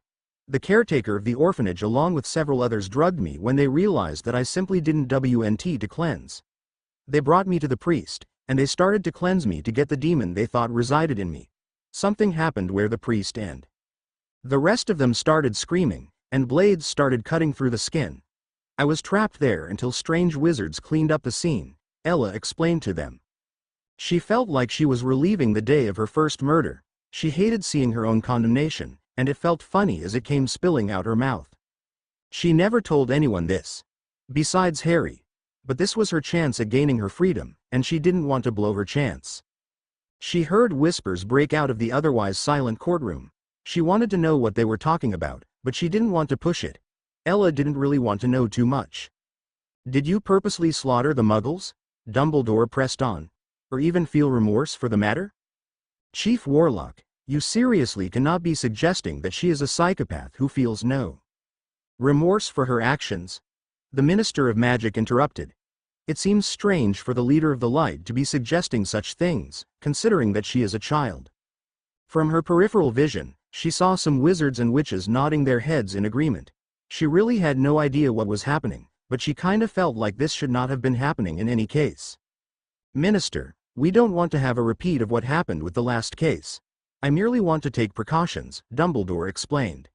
S1: The caretaker of the orphanage along with several others drugged me when they realized that I simply didn't WNT to cleanse. They brought me to the priest, and they started to cleanse me to get the demon they thought resided in me. Something happened where the priest and the rest of them started screaming, and blades started cutting through the skin. I was trapped there until strange wizards cleaned up the scene, Ella explained to them. She felt like she was reliving the day of her first murder. She hated seeing her own condemnation, and it felt funny as it came spilling out her mouth. She never told anyone this. Besides Harry. But this was her chance at gaining her freedom, and she didn't want to blow her chance. She heard whispers break out of the otherwise silent courtroom. She wanted to know what they were talking about, but she didn't want to push it. Ella didn't really want to know too much. Did you purposely slaughter the Muggles? Dumbledore pressed on. Or even feel remorse for the matter? Chief Warlock, you seriously cannot be suggesting that she is a psychopath who feels no remorse for her actions? The Minister of Magic interrupted. It seems strange for the leader of the light to be suggesting such things, considering that she is a child. From her peripheral vision, she saw some wizards and witches nodding their heads in agreement. She really had no idea what was happening, but she kinda felt like this should not have been happening in any case. Minister, we don't want to have a repeat of what happened with the last case. I merely want to take precautions, Dumbledore explained.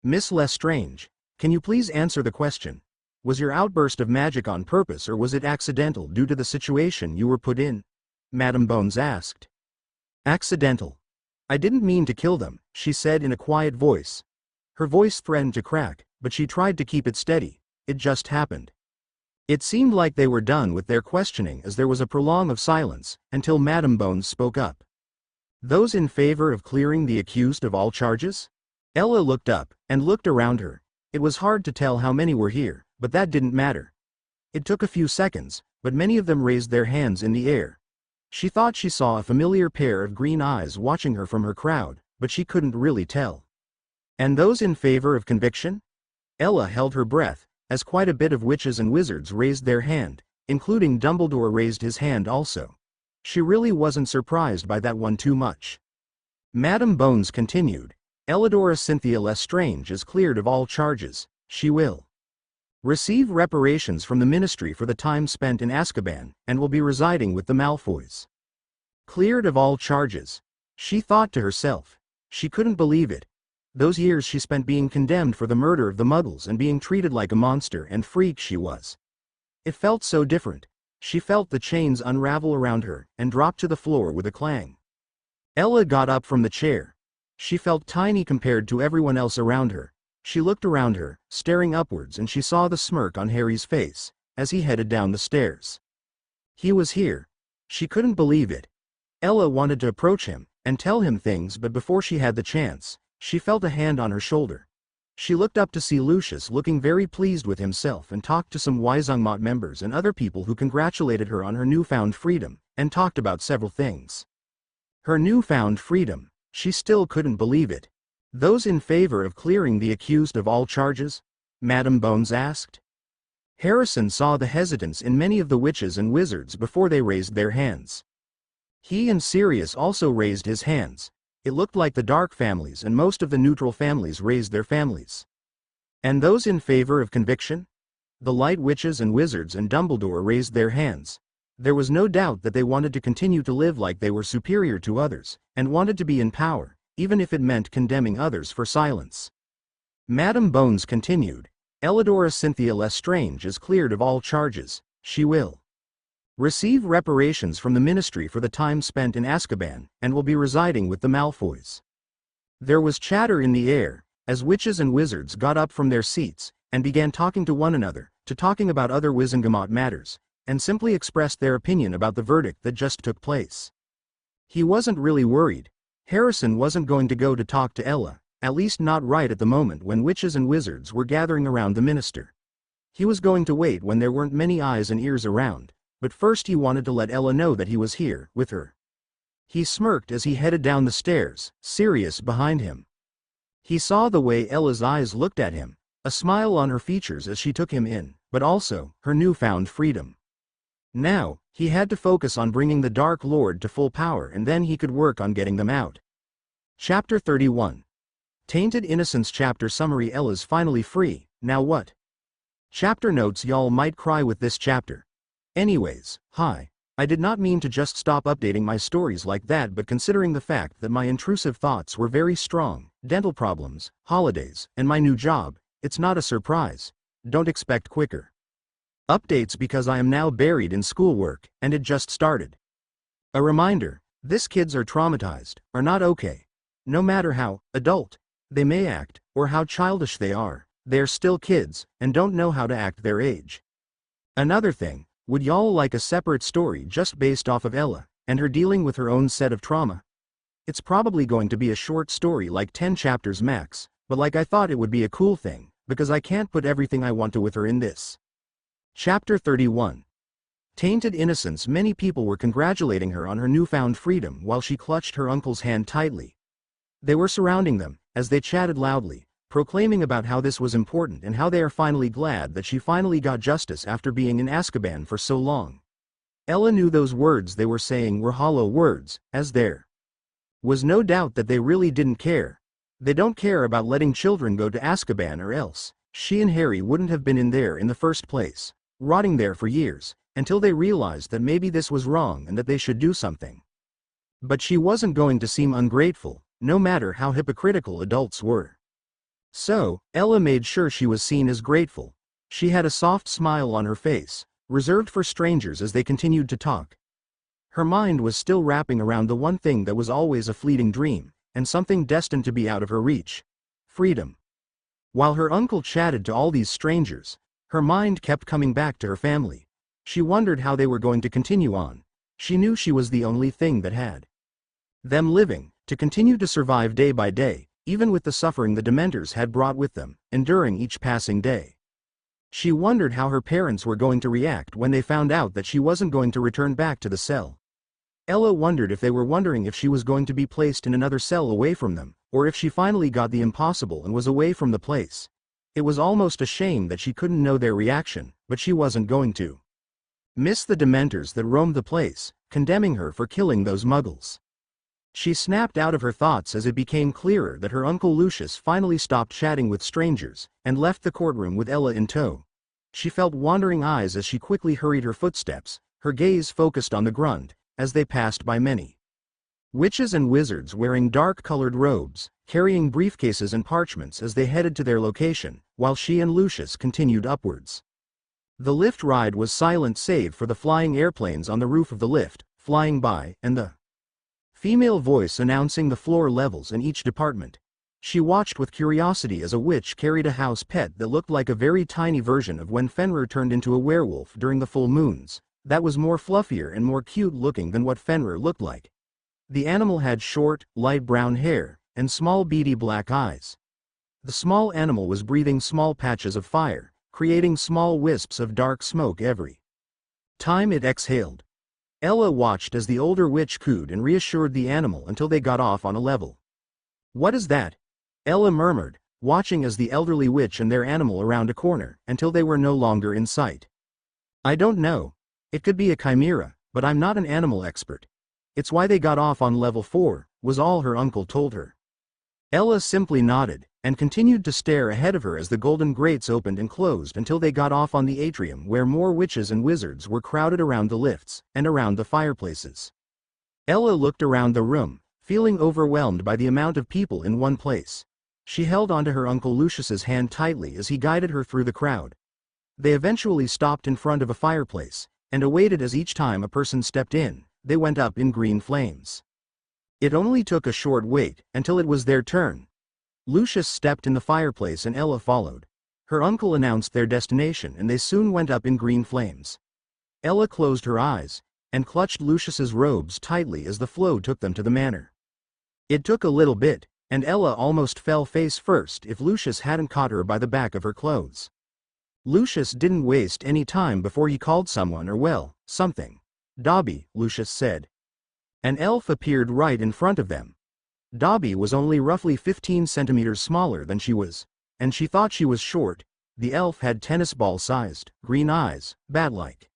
S1: Miss Lestrange, can you please answer the question? Was your outburst of magic on purpose, or was it accidental due to the situation you were put in? Madame Bones asked. Accidental. I didn't mean to kill them, she said in a quiet voice. Her voice threatened to crack, but she tried to keep it steady. It just happened. It seemed like they were done with their questioning as there was a prolong of silence, until Madame Bones spoke up. Those in favor of clearing the accused of all charges? Ella looked up, and looked around her. It was hard to tell how many were here, but that didn't matter. It took a few seconds, but many of them raised their hands in the air. She thought she saw a familiar pair of green eyes watching her from her crowd, but she couldn't really tell. And those in favor of conviction? Ella held her breath, as quite a bit of witches and wizards raised their hand, including Dumbledore raised his hand also. She really wasn't surprised by that one too much. Madame Bones continued. Elidora Cynthia Lestrange is cleared of all charges. She will receive reparations from the Ministry for the time spent in Azkaban, and will be residing with the Malfoys. Cleared of all charges. She thought to herself. She couldn't believe it. Those years she spent being condemned for the murder of the Muggles and being treated like a monster and freak she was. It felt so different. She felt the chains unravel around her, and drop to the floor with a clang. Ella got up from the chair. She felt tiny compared to everyone else around her. She looked around her, staring upwards, and she saw the smirk on Harry's face as he headed down the stairs. He was here. She couldn't believe it. Ella wanted to approach him and tell him things, but before she had the chance, she felt a hand on her shoulder. She looked up to see Lucius looking very pleased with himself and talked to some Wiesungmot members and other people who congratulated her on her newfound freedom and talked about several things. Her newfound freedom. She still couldn't believe it. Those in favor of clearing the accused of all charges? Madam Bones asked. Harrison saw the hesitance in many of the witches and wizards before they raised their hands. He and Sirius also raised his hands. It looked like the dark families and most of the neutral families raised their families. And those in favor of conviction? The light witches and wizards and Dumbledore raised their hands. There was no doubt that they wanted to continue to live like they were superior to others, and wanted to be in power, even if it meant condemning others for silence. Madam Bones continued. Elidora Cynthia Lestrange is cleared of all charges. She will receive reparations from the Ministry for the time spent in Azkaban, and will be residing with the Malfoys. There was chatter in the air, as witches and wizards got up from their seats, and began talking to one another, talking about other Wizengamot matters, and simply expressed their opinion about the verdict that just took place. He wasn't really worried. Harrison wasn't going to go to talk to Ella, at least not right at the moment when witches and wizards were gathering around the minister. He was going to wait when there weren't many eyes and ears around, but first he wanted to let Ella know that he was here, with her. He smirked as he headed down the stairs, Sirius behind him. He saw the way Ella's eyes looked at him, a smile on her features as she took him in, but also her newfound freedom. Now, he had to focus on bringing the Dark Lord to full power, and then he could work on getting them out. Chapter 31. Tainted Innocence Chapter Summary. Ella's finally free, now what? Chapter notes. Y'all might cry with this chapter. Anyways, hi. I did not mean to just stop updating my stories like that, but considering the fact that my intrusive thoughts were very strong, dental problems, holidays, and my new job, it's not a surprise. Don't expect quicker updates because I am now buried in schoolwork, and it just started. A reminder, these kids are traumatized, are not okay. No matter how adult they may act, or how childish they are still kids, and don't know how to act their age. Another thing, would y'all like a separate story just based off of Ella, and her dealing with her own set of trauma? It's probably going to be a short story, like 10 chapters max, but like I thought it would be a cool thing, because I can't put everything I want to with her in this. Chapter 31. Tainted Innocence. Many people were congratulating her on her newfound freedom while she clutched her uncle's hand tightly. They were surrounding them, as they chatted loudly, proclaiming about how this was important and how they are finally glad that she finally got justice after being in Azkaban for so long. Ella knew those words they were saying were hollow words, as there was no doubt that they really didn't care. They don't care about letting children go to Azkaban, or else she and Harry wouldn't have been in there in the first place, rotting there for years, until they realized that maybe this was wrong and that they should do something. But she wasn't going to seem ungrateful, no matter how hypocritical adults were. So, Ella made sure she was seen as grateful. She had a soft smile on her face, reserved for strangers as they continued to talk. Her mind was still wrapping around the one thing that was always a fleeting dream, and something destined to be out of her reach: freedom. While her uncle chatted to all these strangers, her mind kept coming back to her family. She wondered how they were going to continue on. She knew she was the only thing that had them living, to continue to survive day by day, even with the suffering the Dementors had brought with them, enduring each passing day. She wondered how her parents were going to react when they found out that she wasn't going to return back to the cell. Ella wondered if they were wondering if she was going to be placed in another cell away from them, or if she finally got the impossible and was away from the place. It was almost a shame that she couldn't know their reaction, but she wasn't going to miss the Dementors that roamed the place, condemning her for killing those muggles. She snapped out of her thoughts as it became clearer that her Uncle Lucius finally stopped chatting with strangers, and left the courtroom with Ella in tow. She felt wandering eyes as she quickly hurried her footsteps, her gaze focused on the grunt, as they passed by many witches and wizards wearing dark-colored robes, carrying briefcases and parchments as they headed to their location, while she and Lucius continued upwards. The lift ride was silent save for the flying airplanes on the roof of the lift, flying by, and the female voice announcing the floor levels in each department. She watched with curiosity as a witch carried a house pet that looked like a very tiny version of when Fenrir turned into a werewolf during the full moons, that was more fluffier and more cute looking than what Fenrir looked like. The animal had short, light brown hair, and small beady black eyes. The small animal was breathing small patches of fire, creating small wisps of dark smoke every time it exhaled. Ella watched as the older witch cooed and reassured the animal until they got off on a level. "What is that?" Ella murmured, watching as the elderly witch and their animal around a corner until they were no longer in sight. "I don't know. It could be a chimera, but I'm not an animal expert. It's why they got off on level 4, was all her uncle told her." Ella simply nodded, and continued to stare ahead of her as the golden grates opened and closed until they got off on the atrium where more witches and wizards were crowded around the lifts, and around the fireplaces. Ella looked around the room, feeling overwhelmed by the amount of people in one place. She held onto her Uncle Lucius's hand tightly as he guided her through the crowd. They eventually stopped in front of a fireplace, and awaited as each time a person stepped in, they went up in green flames. It only took a short wait, until it was their turn. Lucius stepped in the fireplace and Ella followed. Her uncle announced their destination and they soon went up in green flames. Ella closed her eyes, and clutched Lucius's robes tightly as the flow took them to the manor. It took a little bit, and Ella almost fell face first if Lucius hadn't caught her by the back of her clothes. Lucius didn't waste any time before he called someone or something. "Dobby," Lucius said. An elf appeared right in front of them. Dobby was only roughly 15 centimeters smaller than she was, and she thought she was short. The elf had tennis ball-sized, green eyes, bat-like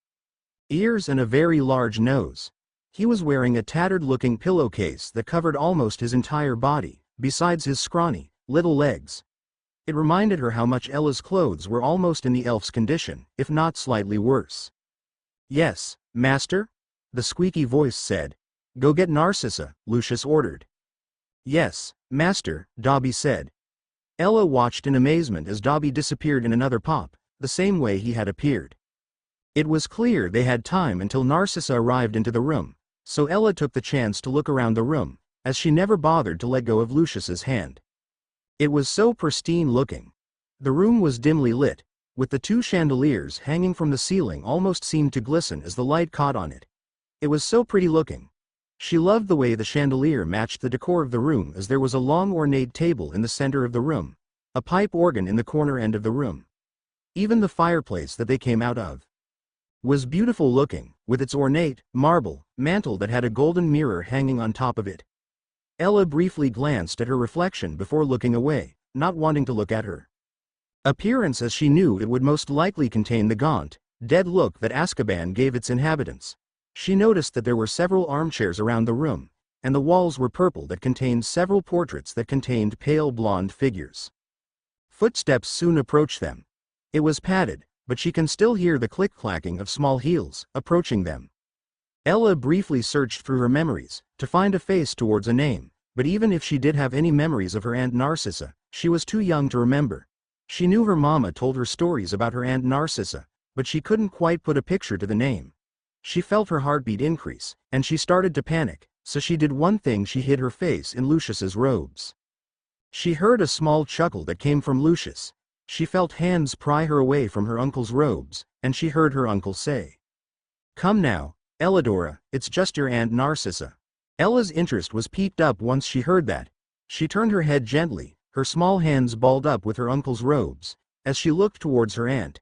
S1: ears and a very large nose. He was wearing a tattered-looking pillowcase that covered almost his entire body, besides his scrawny, little legs. It reminded her how much Ella's clothes were almost in the elf's condition, if not slightly worse. "Yes, master?" the squeaky voice said. "Go get Narcissa," Lucius ordered. "Yes, master," Dobby said. Ella watched in amazement as Dobby disappeared in another pop, the same way he had appeared. It was clear they had time until Narcissa arrived into the room, so Ella took the chance to look around the room, as she never bothered to let go of Lucius's hand. It was so pristine looking. The room was dimly lit, with the 2 chandeliers hanging from the ceiling almost seemed to glisten as the light caught on it. It was so pretty looking. She loved the way the chandelier matched the decor of the room as there was a long ornate table in the center of the room, a pipe organ in the corner end of the room. Even the fireplace that they came out of was beautiful looking, with its ornate, marble, mantle that had a golden mirror hanging on top of it. Ella briefly glanced at her reflection before looking away, not wanting to look at her appearance as she knew it would most likely contain the gaunt, dead look that Azkaban gave its inhabitants. She noticed that there were several armchairs around the room, and the walls were purple that contained several portraits that contained pale blonde figures. Footsteps soon approached them. It was padded, but she can still hear the click-clacking of small heels approaching them. Ella briefly searched through her memories to find a face towards a name, but even if she did have any memories of her Aunt Narcissa, she was too young to remember. She knew her mama told her stories about her Aunt Narcissa, but she couldn't quite put a picture to the name. She felt her heartbeat increase, and she started to panic, so she did one thing: she hid her face in Lucius's robes. She heard a small chuckle that came from Lucius. She felt hands pry her away from her uncle's robes, and she heard her uncle say, "Come now, Elladora, it's just your Aunt Narcissa." Ella's interest was piqued up once she heard that. She turned her head gently, her small hands balled up with her uncle's robes, as she looked towards her aunt.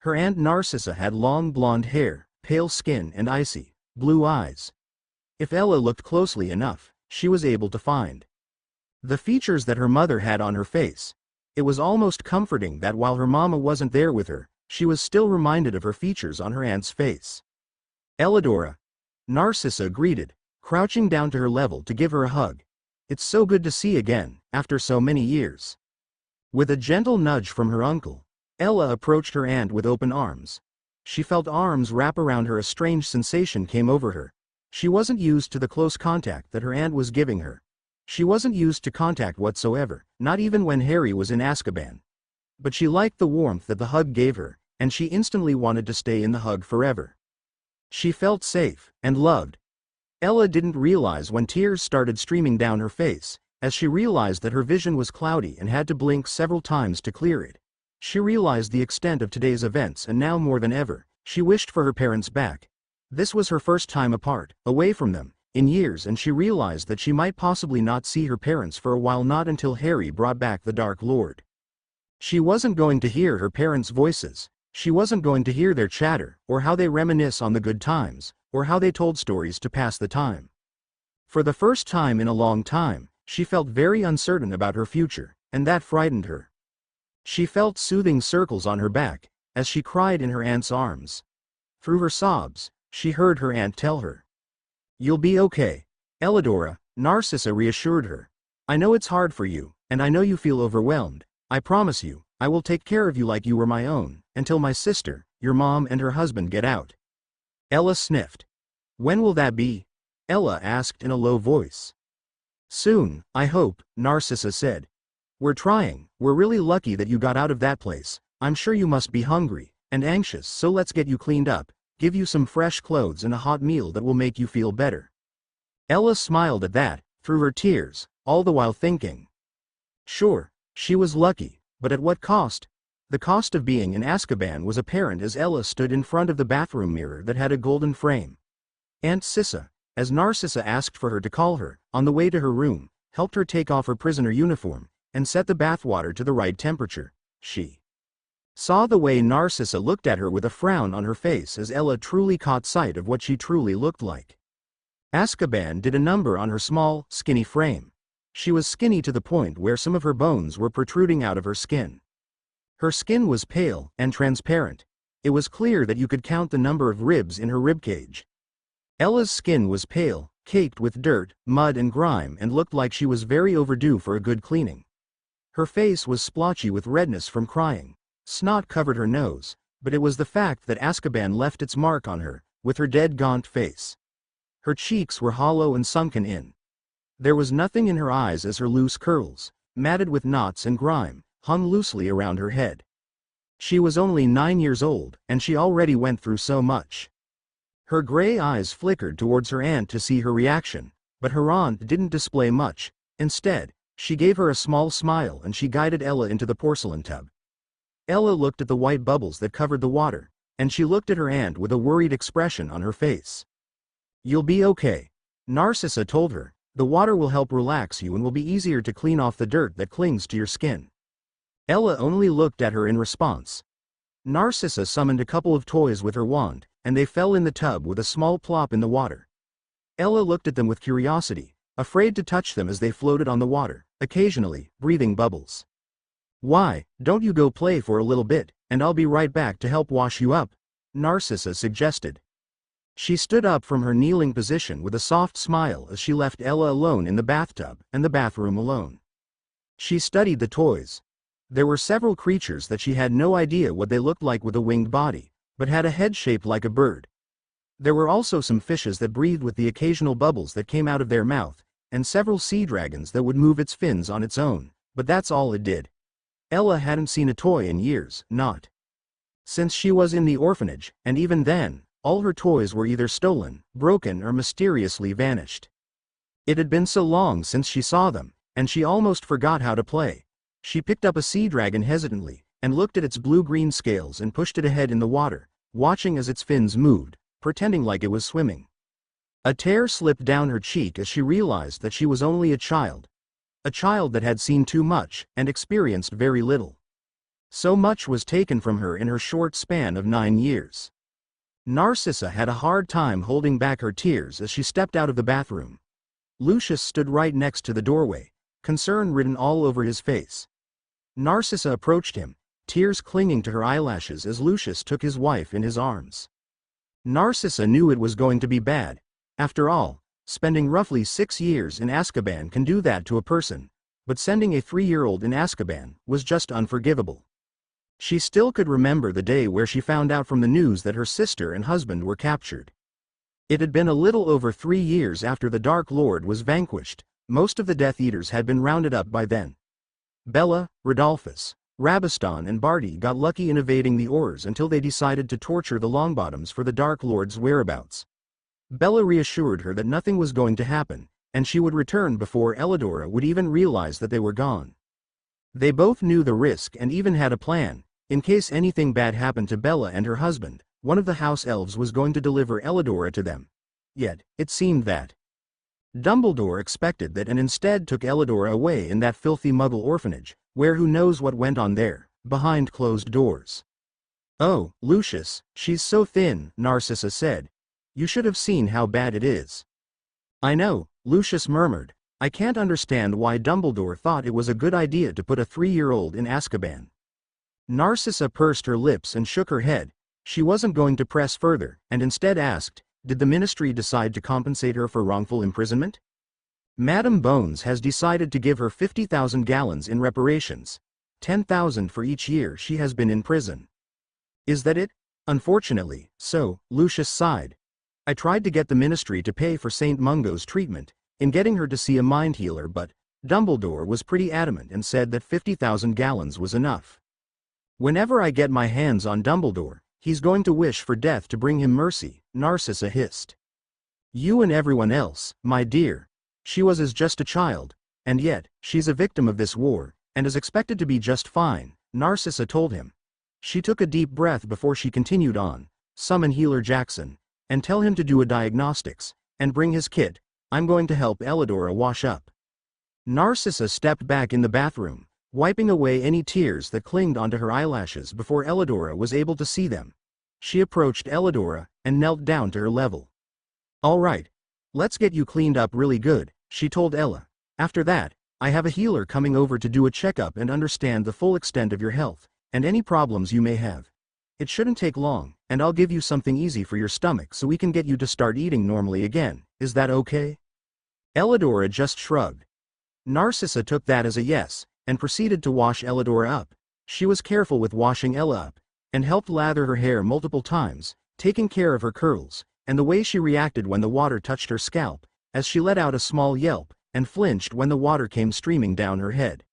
S1: Her Aunt Narcissa had long blonde hair, pale skin and icy, blue eyes. If Ella looked closely enough, she was able to find the features that her mother had on her face. It was almost comforting that while her mama wasn't there with her, she was still reminded of her features on her aunt's face. "Elladora," Narcissa greeted, crouching down to her level to give her a hug. "It's so good to see again, after so many years." With a gentle nudge from her uncle, Ella approached her aunt with open arms. She felt arms wrap around her. A strange sensation came over her. She wasn't used to the close contact that her aunt was giving her. She wasn't used to contact whatsoever, not even when Harry was in Azkaban. But she liked the warmth that the hug gave her, and she instantly wanted to stay in the hug forever. She felt safe and loved. Ella didn't realize when tears started streaming down her face, as she realized that her vision was cloudy and had to blink several times to clear it. She realized the extent of today's events, and now more than ever, she wished for her parents back. This was her first time apart, away from them, in years, and she realized that she might possibly not see her parents for a while, not until Harry brought back the Dark Lord. She wasn't going to hear her parents' voices. She wasn't going to hear their chatter, or how they reminisce on the good times, or how they told stories to pass the time. For the first time in a long time, she felt very uncertain about her future, and that frightened her. She felt soothing circles on her back, as she cried in her aunt's arms. Through her sobs, she heard her aunt tell her, "You'll be okay, Elladora," Narcissa reassured her. "I know it's hard for you, and I know you feel overwhelmed. I promise you, I will take care of you like you were my own, until my sister, your mom, and her husband get out." Ella sniffed. "When will that be?" Ella asked in a low voice. "Soon, I hope," Narcissa said. "We're trying. We're really lucky that you got out of that place. I'm sure you must be hungry and anxious, so let's get you cleaned up, give you some fresh clothes and a hot meal that will make you feel better." Ella smiled at that, through her tears, all the while thinking. Sure, she was lucky, but at what cost? The cost of being in Azkaban was apparent as Ella stood in front of the bathroom mirror that had a golden frame. Aunt Sissa, as Narcissa asked for her to call her, on the way to her room, helped her take off her prisoner uniform, and set the bathwater to the right temperature. She saw the way Narcissa looked at her with a frown on her face as Ella truly caught sight of what she truly looked like. Azkaban did a number on her small, skinny frame. She was skinny to the point where some of her bones were protruding out of her skin. Her skin was pale and transparent. It was clear that you could count the number of ribs in her ribcage. Ella's skin was pale, caked with dirt, mud and grime, and looked like she was very overdue for a good cleaning. Her face was splotchy with redness from crying. Snot covered her nose, but it was the fact that Azkaban left its mark on her, with her dead gaunt face. Her cheeks were hollow and sunken in. There was nothing in her eyes as her loose curls, matted with knots and grime, hung loosely around her head. She was only 9 years old, and she already went through so much. Her gray eyes flickered towards her aunt to see her reaction, but her aunt didn't display much. Instead, she gave her a small smile and she guided Ella into the porcelain tub. Ella looked at the white bubbles that covered the water, and she looked at her aunt with a worried expression on her face. "You'll be okay," Narcissa told her. "The water will help relax you and will be easier to clean off the dirt that clings to your skin." Ella only looked at her in response. Narcissa summoned a couple of toys with her wand, and they fell in the tub with a small plop in the water. Ella looked at them with curiosity, afraid to touch them as they floated on the water, occasionally breathing bubbles. "Why, don't you go play for a little bit, and I'll be right back to help wash you up," Narcissa suggested. She stood up from her kneeling position with a soft smile as she left Ella alone in the bathtub and the bathroom alone. She studied the toys. There were several creatures that she had no idea what they looked like with a winged body, but had a head shaped like a bird. There were also some fishes that breathed with the occasional bubbles that came out of their mouth, and several sea dragons that would move its fins on its own, but that's all it did. Ella hadn't seen a toy in years, not since she was in the orphanage, and even then, all her toys were either stolen, broken, or mysteriously vanished. It had been so long since she saw them, and she almost forgot how to play. She picked up a sea dragon hesitantly, and looked at its blue-green scales and pushed it ahead in the water, watching as its fins moved, pretending like it was swimming. A tear slipped down her cheek as she realized that she was only a child that had seen too much and experienced very little. So much was taken from her in her short span of 9 years. Narcissa had a hard time holding back her tears as she stepped out of the bathroom. Lucius stood right next to the doorway, concern written all over his face. Narcissa approached him, tears clinging to her eyelashes as Lucius took his wife in his arms. Narcissa knew it was going to be bad. After all, spending roughly 6 years in Azkaban can do that to a person, but sending a 3-year-old in Azkaban was just unforgivable. She still could remember the day where she found out from the news that her sister and husband were captured. It had been a little over 3 years after the Dark Lord was vanquished. Most of the Death Eaters had been rounded up by then. Bella, Rodolphus, Rabaston and Barty got lucky in evading the Aurors until they decided to torture the Longbottoms for the Dark Lord's whereabouts. Bella reassured her that nothing was going to happen, and she would return before Elidora would even realize that they were gone. They both knew the risk and even had a plan. In case anything bad happened to Bella and her husband, one of the house elves was going to deliver Elidora to them. Yet, it seemed that Dumbledore expected that and instead took Elidora away in that filthy Muggle orphanage, where who knows what went on there, behind closed doors. "Oh, Lucius, she's so thin," Narcissa said. "You should have seen how bad it is." "I know," Lucius murmured. "I can't understand why Dumbledore thought it was a good idea to put a 3-year-old in Azkaban." Narcissa pursed her lips and shook her head. She wasn't going to press further, and instead asked, "Did the Ministry decide to compensate her for wrongful imprisonment?" "Madame Bones has decided to give her 50,000 gallons in reparations. 10,000 for each year she has been in prison." "Is that it?" "Unfortunately, so," Lucius sighed. "I tried to get the Ministry to pay for St. Mungo's treatment, in getting her to see a mind healer, but Dumbledore was pretty adamant and said that 50,000 gallons was enough. Whenever I get my hands on Dumbledore, he's going to wish for death to bring him mercy," Narcissa hissed. "You and everyone else, my dear. She was just a child, and yet, she's a victim of this war, and is expected to be just fine," Narcissa told him. She took a deep breath before she continued on. "Summon Healer Jackson, and tell him to do a diagnostics, and bring his kit. I'm going to help Elidora wash up." Narcissa stepped back in the bathroom, wiping away any tears that clinged onto her eyelashes before Elidora was able to see them. She approached Elidora, and knelt down to her level. "All right. Let's get you cleaned up really good," she told Ella. "After that, I have a healer coming over to do a checkup and understand the full extent of your health, and any problems you may have. It shouldn't take long, and I'll give you something easy for your stomach so we can get you to start eating normally again. Is that okay?" Elidora just shrugged. Narcissa took that as a yes, and proceeded to wash Elidora up. She was careful with washing Ella up, and helped lather her hair multiple times, taking care of her curls, and the way she reacted when the water touched her scalp, as she let out a small yelp, and flinched when the water came streaming down her head.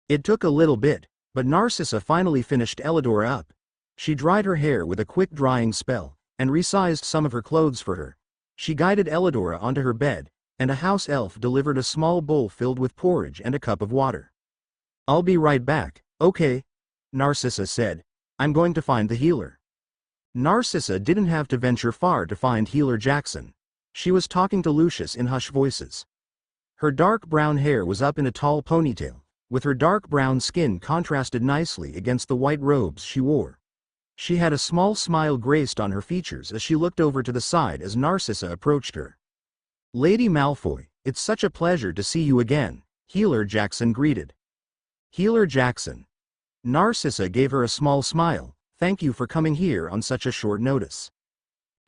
S1: It took a little bit, but Narcissa finally finished Elidora up. She dried her hair with a quick drying spell, and resized some of her clothes for her. She guided Elidora onto her bed, and a house elf delivered a small bowl filled with porridge and a cup of water. "I'll be right back." "Okay," Narcissa said. "I'm going to find the healer." Narcissa didn't have to venture far to find Healer Jackson. She was talking to Lucius in hushed voices. Her dark brown hair was up in a tall ponytail, with her dark brown skin contrasted nicely against the white robes she wore. She had a small smile graced on her features as she looked over to the side as Narcissa approached her. "Lady Malfoy, it's such a pleasure to see you again," Healer Jackson greeted. "Healer Jackson." Narcissa gave her a small smile. "Thank you for coming here on such a short notice."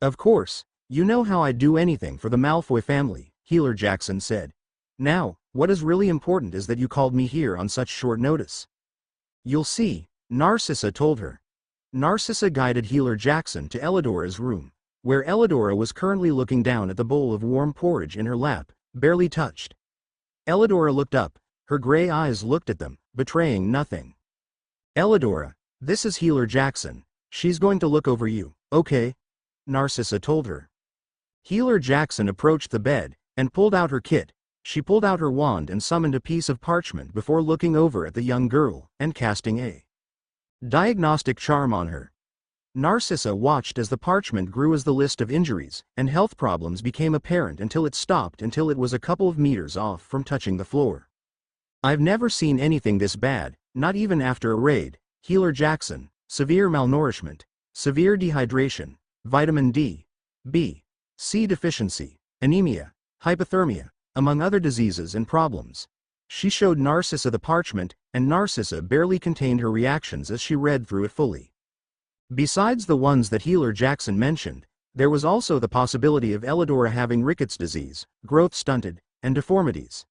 S1: "Of course, you know how I'd do anything for the Malfoy family," Healer Jackson said. "Now, what is really important is that you called me here on such short notice." "You'll see," Narcissa told her. Narcissa guided Healer Jackson to Elidora's room, where Elidora was currently looking down at the bowl of warm porridge in her lap, barely touched. Elidora looked up, her gray eyes looked at them, betraying nothing. "Elidora, this is Healer Jackson. She's going to look over you, okay?" Narcissa told her. Healer Jackson approached the bed, and pulled out her kit. She pulled out her wand and summoned a piece of parchment before looking over at the young girl, and casting a diagnostic charm on her. Narcissa watched as the parchment grew as the list of injuries and health problems became apparent until it stopped until it was a couple of meters off from touching the floor. "I've never seen anything this bad, not even after a raid, Healer Jackson. Severe malnourishment, severe dehydration, vitamin D, B, C deficiency, anemia, hypothermia, among other diseases and problems." She showed Narcissa the parchment, and Narcissa barely contained her reactions as she read through it fully. Besides the ones that Healer Jackson mentioned, there was also the possibility of Elidora having rickets disease, growth stunted, and deformities.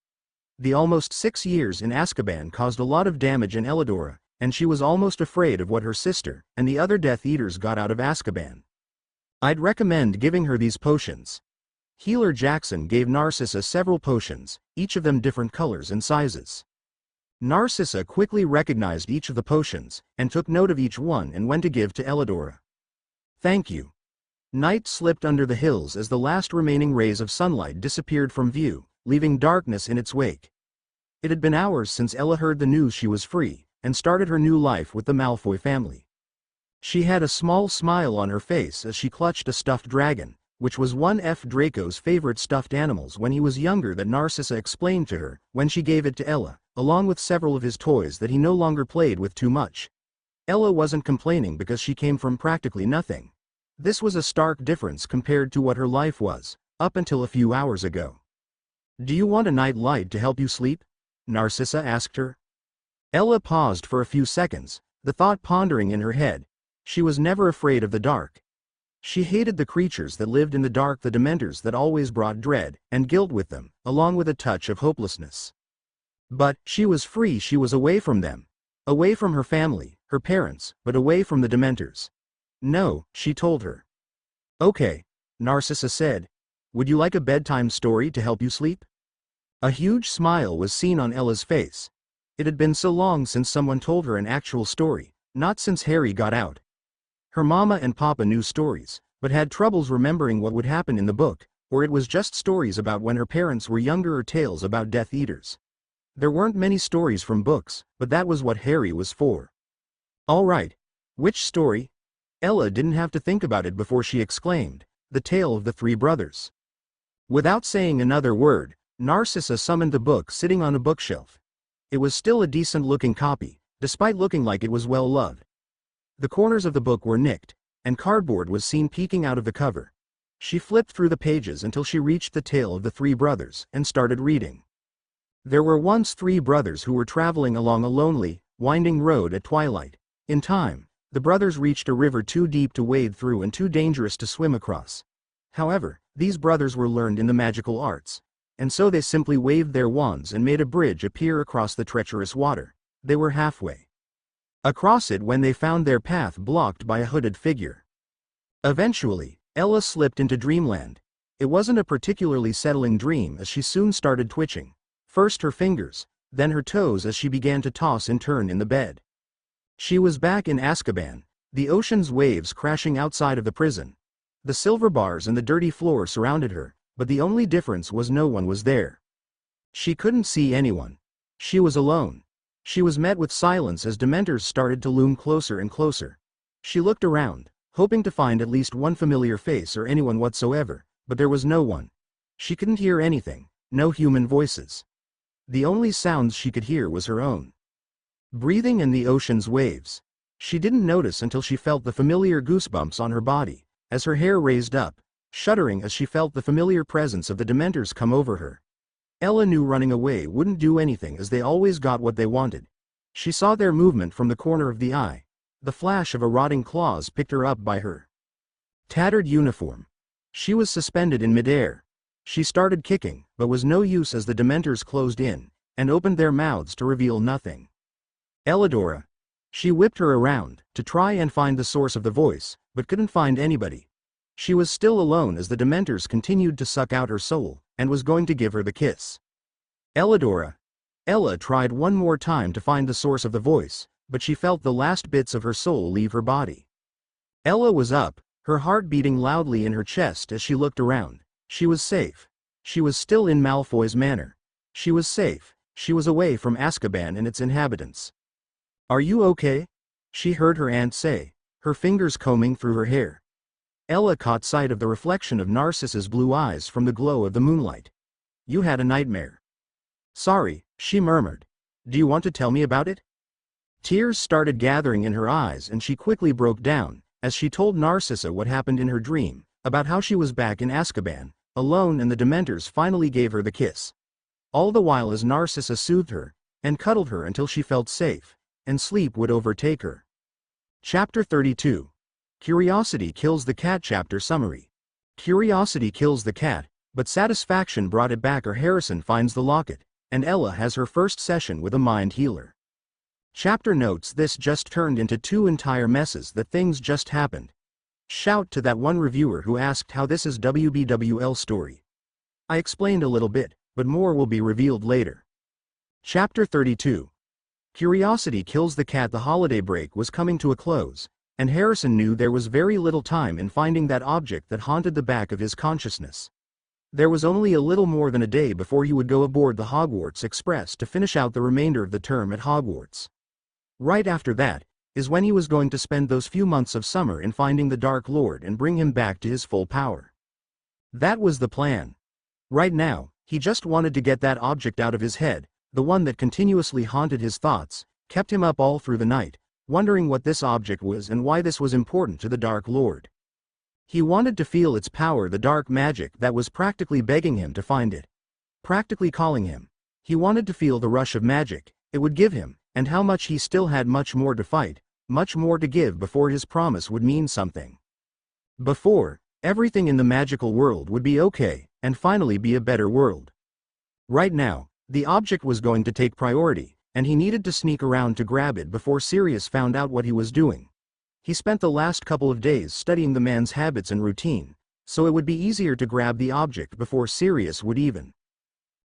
S1: The almost 6 years in Azkaban caused a lot of damage in Elidora, and she was almost afraid of what her sister and the other Death Eaters got out of Azkaban. "I'd recommend giving her these potions." Healer Jackson gave Narcissa several potions, each of them different colors and sizes. Narcissa quickly recognized each of the potions, and took note of each one and when to give to Elidora. "Thank you." Night slipped under the hills as the last remaining rays of sunlight disappeared from view, leaving darkness in its wake. It had been hours since Ella heard the news she was free, and started her new life with the Malfoy family. She had a small smile on her face as she clutched a stuffed dragon, which was one of Draco's favorite stuffed animals when he was younger that Narcissa explained to her when she gave it to Ella, along with several of his toys that he no longer played with too much. Ella wasn't complaining because she came from practically nothing. This was a stark difference compared to what her life was, up until a few hours ago. "Do you want a night light to help you sleep?" Narcissa asked her. Ella paused for a few seconds, the thought pondering in her head. She was never afraid of the dark. She hated the creatures that lived in the dark, the Dementors that always brought dread and guilt with them, along with a touch of hopelessness. But she was free, she was away from them. Away from her family, her parents, but away from the Dementors. "No," she told her. "Okay," Narcissa said. "Would you like a bedtime story to help you sleep?" A huge smile was seen on Ella's face. It had been so long since someone told her an actual story, not since Harry got out. Her mama and papa knew stories, but had troubles remembering what would happen in the book, or it was just stories about when her parents were younger or tales about Death Eaters. There weren't many stories from books, but that was what Harry was for. "All right. Which story?" Ella didn't have to think about it before she exclaimed, "The Tale of the Three Brothers." Without saying another word, Narcissa summoned the book sitting on a bookshelf. It was still a decent-looking copy, despite looking like it was well-loved. The corners of the book were nicked, and cardboard was seen peeking out of the cover. She flipped through the pages until she reached the Tale of the Three Brothers, and started reading. There were once three brothers who were traveling along a lonely, winding road at twilight. In time, the brothers reached a river too deep to wade through and too dangerous to swim across. However, these brothers were learned in the magical arts, and so they simply waved their wands and made a bridge appear across the treacherous water. They were halfway across it when they found their path blocked by a hooded figure. Eventually, Ella slipped into dreamland. It wasn't a particularly settling dream as she soon started twitching. First her fingers, then her toes as she began to toss and turn in the bed. She was back in Azkaban, the ocean's waves crashing outside of the prison. The silver bars and the dirty floor surrounded her, but the only difference was no one was there. She couldn't see anyone. She was alone. She was met with silence as Dementors started to loom closer and closer. She looked around, hoping to find at least one familiar face or anyone whatsoever, but there was no one. She couldn't hear anything, no human voices. The only sounds she could hear was her own breathing and the ocean's waves. She didn't notice until she felt the familiar goosebumps on her body, as her hair raised up, shuddering as she felt the familiar presence of the Dementors come over her. Ella knew running away wouldn't do anything as they always got what they wanted. She saw their movement from the corner of the eye. The flash of a rotting claws picked her up by her tattered uniform. She was suspended in midair. She started kicking, but was no use as the Dementors closed in, and opened their mouths to reveal nothing. "Elladora." She whipped her around, to try and find the source of the voice, but couldn't find anybody. She was still alone as the Dementors continued to suck out her soul, and was going to give her the kiss. "Elladora." Ella tried one more time to find the source of the voice, but she felt the last bits of her soul leave her body. Ella was up, her heart beating loudly in her chest as she looked around. She was safe. She was still in Malfoy's manor. She was safe. She was away from Azkaban and its inhabitants. "Are you okay?" she heard her aunt say, her fingers combing through her hair. Ella caught sight of the reflection of Narcissa's blue eyes from the glow of the moonlight. "You had a nightmare." "Sorry," she murmured. "Do you want to tell me about it?" Tears started gathering in her eyes and she quickly broke down, as she told Narcissa what happened in her dream, about how she was back in Azkaban, alone, and the Dementors finally gave her the kiss. All the while as Narcissa soothed her, and cuddled her until she felt safe, and sleep would overtake her. Chapter 32. Curiosity Kills the Cat. Chapter Summary. Curiosity kills the cat, but satisfaction brought it back, or Harrison finds the locket, and Ella has her first session with a mind healer. Chapter notes: this just turned into two entire messes. That things just happened. Shout to that one reviewer who asked how this is WBWL story. I explained a little bit, but more will be revealed later. Chapter 32. Curiosity Kills the Cat. The holiday break was coming to a close, And Harrison knew there was very little time in finding that object that haunted the back of his consciousness. There was only a little more than a day before he would go aboard the Hogwarts Express to finish out the remainder of the term at Hogwarts. Right after that is when he was going to spend those few months of summer in finding the Dark Lord and bring him back to his full power. That was the plan. Right now, he just wanted to get that object out of his head, the one that continuously haunted his thoughts, kept him up all through the night, wondering what this object was and why this was important to the Dark Lord. He wanted to feel its power, the dark magic that was practically begging him to find it. Practically calling him. He wanted to feel the rush of magic it would give him, and how much he still had much more to fight, much more to give before his promise would mean something. Before, everything in the magical world would be okay, and finally be a better world. Right now, the object was going to take priority, and he needed to sneak around to grab it before Sirius found out what he was doing. He spent the last couple of days studying the man's habits and routine, so it would be easier to grab the object before Sirius would even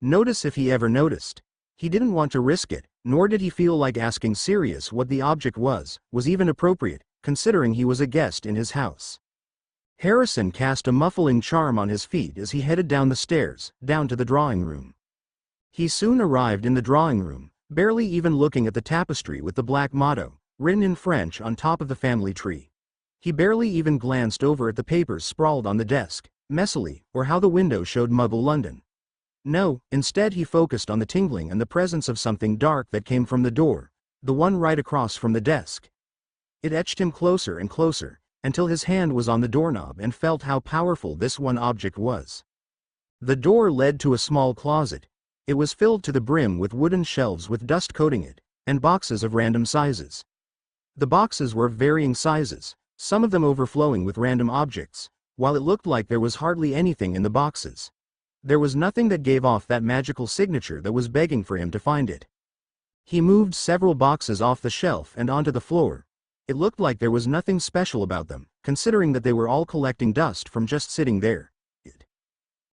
S1: notice if he ever noticed. He didn't want to risk it, nor did he feel like asking Sirius what the object was even appropriate, considering he was a guest in his house. Harrison cast a muffling charm on his feet as he headed down the stairs, down to the drawing room. He soon arrived in the drawing room, barely even looking at the tapestry with the black motto, written in French on top of the family tree. He barely even glanced over at the papers sprawled on the desk, messily, or how the window showed Muggle London. No, instead he focused on the tingling and the presence of something dark that came from the door, the one right across from the desk. It etched him closer and closer, until his hand was on the doorknob and felt how powerful this one object was. The door led to a small closet. It was filled to the brim with wooden shelves with dust coating it, and boxes of random sizes. The boxes were of varying sizes, some of them overflowing with random objects, while it looked like there was hardly anything in the boxes. There was nothing that gave off that magical signature that was begging for him to find it. He moved several boxes off the shelf and onto the floor. It looked like there was nothing special about them, considering that they were all collecting dust from just sitting there. It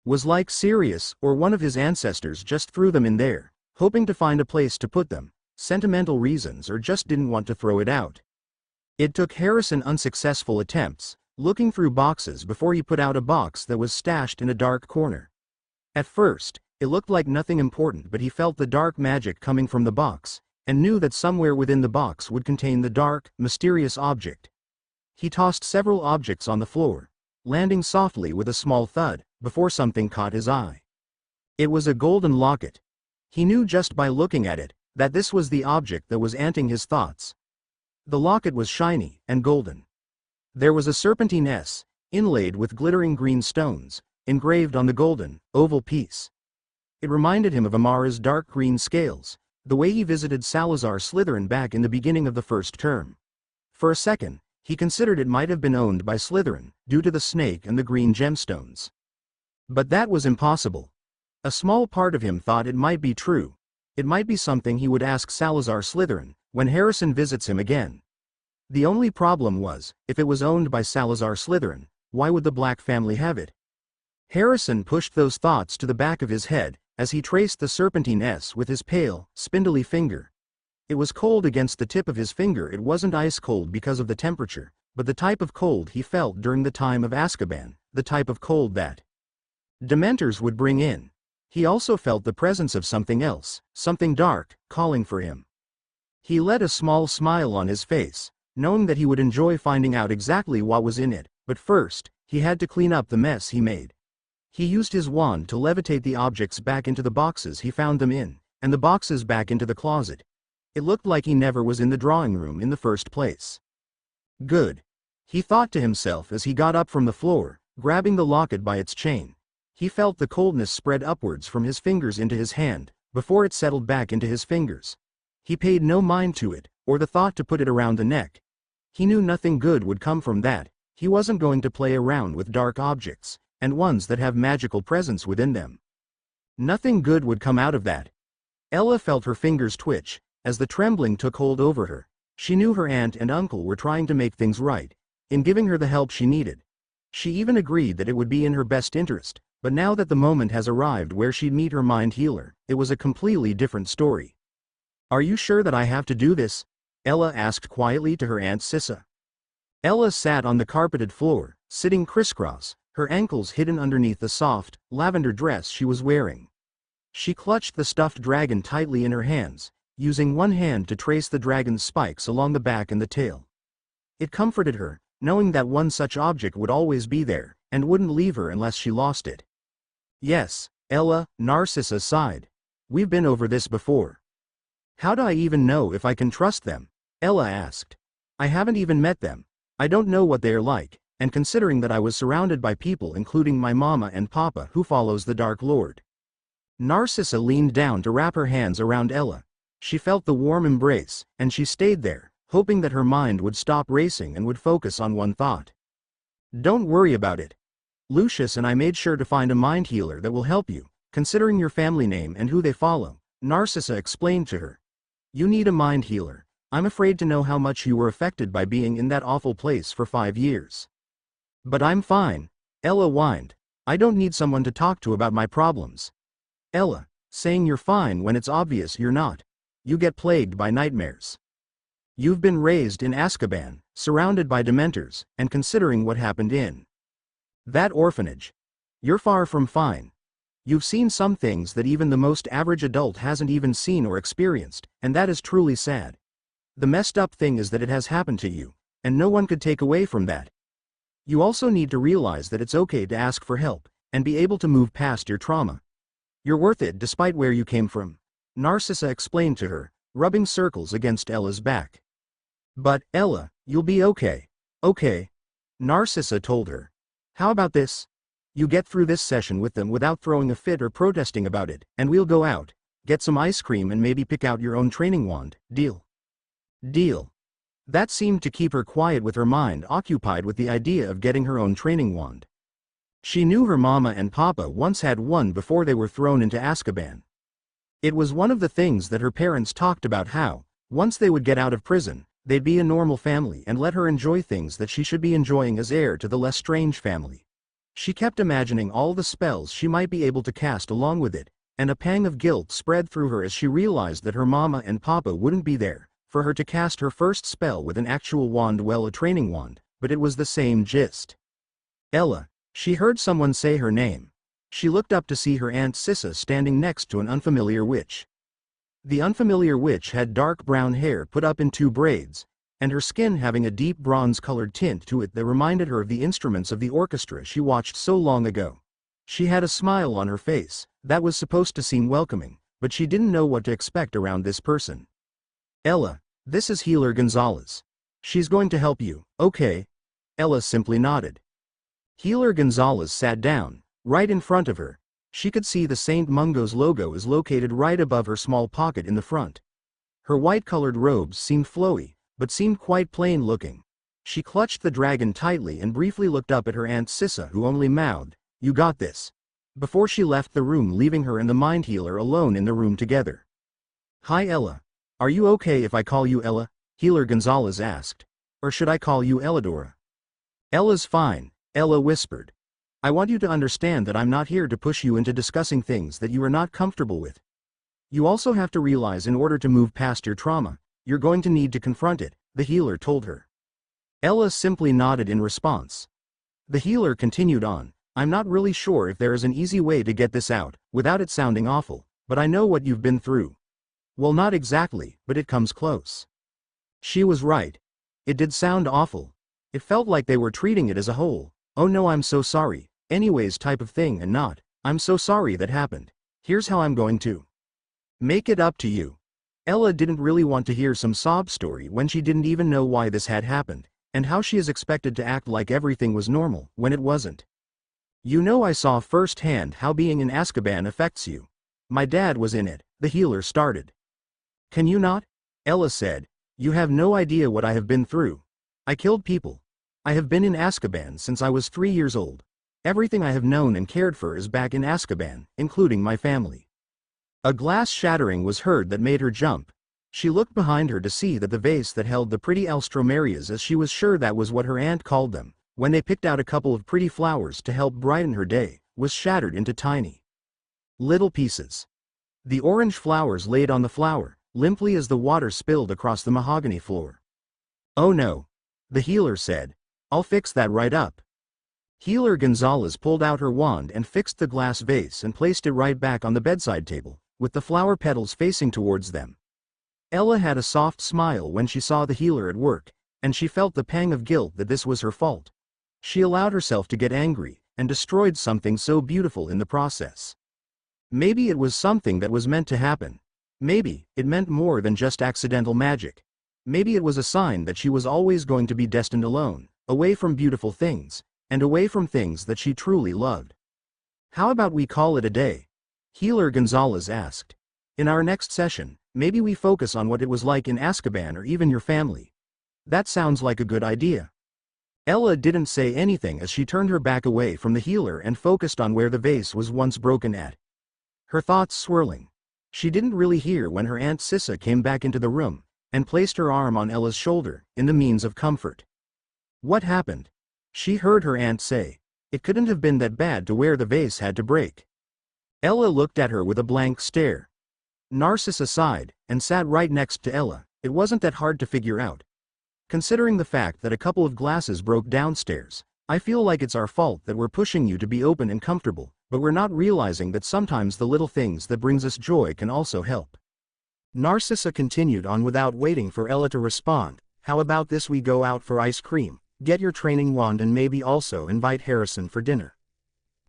S1: was like Sirius or one of his ancestors just threw them in there, hoping to find a place to put them, sentimental reasons, or just didn't want to throw it out. It took Harrison unsuccessful attempts, looking through boxes before he put out a box that was stashed in a dark corner. At first, it looked like nothing important, but he felt the dark magic coming from the box, and knew that somewhere within the box would contain the dark, mysterious object. He tossed several objects on the floor, landing softly with a small thud, before something caught his eye. It was a golden locket. He knew just by looking at it, that this was the object that was anting his thoughts. The locket was shiny and golden. There was a serpentine S, inlaid with glittering green stones, engraved on the golden, oval piece. It reminded him of Amara's dark green scales, the way he visited Salazar Slytherin back in the beginning of the first term. For a second, he considered it might have been owned by Slytherin, due to the snake and the green gemstones. But that was impossible. A small part of him thought it might be true. It might be something he would ask Salazar Slytherin, when Harrison visits him again. The only problem was, if it was owned by Salazar Slytherin, why would the Black family have it? Harrison pushed those thoughts to the back of his head, as he traced the serpentine S with his pale, spindly finger. It was cold against the tip of his finger. It wasn't ice cold because of the temperature, but the type of cold he felt during the time of Azkaban, the type of cold that Dementors would bring in. He also felt the presence of something else, something dark, calling for him. He let a small smile on his face, knowing that he would enjoy finding out exactly what was in it, but first, he had to clean up the mess he made. He used his wand to levitate the objects back into the boxes he found them in, and the boxes back into the closet. It looked like he never was in the drawing room in the first place. Good. He thought to himself as he got up from the floor, grabbing the locket by its chain. He felt the coldness spread upwards from his fingers into his hand, before it settled back into his fingers. He paid no mind to it, or the thought to put it around the neck. He knew nothing good would come from that. He wasn't going to play around with dark objects, and ones that have magical presence within them. Nothing good would come out of that. Ella felt her fingers twitch, as the trembling took hold over her. She knew her aunt and uncle were trying to make things right, in giving her the help she needed. She even agreed that it would be in her best interest, but now that the moment has arrived where she'd meet her mind healer, it was a completely different story. "Are you sure that I have to do this?" Ella asked quietly to her Aunt Sissa. Ella sat on the carpeted floor, sitting crisscross, her ankles hidden underneath the soft, lavender dress she was wearing. She clutched the stuffed dragon tightly in her hands, using one hand to trace the dragon's spikes along the back and the tail. It comforted her, knowing that one such object would always be there, and wouldn't leave her unless she lost it. Yes, Ella, Narcissa sighed. We've been over this before. How do I even know if I can trust them? Ella asked. I haven't even met them. I don't know what they are like, and considering that I was surrounded by people including my mama and papa who follows the Dark Lord. Narcissa leaned down to wrap her hands around Ella. She felt the warm embrace, and she stayed there, hoping that her mind would stop racing and would focus on one thought. Don't worry about it. Lucius and I made sure to find a mind healer that will help you, considering your family name and who they follow, Narcissa explained to her. You need a mind healer. I'm afraid to know how much you were affected by being in that awful place for 5 years. But I'm fine, Ella whined. I don't need someone to talk to about my problems. Ella, saying you're fine when it's obvious you're not. You get plagued by nightmares. You've been raised in Azkaban, surrounded by dementors, and considering what happened in that orphanage. You're far from fine. You've seen some things that even the most average adult hasn't even seen or experienced, and that is truly sad. The messed up thing is that it has happened to you, and no one could take away from that. You also need to realize that it's okay to ask for help, and be able to move past your trauma. You're worth it despite where you came from, Narcissa explained to her, rubbing circles against Ella's back. But, Ella, you'll be okay. Okay. Narcissa told her. How about this? You get through this session with them without throwing a fit or protesting about it, and we'll go out, get some ice cream and maybe pick out your own training wand, deal? Deal. That seemed to keep her quiet with her mind occupied with the idea of getting her own training wand. She knew her mama and papa once had one before they were thrown into Azkaban. It was one of the things that her parents talked about how, once they would get out of prison, they'd be a normal family and let her enjoy things that she should be enjoying as heir to the Lestrange family. She kept imagining all the spells she might be able to cast along with it, and a pang of guilt spread through her as she realized that her mama and papa wouldn't be there for her to cast her first spell with an actual wand, well, a training wand, but it was the same gist. Ella, she heard someone say her name. She looked up to see her Aunt Cissa standing next to an unfamiliar witch. The unfamiliar witch had dark brown hair put up in 2 braids, and her skin having a deep bronze-colored tint to it that reminded her of the instruments of the orchestra she watched so long ago. She had a smile on her face that was supposed to seem welcoming, but she didn't know what to expect around this person. Ella, this is Healer Gonzalez. She's going to help you, okay? Ella simply nodded. Healer Gonzalez sat down, right in front of her. She could see the St. Mungo's logo is located right above her small pocket in the front. Her white-colored robes seemed flowy, but seemed quite plain looking. She clutched the dragon tightly and briefly looked up at her Aunt Cissa, who only mouthed, "You got this," before she left the room, leaving her and the mind healer alone in the room together. Hi Ella. Are you okay if I call you Ella? Healer Gonzalez asked. Or should I call you Elladora? Ella's fine, Ella whispered. I want you to understand that I'm not here to push you into discussing things that you are not comfortable with. You also have to realize in order to move past your trauma, you're going to need to confront it, the healer told her. Ella simply nodded in response. The healer continued on, I'm not really sure if there is an easy way to get this out, without it sounding awful, but I know what you've been through. Well, not exactly, but it comes close. She was right. It did sound awful. It felt like they were treating it as a whole, oh no I'm so sorry, anyways type of thing, and not, I'm so sorry that happened. Here's how I'm going to make it up to you. Ella didn't really want to hear some sob story when she didn't even know why this had happened, and how she is expected to act like everything was normal when it wasn't. You know, I saw firsthand how being in Azkaban affects you. My dad was in it, the healer started. Can you not? Ella said. You have no idea what I have been through. I killed people. I have been in Azkaban since I was 3 years old. Everything I have known and cared for is back in Azkaban, including my family. A glass shattering was heard that made her jump. She looked behind her to see that the vase that held the pretty Elstromerias, as she was sure that was what her aunt called them, when they picked out a couple of pretty flowers to help brighten her day, was shattered into tiny little pieces. The orange flowers laid on the floor, limply as the water spilled across the mahogany floor. Oh no. The healer said. "I'll fix that right up." Healer Gonzalez pulled out her wand and fixed the glass vase and placed it right back on the bedside table, with the flower petals facing towards them. Ella had a soft smile when she saw the healer at work, and she felt the pang of guilt that this was her fault. She allowed herself to get angry, and destroyed something so beautiful in the process. Maybe it was something that was meant to happen. Maybe it meant more than just accidental magic. Maybe it was a sign that she was always going to be destined alone, away from beautiful things, and away from things that she truly loved. "How about we call it a day?" Healer Gonzalez asked. "In our next session, maybe we focus on what it was like in Azkaban or even your family." "That sounds like a good idea." Ella didn't say anything as she turned her back away from the healer and focused on where the vase was once broken at. Her thoughts swirling. She didn't really hear when her Aunt Sissa came back into the room, and placed her arm on Ella's shoulder, in the means of comfort. "What happened?" She heard her aunt say. "It couldn't have been that bad to where the vase had to break." Ella looked at her with a blank stare. Narcissa sighed, and sat right next to Ella. It wasn't that hard to figure out. "Considering the fact that a couple of glasses broke downstairs, I feel like it's our fault that we're pushing you to be open and comfortable, but we're not realizing that sometimes the little things that brings us joy can also help." Narcissa continued on without waiting for Ella to respond. "How about this, we go out for ice cream, get your training wand, and maybe also invite Harrison for dinner.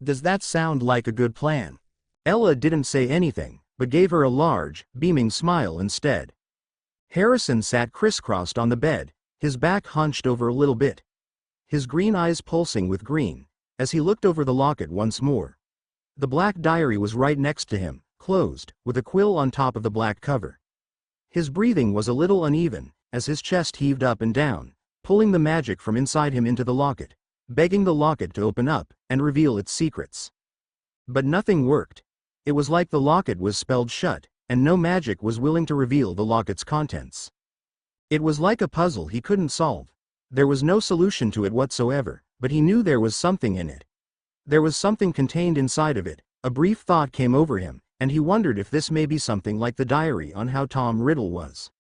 S1: Does that sound like a good plan?" Ella didn't say anything, but gave her a large, beaming smile instead. Harrison sat crisscrossed on the bed, his back hunched over a little bit, his green eyes pulsing with green, as he looked over the locket once more. The black diary was right next to him, closed, with a quill on top of the black cover. His breathing was a little uneven, as his chest heaved up and down, pulling the magic from inside him into the locket, begging the locket to open up and reveal its secrets. But nothing worked. It was like the locket was spelled shut, and no magic was willing to reveal the locket's contents. It was like a puzzle he couldn't solve. There was no solution to it whatsoever, but he knew there was something in it. There was something contained inside of it. A brief thought came over him, and he wondered if this may be something like the diary on how Tom Riddle was.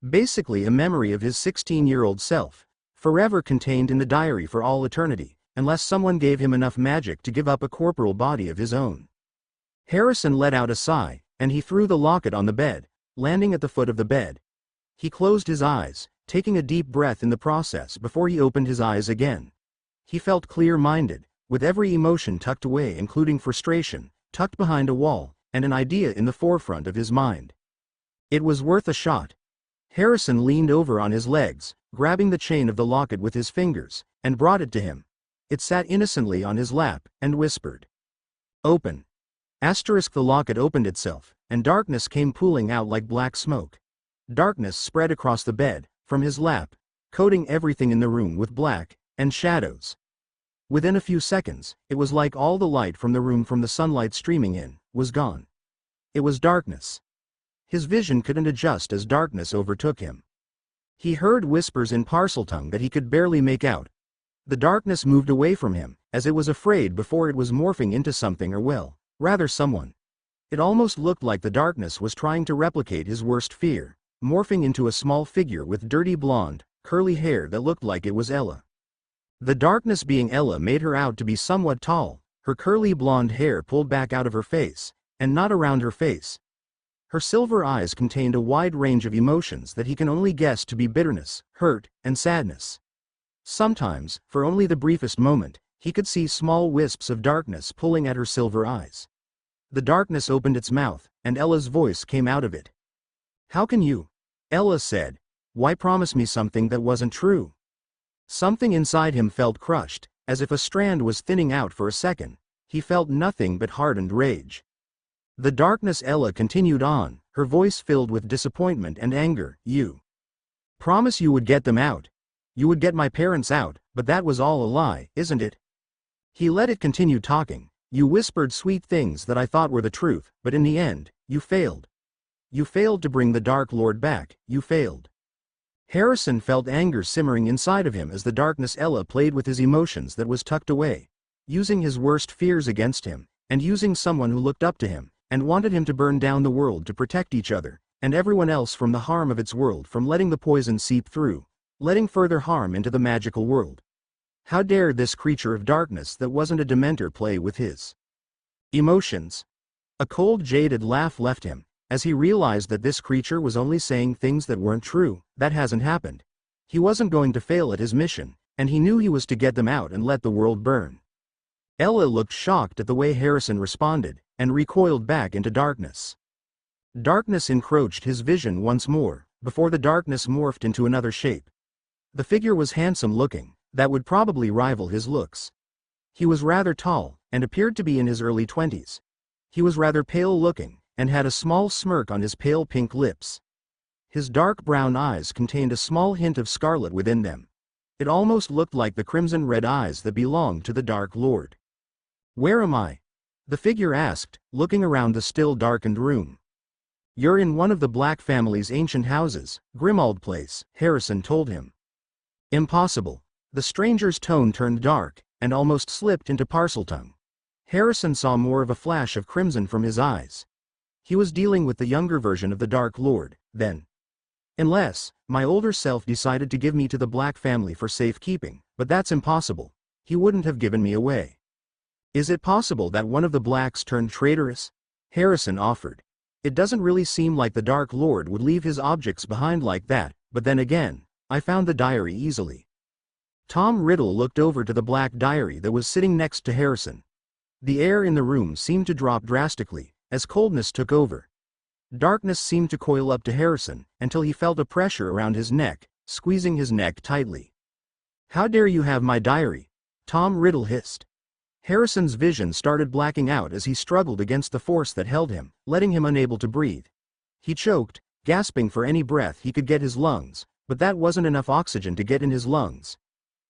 S1: Basically a memory of his 16-year-old self, forever contained in the diary for all eternity, unless someone gave him enough magic to give up a corporal body of his own. Harrison let out a sigh, and he threw the locket on the bed, landing at the foot of the bed. He closed his eyes, taking a deep breath in the process before he opened his eyes again. He felt clear-minded, with every emotion tucked away, including frustration, tucked behind a wall, and an idea in the forefront of his mind. It was worth a shot. Harrison leaned over on his legs, grabbing the chain of the locket with his fingers, and brought it to him. It sat innocently on his lap, and whispered, "Open." The locket opened itself, and darkness came pooling out like black smoke. Darkness spread across the bed, from his lap, coating everything in the room with black, and shadows. Within a few seconds, it was like all the light from the room, from the sunlight streaming in, was gone. It was darkness. His vision couldn't adjust as darkness overtook him. He heard whispers in Parseltongue that he could barely make out. The darkness moved away from him, as it was afraid before it was morphing into something, or well, rather someone. It almost looked like the darkness was trying to replicate his worst fear, morphing into a small figure with dirty blonde, curly hair that looked like it was Ella. The darkness being Ella made her out to be somewhat tall, her curly blonde hair pulled back out of her face, and not around her face. Her silver eyes contained a wide range of emotions that he can only guess to be bitterness, hurt, and sadness. Sometimes, for only the briefest moment, he could see small wisps of darkness pulling at her silver eyes. The darkness opened its mouth, and Ella's voice came out of it. "How can you?" Ella said. "Why promise me something that wasn't true?" Something inside him felt crushed, as if a strand was thinning out for a second. He felt nothing but hardened rage. The darkness Ella continued on, her voice filled with disappointment and anger. "You promise you would get them out. You would get my parents out, but that was all a lie, isn't it?" He let it continue talking. "You whispered sweet things that I thought were the truth, but in the end, you failed. You failed to bring the Dark Lord back, you failed." Harrison felt anger simmering inside of him as the darkness Ella played with his emotions that was tucked away, using his worst fears against him, and using someone who looked up to him, and wanted him to burn down the world to protect each other, and everyone else from the harm of its world, from letting the poison seep through. letting further harm into the magical world. How dare this creature of darkness that wasn't a Dementor play with his emotions? A cold, jaded laugh left him, as he realized that this creature was only saying things that weren't true. That hasn't happened. He wasn't going to fail at his mission, and he knew he was to get them out and let the world burn. Ella looked shocked at the way Harrison responded, and recoiled back into darkness. Darkness encroached his vision once more, before the darkness morphed into another shape. The figure was handsome looking, that would probably rival his looks. He was rather tall, and appeared to be in his early 20s. He was rather pale looking, and had a small smirk on his pale pink lips. His dark brown eyes contained a small hint of scarlet within them. It almost looked like the crimson-red eyes that belonged to the Dark Lord. "Where am I?" the figure asked, looking around the still darkened room. "You're in one of the Black family's ancient houses, Grimald Place," Harrison told him. "Impossible." The stranger's tone turned dark, and almost slipped into Parseltongue. Harrison saw more of a flash of crimson from his eyes. He was dealing with the younger version of the Dark Lord, then. "Unless my older self decided to give me to the Black family for safekeeping, but that's impossible. He wouldn't have given me away." "Is it possible that one of the Blacks turned traitorous?" Harrison offered. "It doesn't really seem like the Dark Lord would leave his objects behind like that, but then again, I found the diary easily." Tom Riddle looked over to the black diary that was sitting next to Harrison. The air in the room seemed to drop drastically, as coldness took over. Darkness seemed to coil up to Harrison, until he felt a pressure around his neck, squeezing his neck tightly. "How dare you have my diary?" Tom Riddle hissed. Harrison's vision started blacking out as he struggled against the force that held him, letting him unable to breathe. He choked, gasping for any breath he could get his lungs, but that wasn't enough oxygen to get in his lungs.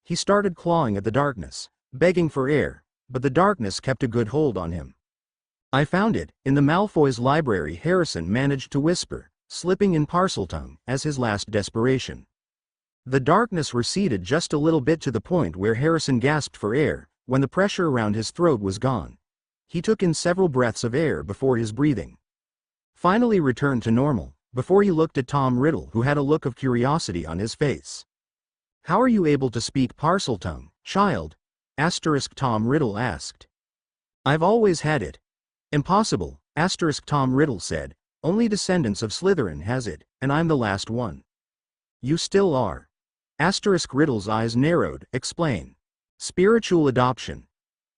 S1: He started clawing at the darkness, begging for air, but the darkness kept a good hold on him. "I found it, in the Malfoy's library," Harrison managed to whisper, slipping in Parseltongue as his last desperation. The darkness receded just a little bit to the point where Harrison gasped for air, when the pressure around his throat was gone. He took in several breaths of air before his breathing finally returned to normal, before he looked at Tom Riddle, who had a look of curiosity on his face. "How are you able to speak Parseltongue, child?" Tom Riddle asked. "I've always had it." "Impossible," Tom Riddle said. "Only descendants of Slytherin has it, and I'm the last one." "You still are." Riddle's eyes narrowed. "Explain." "Spiritual adoption."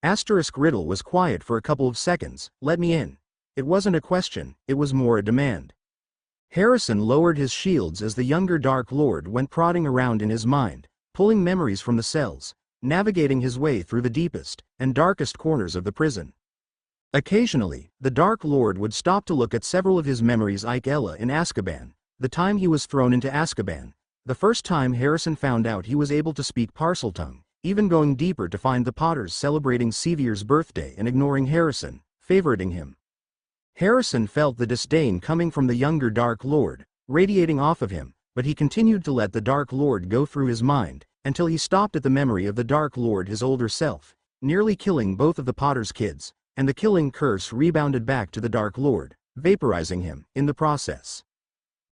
S1: Riddle was quiet for a couple of seconds. "Let me in." It wasn't a question, it was more a demand. Harrison lowered his shields as the younger Dark Lord went prodding around in his mind, pulling memories from the cells, navigating his way through the deepest and darkest corners of the prison. Occasionally, the Dark Lord would stop to look at several of his memories, like Ella in Azkaban, the time he was thrown into Azkaban, the first time Harrison found out he was able to speak Parseltongue, even going deeper to find the Potters celebrating Sevier's birthday and ignoring Harrison, favoriting him. Harrison felt the disdain coming from the younger Dark Lord, radiating off of him, but he continued to let the Dark Lord go through his mind, until he stopped at the memory of the Dark Lord, his older self, nearly killing both of the Potters' kids, and the killing curse rebounded back to the Dark Lord, vaporizing him in the process.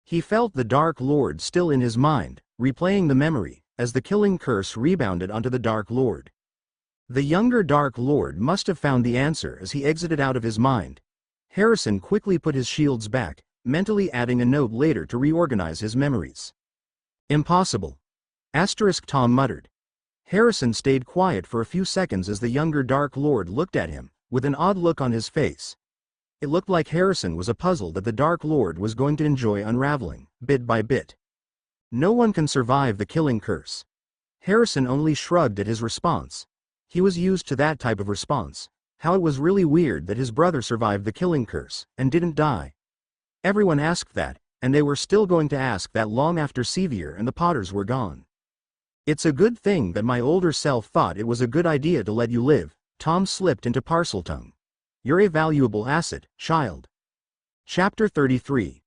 S1: He felt the Dark Lord still in his mind, replaying the memory, as the killing curse rebounded onto the Dark Lord. The younger Dark Lord must have found the answer as he exited out of his mind. Harrison quickly put his shields back, mentally adding a note later to reorganize his memories. "Impossible," Tom muttered. Harrison stayed quiet for a few seconds as the younger Dark Lord looked at him, with an odd look on his face. It looked like Harrison was a puzzle that the Dark Lord was going to enjoy unraveling, bit by bit. "No one can survive the killing curse." Harrison only shrugged at his response. He was used to that type of response. How it was really weird that his brother survived the killing curse, and didn't die. Everyone asked that, and they were still going to ask that long after Sevier and the Potters were gone. "It's a good thing that my older self thought it was a good idea to let you live," Tom slipped into Parseltongue. "You're a valuable asset, child." Chapter 33.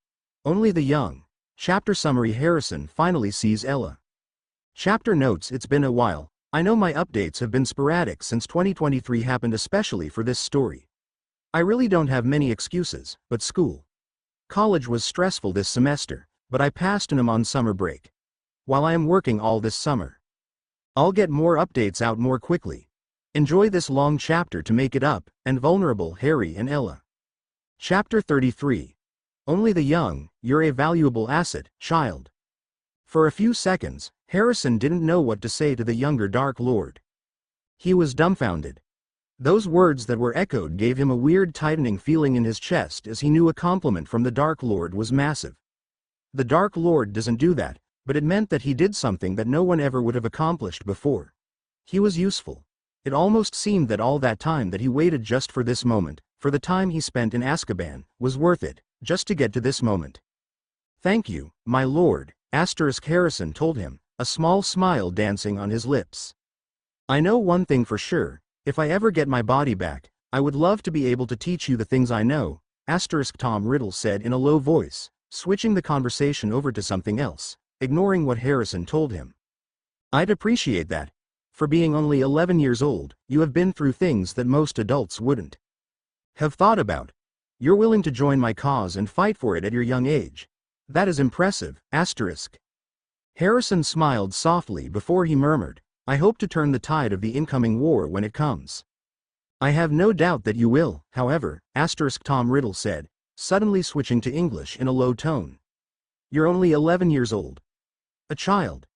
S1: Only the Young. Chapter Summary. Harrison finally sees Ella. Chapter Notes. It's been a while. I know my updates have been sporadic since 2023 happened, especially for this story. I really don't have many excuses, but college was stressful this semester, but I passed and am on summer break. while I am working all this summer. I'll get more updates out more quickly. Enjoy this long chapter to make it up, and vulnerable Harry and Ella. Chapter 33. Only the young, you're a valuable asset, child. For a few seconds, Harrison didn't know what to say to the younger Dark Lord. He was dumbfounded. Those words that were echoed gave him a weird tightening feeling in his chest as he knew a compliment from the Dark Lord was massive. The Dark Lord doesn't do that, but it meant that he did something that no one ever would have accomplished before. He was useful. It almost seemed that all that time that he waited just for this moment, for the time he spent in Azkaban, was worth it, just to get to this moment. Thank you, my lord, Harrison told him, a small smile dancing on his lips. I know one thing for sure, if I ever get my body back, I would love to be able to teach you the things I know, Tom Riddle said in a low voice, switching the conversation over to something else, ignoring what Harrison told him. I'd appreciate that. For being only 11 years old, you have been through things that most adults wouldn't have thought about. You're willing to join my cause and fight for it at your young age. That is impressive, Harrison smiled softly before he murmured, I hope to turn the tide of the incoming war when it comes. I have no doubt that you will, however, Tom Riddle said, suddenly switching to English in a low tone. You're only 11 years old. A child.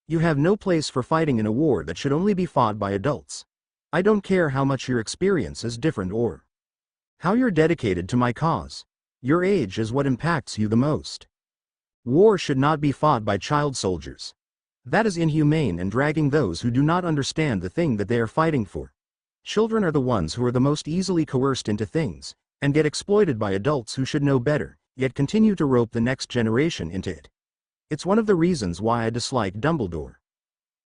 S1: You have no place for fighting in a war that should only be fought by adults. I don't care how much your experience is different or how you're dedicated to my cause. Your age is what impacts you the most. War should not be fought by child soldiers. That is inhumane and dragging those who do not understand the thing that they are fighting for. Children are the ones who are the most easily coerced into things, and get exploited by adults who should know better, yet continue to rope the next generation into it. It's one of the reasons why I dislike Dumbledore.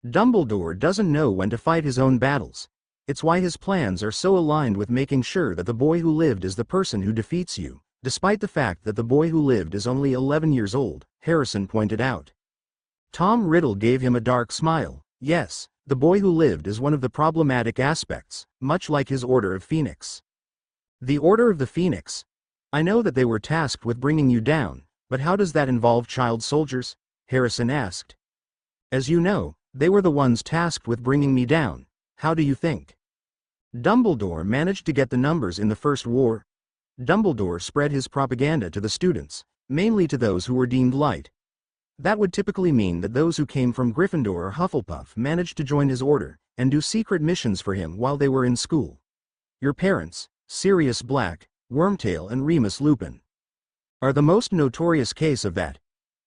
S1: Dumbledore doesn't know when to fight his own battles. It's why his plans are so aligned with making sure that the boy who lived is the person who defeats you, despite the fact that the boy who lived is only 11 years old, Harrison pointed out. Tom Riddle gave him a dark smile. Yes, the boy who lived is one of the problematic aspects, much like his Order of Phoenix. The Order of the Phoenix? I know that they were tasked with bringing you down, but how does that involve child soldiers? Harrison asked. As you know, they were the ones tasked with bringing me down. How do you think Dumbledore managed to get the numbers in the First War? Dumbledore spread his propaganda to the students, mainly to those who were deemed light. That would typically mean that those who came from Gryffindor or Hufflepuff managed to join his order, and do secret missions for him while they were in school. Your parents, Sirius Black, Wormtail and Remus Lupin, are the most notorious case of that.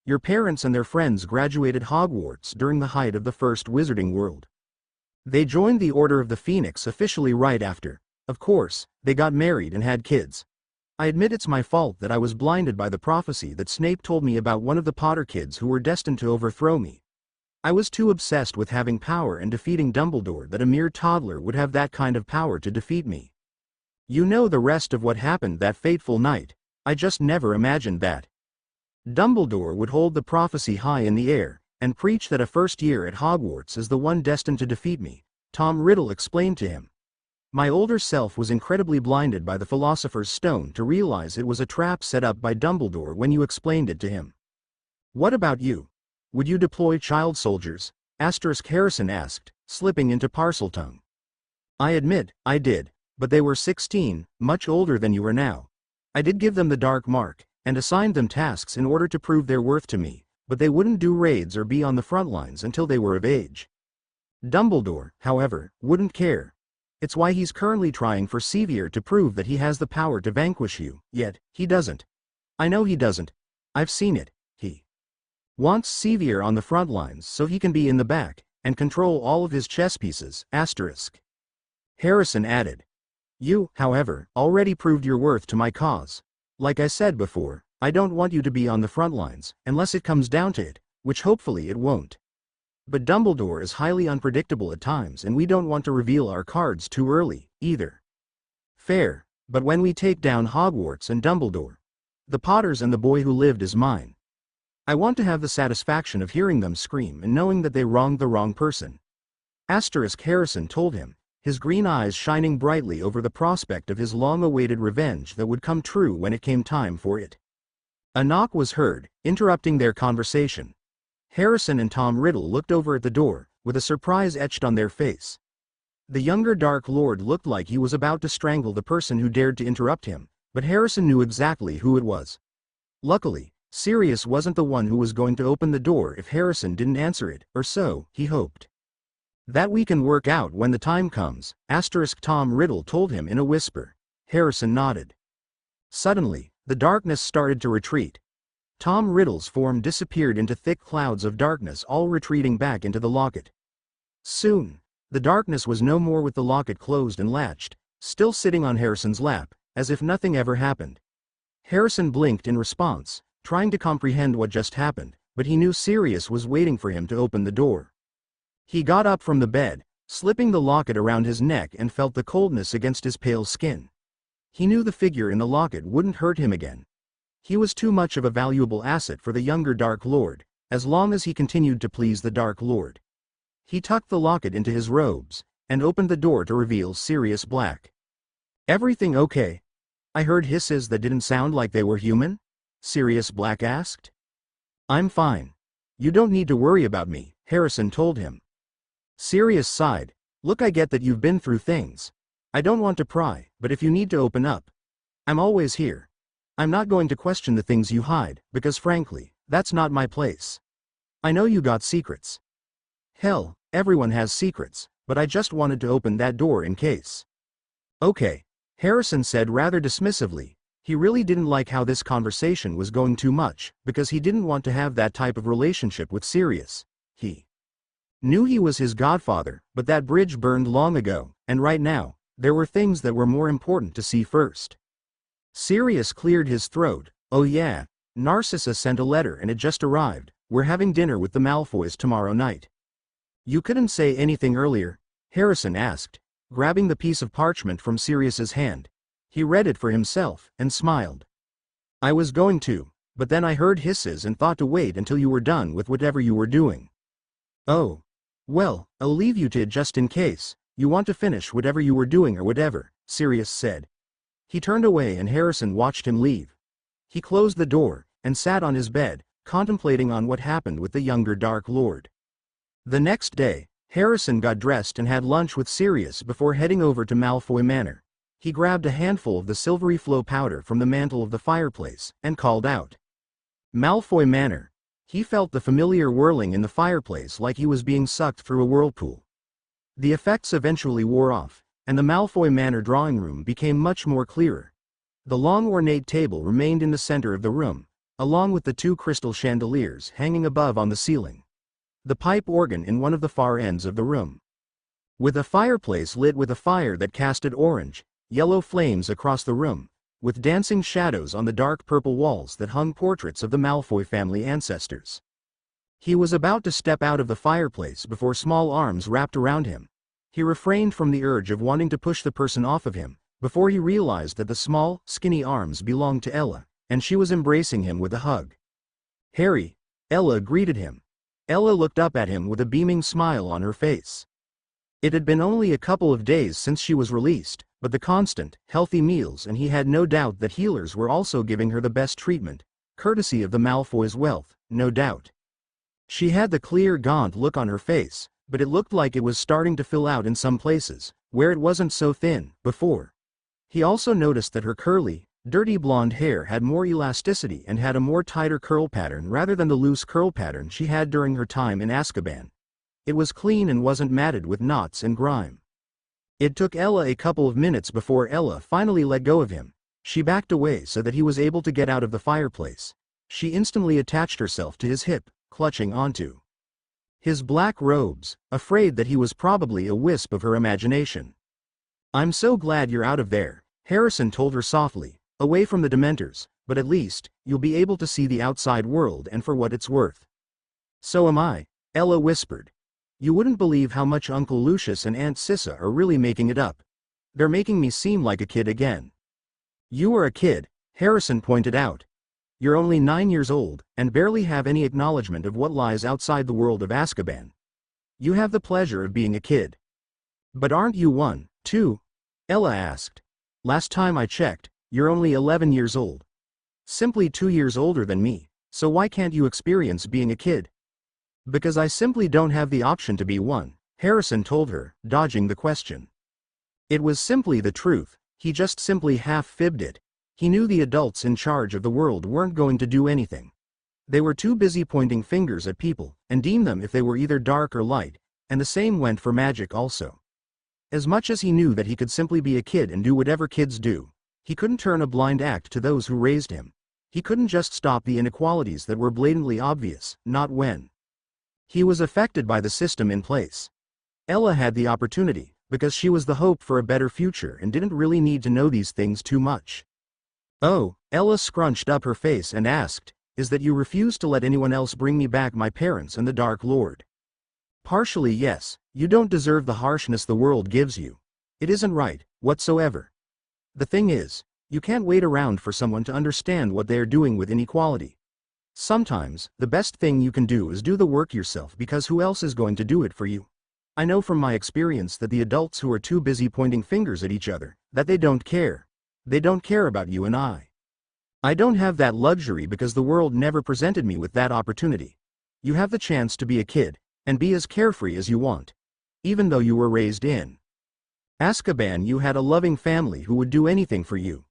S1: Your parents and their friends graduated Hogwarts during the height of the First Wizarding World. They joined the Order of the Phoenix officially right after. Of course, they got married and had kids. I admit it's my fault that I was blinded by the prophecy that Snape told me about one of the Potter kids who were destined to overthrow me. I was too obsessed with having power and defeating Dumbledore that a mere toddler would have that kind of power to defeat me. You know the rest of what happened that fateful night. I just never imagined that Dumbledore would hold the prophecy high in the air, and preach that a first year at Hogwarts is the one destined to defeat me, Tom Riddle explained to him. My older self was incredibly blinded by the Philosopher's Stone to realize it was a trap set up by Dumbledore when you explained it to him. What about you? Would you deploy child soldiers? Harrison asked, slipping into Parseltongue. I admit, I did, but they were 16, much older than you are now. I did give them the dark mark, and assigned them tasks in order to prove their worth to me, but they wouldn't do raids or be on the front lines until they were of age. Dumbledore, however, wouldn't care. It's why he's currently trying for Fireiseverywhere to prove that he has the power to vanquish you, yet, he doesn't. I know he doesn't. I've seen it. He wants Fireiseverywhere on the front lines so he can be in the back, and control all of his chess pieces, Harrison added. You, however, already proved your worth to my cause. Like I said before, I don't want you to be on the front lines, unless it comes down to it, which hopefully it won't. But Dumbledore is highly unpredictable at times and we don't want to reveal our cards too early, either. Fair, but when we take down Hogwarts and Dumbledore, the Potters and the boy who lived is mine. I want to have the satisfaction of hearing them scream and knowing that they wronged the wrong person. Harrison told him, his green eyes shining brightly over the prospect of his long-awaited revenge that would come true when it came time for it. A knock was heard, interrupting their conversation. Harrison and Tom Riddle looked over at the door, with a surprise etched on their face. The younger Dark Lord looked like he was about to strangle the person who dared to interrupt him, but Harrison knew exactly who it was. Luckily, Sirius wasn't the one who was going to open the door if Harrison didn't answer it, or so he hoped. "That we can work out when the time comes," Tom Riddle told him in a whisper. Harrison nodded. Suddenly, the darkness started to retreat. Tom Riddle's form disappeared into thick clouds of darkness, all retreating back into the locket. Soon, the darkness was no more, with the locket closed and latched, still sitting on Harrison's lap, as if nothing ever happened. Harrison blinked in response, trying to comprehend what just happened, but he knew Sirius was waiting for him to open the door. He got up from the bed, slipping the locket around his neck, and felt the coldness against his pale skin. He knew the figure in the locket wouldn't hurt him again. He was too much of a valuable asset for the younger Dark Lord, as long as he continued to please the Dark Lord. He tucked the locket into his robes, and opened the door to reveal Sirius Black. "Everything okay?" "I heard hisses that didn't sound like they were human?" Sirius Black asked. "I'm fine. You don't need to worry about me," Harrison told him. Sirius sighed. "Look, I get that you've been through things. I don't want to pry, but if you need to open up, I'm always here. I'm not going to question the things you hide, because frankly, that's not my place. I know you got secrets. Hell, everyone has secrets, but I just wanted to open that door in case." "Okay," Harrison said rather dismissively. He really didn't like how this conversation was going too much, because he didn't want to have that type of relationship with Sirius. He knew he was his godfather, but that bridge burned long ago, and right now, there were things that were more important to see first. Sirius cleared his throat. "Oh yeah, Narcissa sent a letter and it just arrived. We're having dinner with the Malfoys tomorrow night." "You couldn't say anything earlier?" Harrison asked, grabbing the piece of parchment from Sirius's hand. He read it for himself, and smiled. "I was going to, but then I heard hisses and thought to wait until you were done with whatever you were doing." "Oh. Well, I'll leave you to it just in case you want to finish whatever you were doing or whatever," Sirius said. He turned away and Harrison watched him leave. He closed the door, and sat on his bed, contemplating on what happened with the younger Dark Lord. The next day, Harrison got dressed and had lunch with Sirius before heading over to Malfoy Manor. He grabbed a handful of the silvery flow powder from the mantle of the fireplace, and called out, "Malfoy Manor." He felt the familiar whirling in the fireplace, like he was being sucked through a whirlpool. The effects eventually wore off, and the Malfoy Manor drawing room became much more clearer. The long ornate table remained in the center of the room, along with the two crystal chandeliers hanging above on the ceiling. The pipe organ in one of the far ends of the room. With a fireplace lit with a fire that casted orange, yellow flames across the room, with dancing shadows on the dark purple walls that hung portraits of the Malfoy family ancestors. He was about to step out of the fireplace before small arms wrapped around him. He refrained from the urge of wanting to push the person off of him, before he realized that the small, skinny arms belonged to Ella, and she was embracing him with a hug. "Harry," Ella greeted him. Ella looked up at him with a beaming smile on her face. It had been only a couple of days since she was released, but the constant, healthy meals, and he had no doubt that healers were also giving her the best treatment, courtesy of the Malfoys' wealth, no doubt. She had the clear, gaunt look on her face, but it looked like it was starting to fill out in some places, where it wasn't so thin before. He also noticed that her curly, dirty blonde hair had more elasticity and had a more tighter curl pattern rather than the loose curl pattern she had during her time in Azkaban. It was clean and wasn't matted with knots and grime. It took Ella a couple of minutes before Ella finally let go of him. She backed away so that he was able to get out of the fireplace. She instantly attached herself to his hip, clutching onto his black robes, afraid that he was probably a wisp of her imagination. "I'm so glad you're out of there," Harrison told her softly, "away from the Dementors, but at least, you'll be able to see the outside world and for what it's worth." "So am I," Ella whispered. "You wouldn't believe how much Uncle Lucius and Aunt Sissa are really making it up. They're making me seem like a kid again." "You are a kid," Harrison pointed out. "You're only 9 years old, and barely have any acknowledgement of what lies outside the world of Azkaban. You have the pleasure of being a kid." "But aren't you one, too?" Ella asked. "Last time I checked, you're only 11 years old. Simply 2 years older than me, so why can't you experience being a kid?" Because I simply don't have the option to be one, Harrison told her, dodging the question. It was simply the truth, he just simply half-fibbed it. He knew the adults in charge of the world weren't going to do anything. They were too busy pointing fingers at people, and deem them if they were either dark or light, and the same went for magic also. As much as he knew that he could simply be a kid and do whatever kids do, he couldn't turn a blind eye to those who raised him. He couldn't just stop the inequalities that were blatantly obvious, not when he was affected by the system in place. Ella had the opportunity, because she was the hope for a better future and didn't really need to know these things too much. Oh, Ella scrunched up her face and asked, is that you refuse to let anyone else bring me back my parents and the Dark Lord? Partially yes, you don't deserve the harshness the world gives you. It isn't right, whatsoever. The thing is, you can't wait around for someone to understand what they are doing with inequality. Sometimes, the best thing you can do is do the work yourself because who else is going to do it for you? I know from my experience that the adults who are too busy pointing fingers at each other, that they don't care. They don't care about you and I. I don't have that luxury because the world never presented me with that opportunity. You have the chance to be a kid, and be as carefree as you want. Even though you were raised in Azkaban, you had a loving family who would do anything for you.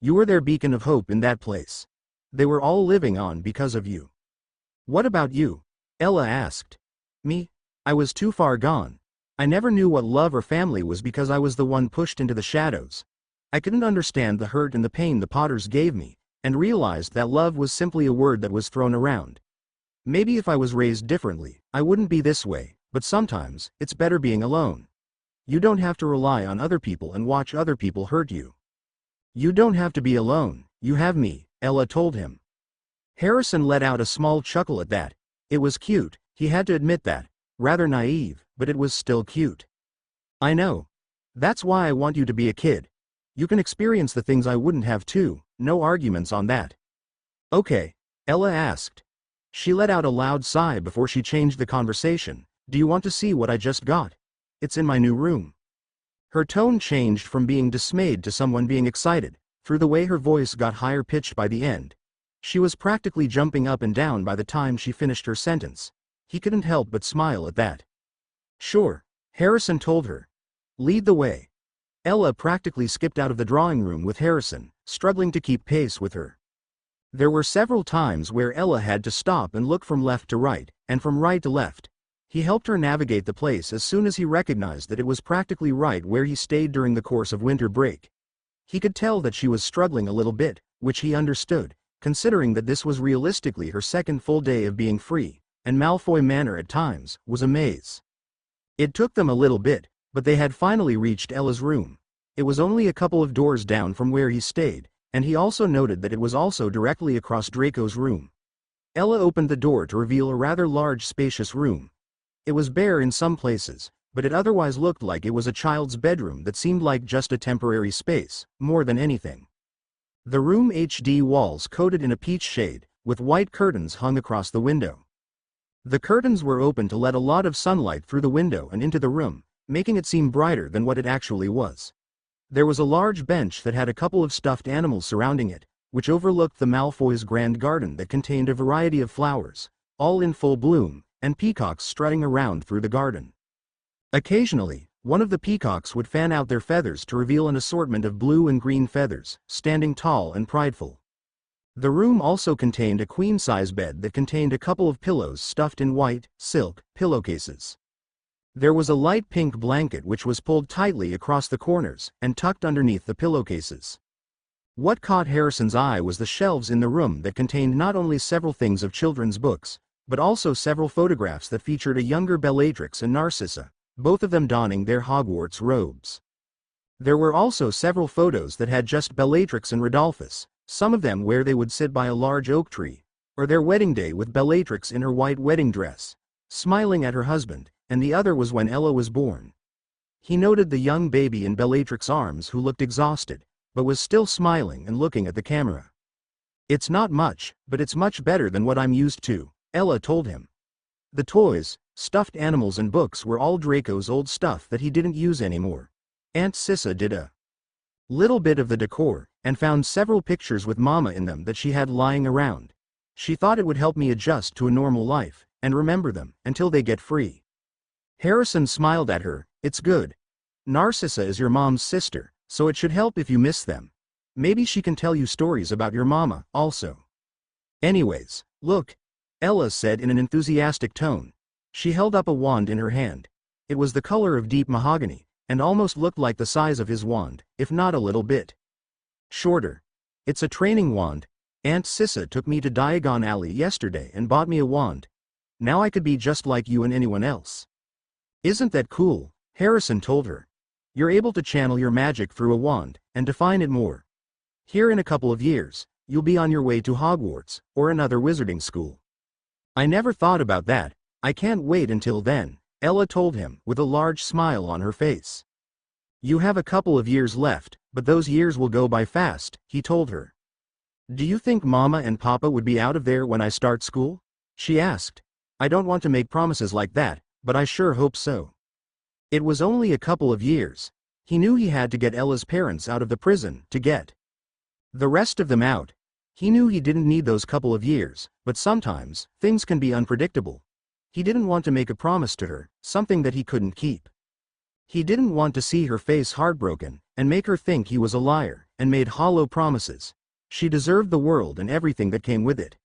S1: You were their beacon of hope in that place. They were all living on because of you. What about you? Ella asked. Me? I was too far gone. I never knew what love or family was because I was the one pushed into the shadows. I couldn't understand the hurt and the pain the Potters gave me, and realized that love was simply a word that was thrown around. Maybe if I was raised differently, I wouldn't be this way, but sometimes, it's better being alone. You don't have to rely on other people and watch other people hurt you. You don't have to be alone, you have me, Ella told him. Harrison let out a small chuckle at that. It was cute, he had to admit that. Rather naive, but it was still cute. I know. That's why I want you to be a kid. You can experience the things I wouldn't have too, no arguments on that. Okay, Ella asked. She let out a loud sigh before she changed the conversation. Do you want to see what I just got? It's in my new room. Her tone changed from being dismayed to someone being excited, through the way her voice got higher pitched by the end. She was practically jumping up and down by the time she finished her sentence. He couldn't help but smile at that. Sure, Harrison told her. Lead the way. Ella practically skipped out of the drawing room with Harrison, struggling to keep pace with her. There were several times where Ella had to stop and look from left to right, and from right to left. He helped her navigate the place as soon as he recognized that it was practically right where he stayed during the course of winter break. He could tell that she was struggling a little bit, which he understood, considering that this was realistically her second full day of being free, and Malfoy Manor at times was a maze. It took them a little bit, but they had finally reached Ella's room. It was only a couple of doors down from where he stayed, and he also noted that it was also directly across Draco's room. Ella opened the door to reveal a rather large spacious room. It was bare in some places, but it otherwise looked like it was a child's bedroom that seemed like just a temporary space, more than anything. The room HD walls coated in a peach shade, with white curtains hung across the window. The curtains were open to let a lot of sunlight through the window and into the room, making it seem brighter than what it actually was. There was a large bench that had a couple of stuffed animals surrounding it, which overlooked the Malfoys' grand garden that contained a variety of flowers, all in full bloom, and peacocks strutting around through the garden. Occasionally, one of the peacocks would fan out their feathers to reveal an assortment of blue and green feathers, standing tall and prideful. The room also contained a queen-size bed that contained a couple of pillows stuffed in white, silk, pillowcases. There was a light pink blanket which was pulled tightly across the corners and tucked underneath the pillowcases. What caught Harrison's eye was the shelves in the room that contained not only several things of children's books, but also several photographs that featured a younger Bellatrix and Narcissa, both of them donning their Hogwarts robes. There were also several photos that had just Bellatrix and Rodolphus, some of them where they would sit by a large oak tree, or their wedding day with Bellatrix in her white wedding dress, smiling at her husband, and the other was when Ella was born. He noted the young baby in Bellatrix's arms who looked exhausted, but was still smiling and looking at the camera. It's not much, but it's much better than what I'm used to, Ella told him. The toys, stuffed animals and books were all Draco's old stuff that he didn't use anymore. Aunt Sissa did a little bit of the decor, and found several pictures with Mama in them that she had lying around. She thought it would help me adjust to a normal life, and remember them, until they get free. Harrison smiled at her. It's good. Narcissa is your mom's sister, so it should help if you miss them. Maybe she can tell you stories about your mama, also. Anyways, look, Ella said in an enthusiastic tone. She held up a wand in her hand. It was the color of deep mahogany, and almost looked like the size of his wand, if not a little bit shorter. It's a training wand. Aunt Sissa took me to Diagon Alley yesterday and bought me a wand. Now I could be just like you and anyone else. Isn't that cool? Harrison told her. You're able to channel your magic through a wand, and define it more. Here in a couple of years, you'll be on your way to Hogwarts, or another wizarding school. I never thought about that. I can't wait until then, Ella told him, with a large smile on her face. You have a couple of years left, but those years will go by fast, he told her. Do you think Mama and Papa would be out of there when I start school? She asked. I don't want to make promises like that, but I sure hope so. It was only a couple of years. He knew he had to get Ella's parents out of the prison to get the rest of them out. He knew he didn't need those couple of years, but sometimes, things can be unpredictable. He didn't want to make a promise to her, something that he couldn't keep. He didn't want to see her face heartbroken, and make her think he was a liar, and made hollow promises. She deserved the world and everything that came with it.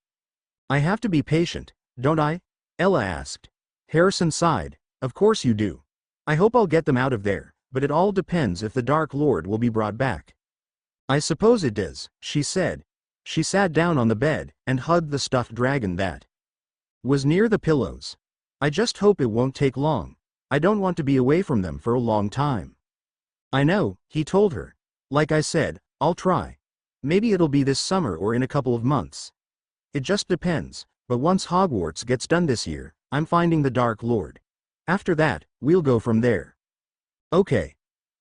S1: I have to be patient, don't I? Ella asked. Harrison sighed. Of course you do. I hope I'll get them out of there, but it all depends if the Dark Lord will be brought back. I suppose it does, she said. She sat down on the bed, and hugged the stuffed dragon that was near the pillows. I just hope it won't take long. I don't want to be away from them for a long time. I know, he told her. Like I said, I'll try. Maybe it'll be this summer or in a couple of months. It just depends, but once Hogwarts gets done this year, I'm finding the Dark Lord. After that, we'll go from there. Okay.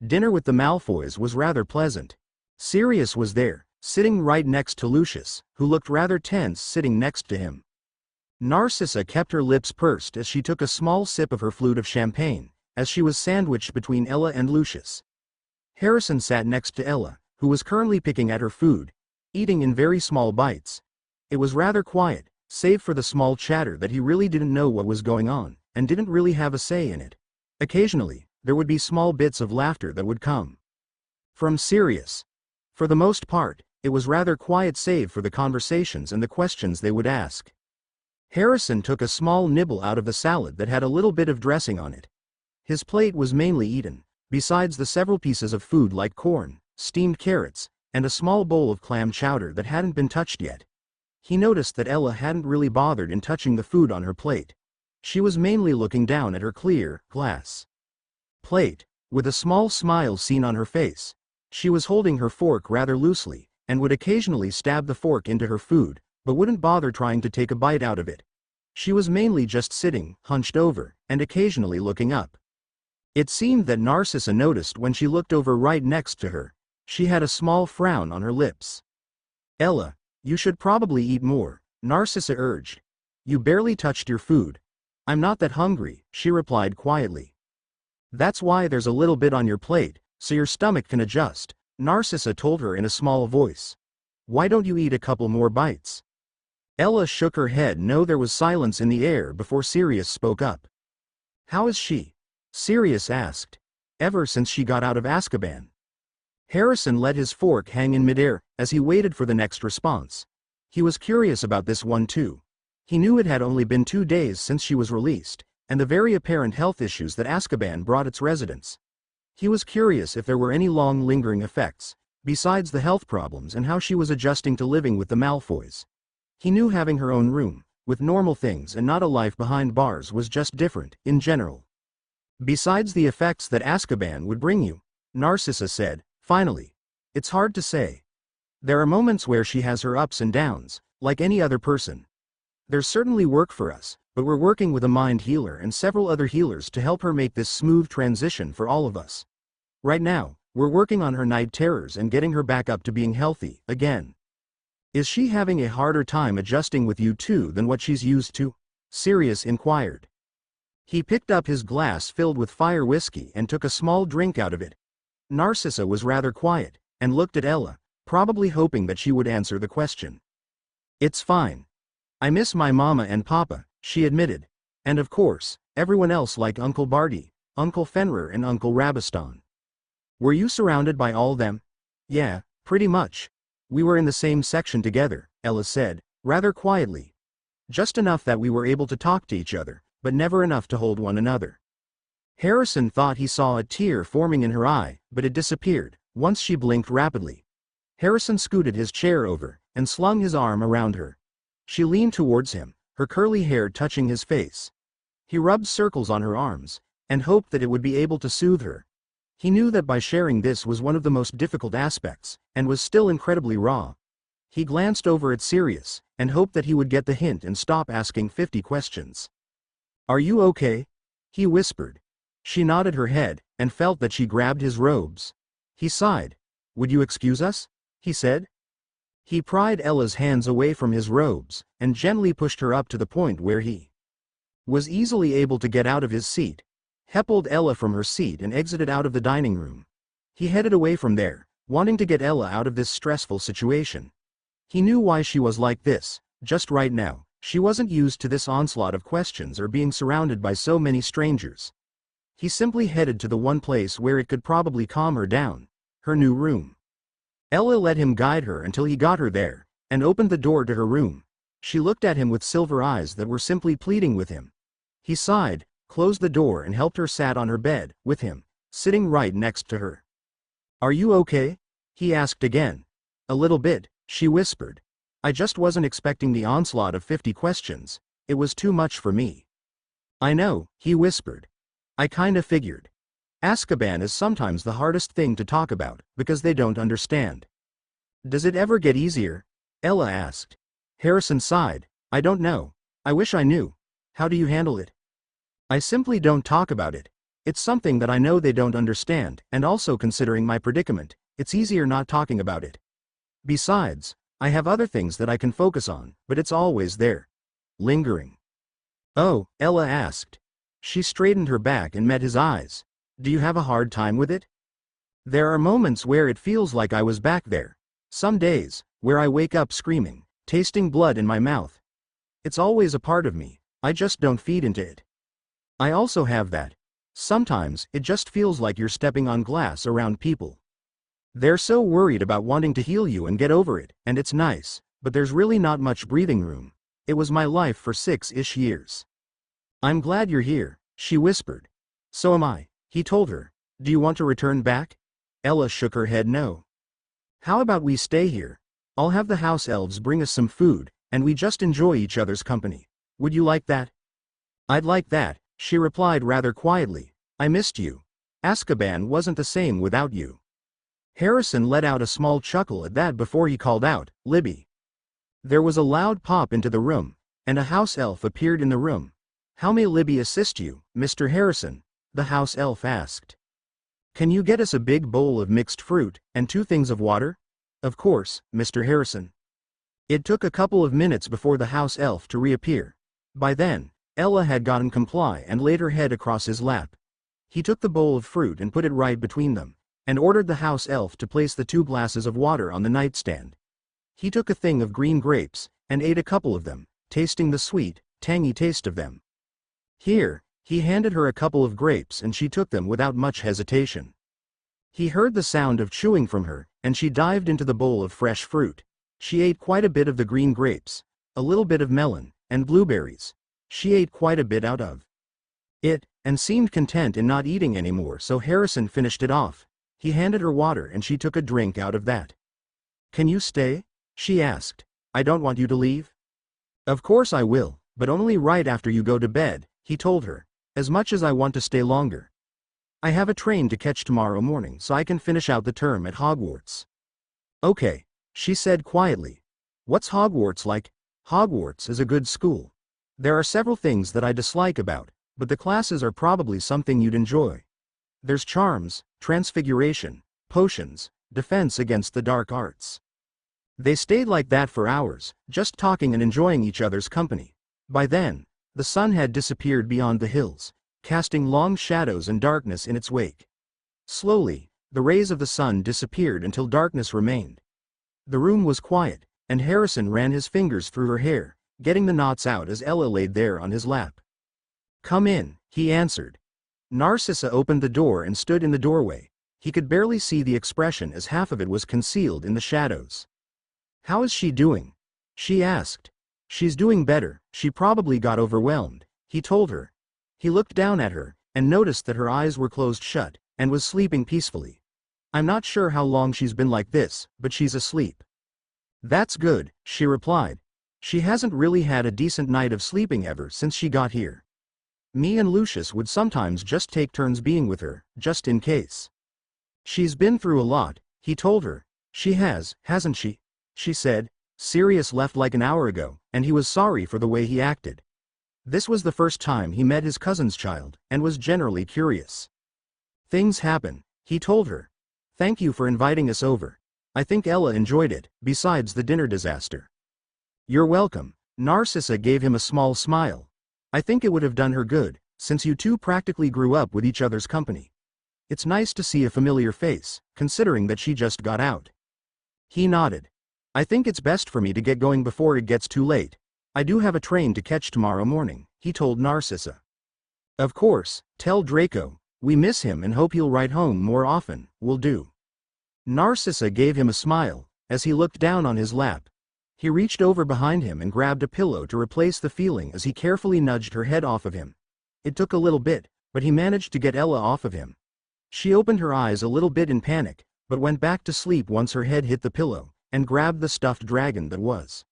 S1: Dinner with the Malfoys was rather pleasant. Sirius was there, sitting right next to Lucius, who looked rather tense sitting next to him. Narcissa kept her lips pursed as she took a small sip of her flute of champagne, as she was sandwiched between Ella and Lucius. Harrison sat next to Ella, who was currently picking at her food, eating in very small bites. It was rather quiet, save for the small chatter that he really didn't know what was going on, and didn't really have a say in it. Occasionally, there would be small bits of laughter that would come from Sirius. For the most part, it was rather quiet save for the conversations and the questions they would ask. Harrison took a small nibble out of the salad that had a little bit of dressing on it. His plate was mainly eaten, besides the several pieces of food like corn, steamed carrots, and a small bowl of clam chowder that hadn't been touched yet. He noticed that Ella hadn't really bothered in touching the food on her plate. She was mainly looking down at her clear, glass plate, with a small smile seen on her face. She was holding her fork rather loosely, and would occasionally stab the fork into her food, but wouldn't bother trying to take a bite out of it. She was mainly just sitting, hunched over, and occasionally looking up. It seemed that Narcissa noticed when she looked over right next to her. She had a small frown on her lips. Ella, you should probably eat more, Narcissa urged. You barely touched your food. I'm not that hungry, she replied quietly. That's why there's a little bit on your plate, so your stomach can adjust, Narcissa told her in a small voice. Why don't you eat a couple more bites? Ella shook her head. No, there was silence in the air before Sirius spoke up. How is she? Sirius asked. Ever since she got out of Azkaban. Harrison let his fork hang in midair, as he waited for the next response. He was curious about this one too. He knew it had only been 2 days since she was released, and the very apparent health issues that Azkaban brought its residents. He was curious if there were any long lingering effects, besides the health problems, and how she was adjusting to living with the Malfoys. He knew having her own room, with normal things and not a life behind bars, was just different, in general. Besides the effects that Azkaban would bring you, Narcissa said, finally. It's hard to say. There are moments where she has her ups and downs, like any other person. There's certainly work for us, but we're working with a mind healer and several other healers to help her make this smooth transition for all of us. Right now, we're working on her night terrors and getting her back up to being healthy, again. Is she having a harder time adjusting with you too than what she's used to? Sirius inquired. He picked up his glass filled with fire whiskey and took a small drink out of it. Narcissa was rather quiet, and looked at Ella, probably hoping that she would answer the question. It's fine. I miss my mama and papa, she admitted. And of course, everyone else like Uncle Barty, Uncle Fenrir and Uncle Rabiston. Were you surrounded by all them? Yeah, pretty much. We were in the same section together, Ella said, rather quietly. Just enough that we were able to talk to each other, but never enough to hold one another. Harrison thought he saw a tear forming in her eye, but it disappeared, once she blinked rapidly. Harrison scooted his chair over, and slung his arm around her. She leaned towards him, her curly hair touching his face. He rubbed circles on her arms, and hoped that it would be able to soothe her. He knew that by sharing this was one of the most difficult aspects, and was still incredibly raw. He glanced over at Sirius, and hoped that he would get the hint and stop asking 50 questions. Are you okay? He whispered. She nodded her head, and felt that she grabbed his robes. He sighed. Would you excuse us? He said. He pried Ella's hands away from his robes, and gently pushed her up to the point where he was easily able to get out of his seat. He pulled Ella from her seat and exited out of the dining room. He headed away from there, wanting to get Ella out of this stressful situation. He knew why she was like this, just right now. She wasn't used to this onslaught of questions or being surrounded by so many strangers. He simply headed to the one place where it could probably calm her down, her new room. Ella let him guide her until he got her there, and opened the door to her room. She looked at him with silver eyes that were simply pleading with him. He sighed, closed the door and helped her sat on her bed, with him, sitting right next to her. Are you okay? He asked again. A little bit, she whispered. I just wasn't expecting the onslaught of 50 questions. It was too much for me. I know, he whispered. I kinda figured. Azkaban is sometimes the hardest thing to talk about, because they don't understand. Does it ever get easier? Ella asked. Harrison sighed. I don't know. I wish I knew. How do you handle it? I simply don't talk about it. It's something that I know they don't understand, and also considering my predicament, it's easier not talking about it. Besides, I have other things that I can focus on, but it's always there. Lingering. Oh, Ella asked. She straightened her back and met his eyes. Do you have a hard time with it? There are moments where it feels like I was back there. Some days, where I wake up screaming, tasting blood in my mouth. It's always a part of me, I just don't feed into it. I also have that. Sometimes, it just feels like you're stepping on glass around people. They're so worried about wanting to heal you and get over it, and it's nice, but there's really not much breathing room. It was my life for 6-ish years. I'm glad you're here, she whispered. So am I, he told her. Do you want to return back? Ella shook her head no. How about we stay here? I'll have the house elves bring us some food, and we just enjoy each other's company. Would you like that? I'd like that, she replied rather quietly. I missed you. Azkaban wasn't the same without you. Harrison let out a small chuckle at that before he called out, Libby. There was a loud pop into the room, and a house elf appeared in the room. How may Libby assist you, Mr. Harrison? The house elf asked. Can you get us a big bowl of mixed fruit, and 2 things of water? Of course, Mr. Harrison. It took a couple of minutes before the house elf to reappear. By then, Ella had gotten comply and laid her head across his lap. He took the bowl of fruit and put it right between them, and ordered the house elf to place the 2 glasses of water on the nightstand. He took a thing of green grapes, and ate a couple of them, tasting the sweet, tangy taste of them. Here, he handed her a couple of grapes and she took them without much hesitation. He heard the sound of chewing from her, and she dived into the bowl of fresh fruit. She ate quite a bit of the green grapes, a little bit of melon, and blueberries. She ate quite a bit out of it, and seemed content in not eating anymore, so Harrison finished it off. He handed her water and she took a drink out of that. Can you stay? She asked. I don't want you to leave. Of course I will, but only right after you go to bed, he told her. As much as I want to stay longer. I have a train to catch tomorrow morning so I can finish out the term at Hogwarts. Okay, she said quietly. What's Hogwarts like? Hogwarts is a good school. There are several things that I dislike about, but the classes are probably something you'd enjoy. There's charms, transfiguration, potions, defense against the dark arts. They stayed like that for hours, just talking and enjoying each other's company. By then, the sun had disappeared beyond the hills, casting long shadows and darkness in its wake. Slowly, the rays of the sun disappeared until darkness remained. The room was quiet, and Harrison ran his fingers through her hair, getting the knots out as Ella laid there on his lap. "Come in," he answered. Narcissa opened the door and stood in the doorway. He could barely see the expression as half of it was concealed in the shadows. "How is she doing?" she asked. "She's doing better, she probably got overwhelmed," he told her. He looked down at her, and noticed that her eyes were closed shut, and was sleeping peacefully. "I'm not sure how long she's been like this, but she's asleep." "That's good," she replied. "She hasn't really had a decent night of sleeping ever since she got here. Me and Lucius would sometimes just take turns being with her, just in case." "She's been through a lot," he told her. "She has, hasn't she?" she said. Sirius left like an hour ago, and he was sorry for the way he acted. This was the first time he met his cousin's child, and was generally curious. "Things happen," he told her. "Thank you for inviting us over. I think Ella enjoyed it, besides the dinner disaster." "You're welcome." Narcissa gave him a small smile. "I think it would have done her good, since you two practically grew up with each other's company. It's nice to see a familiar face, considering that she just got out." He nodded. "I think it's best for me to get going before it gets too late. I do have a train to catch tomorrow morning," he told Narcissa. "Of course, tell Draco, we miss him and hope he'll write home more often, will do." Narcissa gave him a smile, as he looked down on his lap. He reached over behind him and grabbed a pillow to replace the feeling as he carefully nudged her head off of him. It took a little bit, but he managed to get Ella off of him. She opened her eyes a little bit in panic, but went back to sleep once her head hit the pillow, and grabbed the stuffed dragon that was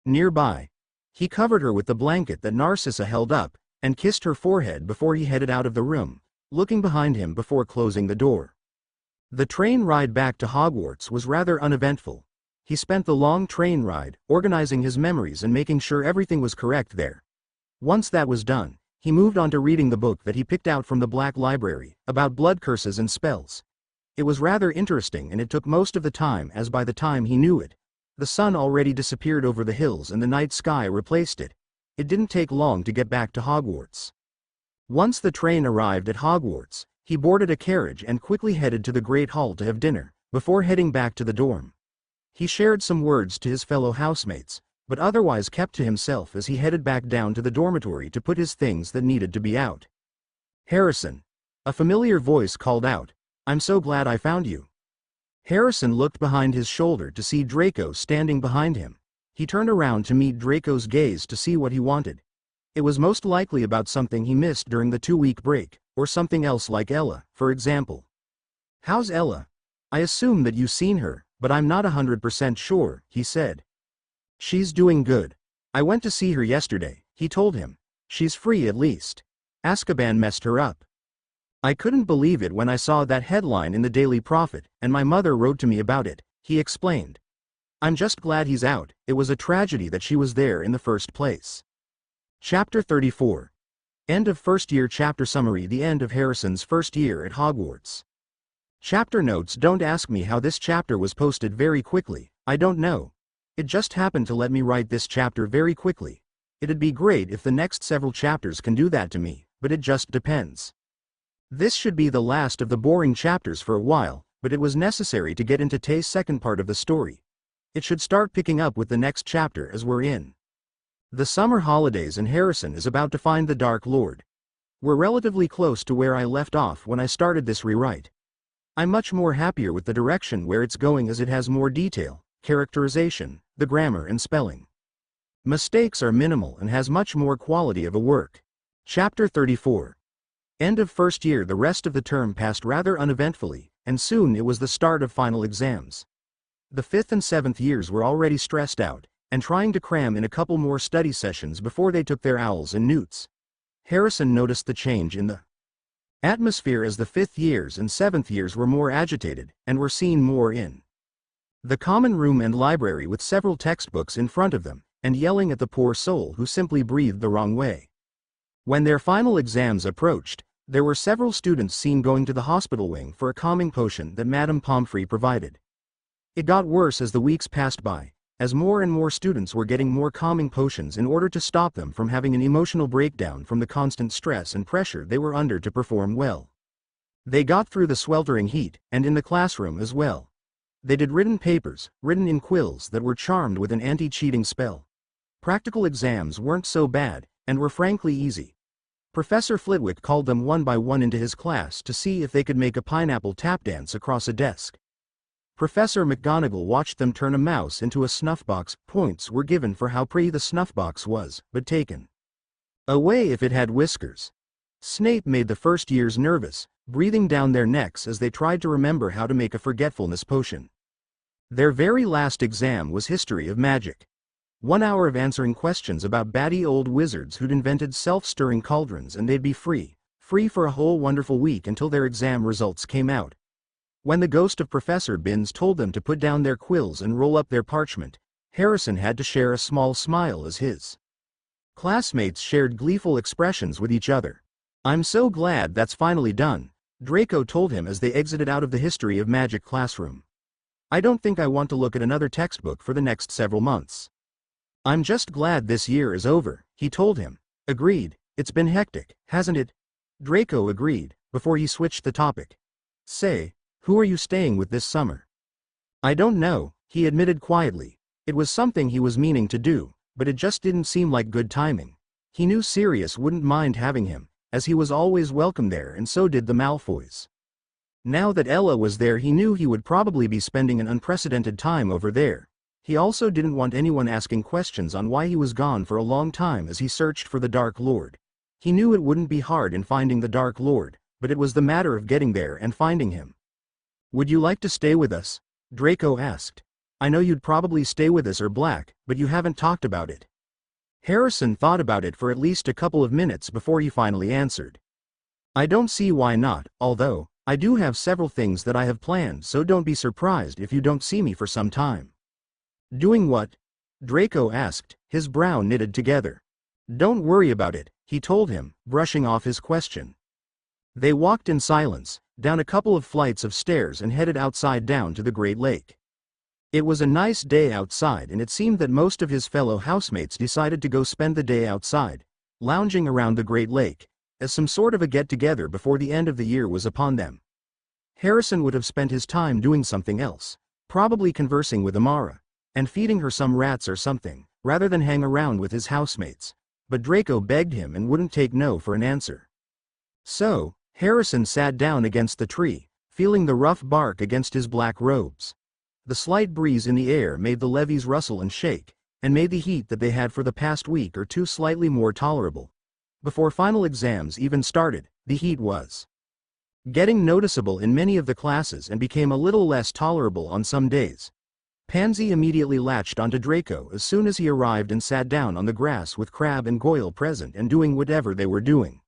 S1: nearby. He covered her with the blanket that Narcissa held up, and kissed her forehead before he headed out of the room, looking behind him before closing the door. The train ride back to Hogwarts was rather uneventful. He spent the long train ride, organizing his memories and making sure everything was correct there. Once that was done, he moved on to reading the book that he picked out from the Black Library, about blood curses and spells. It was rather interesting and it took most of the time, as by the time he knew it, the sun already disappeared over the hills and the night sky replaced it. It didn't take long to get back to Hogwarts. Once the train arrived at Hogwarts, he boarded a carriage and quickly headed to the Great Hall to have dinner, before heading back to the dorm. He shared some words to his fellow housemates, but otherwise kept to himself as he headed back down to the dormitory to put his things that needed to be out. "Harrison!" A familiar voice called out. "I'm so glad I found you." Harrison looked behind his shoulder to see Draco standing behind him. He turned around to meet Draco's gaze to see what he wanted. It was most likely about something he missed during the 2-week break, or something else like Ella, for example. "How's Ella? I assume that you've seen her, but I'm not 100% sure," he said. "She's doing good. I went to see her yesterday," he told him. "She's free at least. Azkaban messed her up. I couldn't believe it when I saw that headline in the Daily Prophet, and my mother wrote to me about it," he explained. "I'm just glad he's out. It was a tragedy that she was there in the first place." Chapter 34. End of first year. Chapter summary. The end of Harrison's first year at Hogwarts. Chapter notes. Don't ask me how this chapter was posted very quickly, I don't know. It just happened to let me write this chapter very quickly. It'd be great if the next several chapters can do that to me, but it just depends. This should be the last of the boring chapters for a while, but it was necessary to get into Tay's second part of the story. It should start picking up with the next chapter as we're in the summer holidays and Harrison is about to find the Dark Lord. We're relatively close to where I left off when I started this rewrite. I'm much more happier with the direction where it's going as it has more detail, characterization, the grammar and spelling. Mistakes are minimal and has much more quality of a work. Chapter 34. End of first year. The rest of the term passed rather uneventfully, and soon it was the start of final exams. The 5th and 7th years were already stressed out, and trying to cram in a couple more study sessions before they took their owls and newts. Harrison noticed the change in the atmosphere as the 5th years and 7th years were more agitated, and were seen more in the common room and library with several textbooks in front of them, and yelling at the poor soul who simply breathed the wrong way. When their final exams approached, there were several students seen going to the hospital wing for a calming potion that Madame Pomfrey provided. It got worse as the weeks passed by, as more and more students were getting more calming potions in order to stop them from having an emotional breakdown from the constant stress and pressure they were under to perform well. They got through the sweltering heat, and in the classroom as well. They did written papers, written in quills that were charmed with an anti-cheating spell. Practical exams weren't so bad, and were frankly easy. Professor Flitwick called them one by one into his class to see if they could make a pineapple tap dance across a desk. Professor McGonagall watched them turn a mouse into a snuffbox. Points were given for how pretty the snuffbox was, but taken away if it had whiskers. Snape made the first years nervous, breathing down their necks as they tried to remember how to make a forgetfulness potion. Their very last exam was History of Magic. 1 hour of answering questions about batty old wizards who'd invented self-stirring cauldrons, and they'd be free for a whole wonderful week until their exam results came out. When the ghost of Professor Binns told them to put down their quills and roll up their parchment, Harrison had to share a small smile as his classmates shared gleeful expressions with each other. "I'm so glad that's finally done," Draco told him as they exited out of the History of Magic classroom. "I don't think I want to look at another textbook for the next several months." "I'm just glad this year is over," he told him. "Agreed, it's been hectic, hasn't it?" Draco agreed, before he switched the topic. "Say, who are you staying with this summer?" "I don't know," he admitted quietly. It was something he was meaning to do, but it just didn't seem like good timing. He knew Sirius wouldn't mind having him, as he was always welcome there, and so did the Malfoys. Now that Ella was there, he knew he would probably be spending an unprecedented time over there. He also didn't want anyone asking questions on why he was gone for a long time as he searched for the Dark Lord. He knew it wouldn't be hard in finding the Dark Lord, but it was the matter of getting there and finding him. "Would you like to stay with us?" Draco asked. "I know you'd probably stay with us or Black, but you haven't talked about it." Harrison thought about it for at least a couple of minutes before he finally answered. "I don't see why not, although I do have several things that I have planned, so don't be surprised if you don't see me for some time." "Doing what?" Draco asked, his brow knitted together. "Don't worry about it," he told him, brushing off his question. They walked in silence, down a couple of flights of stairs and headed outside down to the Great Lake. It was a nice day outside, and it seemed that most of his fellow housemates decided to go spend the day outside, lounging around the Great Lake, as some sort of a get-together before the end of the year was upon them. Harrison would have spent his time doing something else, probably conversing with Amara, and feeding her some rats or something, rather than hang around with his housemates. But Draco begged him and wouldn't take no for an answer. So, Harrison sat down against the tree, feeling the rough bark against his black robes. The slight breeze in the air made the leaves rustle and shake, and made the heat that they had for the past week or two slightly more tolerable. Before final exams even started, the heat was getting noticeable in many of the classes and became a little less tolerable on some days. Pansy immediately latched onto Draco as soon as he arrived and sat down on the grass with Crabbe and Goyle present and doing whatever they were doing.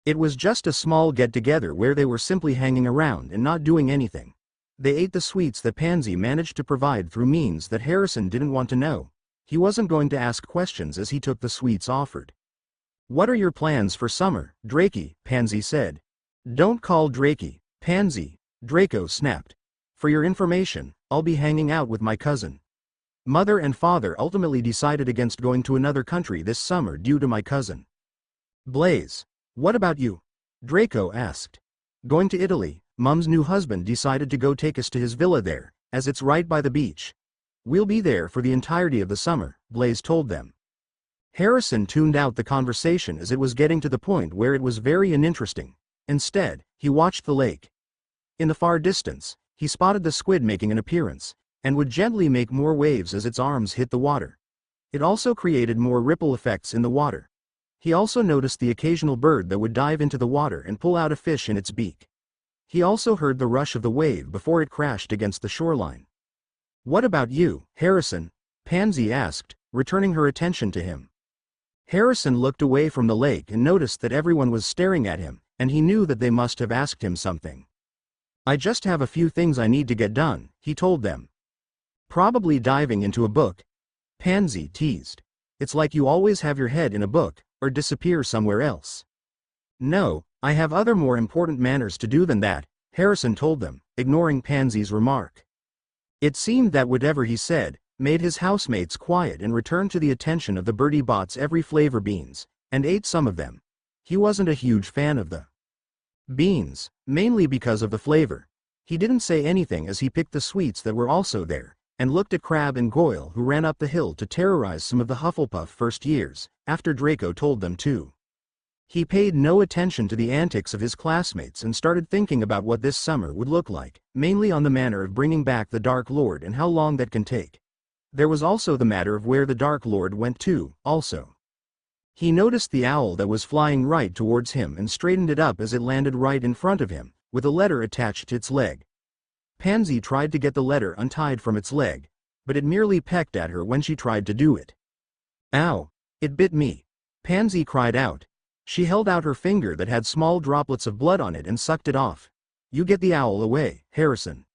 S1: It was just a small get-together where they were simply hanging around and not doing anything. They ate the sweets that Pansy managed to provide through means that Harrison didn't want to know. He wasn't going to ask questions as he took the sweets offered. "What are your plans for summer, Drakey?" Pansy said. "Don't call Drakey, Pansy," Draco snapped. "For your information, I'll be hanging out with my cousin. Mother and father ultimately decided against going to another country this summer due to my cousin." "Blaze, what about you?" Draco asked. "Going to Italy. Mum's new husband decided to go take us to his villa there, as it's right by the beach. We'll be there for the entirety of the summer," Blaze told them. Harrison tuned out the conversation as it was getting to the point where it was very uninteresting. Instead, he watched the lake. In the far distance, he spotted the squid making an appearance, and would gently make more waves as its arms hit the water. It also created more ripple effects in the water. He also noticed the occasional bird that would dive into the water and pull out a fish in its beak. He also heard the rush of the wave before it crashed against the shoreline. "What about you, Harrison?" Pansy asked, returning her attention to him. Harrison looked away from the lake and noticed that everyone was staring at him, and he knew that they must have asked him something. "I just have a few things I need to get done," he told them. "Probably diving into a book," Pansy teased. "It's like you always have your head in a book, or disappear somewhere else." "No, I have other more important manners to do than that," Harrison told them, ignoring Pansy's remark. It seemed that whatever he said made his housemates quiet and returned to the attention of the Bertie Bott's every flavor beans, and ate some of them. He wasn't a huge fan of the beans, mainly because of the flavor. He didn't say anything as he picked the sweets that were also there, and looked at Crabbe and Goyle, who ran up the hill to terrorize some of the Hufflepuff first years, after Draco told them to. He paid no attention to the antics of his classmates and started thinking about what this summer would look like, mainly on the manner of bringing back the Dark Lord and how long that can take. There was also the matter of where the Dark Lord went to, also. He noticed the owl that was flying right towards him and straightened it up as it landed right in front of him, with a letter attached to its leg. Pansy tried to get the letter untied from its leg, but it merely pecked at her when she tried to do it. "Ow! It bit me!" Pansy cried out. She held out her finger that had small droplets of blood on it and sucked it off. "You get the owl away, Harrison."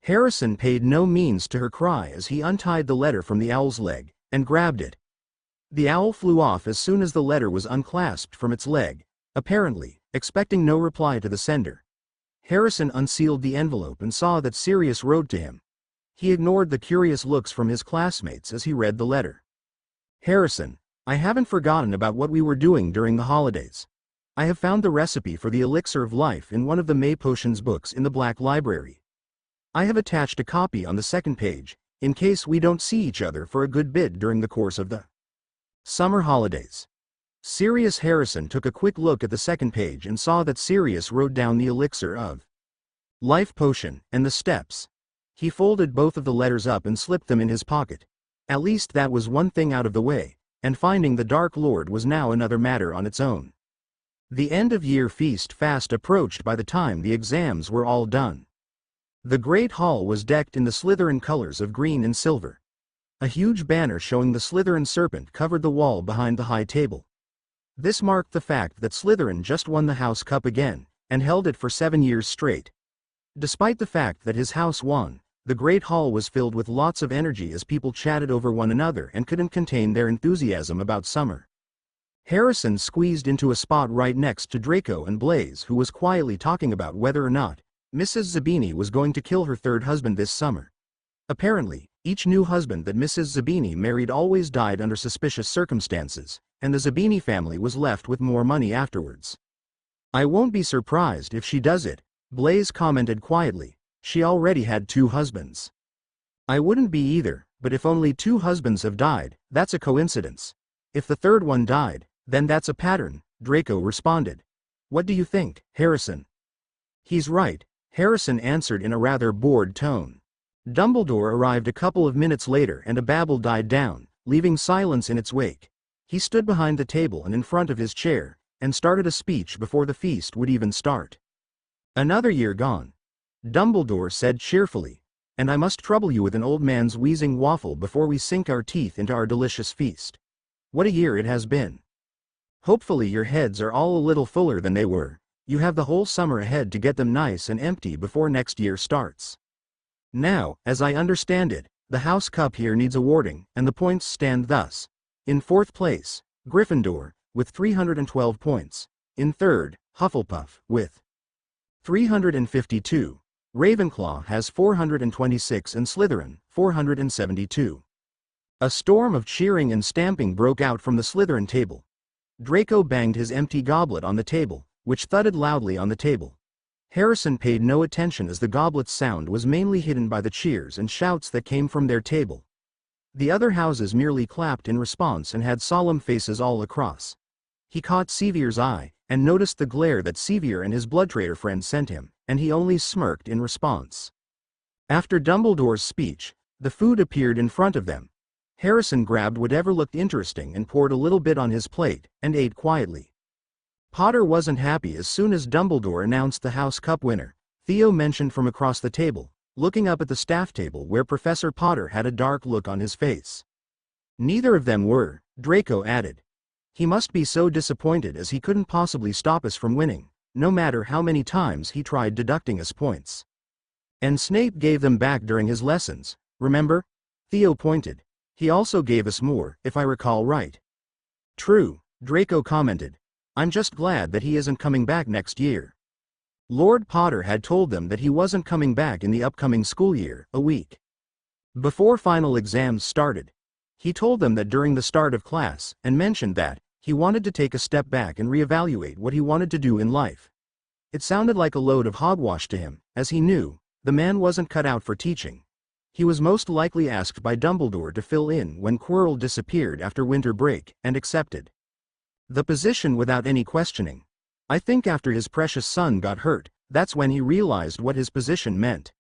S1: Harrison paid no means to her cry as he untied the letter from the owl's leg, and grabbed it. The owl flew off as soon as the letter was unclasped from its leg, apparently, expecting no reply to the sender. Harrison unsealed the envelope and saw that Sirius wrote to him. He ignored the curious looks from his classmates as he read the letter. "Harrison, I haven't forgotten about what we were doing during the holidays. I have found the recipe for the elixir of life in one of the May Potions books in the Black Library. I have attached a copy on the second page, in case we don't see each other for a good bit during the course of the summer holidays." Sirius Harrison took a quick look at the second page and saw that Sirius wrote down the elixir of life potion and the steps. He folded both of the letters up and slipped them in his pocket. At least that was one thing out of the way, and finding the Dark Lord was now another matter on its own. The end-of-year feast fast approached by the time the exams were all done. The Great Hall was decked in the Slytherin colors of green and silver. A huge banner showing the Slytherin serpent covered the wall behind the high table. This marked the fact that Slytherin just won the House Cup again, and held it for 7 years straight. Despite the fact that his house won, the Great Hall was filled with lots of energy as people chatted over one another and couldn't contain their enthusiasm about summer. Harrison squeezed into a spot right next to Draco and Blaise, who was quietly talking about whether or not Mrs. Zabini was going to kill her third husband this summer. Apparently, each new husband that Mrs. Zabini married always died under suspicious circumstances, and the Zabini family was left with more money afterwards. "I won't be surprised if she does it," Blaise commented quietly. "She already had 2 husbands." "I wouldn't be either, but if only 2 husbands have died, that's a coincidence. If the third one died, then that's a pattern," Draco responded. "What do you think, Harrison?" "He's right," Harrison answered in a rather bored tone. Dumbledore arrived a couple of minutes later and a babble died down, leaving silence in its wake. He stood behind the table and in front of his chair, and started a speech before the feast would even start. "Another year gone," Dumbledore said cheerfully, "and I must trouble you with an old man's wheezing waffle before we sink our teeth into our delicious feast. What a year it has been. Hopefully your heads are all a little fuller than they were. You have the whole summer ahead to get them nice and empty before next year starts. Now, as I understand it, the House Cup here needs awarding, and the points stand thus. In 4th place, Gryffindor, with 312 points. In 3rd, Hufflepuff, with 352. Ravenclaw has 426 and Slytherin, 472. A storm of cheering and stamping broke out from the Slytherin table. Draco banged his empty goblet on the table, which thudded loudly on the table. Harrison paid no attention as the goblet's sound was mainly hidden by the cheers and shouts that came from their table. The other houses merely clapped in response and had solemn faces all across. He caught Sevier's eye, and noticed the glare that Sevier and his blood traitor friend sent him, and he only smirked in response. After Dumbledore's speech, the food appeared in front of them. Harrison grabbed whatever looked interesting and poured a little bit on his plate, and ate quietly. Potter wasn't happy as soon as Dumbledore announced the House Cup winner, Theo mentioned from across the table, looking up at the staff table where Professor Potter had a dark look on his face. Neither of them were, Draco added. He must be so disappointed as he couldn't possibly stop us from winning, no matter how many times he tried deducting us points. And Snape gave them back during his lessons, remember? Theo pointed. He also gave us more, if I recall right. True, Draco commented. I'm just glad that he isn't coming back next year. Lord Potter had told them that he wasn't coming back in the upcoming school year, a week before final exams started. He told them that during the start of class, and mentioned that he wanted to take a step back and reevaluate what he wanted to do in life. It sounded like a load of hogwash to him, as he knew the man wasn't cut out for teaching. He was most likely asked by Dumbledore to fill in when Quirrell disappeared after winter break, and accepted the position without any questioning. I think after his precious son got hurt, that's when he realized what his position meant.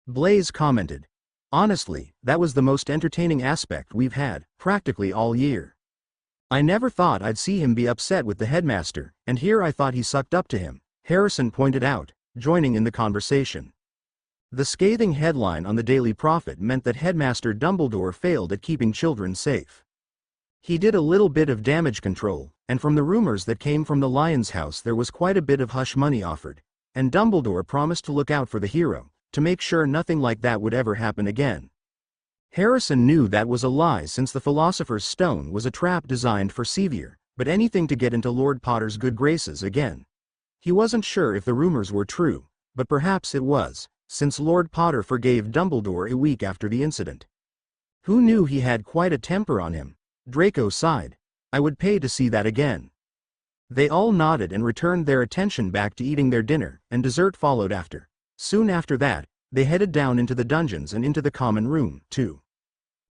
S1: Blaise commented. Honestly, that was the most entertaining aspect we've had, practically all year. I never thought I'd see him be upset with the headmaster, and here I thought he sucked up to him, Harrison pointed out, joining in the conversation. The scathing headline on the Daily Prophet meant that Headmaster Dumbledore failed at keeping children safe. He did a little bit of damage control, and from the rumors that came from the Lion's House there was quite a bit of hush money offered, and Dumbledore promised to look out for the hero, to make sure nothing like that would ever happen again. Harrison knew that was a lie since the Philosopher's Stone was a trap designed for Sevier, but anything to get into Lord Potter's good graces again. He wasn't sure if the rumors were true, but perhaps it was, since Lord Potter forgave Dumbledore a week after the incident. Who knew he had quite a temper on him? Draco sighed. I would pay to see that again. They all nodded and returned their attention back to eating their dinner, and dessert followed after. Soon after that, they headed down into the dungeons and into the common room, to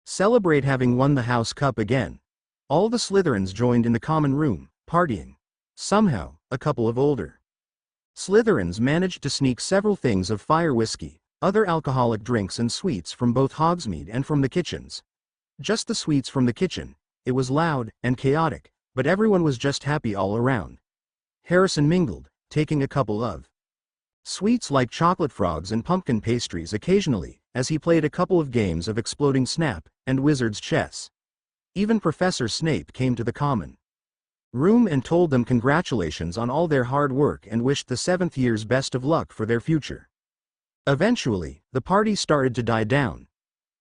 S1: celebrate having won the House Cup again. All the Slytherins joined in the common room, partying. Somehow, a couple of older Slytherins managed to sneak several things of fire whiskey, other alcoholic drinks and sweets from both Hogsmeade and from the kitchens. Just the sweets from the kitchen. It was loud and chaotic, but everyone was just happy all around. Harrison mingled, taking a couple of sweets like chocolate frogs and pumpkin pastries occasionally, as he played a couple of games of Exploding Snap and Wizard's Chess. Even Professor Snape came to the common room and told them congratulations on all their hard work and wished the 7th years best of luck for their future. Eventually, the party started to die down.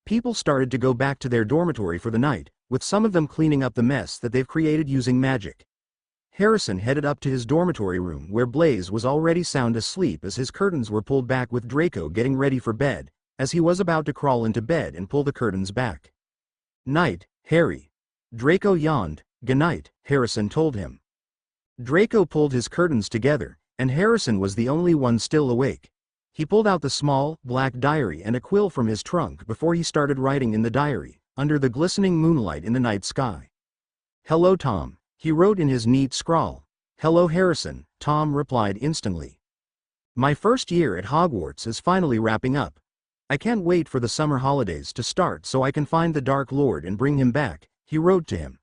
S1: People started to go back to their dormitory for the night, with some of them cleaning up the mess that they've created using magic. Harrison headed up to his dormitory room where Blaise was already sound asleep as his curtains were pulled back with Draco getting ready for bed, as he was about to crawl into bed and pull the curtains back. Night, Harry. Draco yawned. Goodnight, Harrison told him. Draco pulled his curtains together, and Harrison was the only one still awake. He pulled out the small, black diary and a quill from his trunk before he started writing in the diary, under the glistening moonlight in the night sky. Hello Tom, he wrote in his neat scrawl. Hello Harrison, Tom replied instantly. My first year at Hogwarts is finally wrapping up. I can't wait for the summer holidays to start so I can find the Dark Lord and bring him back, he wrote to him.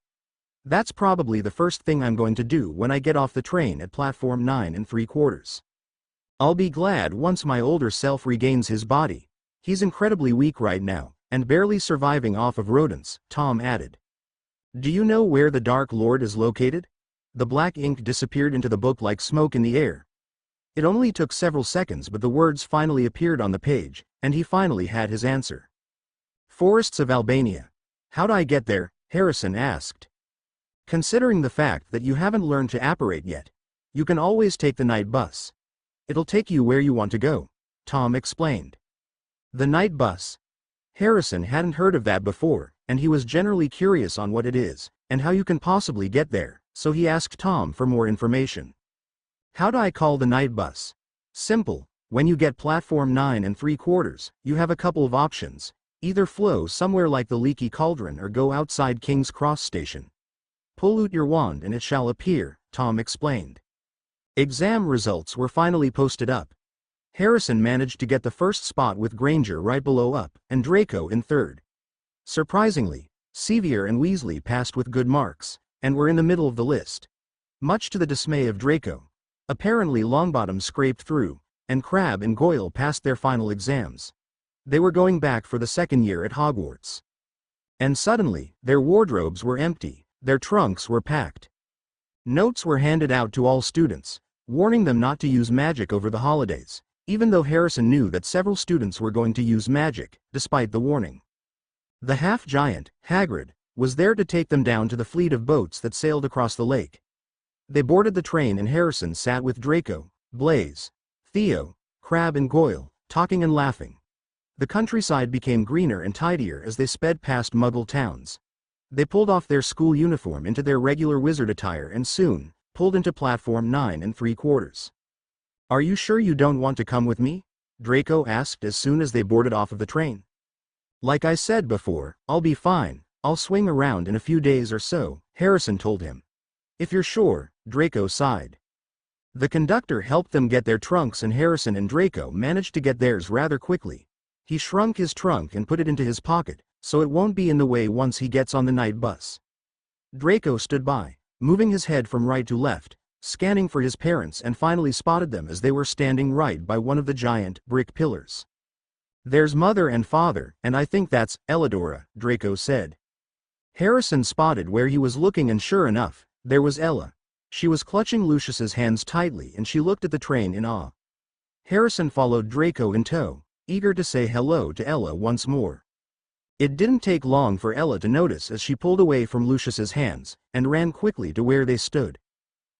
S1: That's probably the first thing I'm going to do when I get off the train at platform 9 3/4. I'll be glad once my older self regains his body. He's incredibly weak right now, and barely surviving off of rodents, Tom added. Do you know where the Dark Lord is located? The black ink disappeared into the book like smoke in the air. It only took several seconds, but the words finally appeared on the page, and he finally had his answer. Forests of Albania. How'd I get there? Harrison asked. Considering the fact that you haven't learned to apparate yet, you can always take the night bus. It'll take you where you want to go, Tom explained. The night bus. Harrison hadn't heard of that before, and he was generally curious on what it is, and how you can possibly get there, so he asked Tom for more information. How do I call the night bus? Simple. When you get platform 9 3/4, you have a couple of options. Either flow somewhere like the Leaky Cauldron or go outside King's Cross Station. Pull out your wand and it shall appear, Tom explained. Exam results were finally posted up. Harrison managed to get the first spot with Granger right below up, and Draco in third. Surprisingly, Sevier and Weasley passed with good marks, and were in the middle of the list. Much to the dismay of Draco. Apparently Longbottom scraped through, and Crabbe and Goyle passed their final exams. They were going back for the second year at Hogwarts. And suddenly, their wardrobes were empty, their trunks were packed. Notes were handed out to all students, warning them not to use magic over the holidays, even though Harrison knew that several students were going to use magic, despite the warning. The half-giant, Hagrid, was there to take them down to the fleet of boats that sailed across the lake. They boarded the train and Harrison sat with Draco, Blaise, Theo, Crabbe and Goyle, talking and laughing. The countryside became greener and tidier as they sped past Muggle towns. They pulled off their school uniform into their regular wizard attire and soon, pulled into platform 9 3/4. Are you sure you don't want to come with me? Draco asked as soon as they boarded off of the train. Like I said before, I'll be fine. I'll swing around in a few days or so, Harrison told him. If you're sure, Draco sighed. The conductor helped them get their trunks and Harrison and Draco managed to get theirs rather quickly. He shrunk his trunk and put it into his pocket, so it won't be in the way once he gets on the night bus. Draco stood by, moving his head from right to left, scanning for his parents and finally spotted them as they were standing right by one of the giant, brick pillars. There's mother and father, and I think that's Elladora, Draco said. Harrison spotted where he was looking and sure enough, there was Ella. She was clutching Lucius's hands tightly and she looked at the train in awe. Harrison followed Draco in tow, eager to say hello to Ella once more. It didn't take long for Ella to notice as she pulled away from Lucius's hands, and ran quickly to where they stood.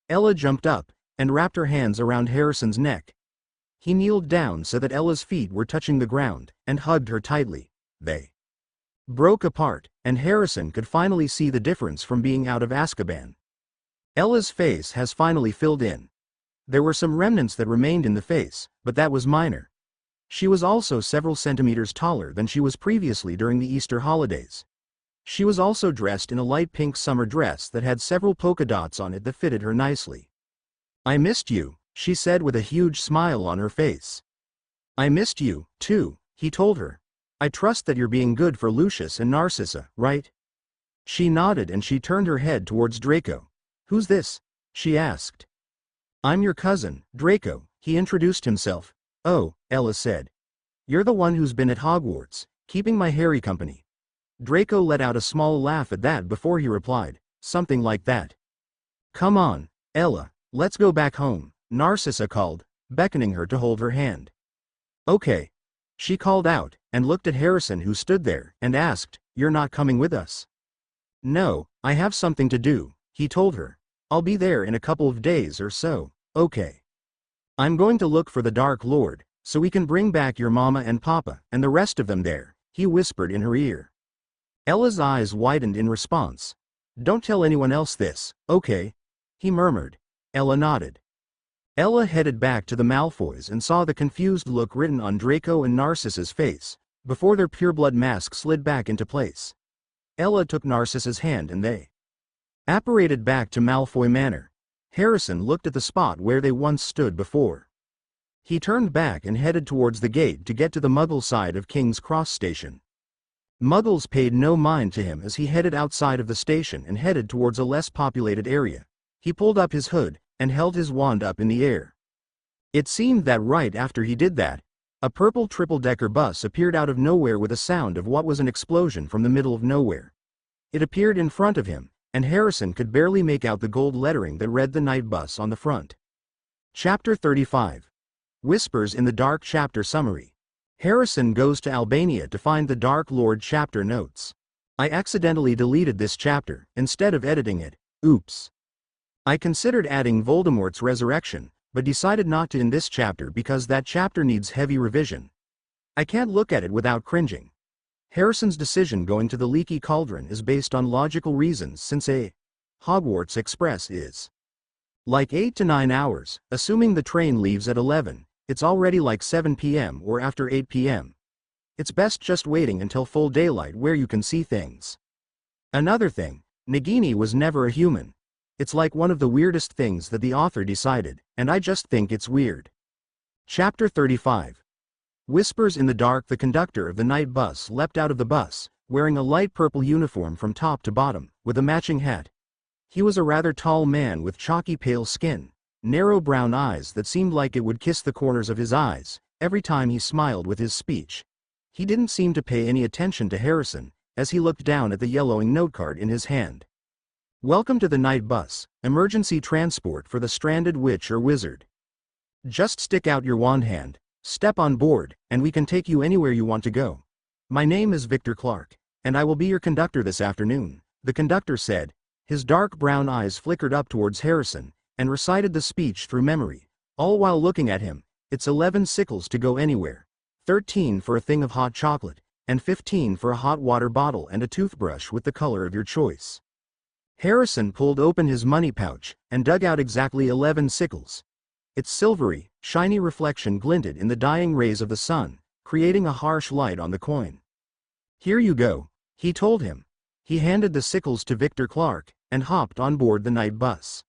S1: Ella jumped up, and wrapped her hands around Harrison's neck. He kneeled down so that Ella's feet were touching the ground, and hugged her tightly. They broke apart, and Harrison could finally see the difference from being out of Azkaban. Ella's face has finally filled in. There were some remnants that remained in the face, but that was minor. She was also several centimeters taller than she was previously during the Easter holidays. She was also dressed in a light pink summer dress that had several polka dots on it that fitted her nicely. I missed you, she said with a huge smile on her face. I missed you, too, he told her. I trust that you're being good for Lucius and Narcissa, right? She nodded and she turned her head towards Draco. Who's this? She asked. I'm your cousin, Draco, he introduced himself. Oh, Ella said. You're the one who's been at Hogwarts, keeping my Harry company. Draco let out a small laugh at that before he replied, something like that. Come on, Ella, let's go back home, Narcissa called, beckoning her to hold her hand. Okay. She called out, and looked at Harrison who stood there, and asked, You're not coming with us? No, I have something to do, he told her. I'll be there in a couple of days or so, okay. I'm going to look for the Dark Lord, so we can bring back your mama and papa, and the rest of them there, he whispered in her ear. Ella's eyes widened in response. Don't tell anyone else this, okay? He murmured. Ella nodded. Ella headed back to the Malfoys and saw the confused look written on Draco and Narcissa's face, before their pureblood mask slid back into place. Ella took Narcissa's hand and they apparated back to Malfoy Manor. Harrison looked at the spot where they once stood before. He turned back and headed towards the gate to get to the Muggle side of King's Cross Station. Muggles paid no mind to him as he headed outside of the station and headed towards a less populated area. He pulled up his hood, and held his wand up in the air. It seemed that right after he did that, a purple triple-decker bus appeared out of nowhere with a sound of what was an explosion from the middle of nowhere. It appeared in front of him, and Harrison could barely make out the gold lettering that read the night bus on the front. Chapter 35. Whispers in the Dark Chapter Summary. Harrison goes to Albania to find the Dark Lord chapter notes. I accidentally deleted this chapter, instead of editing it. Oops. I considered adding Voldemort's resurrection, but decided not to in this chapter because that chapter needs heavy revision. I can't look at it without cringing. Harrison's decision going to the Leaky Cauldron is based on logical reasons since a Hogwarts Express is like 8 to 9 hours, assuming the train leaves at 11, it's already like 7 p.m. or after 8 p.m. It's best just waiting until full daylight where you can see things. Another thing, Nagini was never a human. It's like one of the weirdest things that the author decided, and I just think it's weird. Chapter 35. Whispers in the dark. The conductor of the night bus leapt out of the bus, wearing a light purple uniform from top to bottom, with a matching hat. He was a rather tall man with chalky pale skin, narrow brown eyes that seemed like it would kiss the corners of his eyes, every time he smiled with his speech. He didn't seem to pay any attention to Harrison, as he looked down at the yellowing notecard in his hand. Welcome to the night bus, emergency transport for the stranded witch or wizard. Just stick out your wand hand, step on board, and we can take you anywhere you want to go. My name is Victor Clark, and I will be your conductor this afternoon, the conductor said. His dark brown eyes flickered up towards Harrison, and recited the speech through memory, all while looking at him. It's 11 sickles to go anywhere, 13 for a thing of hot chocolate, and 15 for a hot water bottle and a toothbrush with the color of your choice. Harrison pulled open his money pouch, and dug out exactly 11 sickles. Its silvery, shiny reflection glinted in the dying rays of the sun, creating a harsh light on the coin. Here you go, he told him. He handed the sickles to Victor Clark, and hopped on board the night bus.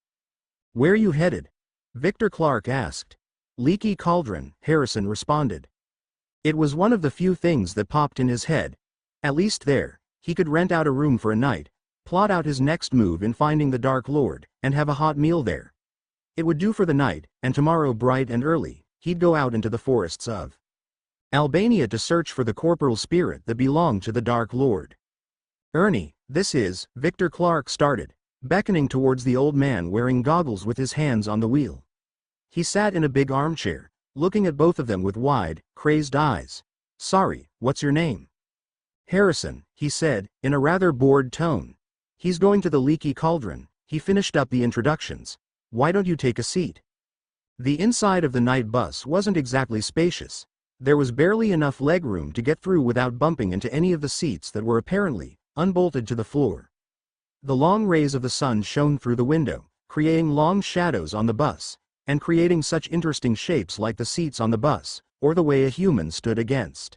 S1: Where you headed? Victor Clark asked. Leaky Cauldron, Harrison responded. It was one of the few things that popped in his head. At least there, he could rent out a room for a night, plot out his next move in finding the Dark Lord, and have a hot meal there. It would do for the night, and tomorrow bright and early, he'd go out into the forests of Albania to search for the corporal spirit that belonged to the Dark Lord. Ernie, this is, Victor Clark started, beckoning towards the old man wearing goggles with his hands on the wheel. He sat in a big armchair, looking at both of them with wide, crazed eyes. Sorry, what's your name? Harrison, he said, in a rather bored tone. He's going to the Leaky Cauldron. He finished up the introductions. Why don't you take a seat? The inside of the night bus wasn't exactly spacious. There was barely enough legroom to get through without bumping into any of the seats that were apparently unbolted to the floor. The long rays of the sun shone through the window, creating long shadows on the bus, and creating such interesting shapes like the seats on the bus, or the way a human stood against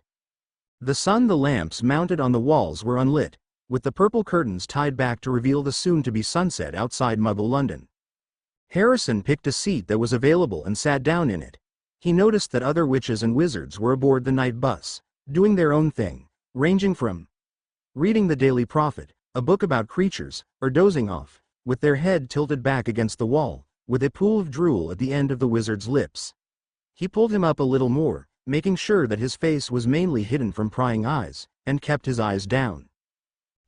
S1: the lamps mounted on the walls were unlit, with the purple curtains tied back to reveal the soon-to-be sunset outside Muggle London. Harrison picked a seat that was available and sat down in it. He noticed that other witches and wizards were aboard the night bus, doing their own thing, ranging from reading the Daily Prophet, a book about creatures, or dozing off, with their head tilted back against the wall, with a pool of drool at the end of the wizard's lips. He pulled him up a little more, making sure that his face was mainly hidden from prying eyes, and kept his eyes down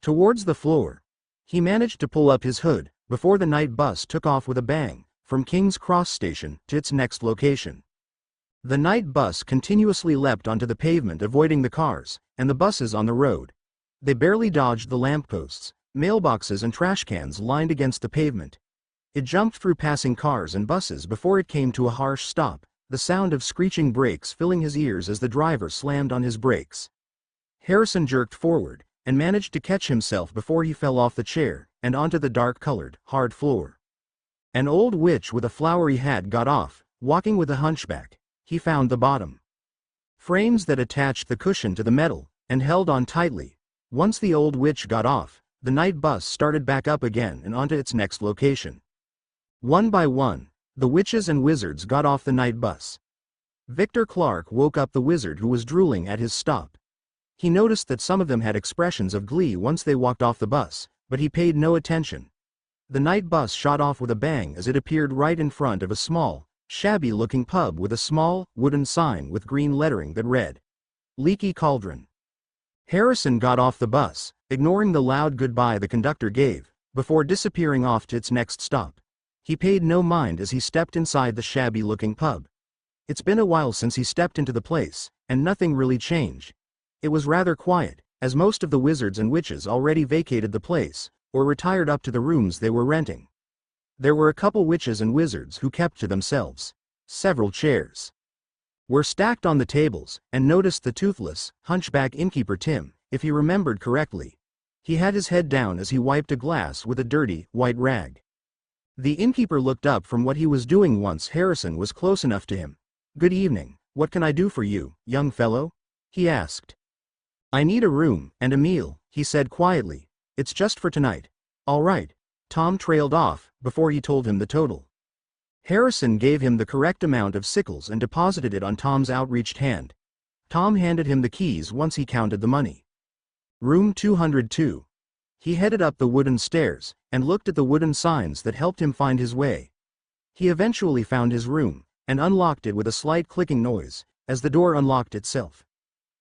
S1: towards the floor. He managed to pull up his hood, before the night bus took off with a bang, from King's Cross Station to its next location. The night bus continuously leapt onto the pavement, avoiding the cars and the buses on the road. They barely dodged the lampposts, mailboxes and trash cans lined against the pavement. It jumped through passing cars and buses before it came to a harsh stop, the sound of screeching brakes filling his ears as the driver slammed on his brakes. Harrison jerked forward, and managed to catch himself before he fell off the chair, and onto the dark-colored, hard floor. An old witch with a flowery hat got off, walking with a hunchback. He found the bottom frames that attached the cushion to the metal, and held on tightly. Once the old witch got off, the night bus started back up again and onto its next location. One by one, the witches and wizards got off the night bus. Victor Clark woke up the wizard who was drooling at his stop. He noticed that some of them had expressions of glee once they walked off the bus, but he paid no attention. The night bus shot off with a bang as it appeared right in front of a small, shabby-looking pub with a small, wooden sign with green lettering that read, Leaky Cauldron. Harrison got off the bus, ignoring the loud goodbye the conductor gave, before disappearing off to its next stop. He paid no mind as he stepped inside the shabby-looking pub. It's been a while since he stepped into the place, and nothing really changed. It was rather quiet, as most of the wizards and witches already vacated the place, or retired up to the rooms they were renting. There were a couple witches and wizards who kept to themselves. Several chairs were stacked on the tables, and noticed the toothless, hunchback innkeeper Tim, if he remembered correctly. He had his head down as he wiped a glass with a dirty, white rag. The innkeeper looked up from what he was doing once Harrison was close enough to him. Good evening, what can I do for you, young fellow? He asked. I need a room, and a meal, he said quietly. It's just for tonight. All right. Tom trailed off, before he told him the total. Harrison gave him the correct amount of sickles and deposited it on Tom's outreached hand. Tom handed him the keys once he counted the money. Room 202. He headed up the wooden stairs, and looked at the wooden signs that helped him find his way. He eventually found his room, and unlocked it with a slight clicking noise, as the door unlocked itself.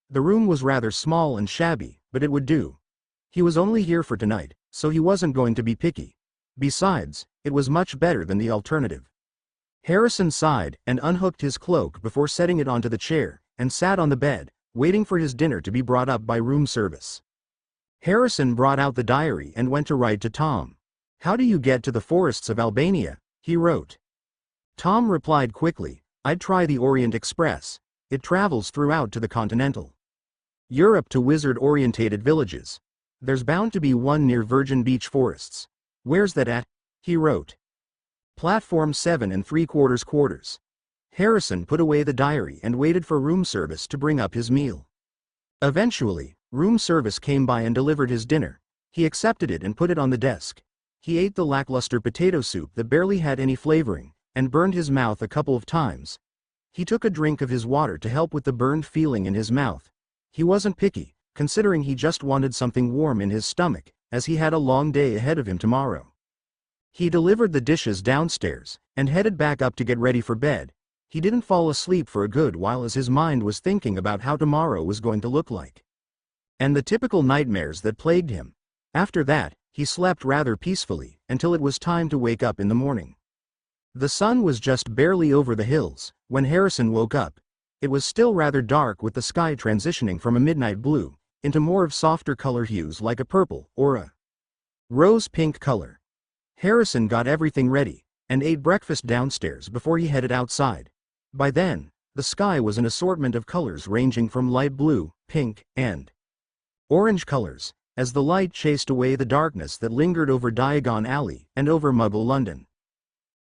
S1: The room was rather small and shabby, but it would do. He was only here for tonight, so he wasn't going to be picky. Besides, it was much better than the alternative. Harrison sighed and unhooked his cloak before setting it onto the chair, and sat on the bed, waiting for his dinner to be brought up by room service. Harrison brought out the diary and went to write to Tom. How do you get to the forests of Albania? He wrote. Tom replied quickly, I'd try the Orient Express. It travels throughout to the continental Europe to wizard-orientated villages. There's bound to be one near Virgin Beach forests. Where's that at? He wrote. Platform 7 3/4. Harrison put away the diary and waited for room service to bring up his meal. Eventually, Room service came by and delivered his dinner. He accepted it and put it on the desk. He ate the lackluster potato soup that barely had any flavoring, and burned his mouth a couple of times. He took a drink of his water to help with the burned feeling in his mouth. He wasn't picky, considering he just wanted something warm in his stomach, as he had a long day ahead of him tomorrow. He delivered the dishes downstairs, and headed back up to get ready for bed. He didn't fall asleep for a good while as his mind was thinking about how tomorrow was going to look like, and the typical nightmares that plagued him. After that, he slept rather peacefully, until it was time to wake up in the morning. The sun was just barely over the hills when Harrison woke up. It was still rather dark, with the sky transitioning from a midnight blue into more of softer color hues like a purple or a rose-pink color. Harrison got everything ready and ate breakfast downstairs before he headed outside. By then, the sky was an assortment of colors ranging from light blue, pink, and orange colors, as the light chased away the darkness that lingered over Diagon Alley and over Muggle London.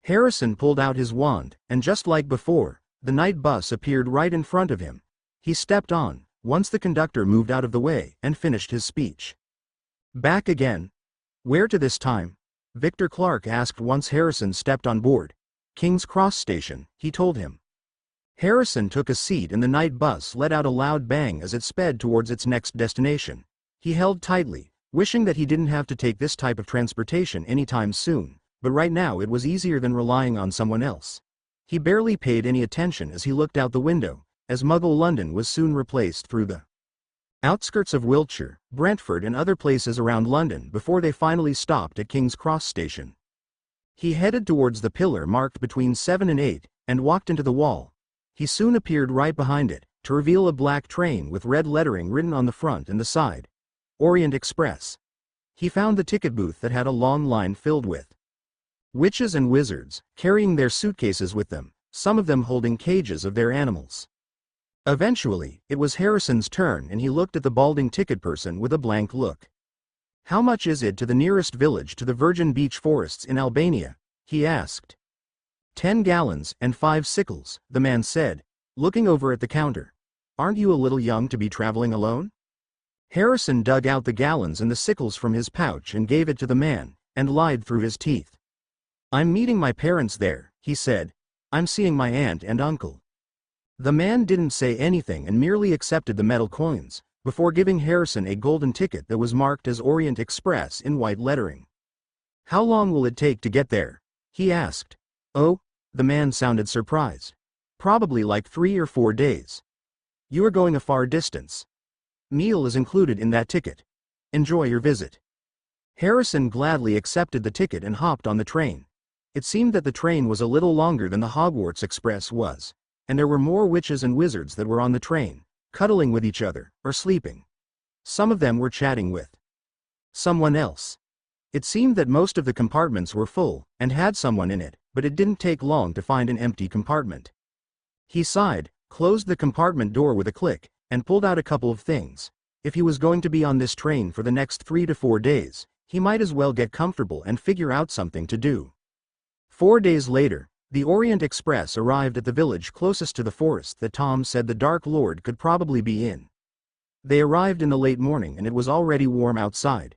S1: Harrison pulled out his wand, and just like before, the night bus appeared right in front of him. He stepped on, once the conductor moved out of the way, and finished his speech. "Back again? Where to this time?" Victor Clark asked once Harrison stepped on board. "King's Cross Station," he told him. Harrison took a seat and the night bus let out a loud bang as it sped towards its next destination. He held tightly, wishing that he didn't have to take this type of transportation anytime soon, but right now it was easier than relying on someone else. He barely paid any attention as he looked out the window, as Muggle London was soon replaced through the outskirts of Wiltshire, Brentford and other places around London before they finally stopped at King's Cross Station. He headed towards the pillar marked between 7 and 8, and walked into the wall. He soon appeared right behind it, to reveal a black train with red lettering written on the front and the side. Orient Express. He found the ticket booth that had a long line filled with witches and wizards, carrying their suitcases with them, some of them holding cages of their animals. Eventually, it was Harrison's turn and he looked at the balding ticket person with a blank look. "How much is it to the nearest village to the Virgin Beach Forests in Albania?" he asked. 10 gallons and 5 sickles, the man said, looking over at the counter. "Aren't you a little young to be traveling alone?" Harrison dug out the gallons and the sickles from his pouch and gave it to the man, and lied through his teeth. "I'm meeting my parents there," he said. "I'm seeing my aunt and uncle." The man didn't say anything and merely accepted the metal coins, before giving Harrison a golden ticket that was marked as Orient Express in white lettering. "How long will it take to get there?" he asked. "Oh," the man sounded surprised. "Probably like 3 or 4 days. You are going a far distance. Meal is included in that ticket. Enjoy your visit." Harrison gladly accepted the ticket and hopped on the train. It seemed that the train was a little longer than the Hogwarts Express was, and there were more witches and wizards that were on the train, cuddling with each other, or sleeping. Some of them were chatting with someone else. It seemed that most of the compartments were full, and had someone in it, but it didn't take long to find an empty compartment. He sighed, closed the compartment door with a click, and pulled out a couple of things. If he was going to be on this train for the next 3 to 4 days, he might as well get comfortable and figure out something to do. 4 days later, the Orient Express arrived at the village closest to the forest that Tom said the Dark Lord could probably be in. They arrived in the late morning and it was already warm outside.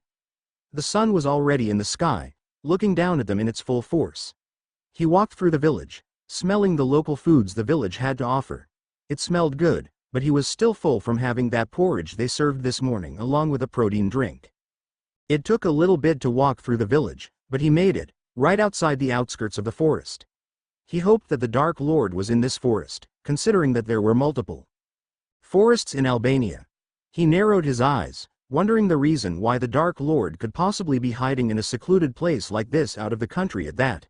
S1: The sun was already in the sky, looking down at them in its full force. He walked through the village, smelling the local foods the village had to offer. It smelled good, but he was still full from having that porridge they served this morning along with a protein drink. It took a little bit to walk through the village, but he made it, right outside the outskirts of the forest. He hoped that the Dark Lord was in this forest, considering that there were multiple forests in Albania. He narrowed his eyes, wondering the reason why the Dark Lord could possibly be hiding in a secluded place like this out of the country at that.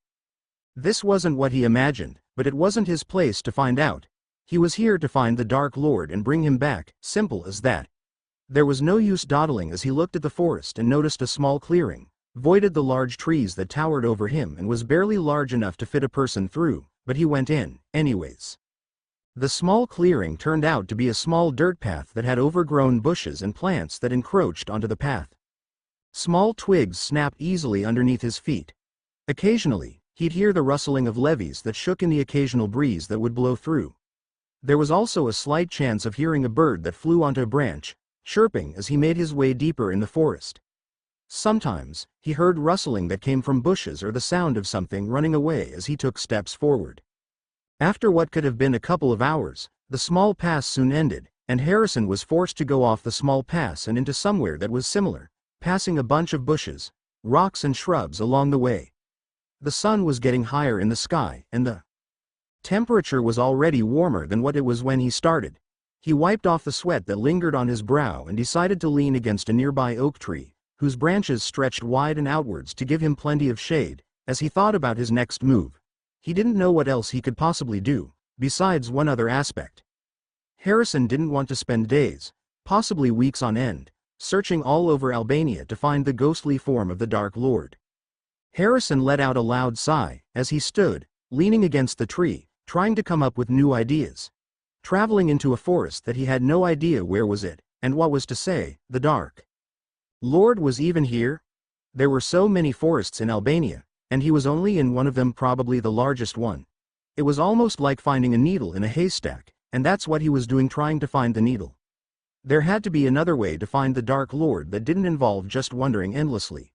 S1: This wasn't what he imagined, but it wasn't his place to find out. He was here to find the Dark Lord and bring him back, simple as that. There was no use dawdling as he looked at the forest and noticed a small clearing, voided the large trees that towered over him and was barely large enough to fit a person through, but he went in, anyways. The small clearing turned out to be a small dirt path that had overgrown bushes and plants that encroached onto the path. Small twigs snapped easily underneath his feet. Occasionally, he'd hear the rustling of leaves that shook in the occasional breeze that would blow through. There was also a slight chance of hearing a bird that flew onto a branch, chirping as he made his way deeper in the forest. Sometimes, he heard rustling that came from bushes or the sound of something running away as he took steps forward. After what could have been a couple of hours, the small pass soon ended, and Harrison was forced to go off the small pass and into somewhere that was similar, passing a bunch of bushes, rocks and shrubs along the way. The sun was getting higher in the sky, and the temperature was already warmer than what it was when he started. He wiped off the sweat that lingered on his brow and decided to lean against a nearby oak tree, whose branches stretched wide and outwards to give him plenty of shade. As he thought about his next move, he didn't know what else he could possibly do, besides one other aspect. Harrison didn't want to spend days, possibly weeks on end, searching all over Albania to find the ghostly form of the Dark Lord. Harrison let out a loud sigh, as he stood, leaning against the tree, trying to come up with new ideas. Traveling into a forest that he had no idea where was it, and what was to say, the Dark Lord was even here? There were so many forests in Albania, and he was only in one of them, probably the largest one. It was almost like finding a needle in a haystack, and that's what he was doing, trying to find the needle. There had to be another way to find the Dark Lord that didn't involve just wandering endlessly.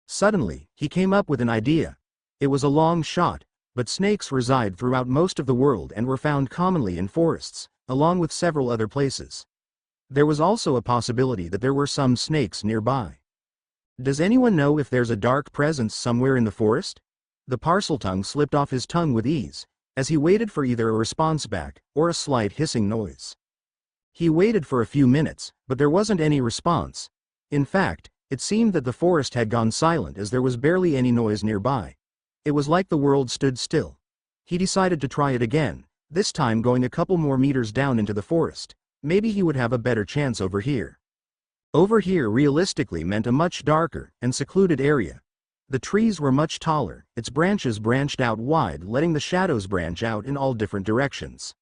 S1: Suddenly, he came up with an idea. It was a long shot, but snakes reside throughout most of the world and were found commonly in forests, along with several other places. There was also a possibility that there were some snakes nearby. Does anyone know if there's a dark presence somewhere in the forest? The parcel tongue slipped off his tongue with ease, as he waited for either a response back, or a slight hissing noise. He waited for a few minutes, but there wasn't any response. In fact, it seemed that the forest had gone silent as there was barely any noise nearby. It was like the world stood still. He decided to try it again, this time going a couple more meters down into the forest. Maybe he would have a better chance over here. Over here realistically meant a much darker and secluded area. The trees were much taller, its branches branched out wide, letting the shadows branch out in all different directions.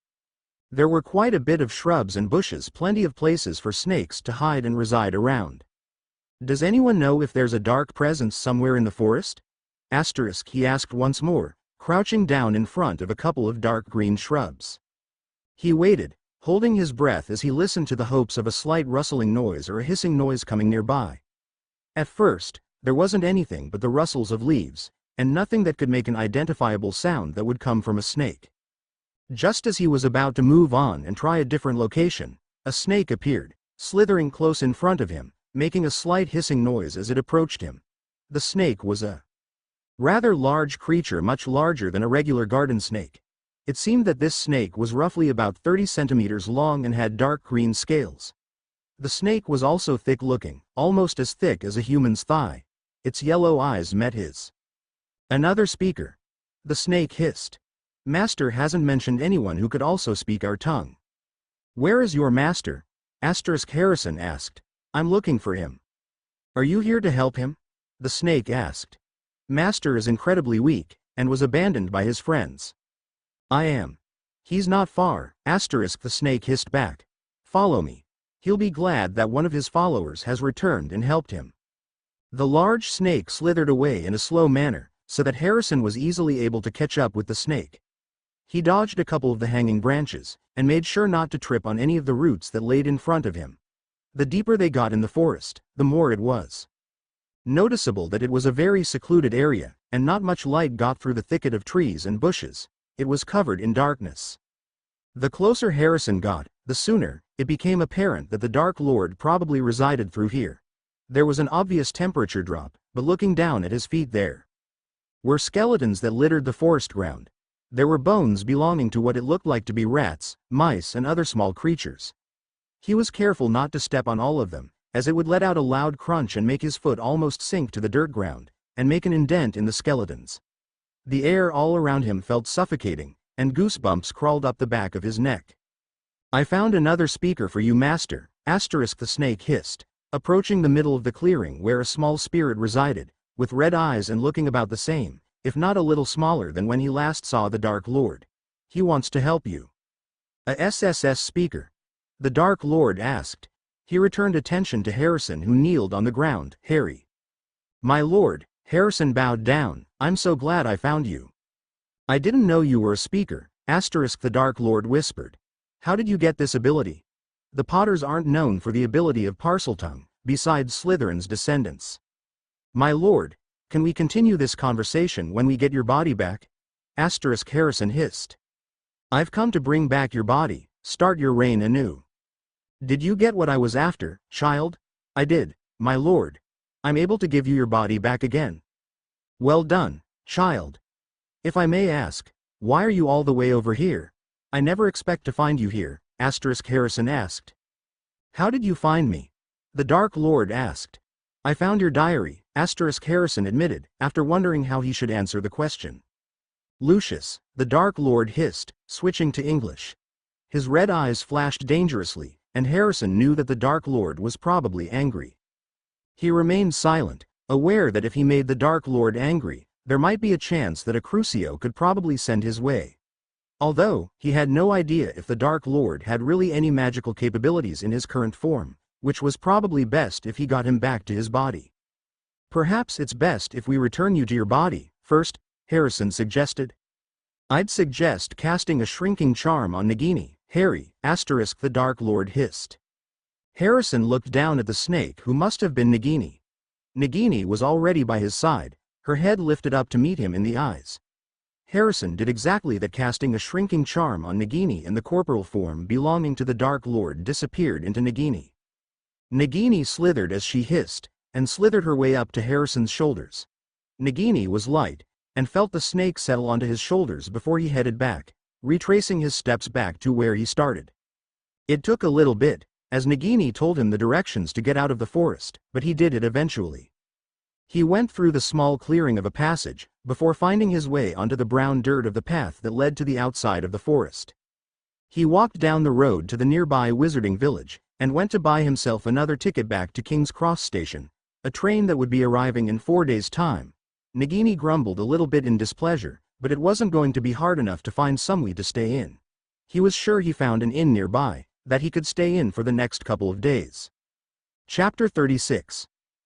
S1: There were quite a bit of shrubs and bushes, plenty of places for snakes to hide and reside around. Does anyone know if there's a dark presence somewhere in the forest? Asterisk, he asked once more, crouching down in front of a couple of dark green shrubs. He waited, holding his breath as he listened to the hopes of a slight rustling noise or a hissing noise coming nearby. At first, there wasn't anything but the rustles of leaves, and nothing that could make an identifiable sound that would come from a snake. Just as he was about to move on and try a different location, a snake appeared, slithering close in front of him, making a slight hissing noise as it approached him. The snake was a rather large creature, much larger than a regular garden snake. It seemed that this snake was roughly about 30 centimeters long and had dark green scales. The snake was also thick-looking, almost as thick as a human's thigh. Its yellow eyes met his. Another speaker. The snake hissed. Master hasn't mentioned anyone who could also speak our tongue. Where is your master? Harrison asked. I'm looking for him. Are you here to help him? The snake asked. Master is incredibly weak, and was abandoned by his friends. I am. He's not far, the snake hissed back. Follow me. He'll be glad that one of his followers has returned and helped him. The large snake slithered away in a slow manner, so that Harrison was easily able to catch up with the snake. He dodged a couple of the hanging branches, and made sure not to trip on any of the roots that laid in front of him. The deeper they got in the forest, the more it was noticeable that it was a very secluded area, and not much light got through the thicket of trees and bushes. It was covered in darkness. The closer Harrison got, the sooner it became apparent that the Dark Lord probably resided through here. There was an obvious temperature drop, but looking down at his feet there were skeletons that littered the forest ground. There were bones belonging to what it looked like to be rats, mice, and other small creatures. He was careful not to step on all of them, as it would let out a loud crunch and make his foot almost sink to the dirt ground, and make an indent in the skeletons. The air all around him felt suffocating, and goosebumps crawled up the back of his neck. I found another speaker for you, master, the snake hissed, approaching the middle of the clearing where a small spirit resided, with red eyes and looking about the same, if not a little smaller than when he last saw the Dark Lord. He wants to help you. A SSS speaker. The Dark Lord asked. He returned attention to Harrison, who kneeled on the ground. Harry. My lord, Harrison bowed down. I'm so glad I found you. I didn't know you were a speaker, the Dark Lord whispered. How did you get this ability? The Potters aren't known for the ability of Parseltongue, besides Slytherin's descendants. My lord, can we continue this conversation when we get your body back? Harrison hissed. I've come to bring back your body, start your reign anew. Did you get what I was after, child? I did, my lord. I'm able to give you your body back again. Well done, child. If I may ask, why are you all the way over here? I never expect to find you here, Harrison asked. How did you find me? The Dark Lord asked. I found your diary, Harrison admitted, after wondering how he should answer the question. Lucius, the Dark Lord hissed, switching to English. His red eyes flashed dangerously, and Harrison knew that the Dark Lord was probably angry. He remained silent, aware that if he made the Dark Lord angry, there might be a chance that a Crucio could probably send his way. Although, he had no idea if the Dark Lord had really any magical capabilities in his current form, which was probably best if he got him back to his body. Perhaps it's best if we return you to your body, first, Harrison suggested. I'd suggest casting a shrinking charm on Nagini, Harry, the Dark Lord hissed. Harrison looked down at the snake who must have been Nagini. Nagini was already by his side, her head lifted up to meet him in the eyes. Harrison did exactly that, casting a shrinking charm on Nagini, and the corporal form belonging to the Dark Lord disappeared into Nagini. Nagini slithered as she hissed, and slithered her way up to Harrison's shoulders. Nagini was light, and felt the snake settle onto his shoulders before he headed back, retracing his steps back to where he started. It took a little bit, as Nagini told him the directions to get out of the forest, but he did it eventually. He went through the small clearing of a passage, before finding his way onto the brown dirt of the path that led to the outside of the forest. He walked down the road to the nearby wizarding village, and went to buy himself another ticket back to King's Cross Station, a train that would be arriving in 4 days' time. Nagini grumbled a little bit in displeasure, but it wasn't going to be hard enough to find somewhere to stay in. He was sure he found an inn nearby, that he could stay in for the next couple of days. Chapter 36.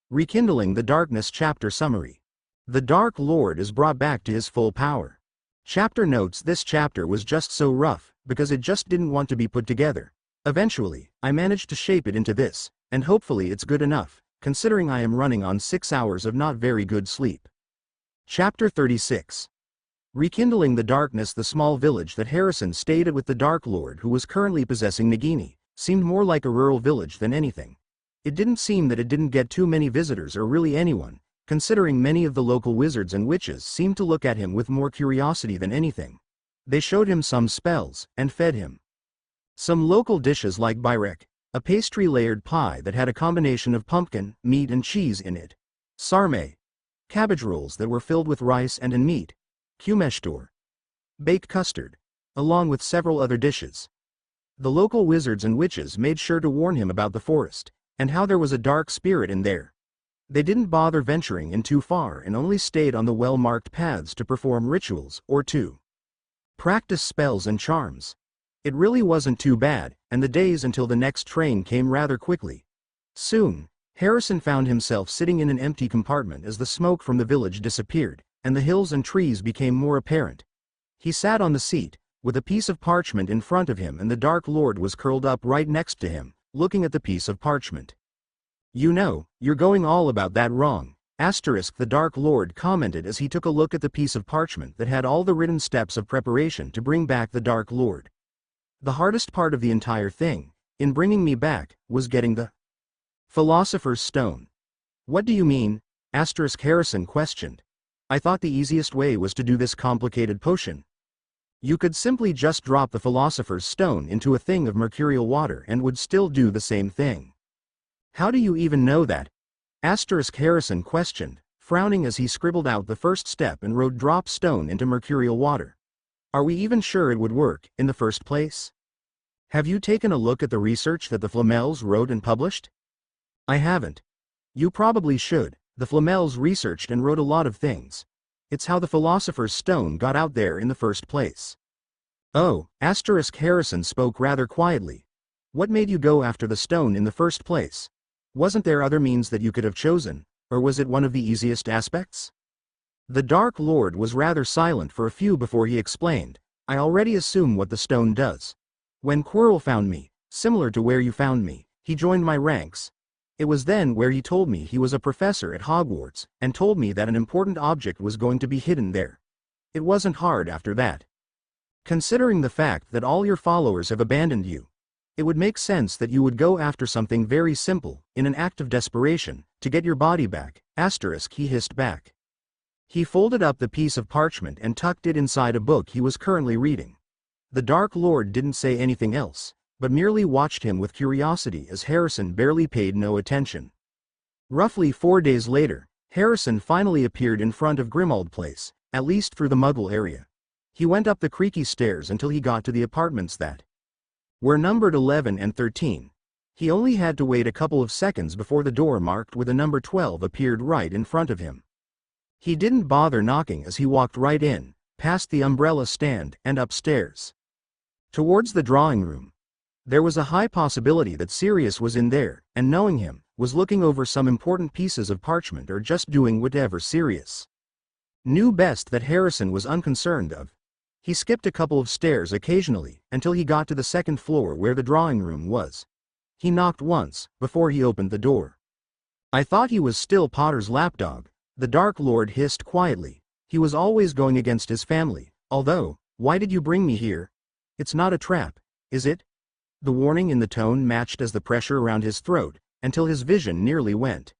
S1: Rekindling the Darkness. Chapter Summary. The Dark Lord is brought back to his full power. Chapter notes: this chapter was just so rough, because it just didn't want to be put together. Eventually, I managed to shape it into this, and hopefully it's good enough, considering I am running on 6 hours of not very good sleep. Chapter 36. Rekindling the Darkness. The small village that Harrison stayed at with the Dark Lord, who was currently possessing Nagini, seemed more like a rural village than anything. It didn't seem that it didn't get too many visitors or really anyone, considering many of the local wizards and witches seemed to look at him with more curiosity than anything. They showed him some spells, and fed him some local dishes like byrek, a pastry-layered pie that had a combination of pumpkin, meat and cheese in it, sarme, cabbage rolls that were filled with rice and meat, kumeshtor, baked custard, along with several other dishes. The local wizards and witches made sure to warn him about the forest, and how there was a dark spirit in there. They didn't bother venturing in too far and only stayed on the well-marked paths to perform rituals or to practice spells and charms. It really wasn't too bad, and the days until the next train came rather quickly. Soon, Harrison found himself sitting in an empty compartment as the smoke from the village disappeared, and the hills and trees became more apparent. He sat on the seat, with a piece of parchment in front of him, and the Dark Lord was curled up right next to him, looking at the piece of parchment. You know, you're going all about that wrong, the Dark Lord commented as he took a look at the piece of parchment that had all the written steps of preparation to bring back the Dark Lord. The hardest part of the entire thing, in bringing me back, was getting the Philosopher's Stone. What do you mean? Harrison questioned. I thought the easiest way was to do this complicated potion. You could simply just drop the Philosopher's Stone into a thing of mercurial water and would still do the same thing. How do you even know that? Harrison questioned, frowning as he scribbled out the first step and wrote drop stone into mercurial water. Are we even sure it would work, in the first place? Have you taken a look at the research that the Flamels wrote and published? I haven't. You probably should. The Flamels researched and wrote a lot of things. It's how the Philosopher's Stone got out there in the first place. Oh, Harrison spoke rather quietly. What made you go after the stone in the first place? Wasn't there other means that you could have chosen, or was it one of the easiest aspects? The Dark Lord was rather silent for a few before he explained. I already assume what the stone does. When Quirrell found me, Similar to where you found me, he joined my ranks. It was then where he told me he was a professor at Hogwarts, and told me that an important object was going to be hidden there. It wasn't hard after that. Considering the fact that all your followers have abandoned you, it would make sense that you would go after something very simple, in an act of desperation, to get your body back, *, he hissed back. He folded up the piece of parchment and tucked it inside a book he was currently reading. The Dark Lord didn't say anything else, but merely watched him with curiosity as Harrison barely paid no attention. Roughly 4 days later, Harrison finally appeared in front of Grimmauld Place, at least through the Muggle area. He went up the creaky stairs until he got to the apartments that were numbered 11 and 13. He only had to wait a couple of seconds before the door marked with a number 12 appeared right in front of him. He didn't bother knocking as he walked right in, past the umbrella stand, and upstairs. Towards the drawing room. There was a high possibility that Sirius was in there, and knowing him, was looking over some important pieces of parchment or just doing whatever Sirius knew best that Harrison was unconcerned of. He skipped a couple of stairs occasionally, until he got to the second floor where the drawing room was. He knocked once, before he opened the door. I thought he was still Potter's lapdog, the Dark Lord hissed quietly. He was always going against his family, although, why did you bring me here? It's not a trap, is it? The warning in the tone matched as the pressure around his throat, until his vision nearly went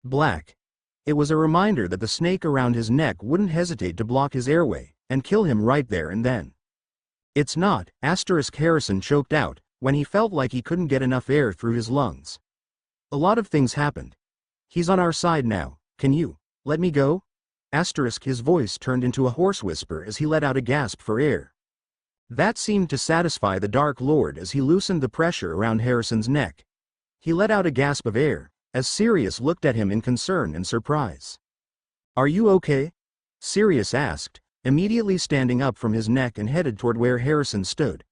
S1: black. It was a reminder that the snake around his neck wouldn't hesitate to block his airway, and kill him right there and then. It's not, *, Harrison choked out, when he felt like he couldn't get enough air through his lungs. A lot of things happened. He's on our side now, can you let me go? *, his voice turned into a hoarse whisper as he let out a gasp for air. That seemed to satisfy the Dark Lord as he loosened the pressure around Harrison's neck. He let out a gasp of air, as Sirius looked at him in concern and surprise. Are you okay? Sirius asked, immediately standing up from his neck and headed toward where Harrison stood,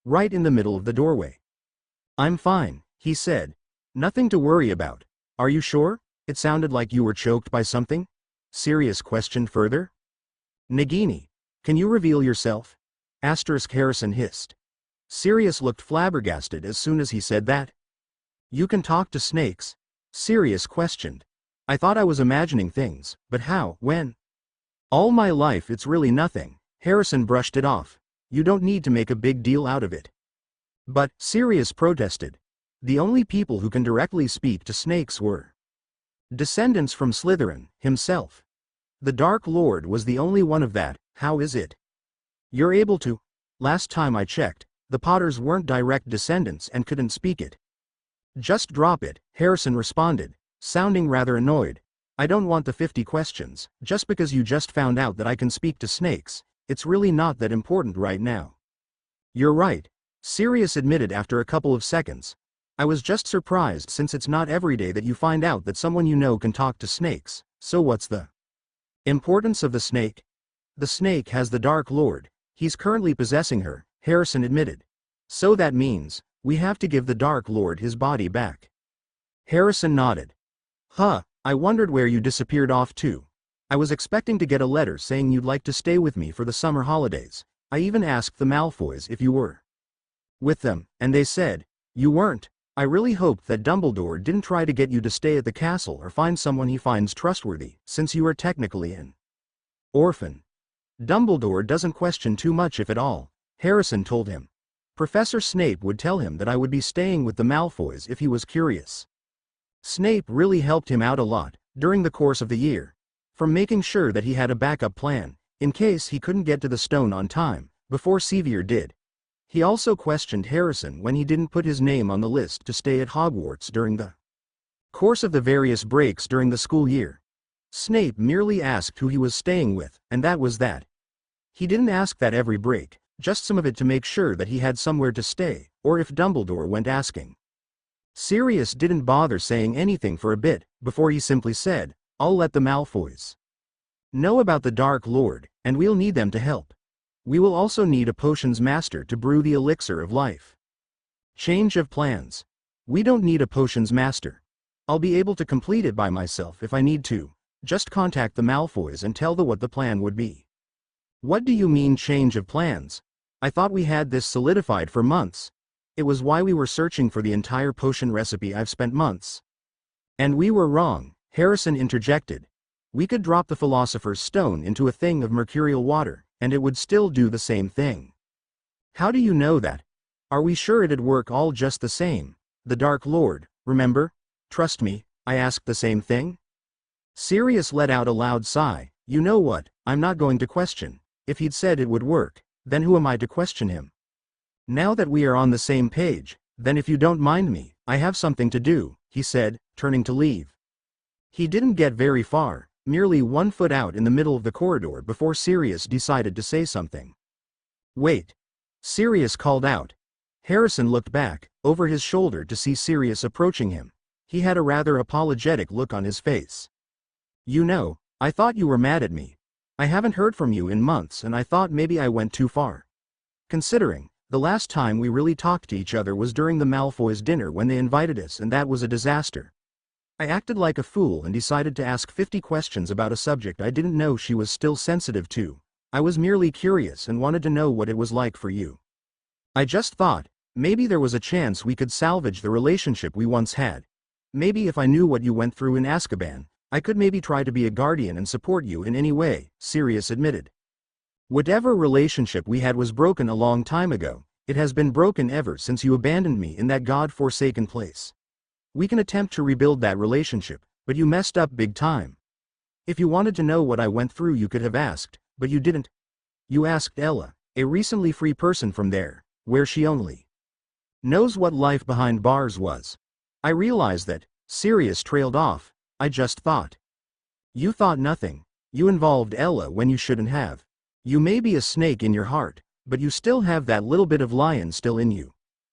S1: right in the middle of the doorway. I'm fine, he said. Nothing to worry about. Are you sure? It sounded like you were choked by something? Sirius questioned further. Nagini, can you reveal yourself? * Harrison hissed. Sirius looked flabbergasted as soon as he said that. You can talk to snakes? Sirius questioned. I thought I was imagining things, but how, when? All my life it's really nothing, Harrison brushed it off. You don't need to make a big deal out of it. But, Sirius protested. The only people who can directly speak to snakes were descendants from Slytherin, himself. The Dark Lord was the only one of that. How is it you're able to? Last time I checked, the Potters weren't direct descendants and couldn't speak it. Just drop it, Harrison responded, sounding rather annoyed. I don't want the 50 questions, just because you just found out that I can speak to snakes. It's really not that important right now. You're right, Sirius admitted after a couple of seconds. I was just surprised since it's not every day that you find out that someone you know can talk to snakes. So what's the importance of the snake? The snake has the Dark Lord. He's currently possessing her, Harrison admitted. So that means, we have to give the Dark Lord his body back. Harrison nodded. Huh, I wondered where you disappeared off to. I was expecting to get a letter saying you'd like to stay with me for the summer holidays. I even asked the Malfoys if you were with them, and they said, you weren't. I really hoped that Dumbledore didn't try to get you to stay at the castle or find someone he finds trustworthy, since you are technically an orphan. Dumbledore doesn't question too much if at all, Harrison told him. Professor Snape would tell him that I would be staying with the Malfoys if he was curious. Snape really helped him out a lot, during the course of the year. From making sure that he had a backup plan, in case he couldn't get to the stone on time, before Sevier did. He also questioned Harrison when he didn't put his name on the list to stay at Hogwarts during the course of the various breaks during the school year. Snape merely asked who he was staying with, and that was that. He didn't ask that every break, just some of it to make sure that he had somewhere to stay, or if Dumbledore went asking. Sirius didn't bother saying anything for a bit, before he simply said, I'll let the Malfoys know about the Dark Lord, and we'll need them to help. We will also need a potions master to brew the elixir of life. Change of plans. We don't need a potions master. I'll be able to complete it by myself if I need to. Just contact the Malfoys and tell them what the plan would be. What do you mean change of plans? I thought we had this solidified for months. It was why we were searching for the entire potion recipe. I've spent months. And we were wrong, Harrison interjected. We could drop the Philosopher's Stone into a thing of mercurial water, and it would still do the same thing. How do you know that? Are we sure it'd work all just the same? The Dark Lord, remember? Trust me, I asked the same thing. Sirius let out a loud sigh. You know what, I'm not going to question. If he'd said it would work, then who am I to question him? Now that we are on the same page, then if you don't mind me, I have something to do, he said, turning to leave. He didn't get very far, merely 1 foot out in the middle of the corridor before Sirius decided to say something. Wait. Sirius called out. Harrison looked back, over his shoulder to see Sirius approaching him. He had a rather apologetic look on his face. You know, I thought you were mad at me. I haven't heard from you in months and I thought maybe I went too far. Considering, the last time we really talked to each other was during the Malfoys' dinner when they invited us, and that was a disaster. I acted like a fool and decided to ask 50 questions about a subject I didn't know she was still sensitive to. I was merely curious and wanted to know what it was like for you. I just thought, maybe there was a chance we could salvage the relationship we once had. Maybe if I knew what you went through in Azkaban, I could maybe try to be a guardian and support you in any way, Sirius admitted. Whatever relationship we had was broken a long time ago. It has been broken ever since you abandoned me in that god-forsaken place. We can attempt to rebuild that relationship, but you messed up big time. If you wanted to know what I went through you could have asked, but you didn't. You asked Ella, a recently free person from there, where she only knows what life behind bars was. I realized that. Sirius trailed off. I just thought. You thought nothing. You involved Ella when you shouldn't have. You may be a snake in your heart, but you still have that little bit of lion still in you.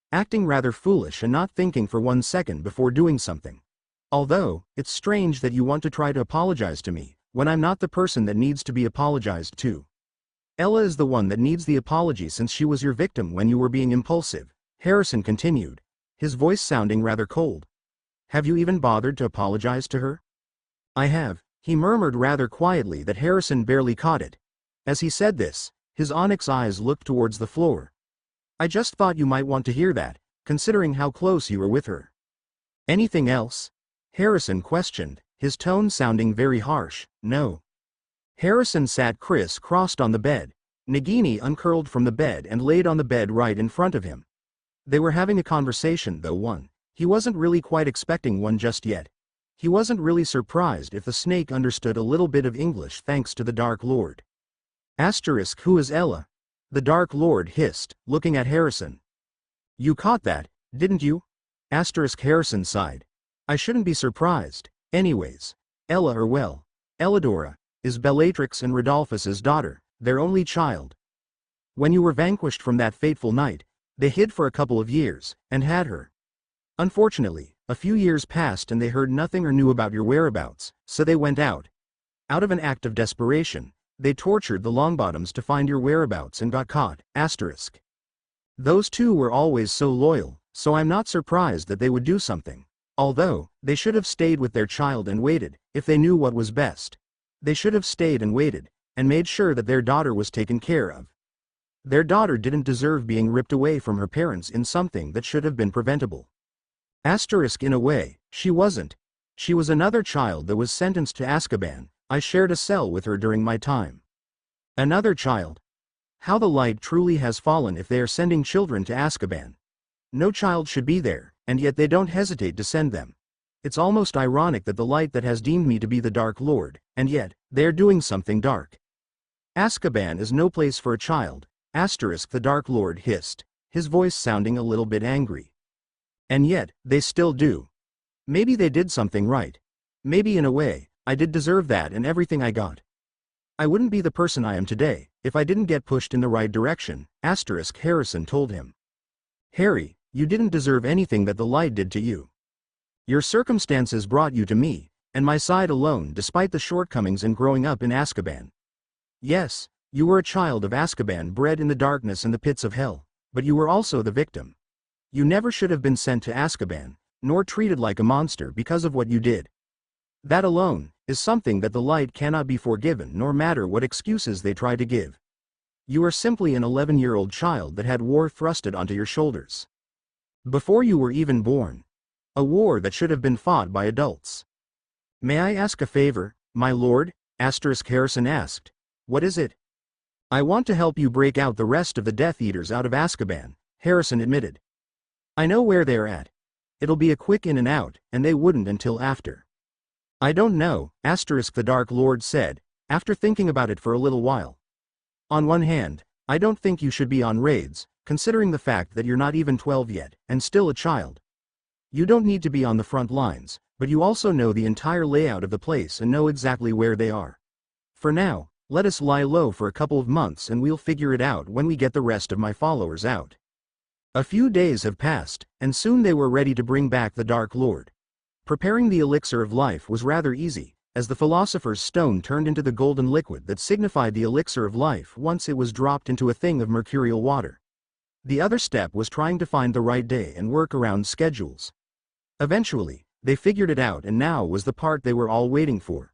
S1: Acting rather foolish and not thinking for 1 second before doing something. Although, it's strange that you want to try to apologize to me, when I'm not the person that needs to be apologized to. Ella is the one that needs the apology since she was your victim when you were being impulsive, Harrison continued, his voice sounding rather cold. Have you even bothered to apologize to her? I have, he murmured rather quietly that Harrison barely caught it. As he said this, his onyx eyes looked towards the floor. I just thought you might want to hear that, considering how close you were with her. Anything else? Harrison questioned, his tone sounding very harsh. No. Harrison sat criss-crossed on the bed. Nagini uncurled from the bed and laid on the bed right in front of him. They were having a conversation, though one. He wasn't really quite expecting one just yet. He wasn't really surprised if the snake understood a little bit of English thanks to the Dark Lord. Asterisk, who is Ella? The Dark Lord hissed, looking at Harrison. You caught that, didn't you? Asterisk, Harrison sighed. I shouldn't be surprised. Anyways, Ella, or well, Elladora, is Bellatrix and Rodolphus's daughter, their only child. When you were vanquished from that fateful night, they hid for a couple of years, and had her. Unfortunately, a few years passed and they heard nothing or knew about your whereabouts, so they went out. Out of an act of desperation, they tortured the Longbottoms to find your whereabouts and got caught, asterisk. Those two were always so loyal, so I'm not surprised that they would do something. Although, they should have stayed with their child and waited, if they knew what was best. They should have stayed and waited, and made sure that their daughter was taken care of. Their daughter didn't deserve being ripped away from her parents in something that should have been preventable. Asterisk, in a way, she wasn't. She was another child that was sentenced to Azkaban. I shared a cell with her during my time. Another child. How the light truly has fallen if they are sending children to Azkaban. No child should be there, and yet they don't hesitate to send them. It's almost ironic that the light that has deemed me to be the Dark Lord, and yet, they are doing something dark. Azkaban is no place for a child, asterisk, the Dark Lord hissed, his voice sounding a little bit angry. And yet, they still do. Maybe they did something right. Maybe in a way, I did deserve that and everything I got. I wouldn't be the person I am today, if I didn't get pushed in the right direction, asterisk, Harrison told him. Harry, you didn't deserve anything that the light did to you. Your circumstances brought you to me, and my side alone despite the shortcomings in growing up in Azkaban. Yes, you were a child of Azkaban bred in the darkness and the pits of hell, but you were also the victim. You never should have been sent to Azkaban, nor treated like a monster because of what you did. That alone is something that the light cannot be forgiven, nor matter what excuses they try to give. You are simply an 11-year-old child that had war thrusted onto your shoulders. Before you were even born. A war that should have been fought by adults. May I ask a favor, my lord? Harrison asked. What is it? I want to help you break out the rest of the Death Eaters out of Azkaban, Harrison admitted. I know where they're at. It'll be a quick in and out, and they wouldn't until after. I don't know, the Dark Lord said, after thinking about it for a little while. On one hand, I don't think you should be on raids, considering the fact that you're not even 12 yet, and still a child. You don't need to be on the front lines, but you also know the entire layout of the place and know exactly where they are. For now, let us lie low for a couple of months and we'll figure it out when we get the rest of my followers out. A few days have passed, and soon they were ready to bring back the Dark Lord. Preparing the elixir of life was rather easy, as the philosopher's stone turned into the golden liquid that signified the elixir of life once it was dropped into a thing of mercurial water. The other step was trying to find the right day and work around schedules. Eventually, they figured it out, and now was the part they were all waiting for.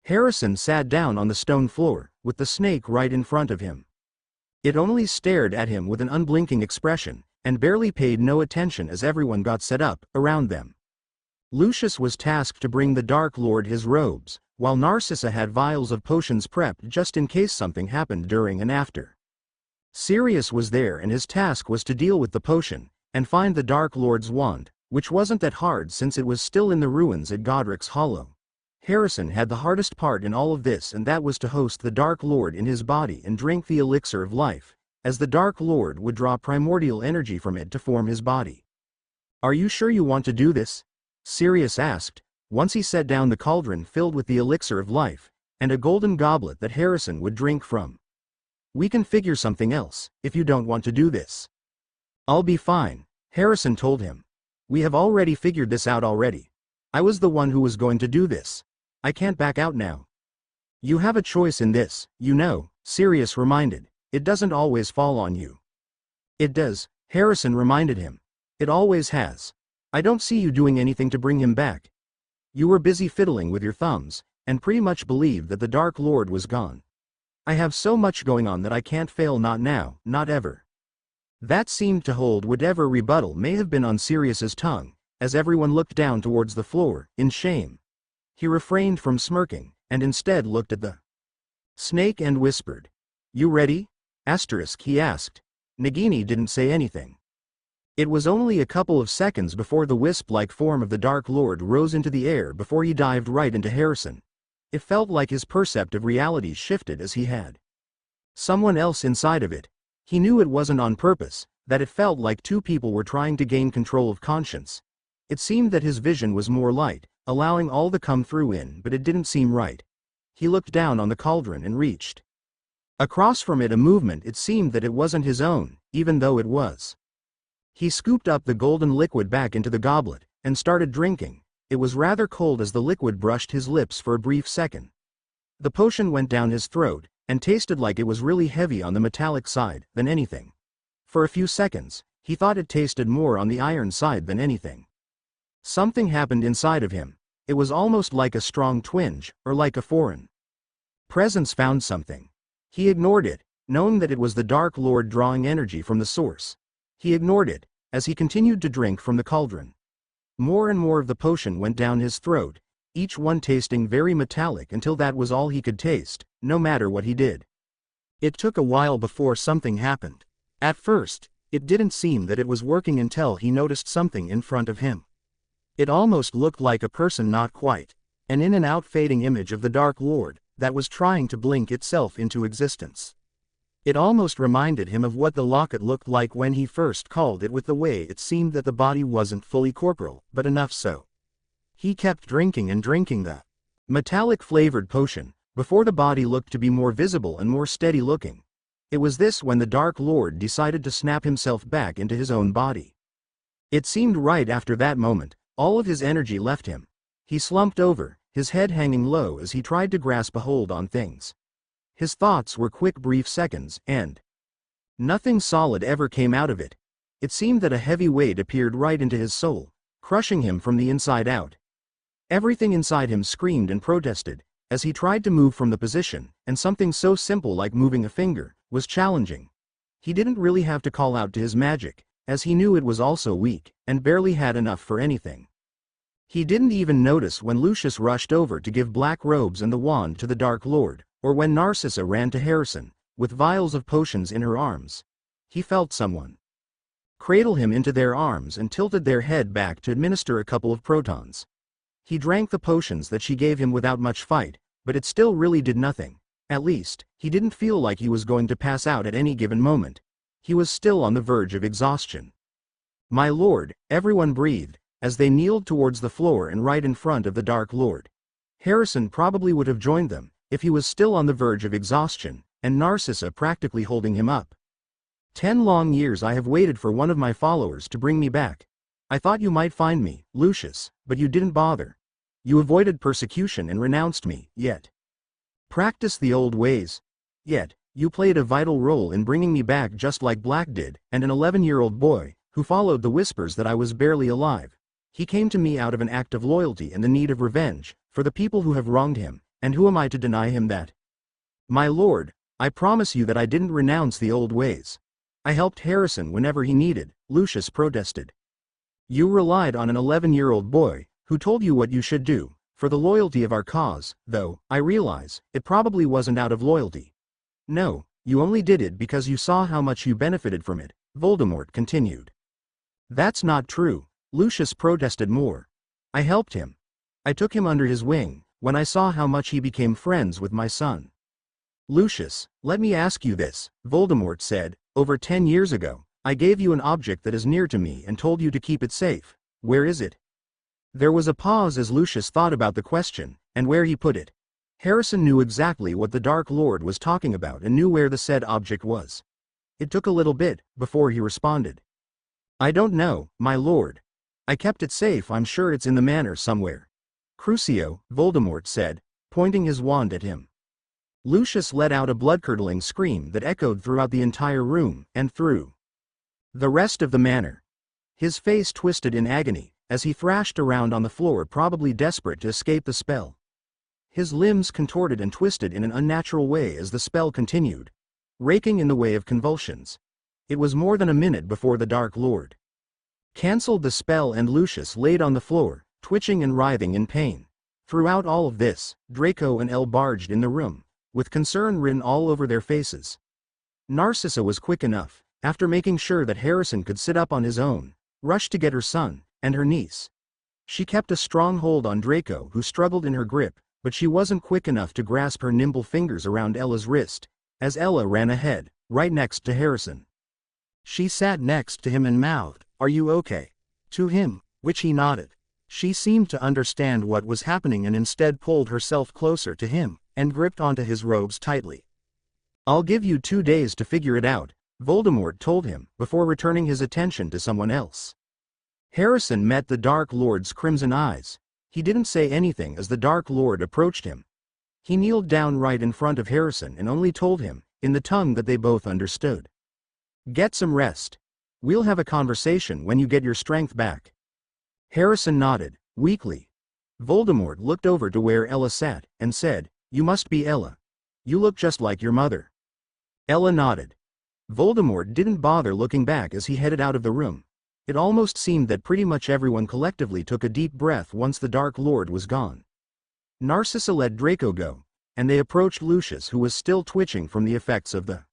S1: Harrison sat down on the stone floor, with the snake right in front of him. It only stared at him with an unblinking expression, and barely paid no attention as everyone got set up around them. Lucius was tasked to bring the Dark Lord his robes, while Narcissa had vials of potions prepped just in case something happened during and after. Sirius was there, and his task was to deal with the potion, and find the Dark Lord's wand, which wasn't that hard since it was still in the ruins at Godric's Hollow. Harrison had the hardest part in all of this, and that was to host the Dark Lord in his body and drink the elixir of life, as the Dark Lord would draw primordial energy from it to form his body. Are you sure you want to do this? Sirius asked, once he set down the cauldron filled with the elixir of life, and a golden goblet that Harrison would drink from. We can figure something else, if you don't want to do this. I'll be fine, Harrison told him. We have already figured this out already. I was the one who was going to do this. I can't back out now. You have a choice in this, you know, Sirius reminded. It doesn't always fall on you. It does, Harrison reminded him. It always has. I don't see you doing anything to bring him back. You were busy fiddling with your thumbs, and pretty much believed that the Dark Lord was gone. I have so much going on that I can't fail, not now, not ever. That seemed to hold whatever rebuttal may have been on Sirius's tongue, as everyone looked down towards the floor, in shame. He refrained from smirking, and instead looked at the snake and whispered. You ready? He asked. Nagini didn't say anything. It was only a couple of seconds before the wisp-like form of the Dark Lord rose into the air before he dived right into Harrison. It felt like his percept of reality shifted as he had someone else inside of it. He knew it wasn't on purpose, that it felt like two people were trying to gain control of conscience. It seemed that his vision was more light, allowing all to come through in, but it didn't seem right. He looked down on the cauldron and reached across from it a movement. It seemed that it wasn't his own, even though it was. He scooped up the golden liquid back into the goblet, and started drinking. It was rather cold as the liquid brushed his lips for a brief second. The potion went down his throat, and tasted like it was really heavy on the metallic side than anything. For a few seconds, he thought it tasted more on the iron side than anything. Something happened inside of him. It was almost like a strong twinge, or like a foreign presence found something. He ignored it, knowing that it was the Dark Lord drawing energy from the source. He ignored it, as he continued to drink from the cauldron. More and more of the potion went down his throat, each one tasting very metallic until that was all he could taste, no matter what he did. It took a while before something happened. At first, it didn't seem that it was working until he noticed something in front of him. It almost looked like a person, not quite, an in and out fading image of the Dark Lord, that was trying to blink itself into existence. It almost reminded him of what the locket looked like when he first called it, with the way it seemed that the body wasn't fully corporeal, but enough so. He kept drinking and drinking the metallic flavored potion, before the body looked to be more visible and more steady looking. It was this when the Dark Lord decided to snap himself back into his own body. It seemed right after that moment, all of his energy left him. He slumped over, his head hanging low as he tried to grasp a hold on things. His thoughts were quick, brief seconds, and nothing solid ever came out of it. It seemed that a heavy weight appeared right into his soul, crushing him from the inside out. Everything inside him screamed and protested, as he tried to move from the position, and something so simple like moving a finger was challenging. He didn't really have to call out to his magic, as he knew it was also weak, and barely had enough for anything. He didn't even notice when Lucius rushed over to give black robes and the wand to the Dark Lord, or when Narcissa ran to Harrison, with vials of potions in her arms. He felt someone cradle him into their arms and tilted their head back to administer a couple of protons. He drank the potions that she gave him without much fight, but it still really did nothing. At least, he didn't feel like he was going to pass out at any given moment. He was still on the verge of exhaustion. "My lord," everyone breathed, as they kneeled towards the floor and right in front of the Dark Lord. Harrison probably would have joined them, if he was still on the verge of exhaustion, and Narcissa practically holding him up. 10 long years I have waited for one of my followers to bring me back. I thought you might find me, Lucius, but you didn't bother. You avoided persecution and renounced me, yet practiced the old ways. Yet, you played a vital role in bringing me back just like Black did, and an 11-year-old boy, who followed the whispers that I was barely alive. He came to me out of an act of loyalty and the need of revenge, for the people who have wronged him, and who am I to deny him that? My lord, I promise you that I didn't renounce the old ways. I helped Harrison whenever he needed," Lucius protested. "You relied on an 11-year-old boy, who told you what you should do, for the loyalty of our cause, though, I realize, it probably wasn't out of loyalty. No, you only did it because you saw how much you benefited from it," Voldemort continued. "That's not true," Lucius protested more. "I helped him. I took him under his wing, when I saw how much he became friends with my son." "Lucius, let me ask you this," Voldemort said. "Over 10 years ago, I gave you an object that is near to me and told you to keep it safe. Where is it?" There was a pause as Lucius thought about the question, and where he put it. Harrison knew exactly what the Dark Lord was talking about and knew where the said object was. It took a little bit, before he responded. "I don't know, my lord. I kept it safe. I'm sure it's in the manor somewhere." "Crucio," Voldemort said, pointing his wand at him. Lucius let out a blood-curdling scream that echoed throughout the entire room, and through the rest of the manor. His face twisted in agony, as he thrashed around on the floor, probably desperate to escape the spell. His limbs contorted and twisted in an unnatural way as the spell continued, raking in the way of convulsions. It was more than a minute before the Dark Lord cancelled the spell and Lucius laid on the floor, twitching and writhing in pain. Throughout all of this, Draco and Elle barged in the room, with concern written all over their faces. Narcissa was quick enough, after making sure that Harrison could sit up on his own, rushed to get her son, and her niece. She kept a strong hold on Draco, who struggled in her grip, but she wasn't quick enough to grasp her nimble fingers around Ella's wrist, as Ella ran ahead, right next to Harrison. She sat next to him and mouthed, "Are you okay?" to him, which he nodded. She seemed to understand what was happening and instead pulled herself closer to him, and gripped onto his robes tightly. "I'll give you 2 days to figure it out," Voldemort told him, before returning his attention to someone else. Harrison met the Dark Lord's crimson eyes. He didn't say anything as the Dark Lord approached him. He kneeled down right in front of Harrison and only told him, in the tongue that they both understood, "Get some rest. We'll have a conversation when you get your strength back." Harrison nodded, weakly. Voldemort looked over to where Ella sat, and said, "You must be Ella. You look just like your mother." Ella nodded. Voldemort didn't bother looking back as he headed out of the room. It almost seemed that pretty much everyone collectively took a deep breath once the Dark Lord was gone. Narcissa let Draco go, and they approached Lucius, who was still twitching from the effects of the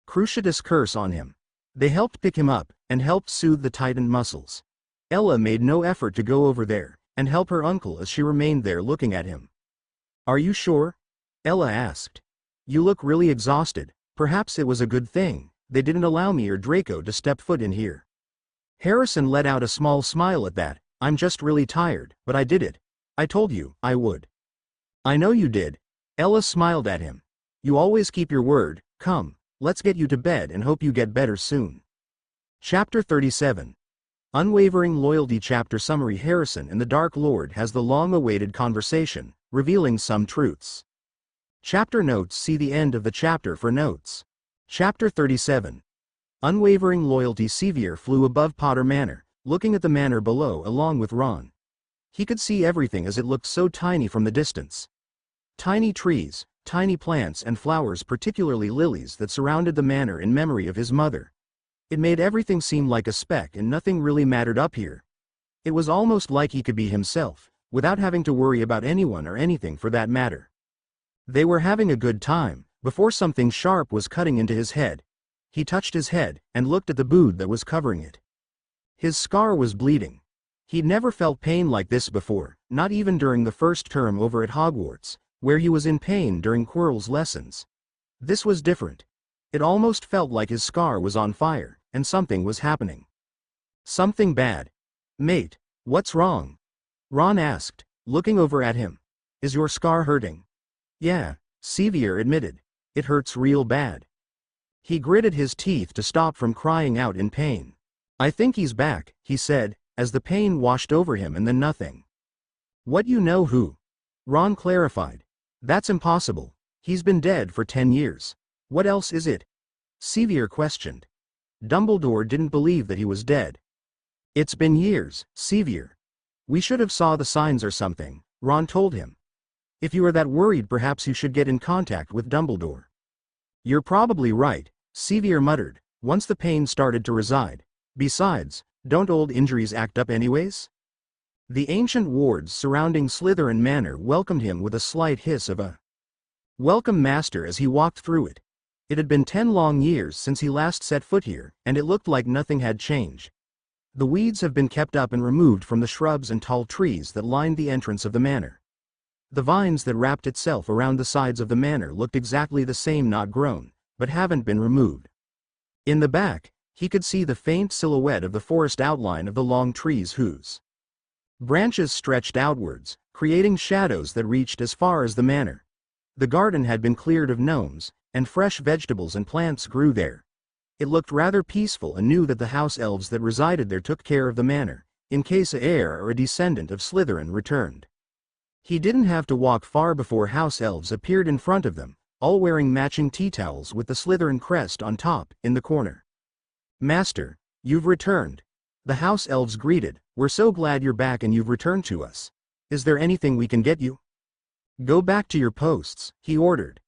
S1: Cruciatus curse on him. They helped pick him up, and helped soothe the tightened muscles. Ella made no effort to go over there, and help her uncle as she remained there looking at him. "Are you sure?" Ella asked. "You look really exhausted. Perhaps it was a good thing they didn't allow me or Draco to step foot in here." Harrison let out a small smile at that. "I'm just really tired, but I did it. I told you I would." "I know you did." Ella smiled at him. "You always keep your word. Come, let's get you to bed and hope you get better soon." Chapter 37. Unwavering Loyalty. Chapter Summary. Harrison and the Dark Lord has the long-awaited conversation, revealing some truths. Chapter notes. See the end of the chapter for notes. Chapter 37. Unwavering Loyalty. Sevier flew above Potter Manor, looking at the manor below along with Ron. He could see everything as it looked so tiny from the distance. Tiny trees, tiny plants and flowers, particularly lilies, that surrounded the manor in memory of his mother. It made everything seem like a speck and nothing really mattered up here. It was almost like he could be himself, without having to worry about anyone or anything for that matter. They were having a good time, before something sharp was cutting into his head. He touched his head, and looked at the boot that was covering it. His scar was bleeding. He'd never felt pain like this before, not even during the first term over at Hogwarts, where he was in pain during Quirrell's lessons. This was different. It almost felt like his scar was on fire, and something was happening. Something bad. Mate, what's wrong? Ron asked, looking over at him. Is your scar hurting? Yeah, Sevier admitted. It hurts real bad. He gritted his teeth to stop from crying out in pain. I think he's back, he said, as the pain washed over him and then nothing. What you know who? Ron clarified. That's impossible. He's been dead for 10 years. What else is it? Sevier questioned. Dumbledore didn't believe that he was dead. It's been years, Sevier. We should have saw the signs or something, Ron told him. If you are that worried, perhaps you should get in contact with Dumbledore. You're probably right, Sevier muttered, once the pain started to reside. Besides, don't old injuries act up anyways? The ancient wards surrounding Slytherin Manor welcomed him with a slight hiss of a welcome master as he walked through it. It had been 10 long years since he last set foot here, and it looked like nothing had changed. The weeds have been kept up and removed from the shrubs and tall trees that lined the entrance of the manor. The vines that wrapped itself around the sides of the manor looked exactly the same, not grown, but haven't been removed. In the back, he could see the faint silhouette of the forest outline of the long trees whose branches stretched outwards, creating shadows that reached as far as the manor. The garden had been cleared of gnomes, and fresh vegetables and plants grew there. It looked rather peaceful, and knew that the house elves that resided there took care of the manor, in case a heir or a descendant of Slytherin returned. He didn't have to walk far before house elves appeared in front of them, all wearing matching tea towels with the Slytherin crest on top, in the corner. Master, you've returned. The house elves greeted. We're so glad you're back and you've returned to us. Is there anything we can get you? Go back to your posts, he ordered.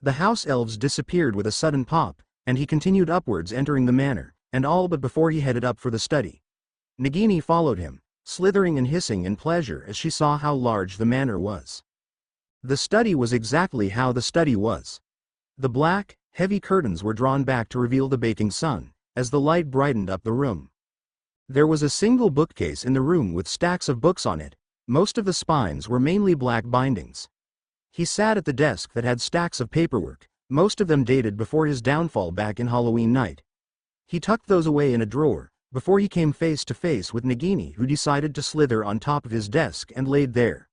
S1: The house elves disappeared with a sudden pop, and he continued upwards, entering the manor, and all but before he headed up for the study. Nagini followed him, slithering and hissing in pleasure as she saw how large the manor was. The study was exactly how the study was. The black, heavy curtains were drawn back to reveal the baking sun, as the light brightened up the room. There was a single bookcase in the room with stacks of books on it. Most of the spines were mainly black bindings. He sat at the desk that had stacks of paperwork, most of them dated before his downfall back in Halloween night. He tucked those away in a drawer, before he came face to face with Nagini, who decided to slither on top of his desk and laid there.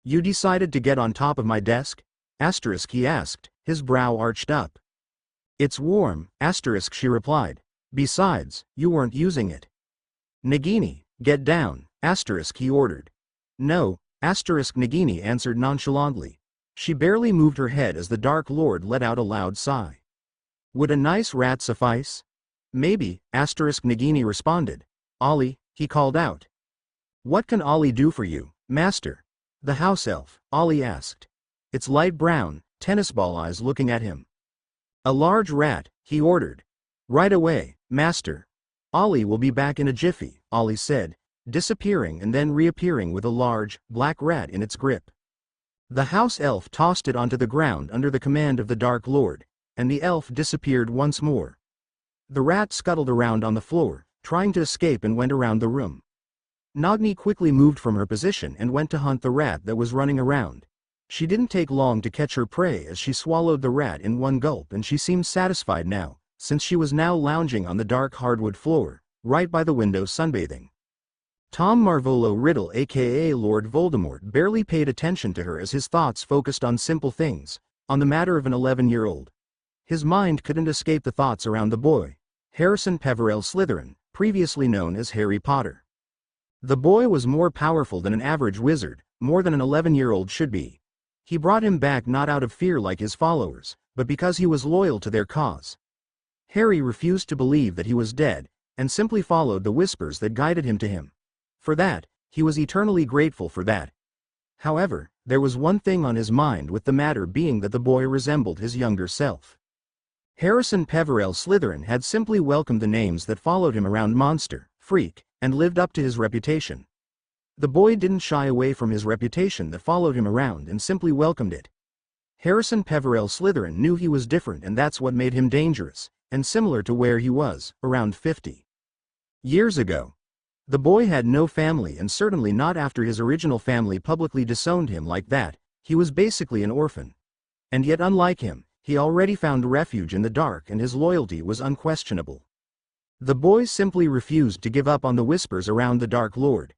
S1: You decided to get on top of my desk? Asterisk, he asked, his brow arched up. It's warm, asterisk, she replied. Besides, you weren't using it. Nagini, get down, asterisk, he ordered. No, asterisk, Nagini answered nonchalantly. She barely moved her head as the Dark Lord let out a loud sigh. Would a nice rat suffice? Maybe, asterisk, Nagini responded. Ollie, he called out. What can Ollie do for you, master? The house elf, Ollie asked. It's light brown, tennis ball eyes looking at him. A large rat, he ordered. Right away, master. Ollie will be back in a jiffy, Ollie said, disappearing and then reappearing with a large, black rat in its grip. The house elf tossed it onto the ground under the command of the Dark Lord, and the elf disappeared once more. The rat scuttled around on the floor, trying to escape, and went around the room. Nagini quickly moved from her position and went to hunt the rat that was running around. She didn't take long to catch her prey as she swallowed the rat in one gulp, and she seemed satisfied now, since she was now lounging on the dark hardwood floor, right by the window sunbathing. Tom Marvolo Riddle, aka Lord Voldemort, barely paid attention to her as his thoughts focused on simple things, on the matter of an 11-year-old. His mind couldn't escape the thoughts around the boy, Harrison Peverell Slytherin, previously known as Harry Potter. The boy was more powerful than an average wizard, more than an 11-year-old should be. He brought him back not out of fear like his followers, but because he was loyal to their cause. Harry refused to believe that he was dead, and simply followed the whispers that guided him to him. For that, he was eternally grateful for that. However, there was one thing on his mind, with the matter being that the boy resembled his younger self. Harrison Peverell Slytherin had simply welcomed the names that followed him around monster, freak, and lived up to his reputation. The boy didn't shy away from his reputation that followed him around and simply welcomed it. Harrison Peverell Slytherin knew he was different, and that's what made him dangerous, and similar to where he was, around 50 years ago. The boy had no family, and certainly not after his original family publicly disowned him like that. He was basically an orphan. And yet, unlike him, he already found refuge in the dark, and his loyalty was unquestionable. The boy simply refused to give up on the whispers around the Dark Lord.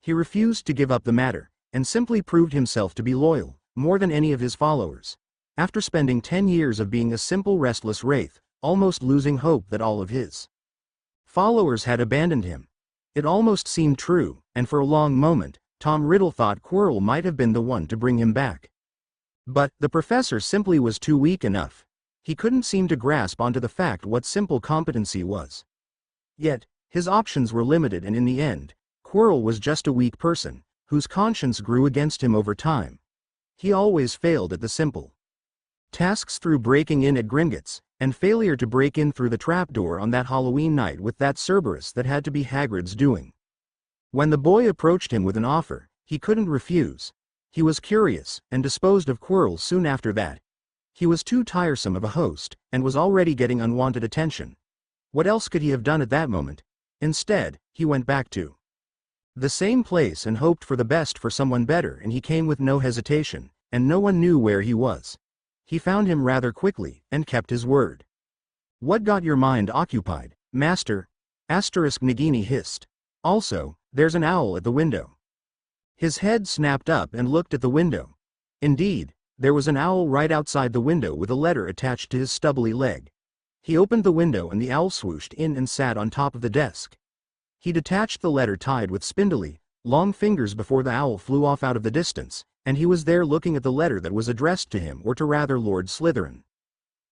S1: He refused to give up the matter, and simply proved himself to be loyal, more than any of his followers. After spending 10 years of being a simple restless wraith, almost losing hope that all of his followers had abandoned him. It almost seemed true, and for a long moment, Tom Riddle thought Quirrell might have been the one to bring him back. But the professor simply was too weak enough. He couldn't seem to grasp onto the fact what simple competency was. Yet, his options were limited, and in the end, Quirrell was just a weak person, whose conscience grew against him over time. He always failed at the simple tasks through breaking in at Gringotts, and failure to break in through the trapdoor on that Halloween night with that Cerberus that had to be Hagrid's doing. When the boy approached him with an offer, he couldn't refuse. He was curious, and disposed of Quirrell soon after that. He was too tiresome of a host, and was already getting unwanted attention. What else could he have done at that moment? Instead, he went back to the same place and hoped for the best for someone better, and he came with no hesitation, and no one knew where he was. He found him rather quickly, and kept his word. "What got your mind occupied, Master?" Nagini hissed. "Also, there's an owl at the window." His head snapped up and looked at the window. Indeed, there was an owl right outside the window with a letter attached to his stubbly leg. He opened the window, and the owl swooshed in and sat on top of the desk. He detached the letter tied with spindly, long fingers before the owl flew off out of the distance, and he was there looking at the letter that was addressed to him, or to rather Lord Slytherin.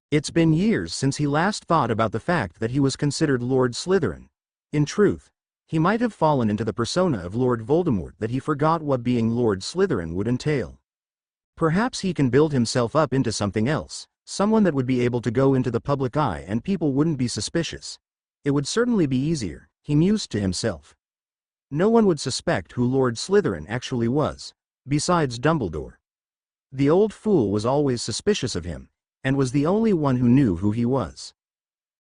S1: It's been years since he last thought about the fact that he was considered Lord Slytherin. In truth, he might have fallen into the persona of Lord Voldemort that he forgot what being Lord Slytherin would entail. Perhaps he can build himself up into something else, someone that would be able to go into the public eye and people wouldn't be suspicious. It would certainly be easier, he mused to himself. No one would suspect who Lord Slytherin actually was, besides Dumbledore. The old fool was always suspicious of him, and was the only one who knew who he was.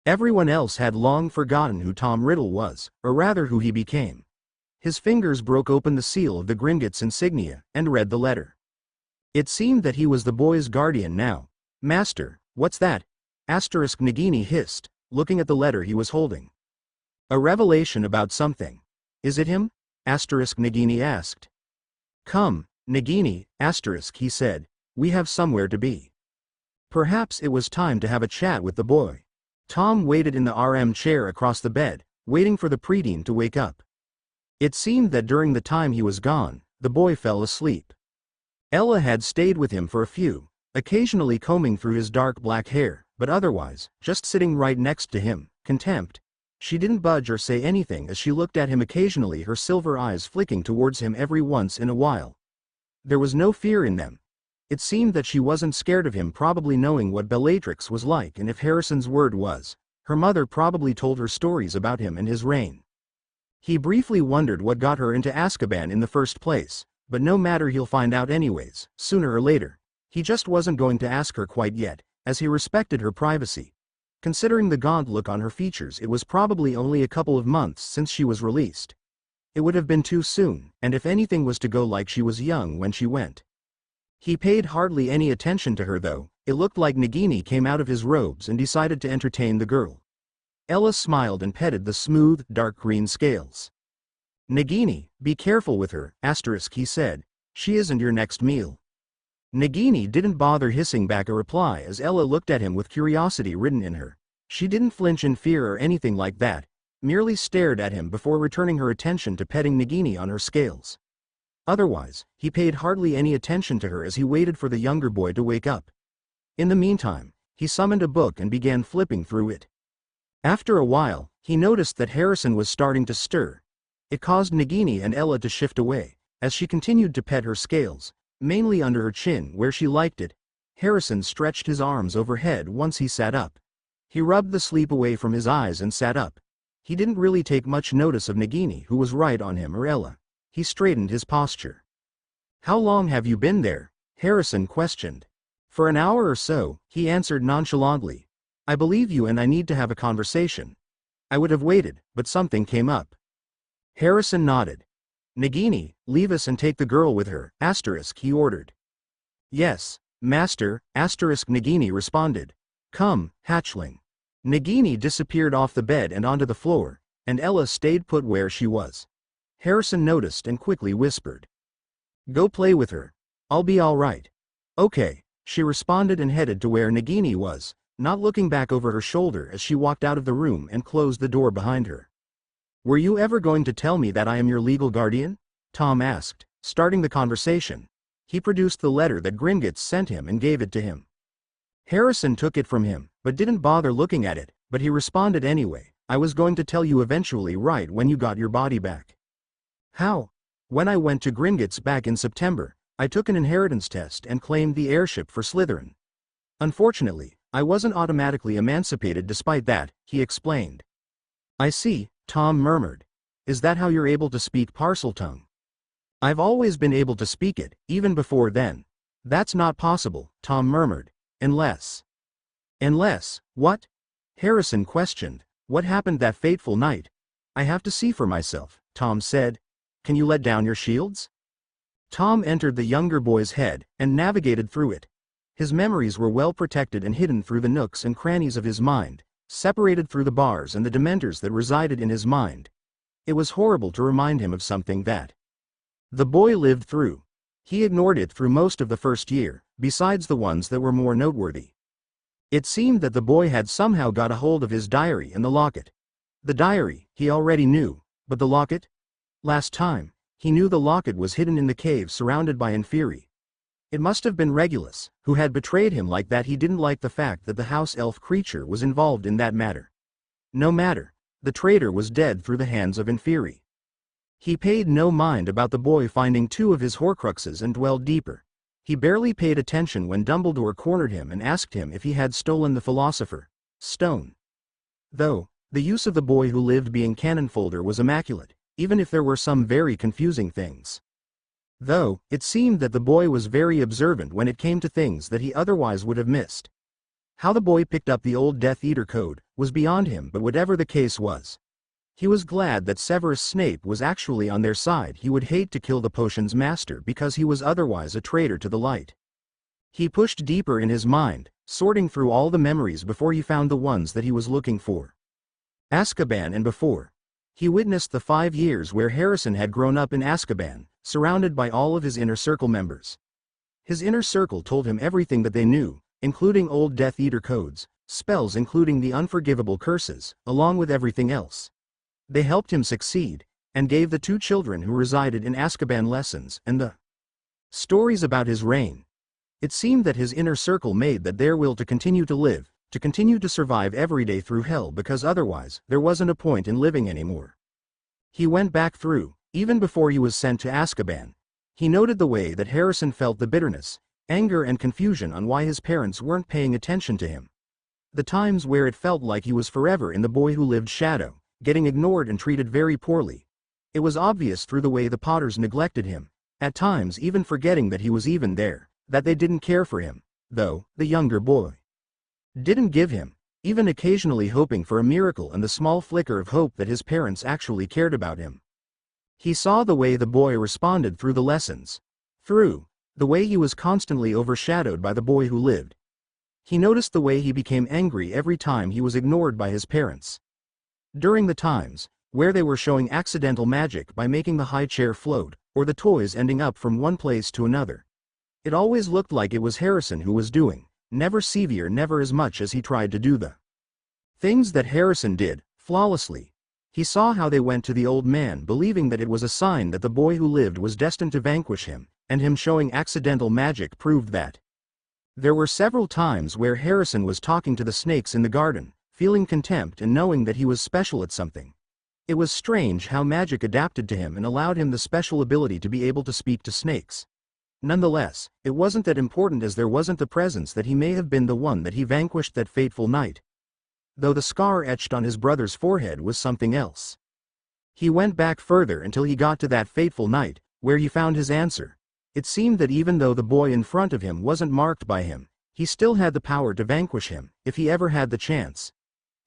S1: Everyone else had long forgotten who Tom Riddle was, or rather who he became. His fingers broke open the seal of the Gringotts insignia, and read the letter. It seemed that he was the boy's guardian now. "Master, what's that?" Nagini hissed, looking at the letter he was holding. "A revelation about something. Is it him?" Nagini asked. "Come, Nagini, he said, "we have somewhere to be." Perhaps it was time to have a chat with the boy. Tom waited in the RM chair across the bed, waiting for the preteen to wake up. It seemed that during the time he was gone, the boy fell asleep. Ella had stayed with him for a few, occasionally combing through his dark black hair, but otherwise, just sitting right next to him, contempt. She didn't budge or say anything as she looked at him occasionally, her silver eyes flicking towards him every once in a while. There was no fear in them. It seemed that she wasn't scared of him, probably knowing what Bellatrix was like, and if Harrison's word was, her mother probably told her stories about him and his reign. He briefly wondered what got her into Azkaban in the first place, but no matter, he'll find out anyways, sooner or later. He just wasn't going to ask her quite yet, as he respected her privacy. Considering the gaunt look on her features, it was probably only a couple of months since she was released. It would have been too soon, and if anything was to go like she was young when she went. He paid hardly any attention to her though. It looked like Nagini came out of his robes and decided to entertain the girl. Ella smiled and petted the smooth, dark green scales. "Nagini, be careful with her, he said. "She isn't your next meal." Nagini didn't bother hissing back a reply as Ella looked at him with curiosity written in her. She didn't flinch in fear or anything like that, merely stared at him before returning her attention to petting Nagini on her scales. Otherwise, he paid hardly any attention to her as he waited for the younger boy to wake up. In the meantime, he summoned a book and began flipping through it. After a while, he noticed that Harrison was starting to stir. It caused Nagini and Ella to shift away, as she continued to pet her scales, mainly under her chin where she liked it. Harrison stretched his arms overhead once he sat up. He rubbed the sleep away from his eyes and sat up. He didn't really take much notice of Nagini, who was right on him, or Ella. He straightened his posture. "How long have you been there?" Harrison questioned. "For an hour or so," he answered nonchalantly. "I believe you and I need to have a conversation. I would have waited, but something came up." Harrison nodded. "Nagini, leave us and take the girl with her, *, he ordered. "Yes, master, *, Nagini responded. "Come, hatchling." Nagini disappeared off the bed and onto the floor, and Ella stayed put where she was. Harrison noticed and quickly whispered, "Go play with her. I'll be all right." "Okay," she responded and headed to where Nagini was, not looking back over her shoulder as she walked out of the room and closed the door behind her. "Were you ever going to tell me that I am your legal guardian?" Tom asked, starting the conversation. He produced the letter that Gringotts sent him and gave it to him. Harrison took it from him, but didn't bother looking at it, but he responded anyway, "I was going to tell you eventually, right when you got your body back." "How?" "When I went to Gringotts back in September, I took an inheritance test and claimed the heirship for Slytherin. Unfortunately, I wasn't automatically emancipated despite that," he explained. "I see," Tom murmured. "Is that how you're able to speak Parseltongue?" "I've always been able to speak it, even before then." "That's not possible," Tom murmured. Unless. "Unless, what?" Harrison questioned. "What happened that fateful night?" "I have to see for myself," Tom said. "Can you let down your shields?" Tom entered the younger boy's head, and navigated through it. His memories were well protected and hidden through the nooks and crannies of his mind, separated through the bars and the dementors that resided in his mind. It was horrible to remind him of something that the boy lived through. He ignored it through most of the first year, besides the ones that were more noteworthy. It seemed that the boy had somehow got a hold of his diary and the locket. The diary, he already knew, but the locket? Last time, he knew the locket was hidden in the cave surrounded by Inferi. It must have been Regulus, who had betrayed him like that. He didn't like the fact that the house elf creature was involved in that matter. No matter, the traitor was dead through the hands of Inferi. He paid no mind about the boy finding two of his Horcruxes and dwelled deeper. He barely paid attention when Dumbledore cornered him and asked him if he had stolen the Philosopher's Stone. Though, the use of the boy who lived being canon folder was immaculate, even if there were some very confusing things. Though, it seemed that the boy was very observant when it came to things that he otherwise would have missed. How the boy picked up the old Death Eater code was beyond him, but whatever the case was, he was glad that Severus Snape was actually on their side. He would hate to kill the potion's master because he was otherwise a traitor to the light. He pushed deeper in his mind, sorting through all the memories before he found the ones that he was looking for. Azkaban and before. He witnessed the 5 years where Harrison had grown up in Azkaban, surrounded by all of his inner circle members. His inner circle told him everything that they knew, including old Death Eater codes, spells including the unforgivable curses, along with everything else. They helped him succeed, and gave the 2 children who resided in Azkaban lessons and the stories about his reign. It seemed that his inner circle made that their will to continue to live, to continue to survive every day through hell, because otherwise, there wasn't a point in living anymore. He went back through, even before he was sent to Azkaban. He noted the way that Harrison felt the bitterness, anger and confusion on why his parents weren't paying attention to him. The times where it felt like he was forever in the boy who lived shadow, getting ignored and treated very poorly. It was obvious through the way the Potters neglected him, at times even forgetting that he was even there, that they didn't care for him, though, the younger boy didn't give him, even occasionally hoping for a miracle and the small flicker of hope that his parents actually cared about him. He saw the way the boy responded through the lessons, through the way he was constantly overshadowed by the boy who lived. He noticed the way he became angry every time he was ignored by his parents. During the times where they were showing accidental magic by making the high chair float, or the toys ending up from one place to another, it always looked like it was Harrison who was doing, never Sevier, never as much as he tried to do the things that Harrison did, flawlessly. He saw how they went to the old man believing that it was a sign that the boy who lived was destined to vanquish him, and him showing accidental magic proved that. There were several times where Harrison was talking to the snakes in the garden, feeling contempt and knowing that he was special at something. It was strange how magic adapted to him and allowed him the special ability to be able to speak to snakes. Nonetheless, it wasn't that important, as there wasn't the presence that he may have been the one that he vanquished that fateful night. though the scar etched on his brother's forehead was something else. He went back further until he got to that fateful night, where he found his answer. It seemed that even though the boy in front of him wasn't marked by him, he still had the power to vanquish him, if he ever had the chance.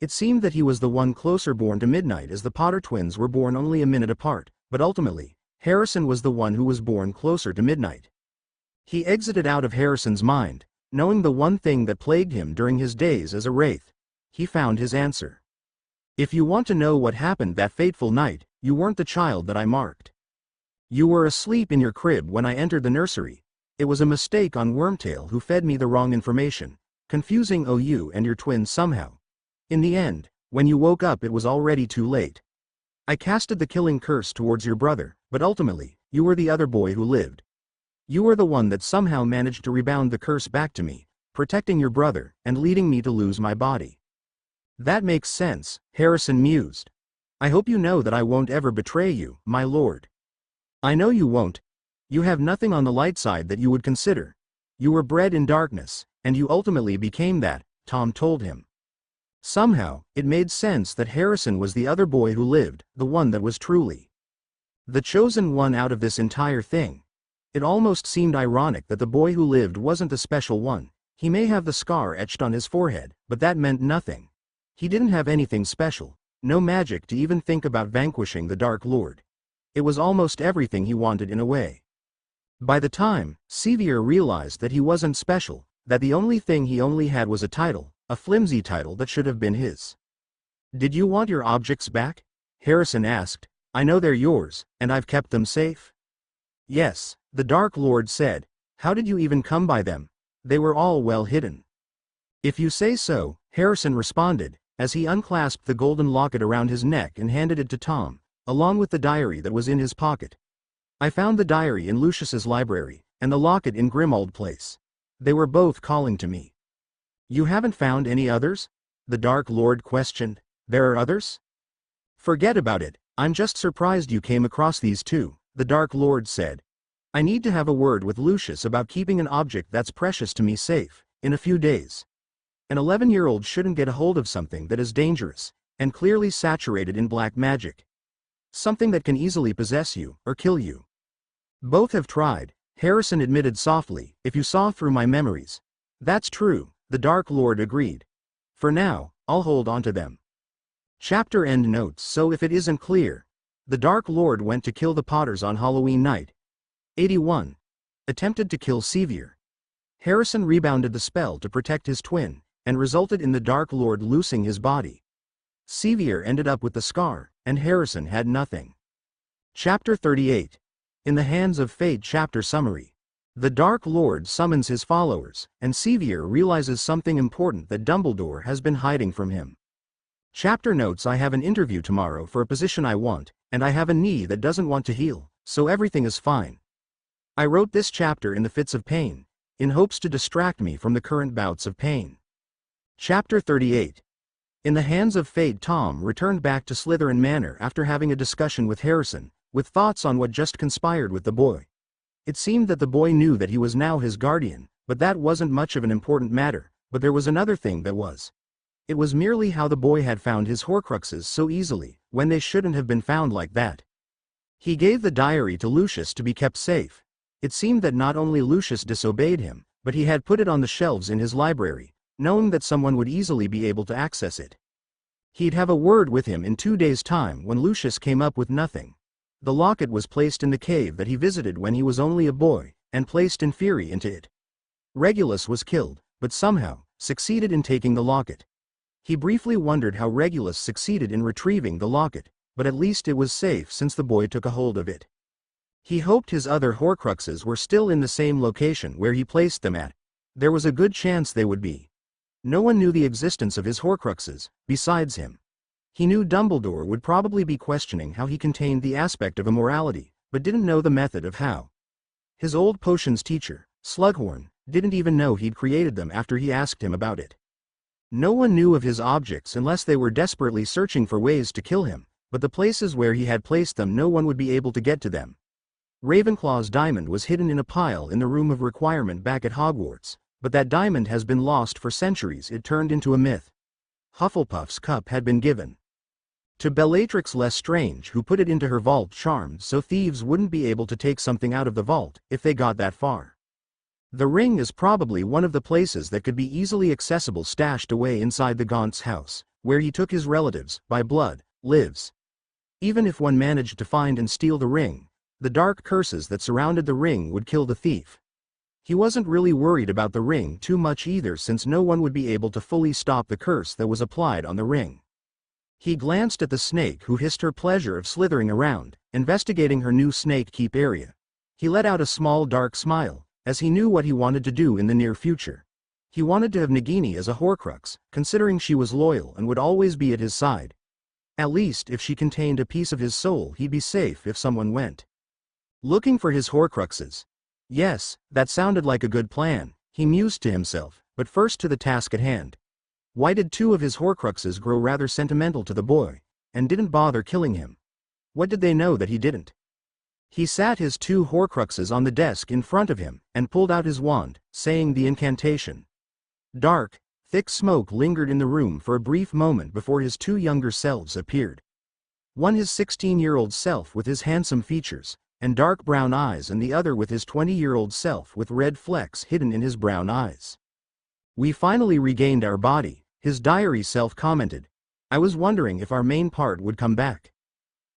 S1: It seemed that he was the one closer born to midnight, as the Potter twins were born only a minute apart, but ultimately, Harrison was the one who was born closer to midnight. He exited out of Harrison's mind, knowing the one thing that plagued him during his days as a wraith. He found his answer. If you want to know what happened that fateful night, you weren't the child that I marked. You were asleep in your crib when I entered the nursery. It was a mistake on Wormtail who fed me the wrong information, confusing you and your twins somehow. In the end, when you woke up it was already too late. I casted the killing curse towards your brother, but ultimately, you were the other boy who lived. You were the one that somehow managed to rebound the curse back to me, protecting your brother, and leading me to lose my body. That makes sense, Harrison mused. I hope you know that I won't ever betray you, my lord. I know you won't. You have nothing on the light side that you would consider. You were bred in darkness, and you ultimately became that, Tom told him. Somehow, it made sense that Harrison was the other boy who lived, the one that was truly the chosen one out of this entire thing. It almost seemed ironic that the boy who lived wasn't the special one. He may have the scar etched on his forehead, but that meant nothing. He didn't have anything special, no magic to even think about vanquishing the Dark Lord. It was almost everything he wanted in a way. By the time Sevier realized that he wasn't special, that the only thing he only had was a title, a flimsy title that should have been his. Did you want your objects back? Harrison asked. I know they're yours, and I've kept them safe. Yes, the Dark Lord said. How did you even come by them? They were all well hidden. If you say so, Harrison responded, as he unclasped the golden locket around his neck and handed it to Tom, along with the diary that was in his pocket. I found the diary in Lucius's library, and the locket in Grimmauld Place. They were both calling to me. You haven't found any others? The Dark Lord questioned. There are others? Forget about it, I'm just surprised you came across these two, the Dark Lord said. I need to have a word with Lucius about keeping an object that's precious to me safe, in a few days. An 11-year-old shouldn't get a hold of something that is dangerous, and clearly saturated in black magic. Something that can easily possess you, or kill you. Both have tried, Harrison admitted softly, if you saw through my memories. That's true, the Dark Lord agreed. For now, I'll hold on to them. Chapter end notes. So if it isn't clear, the Dark Lord went to kill the Potters on Halloween night. 81. Attempted to kill Sevier. Harrison rebounded the spell to protect his twin, and resulted in the Dark Lord loosing his body. Sevier ended up with the scar, and Harrison had nothing. Chapter 38. In the Hands of Fate. Chapter summary. The Dark Lord summons his followers, and Sevier realizes something important that Dumbledore has been hiding from him. Chapter notes. I have an interview tomorrow for a position I want, and I have a knee that doesn't want to heal, so everything is fine. I wrote this chapter in the fits of pain, in hopes to distract me from the current bouts of pain. Chapter 38. In the Hands of Fate. Tom returned back to Slytherin Manor after having a discussion with Harrison, with thoughts on what just conspired with the boy. It seemed that the boy knew that he was now his guardian, but that wasn't much of an important matter, but there was another thing that was. It was merely how the boy had found his Horcruxes so easily, when they shouldn't have been found like that. He gave the diary to Lucius to be kept safe. It seemed that not only Lucius disobeyed him, but he had put it on the shelves in his library, knowing that someone would easily be able to access it. He'd have a word with him in 2 days' time when Lucius came up with nothing. The locket was placed in the cave that he visited when he was only a boy, and placed in fury into it. Regulus was killed, but somehow, succeeded in taking the locket. He briefly wondered how Regulus succeeded in retrieving the locket, but at least it was safe since the boy took a hold of it. He hoped his other Horcruxes were still in the same location where he placed them at. There was a good chance they would be. No one knew the existence of his Horcruxes, besides him. He knew Dumbledore would probably be questioning how he contained the aspect of immorality, but didn't know the method of how. His old potions teacher, Slughorn, didn't even know he'd created them after he asked him about it. No one knew of his objects unless they were desperately searching for ways to kill him, but the places where he had placed them no one would be able to get to them. Ravenclaw's diamond was hidden in a pile in the Room of Requirement back at Hogwarts, but that diamond has been lost for centuries. It turned into a myth. Hufflepuff's cup had been given to Bellatrix Lestrange, who put it into her vault charmed so thieves wouldn't be able to take something out of the vault if they got that far. The ring is probably one of the places that could be easily accessible stashed away inside the Gaunt's house, where he took his relatives, by blood, lives. Even if one managed to find and steal the ring, the dark curses that surrounded the ring would kill the thief. He wasn't really worried about the ring too much either, since no one would be able to fully stop the curse that was applied on the ring. He glanced at the snake, who hissed her pleasure of slithering around, investigating her new snake keep area. He let out a small dark smile, as he knew what he wanted to do in the near future. He wanted to have Nagini as a Horcrux, considering she was loyal and would always be at his side. At least if she contained a piece of his soul, he'd be safe if someone went looking for his Horcruxes. Yes, that sounded like a good plan, he mused to himself, but first to the task at hand. Why did two of his Horcruxes grow rather sentimental to the boy, and didn't bother killing him? What did they know that he didn't? He sat his two Horcruxes on the desk in front of him, and pulled out his wand, saying the incantation. Dark, thick smoke lingered in the room for a brief moment before his two younger selves appeared. One his 16-year-old self with his handsome features and dark brown eyes, and the other with his 20-year-old self with red flecks hidden in his brown eyes. We finally regained our body, his diary self commented. I was wondering if our main part would come back.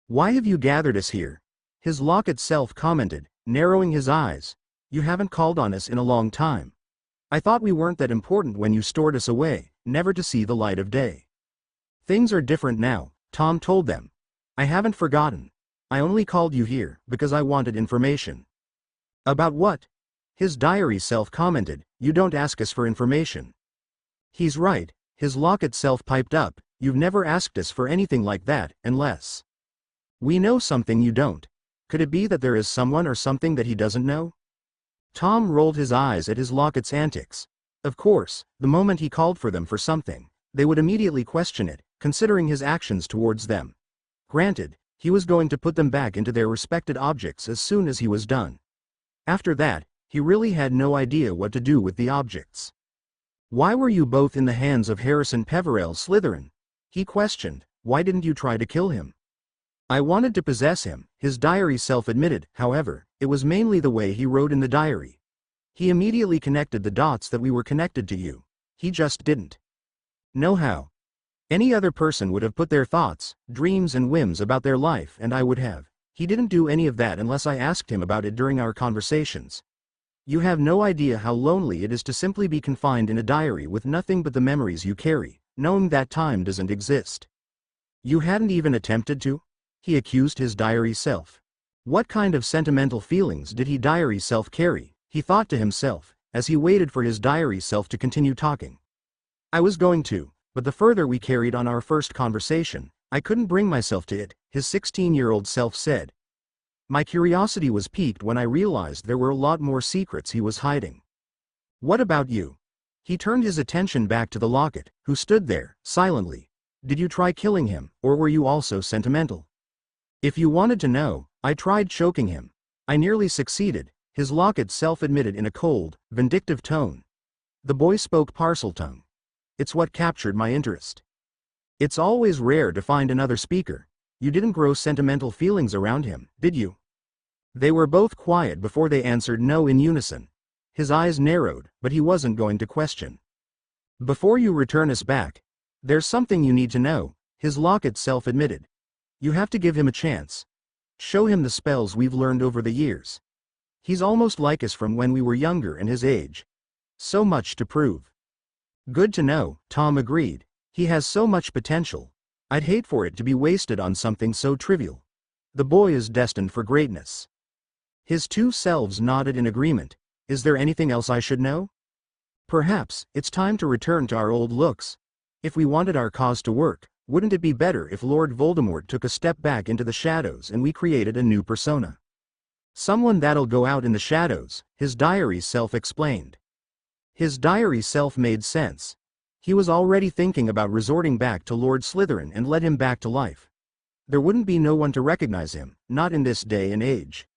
S1: Why have you gathered us here? His locket self commented, narrowing his eyes. You haven't called on us in a long time. I thought we weren't that important when you stored us away, never to see the light of day. Things are different now, Tom told them. I haven't forgotten. I only called you here because I wanted information. About what? His diary self commented, you don't ask us for information. He's right, his locket self piped up, you've never asked us for anything like that, unless we know something you don't. Could it be that there is someone or something that he doesn't know? Tom rolled his eyes at his locket's antics. Of course, the moment he called for them for something, they would immediately question it, considering his actions towards them. Granted, he was going to put them back into their respected objects as soon as he was done. After that, he really had no idea what to do with the objects. Why were you both in the hands of Harrison Peverell Slytherin? He questioned. Why didn't you try to kill him? I wanted to possess him, his diary self admitted. However, it was mainly the way he wrote in the diary. He immediately connected the dots that we were connected to you. He just didn't know how. Any other person would have put their thoughts, dreams and whims about their life, and I would have. He didn't do any of that unless I asked him about it during our conversations. You have no idea how lonely it is to simply be confined in a diary with nothing but the memories you carry, knowing that time doesn't exist. You hadn't even attempted to? He accused his diary self. What kind of sentimental feelings did he diary self carry, he thought to himself, as he waited for his diary self to continue talking. I was going to, but the further we carried on our first conversation, I couldn't bring myself to it, his 16-year-old self said. My curiosity was piqued when I realized there were a lot more secrets he was hiding. What about you? He turned his attention back to the locket, who stood there, silently. Did you try killing him, or were you also sentimental? If you wanted to know, I tried choking him. I nearly succeeded, his locket self admitted in a cold, vindictive tone. The boy spoke Parseltongue. It's what captured my interest. It's always rare to find another speaker. You didn't grow sentimental feelings around him, did you? They were both quiet before they answered no in unison. His eyes narrowed, but he wasn't going to question. Before you return us back, there's something you need to know, his locket self admitted. You have to give him a chance. Show him the spells we've learned over the years. He's almost like us from when we were younger and his age. So much to prove. Good to know, Tom agreed. He has so much potential. I'd hate for it to be wasted on something so trivial. The boy is destined for greatness. His two selves nodded in agreement. Is there anything else I should know? Perhaps, it's time to return to our old looks. If we wanted our cause to work, wouldn't it be better if Lord Voldemort took a step back into the shadows and we created a new persona? Someone that'll go out in the shadows, his diary self explained. His diary self made sense. He was already thinking about resorting back to Lord Slytherin and led him back to life. There wouldn't be no one to recognize him, not in this day and age.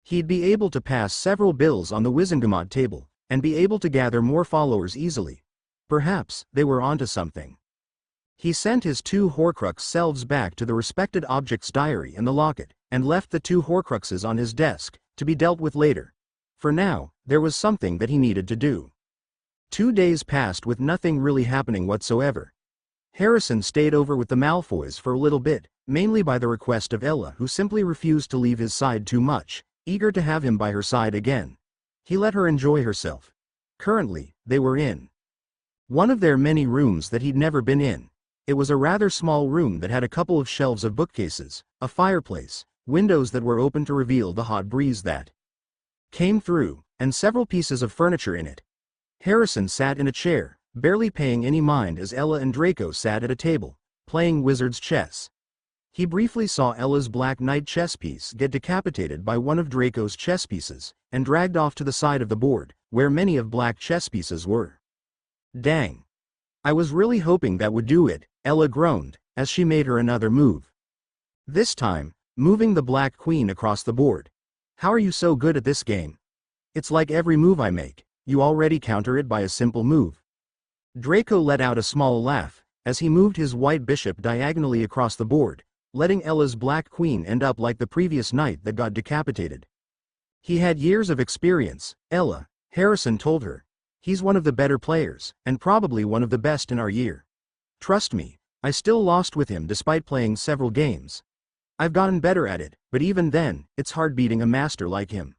S1: He'd be able to pass several bills on the Wizengamot table, and be able to gather more followers easily. Perhaps they were onto something. He sent his 2 Horcrux selves back to the respected object's diary and the locket, and left the 2 Horcruxes on his desk, to be dealt with later. For now, there was something that he needed to do. 2 days passed with nothing really happening whatsoever. Harrison stayed over with the Malfoys for a little bit, mainly by the request of Ella, who simply refused to leave his side too much, eager to have him by her side again. He let her enjoy herself. Currently, they were in one of their many rooms that he'd never been in. It was a rather small room that had a couple of shelves of bookcases, a fireplace, windows that were open to reveal the hot breeze that came through, and several pieces of furniture in it. Harrison sat in a chair, barely paying any mind as Ella and Draco sat at a table, playing wizard's chess. He briefly saw Ella's black knight chess piece get decapitated by one of Draco's chess pieces, and dragged off to the side of the board, where many of black chess pieces were. Dang. I was really hoping that would do it, Ella groaned, as she made her another move. This time, moving the black queen across the board. How are you so good at this game? It's like every move I make, you already counter it by a simple move. Draco let out a small laugh, as he moved his white bishop diagonally across the board, letting Ella's black queen end up like the previous knight that got decapitated. He had years of experience, Ella, Harrison told her. He's one of the better players, and probably one of the best in our year. Trust me, I still lost with him despite playing several games. I've gotten better at it, but even then, it's hard beating a master like him.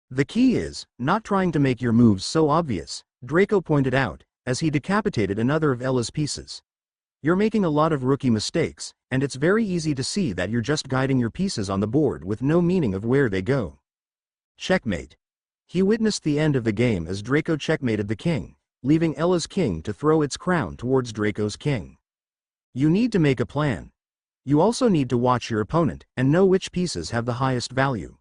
S1: The key is, not trying to make your moves so obvious, Draco pointed out, as he decapitated another of Ella's pieces. You're making a lot of rookie mistakes, and it's very easy to see that you're just guiding your pieces on the board with no meaning of where they go. Checkmate. He witnessed the end of the game as Draco checkmated the king, leaving Ella's king to throw its crown towards Draco's king. You need to make a plan. You also need to watch your opponent and know which pieces have the highest value.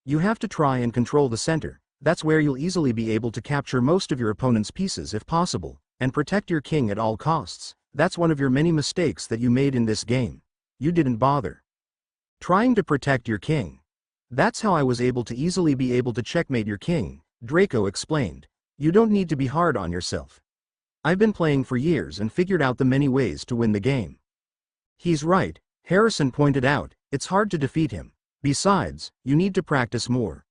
S1: You have to try and control the center. That's where you'll easily be able to capture most of your opponent's pieces if possible, and protect your king at all costs. That's one of your many mistakes that you made in this game. You didn't bother trying to protect your king. That's how I was able to easily be able to checkmate your king, Draco explained. You don't need to be hard on yourself. I've been playing for years and figured out the many ways to win the game. He's right, Harrison pointed out, it's hard to defeat him. Besides, you need to practice more.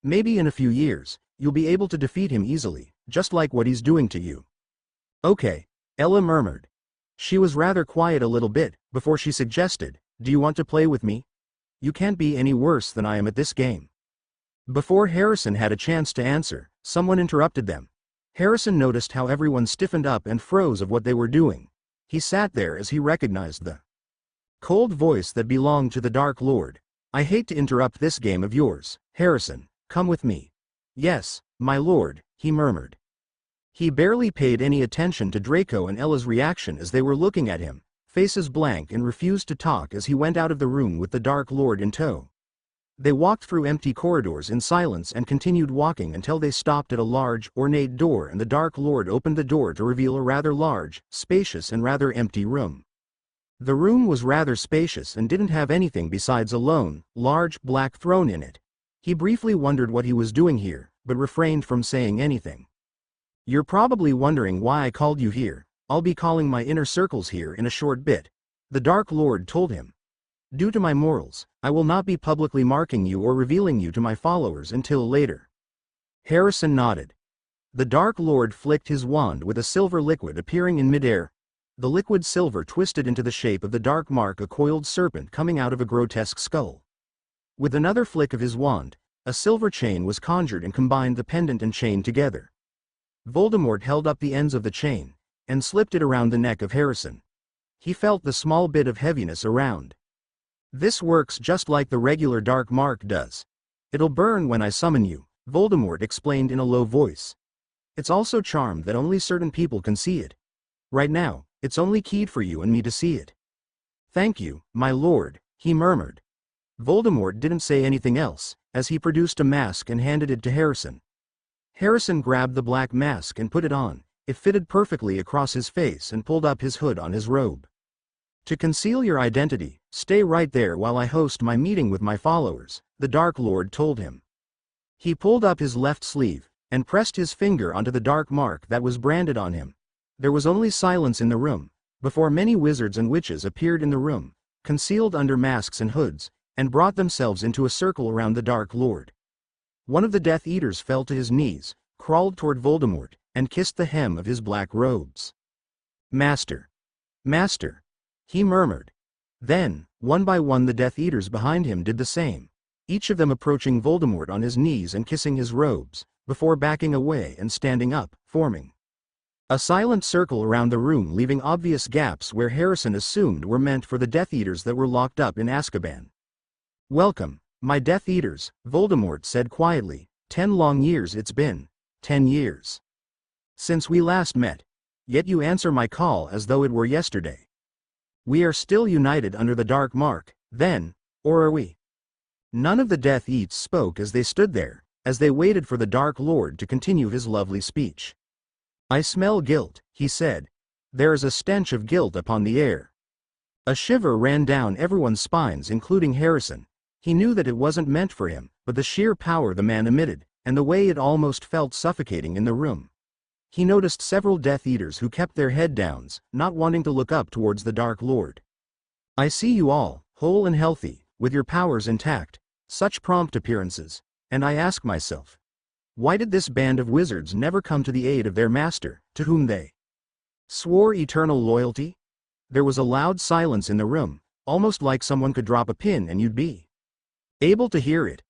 S1: Maybe in a few years, you'll be able to defeat him easily, just like what he's doing to you. Okay, Ella murmured. She was rather quiet a little bit, before she suggested, do you want to play with me? You can't be any worse than I am at this game. Before Harrison had a chance to answer, someone interrupted them. Harrison noticed how everyone stiffened up and froze of what they were doing. He sat there as he recognized the cold voice that belonged to the Dark Lord. I hate to interrupt this game of yours, Harrison, come with me. Yes, my lord, he murmured. He barely paid any attention to Draco and Ella's reaction as they were looking at him, faces blank, and refused to talk as he went out of the room with the Dark Lord in tow. They walked through empty corridors in silence and continued walking until they stopped at a large, ornate door, and the Dark Lord opened the door to reveal a rather large, spacious and rather empty room. The room was rather spacious and didn't have anything besides a lone, large, black throne in it. He briefly wondered what he was doing here, but refrained from saying anything. You're probably wondering why I called you here. I'll be calling my inner circles here in a short bit, the Dark Lord told him. Due to my morals, I will not be publicly marking you or revealing you to my followers until later. Harrison nodded. The Dark Lord flicked his wand with a silver liquid appearing in midair. The liquid silver twisted into the shape of the dark mark, a coiled serpent coming out of a grotesque skull. With another flick of his wand, a silver chain was conjured and combined the pendant and chain together. Voldemort held up the ends of the chain, and slipped it around the neck of Harrison. He felt the small bit of heaviness around. This works just like the regular dark mark does. It'll burn when I summon you, Voldemort explained in a low voice. It's also charmed that only certain people can see it. Right now, it's only keyed for you and me to see it. Thank you, my lord, he murmured. Voldemort didn't say anything else, as he produced a mask and handed it to Harrison. Harrison grabbed the black mask and put it on. It fitted perfectly across his face and pulled up his hood on his robe. To conceal your identity, stay right there while I host my meeting with my followers, the Dark Lord told him. He pulled up his left sleeve, and pressed his finger onto the dark mark that was branded on him. There was only silence in the room, before many wizards and witches appeared in the room, concealed under masks and hoods, and brought themselves into a circle around the Dark Lord. One of the Death Eaters fell to his knees, crawled toward Voldemort, and kissed the hem of his black robes. "Master! Master!" he murmured. Then, one by one the Death Eaters behind him did the same, each of them approaching Voldemort on his knees and kissing his robes, before backing away and standing up, forming a silent circle around the room, leaving obvious gaps where Harrison assumed were meant for the Death Eaters that were locked up in Azkaban. "Welcome, my Death Eaters," Voldemort said quietly. 10 long years it's been. 10 years. Since we last met. Yet you answer my call as though it were yesterday. We are still united under the Dark Mark, then, or are we?" None of the Death Eats spoke as they stood there, as they waited for the Dark Lord to continue his lovely speech. "I smell guilt," he said. "There is a stench of guilt upon the air." A shiver ran down everyone's spines, including Harrison. He knew that it wasn't meant for him, but the sheer power the man emitted, and the way it almost felt suffocating in the room. He noticed several Death Eaters who kept their head downs, not wanting to look up towards the Dark Lord. "I see you all, whole and healthy, with your powers intact, such prompt appearances, and I ask myself, why did this band of wizards never come to the aid of their master, to whom they swore eternal loyalty?" There was a loud silence in the room, almost like someone could drop a pin and you'd be able to hear it.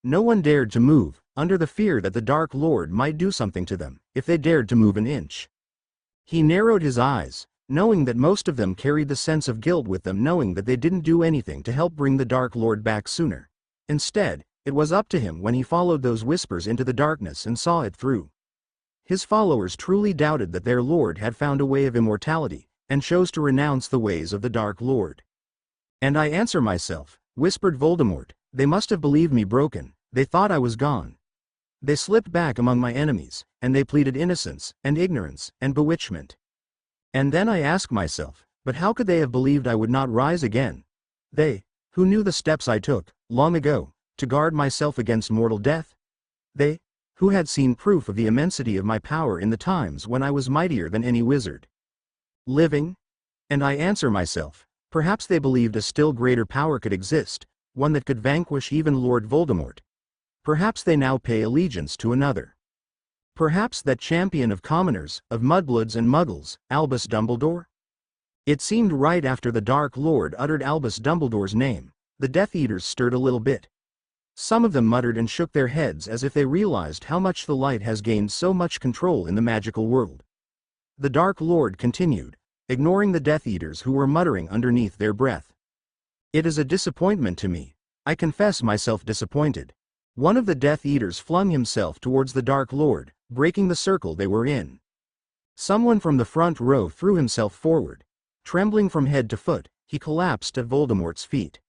S1: No one dared to move, under the fear that the Dark Lord might do something to them, if they dared to move an inch. He narrowed his eyes, knowing that most of them carried the sense of guilt with them, knowing that they didn't do anything to help bring the Dark Lord back sooner. Instead, it was up to him when he followed those whispers into the darkness and saw it through. His followers truly doubted that their Lord had found a way of immortality, and chose to renounce the ways of the Dark Lord. "And I answer myself," whispered Voldemort, "they must have believed me broken, they thought I was gone. They slipped back among my enemies, and they pleaded innocence, and ignorance, and bewitchment. And then I ask myself, but how could they have believed I would not rise again? They, who knew the steps I took, long ago, to guard myself against mortal death? They, who had seen proof of the immensity of my power in the times when I was mightier than any wizard living? And I answer myself, perhaps they believed a still greater power could exist, one that could vanquish even Lord Voldemort. Perhaps they now pay allegiance to another. Perhaps that champion of commoners, of mudbloods and muggles, Albus Dumbledore? It seemed right after the Dark Lord uttered Albus Dumbledore's name, the Death Eaters stirred a little bit. Some of them muttered and shook their heads as if they realized how much the light has gained so much control in the magical world. The Dark Lord continued, ignoring the Death Eaters who were muttering underneath their breath. "It is a disappointment to me. I confess myself disappointed." One of the Death Eaters flung himself towards the Dark Lord, breaking the circle they were in. Someone from the front row threw himself forward. Trembling from head to foot, he collapsed at Voldemort's feet.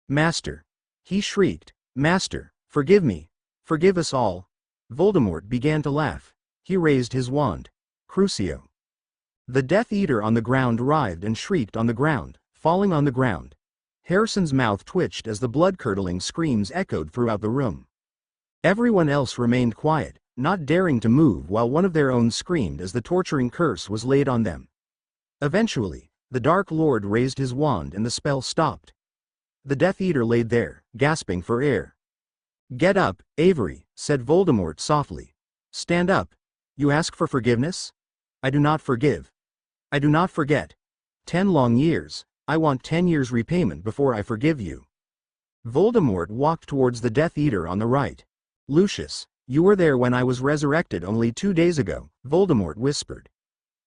S1: "Master!" he shrieked. "Master, forgive me! Forgive us all!" Voldemort began to laugh. He raised his wand. Crucio. The Death Eater on the ground writhed and shrieked on the ground, falling on the ground. Harrison's mouth twitched as the blood-curdling screams echoed throughout the room. Everyone else remained quiet, not daring to move while one of their own screamed as the torturing curse was laid on them. Eventually, the Dark Lord raised his wand and the spell stopped. The Death Eater laid there, gasping for air. "Get up, Avery," said Voldemort softly. "Stand up. You ask for forgiveness? I do not forgive. I do not forget. 10 long years. I want 10 years repayment before I forgive you." Voldemort walked towards the Death Eater on the right. "Lucius, you were there when I was resurrected only 2 days ago," Voldemort whispered.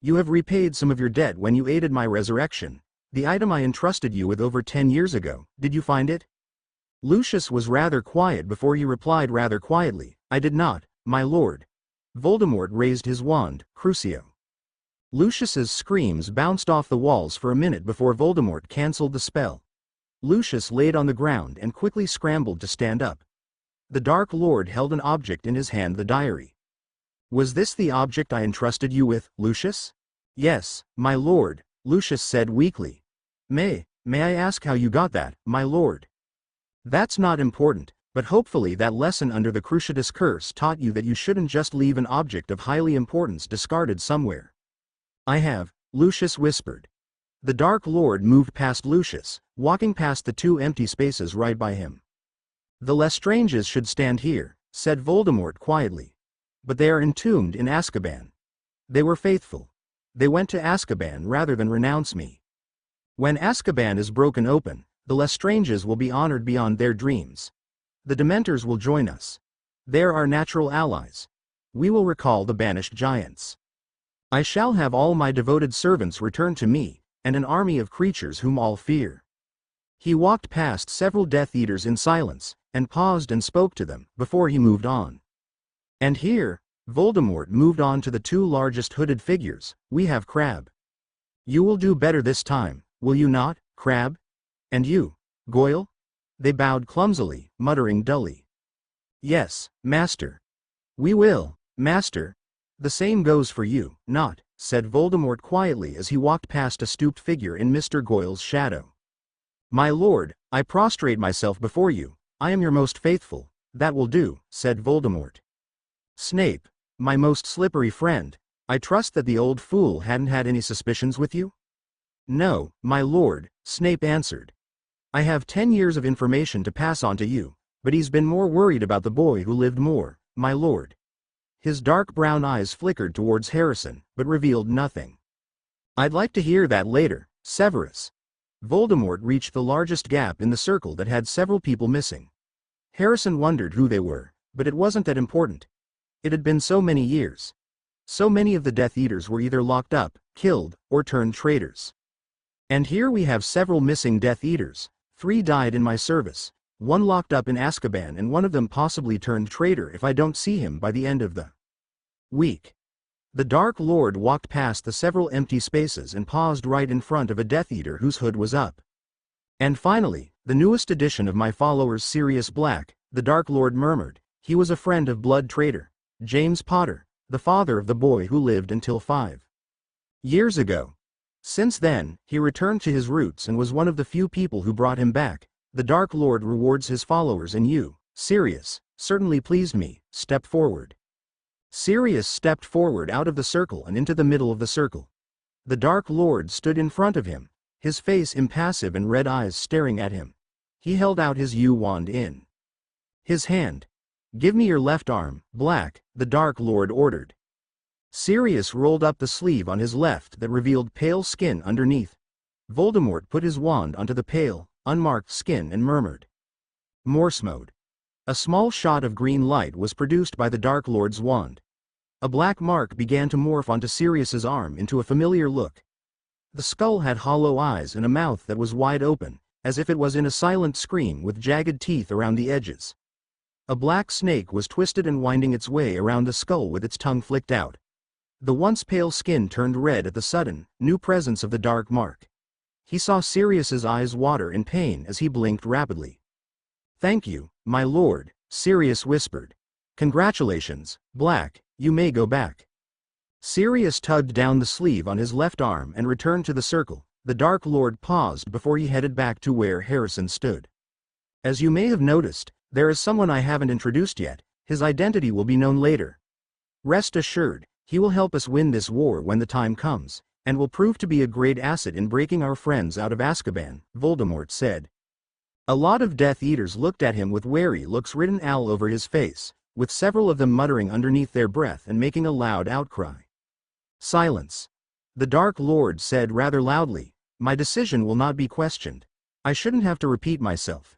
S1: "You have repaid some of your debt when you aided my resurrection. The item I entrusted you with over 10 years ago, did you find it?" Lucius was rather quiet before he replied rather quietly, "I did not, my lord." Voldemort raised his wand, Crucio. Lucius's screams bounced off the walls for a minute before Voldemort cancelled the spell. Lucius laid on the ground and quickly scrambled to stand up. The Dark Lord held an object in his hand, the diary. "Was this the object I entrusted you with, Lucius?" "Yes, my lord," Lucius said weakly. May I ask how you got that, my lord?" "That's not important, but hopefully that lesson under the Cruciatus Curse taught you that you shouldn't just leave an object of highly importance discarded somewhere." "I have," Lucius whispered. The Dark Lord moved past Lucius, walking past the two empty spaces right by him. "The Lestranges should stand here," said Voldemort quietly. "But they are entombed in Azkaban. They were faithful. They went to Azkaban rather than renounce me. When Azkaban is broken open, the Lestranges will be honored beyond their dreams. The Dementors will join us. They are our natural allies. We will recall the banished giants. I shall have all my devoted servants return to me, and an army of creatures whom all fear." He walked past several Death Eaters in silence, and paused and spoke to them, before he moved on. "And here," Voldemort moved on to the two largest hooded figures, "we have Crabbe. You will do better this time, will you not, Crabbe? And you, Goyle?" They bowed clumsily, muttering dully. "Yes, Master. We will, Master. The same goes for you, not," said Voldemort quietly as he walked past a stooped figure in Mr. Goyle's shadow. "My lord, I prostrate myself before you. I am your most faithful." "That will do," said Voldemort. "Snape, my most slippery friend, I trust that the old fool hadn't had any suspicions with you?" "No, my lord," Snape answered. "I have 10 years of information to pass on to you, but he's been more worried about the boy who lived more, my lord." His dark brown eyes flickered towards Harrison, but revealed nothing. "I'd like to hear that later, Severus." Voldemort reached the largest gap in the circle that had several people missing. Harrison wondered who they were, but it wasn't that important. It had been so many years. So many of the Death Eaters were either locked up, killed, or turned traitors. And here we have several missing Death Eaters. 3 died in my service, 1 locked up in Azkaban, and 1 of them possibly turned traitor if I don't see him by the end of the week. The Dark Lord walked past the several empty spaces and paused right in front of a Death Eater whose hood was up. "And finally, the newest addition of my followers, Sirius Black," the Dark Lord murmured. "He was a friend of blood traitor James Potter, the father of the boy who lived until 5 years ago. Since then, he returned to his roots and was one of the few people who brought him back. The Dark Lord rewards his followers, and you, Sirius, certainly pleased me. Step forward." Sirius stepped forward out of the circle and into the middle of the circle. The Dark Lord stood in front of him, his face impassive and red eyes staring at him. He held out his U-wand in his hand. "Give me your left arm, Black," the Dark Lord ordered. Sirius rolled up the sleeve on his left that revealed pale skin underneath. Voldemort put his wand onto the pale, unmarked skin and murmured, "Morse mode." A small shot of green light was produced by the Dark Lord's wand. A black mark began to morph onto Sirius's arm into a familiar look. The skull had hollow eyes and a mouth that was wide open, as if it was in a silent scream with jagged teeth around the edges. A black snake was twisted and winding its way around the skull with its tongue flicked out. The once pale skin turned red at the sudden, new presence of the dark mark. He saw Sirius's eyes water in pain as he blinked rapidly. "Thank you, my lord," Sirius whispered. "Congratulations, Black, you may go back." Sirius tugged down the sleeve on his left arm and returned to the circle. The Dark Lord paused before he headed back to where Harrison stood. "As you may have noticed, there is someone I haven't introduced yet. His identity will be known later. Rest assured, he will help us win this war when the time comes, and will prove to be a great asset in breaking our friends out of Azkaban," Voldemort said. A lot of Death Eaters looked at him with wary looks written all over his face, with several of them muttering underneath their breath and making a loud outcry. "Silence." The Dark Lord said rather loudly, "My decision will not be questioned. I shouldn't have to repeat myself.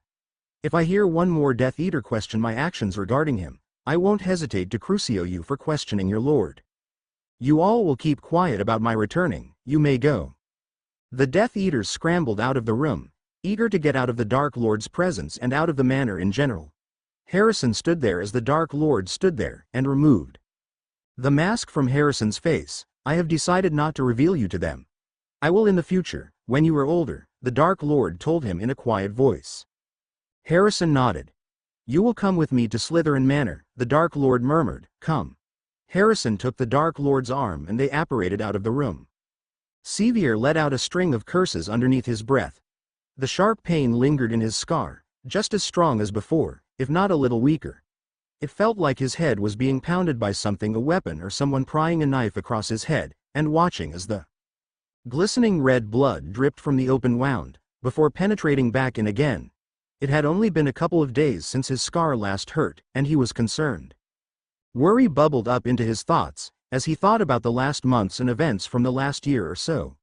S1: If I hear one more Death Eater question my actions regarding him, I won't hesitate to crucio you for questioning your lord. You all will keep quiet about my returning. You may go." The Death Eaters scrambled out of the room, eager to get out of the Dark Lord's presence and out of the manor in general. Harrison stood there as the Dark Lord stood there, and removed the mask from Harrison's face. "I have decided not to reveal you to them. I will in the future, when you are older," the Dark Lord told him in a quiet voice. Harrison nodded. "You will come with me to Slytherin Manor," the Dark Lord murmured. "Come." Harrison took the Dark Lord's arm and they apparated out of the room. Sevier let out a string of curses underneath his breath. The sharp pain lingered in his scar, just as strong as before, if not a little weaker. It felt like his head was being pounded by something, a weapon or someone prying a knife across his head, and watching as the Glistening red blood dripped from the open wound, before penetrating back in again. It had only been a couple of days since his scar last hurt, and he was concerned. Worry bubbled up into his thoughts, as he thought about the last months and events from the last year or so.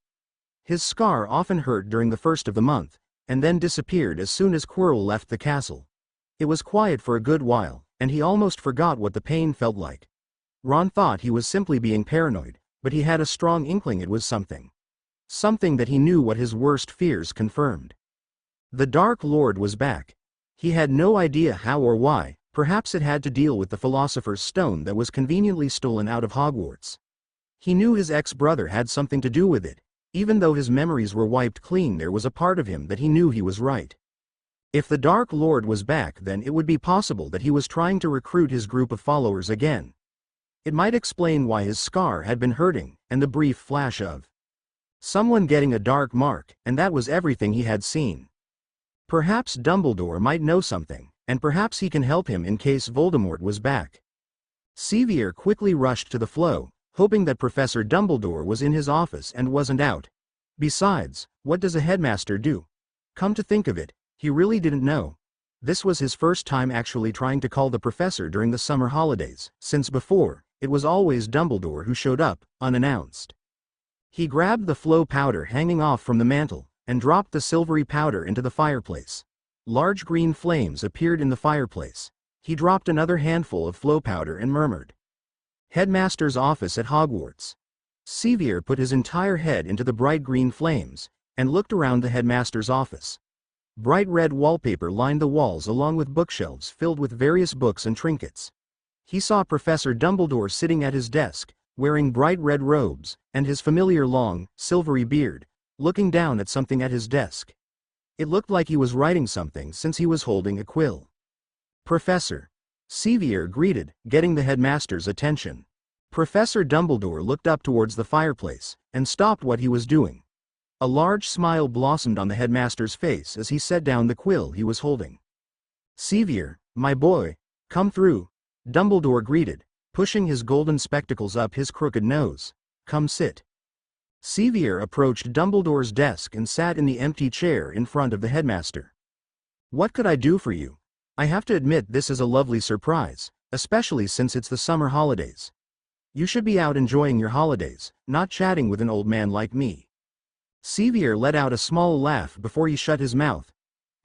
S1: His scar often hurt during the first of the month, and then disappeared as soon as Quirrell left the castle. It was quiet for a good while, and he almost forgot what the pain felt like. Ron thought he was simply being paranoid, but he had a strong inkling it was something. Something that he knew what his worst fears confirmed. The Dark Lord was back. He had no idea how or why. Perhaps it had to deal with the Philosopher's Stone that was conveniently stolen out of Hogwarts. He knew his ex-brother had something to do with it. Even though his memories were wiped clean, there was a part of him that he knew he was right. If the Dark Lord was back, then it would be possible that he was trying to recruit his group of followers again. It might explain why his scar had been hurting, and the brief flash of someone getting a dark mark, and that was everything he had seen. Perhaps Dumbledore might know something, and perhaps he can help him in case Voldemort was back. Sevier quickly rushed to the flow, hoping that Professor Dumbledore was in his office and wasn't out. Besides, what does a headmaster do? Come to think of it, he really didn't know. This was his first time actually trying to call the professor during the summer holidays, since before, it was always Dumbledore who showed up, unannounced. He grabbed the flow powder hanging off from the mantel, and dropped the silvery powder into the fireplace. Large green flames appeared in the fireplace. He dropped another handful of flow powder and murmured, "Headmaster's office at Hogwarts." Sevier put his entire head into the bright green flames, and looked around the headmaster's office. Bright red wallpaper lined the walls along with bookshelves filled with various books and trinkets. He saw Professor Dumbledore sitting at his desk, wearing bright red robes, and his familiar long, silvery beard, looking down at something at his desk. It looked like he was writing something since he was holding a quill. "Professor," Sevier greeted, getting the headmaster's attention. Professor Dumbledore looked up towards the fireplace, and stopped what he was doing. A large smile blossomed on the headmaster's face as he set down the quill he was holding. "Sevier, my boy, come through," Dumbledore greeted, pushing his golden spectacles up his crooked nose. "Come sit." Sevier approached Dumbledore's desk and sat in the empty chair in front of the headmaster. "What could I do for you? I have to admit this is a lovely surprise, especially since it's the summer holidays. You should be out enjoying your holidays, not chatting with an old man like me." Sevier let out a small laugh before he shut his mouth.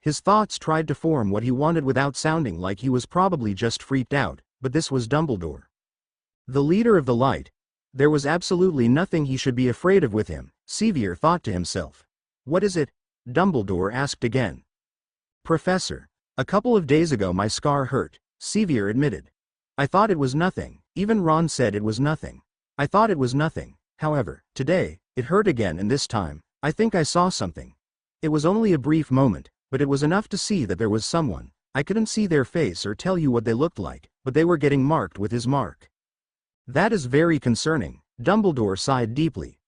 S1: His thoughts tried to form what he wanted without sounding like he was probably just freaked out, but this was Dumbledore, the leader of the light. There was absolutely nothing he should be afraid of with him, Sevier thought to himself. "What is it?" Dumbledore asked again. "Professor, a couple of days ago my scar hurt," Sevier admitted. "I thought it was nothing, even Ron said it was nothing. I thought it was nothing. However, today, it hurt again, and this time, I think I saw something. It was only a brief moment, but it was enough to see that there was someone. I couldn't see their face or tell you what they looked like, but they were getting marked with his mark." "That is very concerning," Dumbledore sighed deeply.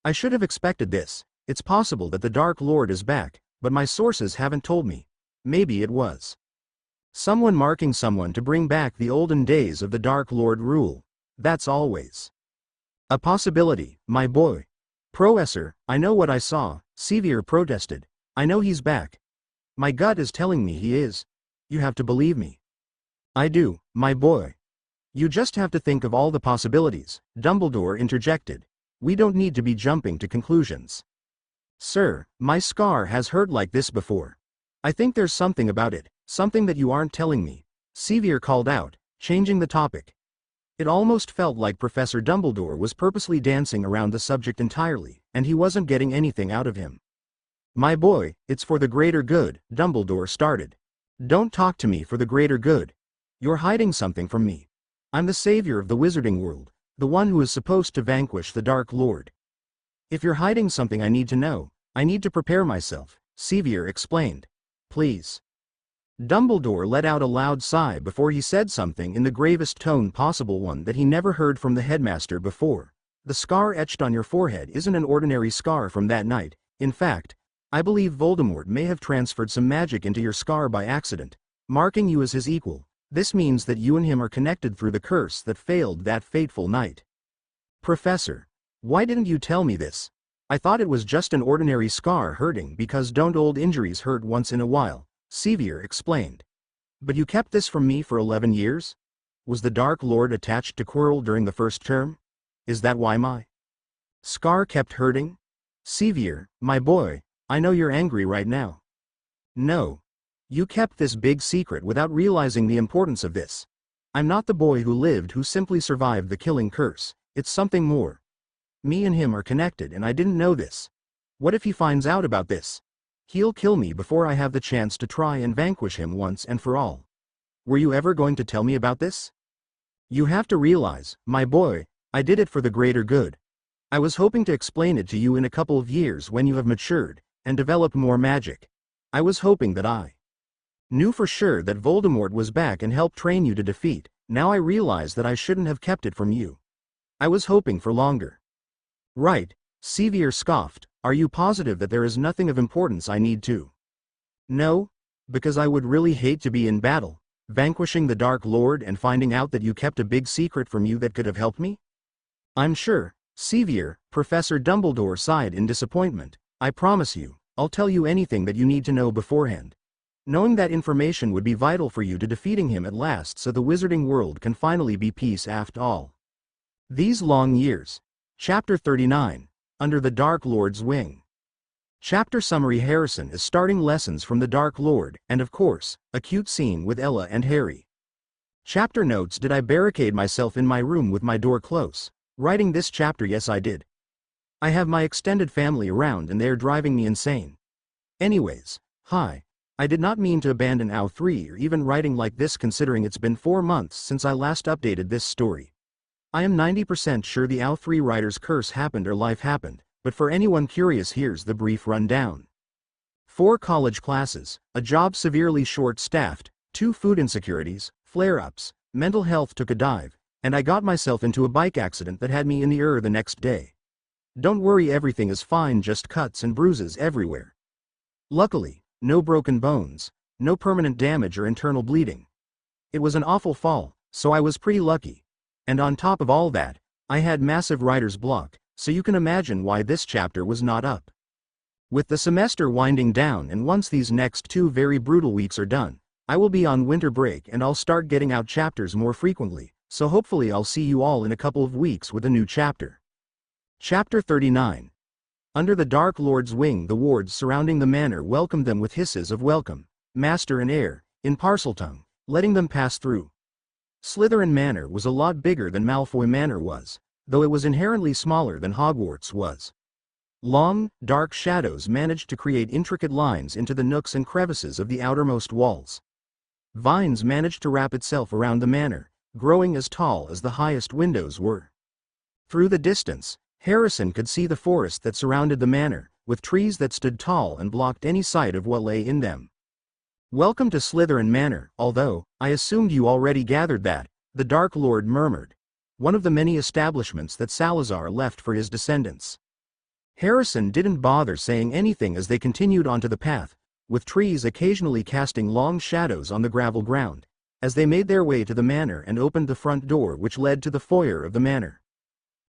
S1: "I should have expected this. It's possible that the Dark Lord is back, but my sources haven't told me. Maybe it was someone marking someone to bring back the olden days of the Dark Lord rule. That's always a possibility, my boy." "Professor, I know what I saw," Sevier protested. "I know he's back. My gut is telling me he is. You have to believe me." "I do, my boy. You just have to think of all the possibilities," Dumbledore interjected. "We don't need to be jumping to conclusions." "Sir, my scar has hurt like this before. I think there's something about it, something that you aren't telling me," Sevier called out, changing the topic. It almost felt like Professor Dumbledore was purposely dancing around the subject entirely, and he wasn't getting anything out of him. "My boy, it's for the greater good," Dumbledore started. "Don't talk to me for the greater good. You're hiding something from me. I'm the savior of the wizarding world, the one who is supposed to vanquish the Dark Lord. If you're hiding something I need to know, I need to prepare myself," Sevier explained. "Please." Dumbledore let out a loud sigh before he said something in the gravest tone possible, one that he never heard from the headmaster before. "The scar etched on your forehead isn't an ordinary scar from that night. In fact, I believe Voldemort may have transferred some magic into your scar by accident, marking you as his equal. This means that you and him are connected through the curse that failed that fateful night." "Professor, why didn't you tell me this?" I thought it was just an ordinary scar hurting because don't old injuries hurt once in a while, Sevier explained. But you kept this from me for 11 years? Was the Dark Lord attached to Quirrell during the first term? Is that why my scar kept hurting? Sevier, my boy, I know you're angry right now. No. You kept this big secret without realizing the importance of this. I'm not the boy who lived who simply survived the killing curse, it's something more. Me and him are connected and I didn't know this. What if he finds out about this? He'll kill me before I have the chance to try and vanquish him once and for all. Were you ever going to tell me about this? You have to realize, my boy, I did it for the greater good. I was hoping to explain it to you in a couple of years when you have matured and developed more magic. I was hoping that I knew for sure that Voldemort was back and helped train you to defeat. Now I realize that I shouldn't have kept it from you. I was hoping for longer. Right, Sevier scoffed. Are you positive that there is nothing of importance I need to know? Because I would really hate to be in battle, vanquishing the Dark Lord and finding out that you kept a big secret from you that could have helped me? I'm sure, Sevier, Professor Dumbledore sighed in disappointment. I promise you, I'll tell you anything that you need to know beforehand. Knowing that information would be vital for you to defeating him at last so the wizarding world can finally be peace after all these long years. Chapter 39. Under the Dark Lord's Wing. Chapter summary: Harrison is starting lessons from the Dark Lord, and of course, a cute scene with Ella and Harry. Chapter notes: Did I barricade myself in my room with my door close? Writing this chapter, yes I did. I have my extended family around and they're driving me insane. Anyways, hi. I did not mean to abandon AO3 or even writing like this considering it's been 4 months since I last updated this story. I am 90% sure the AO3 writer's curse happened or life happened, but for anyone curious here's the brief rundown. 4 college classes, a job severely short-staffed, 2 food insecurities, flare-ups, mental health took a dive, and I got myself into a bike accident that had me in the the next day. Don't worry, everything is fine, just cuts and bruises everywhere. Luckily, no broken bones, no permanent damage or internal bleeding. It was an awful fall, so I was pretty lucky. And on top of all that, I had massive writer's block, so you can imagine why this chapter was not up. With the semester winding down and once these next 2 very brutal weeks are done, I will be on winter break and I'll start getting out chapters more frequently, so hopefully I'll see you all in a couple of weeks with a new chapter. Chapter 39. Under the Dark Lord's Wing. The wards surrounding the manor welcomed them with hisses of welcome, master and heir, in Parseltongue, letting them pass through. Slytherin Manor was a lot bigger than Malfoy Manor was, though it was inherently smaller than Hogwarts was. Long, dark shadows managed to create intricate lines into the nooks and crevices of the outermost walls. Vines managed to wrap itself around the manor, growing as tall as the highest windows were. Through the distance, Harrison could see the forest that surrounded the manor, with trees that stood tall and blocked any sight of what lay in them. Welcome to Slytherin Manor, although, I assumed you already gathered that, the Dark Lord murmured. One of the many establishments that Salazar left for his descendants. Harrison didn't bother saying anything as they continued onto the path, with trees occasionally casting long shadows on the gravel ground, as they made their way to the manor and opened the front door which led to the foyer of the manor.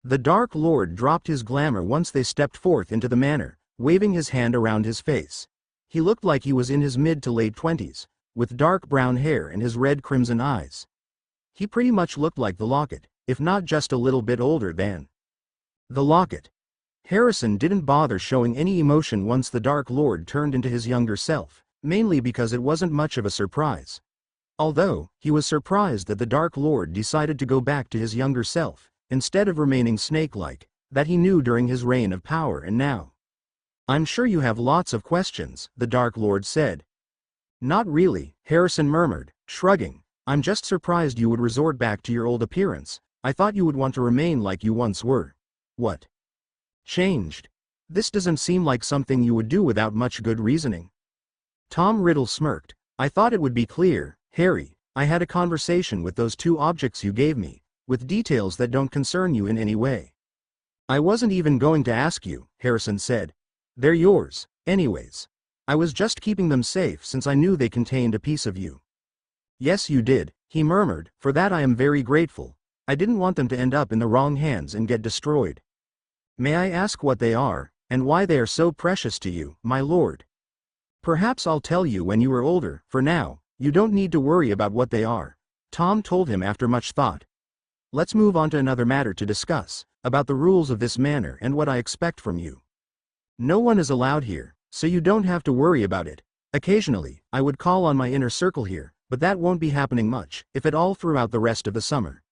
S1: The Dark Lord dropped his glamour once they stepped forth into the manor, waving his hand around his face. He looked like he was in his mid to late 20s, with dark brown hair and his red-crimson eyes. He pretty much looked like the Locket, if not just a little bit older than the Locket. Harrison didn't bother showing any emotion once the Dark Lord turned into his younger self, mainly because it wasn't much of a surprise. Although, he was surprised that the Dark Lord decided to go back to his younger self, instead of remaining snake-like, that he knew during his reign of power and now. I'm sure you have lots of questions, the Dark Lord said. Not really, Harrison murmured, shrugging. I'm just surprised you would resort back to your old appearance. I thought you would want to remain like you once were. What changed? This doesn't seem like something you would do without much good reasoning. Tom Riddle smirked. I thought it would be clear, Harry. I had a conversation with those 2 objects you gave me, with details that don't concern you in any way. I wasn't even going to ask you, Harrison said. They're yours, anyways. I was just keeping them safe since I knew they contained a piece of you. Yes you did, he murmured, for that I am very grateful. I didn't want them to end up in the wrong hands and get destroyed. May I ask what they are? and why they are so precious to you, my lord. Perhaps I'll tell you when you are older. For now, you don't need to worry about what they are," Tom told him after much thought. "Let's move on to another matter to discuss, about the rules of this manor and what I expect from you. No one is allowed here, so you don't have to worry about it. Occasionally, I would call on my inner circle here, but that won't be happening much, if at all, throughout the rest of the summer.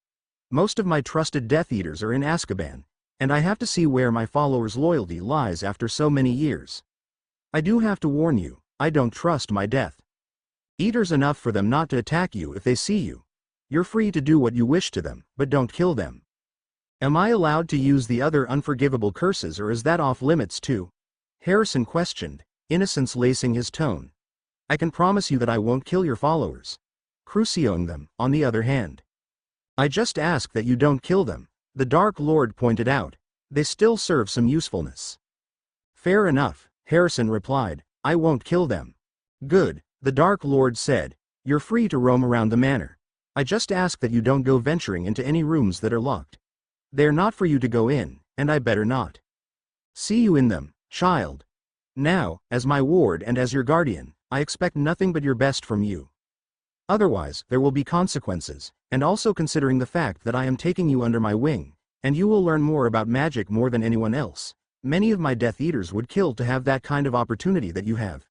S1: Most of my trusted Death Eaters are in Azkaban, and I have to see where my followers' loyalty lies after so many years. I do have to warn you, I don't trust my Death Eaters enough for them not to attack you if they see you. You're free to do what you wish to them, but don't kill them." "Am I allowed to use the other unforgivable curses, or is that off limits too?" Harrison questioned, innocence lacing his tone. "I can promise you that I won't kill your followers. Crucifying them, on the other hand. I just ask that you don't kill them," the Dark Lord pointed out. "They still serve some usefulness." "Fair enough," Harrison replied. "I won't kill them." "Good," the Dark Lord said. "You're free to roam around the manor. I just ask that you don't go venturing into any rooms that are locked. They're not for you to go in, and I better not see you in them, child. Now, as my ward and as your guardian, I expect nothing but your best from you. Otherwise, there will be consequences, and also considering the fact that I am taking you under my wing, and you will learn more about magic more than anyone else. Many of my Death Eaters would kill to have that kind of opportunity that you have.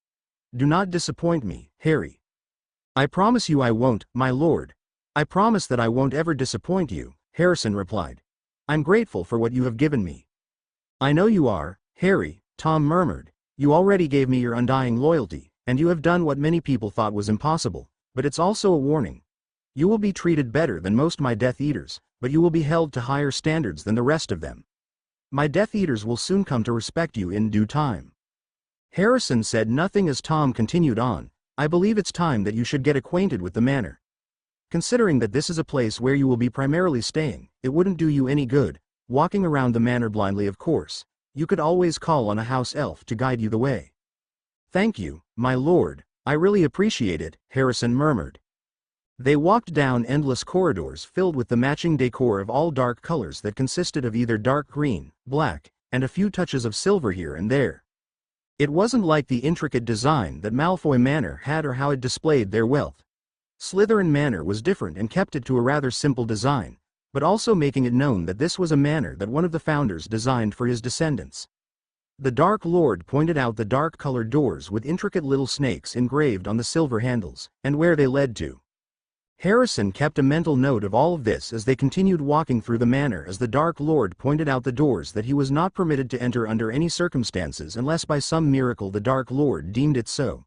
S1: Do not disappoint me, Harry." "I promise you I won't, my lord. I promise that I won't ever disappoint you," Harrison replied. "I'm grateful for what you have given me." "I know you are, Harry," Tom murmured. "You already gave me your undying loyalty, and you have done what many people thought was impossible, but it's also a warning. You will be treated better than most my Death Eaters, but you will be held to higher standards than the rest of them. My Death Eaters will soon come to respect you in due time." Harrison said nothing as Tom continued on. "I believe it's time that you should get acquainted with the manor. Considering that this is a place where you will be primarily staying, it wouldn't do you any good walking around the manor blindly. Of course, you could always call on a house elf to guide you the way." "Thank you, my lord, I really appreciate it," Harrison murmured. They walked down endless corridors filled with the matching decor of all dark colors that consisted of either dark green, black, and a few touches of silver here and there. It wasn't like the intricate design that Malfoy Manor had or how it displayed their wealth. Slytherin Manor was different and kept it to a rather simple design, but also making it known that this was a manor that one of the founders designed for his descendants. The Dark Lord pointed out the dark-colored doors with intricate little snakes engraved on the silver handles, and where they led to. Harrison kept a mental note of all of this as they continued walking through the manor, as the Dark Lord pointed out the doors that he was not permitted to enter under any circumstances unless by some miracle the Dark Lord deemed it so.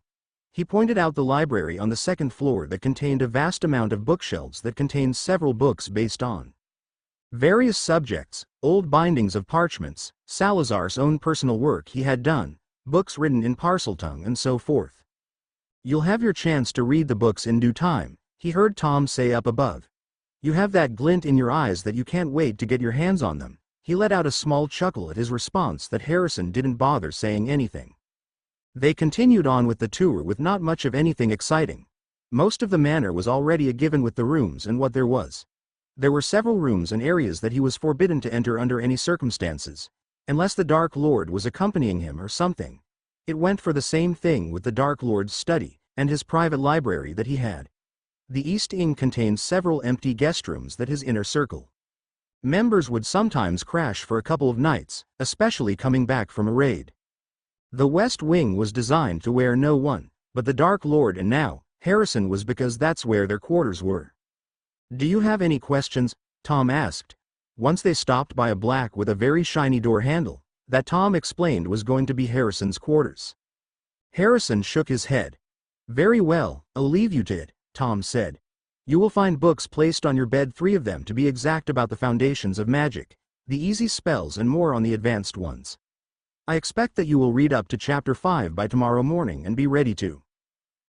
S1: He pointed out the library on the second floor that contained a vast amount of bookshelves that contained several books based on various subjects, old bindings of parchments, Salazar's own personal work he had done, books written in Parseltongue and so forth. "You'll have your chance to read the books in due time," he heard Tom say up above. "You have that glint in your eyes that you can't wait to get your hands on them." He let out a small chuckle at his response that Harrison didn't bother saying anything. They continued on with the tour with not much of anything exciting. Most of the manor was already a given with the rooms and what there was. There were several rooms and areas that he was forbidden to enter under any circumstances, unless the Dark Lord was accompanying him or something. It went for the same thing with the Dark Lord's study, and his private library that he had. The East Wing contained several empty guest rooms that his inner circle members would sometimes crash for a couple of nights, especially coming back from a raid. The West Wing was designed to where no one but the Dark Lord and now Harrison was, because that's where their quarters were. "Do you have any questions?" Tom asked. Once they stopped by a black with a very shiny door handle that Tom explained was going to be Harrison's quarters. Harrison shook his head. "Very well, I'll leave you to it," Tom said. "You will find books placed on your bed, 3 of them to be exact, about the foundations of magic, the easy spells, and more on the advanced ones. I expect that you will read up to chapter 5 by tomorrow morning and be ready to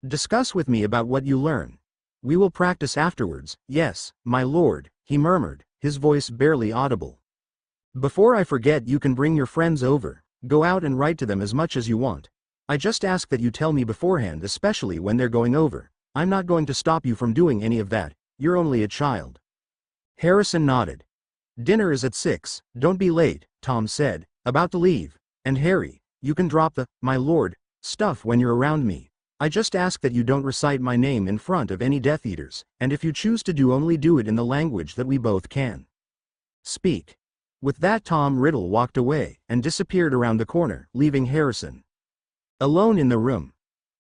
S1: discuss with me about what you learn. We will practice afterwards." "Yes, my lord," he murmured, his voice barely audible. "Before I forget, you can bring your friends over, go out and write to them as much as you want. I just ask that you tell me beforehand, especially when they're going over. I'm not going to stop you from doing any of that, you're only a child." Harrison nodded. "Dinner is at 6, don't be late," Tom said, about to leave. And Harry, you can drop the, my lord, stuff when you're around me. I just ask that you don't recite my name in front of any Death Eaters, and if you choose to only do it in the language that we both can speak. With that, Tom Riddle walked away and disappeared around the corner, leaving Harrison alone in the room.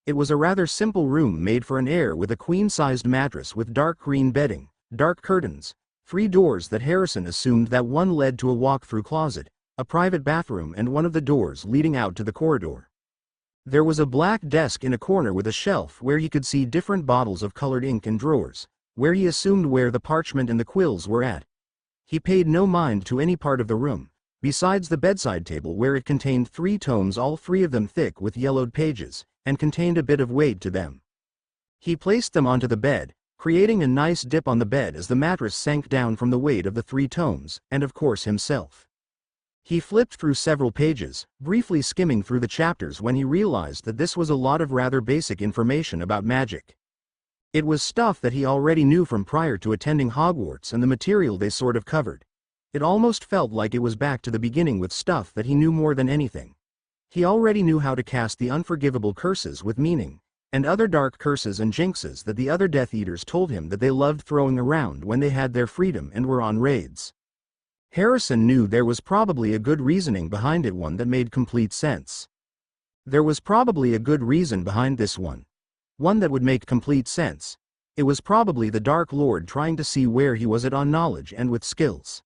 S1: It was a rather simple room made for an heir, with a queen-sized mattress with dark green bedding, dark curtains, 3 doors that Harrison assumed that one led to a walk-through closet, a private bathroom, and one of the doors leading out to the corridor. There was a black desk in a corner with a shelf where he could see different bottles of colored ink and drawers, where he assumed where the parchment and the quills were at. He paid no mind to any part of the room, besides the bedside table, where it contained 3 tomes, all 3 of them thick with yellowed pages, and contained a bit of weight to them. He placed them onto the bed, creating a nice dip on the bed as the mattress sank down from the weight of the 3 tomes, and of course himself. He flipped through several pages, briefly skimming through the chapters, when he realized that this was a lot of rather basic information about magic. It was stuff that he already knew from prior to attending Hogwarts, and the material they sort of covered. It almost felt like it was back to the beginning with stuff that he knew more than anything. He already knew how to cast the unforgivable curses with meaning, and other dark curses and jinxes that the other Death Eaters told him that they loved throwing around when they had their freedom and were on raids. Harrison knew there was probably a good reasoning behind it, one that made complete sense. There was probably a good reason behind this one. One that would make complete sense. It was probably the Dark Lord trying to see where he was at on knowledge and with skills.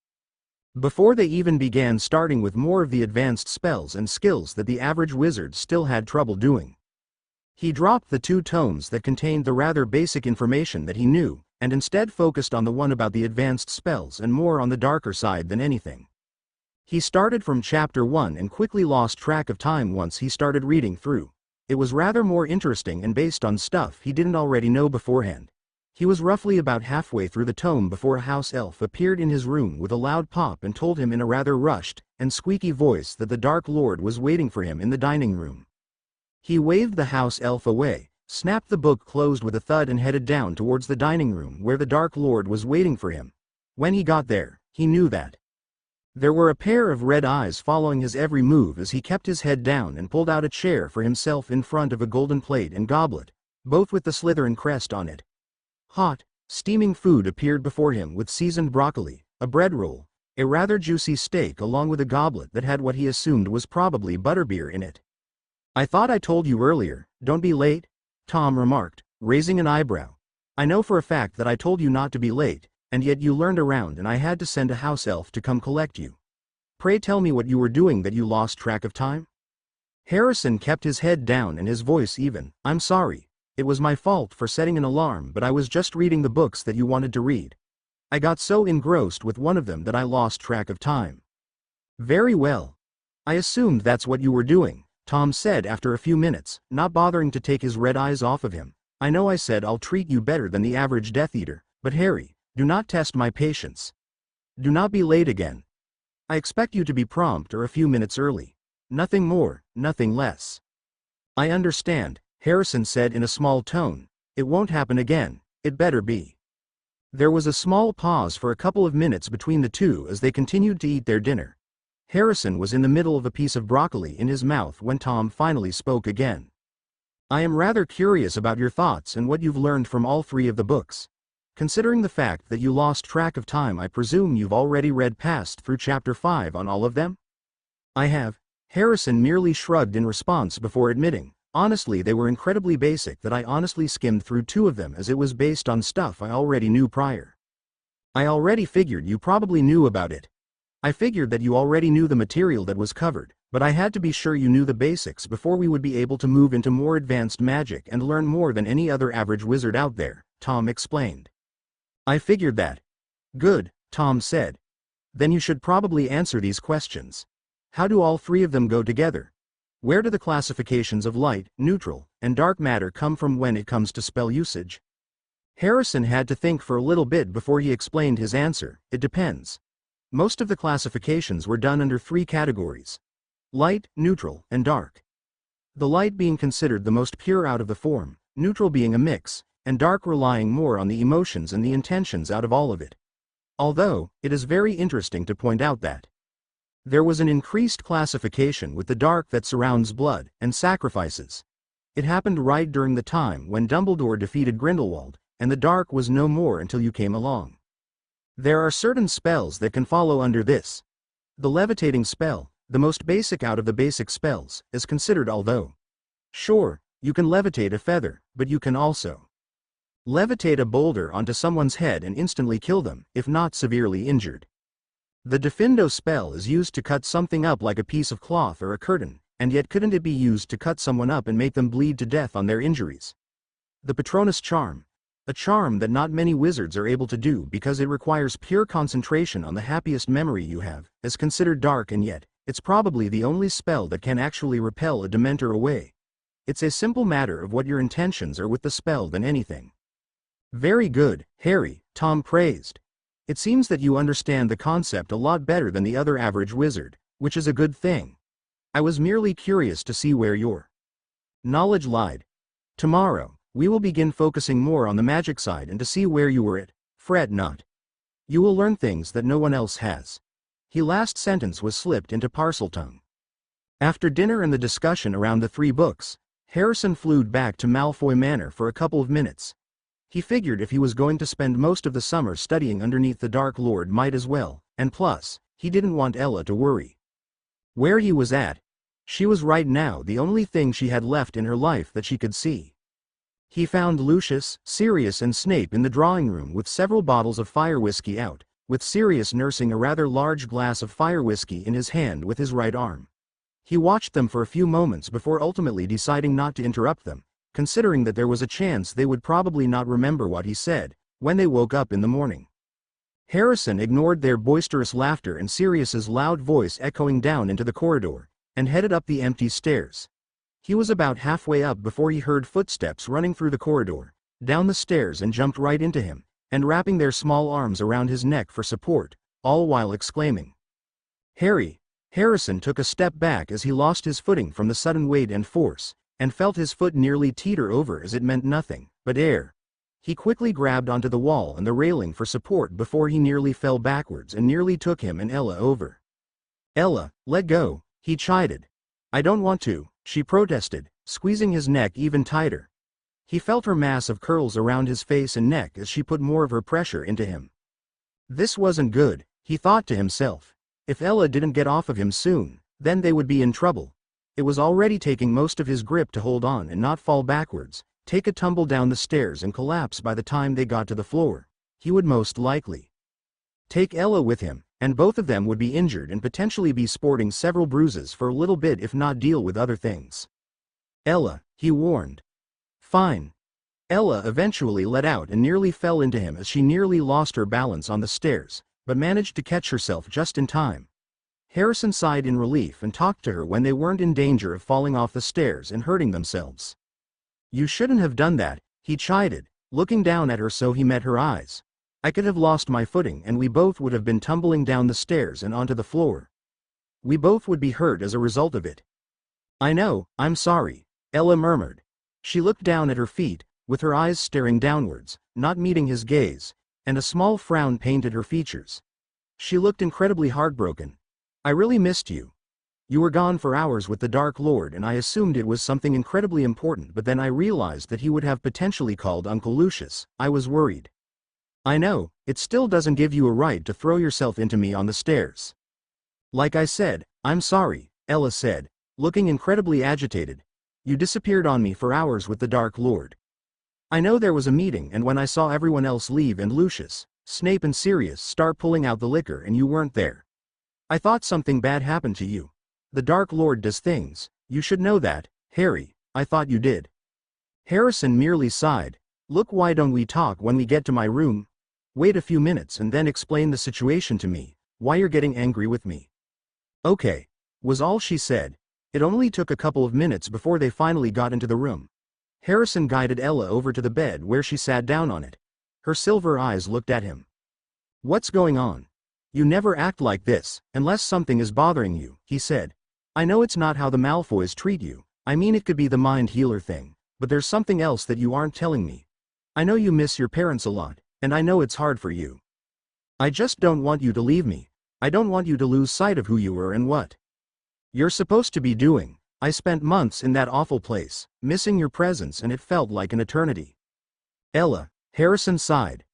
S1: Before they even began, starting with more of the advanced spells and skills that the average wizard still had trouble doing. He dropped the 2 tomes that contained the rather basic information that he knew, and instead focused on the one about the advanced spells and more on the darker side than anything. He started from chapter 1 and quickly lost track of time once he started reading through. It was rather more interesting and based on stuff he didn't already know beforehand. He was roughly about halfway through the tome before a house elf appeared in his room with a loud pop and told him in a rather rushed and squeaky voice that the Dark Lord was waiting for him in the dining room. He waved the house elf away, snapped the book closed with a thud, and headed down towards the dining room where the Dark Lord was waiting for him. When he got there, he knew that there were a pair of red eyes following his every move as he kept his head down and pulled out a chair for himself in front of a golden plate and goblet, both with the Slytherin crest on it. Hot, steaming food appeared before him with seasoned broccoli, a bread roll, a rather juicy steak, along with a goblet that had what he assumed was probably butterbeer in it. "I thought I told you earlier, don't be late," Tom remarked, raising an eyebrow. "I know for a fact that I told you not to be late, and yet you learned around and I had to send a house elf to come collect you. Pray tell me what you were doing that you lost track of time?" Harrison kept his head down and his voice even. "I'm sorry. It was my fault for setting an alarm, but I was just reading the books that you wanted to read. I got so engrossed with one of them that I lost track of time." "Very well. I assumed that's what you were doing," Tom said after a few minutes, not bothering to take his red eyes off of him. "I know I said I'll treat you better than the average Death Eater, but Harry, do not test my patience. Do not be late again. I expect you to be prompt or a few minutes early. Nothing more, nothing less." "I understand," Harrison said in a small tone. "It won't happen again, it better be." There was a small pause for a couple of minutes between the two as they continued to eat their dinner. Harrison was in the middle of a piece of broccoli in his mouth when Tom finally spoke again. "I am rather curious about your thoughts and what you've learned from all 3 of the books. Considering the fact that you lost track of time, I presume you've already read past through chapter 5 on all of them?" "I have." Harrison merely shrugged in response before admitting, "Honestly, they were incredibly basic, that I honestly skimmed through 2 of them as it was based on stuff I already knew prior." "I already figured you probably knew about it. I figured that you already knew the material that was covered, but I had to be sure you knew the basics before we would be able to move into more advanced magic and learn more than any other average wizard out there," Tom explained. "I figured that." "Good," Tom said. "Then you should probably answer these questions. How do all 3 of them go together? Where do the classifications of light, neutral, and dark matter come from when it comes to spell usage?" Harrison had to think for a little bit before he explained his answer. "It depends. Most of the classifications were done under 3 categories: light, neutral, and dark. The light being considered the most pure out of the form, neutral being a mix, and dark relying more on the emotions and the intentions out of all of it. Although, it is very interesting to point out that There was an increased classification with the dark that surrounds blood and sacrifices. It happened right during the time when Dumbledore defeated Grindelwald, and the dark was no more until you came along. There are certain spells that can follow under this. The levitating spell, the most basic out of the basic spells, is considered, although sure, you can levitate a feather, but you can also levitate a boulder onto someone's head and instantly kill them, if not severely injured. The Defindo spell is used to cut something up like a piece of cloth or a curtain, and yet couldn't it be used to cut someone up and make them bleed to death on their injuries? The Patronus charm, a charm that not many wizards are able to do because it requires pure concentration on the happiest memory you have, is considered dark, and yet, it's probably the only spell that can actually repel a Dementor away. It's a simple matter of what your intentions are with the spell than anything. Very good, Harry, Tom praised. It seems that you understand the concept a lot better than the other average wizard, which is a good thing. I was merely curious to see where your knowledge lied. Tomorrow, we will begin focusing more on the magic side and to see where you were at. Fret not. You will learn things that no one else has. His last sentence was slipped into Parseltongue. After dinner and the discussion around the 3 books, Harrison flew back to Malfoy Manor for a couple of minutes. He figured if he was going to spend most of the summer studying underneath the Dark Lord, might as well, and plus, he didn't want Ella to worry. Where he was at, she was right now the only thing she had left in her life that she could see. He found Lucius, Sirius and Snape in the drawing room with several bottles of fire whiskey out, with Sirius nursing a rather large glass of fire whiskey in his hand with his right arm. He watched them for a few moments before ultimately deciding not to interrupt them, considering that there was a chance they would probably not remember what he said when they woke up in the morning. Harrison ignored their boisterous laughter and Sirius's loud voice echoing down into the corridor, and headed up the empty stairs. He was about halfway up before he heard footsteps running through the corridor, down the stairs, and jumped right into him, and wrapping their small arms around his neck for support, all while exclaiming, "Harry!" Harrison took a step back as he lost his footing from the sudden weight and force, and felt his foot nearly teeter over as it meant nothing but air. He quickly grabbed onto the wall and the railing for support before he nearly fell backwards and nearly took him and Ella over. "Ella, let go," he chided. "I don't want to," she protested, squeezing his neck even tighter. He felt her mass of curls around his face and neck as she put more of her pressure into him. This wasn't good, he thought to himself. If Ella didn't get off of him soon, then they would be in trouble. It was already taking most of his grip to hold on and not fall backwards, take a tumble down the stairs and collapse by the time they got to the floor. He would most likely take Ella with him, and both of them would be injured and potentially be sporting several bruises for a little bit if not deal with other things. "Ella," he warned. "Fine." Ella eventually let out and nearly fell into him as she nearly lost her balance on the stairs, but managed to catch herself just in time. Harrison sighed in relief and talked to her when they weren't in danger of falling off the stairs and hurting themselves. "You shouldn't have done that," he chided, looking down at her so he met her eyes. "I could have lost my footing and we both would have been tumbling down the stairs and onto the floor. We both would be hurt as a result of it." "I know, I'm sorry," Ella murmured. She looked down at her feet, with her eyes staring downwards, not meeting his gaze, and a small frown painted her features. She looked incredibly heartbroken. "I really missed you. You were gone for hours with the Dark Lord and I assumed it was something incredibly important, but then I realized that he would have potentially called Uncle Lucius. I was worried." "I know, it still doesn't give you a right to throw yourself into me on the stairs." "Like I said, I'm sorry," Ella said, looking incredibly agitated. "You disappeared on me for hours with the Dark Lord. I know there was a meeting, and when I saw everyone else leave and Lucius, Snape and Sirius start pulling out the liquor and you weren't there, I thought something bad happened to you. The Dark Lord does things, you should know that, Harry, I thought you did." Harrison merely sighed. "Look, why don't we talk when we get to my room? Wait a few minutes and then explain the situation to me, why you're getting angry with me." "Okay," was all she said. It only took a couple of minutes before they finally got into the room. Harrison guided Ella over to the bed where she sat down on it. Her silver eyes looked at him. "What's going on? You never act like this, unless something is bothering you," he said. "I know it's not how the Malfoys treat you, I mean it could be the mind healer thing, but there's something else that you aren't telling me. I know you miss your parents a lot, and I know it's hard for you. I just don't want you to leave me. I don't want you to lose sight of who you are and what you're supposed to be doing. I spent months in that awful place, missing your presence, and it felt like an eternity. Ella, Harrison sighed.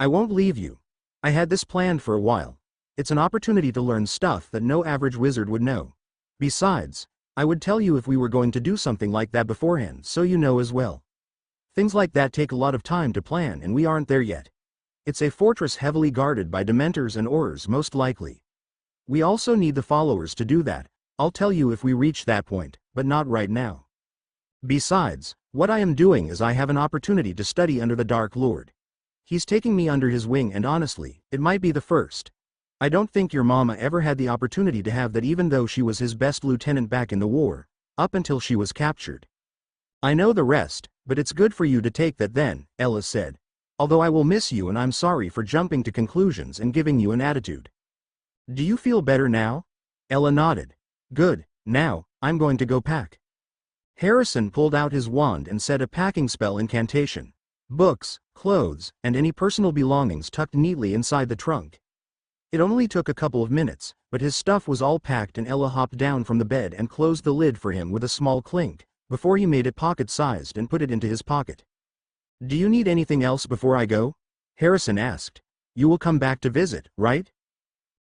S1: I won't leave you. I had this planned for a while. It's an opportunity to learn stuff that no average wizard would know. Besides, I would tell you if we were going to do something like that beforehand, so you know as well. Things like that take a lot of time to plan, and we aren't there yet. It's a fortress heavily guarded by dementors and aurors most likely. We also need the followers to do that. I'll tell you if we reach that point, but not right now. Besides, what I am doing is I have an opportunity to study under the Dark Lord. He's taking me under his wing, and honestly, it might be the first. I don't think your mama ever had the opportunity to have that, even though she was his best lieutenant back in the war, up until she was captured. I know the rest, but it's good for you to take that then, Ella said. Although I will miss you, and I'm sorry for jumping to conclusions and giving you an attitude. Do you feel better now? Ella nodded. Good, now, I'm going to go pack. Harrison pulled out his wand and said a packing spell incantation. Books, clothes, and any personal belongings tucked neatly inside the trunk. It only took a couple of minutes, but his stuff was all packed, and Ella hopped down from the bed and closed the lid for him with a small clink, before he made it pocket-sized and put it into his pocket. Do you need anything else before I go? Harrison asked. You will come back to visit, right?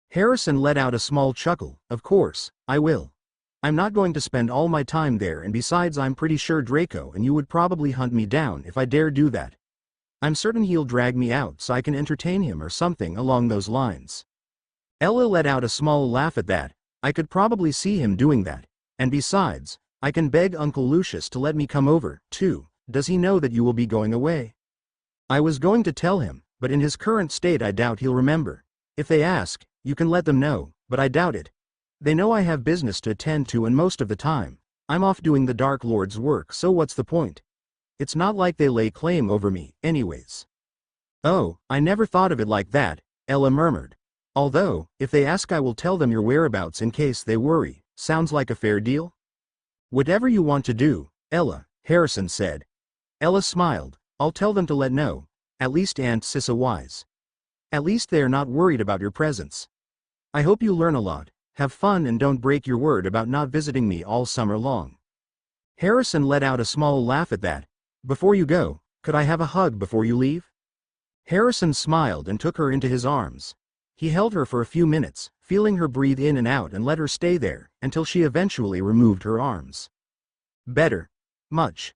S1: Harrison let out a small chuckle. Of course, I will. I'm not going to spend all my time there, and besides, I'm pretty sure Draco and you would probably hunt me down if I dare do that. I'm certain he'll drag me out so I can entertain him or something along those lines. Ella let out a small laugh at that. I could probably see him doing that. And besides, I can beg Uncle Lucius to let me come over, too. Does he know that you will be going away? I was going to tell him, but in his current state I doubt he'll remember. If they ask, you can let them know, but I doubt it. They know I have business to attend to, and most of the time, I'm off doing the Dark Lord's work, so what's the point? It's not like they lay claim over me, anyways. Oh, I never thought of it like that, Ella murmured. Although, if they ask, I will tell them your whereabouts in case they worry. Sounds like a fair deal? Whatever you want to do, Ella, Harrison said. Ella smiled. I'll tell them to let know. At least Aunt Sissa wise. At least they are not worried about your presence. I hope you learn a lot, have fun, and don't break your word about not visiting me all summer long. Harrison let out a small laugh at that. Before you go, could I have a hug before you leave? Harrison smiled and took her into his arms. He held her for a few minutes, feeling her breathe in and out, and let her stay there, until she eventually removed her arms. Better. Much.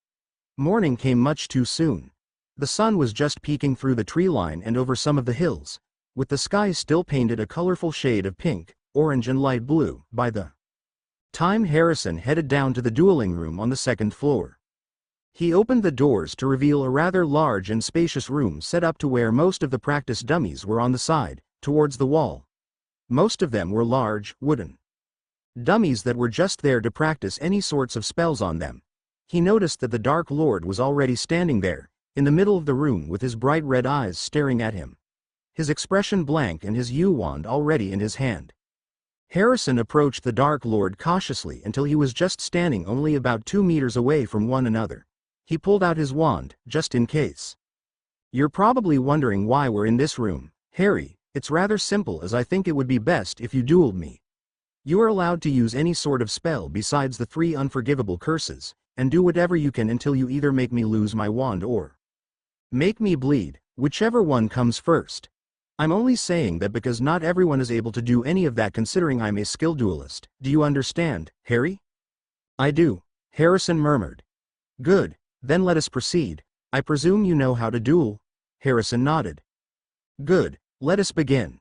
S1: Morning came much too soon. The sun was just peeking through the tree line and over some of the hills, with the sky still painted a colorful shade of pink, orange, and light blue by the time Harrison headed down to the dueling room on the second floor. He opened the doors to reveal a rather large and spacious room set up to where most of the practice dummies were on the side, towards the wall. Most of them were large, wooden dummies that were just there to practice any sorts of spells on them. He noticed that the Dark Lord was already standing there, in the middle of the room, with his bright red eyes staring at him, his expression blank and his U-wand already in his hand. Harrison approached the Dark Lord cautiously until he was just standing only about 2 meters away from one another. He pulled out his wand, just in case. You're probably wondering why we're in this room, Harry. It's rather simple, as I think it would be best if you dueled me. You are allowed to use any sort of spell besides the 3 unforgivable curses, and do whatever you can until you either make me lose my wand or make me bleed, whichever one comes first. I'm only saying that because not everyone is able to do any of that, considering I'm a skilled duelist. Do you understand, Harry? I do, Harrison murmured. Good, then let us proceed. I presume you know how to duel? Harrison nodded. Good, let us begin.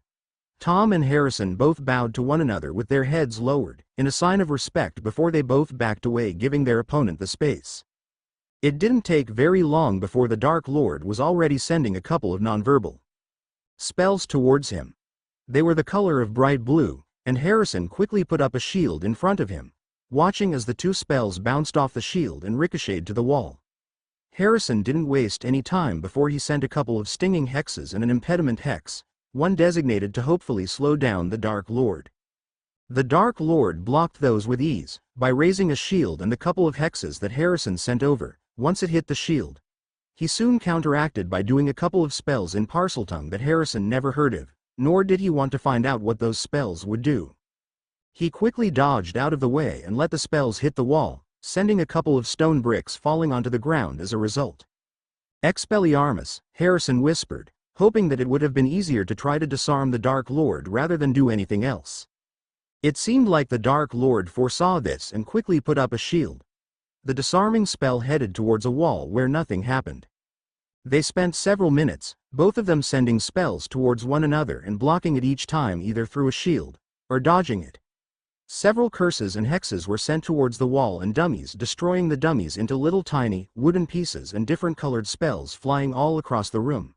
S1: Tom and Harrison both bowed to one another with their heads lowered, in a sign of respect, before they both backed away, giving their opponent the space. It didn't take very long before the Dark Lord was already sending a couple of nonverbal spells towards him. They were the color of bright blue, and Harrison quickly put up a shield in front of him, watching as the 2 spells bounced off the shield and ricocheted to the wall. Harrison didn't waste any time before he sent a couple of stinging hexes and an impediment hex, one designated to hopefully slow down the Dark Lord. The Dark Lord blocked those with ease, by raising a shield and the couple of hexes that Harrison sent over. Once it hit the shield, he soon counteracted by doing a couple of spells in Parseltongue that Harrison never heard of, nor did he want to find out what those spells would do. He quickly dodged out of the way and let the spells hit the wall, sending a couple of stone bricks falling onto the ground as a result. Expelliarmus, Harrison whispered, hoping that it would have been easier to try to disarm the Dark Lord rather than do anything else. It seemed like the Dark Lord foresaw this and quickly put up a shield. The disarming spell headed towards a wall where nothing happened. They spent several minutes, both of them sending spells towards one another and blocking it each time either through a shield or dodging it. Several curses and hexes were sent towards the wall and dummies, destroying the dummies into little tiny, wooden pieces, and different colored spells flying all across the room.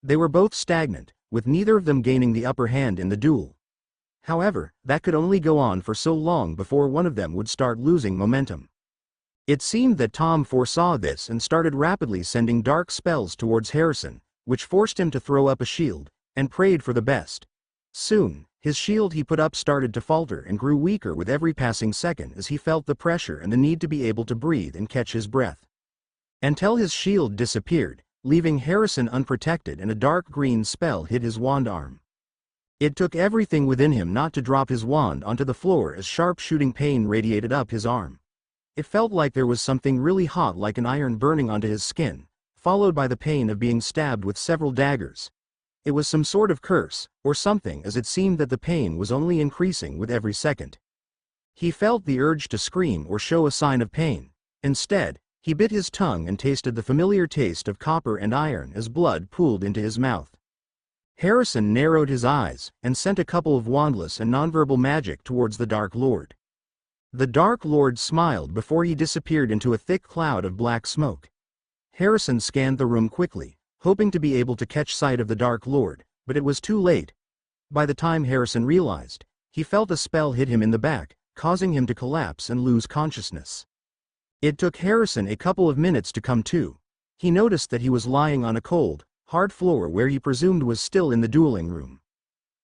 S1: They were both stagnant, with neither of them gaining the upper hand in the duel. However, that could only go on for so long before one of them would start losing momentum. It seemed that Tom foresaw this and started rapidly sending dark spells towards Harrison, which forced him to throw up a shield, and prayed for the best. Soon, his shield he put up started to falter and grew weaker with every passing second as he felt the pressure and the need to be able to breathe and catch his breath. Until his shield disappeared, leaving Harrison unprotected, and a dark green spell hit his wand arm. It took everything within him not to drop his wand onto the floor as sharp shooting pain radiated up his arm. It felt like there was something really hot like an iron burning onto his skin, followed by the pain of being stabbed with several daggers. It was some sort of curse, or something, as it seemed that the pain was only increasing with every second. He felt the urge to scream or show a sign of pain. Instead, he bit his tongue and tasted the familiar taste of copper and iron as blood pooled into his mouth. Harrison narrowed his eyes and sent a couple of wandless and nonverbal magic towards the Dark Lord. The Dark Lord smiled before he disappeared into a thick cloud of black smoke. Harrison scanned the room quickly, hoping to be able to catch sight of the Dark Lord, but it was too late. By the time Harrison realized, he felt a spell hit him in the back, causing him to collapse and lose consciousness. It took Harrison a couple of minutes to come to. He noticed that he was lying on a cold, hard floor where he presumed was still in the dueling room.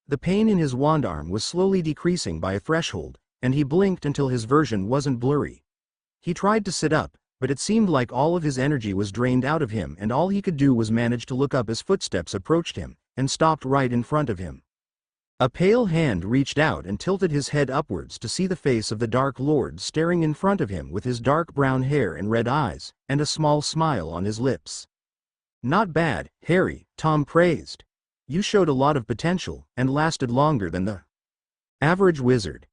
S1: The pain in his wand arm was slowly decreasing by a threshold, and he blinked until his vision wasn't blurry. He tried to sit up, but it seemed like all of his energy was drained out of him, and all he could do was manage to look up as footsteps approached him, and stopped right in front of him. A pale hand reached out and tilted his head upwards to see the face of the Dark Lord staring in front of him with his dark brown hair and red eyes, and a small smile on his lips. "Not bad, Harry," Tom praised. "You showed a lot of potential, and lasted longer than the average wizard.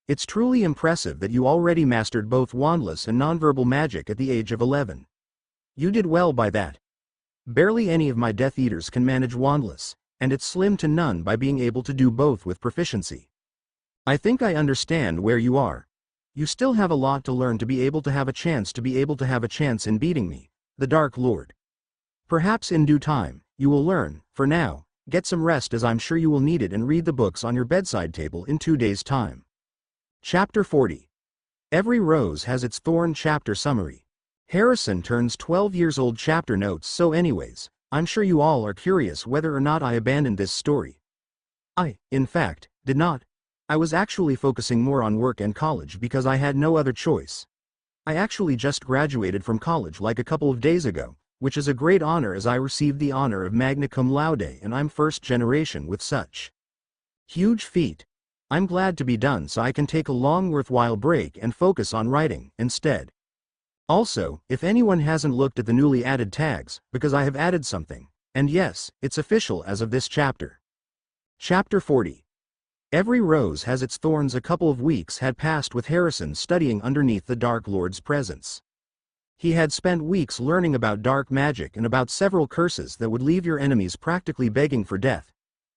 S1: It's truly impressive that you already mastered both wandless and nonverbal magic at the age of 11. You did well by that. Barely any of my Death Eaters can manage wandless, and it's slim to none by being able to do both with proficiency. I think I understand where you are. You still have a lot to learn to be able to have a chance in beating me, the Dark Lord. Perhaps in due time, you will learn. For now, get some rest, as I'm sure you will need it, and read the books on your bedside table in 2 days' time." Chapter 40. Every Rose Has Its Thorn. Chapter Summary. Harrison turns 12 years old. Chapter notes. So anyways, I'm sure you all are curious whether or not I abandoned this story. I, in fact, did not. I was actually focusing more on work and college because I had no other choice. I actually just graduated from college like a couple of days ago, which is a great honor as I received the honor of magna cum laude, and I'm first generation with such huge feat. I'm glad to be done so I can take a long worthwhile break and focus on writing instead. Also, if anyone hasn't looked at the newly added tags, because I have added something, and yes, it's official as of this chapter. Chapter 40. Every Rose Has Its Thorns. A couple of weeks had passed with Harrison studying underneath the Dark Lord's presence. He had spent weeks learning about dark magic and about several curses that would leave your enemies practically begging for death.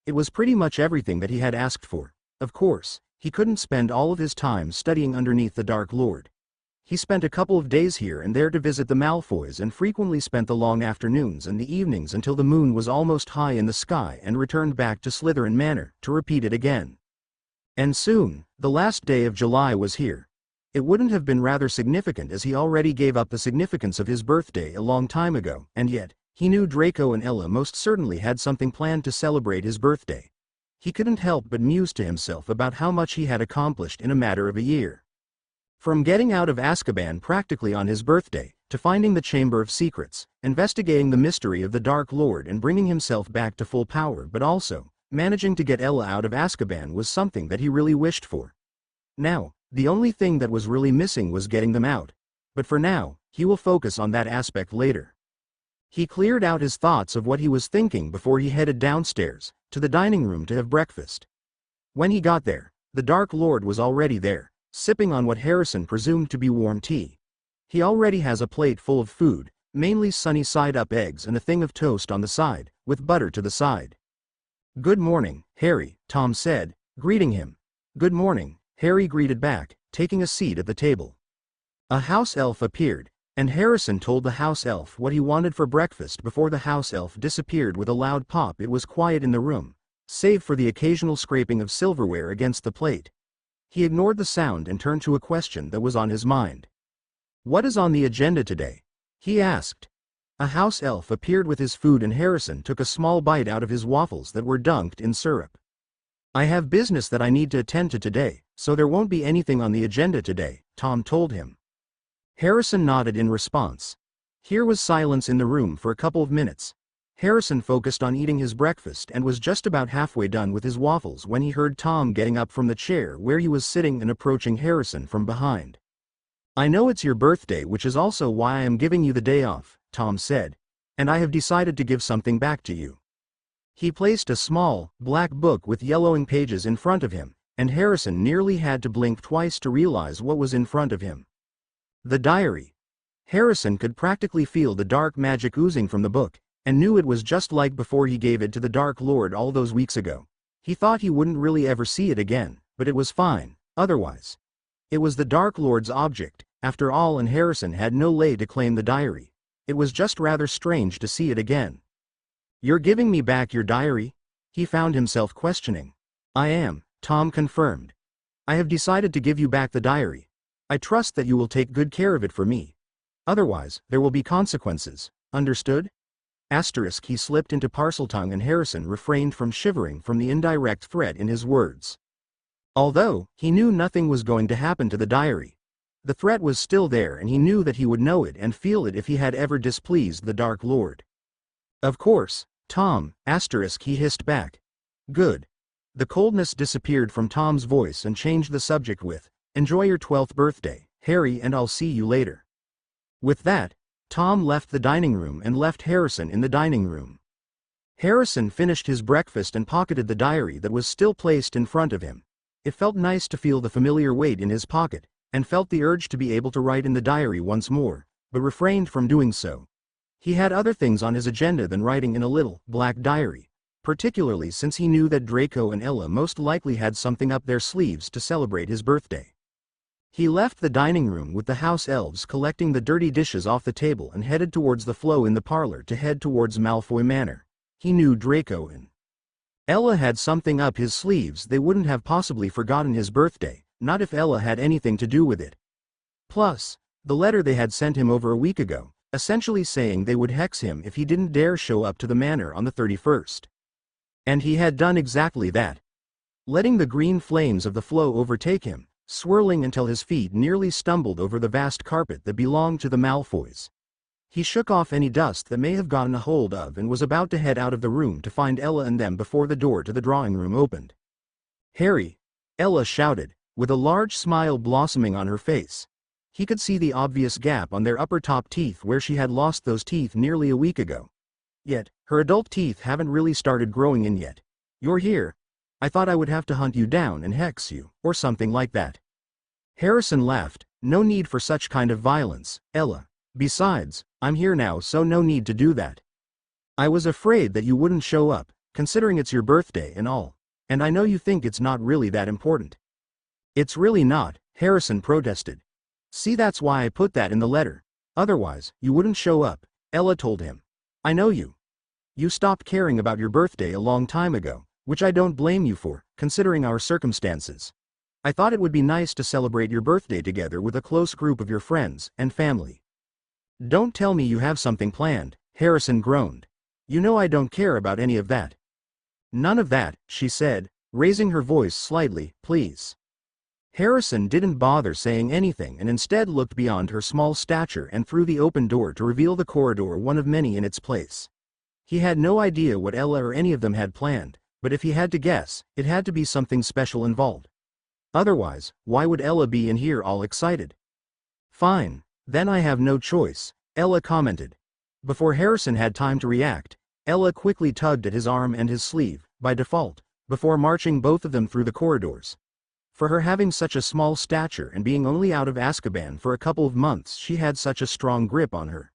S1: It was pretty much everything that he had asked for. Of course, he couldn't spend all of his time studying underneath the Dark Lord. He spent a couple of days here and there to visit the Malfoys, and frequently spent the long afternoons and the evenings until the moon was almost high in the sky, and returned back to Slytherin Manor, to repeat it again. And soon, the last day of July was here. It wouldn't have been rather significant, as he already gave up the significance of his birthday a long time ago, and yet, he knew Draco and Ella most certainly had something planned to celebrate his birthday. He couldn't help but muse to himself about how much he had accomplished in a matter of a year. From getting out of Azkaban practically on his birthday, to finding the Chamber of Secrets, investigating the mystery of the Dark Lord, and bringing himself back to full power, but also, Managing to get Ella out of Azkaban was something that he really wished for. Now, the only thing that was really missing was getting them out. But for now, he will focus on that aspect later. He cleared out his thoughts of what he was thinking before he headed downstairs, to the dining room to have breakfast. When he got there, the Dark Lord was already there, sipping on what Harrison presumed to be warm tea. He already has a plate full of food, mainly sunny side-up eggs and a thing of toast on the side, with butter to the side. "Good morning, Harry," Tom said, greeting him. "Good morning," Harry greeted back, taking a seat at the table. A house elf appeared, and Harrison told the house elf what he wanted for breakfast before the house elf disappeared with a loud pop. It was quiet in the room, save for the occasional scraping of silverware against the plate. He ignored the sound and turned to a question that was on his mind. "What is on the agenda today?" he asked. A house elf appeared with his food and Harrison took a small bite out of his waffles that were dunked in syrup. "I have business that I need to attend to today, so there won't be anything on the agenda today," Tom told him. Harrison nodded in response. Here was silence in the room for a couple of minutes. Harrison focused on eating his breakfast and was just about halfway done with his waffles when he heard Tom getting up from the chair where he was sitting and approaching Harrison from behind. "I know it's your birthday, which is also why I am giving you the day off," Tom said, "and I have decided to give something back to you." He placed a small, black book with yellowing pages in front of him, and Harrison nearly had to blink twice to realize what was in front of him. The diary. Harrison could practically feel the dark magic oozing from the book, and knew it was just like before he gave it to the Dark Lord all those weeks ago. He thought he wouldn't really ever see it again, but it was fine, otherwise. It was the Dark Lord's object, after all, and Harrison had no lay to claim the diary. It was just rather strange to see it again. "You're giving me back your diary?" he found himself questioning. "I am," Tom confirmed. "I have decided to give you back the diary. I trust that you will take good care of it for me. Otherwise, there will be consequences, understood?" He slipped into Parseltongue and Harrison refrained from shivering from the indirect threat in his words. Although, he knew nothing was going to happen to the diary. The threat was still there and he knew that he would know it and feel it if he had ever displeased the Dark Lord. "Of course, Tom," he hissed back. "Good." The coldness disappeared from Tom's voice and changed the subject with, "Enjoy your 12th birthday, Harry, and I'll see you later." With that, Tom left the dining room and left Harrison in the dining room. Harrison finished his breakfast and pocketed the diary that was still placed in front of him. It felt nice to feel the familiar weight in his pocket, and felt the urge to be able to write in the diary once more, but refrained from doing so. He had other things on his agenda than writing in a little, black diary, particularly since he knew that Draco and Ella most likely had something up their sleeves to celebrate his birthday. He left the dining room with the house elves collecting the dirty dishes off the table and headed towards the flow in the parlor to head towards Malfoy Manor. He knew Draco and Ella had something up his sleeves. They wouldn't have possibly forgotten his birthday, not if Ella had anything to do with it. Plus, the letter they had sent him over a week ago, essentially saying they would hex him if he didn't dare show up to the manor on the 31st. And he had done exactly that. Letting the green flames of the flow overtake him, swirling until his feet nearly stumbled over the vast carpet that belonged to the Malfoys. He shook off any dust that may have gotten a hold of and was about to head out of the room to find Ella and them before the door to the drawing room opened. "Harry!" Ella shouted, with a large smile blossoming on her face. He could see the obvious gap on their upper top teeth where she had lost those teeth nearly a week ago. Yet, her adult teeth haven't really started growing in yet. "You're here? I thought I would have to hunt you down and hex you, or something like that." Harrison laughed. "No need for such kind of violence, Ella. Besides, I'm here now, so no need to do that. I was afraid that you wouldn't show up, considering it's your birthday and all, and I know you think it's not really that important." "It's really not," Harrison protested. "See, that's why I put that in the letter. Otherwise, you wouldn't show up," Ella told him. "I know you. You stopped caring about your birthday a long time ago, which I don't blame you for, considering our circumstances. I thought it would be nice to celebrate your birthday together with a close group of your friends and family." "Don't tell me you have something planned," Harrison groaned. "You know I don't care about any of that." "None of that," she said, raising her voice slightly, "please." Harrison didn't bother saying anything and instead looked beyond her small stature and through the open door to reveal the corridor, one of many in its place. He had no idea what Ella or any of them had planned, but if he had to guess, it had to be something special involved. Otherwise, why would Ella be in here all excited? Fine, then I have no choice, Ella commented. Before Harrison had time to react, Ella quickly tugged at his arm and his sleeve, by default, before marching both of them through the corridors. For her having such a small stature and being only out of Azkaban for a couple of months, she had such a strong grip on her.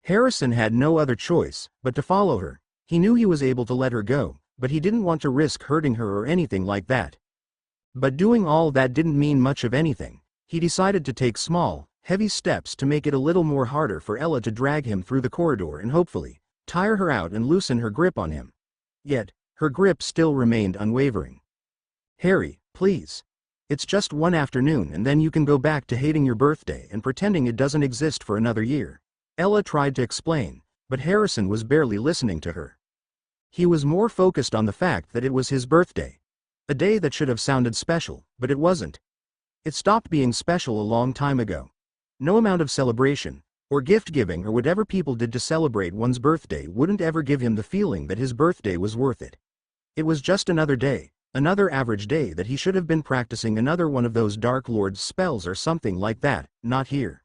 S1: Harrison had no other choice but to follow her. He knew he was able to let her go, but he didn't want to risk hurting her or anything like that. But doing all that didn't mean much of anything. He decided to take small, heavy steps to make it a little more harder for Ella to drag him through the corridor and hopefully tire her out and loosen her grip on him. Yet, her grip still remained unwavering. Harry, please. It's just one afternoon and then you can go back to hating your birthday and pretending it doesn't exist for another year. Ella tried to explain, but Harrison was barely listening to her. He was more focused on the fact that it was his birthday. A day that should have sounded special, but it wasn't. It stopped being special a long time ago. No amount of celebration, or gift-giving or whatever people did to celebrate one's birthday wouldn't ever give him the feeling that his birthday was worth it. It was just another day, another average day that he should have been practicing another one of those Dark Lord's spells or something like that, not here.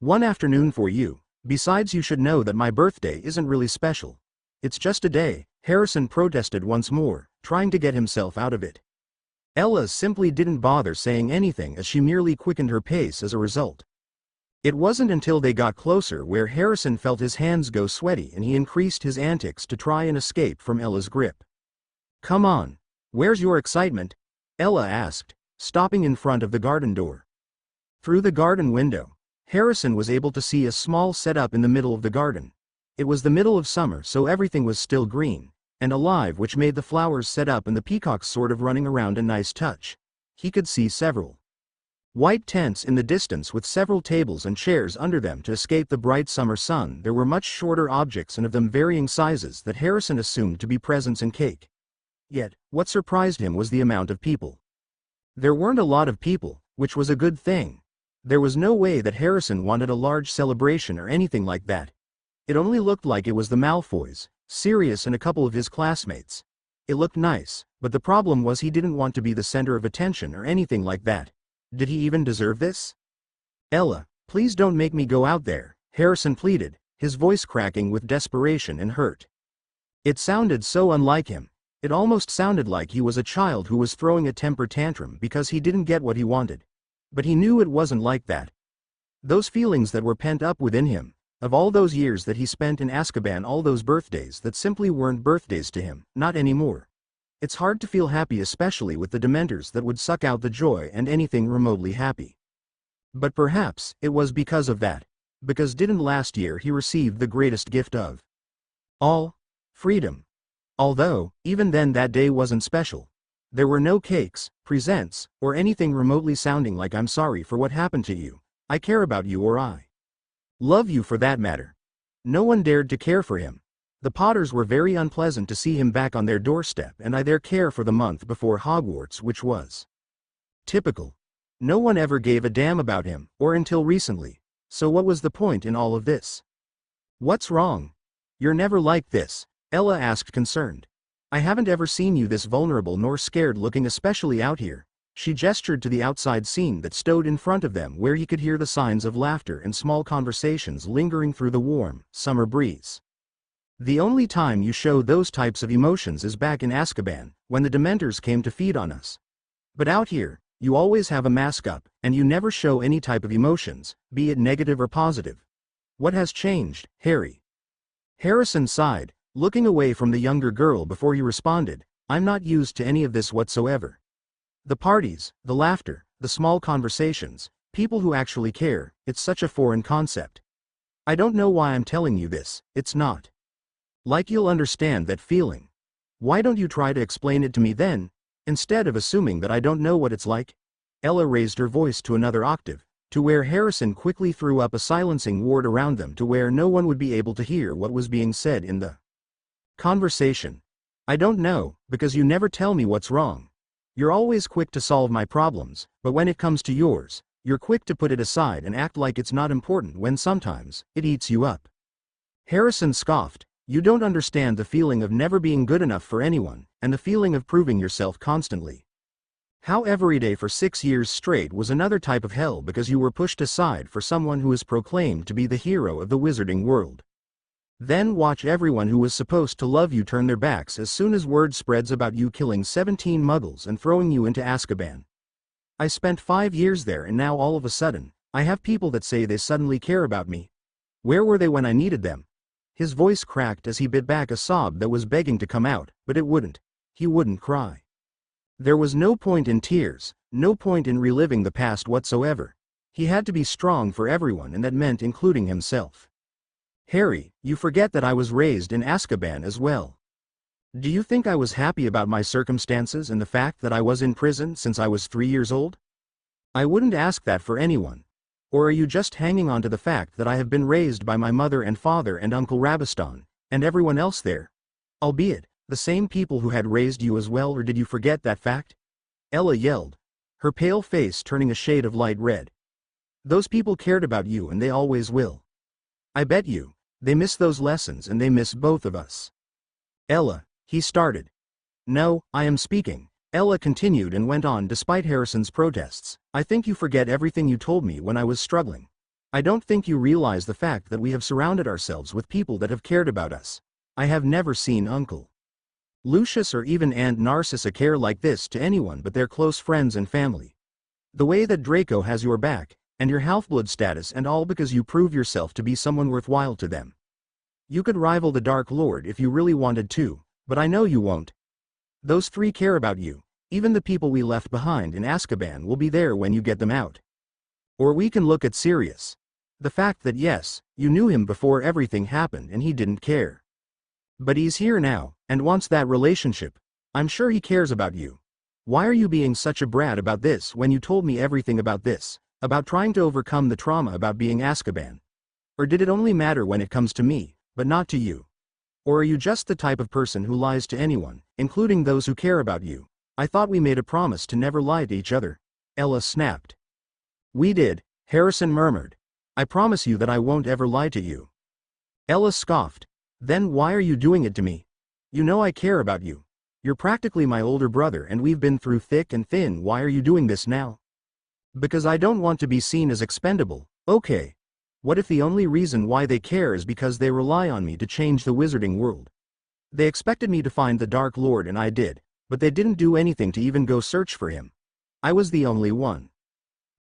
S1: One afternoon for you, besides you should know that my birthday isn't really special. It's just a day, Harrison protested once more, trying to get himself out of it. Ella simply didn't bother saying anything as she merely quickened her pace as a result. It wasn't until they got closer where Harrison felt his hands go sweaty and he increased his antics to try and escape from Ella's grip. Come on, where's your excitement? Ella asked, stopping in front of the garden door. Through the garden window, Harrison was able to see a small setup in the middle of the garden. It was the middle of summer, so everything was still green and alive, which made the flowers set up and the peacocks sort of running around a nice touch. He could see several white tents in the distance with several tables and chairs under them to escape the bright summer sun. There were much shorter objects and of them varying sizes that Harrison assumed to be presents and cake. Yet, what surprised him was the amount of people. There weren't a lot of people, which was a good thing. There was no way that Harrison wanted a large celebration or anything like that. It only looked like it was the Malfoys, Sirius and a couple of his classmates. It looked nice, but the problem was he didn't want to be the center of attention or anything like that. Did he even deserve this? Ella, please don't make me go out there, Harrison pleaded, his voice cracking with desperation and hurt. It sounded so unlike him. It almost sounded like he was a child who was throwing a temper tantrum because he didn't get what he wanted. But he knew it wasn't like that. Those feelings that were pent up within him, of all those years that he spent in Azkaban, all those birthdays that simply weren't birthdays to him, not anymore. It's hard to feel happy, especially with the Dementors that would suck out the joy and anything remotely happy. But perhaps it was because of that. Because didn't last year he received the greatest gift of all? Freedom. Although, even then that day wasn't special. There were no cakes, presents, or anything remotely sounding like "I'm sorry for what happened to you, I care about you," or "I love you" for that matter. No one dared to care for him. The Potters were very unpleasant to see him back on their doorstep and their care for the month before Hogwarts, which was typical. No one ever gave a damn about him, or until recently. So what was the point in all of this? What's wrong? You're never like this, Ella asked, concerned. I haven't ever seen you this vulnerable nor scared looking, especially out here. She gestured to the outside scene that stood in front of them, where he could hear the signs of laughter and small conversations lingering through the warm, summer breeze. The only time you show those types of emotions is back in Azkaban, when the Dementors came to feed on us. But out here, you always have a mask up, and you never show any type of emotions, be it negative or positive. What has changed, Harry? Harrison sighed, looking away from the younger girl before he responded. I'm not used to any of this whatsoever. The parties, the laughter, the small conversations, people who actually care, it's such a foreign concept. I don't know why I'm telling you this, it's not like you'll understand that feeling. Why don't you try to explain it to me then, instead of assuming that I don't know what it's like? Ella raised her voice to another octave, to where Harrison quickly threw up a silencing ward around them to where no one would be able to hear what was being said in the conversation. I don't know, because you never tell me what's wrong. You're always quick to solve my problems, but when it comes to yours, you're quick to put it aside and act like it's not important when sometimes it eats you up. Harrison scoffed, You don't understand the feeling of never being good enough for anyone, and the feeling of proving yourself constantly. How every day for 6 years straight was another type of hell because you were pushed aside for someone who is proclaimed to be the hero of the wizarding world. Then watch everyone who was supposed to love you turn their backs as soon as word spreads about you killing 17 muggles and throwing you into Azkaban. I spent 5 years there, and now all of a sudden, I have people that say they suddenly care about me. Where were they when I needed them? His voice cracked as he bit back a sob that was begging to come out, but it wouldn't. He wouldn't cry. There was no point in tears, no point in reliving the past whatsoever. He had to be strong for everyone, and that meant including himself. Harry, you forget that I was raised in Azkaban as well. Do you think I was happy about my circumstances and the fact that I was in prison since I was 3 years old? I wouldn't ask that for anyone. Or are you just hanging on to the fact that I have been raised by my mother and father and Uncle Rabaston, and everyone else there? Albeit, the same people who had raised you as well, or did you forget that fact? Ella yelled, her pale face turning a shade of light red. Those people cared about you, and they always will. I bet you, they miss those lessons, and they miss both of us. Ella, he started. No, I am speaking. Ella continued and went on despite Harrison's protests. I think you forget everything you told me when I was struggling. I don't think you realize the fact that we have surrounded ourselves with people that have cared about us. I have never seen Uncle Lucius or even Aunt Narcissa care like this to anyone but their close friends and family. The way that Draco has your back, and your half-blood status, and all because you prove yourself to be someone worthwhile to them. You could rival the Dark Lord if you really wanted to, but I know you won't. Those 3 care about you. Even the people we left behind in Azkaban will be there when you get them out. Or we can look at Sirius. The fact that yes, you knew him before everything happened and he didn't care. But he's here now, and wants that relationship. I'm sure he cares about you. Why are you being such a brat about this when you told me everything about this, about trying to overcome the trauma about being Azkaban? Or did it only matter when it comes to me, but not to you? Or are you just the type of person who lies to anyone, including those who care about you? I thought we made a promise to never lie to each other. Ella snapped. We did, Harrison murmured. I promise you that I won't ever lie to you. Ella scoffed. Then why are you doing it to me? You know I care about you. You're practically my older brother and we've been through thick and thin. Why are you doing this now? Because I don't want to be seen as expendable. Okay. What if the only reason why they care is because they rely on me to change the wizarding world? They expected me to find the Dark Lord and I did, but they didn't do anything to even go search for him. I was the only one.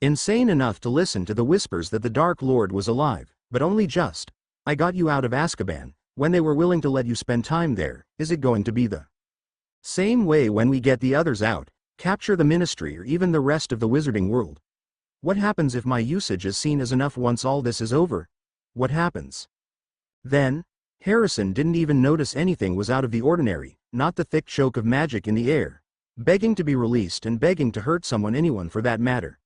S1: Insane enough to listen to the whispers that the Dark Lord was alive, but only just. I got you out of Azkaban, when they were willing to let you spend time there. Is it going to be the same way when we get the others out, capture the Ministry or even the rest of the wizarding world? What happens if my usage is seen as enough once all this is over? What happens then? Harrison didn't even notice anything was out of the ordinary, not the thick choke of magic in the air, begging to be released and begging to hurt someone, anyone for that matter.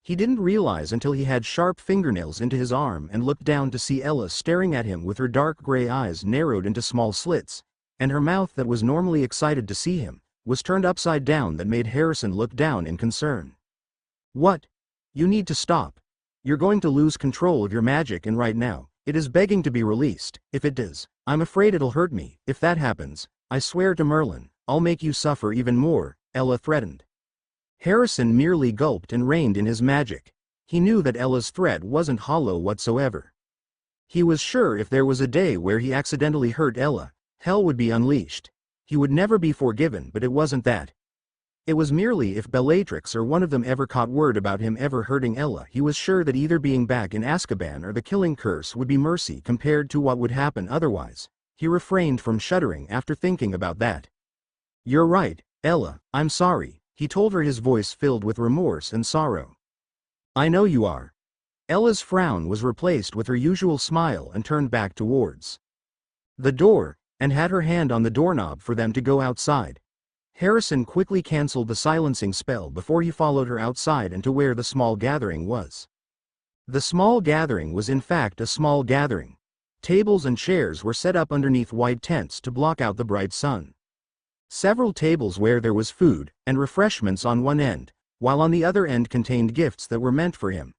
S1: He didn't realize until he had sharp fingernails into his arm and looked down to see Ella staring at him with her dark gray eyes narrowed into small slits, and her mouth that was normally excited to see him, was turned upside down. That made Harrison look down in concern. What? You need to stop. You're going to lose control of your magic, and right now, it is begging to be released. If it does, I'm afraid it'll hurt me. If that happens, I swear to Merlin, I'll make you suffer even more, Ella threatened. Harrison merely gulped and reined in his magic. He knew that Ella's threat wasn't hollow whatsoever. He was sure if there was a day where he accidentally hurt Ella, hell would be unleashed. He would never be forgiven, but it wasn't that. It was merely if Bellatrix or one of them ever caught word about him ever hurting Ella, he was sure that either being back in Azkaban or the killing curse would be mercy compared to what would happen otherwise. He refrained from shuddering after thinking about that. You're right, Ella, I'm sorry, he told her, his voice filled with remorse and sorrow. I know you are. Ella's frown was replaced with her usual smile and turned back towards the door, and had her hand on the doorknob for them to go outside. Harrison quickly cancelled the silencing spell before he followed her outside and to where the small gathering was. The small gathering was in fact a small gathering. Tables and chairs were set up underneath white tents to block out the bright sun. Several tables where there was food and refreshments on one end, while on the other end contained gifts that were meant for him.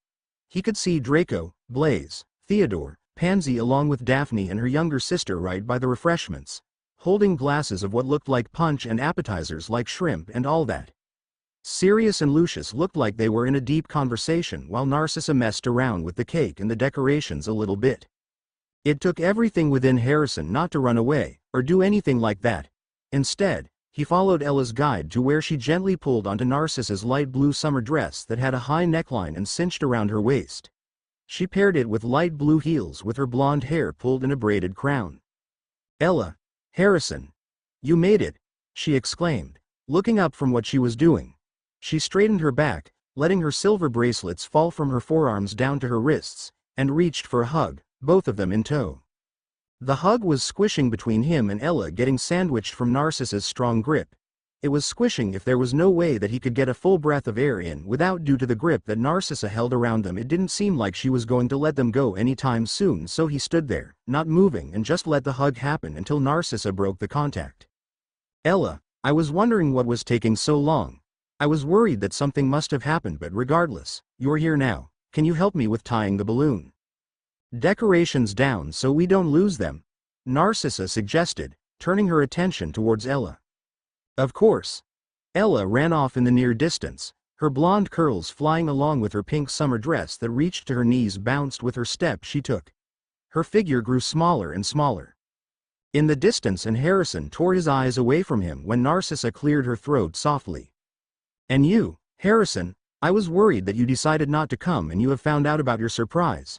S1: He could see Draco, Blaise, Theodore, Pansy along with Daphne and her younger sister right by the refreshments, holding glasses of what looked like punch and appetizers like shrimp and all that. Sirius and Lucius looked like they were in a deep conversation while Narcissa messed around with the cake and the decorations a little bit. It took everything within Harrison not to run away, or do anything like that. Instead, he followed Ella's guide to where she gently pulled onto Narcissa's light blue summer dress that had a high neckline and cinched around her waist. She paired it with light blue heels with her blonde hair pulled in a braided crown. "Ella, Harrison, you made it," she exclaimed, looking up from what she was doing. She straightened her back, letting her silver bracelets fall from her forearms down to her wrists, and reached for a hug, both of them in tow. The hug was squishing between him and Ella, getting sandwiched from Narcissa's strong grip. It was squishing if there was no way that he could get a full breath of air in without due to the grip that Narcissa held around them. It didn't seem like she was going to let them go anytime soon, so he stood there, not moving, and just let the hug happen until Narcissa broke the contact. "Ella, I was wondering what was taking so long. I was worried that something must have happened, but regardless, you're here now. Can you help me with tying the balloon? Decorations down so we don't lose them," Narcissa suggested, turning her attention towards Ella. "Of course." Ella ran off in the near distance, her blonde curls flying along with her pink summer dress that reached to her knees bounced with her step she took. Her figure grew smaller and smaller in the distance, and Harrison tore his eyes away from him when Narcissa cleared her throat softly. "And you, Harrison, I was worried that you decided not to come and you have found out about your surprise."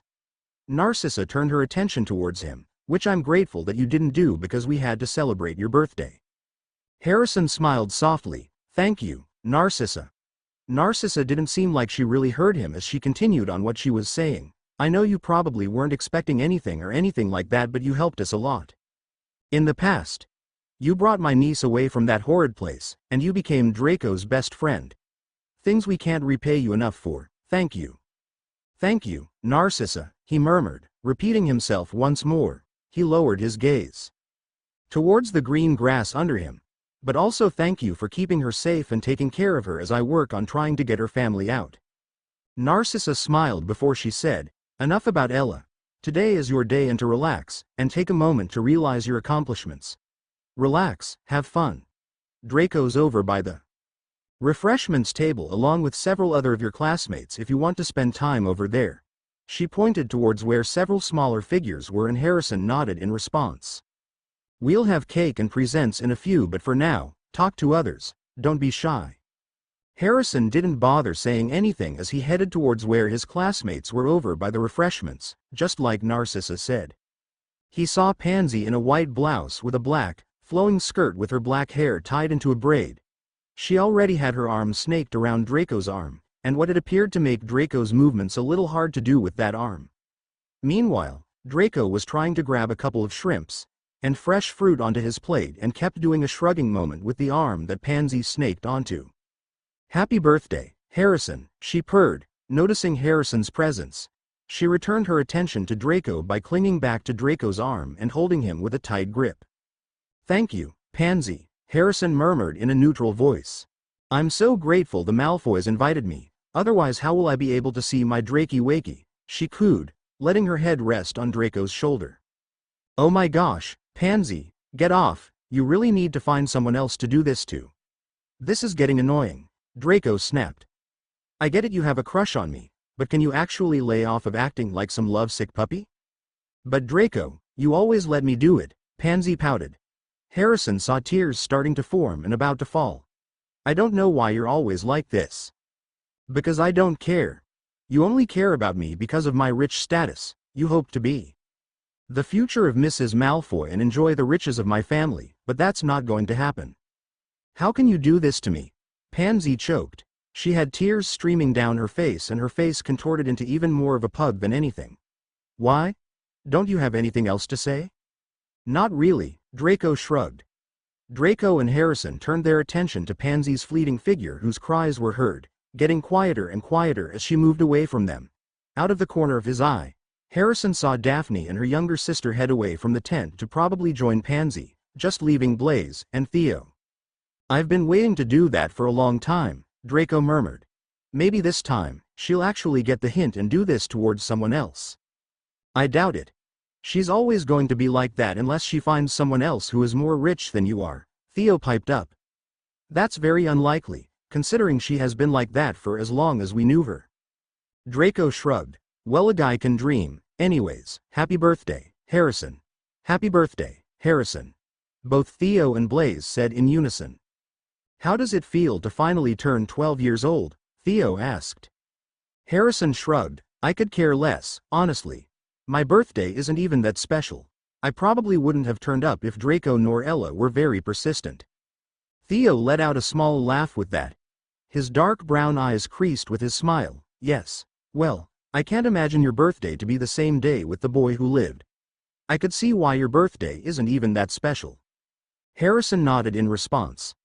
S1: Narcissa turned her attention towards him, "which I'm grateful that you didn't do because we had to celebrate your birthday." Harrison smiled softly, "Thank you, Narcissa." Narcissa didn't seem like she really heard him as she continued on what she was saying. "I know you probably weren't expecting anything or anything like that, but you helped us a lot. In the past, you brought my niece away from that horrid place, and you became Draco's best friend. Things we can't repay you enough for. Thank you." "Thank you, Narcissa," he murmured, repeating himself once more. He lowered his gaze towards the green grass under him. "But also thank you for keeping her safe and taking care of her as I work on trying to get her family out." Narcissa smiled before she said, "Enough about Ella. Today is your day, and to relax, and take a moment to realize your accomplishments. Relax, have fun. Draco's over by the refreshments table along with several other of your classmates if you want to spend time over there." She pointed towards where several smaller figures were, and Harrison nodded in response. "We'll have cake and presents in a few, but for now, talk to others, don't be shy." Harrison didn't bother saying anything as he headed towards where his classmates were over by the refreshments, just like Narcissa said. He saw Pansy in a white blouse with a black, flowing skirt with her black hair tied into a braid. She already had her arm snaked around Draco's arm, and what it appeared to make Draco's movements a little hard to do with that arm. Meanwhile, Draco was trying to grab a couple of shrimps and fresh fruit onto his plate and kept doing a shrugging moment with the arm that Pansy snaked onto. "Happy birthday, Harrison," she purred, noticing Harrison's presence. She returned her attention to Draco by clinging back to Draco's arm and holding him with a tight grip. "Thank you, Pansy," Harrison murmured in a neutral voice. "I'm so grateful the Malfoys invited me, otherwise how will I be able to see my Drakey Wakey?" she cooed, letting her head rest on Draco's shoulder. "Oh my gosh, Pansy, get off, you really need to find someone else to do this to. This is getting annoying," Draco snapped. "I get it, you have a crush on me, but can you actually lay off of acting like some lovesick puppy?" "But Draco, you always let me do it," Pansy pouted. Harrison saw tears starting to form and about to fall. "I don't know why you're always like this." "Because I don't care. You only care about me because of my rich status. You hope to be the future of Mrs. Malfoy and enjoy the riches of my family, but that's not going to happen. How can you do this to me?" Pansy choked. She had tears streaming down her face and her face contorted into even more of a pug than anything. "Why? Don't you have anything else to say?" "Not really," Draco shrugged. Draco and Harrison turned their attention to Pansy's fleeting figure, whose cries were heard, getting quieter and quieter as she moved away from them. Out of the corner of his eye, Harrison saw Daphne and her younger sister head away from the tent to probably join Pansy, just leaving Blaise and Theo. "I've been waiting to do that for a long time," Draco murmured. "Maybe this time, she'll actually get the hint and do this towards someone else." "I doubt it. She's always going to be like that unless she finds someone else who is more rich than you are, Theo piped up. That's very unlikely, considering she has been like that for as long as we knew her. Draco shrugged. Well, a guy can dream. Anyways, happy birthday, Harrison. Happy birthday, Harrison. Both Theo and Blaze said in unison. How does it feel to finally turn 12 years old? Theo asked. Harrison shrugged. I could care less, honestly. My birthday isn't even that special. I probably wouldn't have turned up if Draco nor Ella were very persistent. Theo let out a small laugh with that. His dark brown eyes creased with his smile. Yes. Well, I can't imagine your birthday to be the same day with the boy who lived. I could see why your birthday isn't even that special. Harrison nodded in response.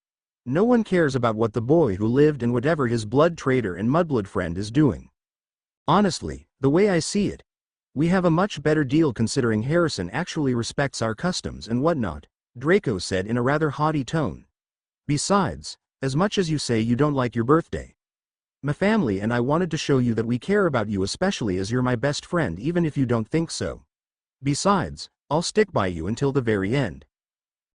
S1: No one cares about what the boy who lived and whatever his blood traitor and mudblood friend is doing. Honestly, the way I see it, we have a much better deal considering Harrison actually respects our customs and whatnot, Draco said in a rather haughty tone. Besides, as much as you say you don't like your birthday, my family and I wanted to show you that we care about you, especially as you're my best friend, even if you don't think so. Besides, I'll stick by you until the very end.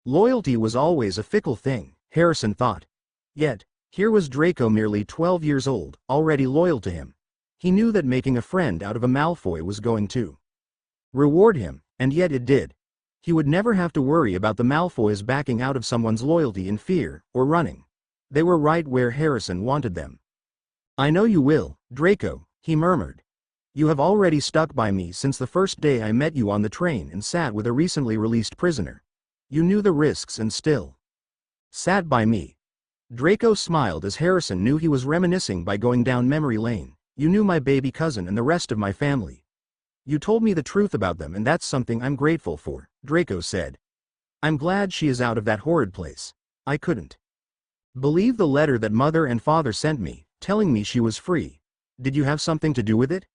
S1: Loyalty was always a fickle thing, Harrison thought. Yet, here was Draco, merely 12 years old, already loyal to him. He knew that making a friend out of a Malfoy was going to reward him, and yet it did. He would never have to worry about the Malfoys backing out of someone's loyalty in fear, or running. They were right where Harrison wanted them. I know you will, Draco, he murmured. You have already stuck by me since the first day I met you on the train and sat with a recently released prisoner. You knew the risks and still sat by me. Draco smiled as Harrison knew he was reminiscing by going down memory lane. You knew my baby cousin and the rest of my family. You told me the truth about them, and that's something I'm grateful for, Draco said. I'm glad she is out of that horrid place. I couldn't believe the letter that Mother and Father sent me, telling me she was free. Did you have something to do with it?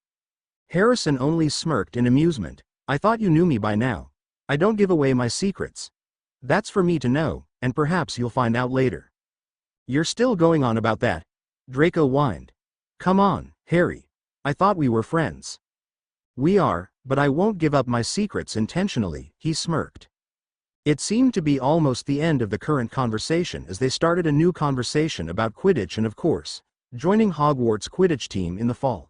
S1: Harrison only smirked in amusement. I thought you knew me by now. I don't give away my secrets. That's for me to know, and perhaps you'll find out later. You're still going on about that, Draco whined. Come on, Harry. I thought we were friends. We are, but I won't give up my secrets intentionally, he smirked. It seemed to be almost the end of the current conversation as they started a new conversation about Quidditch and, of course, joining Hogwarts Quidditch team in the fall.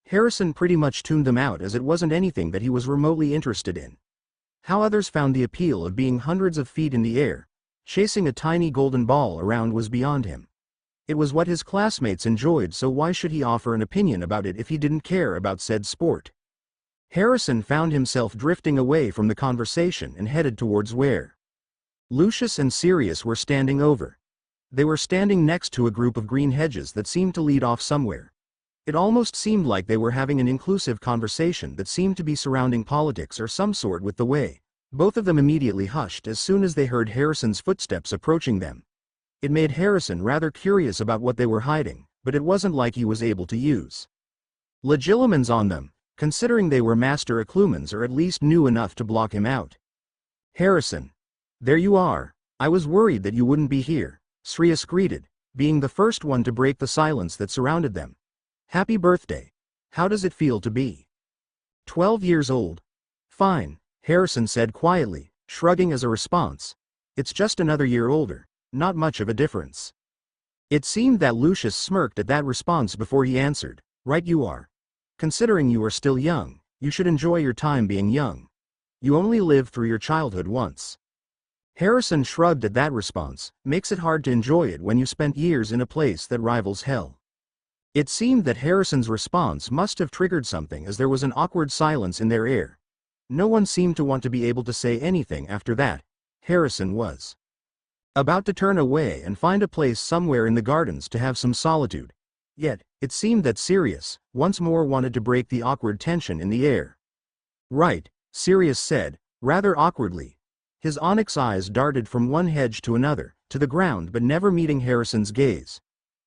S1: Harrison pretty much tuned them out as it wasn't anything that he was remotely interested in. How others found the appeal of being hundreds of feet in the air, chasing a tiny golden ball around, was beyond him. It was what his classmates enjoyed, so why should he offer an opinion about it if he didn't care about said sport? Harrison found himself drifting away from the conversation and headed towards where Lucius and Sirius were standing over. They were standing next to a group of green hedges that seemed to lead off somewhere. It almost seemed like they were having an inclusive conversation that seemed to be surrounding politics or some sort. With the way both of them immediately hushed as soon as they heard Harrison's footsteps approaching them. It made Harrison rather curious about what they were hiding, but it wasn't like he was able to use Legilimens on them, considering they were master Occlumens, or at least knew enough to block him out. Harrison. There you are. I was worried that you wouldn't be here, Sirius greeted, being the first one to break the silence that surrounded them. Happy birthday. How does it feel to be 12 years old? Fine, Harrison said quietly, shrugging as a response. It's just another year older. Not much of a difference. It seemed that Lucius smirked at that response before he answered. Right you are. Considering you are still young, you should enjoy your time being young. You only live through your childhood once. Harrison shrugged at that response. Makes it hard to enjoy it when you spent years in a place that rivals hell. It seemed that Harrison's response must have triggered something, as there was an awkward silence in their air. No one seemed to want to be able to say anything after that. Harrison was about to turn away and find a place somewhere in the gardens to have some solitude. Yet, it seemed that Sirius, once more, wanted to break the awkward tension in the air. Right, Sirius said, rather awkwardly. His onyx eyes darted from one hedge to another, to the ground, but never meeting Harrison's gaze.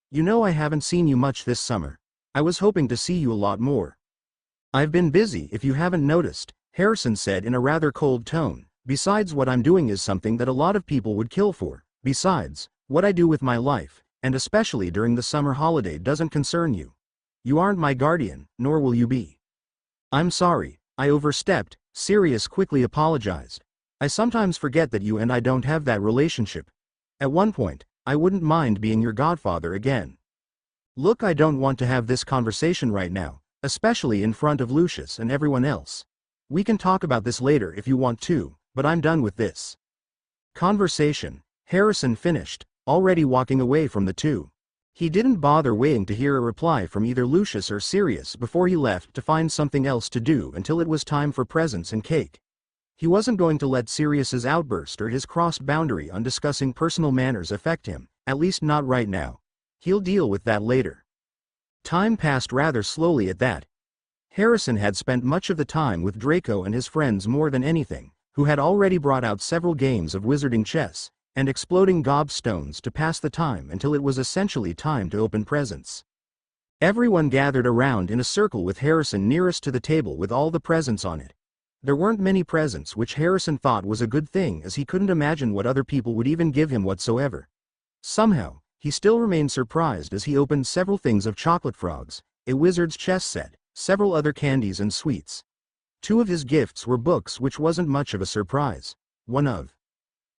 S1: You know, I haven't seen you much this summer. I was hoping to see you a lot more. I've been busy, if you haven't noticed, Harrison said in a rather cold tone. Besides, what I'm doing is something that a lot of people would kill for. Besides, what I do with my life, and especially during the summer holiday, doesn't concern you. You aren't my guardian, nor will you be. I'm sorry, I overstepped, Sirius quickly apologized. I sometimes forget that you and I don't have that relationship. At one point, I wouldn't mind being your godfather again. Look, I don't want to have this conversation right now, especially in front of Lucius and everyone else. We can talk about this later if you want to, but I'm done with this conversation. Harrison finished, already walking away from the two. He didn't bother waiting to hear a reply from either Lucius or Sirius before he left to find something else to do until it was time for presents and cake. He wasn't going to let Sirius's outburst or his crossed boundary on discussing personal manners affect him, at least not right now. He'll deal with that later. Time passed rather slowly at that. Harrison had spent much of the time with Draco and his friends more than anything, who had already brought out several games of wizarding chess and exploding gobstones to pass the time until it was essentially time to open presents. Everyone gathered around in a circle with Harrison nearest to the table with all the presents on it. There weren't many presents, which Harrison thought was a good thing as he couldn't imagine what other people would even give him whatsoever. Somehow, he still remained surprised as he opened several things of chocolate frogs, a wizard's chess set, several other candies and sweets. Two of his gifts were books, which wasn't much of a surprise. One of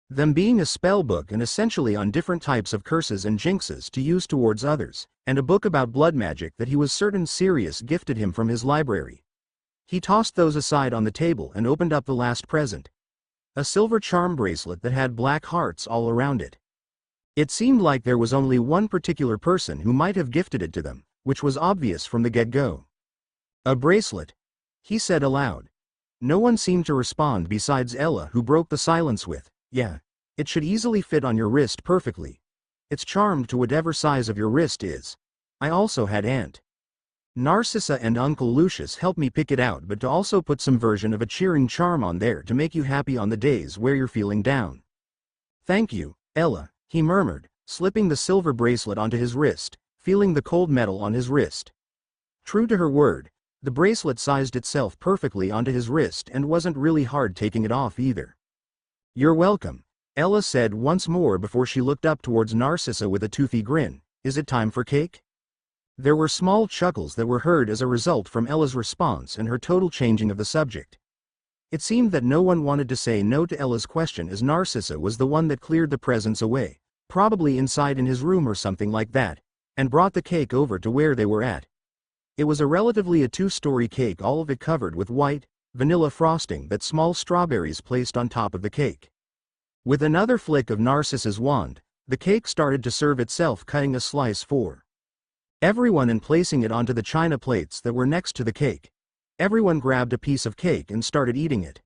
S1: them being a spell book and essentially on different types of curses and jinxes to use towards others, and a book about blood magic that he was certain Sirius gifted him from his library. He tossed those aside on the table and opened up the last present. A silver charm bracelet that had black hearts all around it. It seemed like there was only one particular person who might have gifted it to them, which was obvious from the get-go. A bracelet, he said aloud. No one seemed to respond besides Ella, who broke the silence with, "Yeah, it should easily fit on your wrist perfectly. It's charmed to whatever size of your wrist is. I also had Aunt Narcissa and Uncle Lucius help me pick it out, but to also put some version of a cheering charm on there to make you happy on the days where you're feeling down." "Thank you, Ella," he murmured, slipping the silver bracelet onto his wrist, feeling the cold metal on his wrist. True to her word, the bracelet sized itself perfectly onto his wrist and wasn't really hard taking it off either. "You're welcome," Ella said once more before she looked up towards Narcissa with a toothy grin. "Is it time for cake?" There were small chuckles that were heard as a result from Ella's response and her total changing of the subject. It seemed that no one wanted to say no to Ella's question, as Narcissa was the one that cleared the presents away, probably inside in his room or something like that, and brought the cake over to where they were at. It was a two-story cake, all of it covered with white, vanilla frosting that small strawberries placed on top of the cake. With another flick of Narcissa's wand, the cake started to serve itself, cutting a slice for everyone and placing it onto the china plates that were next to the cake. Everyone grabbed a piece of cake and started eating it.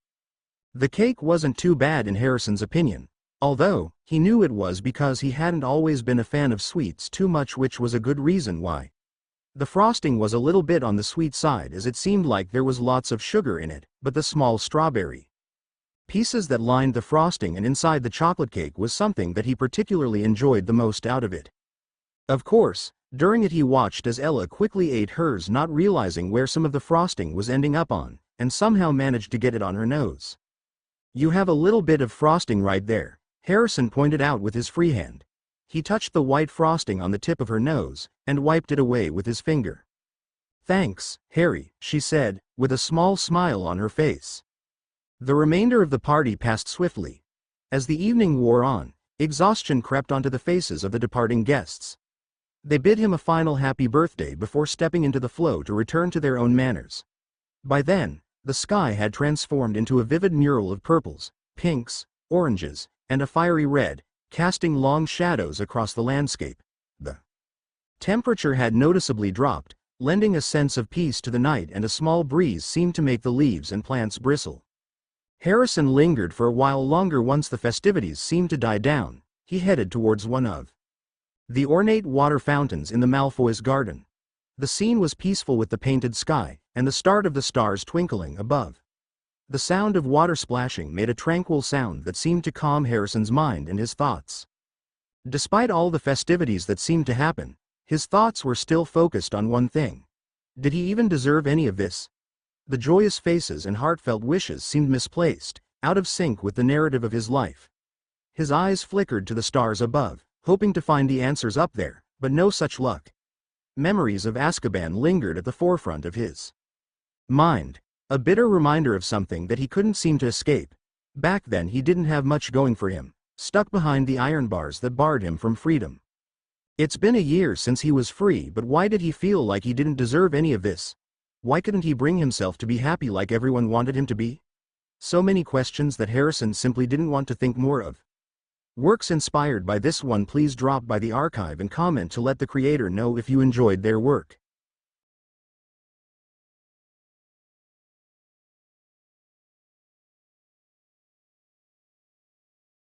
S1: The cake wasn't too bad in Harrison's opinion, although he knew it was because he hadn't always been a fan of sweets too much, which was a good reason why. The frosting was a little bit on the sweet side, as it seemed like there was lots of sugar in it, but the small strawberry pieces that lined the frosting and inside the chocolate cake was something that he particularly enjoyed the most out of it. Of course, during it he watched as Ella quickly ate hers, not realizing where some of the frosting was ending up on, and somehow managed to get it on her nose. "You have a little bit of frosting right there," Harrison pointed out with his free hand. He touched the white frosting on the tip of her nose, and wiped it away with his finger. "Thanks, Harry," she said, with a small smile on her face. The remainder of the party passed swiftly. As the evening wore on, exhaustion crept onto the faces of the departing guests. They bid him a final happy birthday before stepping into the flow to return to their own manners. By then, the sky had transformed into a vivid mural of purples, pinks, oranges, and a fiery red, casting long shadows across the landscape. The temperature had noticeably dropped, lending a sense of peace to the night, and a small breeze seemed to make the leaves and plants bristle. Harrison lingered for a while longer. Once the festivities seemed to die down, he headed towards one of the ornate water fountains in the Malfoy's garden. The scene was peaceful with the painted sky, and the start of the stars twinkling above. The sound of water splashing made a tranquil sound that seemed to calm Harrison's mind and his thoughts. Despite all the festivities that seemed to happen, his thoughts were still focused on one thing. Did he even deserve any of this? The joyous faces and heartfelt wishes seemed misplaced, out of sync with the narrative of his life. His eyes flickered to the stars above, hoping to find the answers up there, but no such luck. Memories of Azkaban lingered at the forefront of his mind. A bitter reminder of something that he couldn't seem to escape. Back then he didn't have much going for him, stuck behind the iron bars that barred him from freedom. It's been a year since he was free, but why did he feel like he didn't deserve any of this? Why couldn't he bring himself to be happy like everyone wanted him to be? So many questions that Harrison simply didn't want to think more of. Works inspired by this one, please drop by the archive and comment to let the creator know if you enjoyed their work.